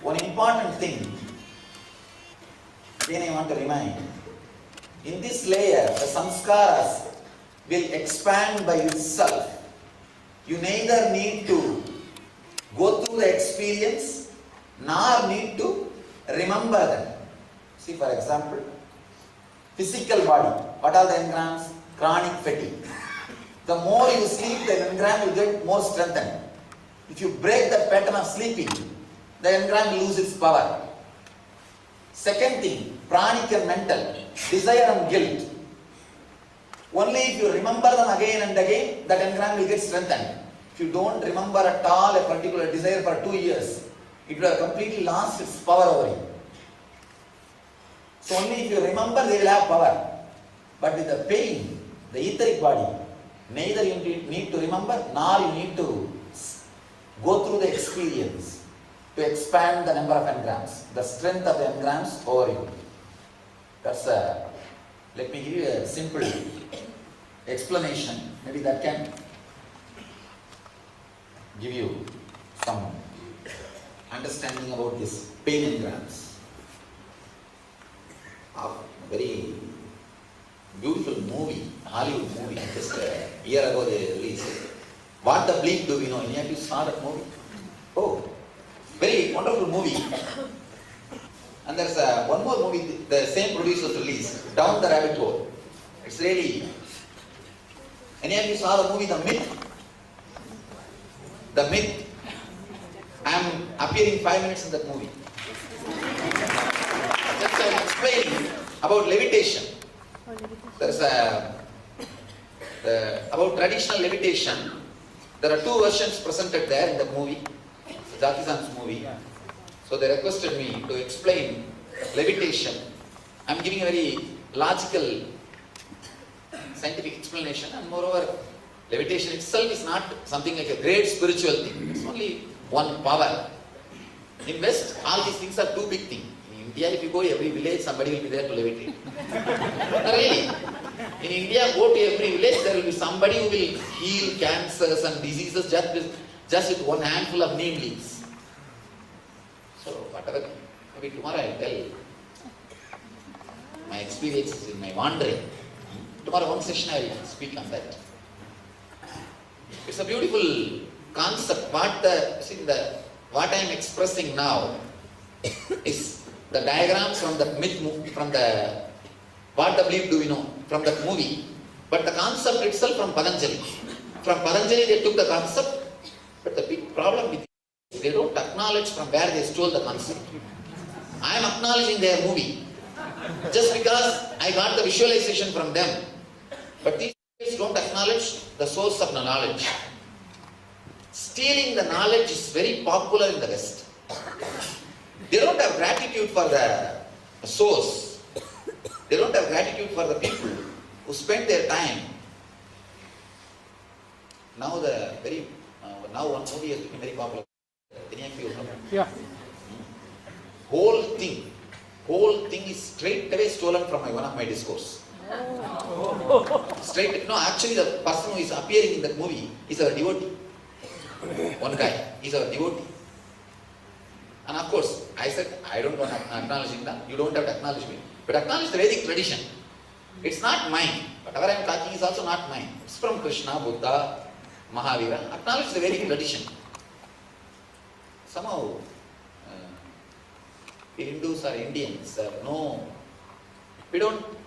One important thing, again I want to remind, in this layer, the samskaras will expand by itself. You neither need to go through the experience, nor need to remember them. See, for example, physical body. What are the engrams? Chronic fatigue. The more you sleep, the engram will get more strengthened. If you break the pattern of sleeping, the engram will lose its power. Second thing, pranic and mental, desire and guilt. Only if you remember them again and again, that engram will get strengthened. If you don't remember at all a particular desire for 2 years, it will have completely lost its power over you. So only if you remember, they will have power. But with the pain, the etheric body, neither you need to remember, nor you need to go through the experience to expand the number of engrams, the strength of the engrams over you. That's let me give you a simple explanation. Maybe that can give you some understanding about this pain engrams. A very beautiful movie, Hollywood movie, just a year ago they released it. What the Bleep Do We Know? Any of you saw that movie? Oh, very wonderful movie. And there's one more movie, the same producers released, Down the Rabbit Hole. It's really... Any of you saw the movie The Myth? The Myth. I'm appearing 5 minutes in that movie. Just I'm explaining about levitation. There's about traditional levitation. There are 2 versions presented there in the movie, Jaki-san's movie. So they requested me to explain levitation. I'm giving a very logical, scientific explanation, and moreover, levitation itself is not something like a great spiritual thing. It's only one power. In West, all these things are 2 big things. In India, if you go to every village, somebody will be there to levitate. Really. In India, go to every village, there will be somebody who will heal cancers and diseases just with one handful of neem leaves. So, whatever, maybe tomorrow I'll tell my experiences in my wandering. Tomorrow, one session I will speak on that. It's a beautiful concept. What I am expressing now is the diagrams from the myth, from the What the Bleep Do We Know, from that movie. But the concept itself from Patanjali. From Patanjali they took the concept, but the big problem with it, they don't acknowledge from where they stole the concept. I am acknowledging their movie just because I got the visualization from them. But these don't acknowledge the source of the knowledge. Stealing the knowledge is very popular in the West. They don't have gratitude for the source. They don't have gratitude for the people who spend their time. Now the very Now one movie has become very popular. Yeah. Whole thing is straight away stolen from one of my discourse. Straight, no, actually the person who is appearing in that movie is our devotee. One guy is our devotee. And of course, I said, I don't want to acknowledge him, you don't have to acknowledge me. But acknowledge the Vedic tradition. It's not mine. Whatever I am talking is also not mine. It's from Krishna, Buddha, Mahavira. Acknowledge the Vedic tradition. Somehow, Hindus or Indians, no. We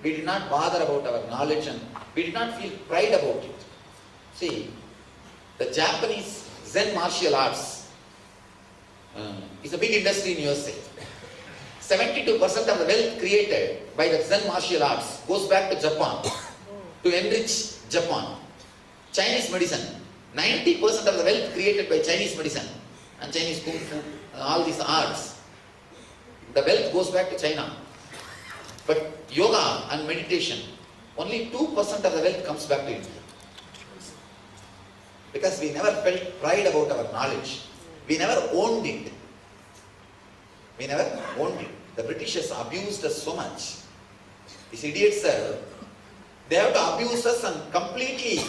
did not bother about our knowledge and we did not feel pride about it. See, the Japanese Zen martial arts is a big industry in USA. 72% of the wealth created by the Zen martial arts goes back to Japan to enrich Japan. Chinese medicine, 90% of the wealth created by Chinese medicine and Chinese kung fu, all these arts, the wealth goes back to China. But yoga and meditation, only 2% of the wealth comes back to India. Because we never felt pride about our knowledge. We never owned it. We never owned it. The Britishers abused us so much. These idiots, they have to abuse us and completely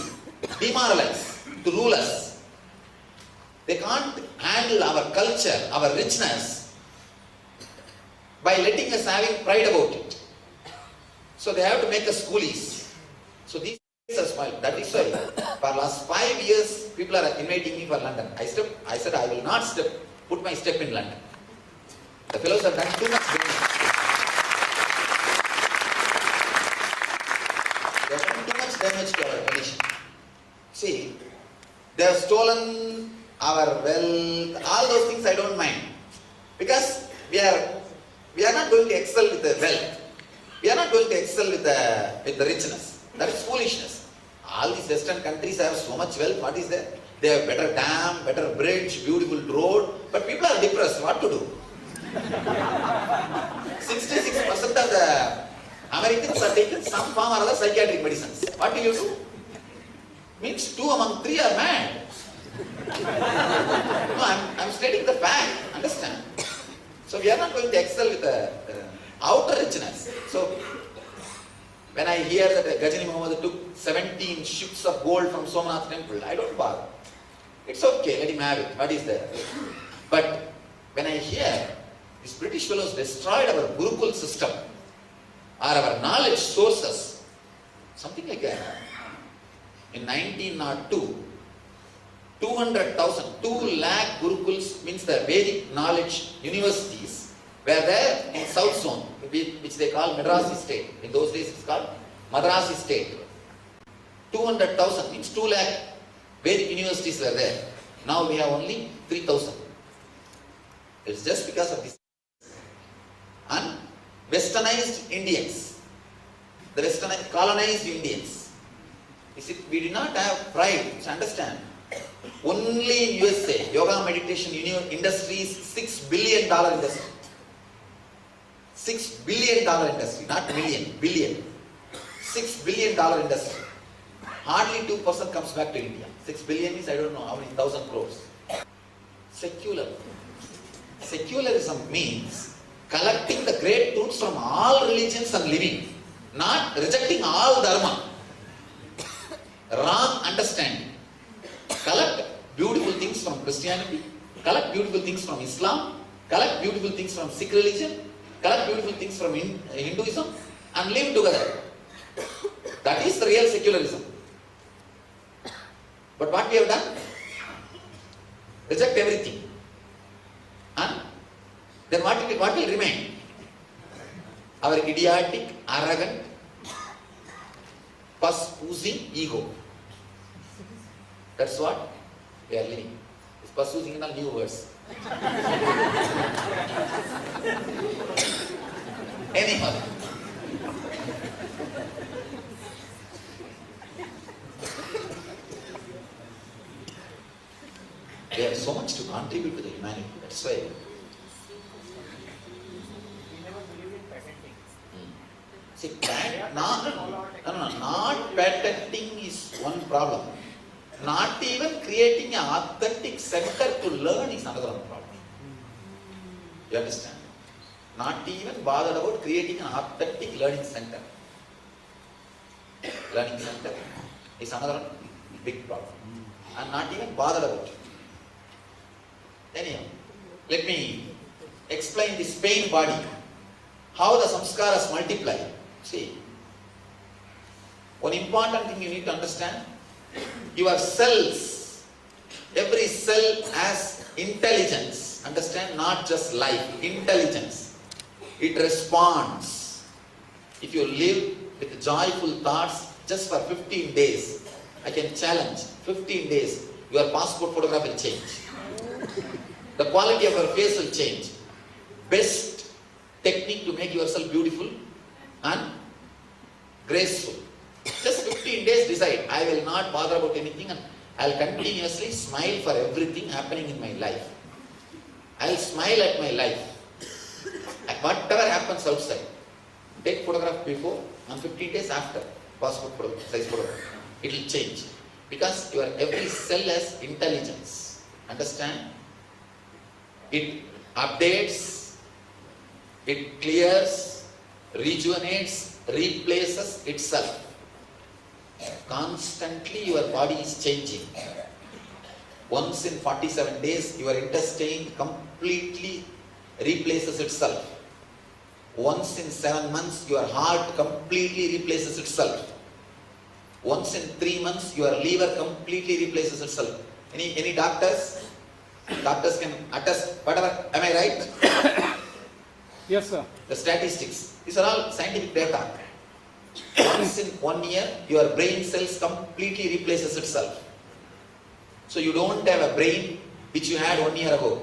demoralize, to rule us. They can't handle our culture, our richness, by letting us having pride about it. So they have to make us coolies. So these are small. That is why for last 5 years people are inviting me for London. I said I will not put my step in London. The fellows have done too much damage. They have done too much damage to our tradition. See, they have stolen our wealth, all those things I don't mind. Because we are not going to excel with the wealth. We are not going to excel with the richness. That is foolishness. All these Western countries have so much wealth. What is there? They have better dam, better bridge, beautiful road. But people are depressed. What to do? 66% of the Americans are taking some form or other psychiatric medicines. What do you do? Means 2 among 3 are mad. No, I'm stating the fact. Understand? So we are not going to excel with the outer richness. So when I hear that Ghajini Muhammad took 17 ships of gold from Somnath temple, I don't bother. It's okay, let him have it. What is there? But when I hear these British fellows destroyed our Gurukul system or our knowledge sources, something like that. In 1902, 200,000, 2 lakh Gurukuls, means the Vedic knowledge universities, were there in South Zone, which they call Madrasi state. In those days it's called Madrasi state. 200,000 means 2 lakh Vedic universities were there. Now we have only 3,000. It's just because of this. And westernized Indians, the westernized colonized Indians. You see, we did not have pride, to understand. Only in USA, yoga meditation industry is $6 billion industry. $6 billion industry, not million, billion. $6 billion industry. Hardly 2% comes back to India. 6 billion is, I don't know how many thousand crores. Secular. Secularism means collecting the great truths from all religions and living, not rejecting all dharma. Wrong understanding. Collect beautiful things from Christianity, collect beautiful things from Islam, collect beautiful things from Sikh religion, collect beautiful things from Hinduism, and live together. That is the real secularism. But what we have done? Reject everything. And then what will remain? Our idiotic, arrogant, pus-oozing ego. That's what we are living. It's pus-oozing in a new words. Anyhow. We have so much to contribute to the humanity. That's why. See, not patenting is one problem. Not even creating an authentic center to learn is another problem. You understand? Not even bothered about creating an authentic learning center. Learning center is another big problem. I'm not even bothered about it. Anyhow, let me explain this pain body. How the samskaras multiply. See, one important thing you need to understand, your cells, every cell has intelligence. Understand? Not just life, intelligence. It responds. If you live with joyful thoughts just for 15 days, I can challenge, 15 days, your passport photograph will change. The quality of your face will change. Best technique to make yourself beautiful and graceful. Just 15 days decide, I will not bother about anything and I will continuously smile for everything happening in my life. I will smile at my life. Whatever happens outside. Take photograph before and 15 days after. Passport size photograph. It will change. Because your every cell has intelligence. Understand? It updates, it clears, rejuvenates, replaces itself. Constantly your body is changing. Once in 47 days, your intestine completely replaces itself. Once in 7 months, your heart completely replaces itself. Once in 3 months, your liver completely replaces itself. Any doctors? Doctors can attest whatever. Am I right? Yes, sir. The statistics. These are all scientific data. Once in 1 year, your brain cells completely replaces itself. So you don't have a brain which you had 1 year ago.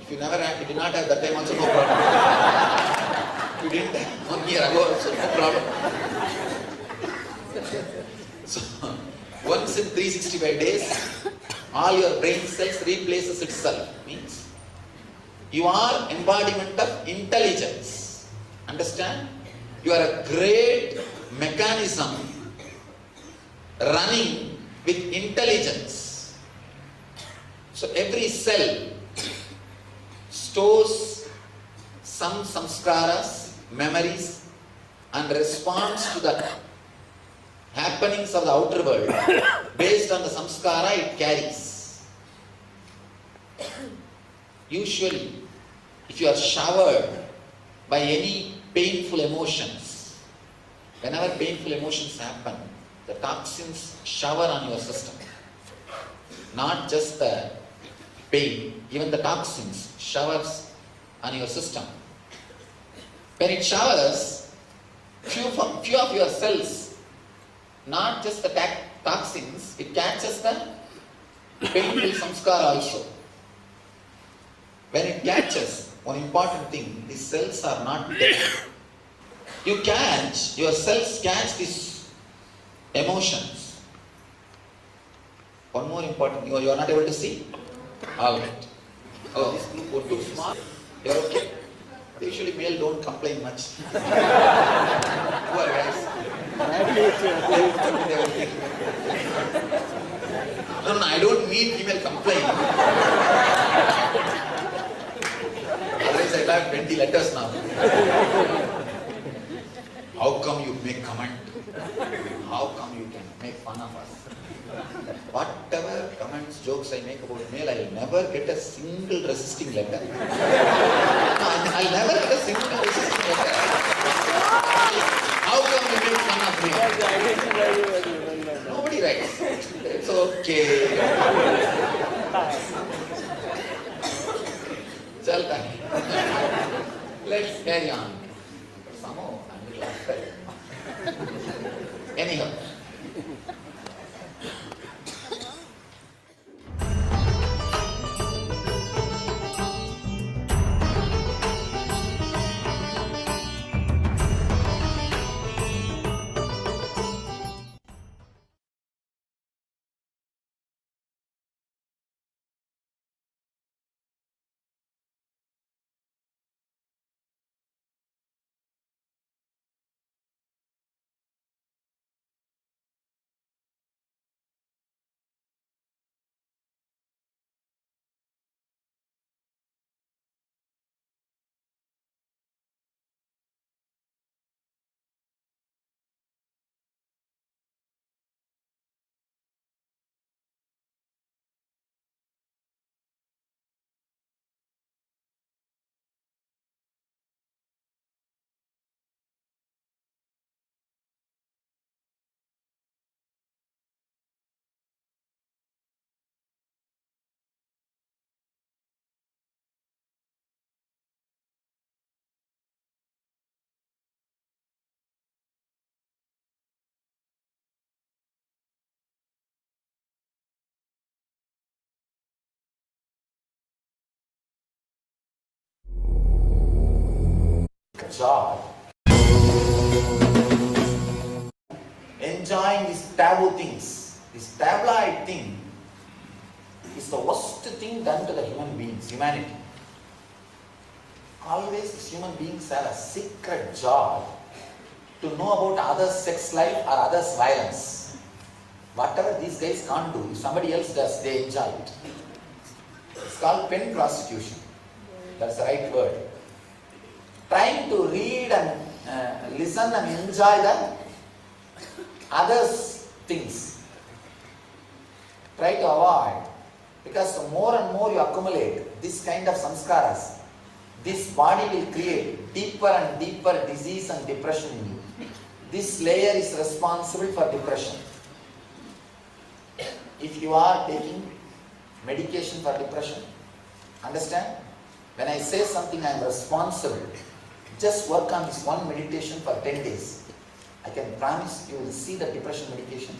If you never had, you did not have that time also, no problem. You didn't have 1 year ago also, no problem. So once in 365 days, all your brain cells replaces itself. Means you are embodiment of intelligence. Understand? You are a great mechanism running with intelligence. So every cell stores some samskaras, memories, and responds to the happenings of the outer world. Based on the samskara it carries. Usually, if you are showered by any painful emotions, whenever painful emotions happen, the toxins shower on your system. Not just the pain, even the toxins showers on your system. When it showers, few of your cells, not just the toxins, it catches the painful samskara also. When it catches, one important thing, these cells are not dead. Your cells catch these emotions. One more important, you are not able to see? Alright. Oh, this group was too small. You are okay? Usually male don't complain much. Poor guys. No, I don't mean female complain. Otherwise I'll have 20 letters now. How come you make comment? How come you can make fun of us? Whatever comments, jokes I make about male, I'll never get a single resisting letter. I'll never get a single resisting letter. How come you make fun of me? Nobody writes. It's okay. Chalta. Let's carry on. Somehow I'm a little upset. Anyhow. joy. Enjoying these taboo things. This tabloid thing is the worst thing done to the human beings, humanity. Always human beings have a secret joy to know about others' sex life or others' violence. Whatever these guys can't do, if somebody else does, they enjoy it. It's called pen prostitution. That's the right word. Trying to read and listen and enjoy the others' things. Try to avoid. Because the more and more you accumulate this kind of samskaras, this body will create deeper and deeper disease and depression in you. This layer is responsible for depression. If you are taking medication for depression, understand? When I say something, I am responsible. Just work on this one meditation for 10 days. I can promise you will see the depression medication.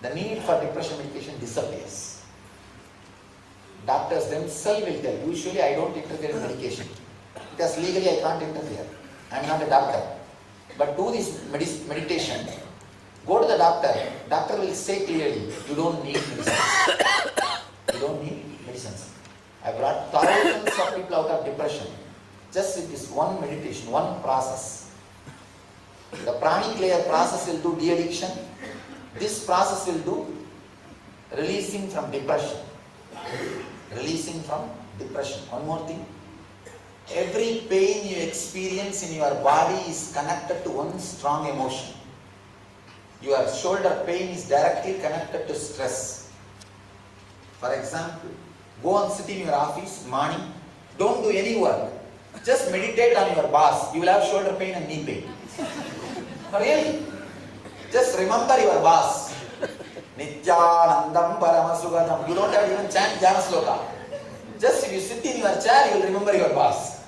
The need for depression medication disappears. Doctors themselves will tell. Usually I don't interfere in medication. Because legally I can't interfere. I am not a doctor. But do this meditation. Go to the doctor. Doctor will say clearly, you don't need medicines. You don't need medicines. I brought thousands of people out of depression just with this one meditation, one process. The pranic layer process will do de-addiction. This process will do releasing from depression. Releasing from depression. One more thing. Every pain you experience in your body is connected to one strong emotion. Your shoulder pain is directly connected to stress. For example, go and sit in your office morning, don't do any work. Just meditate on your boss. You will have shoulder pain and knee pain. Really? Just remember your boss. Nithyananda Paramashivoham. You don't have to even chant Jnana Sloka. Just if you sit in your chair, you will remember your boss.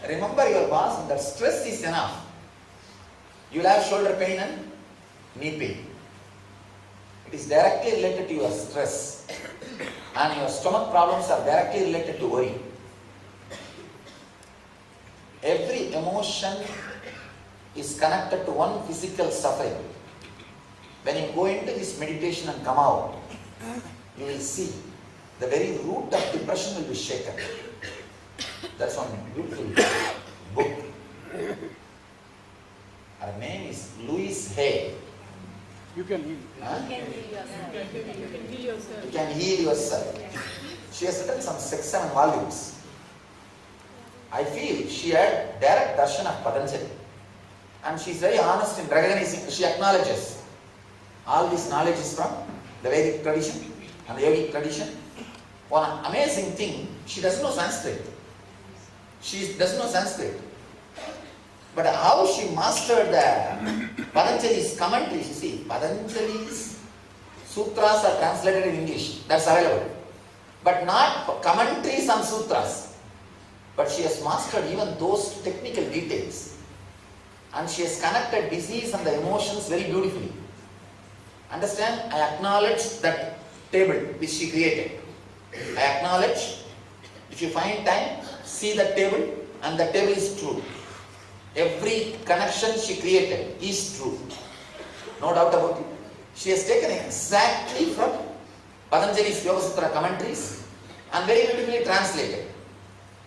Remember your boss, and that stress is enough. You will have shoulder pain and knee pain. It is directly related to your stress. And your stomach problems are directly related to worry. Every emotion is connected to one physical suffering. When you go into this meditation and come out, you will see the very root of depression will be shaken. That's one beautiful book. Her name is Louise Hay. You can heal. Huh? You can heal yourself. You can heal yourself. She has written some 6-7 volumes. I feel she had direct darshan of Patanjali. And she is very honest in recognizing, she acknowledges all this knowledge is from the Vedic tradition and the Yogic tradition. One amazing thing, she doesn't know Sanskrit. She doesn't know Sanskrit. But how she mastered the Patanjali's commentaries, you see, Patanjali's sutras are translated in English, that's available. But not commentaries on sutras. But she has mastered even those technical details. And she has connected disease and the emotions very beautifully. Understand? I acknowledge that table which she created. I acknowledge. If you find time, see the table, and the table is true. Every connection she created is true. No doubt about it. She has taken exactly from Patanjali's Yoga Sutra commentaries and very beautifully translated.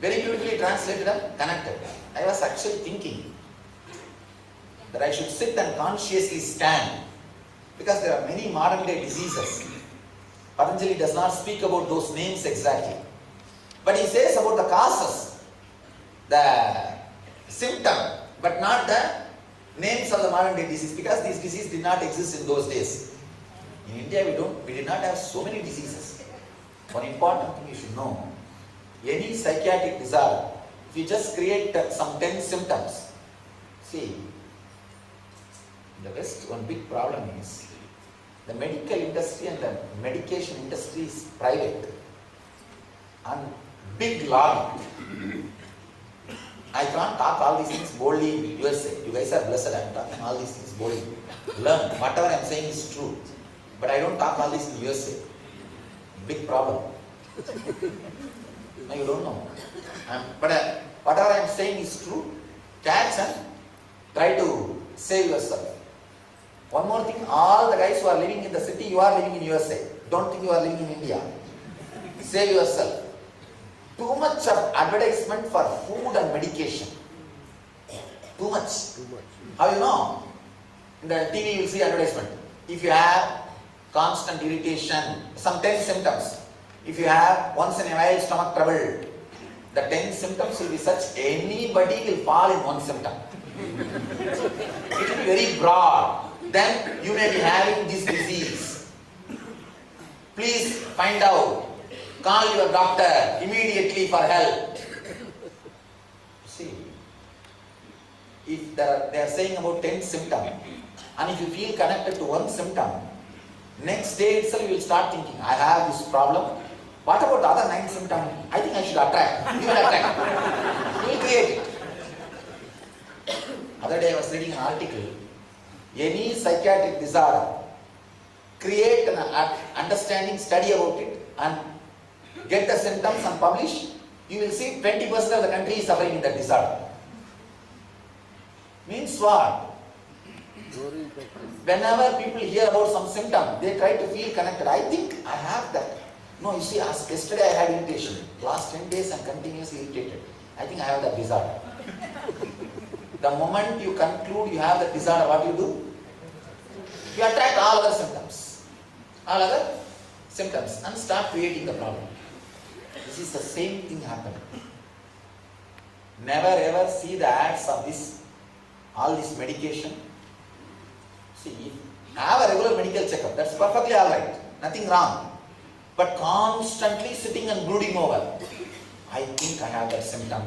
Very beautifully translated and connected. I was actually thinking that I should sit and consciously stand, because there are many modern day diseases. Patanjali does not speak about those names exactly. But he says about the causes, the symptom, but not the names of the modern day disease, because these diseases did not exist in those days. In India we did not have so many diseases. One important thing you should know, any psychiatric disorder, if you just create some 10 symptoms, see, in the West one big problem is the medical industry and the medication industry is private and big lobby. I can't talk all these things boldly in USA. You guys are blessed. I am talking all these things boldly. Learn. Whatever I am saying is true. But I don't talk all this in USA. Big problem. No, you don't know. But whatever I am saying is true, catch and try to save yourself. One more thing, all the guys who are living in the city, you are living in USA. Don't think you are living in India. Save yourself. Too much of advertisement for food and medication. Too much. How you know? In the TV you will see advertisement. If you have constant irritation, some 10 symptoms. If you have once in a while stomach trouble, the 10 symptoms will be such, anybody will fall in one symptom. It will be very broad. Then you may be having this disease. Please find out. Call your doctor immediately for help. See, if they are saying about 10 symptoms, and if you feel connected to one symptom, next day itself you will start thinking, I have this problem. What about the other 9 symptoms? I think I should attract. You will attract. You will create it. Other day I was reading an article. Any psychiatric disorder, create an understanding, study about it, and get the symptoms and publish. You will see 20% of the country is suffering in that disorder. Means what? Whenever people hear about some symptom, they try to feel connected. I think I have that. No, you see, yesterday I had irritation. Last 10 days I'm continuously irritated. I think I have that disorder. The moment you conclude you have that disorder, what do? You attract all other symptoms. All other symptoms and start creating the problem. This is the same thing happening. Never ever see the ads of this, all this medication. See, have a regular medical checkup. That's perfectly alright. Nothing wrong. But constantly sitting and brooding over. I think I have that symptom.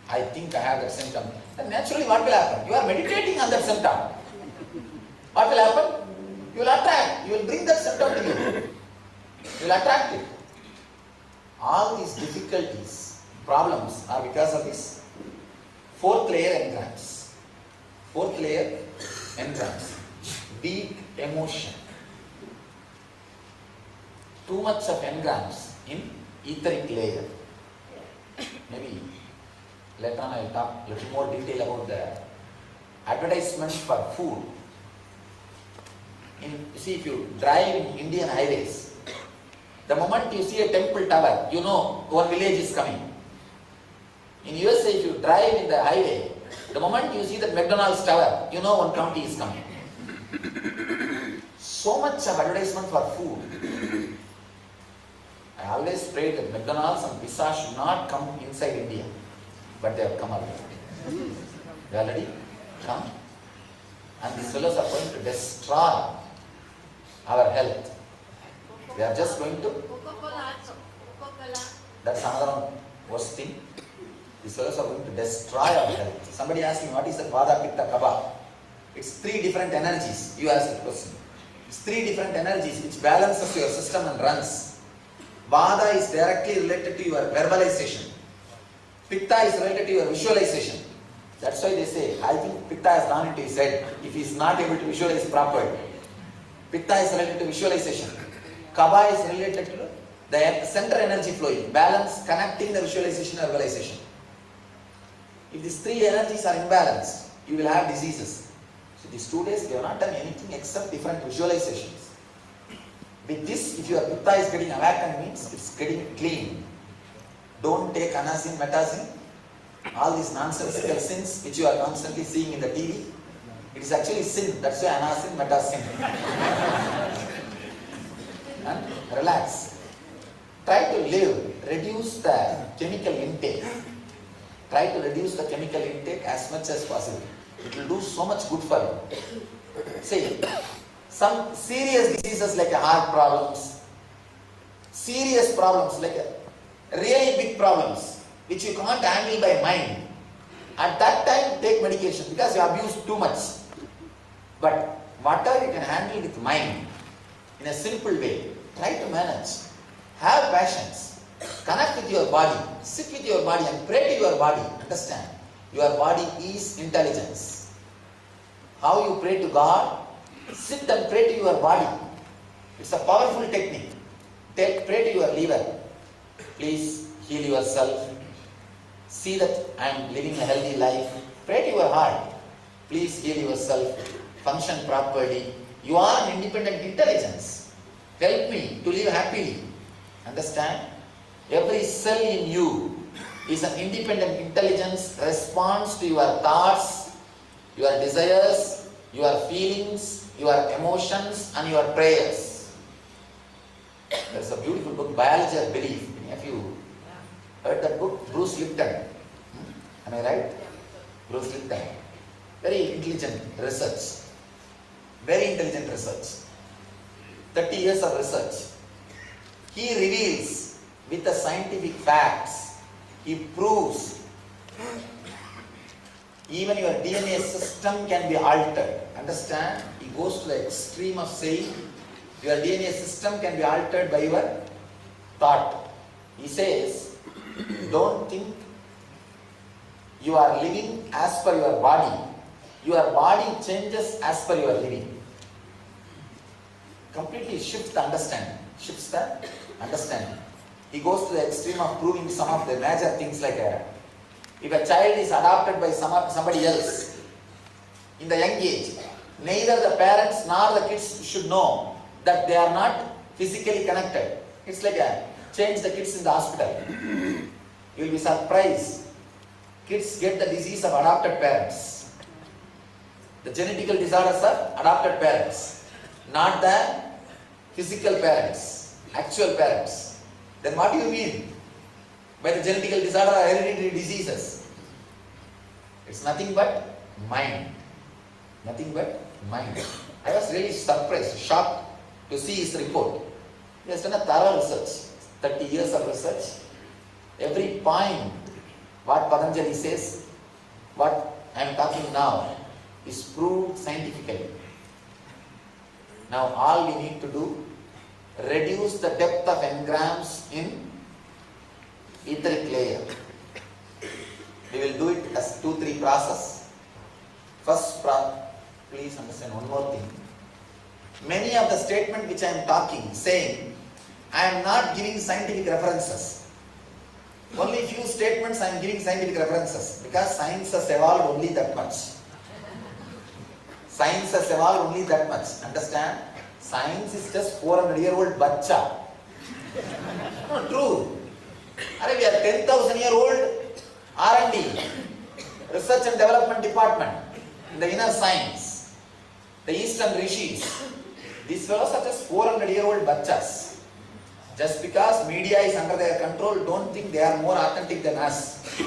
I think I have that symptom. Then naturally what will happen? You are meditating on that symptom. What will happen? You will attract. You will bring that symptom to you. You will attract it. All these difficulties, problems are because of this 4th layer engrams. 4th layer engrams. Deep emotion. Too much of engrams in etheric layer. Maybe later on I will talk a little more detail about the advertisement for food. You see, if you drive in Indian highways, the moment you see a temple tower, you know one village is coming. In USA, if you drive in the highway, the moment you see that McDonald's tower, you know one county is coming. So much of advertisement for food. I always pray that McDonald's and pizza should not come inside India, but they have come already. They already come, and these fellows are going to destroy our health. They are just going to. That's another worst thing. These fellows are going to destroy our health. Somebody asked me, what is the Vada, Pitta, Kapha? It's 3 different energies. You asked the question. It's 3 different energies which balances your system and runs. Vada is directly related to your verbalization. Pitta is related to your visualization. That's why they say, I think Pitta has gone into his head if he is not able to visualize properly. Pitta is related to visualization. Kapha is related to the center energy flowing, balance, connecting the visualization and verbalization. If these 3 energies are imbalanced, you will have diseases. So these 2 days, they have not done anything except different visualizations. With this, if your Pitta is getting awakened, means it's getting clean. Don't take anasin, metasin, all these nonsensical sins which you are constantly seeing in the TV. It is actually sin. That's why anasin, metasin. And relax. Try to live. Reduce the chemical intake. Try to reduce the chemical intake as much as possible. It will do so much good for you. See, some serious diseases like heart problems, serious problems like really big problems which you can't handle by mind. At that time, take medication because you abuse too much. But whatever you can handle with mind, in a simple way, try to manage. Have passions. Connect with your body. Sit with your body and pray to your body. Understand? Your body is intelligence. How you pray to God? Sit and pray to your body. It's a powerful technique. Pray to your liver. Please heal yourself. See that I am living a healthy life. Pray to your heart. Please heal yourself. Function properly. You are an independent intelligence. Help me to live happily. Understand? Every cell in you is an independent intelligence, responds to your thoughts, your desires, your feelings, your emotions and your prayers. There is a beautiful book, Biology of Belief. Have you heard that book? Bruce Lipton. Am I right? Bruce Lipton. Very intelligent research. Very intelligent research. 30 years of research. He reveals with the scientific facts, he proves even your DNA system can be altered. Understand? He goes to the extreme of saying your DNA system can be altered by your thought. He says, don't think you are living as per your body. Your body changes as per your living. Completely shifts the understanding. Shifts the understanding. He goes to the extreme of proving some of the major things like if a child is adopted by somebody else in the young age, neither the parents nor the kids should know that they are not physically connected. It's like change the kids in the hospital. You will be surprised. Kids get the disease of adopted parents. The genetical disorders of adopted parents, not the physical parents, actual parents. Then what do you mean by the genetical disorder or hereditary diseases? It's nothing but mind. Nothing but mind. I was really surprised, shocked to see his report. He has done a thorough research, 30 years of research. Every point, what Patanjali says, what I am talking now, is proved scientifically. Now all we need to do, reduce the depth of engrams in etheric layer. We will do it as 2-3 process. First, please understand one more thing. Many of the statements which I am talking, saying, I am not giving scientific references. Only few statements I am giving scientific references because science has evolved only that much. Science has evolved only that much. Understand? Science is just 400-year-old bacha. No, true. We are 10,000-year-old R&D, Research and Development Department, in the inner science, the Eastern rishis. These fellows are just 400-year-old bachas. Just because media is under their control, don't think they are more authentic than us.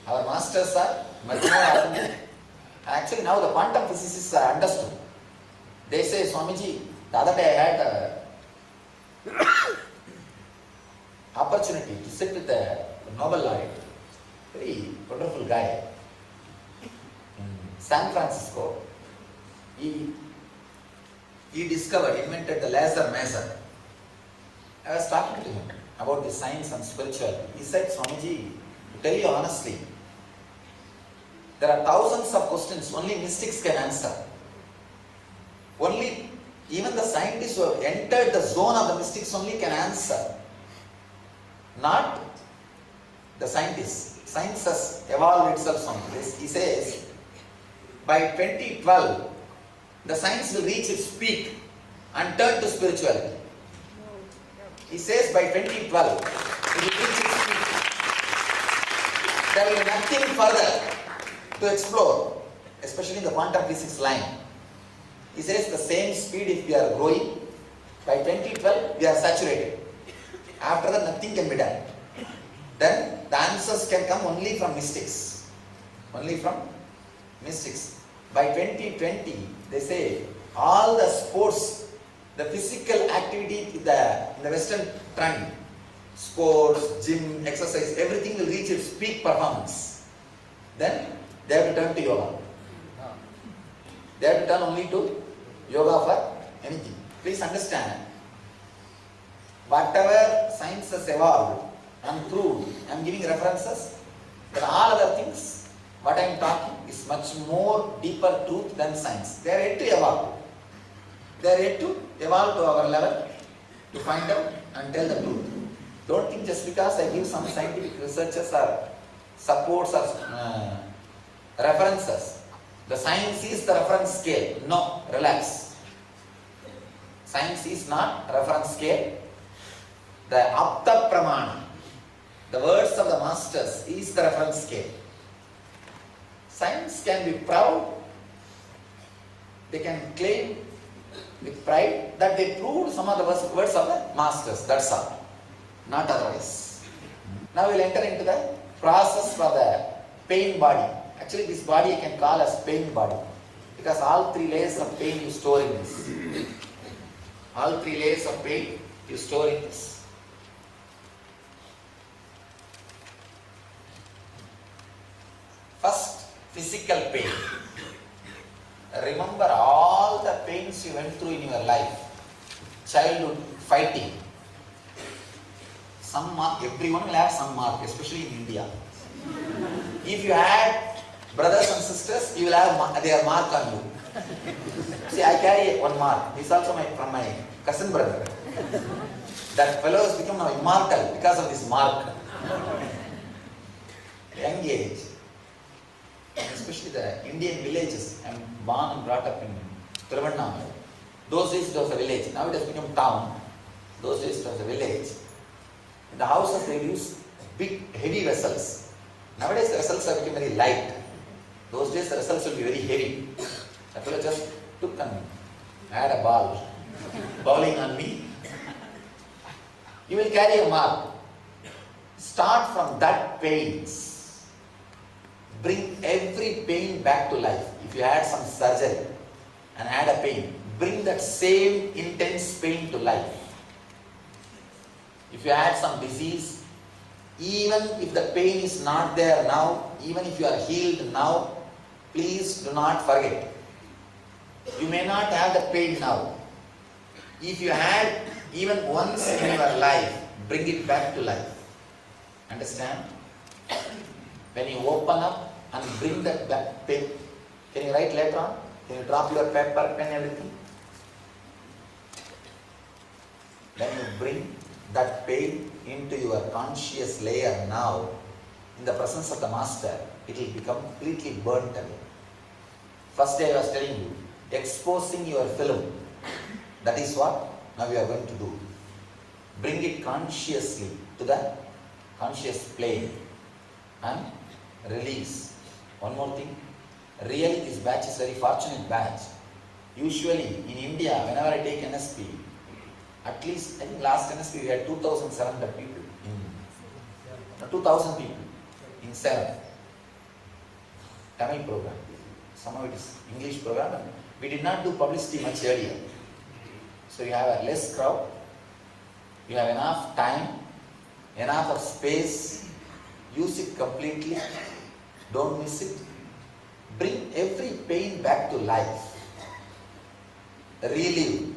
Our masters are much more authentic. Actually, now the quantum physicists are understood. They say, Swamiji, the other day I had an opportunity to sit with a Nobel laureate, very wonderful guy, in San Francisco. He invented the laser maser. I was talking to him about the science and spirituality. He said, Swamiji, to tell you honestly, there are thousands of questions only mystics can answer. Only even the scientists who have entered the zone of the mystics only can answer. Not the scientists. Science has evolved itself from this. He says, by 2012, the science will reach its peak and turn to spirituality. He says by 2012, it will reach its peak. There will be nothing further to explore, especially in the quantum physics line. He says the same speed if we are growing, by 2012 we are saturated. After that nothing can be done. Then the answers can come only from mystics. Only from mystics. By 2020, they say all the sports, the physical activity in the Western trend, sports, gym, exercise, everything will reach its peak performance. Then they have to turn to yoga. They have to turn only to yoga for anything. Please understand, whatever science has evolved and proved, I am giving references, but all other things, what I am talking is much more deeper truth than science. They are yet to evolve. They are yet to evolve to our level to find out and tell the truth. Don't think just because I give some scientific researches or supports or references, the science is the reference scale. No, relax. Science is not reference scale. The Apta Pramana, the words of the masters, is the reference scale. Science can be proud. They can claim with pride that they proved some of the words of the masters. That's all. Not otherwise. Now we'll enter into the process for the pain body. Actually, this body I can call as pain body because all three layers of pain you store in this. All three layers of pain you store in this. First, physical pain. Remember all the pains you went through in your life. Childhood, fighting. Some mark, everyone will have some mark, especially in India. If you had brothers and sisters, you will have their mark on you. See, I carry one mark. He's also from my cousin brother. That fellow has become now immortal because of this mark. Young age. Especially the Indian villages. I'm born and brought up in Trivandrum. Those days it was a village. Now it has become town. Those days it was a village. In the houses they use big heavy vessels. Nowadays the vessels have become very light. Those days the vessels will be very heavy. The fellow just took and had a ball. Bowling on me. You will carry a mark. Start from that pains. Bring every pain back to life. If you had some surgery and had a pain, bring that same intense pain to life. If you had some disease, even if the pain is not there now, even if you are healed now, please do not forget. You may not have the pain now. If you had even once in your life, bring it back to life. Understand? When you open up and bring that back pain, can you write later on? Can you drop your paper, pen, everything? When you bring that pain into your conscious layer now, in the presence of the master, it will become completely burnt away. First day I was telling you, exposing your film. That is what now we are going to do. Bring it consciously to the conscious plane and release. One more thing. Really this batch is very fortunate batch. Usually in India, whenever I take NSP, at least I think last NSP we had 2,700 people. 2,000 people in 7 Tamil program. Somehow it is English program. We did not do publicity much earlier. So you have a less crowd, you have enough time, enough of space, use it completely, don't miss it. Bring every pain back to life. Relieve.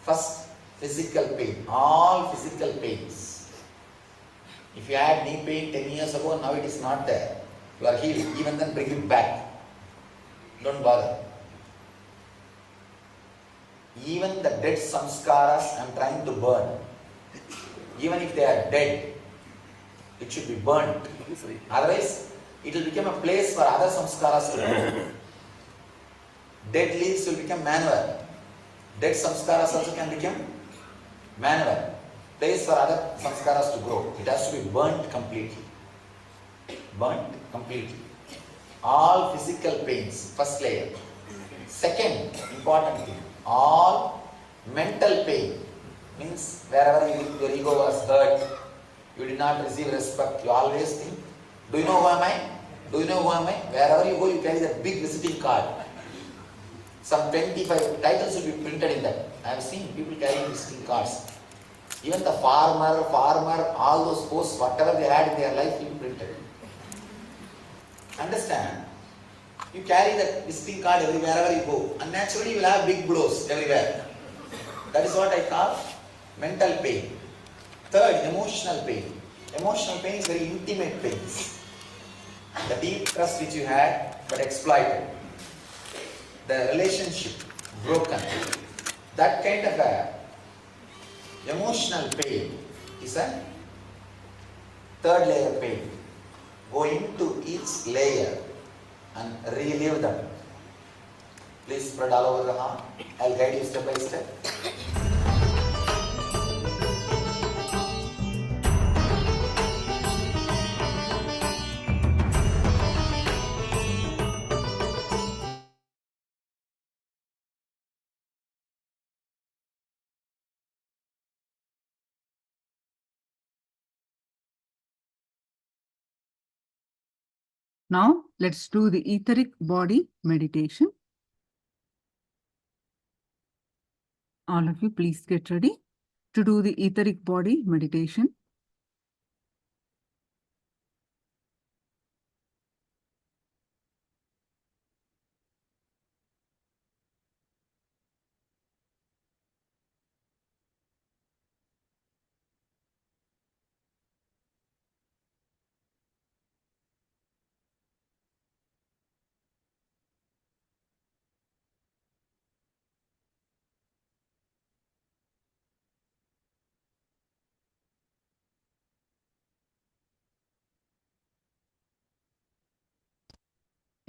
First, physical pain, all physical pains. If you had knee pain 10 years ago, now it is not there. You are healed, even then bring it back. Don't bother. Even the dead samskaras I am trying to burn. Even if they are dead, it should be burnt. Otherwise, it will become a place for other samskaras to grow. Dead leaves will become manure. Dead samskaras also can become manure. Place for other samskaras to grow. It has to be burnt completely. Burnt completely. All physical pains, first layer. Second important thing, all mental pain. Means wherever your ego was hurt, you did not receive respect, you always think, do you know who am I? Do you know who am I? Wherever you go, you carry that big visiting card. Some 25 titles will be printed in that. I have seen people carrying visiting cards. Even the farmer, all those posts, whatever they had in their life will be printed. Understand? You carry that visiting card wherever you go. And naturally you will have big blows everywhere. That is what I call mental pain. Third, emotional pain. Emotional pain is very intimate pains. The deep trust which you had but exploited. The relationship broken. That kind of a Emotional pain is a third layer pain. Go into each layer and relieve them. Please spread all over the heart. I'll guide you step by step. Now let's do the etheric body meditation. All of you, please get ready to do the etheric body meditation.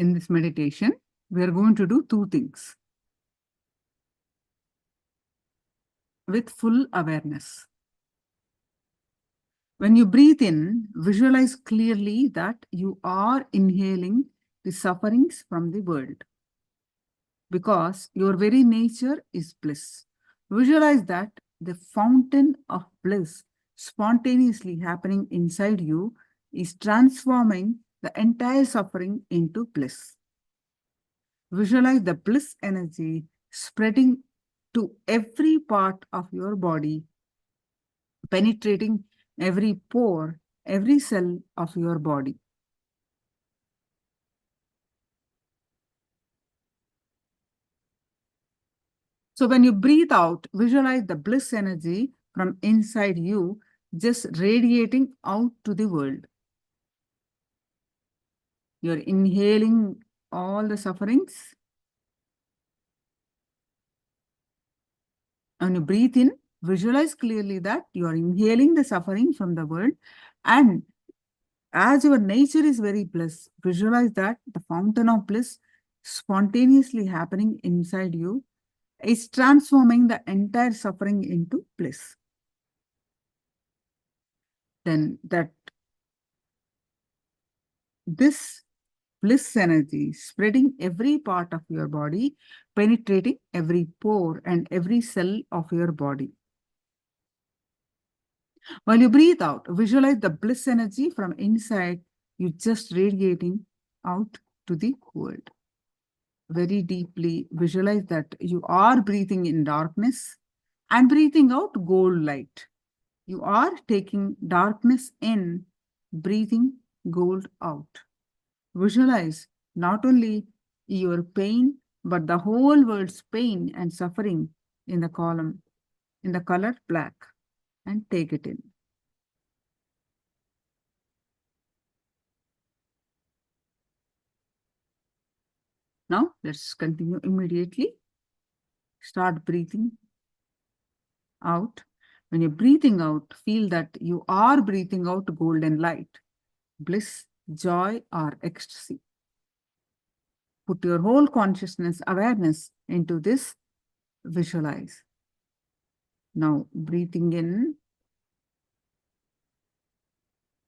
In this meditation, we are going to do two things with full awareness. When you breathe in, visualize clearly that you are inhaling the sufferings from the world, because your very nature is bliss. Visualize that the fountain of bliss spontaneously happening inside you is transforming the entire suffering into bliss. Visualize the bliss energy spreading to every part of your body, penetrating every pore, every cell of your body. So when you breathe out, visualize the bliss energy from inside you just radiating out to the world. You're inhaling all the sufferings. When you breathe in, visualize clearly that you are inhaling the suffering from the world, and as your nature is very bliss, visualize that the fountain of bliss spontaneously happening inside you is transforming the entire suffering into bliss. Then this bliss energy spreading every part of your body, penetrating every pore and every cell of your body. While you breathe out, visualize the bliss energy from inside you just radiating out to the world. Very deeply visualize that you are breathing in darkness and breathing out gold light. You are taking darkness in, breathing gold out. Visualize not only your pain, but the whole world's pain and suffering in the column, in the color black, and take it in. Now let's continue immediately. Start breathing out. When you're breathing out, feel that you are breathing out golden light, bliss, joy, or ecstasy. Put your whole consciousness, awareness into this. Visualize. Now breathing in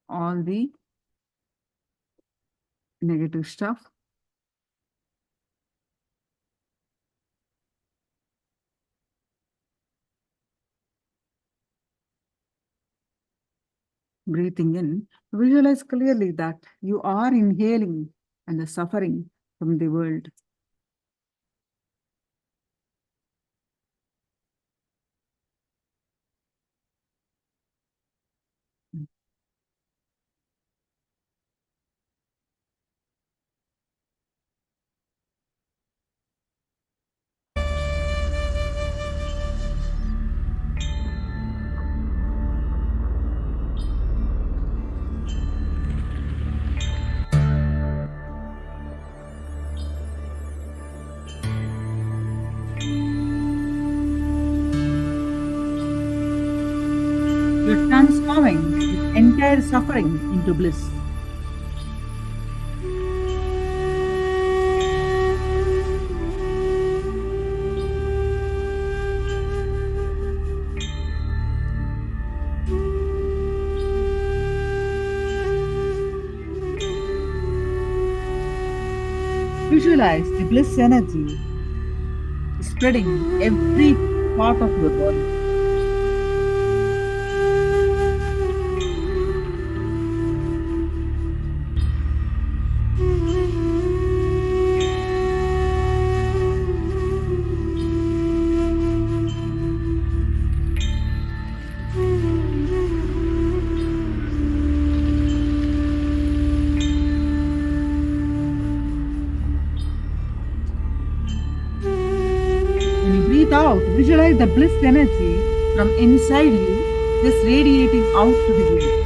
all the negative stuff. Breathing in, visualize clearly that you are inhaling and the suffering from the world. entire suffering into bliss. Visualize the bliss energy spreading every part of your body. When you breathe out, visualize the bliss energy from inside you, just radiating out to the world.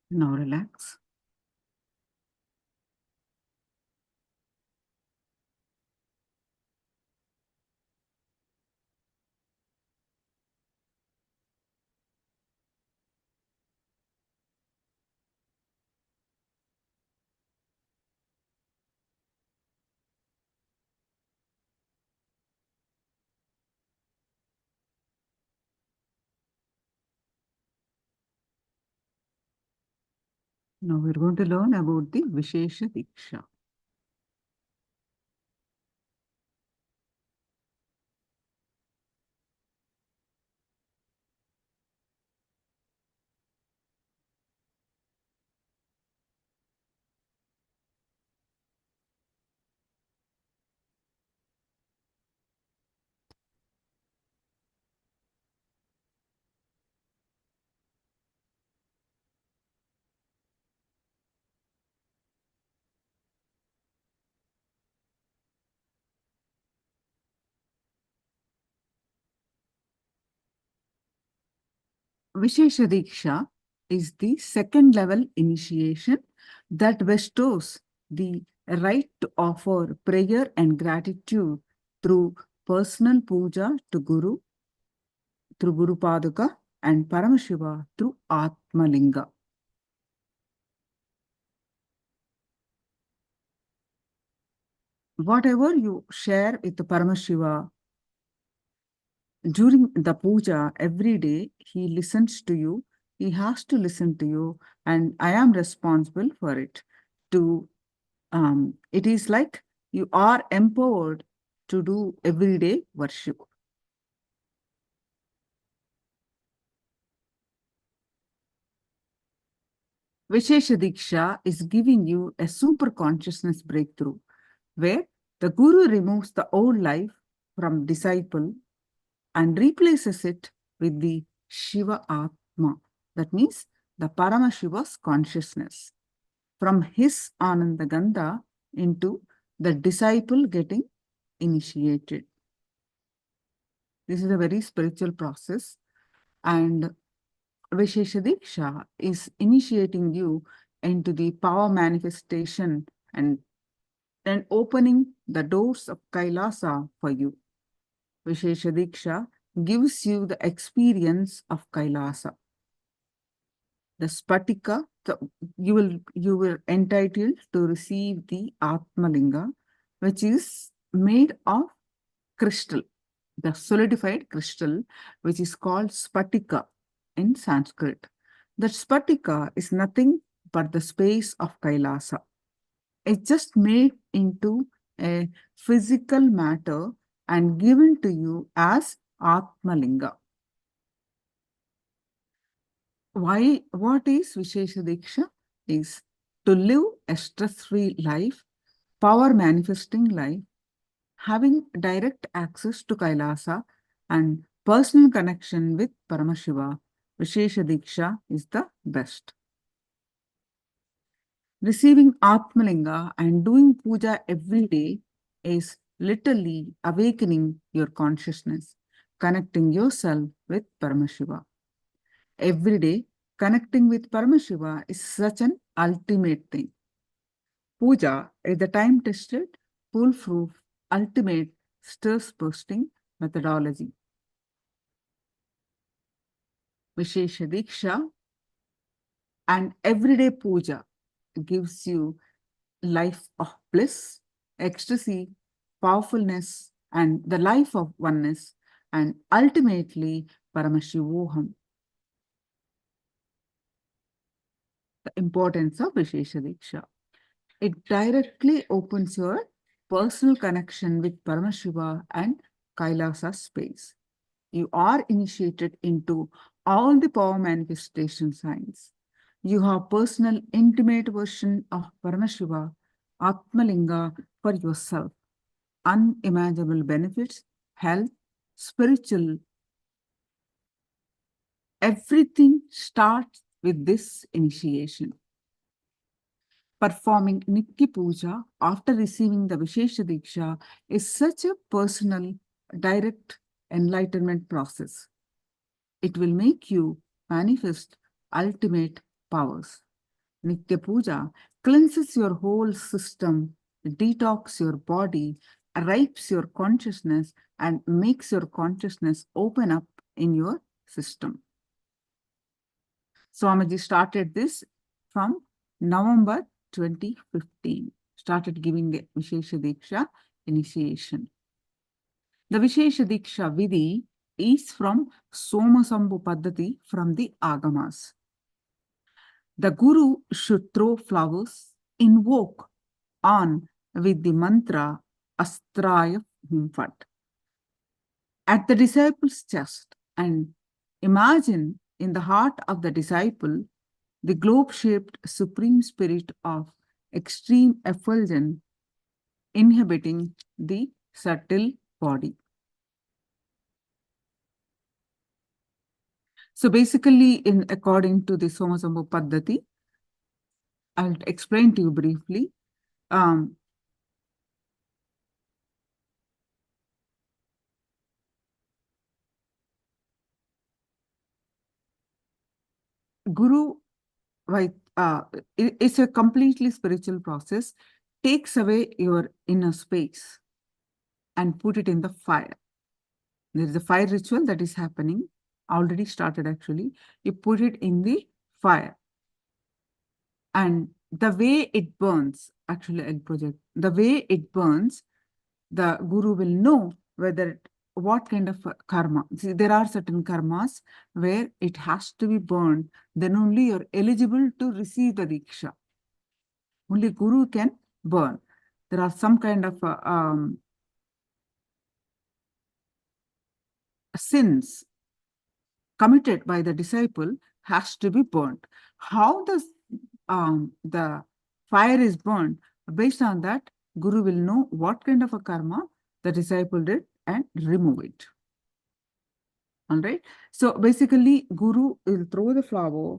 Now relax. Now we're going to learn about the Vishesha Diksha. Vishesha Diksha is the second level initiation that bestows the right to offer prayer and gratitude through personal puja to Guru, through Guru Paduka, and Paramashiva through Atmalinga. Whatever you share with the Paramashiva during the puja every day, he listens to you, he has to listen to you, and I am responsible for it. It is like you are empowered to do everyday worship. Vishesha Diksha is giving you a super consciousness breakthrough, where the Guru removes the old life from disciple and replaces it with the Shiva Atma. That means the Paramashiva's consciousness. From his Ananda Gandha into the disciple getting initiated. This is a very spiritual process, and Vishesha Diksha is initiating you into the power manifestation and then opening the doors of KAILASA for you. Vishesha Diksha gives you the experience of KAILASA. The Spatika, you will entitled to receive the Atmalinga, which is made of crystal, the solidified crystal, which is called Spatika in Sanskrit. That Spatika is nothing but the space of KAILASA. It's just made into a physical matter and given to you as Atmalinga. Why? What is Vishesha Diksha? Is to live a stress-free life, power manifesting life, having direct access to KAILASA and personal connection with Paramashiva. Vishesha Diksha is the best. Receiving Atmalinga and doing puja every day is literally awakening your consciousness, connecting yourself with Paramashiva. Every day, connecting with Paramashiva is such an ultimate thing. Puja is the time-tested, foolproof, ultimate stress-busting methodology. Vishesha Diksha and everyday puja gives you life of bliss, ecstasy, powerfulness, and the life of oneness, and ultimately Paramashivoham. The importance of Vishesha Diksha. It directly opens your personal connection with Paramashiva and KAILASA space. You are initiated into all the power manifestation signs. You have personal intimate version of Paramashiva, Atmalinga for yourself. Unimaginable benefits, health, spiritual. Everything starts with this initiation. Performing Nithya Puja after receiving the Vishesha Diksha is such a personal, direct enlightenment process. It will make you manifest ultimate powers. Nithya Puja cleanses your whole system, detox your body, ripes your consciousness, and makes your consciousness open up in your system. Swamiji started this from November 2015, started giving the Vishesha Diksha initiation. The Vishesha Diksha Vidhi is from Somasambhu Paddhati from the Agamas. The Guru should throw flowers, invoke on with the mantra Astraya Humfat at the disciple's chest and imagine in the heart of the disciple the globe-shaped Supreme Spirit of extreme effulgence inhabiting the subtle body. So basically, according to the Somasambhu Paddhati, I'll explain to you briefly. Guru, it's a completely spiritual process, takes away your inner space and put it in the fire. There is a fire ritual that is happening, already started actually. You put it in the fire. And the way it burns, actually I'll project, the way it burns, the Guru will know whether what kind of karma. See, there are certain karmas where it has to be burned, then only you're eligible to receive the Diksha. Only Guru can burn. There are some kind of sins committed by the disciple has to be burned. How does the fire is burned? Based on that, Guru will know what kind of a karma the disciple did and remove it. All right. So basically, Guru will throw the flower,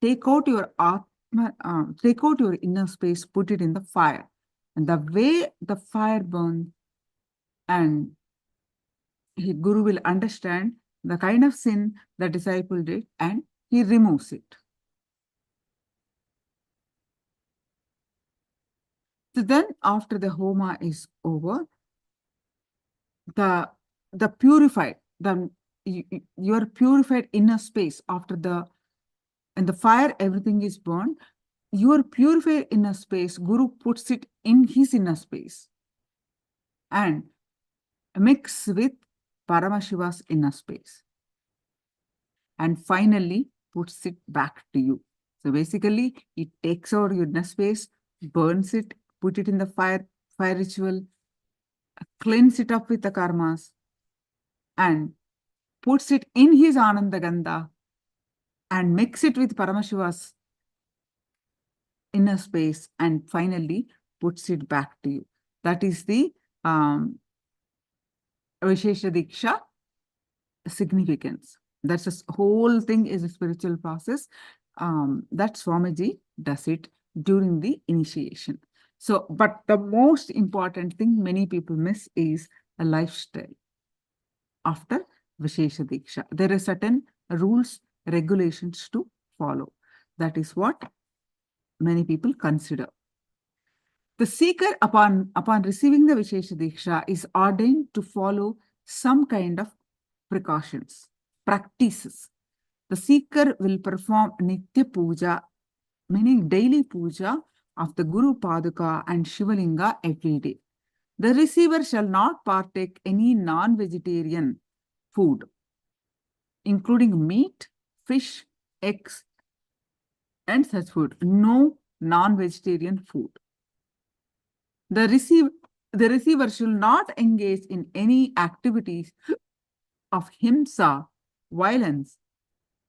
take out your atma, take out your inner space, put it in the fire, and the way the fire burns, and Guru will understand the kind of sin the disciple did, and he removes it. So then, after the homa is over, the purified, your purified inner space after in the fire, everything is burned. Your purified inner space, Guru puts it in his inner space and mix with Paramashiva's inner space. And finally, puts it back to you. So basically, it takes out your inner space, burns it, put it in the fire ritual, cleanse it up with the karmas, and puts it in his Ananda Gandha and mix it with Paramashiva's inner space, and finally puts it back to you. That is the Vishesha Diksha significance. That's the whole thing is a spiritual process. That Swamiji does it during the initiation. So, but the most important thing many people miss is a lifestyle after Vishesha Diksha. There are certain rules, regulations to follow. That is what many people consider. The seeker, upon receiving the Vishesha Diksha, is ordained to follow some kind of precautions, practices. The seeker will perform Nithya Puja, meaning daily puja of the Guru Paduka and Shivalinga every day. The receiver shall not partake any non-vegetarian food, including meat, fish, eggs, and such food. No non-vegetarian food. The receiver should not engage in any activities of himsa, violence,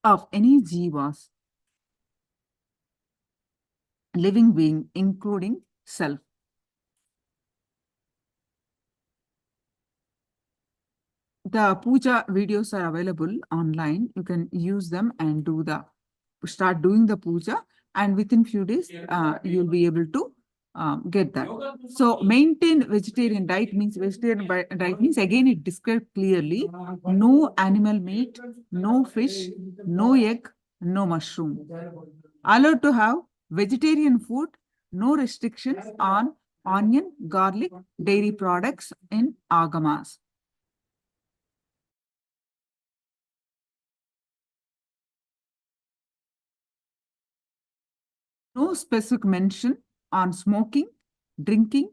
of any jivas, living being, including self. The puja videos are available online. You can use them and start doing the puja, and within few days, you'll be able to get that. So maintain vegetarian diet means again it described clearly: no animal meat, no fish, no egg, no mushroom. Allowed to have Vegetarian food, no restrictions on onion, garlic, dairy products in Agamas. No specific mention on smoking, drinking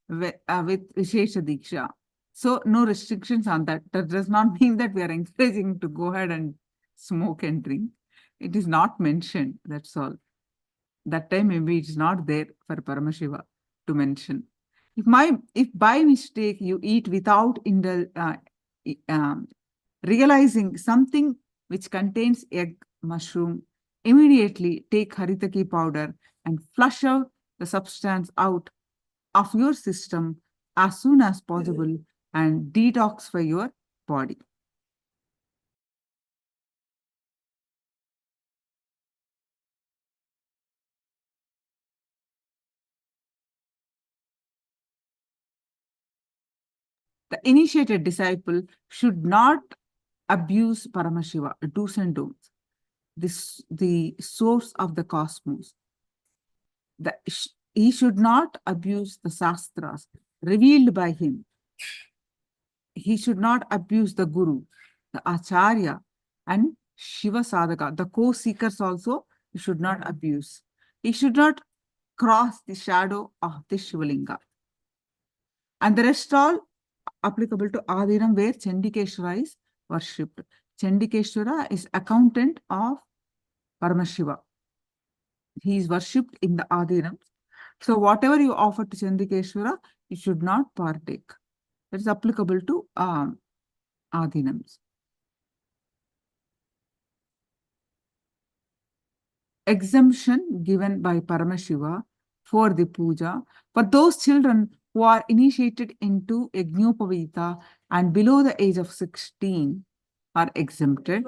with Vishesha Diksha. So no restrictions on that. That does not mean that we are encouraging to go ahead and smoke and drink. It is not mentioned, that's all. That time maybe it is not there for Paramashiva to mention. If by mistake you eat without realizing something which contains egg, mushroom, immediately take Haritaki powder and flush out the substance out of your system as soon as possible and detox for your body. The initiated disciple should not abuse Paramashiva, do's and don'ts. The source of the cosmos. He should not abuse the Shastras revealed by him. He should not abuse the Guru, the Acharya, and Shiva Sadhaka. The co-seekers also he should not abuse. He should not cross the shadow of the Shivalinga. And the rest all applicable to Adinam, where Chandikeshwara is worshipped. Chandikeshwara is accountant of Paramashiva. He is worshipped in the Adinam. So whatever you offer to Chandikeshwara, you should not partake. That is applicable to Adinams. Exemption given by Paramashiva for the puja for those children who are initiated into Yajnopavita and below the age of 16 are exempted.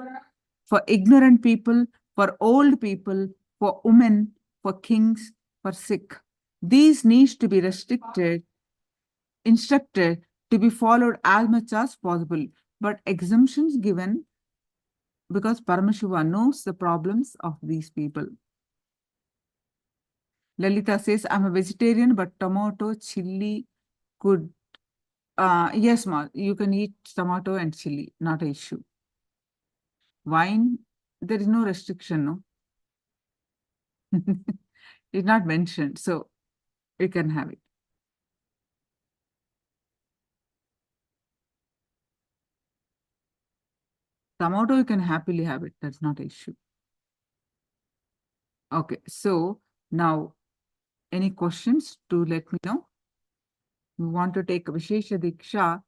For ignorant people, for old people, for women, for kings, for sick. These needs to be instructed to be followed as much as possible. But exemptions given because Paramashiva knows the problems of these people. Lalita says, I'm a vegetarian, but tomato, chili could. Yes, ma, you can eat tomato and chili, not an issue. Wine, there is no restriction, no? It's not mentioned, so you can have it. Tomato, you can happily have it. That's not an issue. Okay, so now, any questions to let me know? You want to take Vishesha Diksha,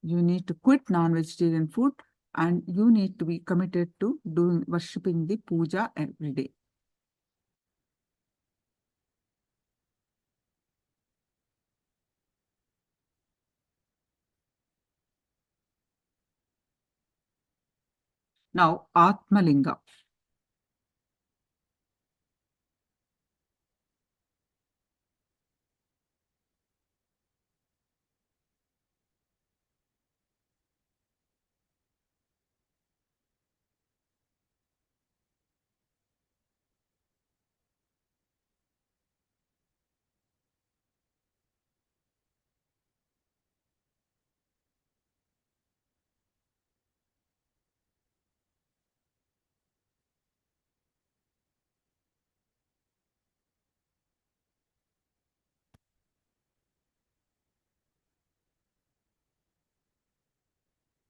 you need to quit non-vegetarian food and you need to be committed to worshipping the puja every day. Now, Atmalinga.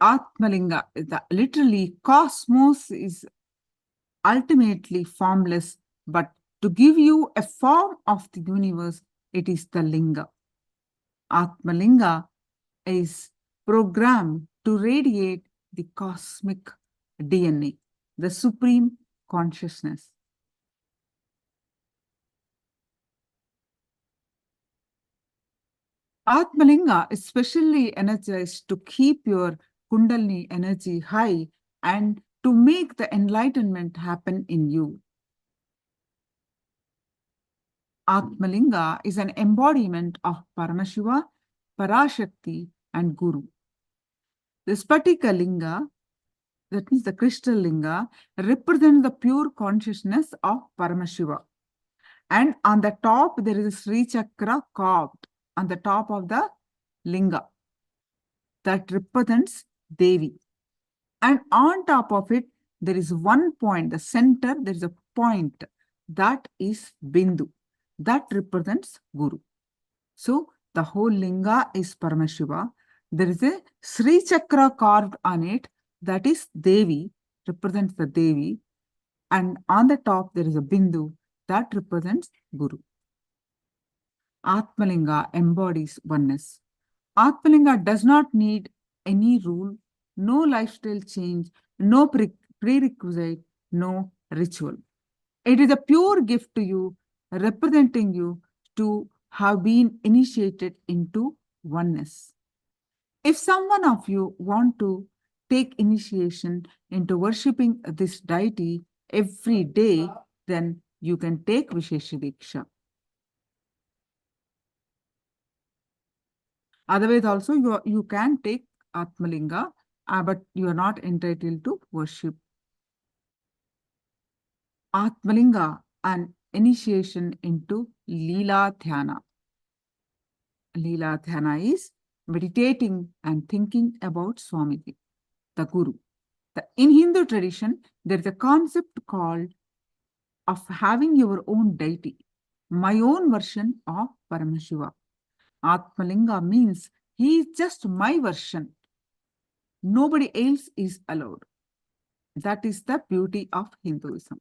Atmalinga, literally, cosmos is ultimately formless, but to give you a form of the universe, it is the linga. Atmalinga is programmed to radiate the cosmic DNA, the supreme consciousness. Atmalinga is specially energized to keep your Kundalini energy high and to make the enlightenment happen in you. Atmalinga is an embodiment of Paramashiva, Parashakti, and Guru. The Spatika Linga, that means the crystal linga, represents the pure consciousness of Paramashiva. And on the top, there is a Sri Chakra carved on the top of the linga that represents Devi. And on top of it, there is one point, the center, there is a point that is Bindu, that represents Guru. So the whole linga is Paramashiva. There is a Sri Chakra carved on it, that is Devi, represents the Devi. And on the top, there is a Bindu that represents Guru. Atmalinga embodies oneness. Atmalinga does not need any rule, no lifestyle change, no prerequisite, no ritual. It is a pure gift to you, representing you to have been initiated into oneness. If someone of you want to take initiation into worshipping this deity every day, then you can take Vishesha Diksha. Otherwise also you can take Atmalinga, but you are not entitled to worship. Atmalinga, an initiation into Leela Dhyana. Leela Dhyana is meditating and thinking about Swamiji, the Guru. In Hindu tradition, there is a concept called of having your own deity, my own version of Paramashiva. Atmalinga means he is just my version. Nobody else is allowed. That is the beauty of Hinduism.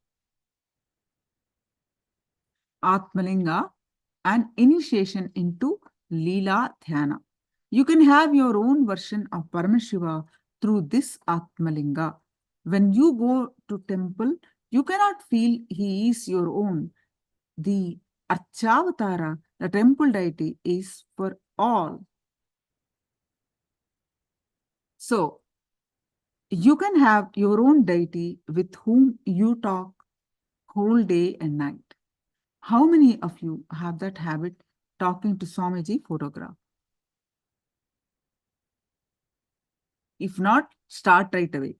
Atmalinga, an initiation into Leela Dhyana. You can have your own version of Paramashiva through this Atmalinga. When you go to temple, you cannot feel he is your own. The Archavatara, the temple deity, is for all. So, you can have your own deity with whom you talk whole day and night. How many of you have that habit, talking to Swamiji photograph? If not, start right away.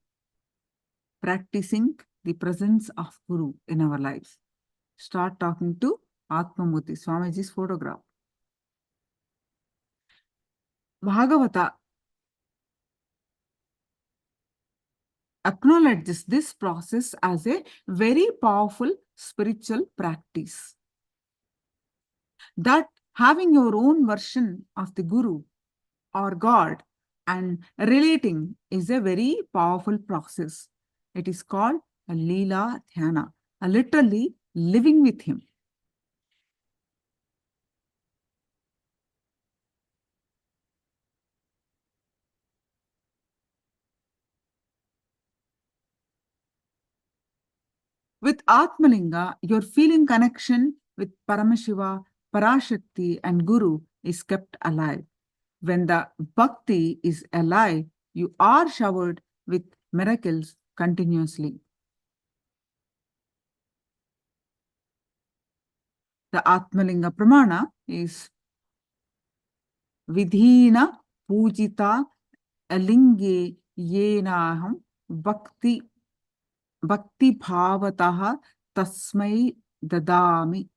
Practicing the presence of Guru in our lives. Start talking to Atmamurti, Swamiji's photograph. Bhagavata acknowledges this process as a very powerful spiritual practice. That having your own version of the Guru or God and relating is a very powerful process. It is called a Leela Dhyana, literally living with him. With Atmalinga, your feeling connection with Paramashiva, Parashakti, and Guru is kept alive. When the bhakti is alive, you are showered with miracles continuously. The Atmalinga Pramana is Vidhina Pujita Alinge Yenaham Bhakti Bhavataha Tasmai Dadami.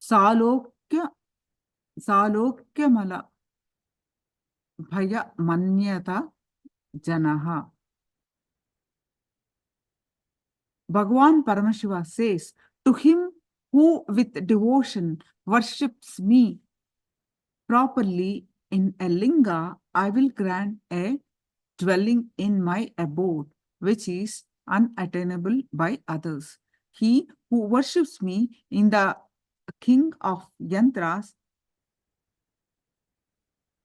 Salokya Mala Bhaya Manyata Janaha. Bhagavan Paramashiva says, to him who with devotion worships me properly in a linga, I will grant a dwelling in my abode, which is unattainable by others. He who worships me in the king of yantras,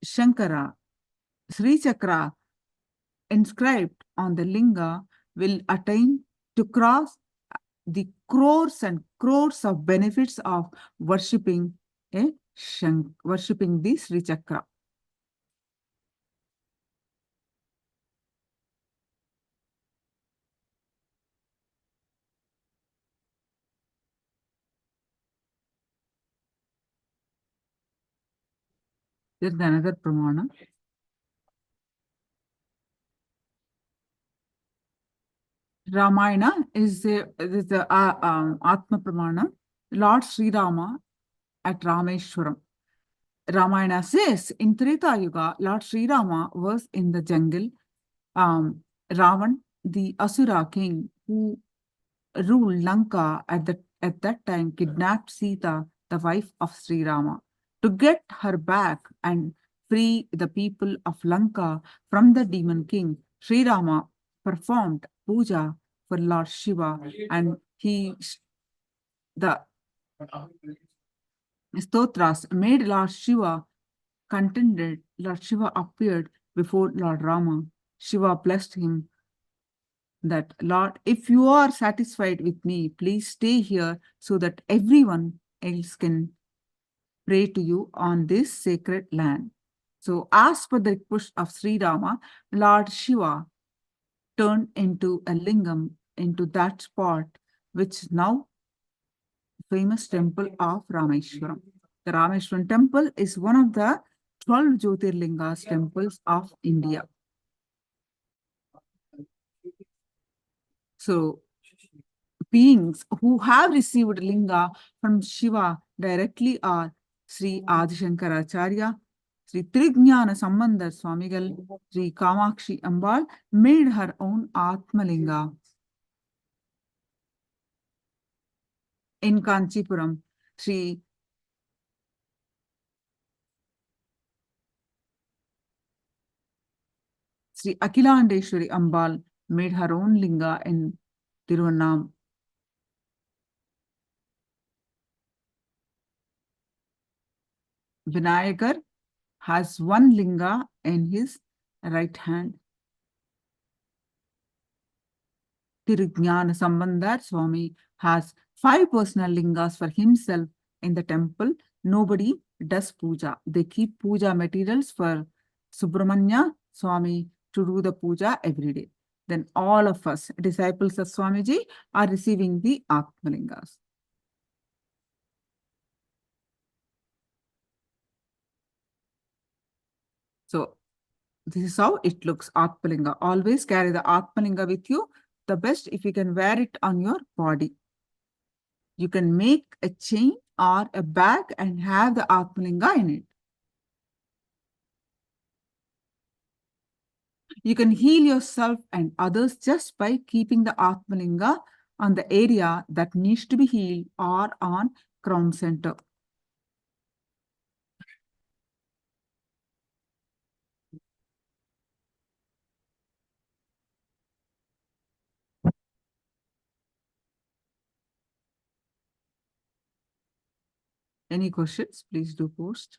Shankara, Sri Chakra, inscribed on the linga, will attain to cross the crores and crores of benefits of worshipping worshipping the Sri Chakra. There's another pramana. Ramayana is the Atma Pramana. Lord Sri Rama at Rameshwaram. Ramayana says in Treta Yuga, Lord Sri Rama was in the jungle. Ravan, the Asura king who ruled Lanka at that time, kidnapped Sita, the wife of Sri Rama. To get her back and free the people of Lanka from the demon king, Sri Rama performed puja for Lord Shiva, and the stotras made Lord Shiva contented. Lord Shiva appeared before Lord Rama. Shiva blessed him that, Lord, if you are satisfied with me, please stay here so that everyone else can pray to you on this sacred land. So, as per the request of Sri Rama, Lord Shiva turned into a lingam into that spot, which is now famous temple of Rameshwaram. The Rameshwaram temple is one of the 12 Jyotirlingas temples of India. So, beings who have received linga from Shiva directly are Sri Adi Shankaracharya, Sri Trignyana Sambandar Swamigal, Sri Kamakshi Ambal made her own Atmalinga. In Kanchipuram, Sri Akhilandeshwari Ambal made her own linga in Tiruvannam. Vinayagar has one linga in his right hand. Tirujnana Sambandar Swami has 5 personal lingas for himself in the temple. Nobody does puja. They keep puja materials for Subramanya Swami to do the puja every day. Then all of us, disciples of Swamiji, are receiving the Atmalingas. So this is how it looks, Atmalinga. Always carry the Atmalinga with you. The best if you can wear it on your body. You can make a chain or a bag and have the Atmalinga in it. You can heal yourself and others just by keeping the Atmalinga on the area that needs to be healed or on crown center. Any questions? Please do post.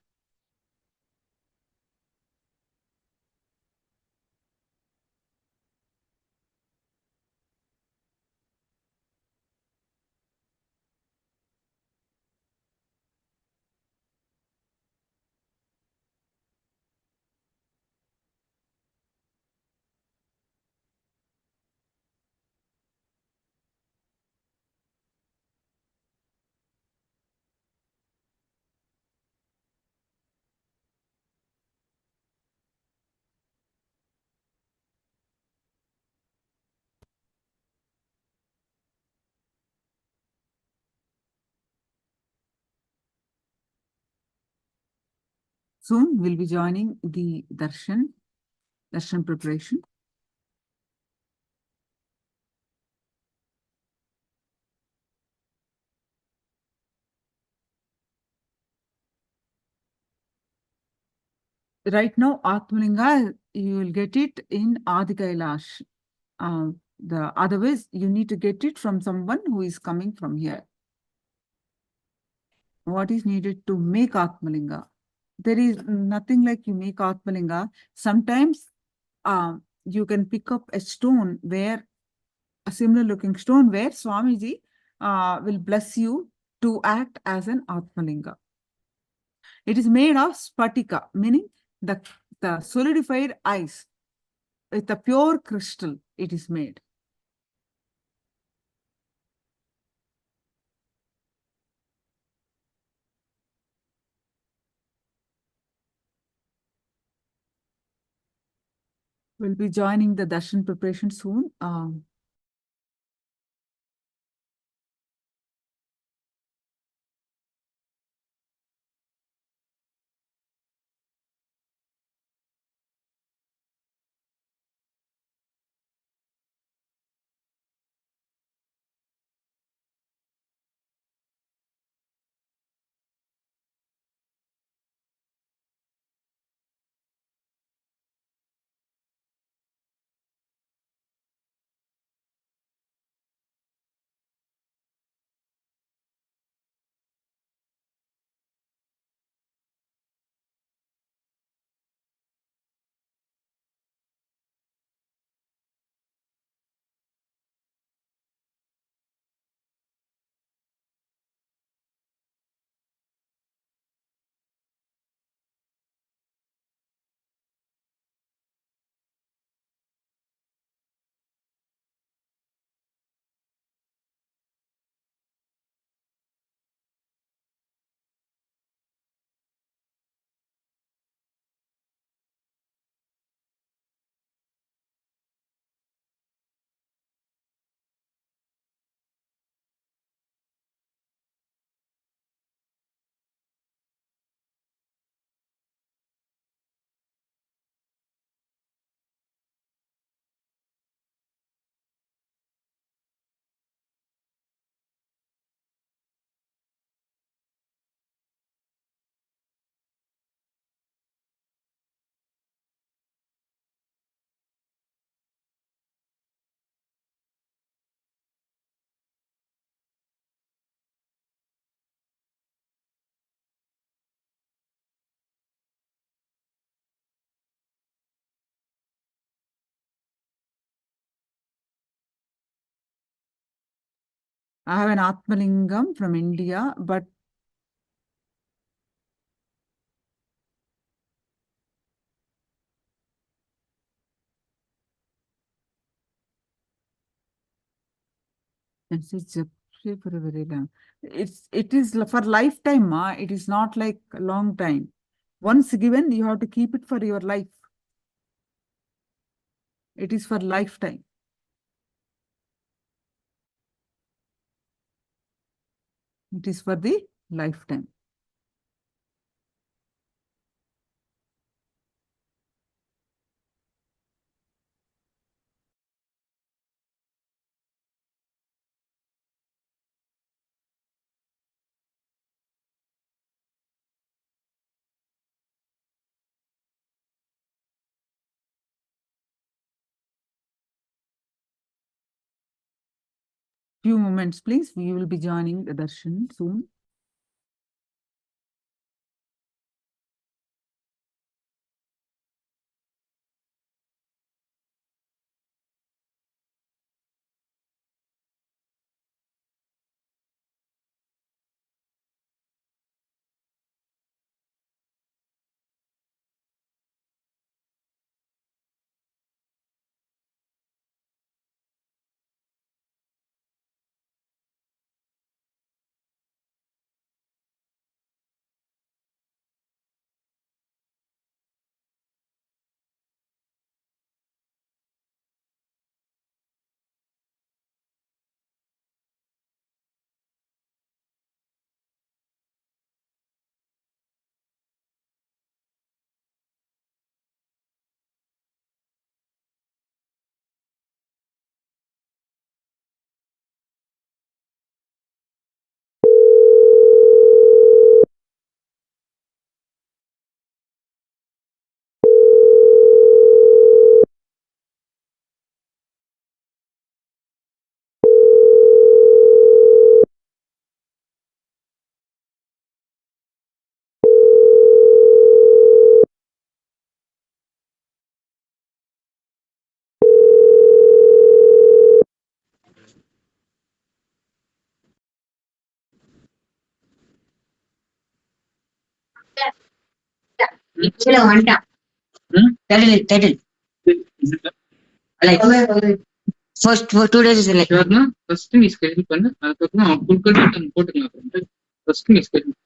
Soon we'll be joining the darshan preparation. Right now, Atmalinga, you will get it in Adi Kailash. The otherwise, you need to get it from someone who is coming from here. What is needed to make Atmalinga? There is nothing like you make Atmalinga. Sometimes you can pick up a stone where a similar looking stone where Swamiji will bless you to act as an Atmalinga. It is made of spatika, meaning the solidified ice. With a pure crystal, it is made. We'll be joining the darshan preparation soon. I have an Atmalingam from India, but it's for a very long. It is for lifetime, ma. It is not like a long time. Once given, you have to keep it for your life. It is for lifetime. It is for the lifetime. Few moments, please. We will be joining the darshan soon. Title. Like first for 2 days is like first நீ schedule பண்ணு அதுக்கப்புறம் குறுக்க போட்டுக்கலாம் first நீ schedule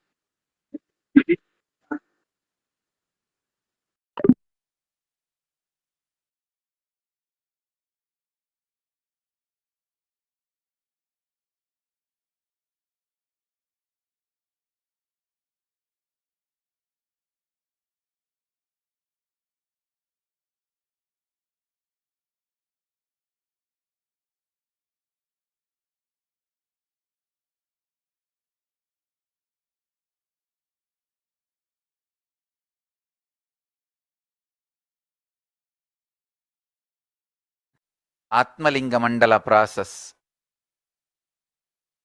Atmalinga Mandala process.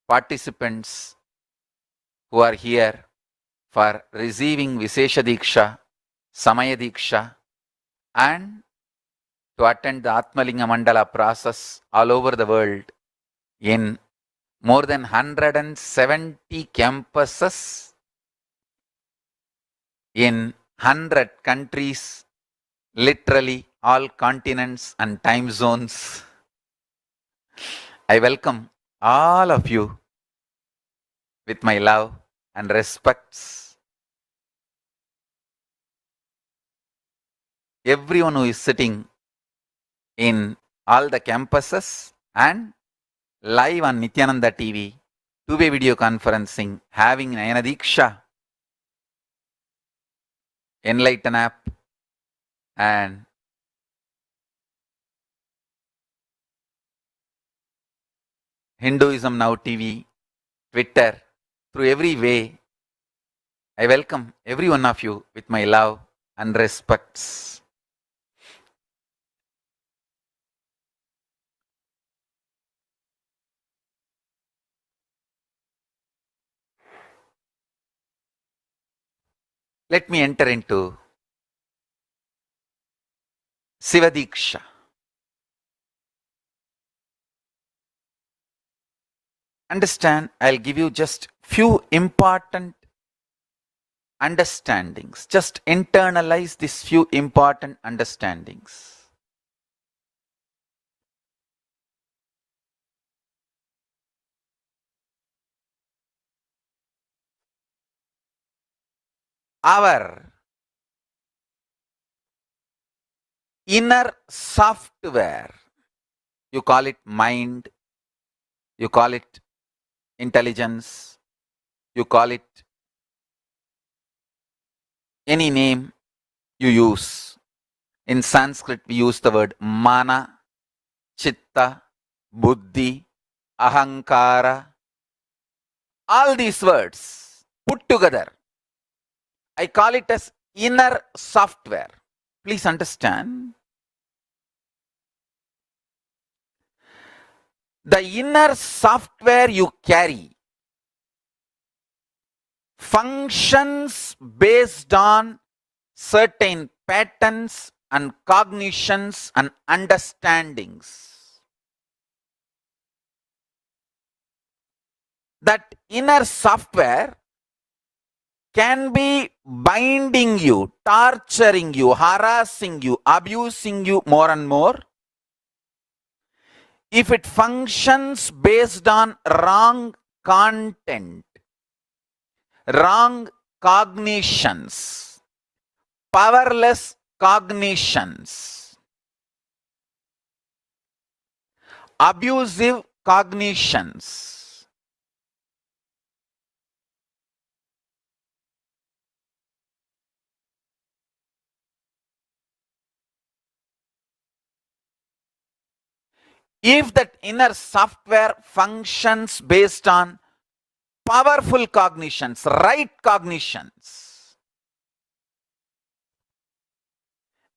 Participants who are here for receiving Vishesha Diksha, Samaya Diksha, and to attend the Atmalinga Mandala process all over the world in more than 170 campuses in 100 countries, literally all continents and time zones. I welcome all of you with my love and respects. Everyone who is sitting in all the campuses and live on Nithyananda TV, two-way video conferencing, having Nayana Diksha, Enlighten app, and Hinduism Now TV, Twitter, through every way, I welcome every one of you with my love and respects. Let me enter into Siva Diksha. Understand, I'll give you just few important understandings. Just internalize these few important understandings. Our inner software, you call it mind, you call it intelligence, you call it any name you use. In Sanskrit, we use the word mana, chitta, buddhi, ahankara. All these words put together, I call it as inner software. Please understand. The inner software you carry functions based on certain patterns and cognitions and understandings. That inner software can be binding you, torturing you, harassing you, abusing you more and more if it functions based on wrong content, wrong cognitions, powerless cognitions, abusive cognitions. If that inner software functions based on powerful cognitions, right cognitions,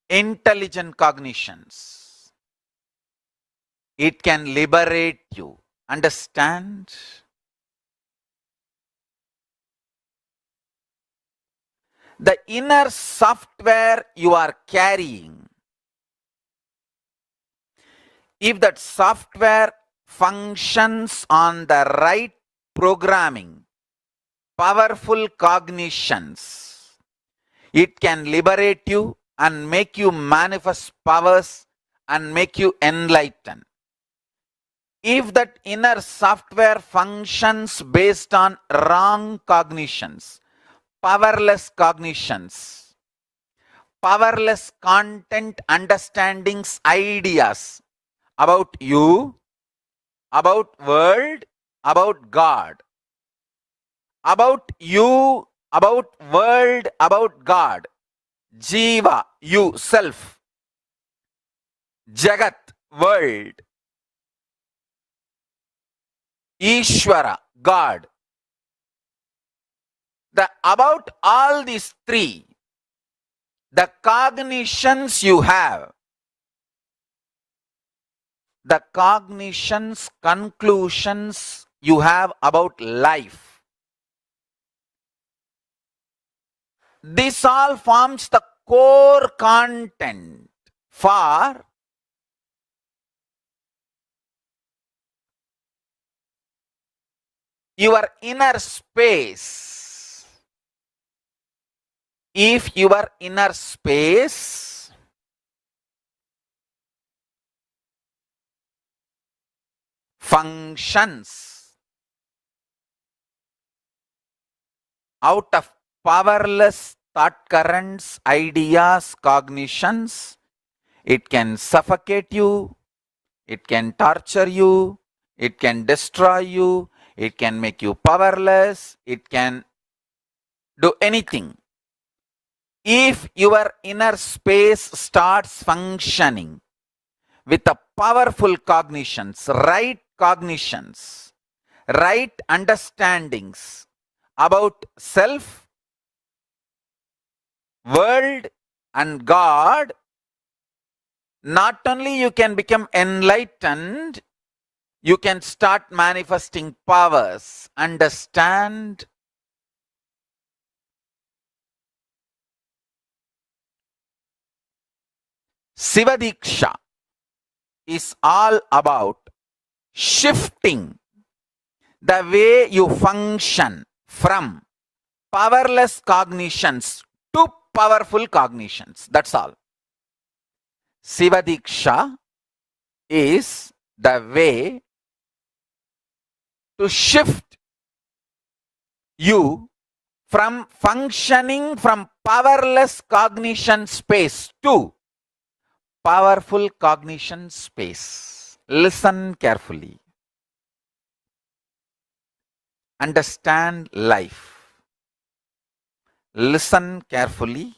intelligent cognitions, it can liberate you. Understand? The inner software you are carrying, if that software functions on the right programming, powerful cognitions, it can liberate you and make you manifest powers and make you enlighten. If that inner software functions based on wrong cognitions, powerless cognitions, powerless content, understandings, ideas about you, about world, about God, about you, about world, about God, Jiva, you, self, Jagat, world, Ishvara, God. About all these three, the cognitions you have, the cognitions, conclusions you have about life, this all forms the core content for your inner space. If your inner space functions out of powerless thought currents, ideas, cognitions, it can suffocate you, it can torture you, it can destroy you, it can make you powerless, it can do anything. If your inner space starts functioning with a powerful cognitions, right understandings about self, world and God, not only you can become enlightened, you can start manifesting powers. Understand? Sivadiksha is all about shifting the way you function from powerless cognitions to powerful cognitions. That's all. Siva Diksha is the way to shift you from functioning from powerless cognition space to powerful cognition space. Listen carefully. Understand life. Listen carefully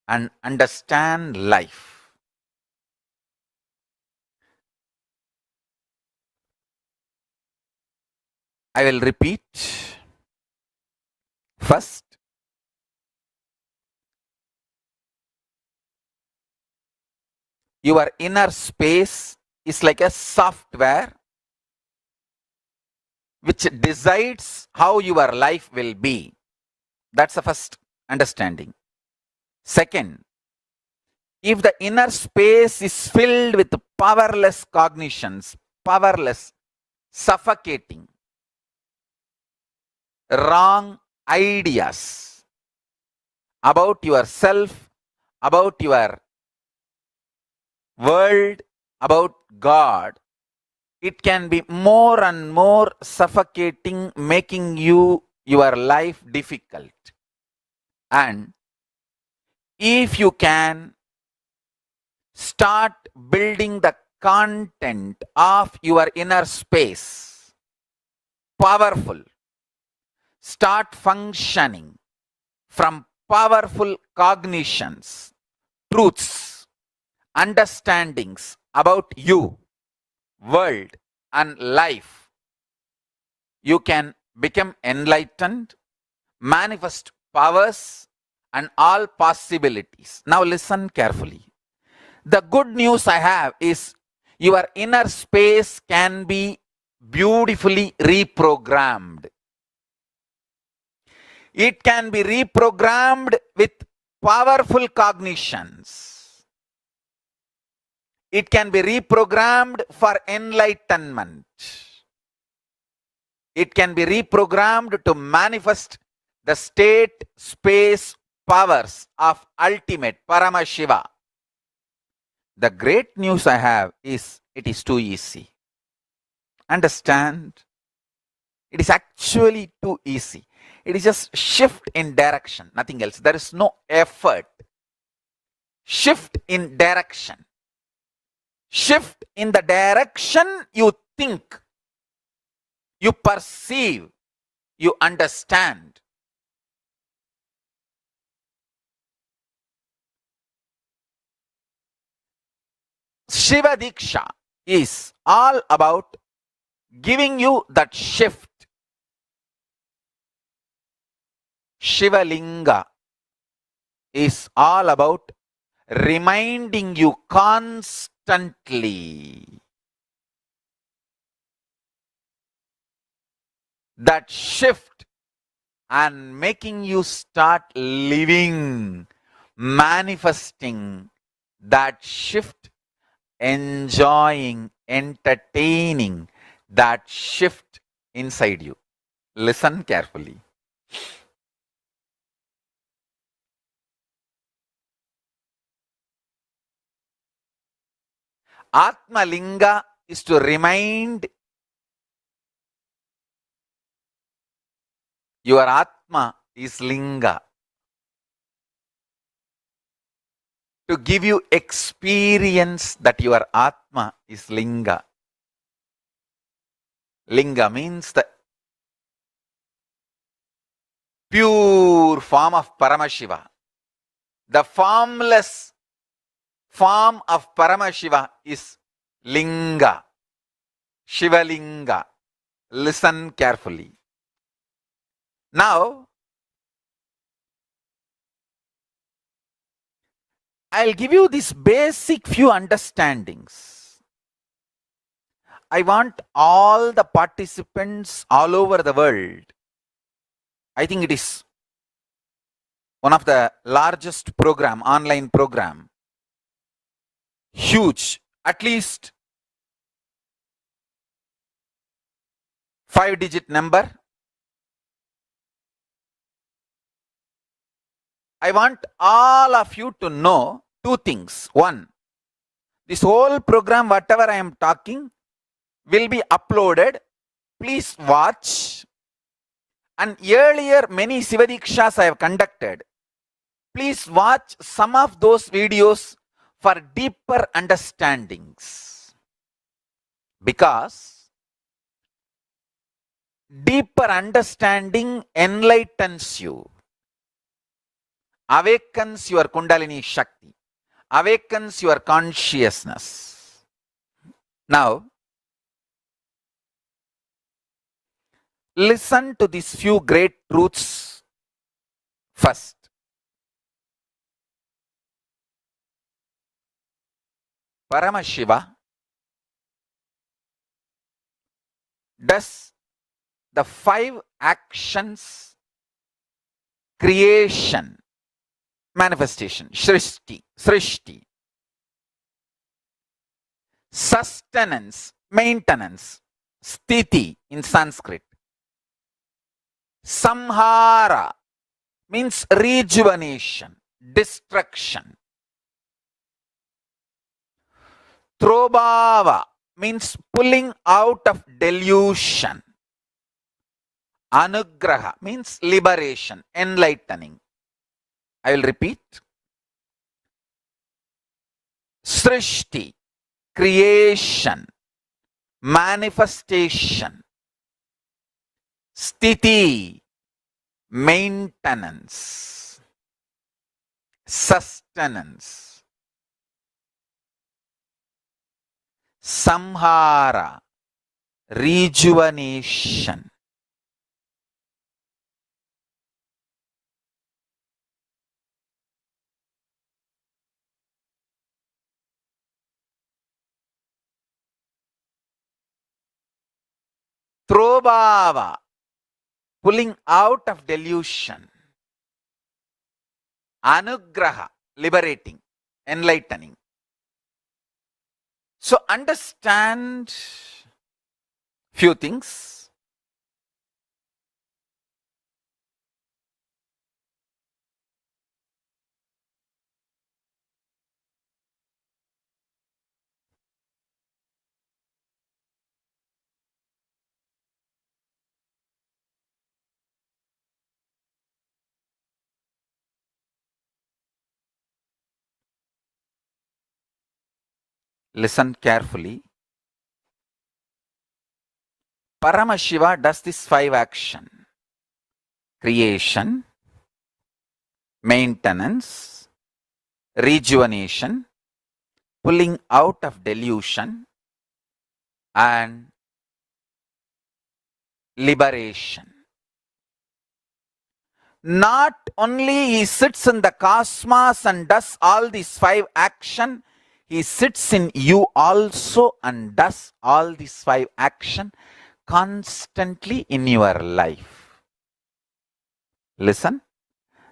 and understand life. I will repeat. First, your inner space is like a software which decides how your life will be. That's the first understanding. Second, if the inner space is filled with powerless cognitions, powerless, suffocating, wrong ideas about yourself, about your world, about God, it can be more and more suffocating, making your life difficult. And if you can start building the content of your inner space, powerful, start functioning from powerful cognitions, truths, understandings about you, world, and life, you can become enlightened, manifest powers, and all possibilities. Now listen carefully. The good news I have is your inner space can be beautifully reprogrammed. It can be reprogrammed with powerful cognitions. It can be reprogrammed for enlightenment. It can be reprogrammed to manifest the state, space, powers of ultimate Paramashiva. The great news I have is it is too easy. Understand? It is actually too easy. It is just shift in direction, nothing else. There is no effort. Shift in direction. Shift in the direction you think, you perceive, you understand. Shiva Diksha is all about giving you that shift. Shiva Linga is all about reminding you constantly that shift and making you start living, manifesting that shift, enjoying, entertaining that shift inside you. Listen carefully. Atma Linga is to remind your Atma is Linga. To give you experience that your Atma is Linga. Linga means the pure form of Paramashiva. The formless form of Paramashiva is Linga. Shiva Linga. Listen carefully. Now, I'll give you these basic few understandings. I want all the participants all over the world. I think it is one of the largest program, online program. Huge. At least 5-digit number. I want all of you to know two things. One, this whole program, whatever I am talking, will be uploaded. Please watch. And earlier, many Sivadikshas I have conducted. Please watch some of those videos for deeper understandings. Because deeper understanding enlightens you, awakens your Kundalini Shakti, awakens your consciousness. Now, listen to these few great truths first. Paramashiva does the 5 actions: creation, manifestation, srishti, sustenance, maintenance, sthiti in Sanskrit, samhara means rejuvenation, destruction, throbhava means pulling out of delusion, anugraha means liberation, enlightening. I will repeat. Srishti, creation, manifestation, sthiti, maintenance, sustenance, samhara, rejuvenation, throbhava, pulling out of delusion, anugraha, liberating, enlightening. So understand few things. Listen carefully. Paramashiva does this 5 action: creation, maintenance, rejuvenation, pulling out of delusion, and liberation. Not only he sits in the cosmos and does all these 5 action, he sits in you also and does all these 5 action constantly in your life. Listen,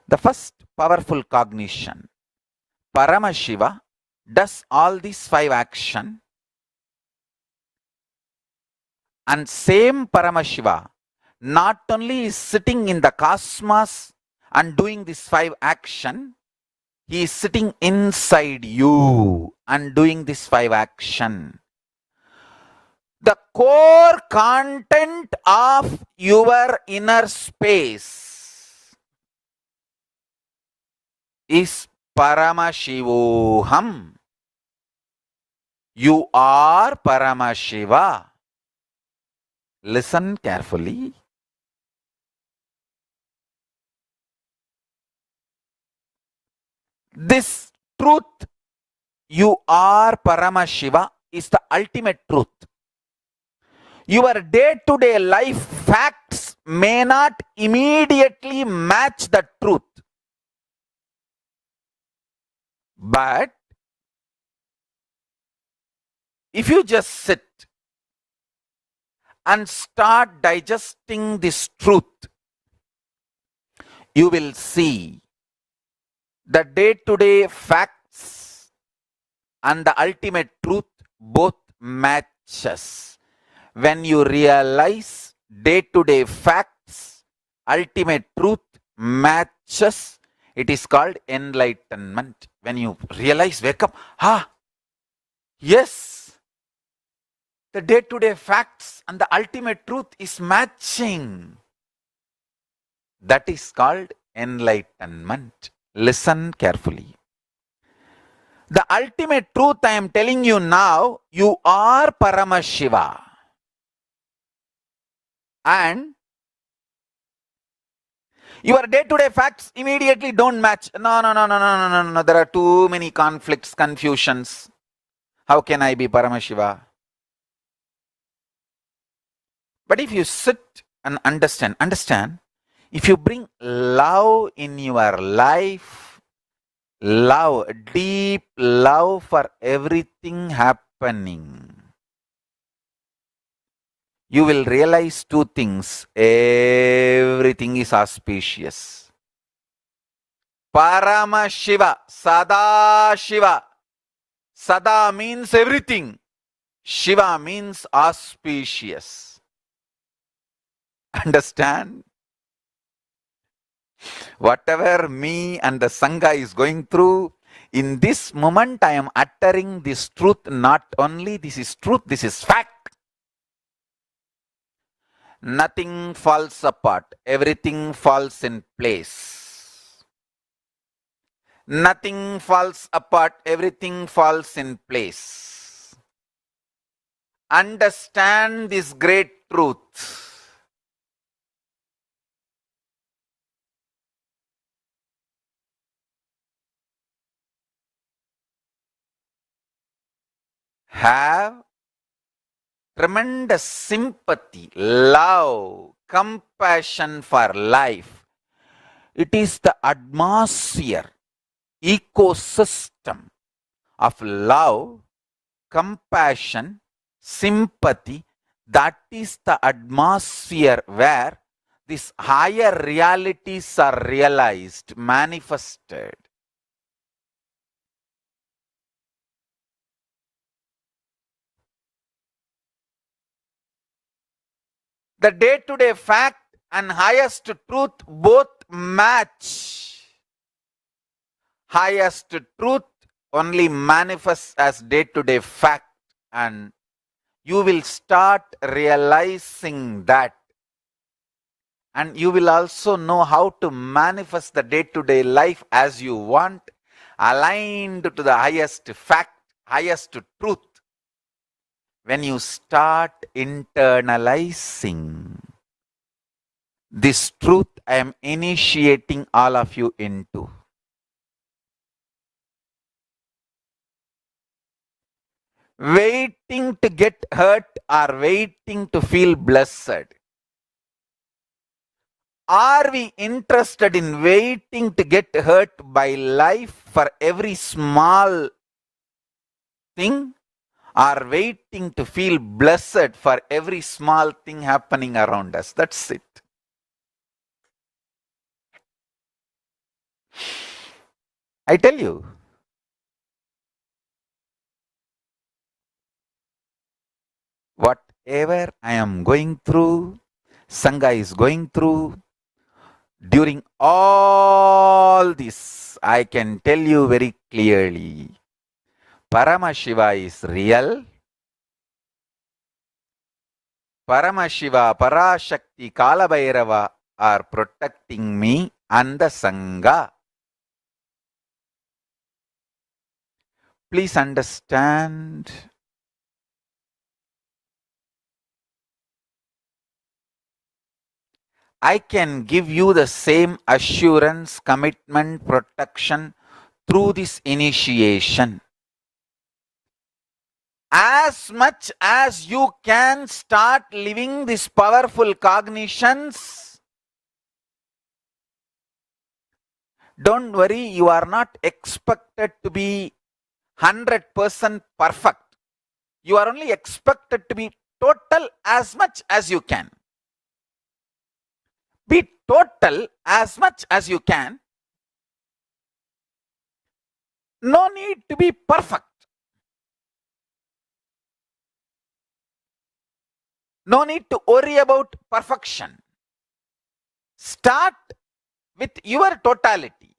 the first powerful cognition. Paramashiva does all these 5 action, and same Paramashiva not only is sitting in the cosmos and doing this 5 action, he is sitting inside you and doing this 5 action. The core content of your inner space is Paramashivoham. You are Paramashiva. Listen carefully. This truth, you are Paramashiva, is the ultimate truth. Your day-to-day life facts may not immediately match the truth. But if you just sit and start digesting this truth, you will see the day-to-day facts and the ultimate truth both matches when you realize day-to-day facts, ultimate truth matches, it is called enlightenment. When you realize, wake up, yes, the day-to-day facts and the ultimate truth is matching. That is called enlightenment. Listen carefully. The ultimate truth I am telling you now, you are Paramashiva. And your day-to-day facts immediately don't match. No. There are too many conflicts, confusions. How can I be Paramashiva? But if you sit and understand, if you bring love in your life, love, deep love for everything happening, you will realize two things. Everything is auspicious. Paramashiva, Sada Shiva. Sada means everything. Shiva means auspicious. Understand? Whatever me and the Sangha is going through, in this moment I am uttering this truth. Not only this is truth, this is fact. Nothing falls apart. Everything falls in place. Nothing falls apart. Everything falls in place. Understand this great truth. Have tremendous sympathy, love, compassion for life. It is the atmosphere, ecosystem of love, compassion, sympathy. That is the atmosphere where these higher realities are realized, manifested. The day-to-day fact and highest truth both match. Highest truth only manifests as day-to-day fact, and you will start realizing that. And you will also know how to manifest the day-to-day life as you want, aligned to the highest fact, highest truth. When you start internalizing this truth, I am initiating all of you into. Waiting to get hurt or waiting to feel blessed? Are we interested in waiting to get hurt by life for every small thing? Or waiting to feel blessed for every small thing happening around us? That's it. I tell you, whatever I am going through, Sangha is going through, during all this, I can tell you very clearly, Paramashiva is real. Paramashiva, Parashakti, Kalabhairava are protecting me and the Sangha. Please understand. I can give you the same assurance, commitment, protection through this initiation. As much as you can start living these powerful cognitions, don't worry, you are not expected to be 100% perfect. You are only expected to be total as much as you can. Be total as much as you can. No need to be perfect. No need to worry about perfection. Start with your totality.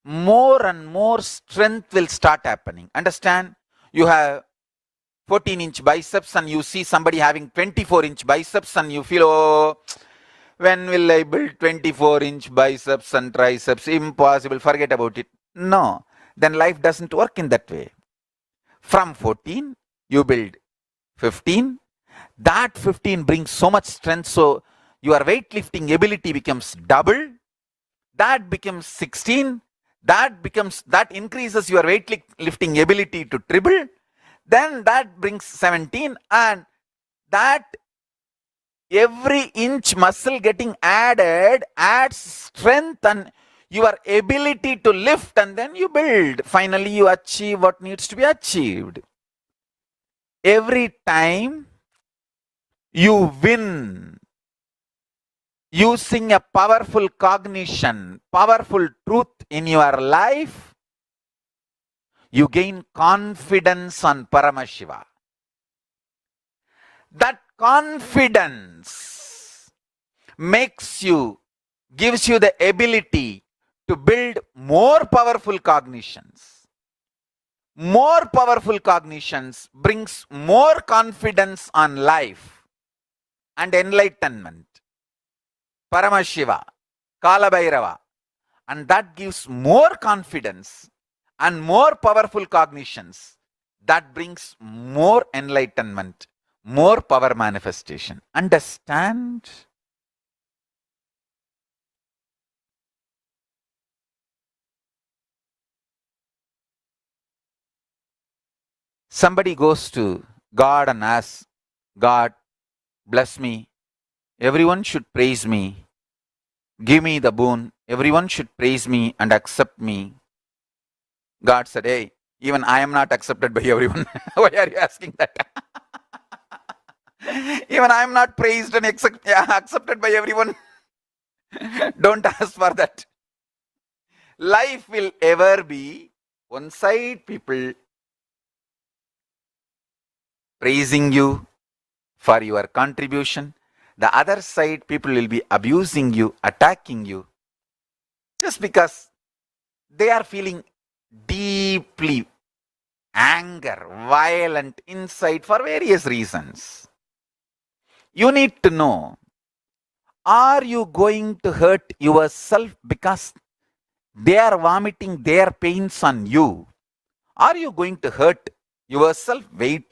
More and more strength will start happening. Understand? You have 14-inch biceps and you see somebody having 24-inch biceps and you feel, oh, when will I build 24-inch biceps and triceps? Impossible, forget about it. No, then life doesn't work in that way. From 14, you build 15. That 15 brings so much strength, so your weightlifting ability becomes double. That becomes 16. That increases your weightlifting ability to triple. Then that brings 17, and that every inch muscle getting added adds strength and your ability to lift, and then you build. Finally, you achieve what needs to be achieved. Every time you win using a powerful cognition, powerful truth in your life, you gain confidence on Paramashiva. That confidence gives you the ability to build more powerful cognitions. More powerful cognitions brings more confidence on life and enlightenment. Paramashiva, Kalabhairava, and that gives more confidence and more powerful cognitions. That brings more enlightenment, more power manifestation. Understand? Somebody goes to God and asks, God, bless me. Everyone should praise me. Give me the boon. Everyone should praise me and accept me. God said, hey, even I am not accepted by everyone. Why are you asking that? Even I am not praised and accepted by everyone. Don't ask for that. Life will ever be one side people praising you for your contribution. The other side people will be abusing you, attacking you, just because they are feeling deeply anger, violent inside for various reasons. You need to know, are you going to hurt yourself because they are vomiting their pains on you? Are you going to hurt yourself waiting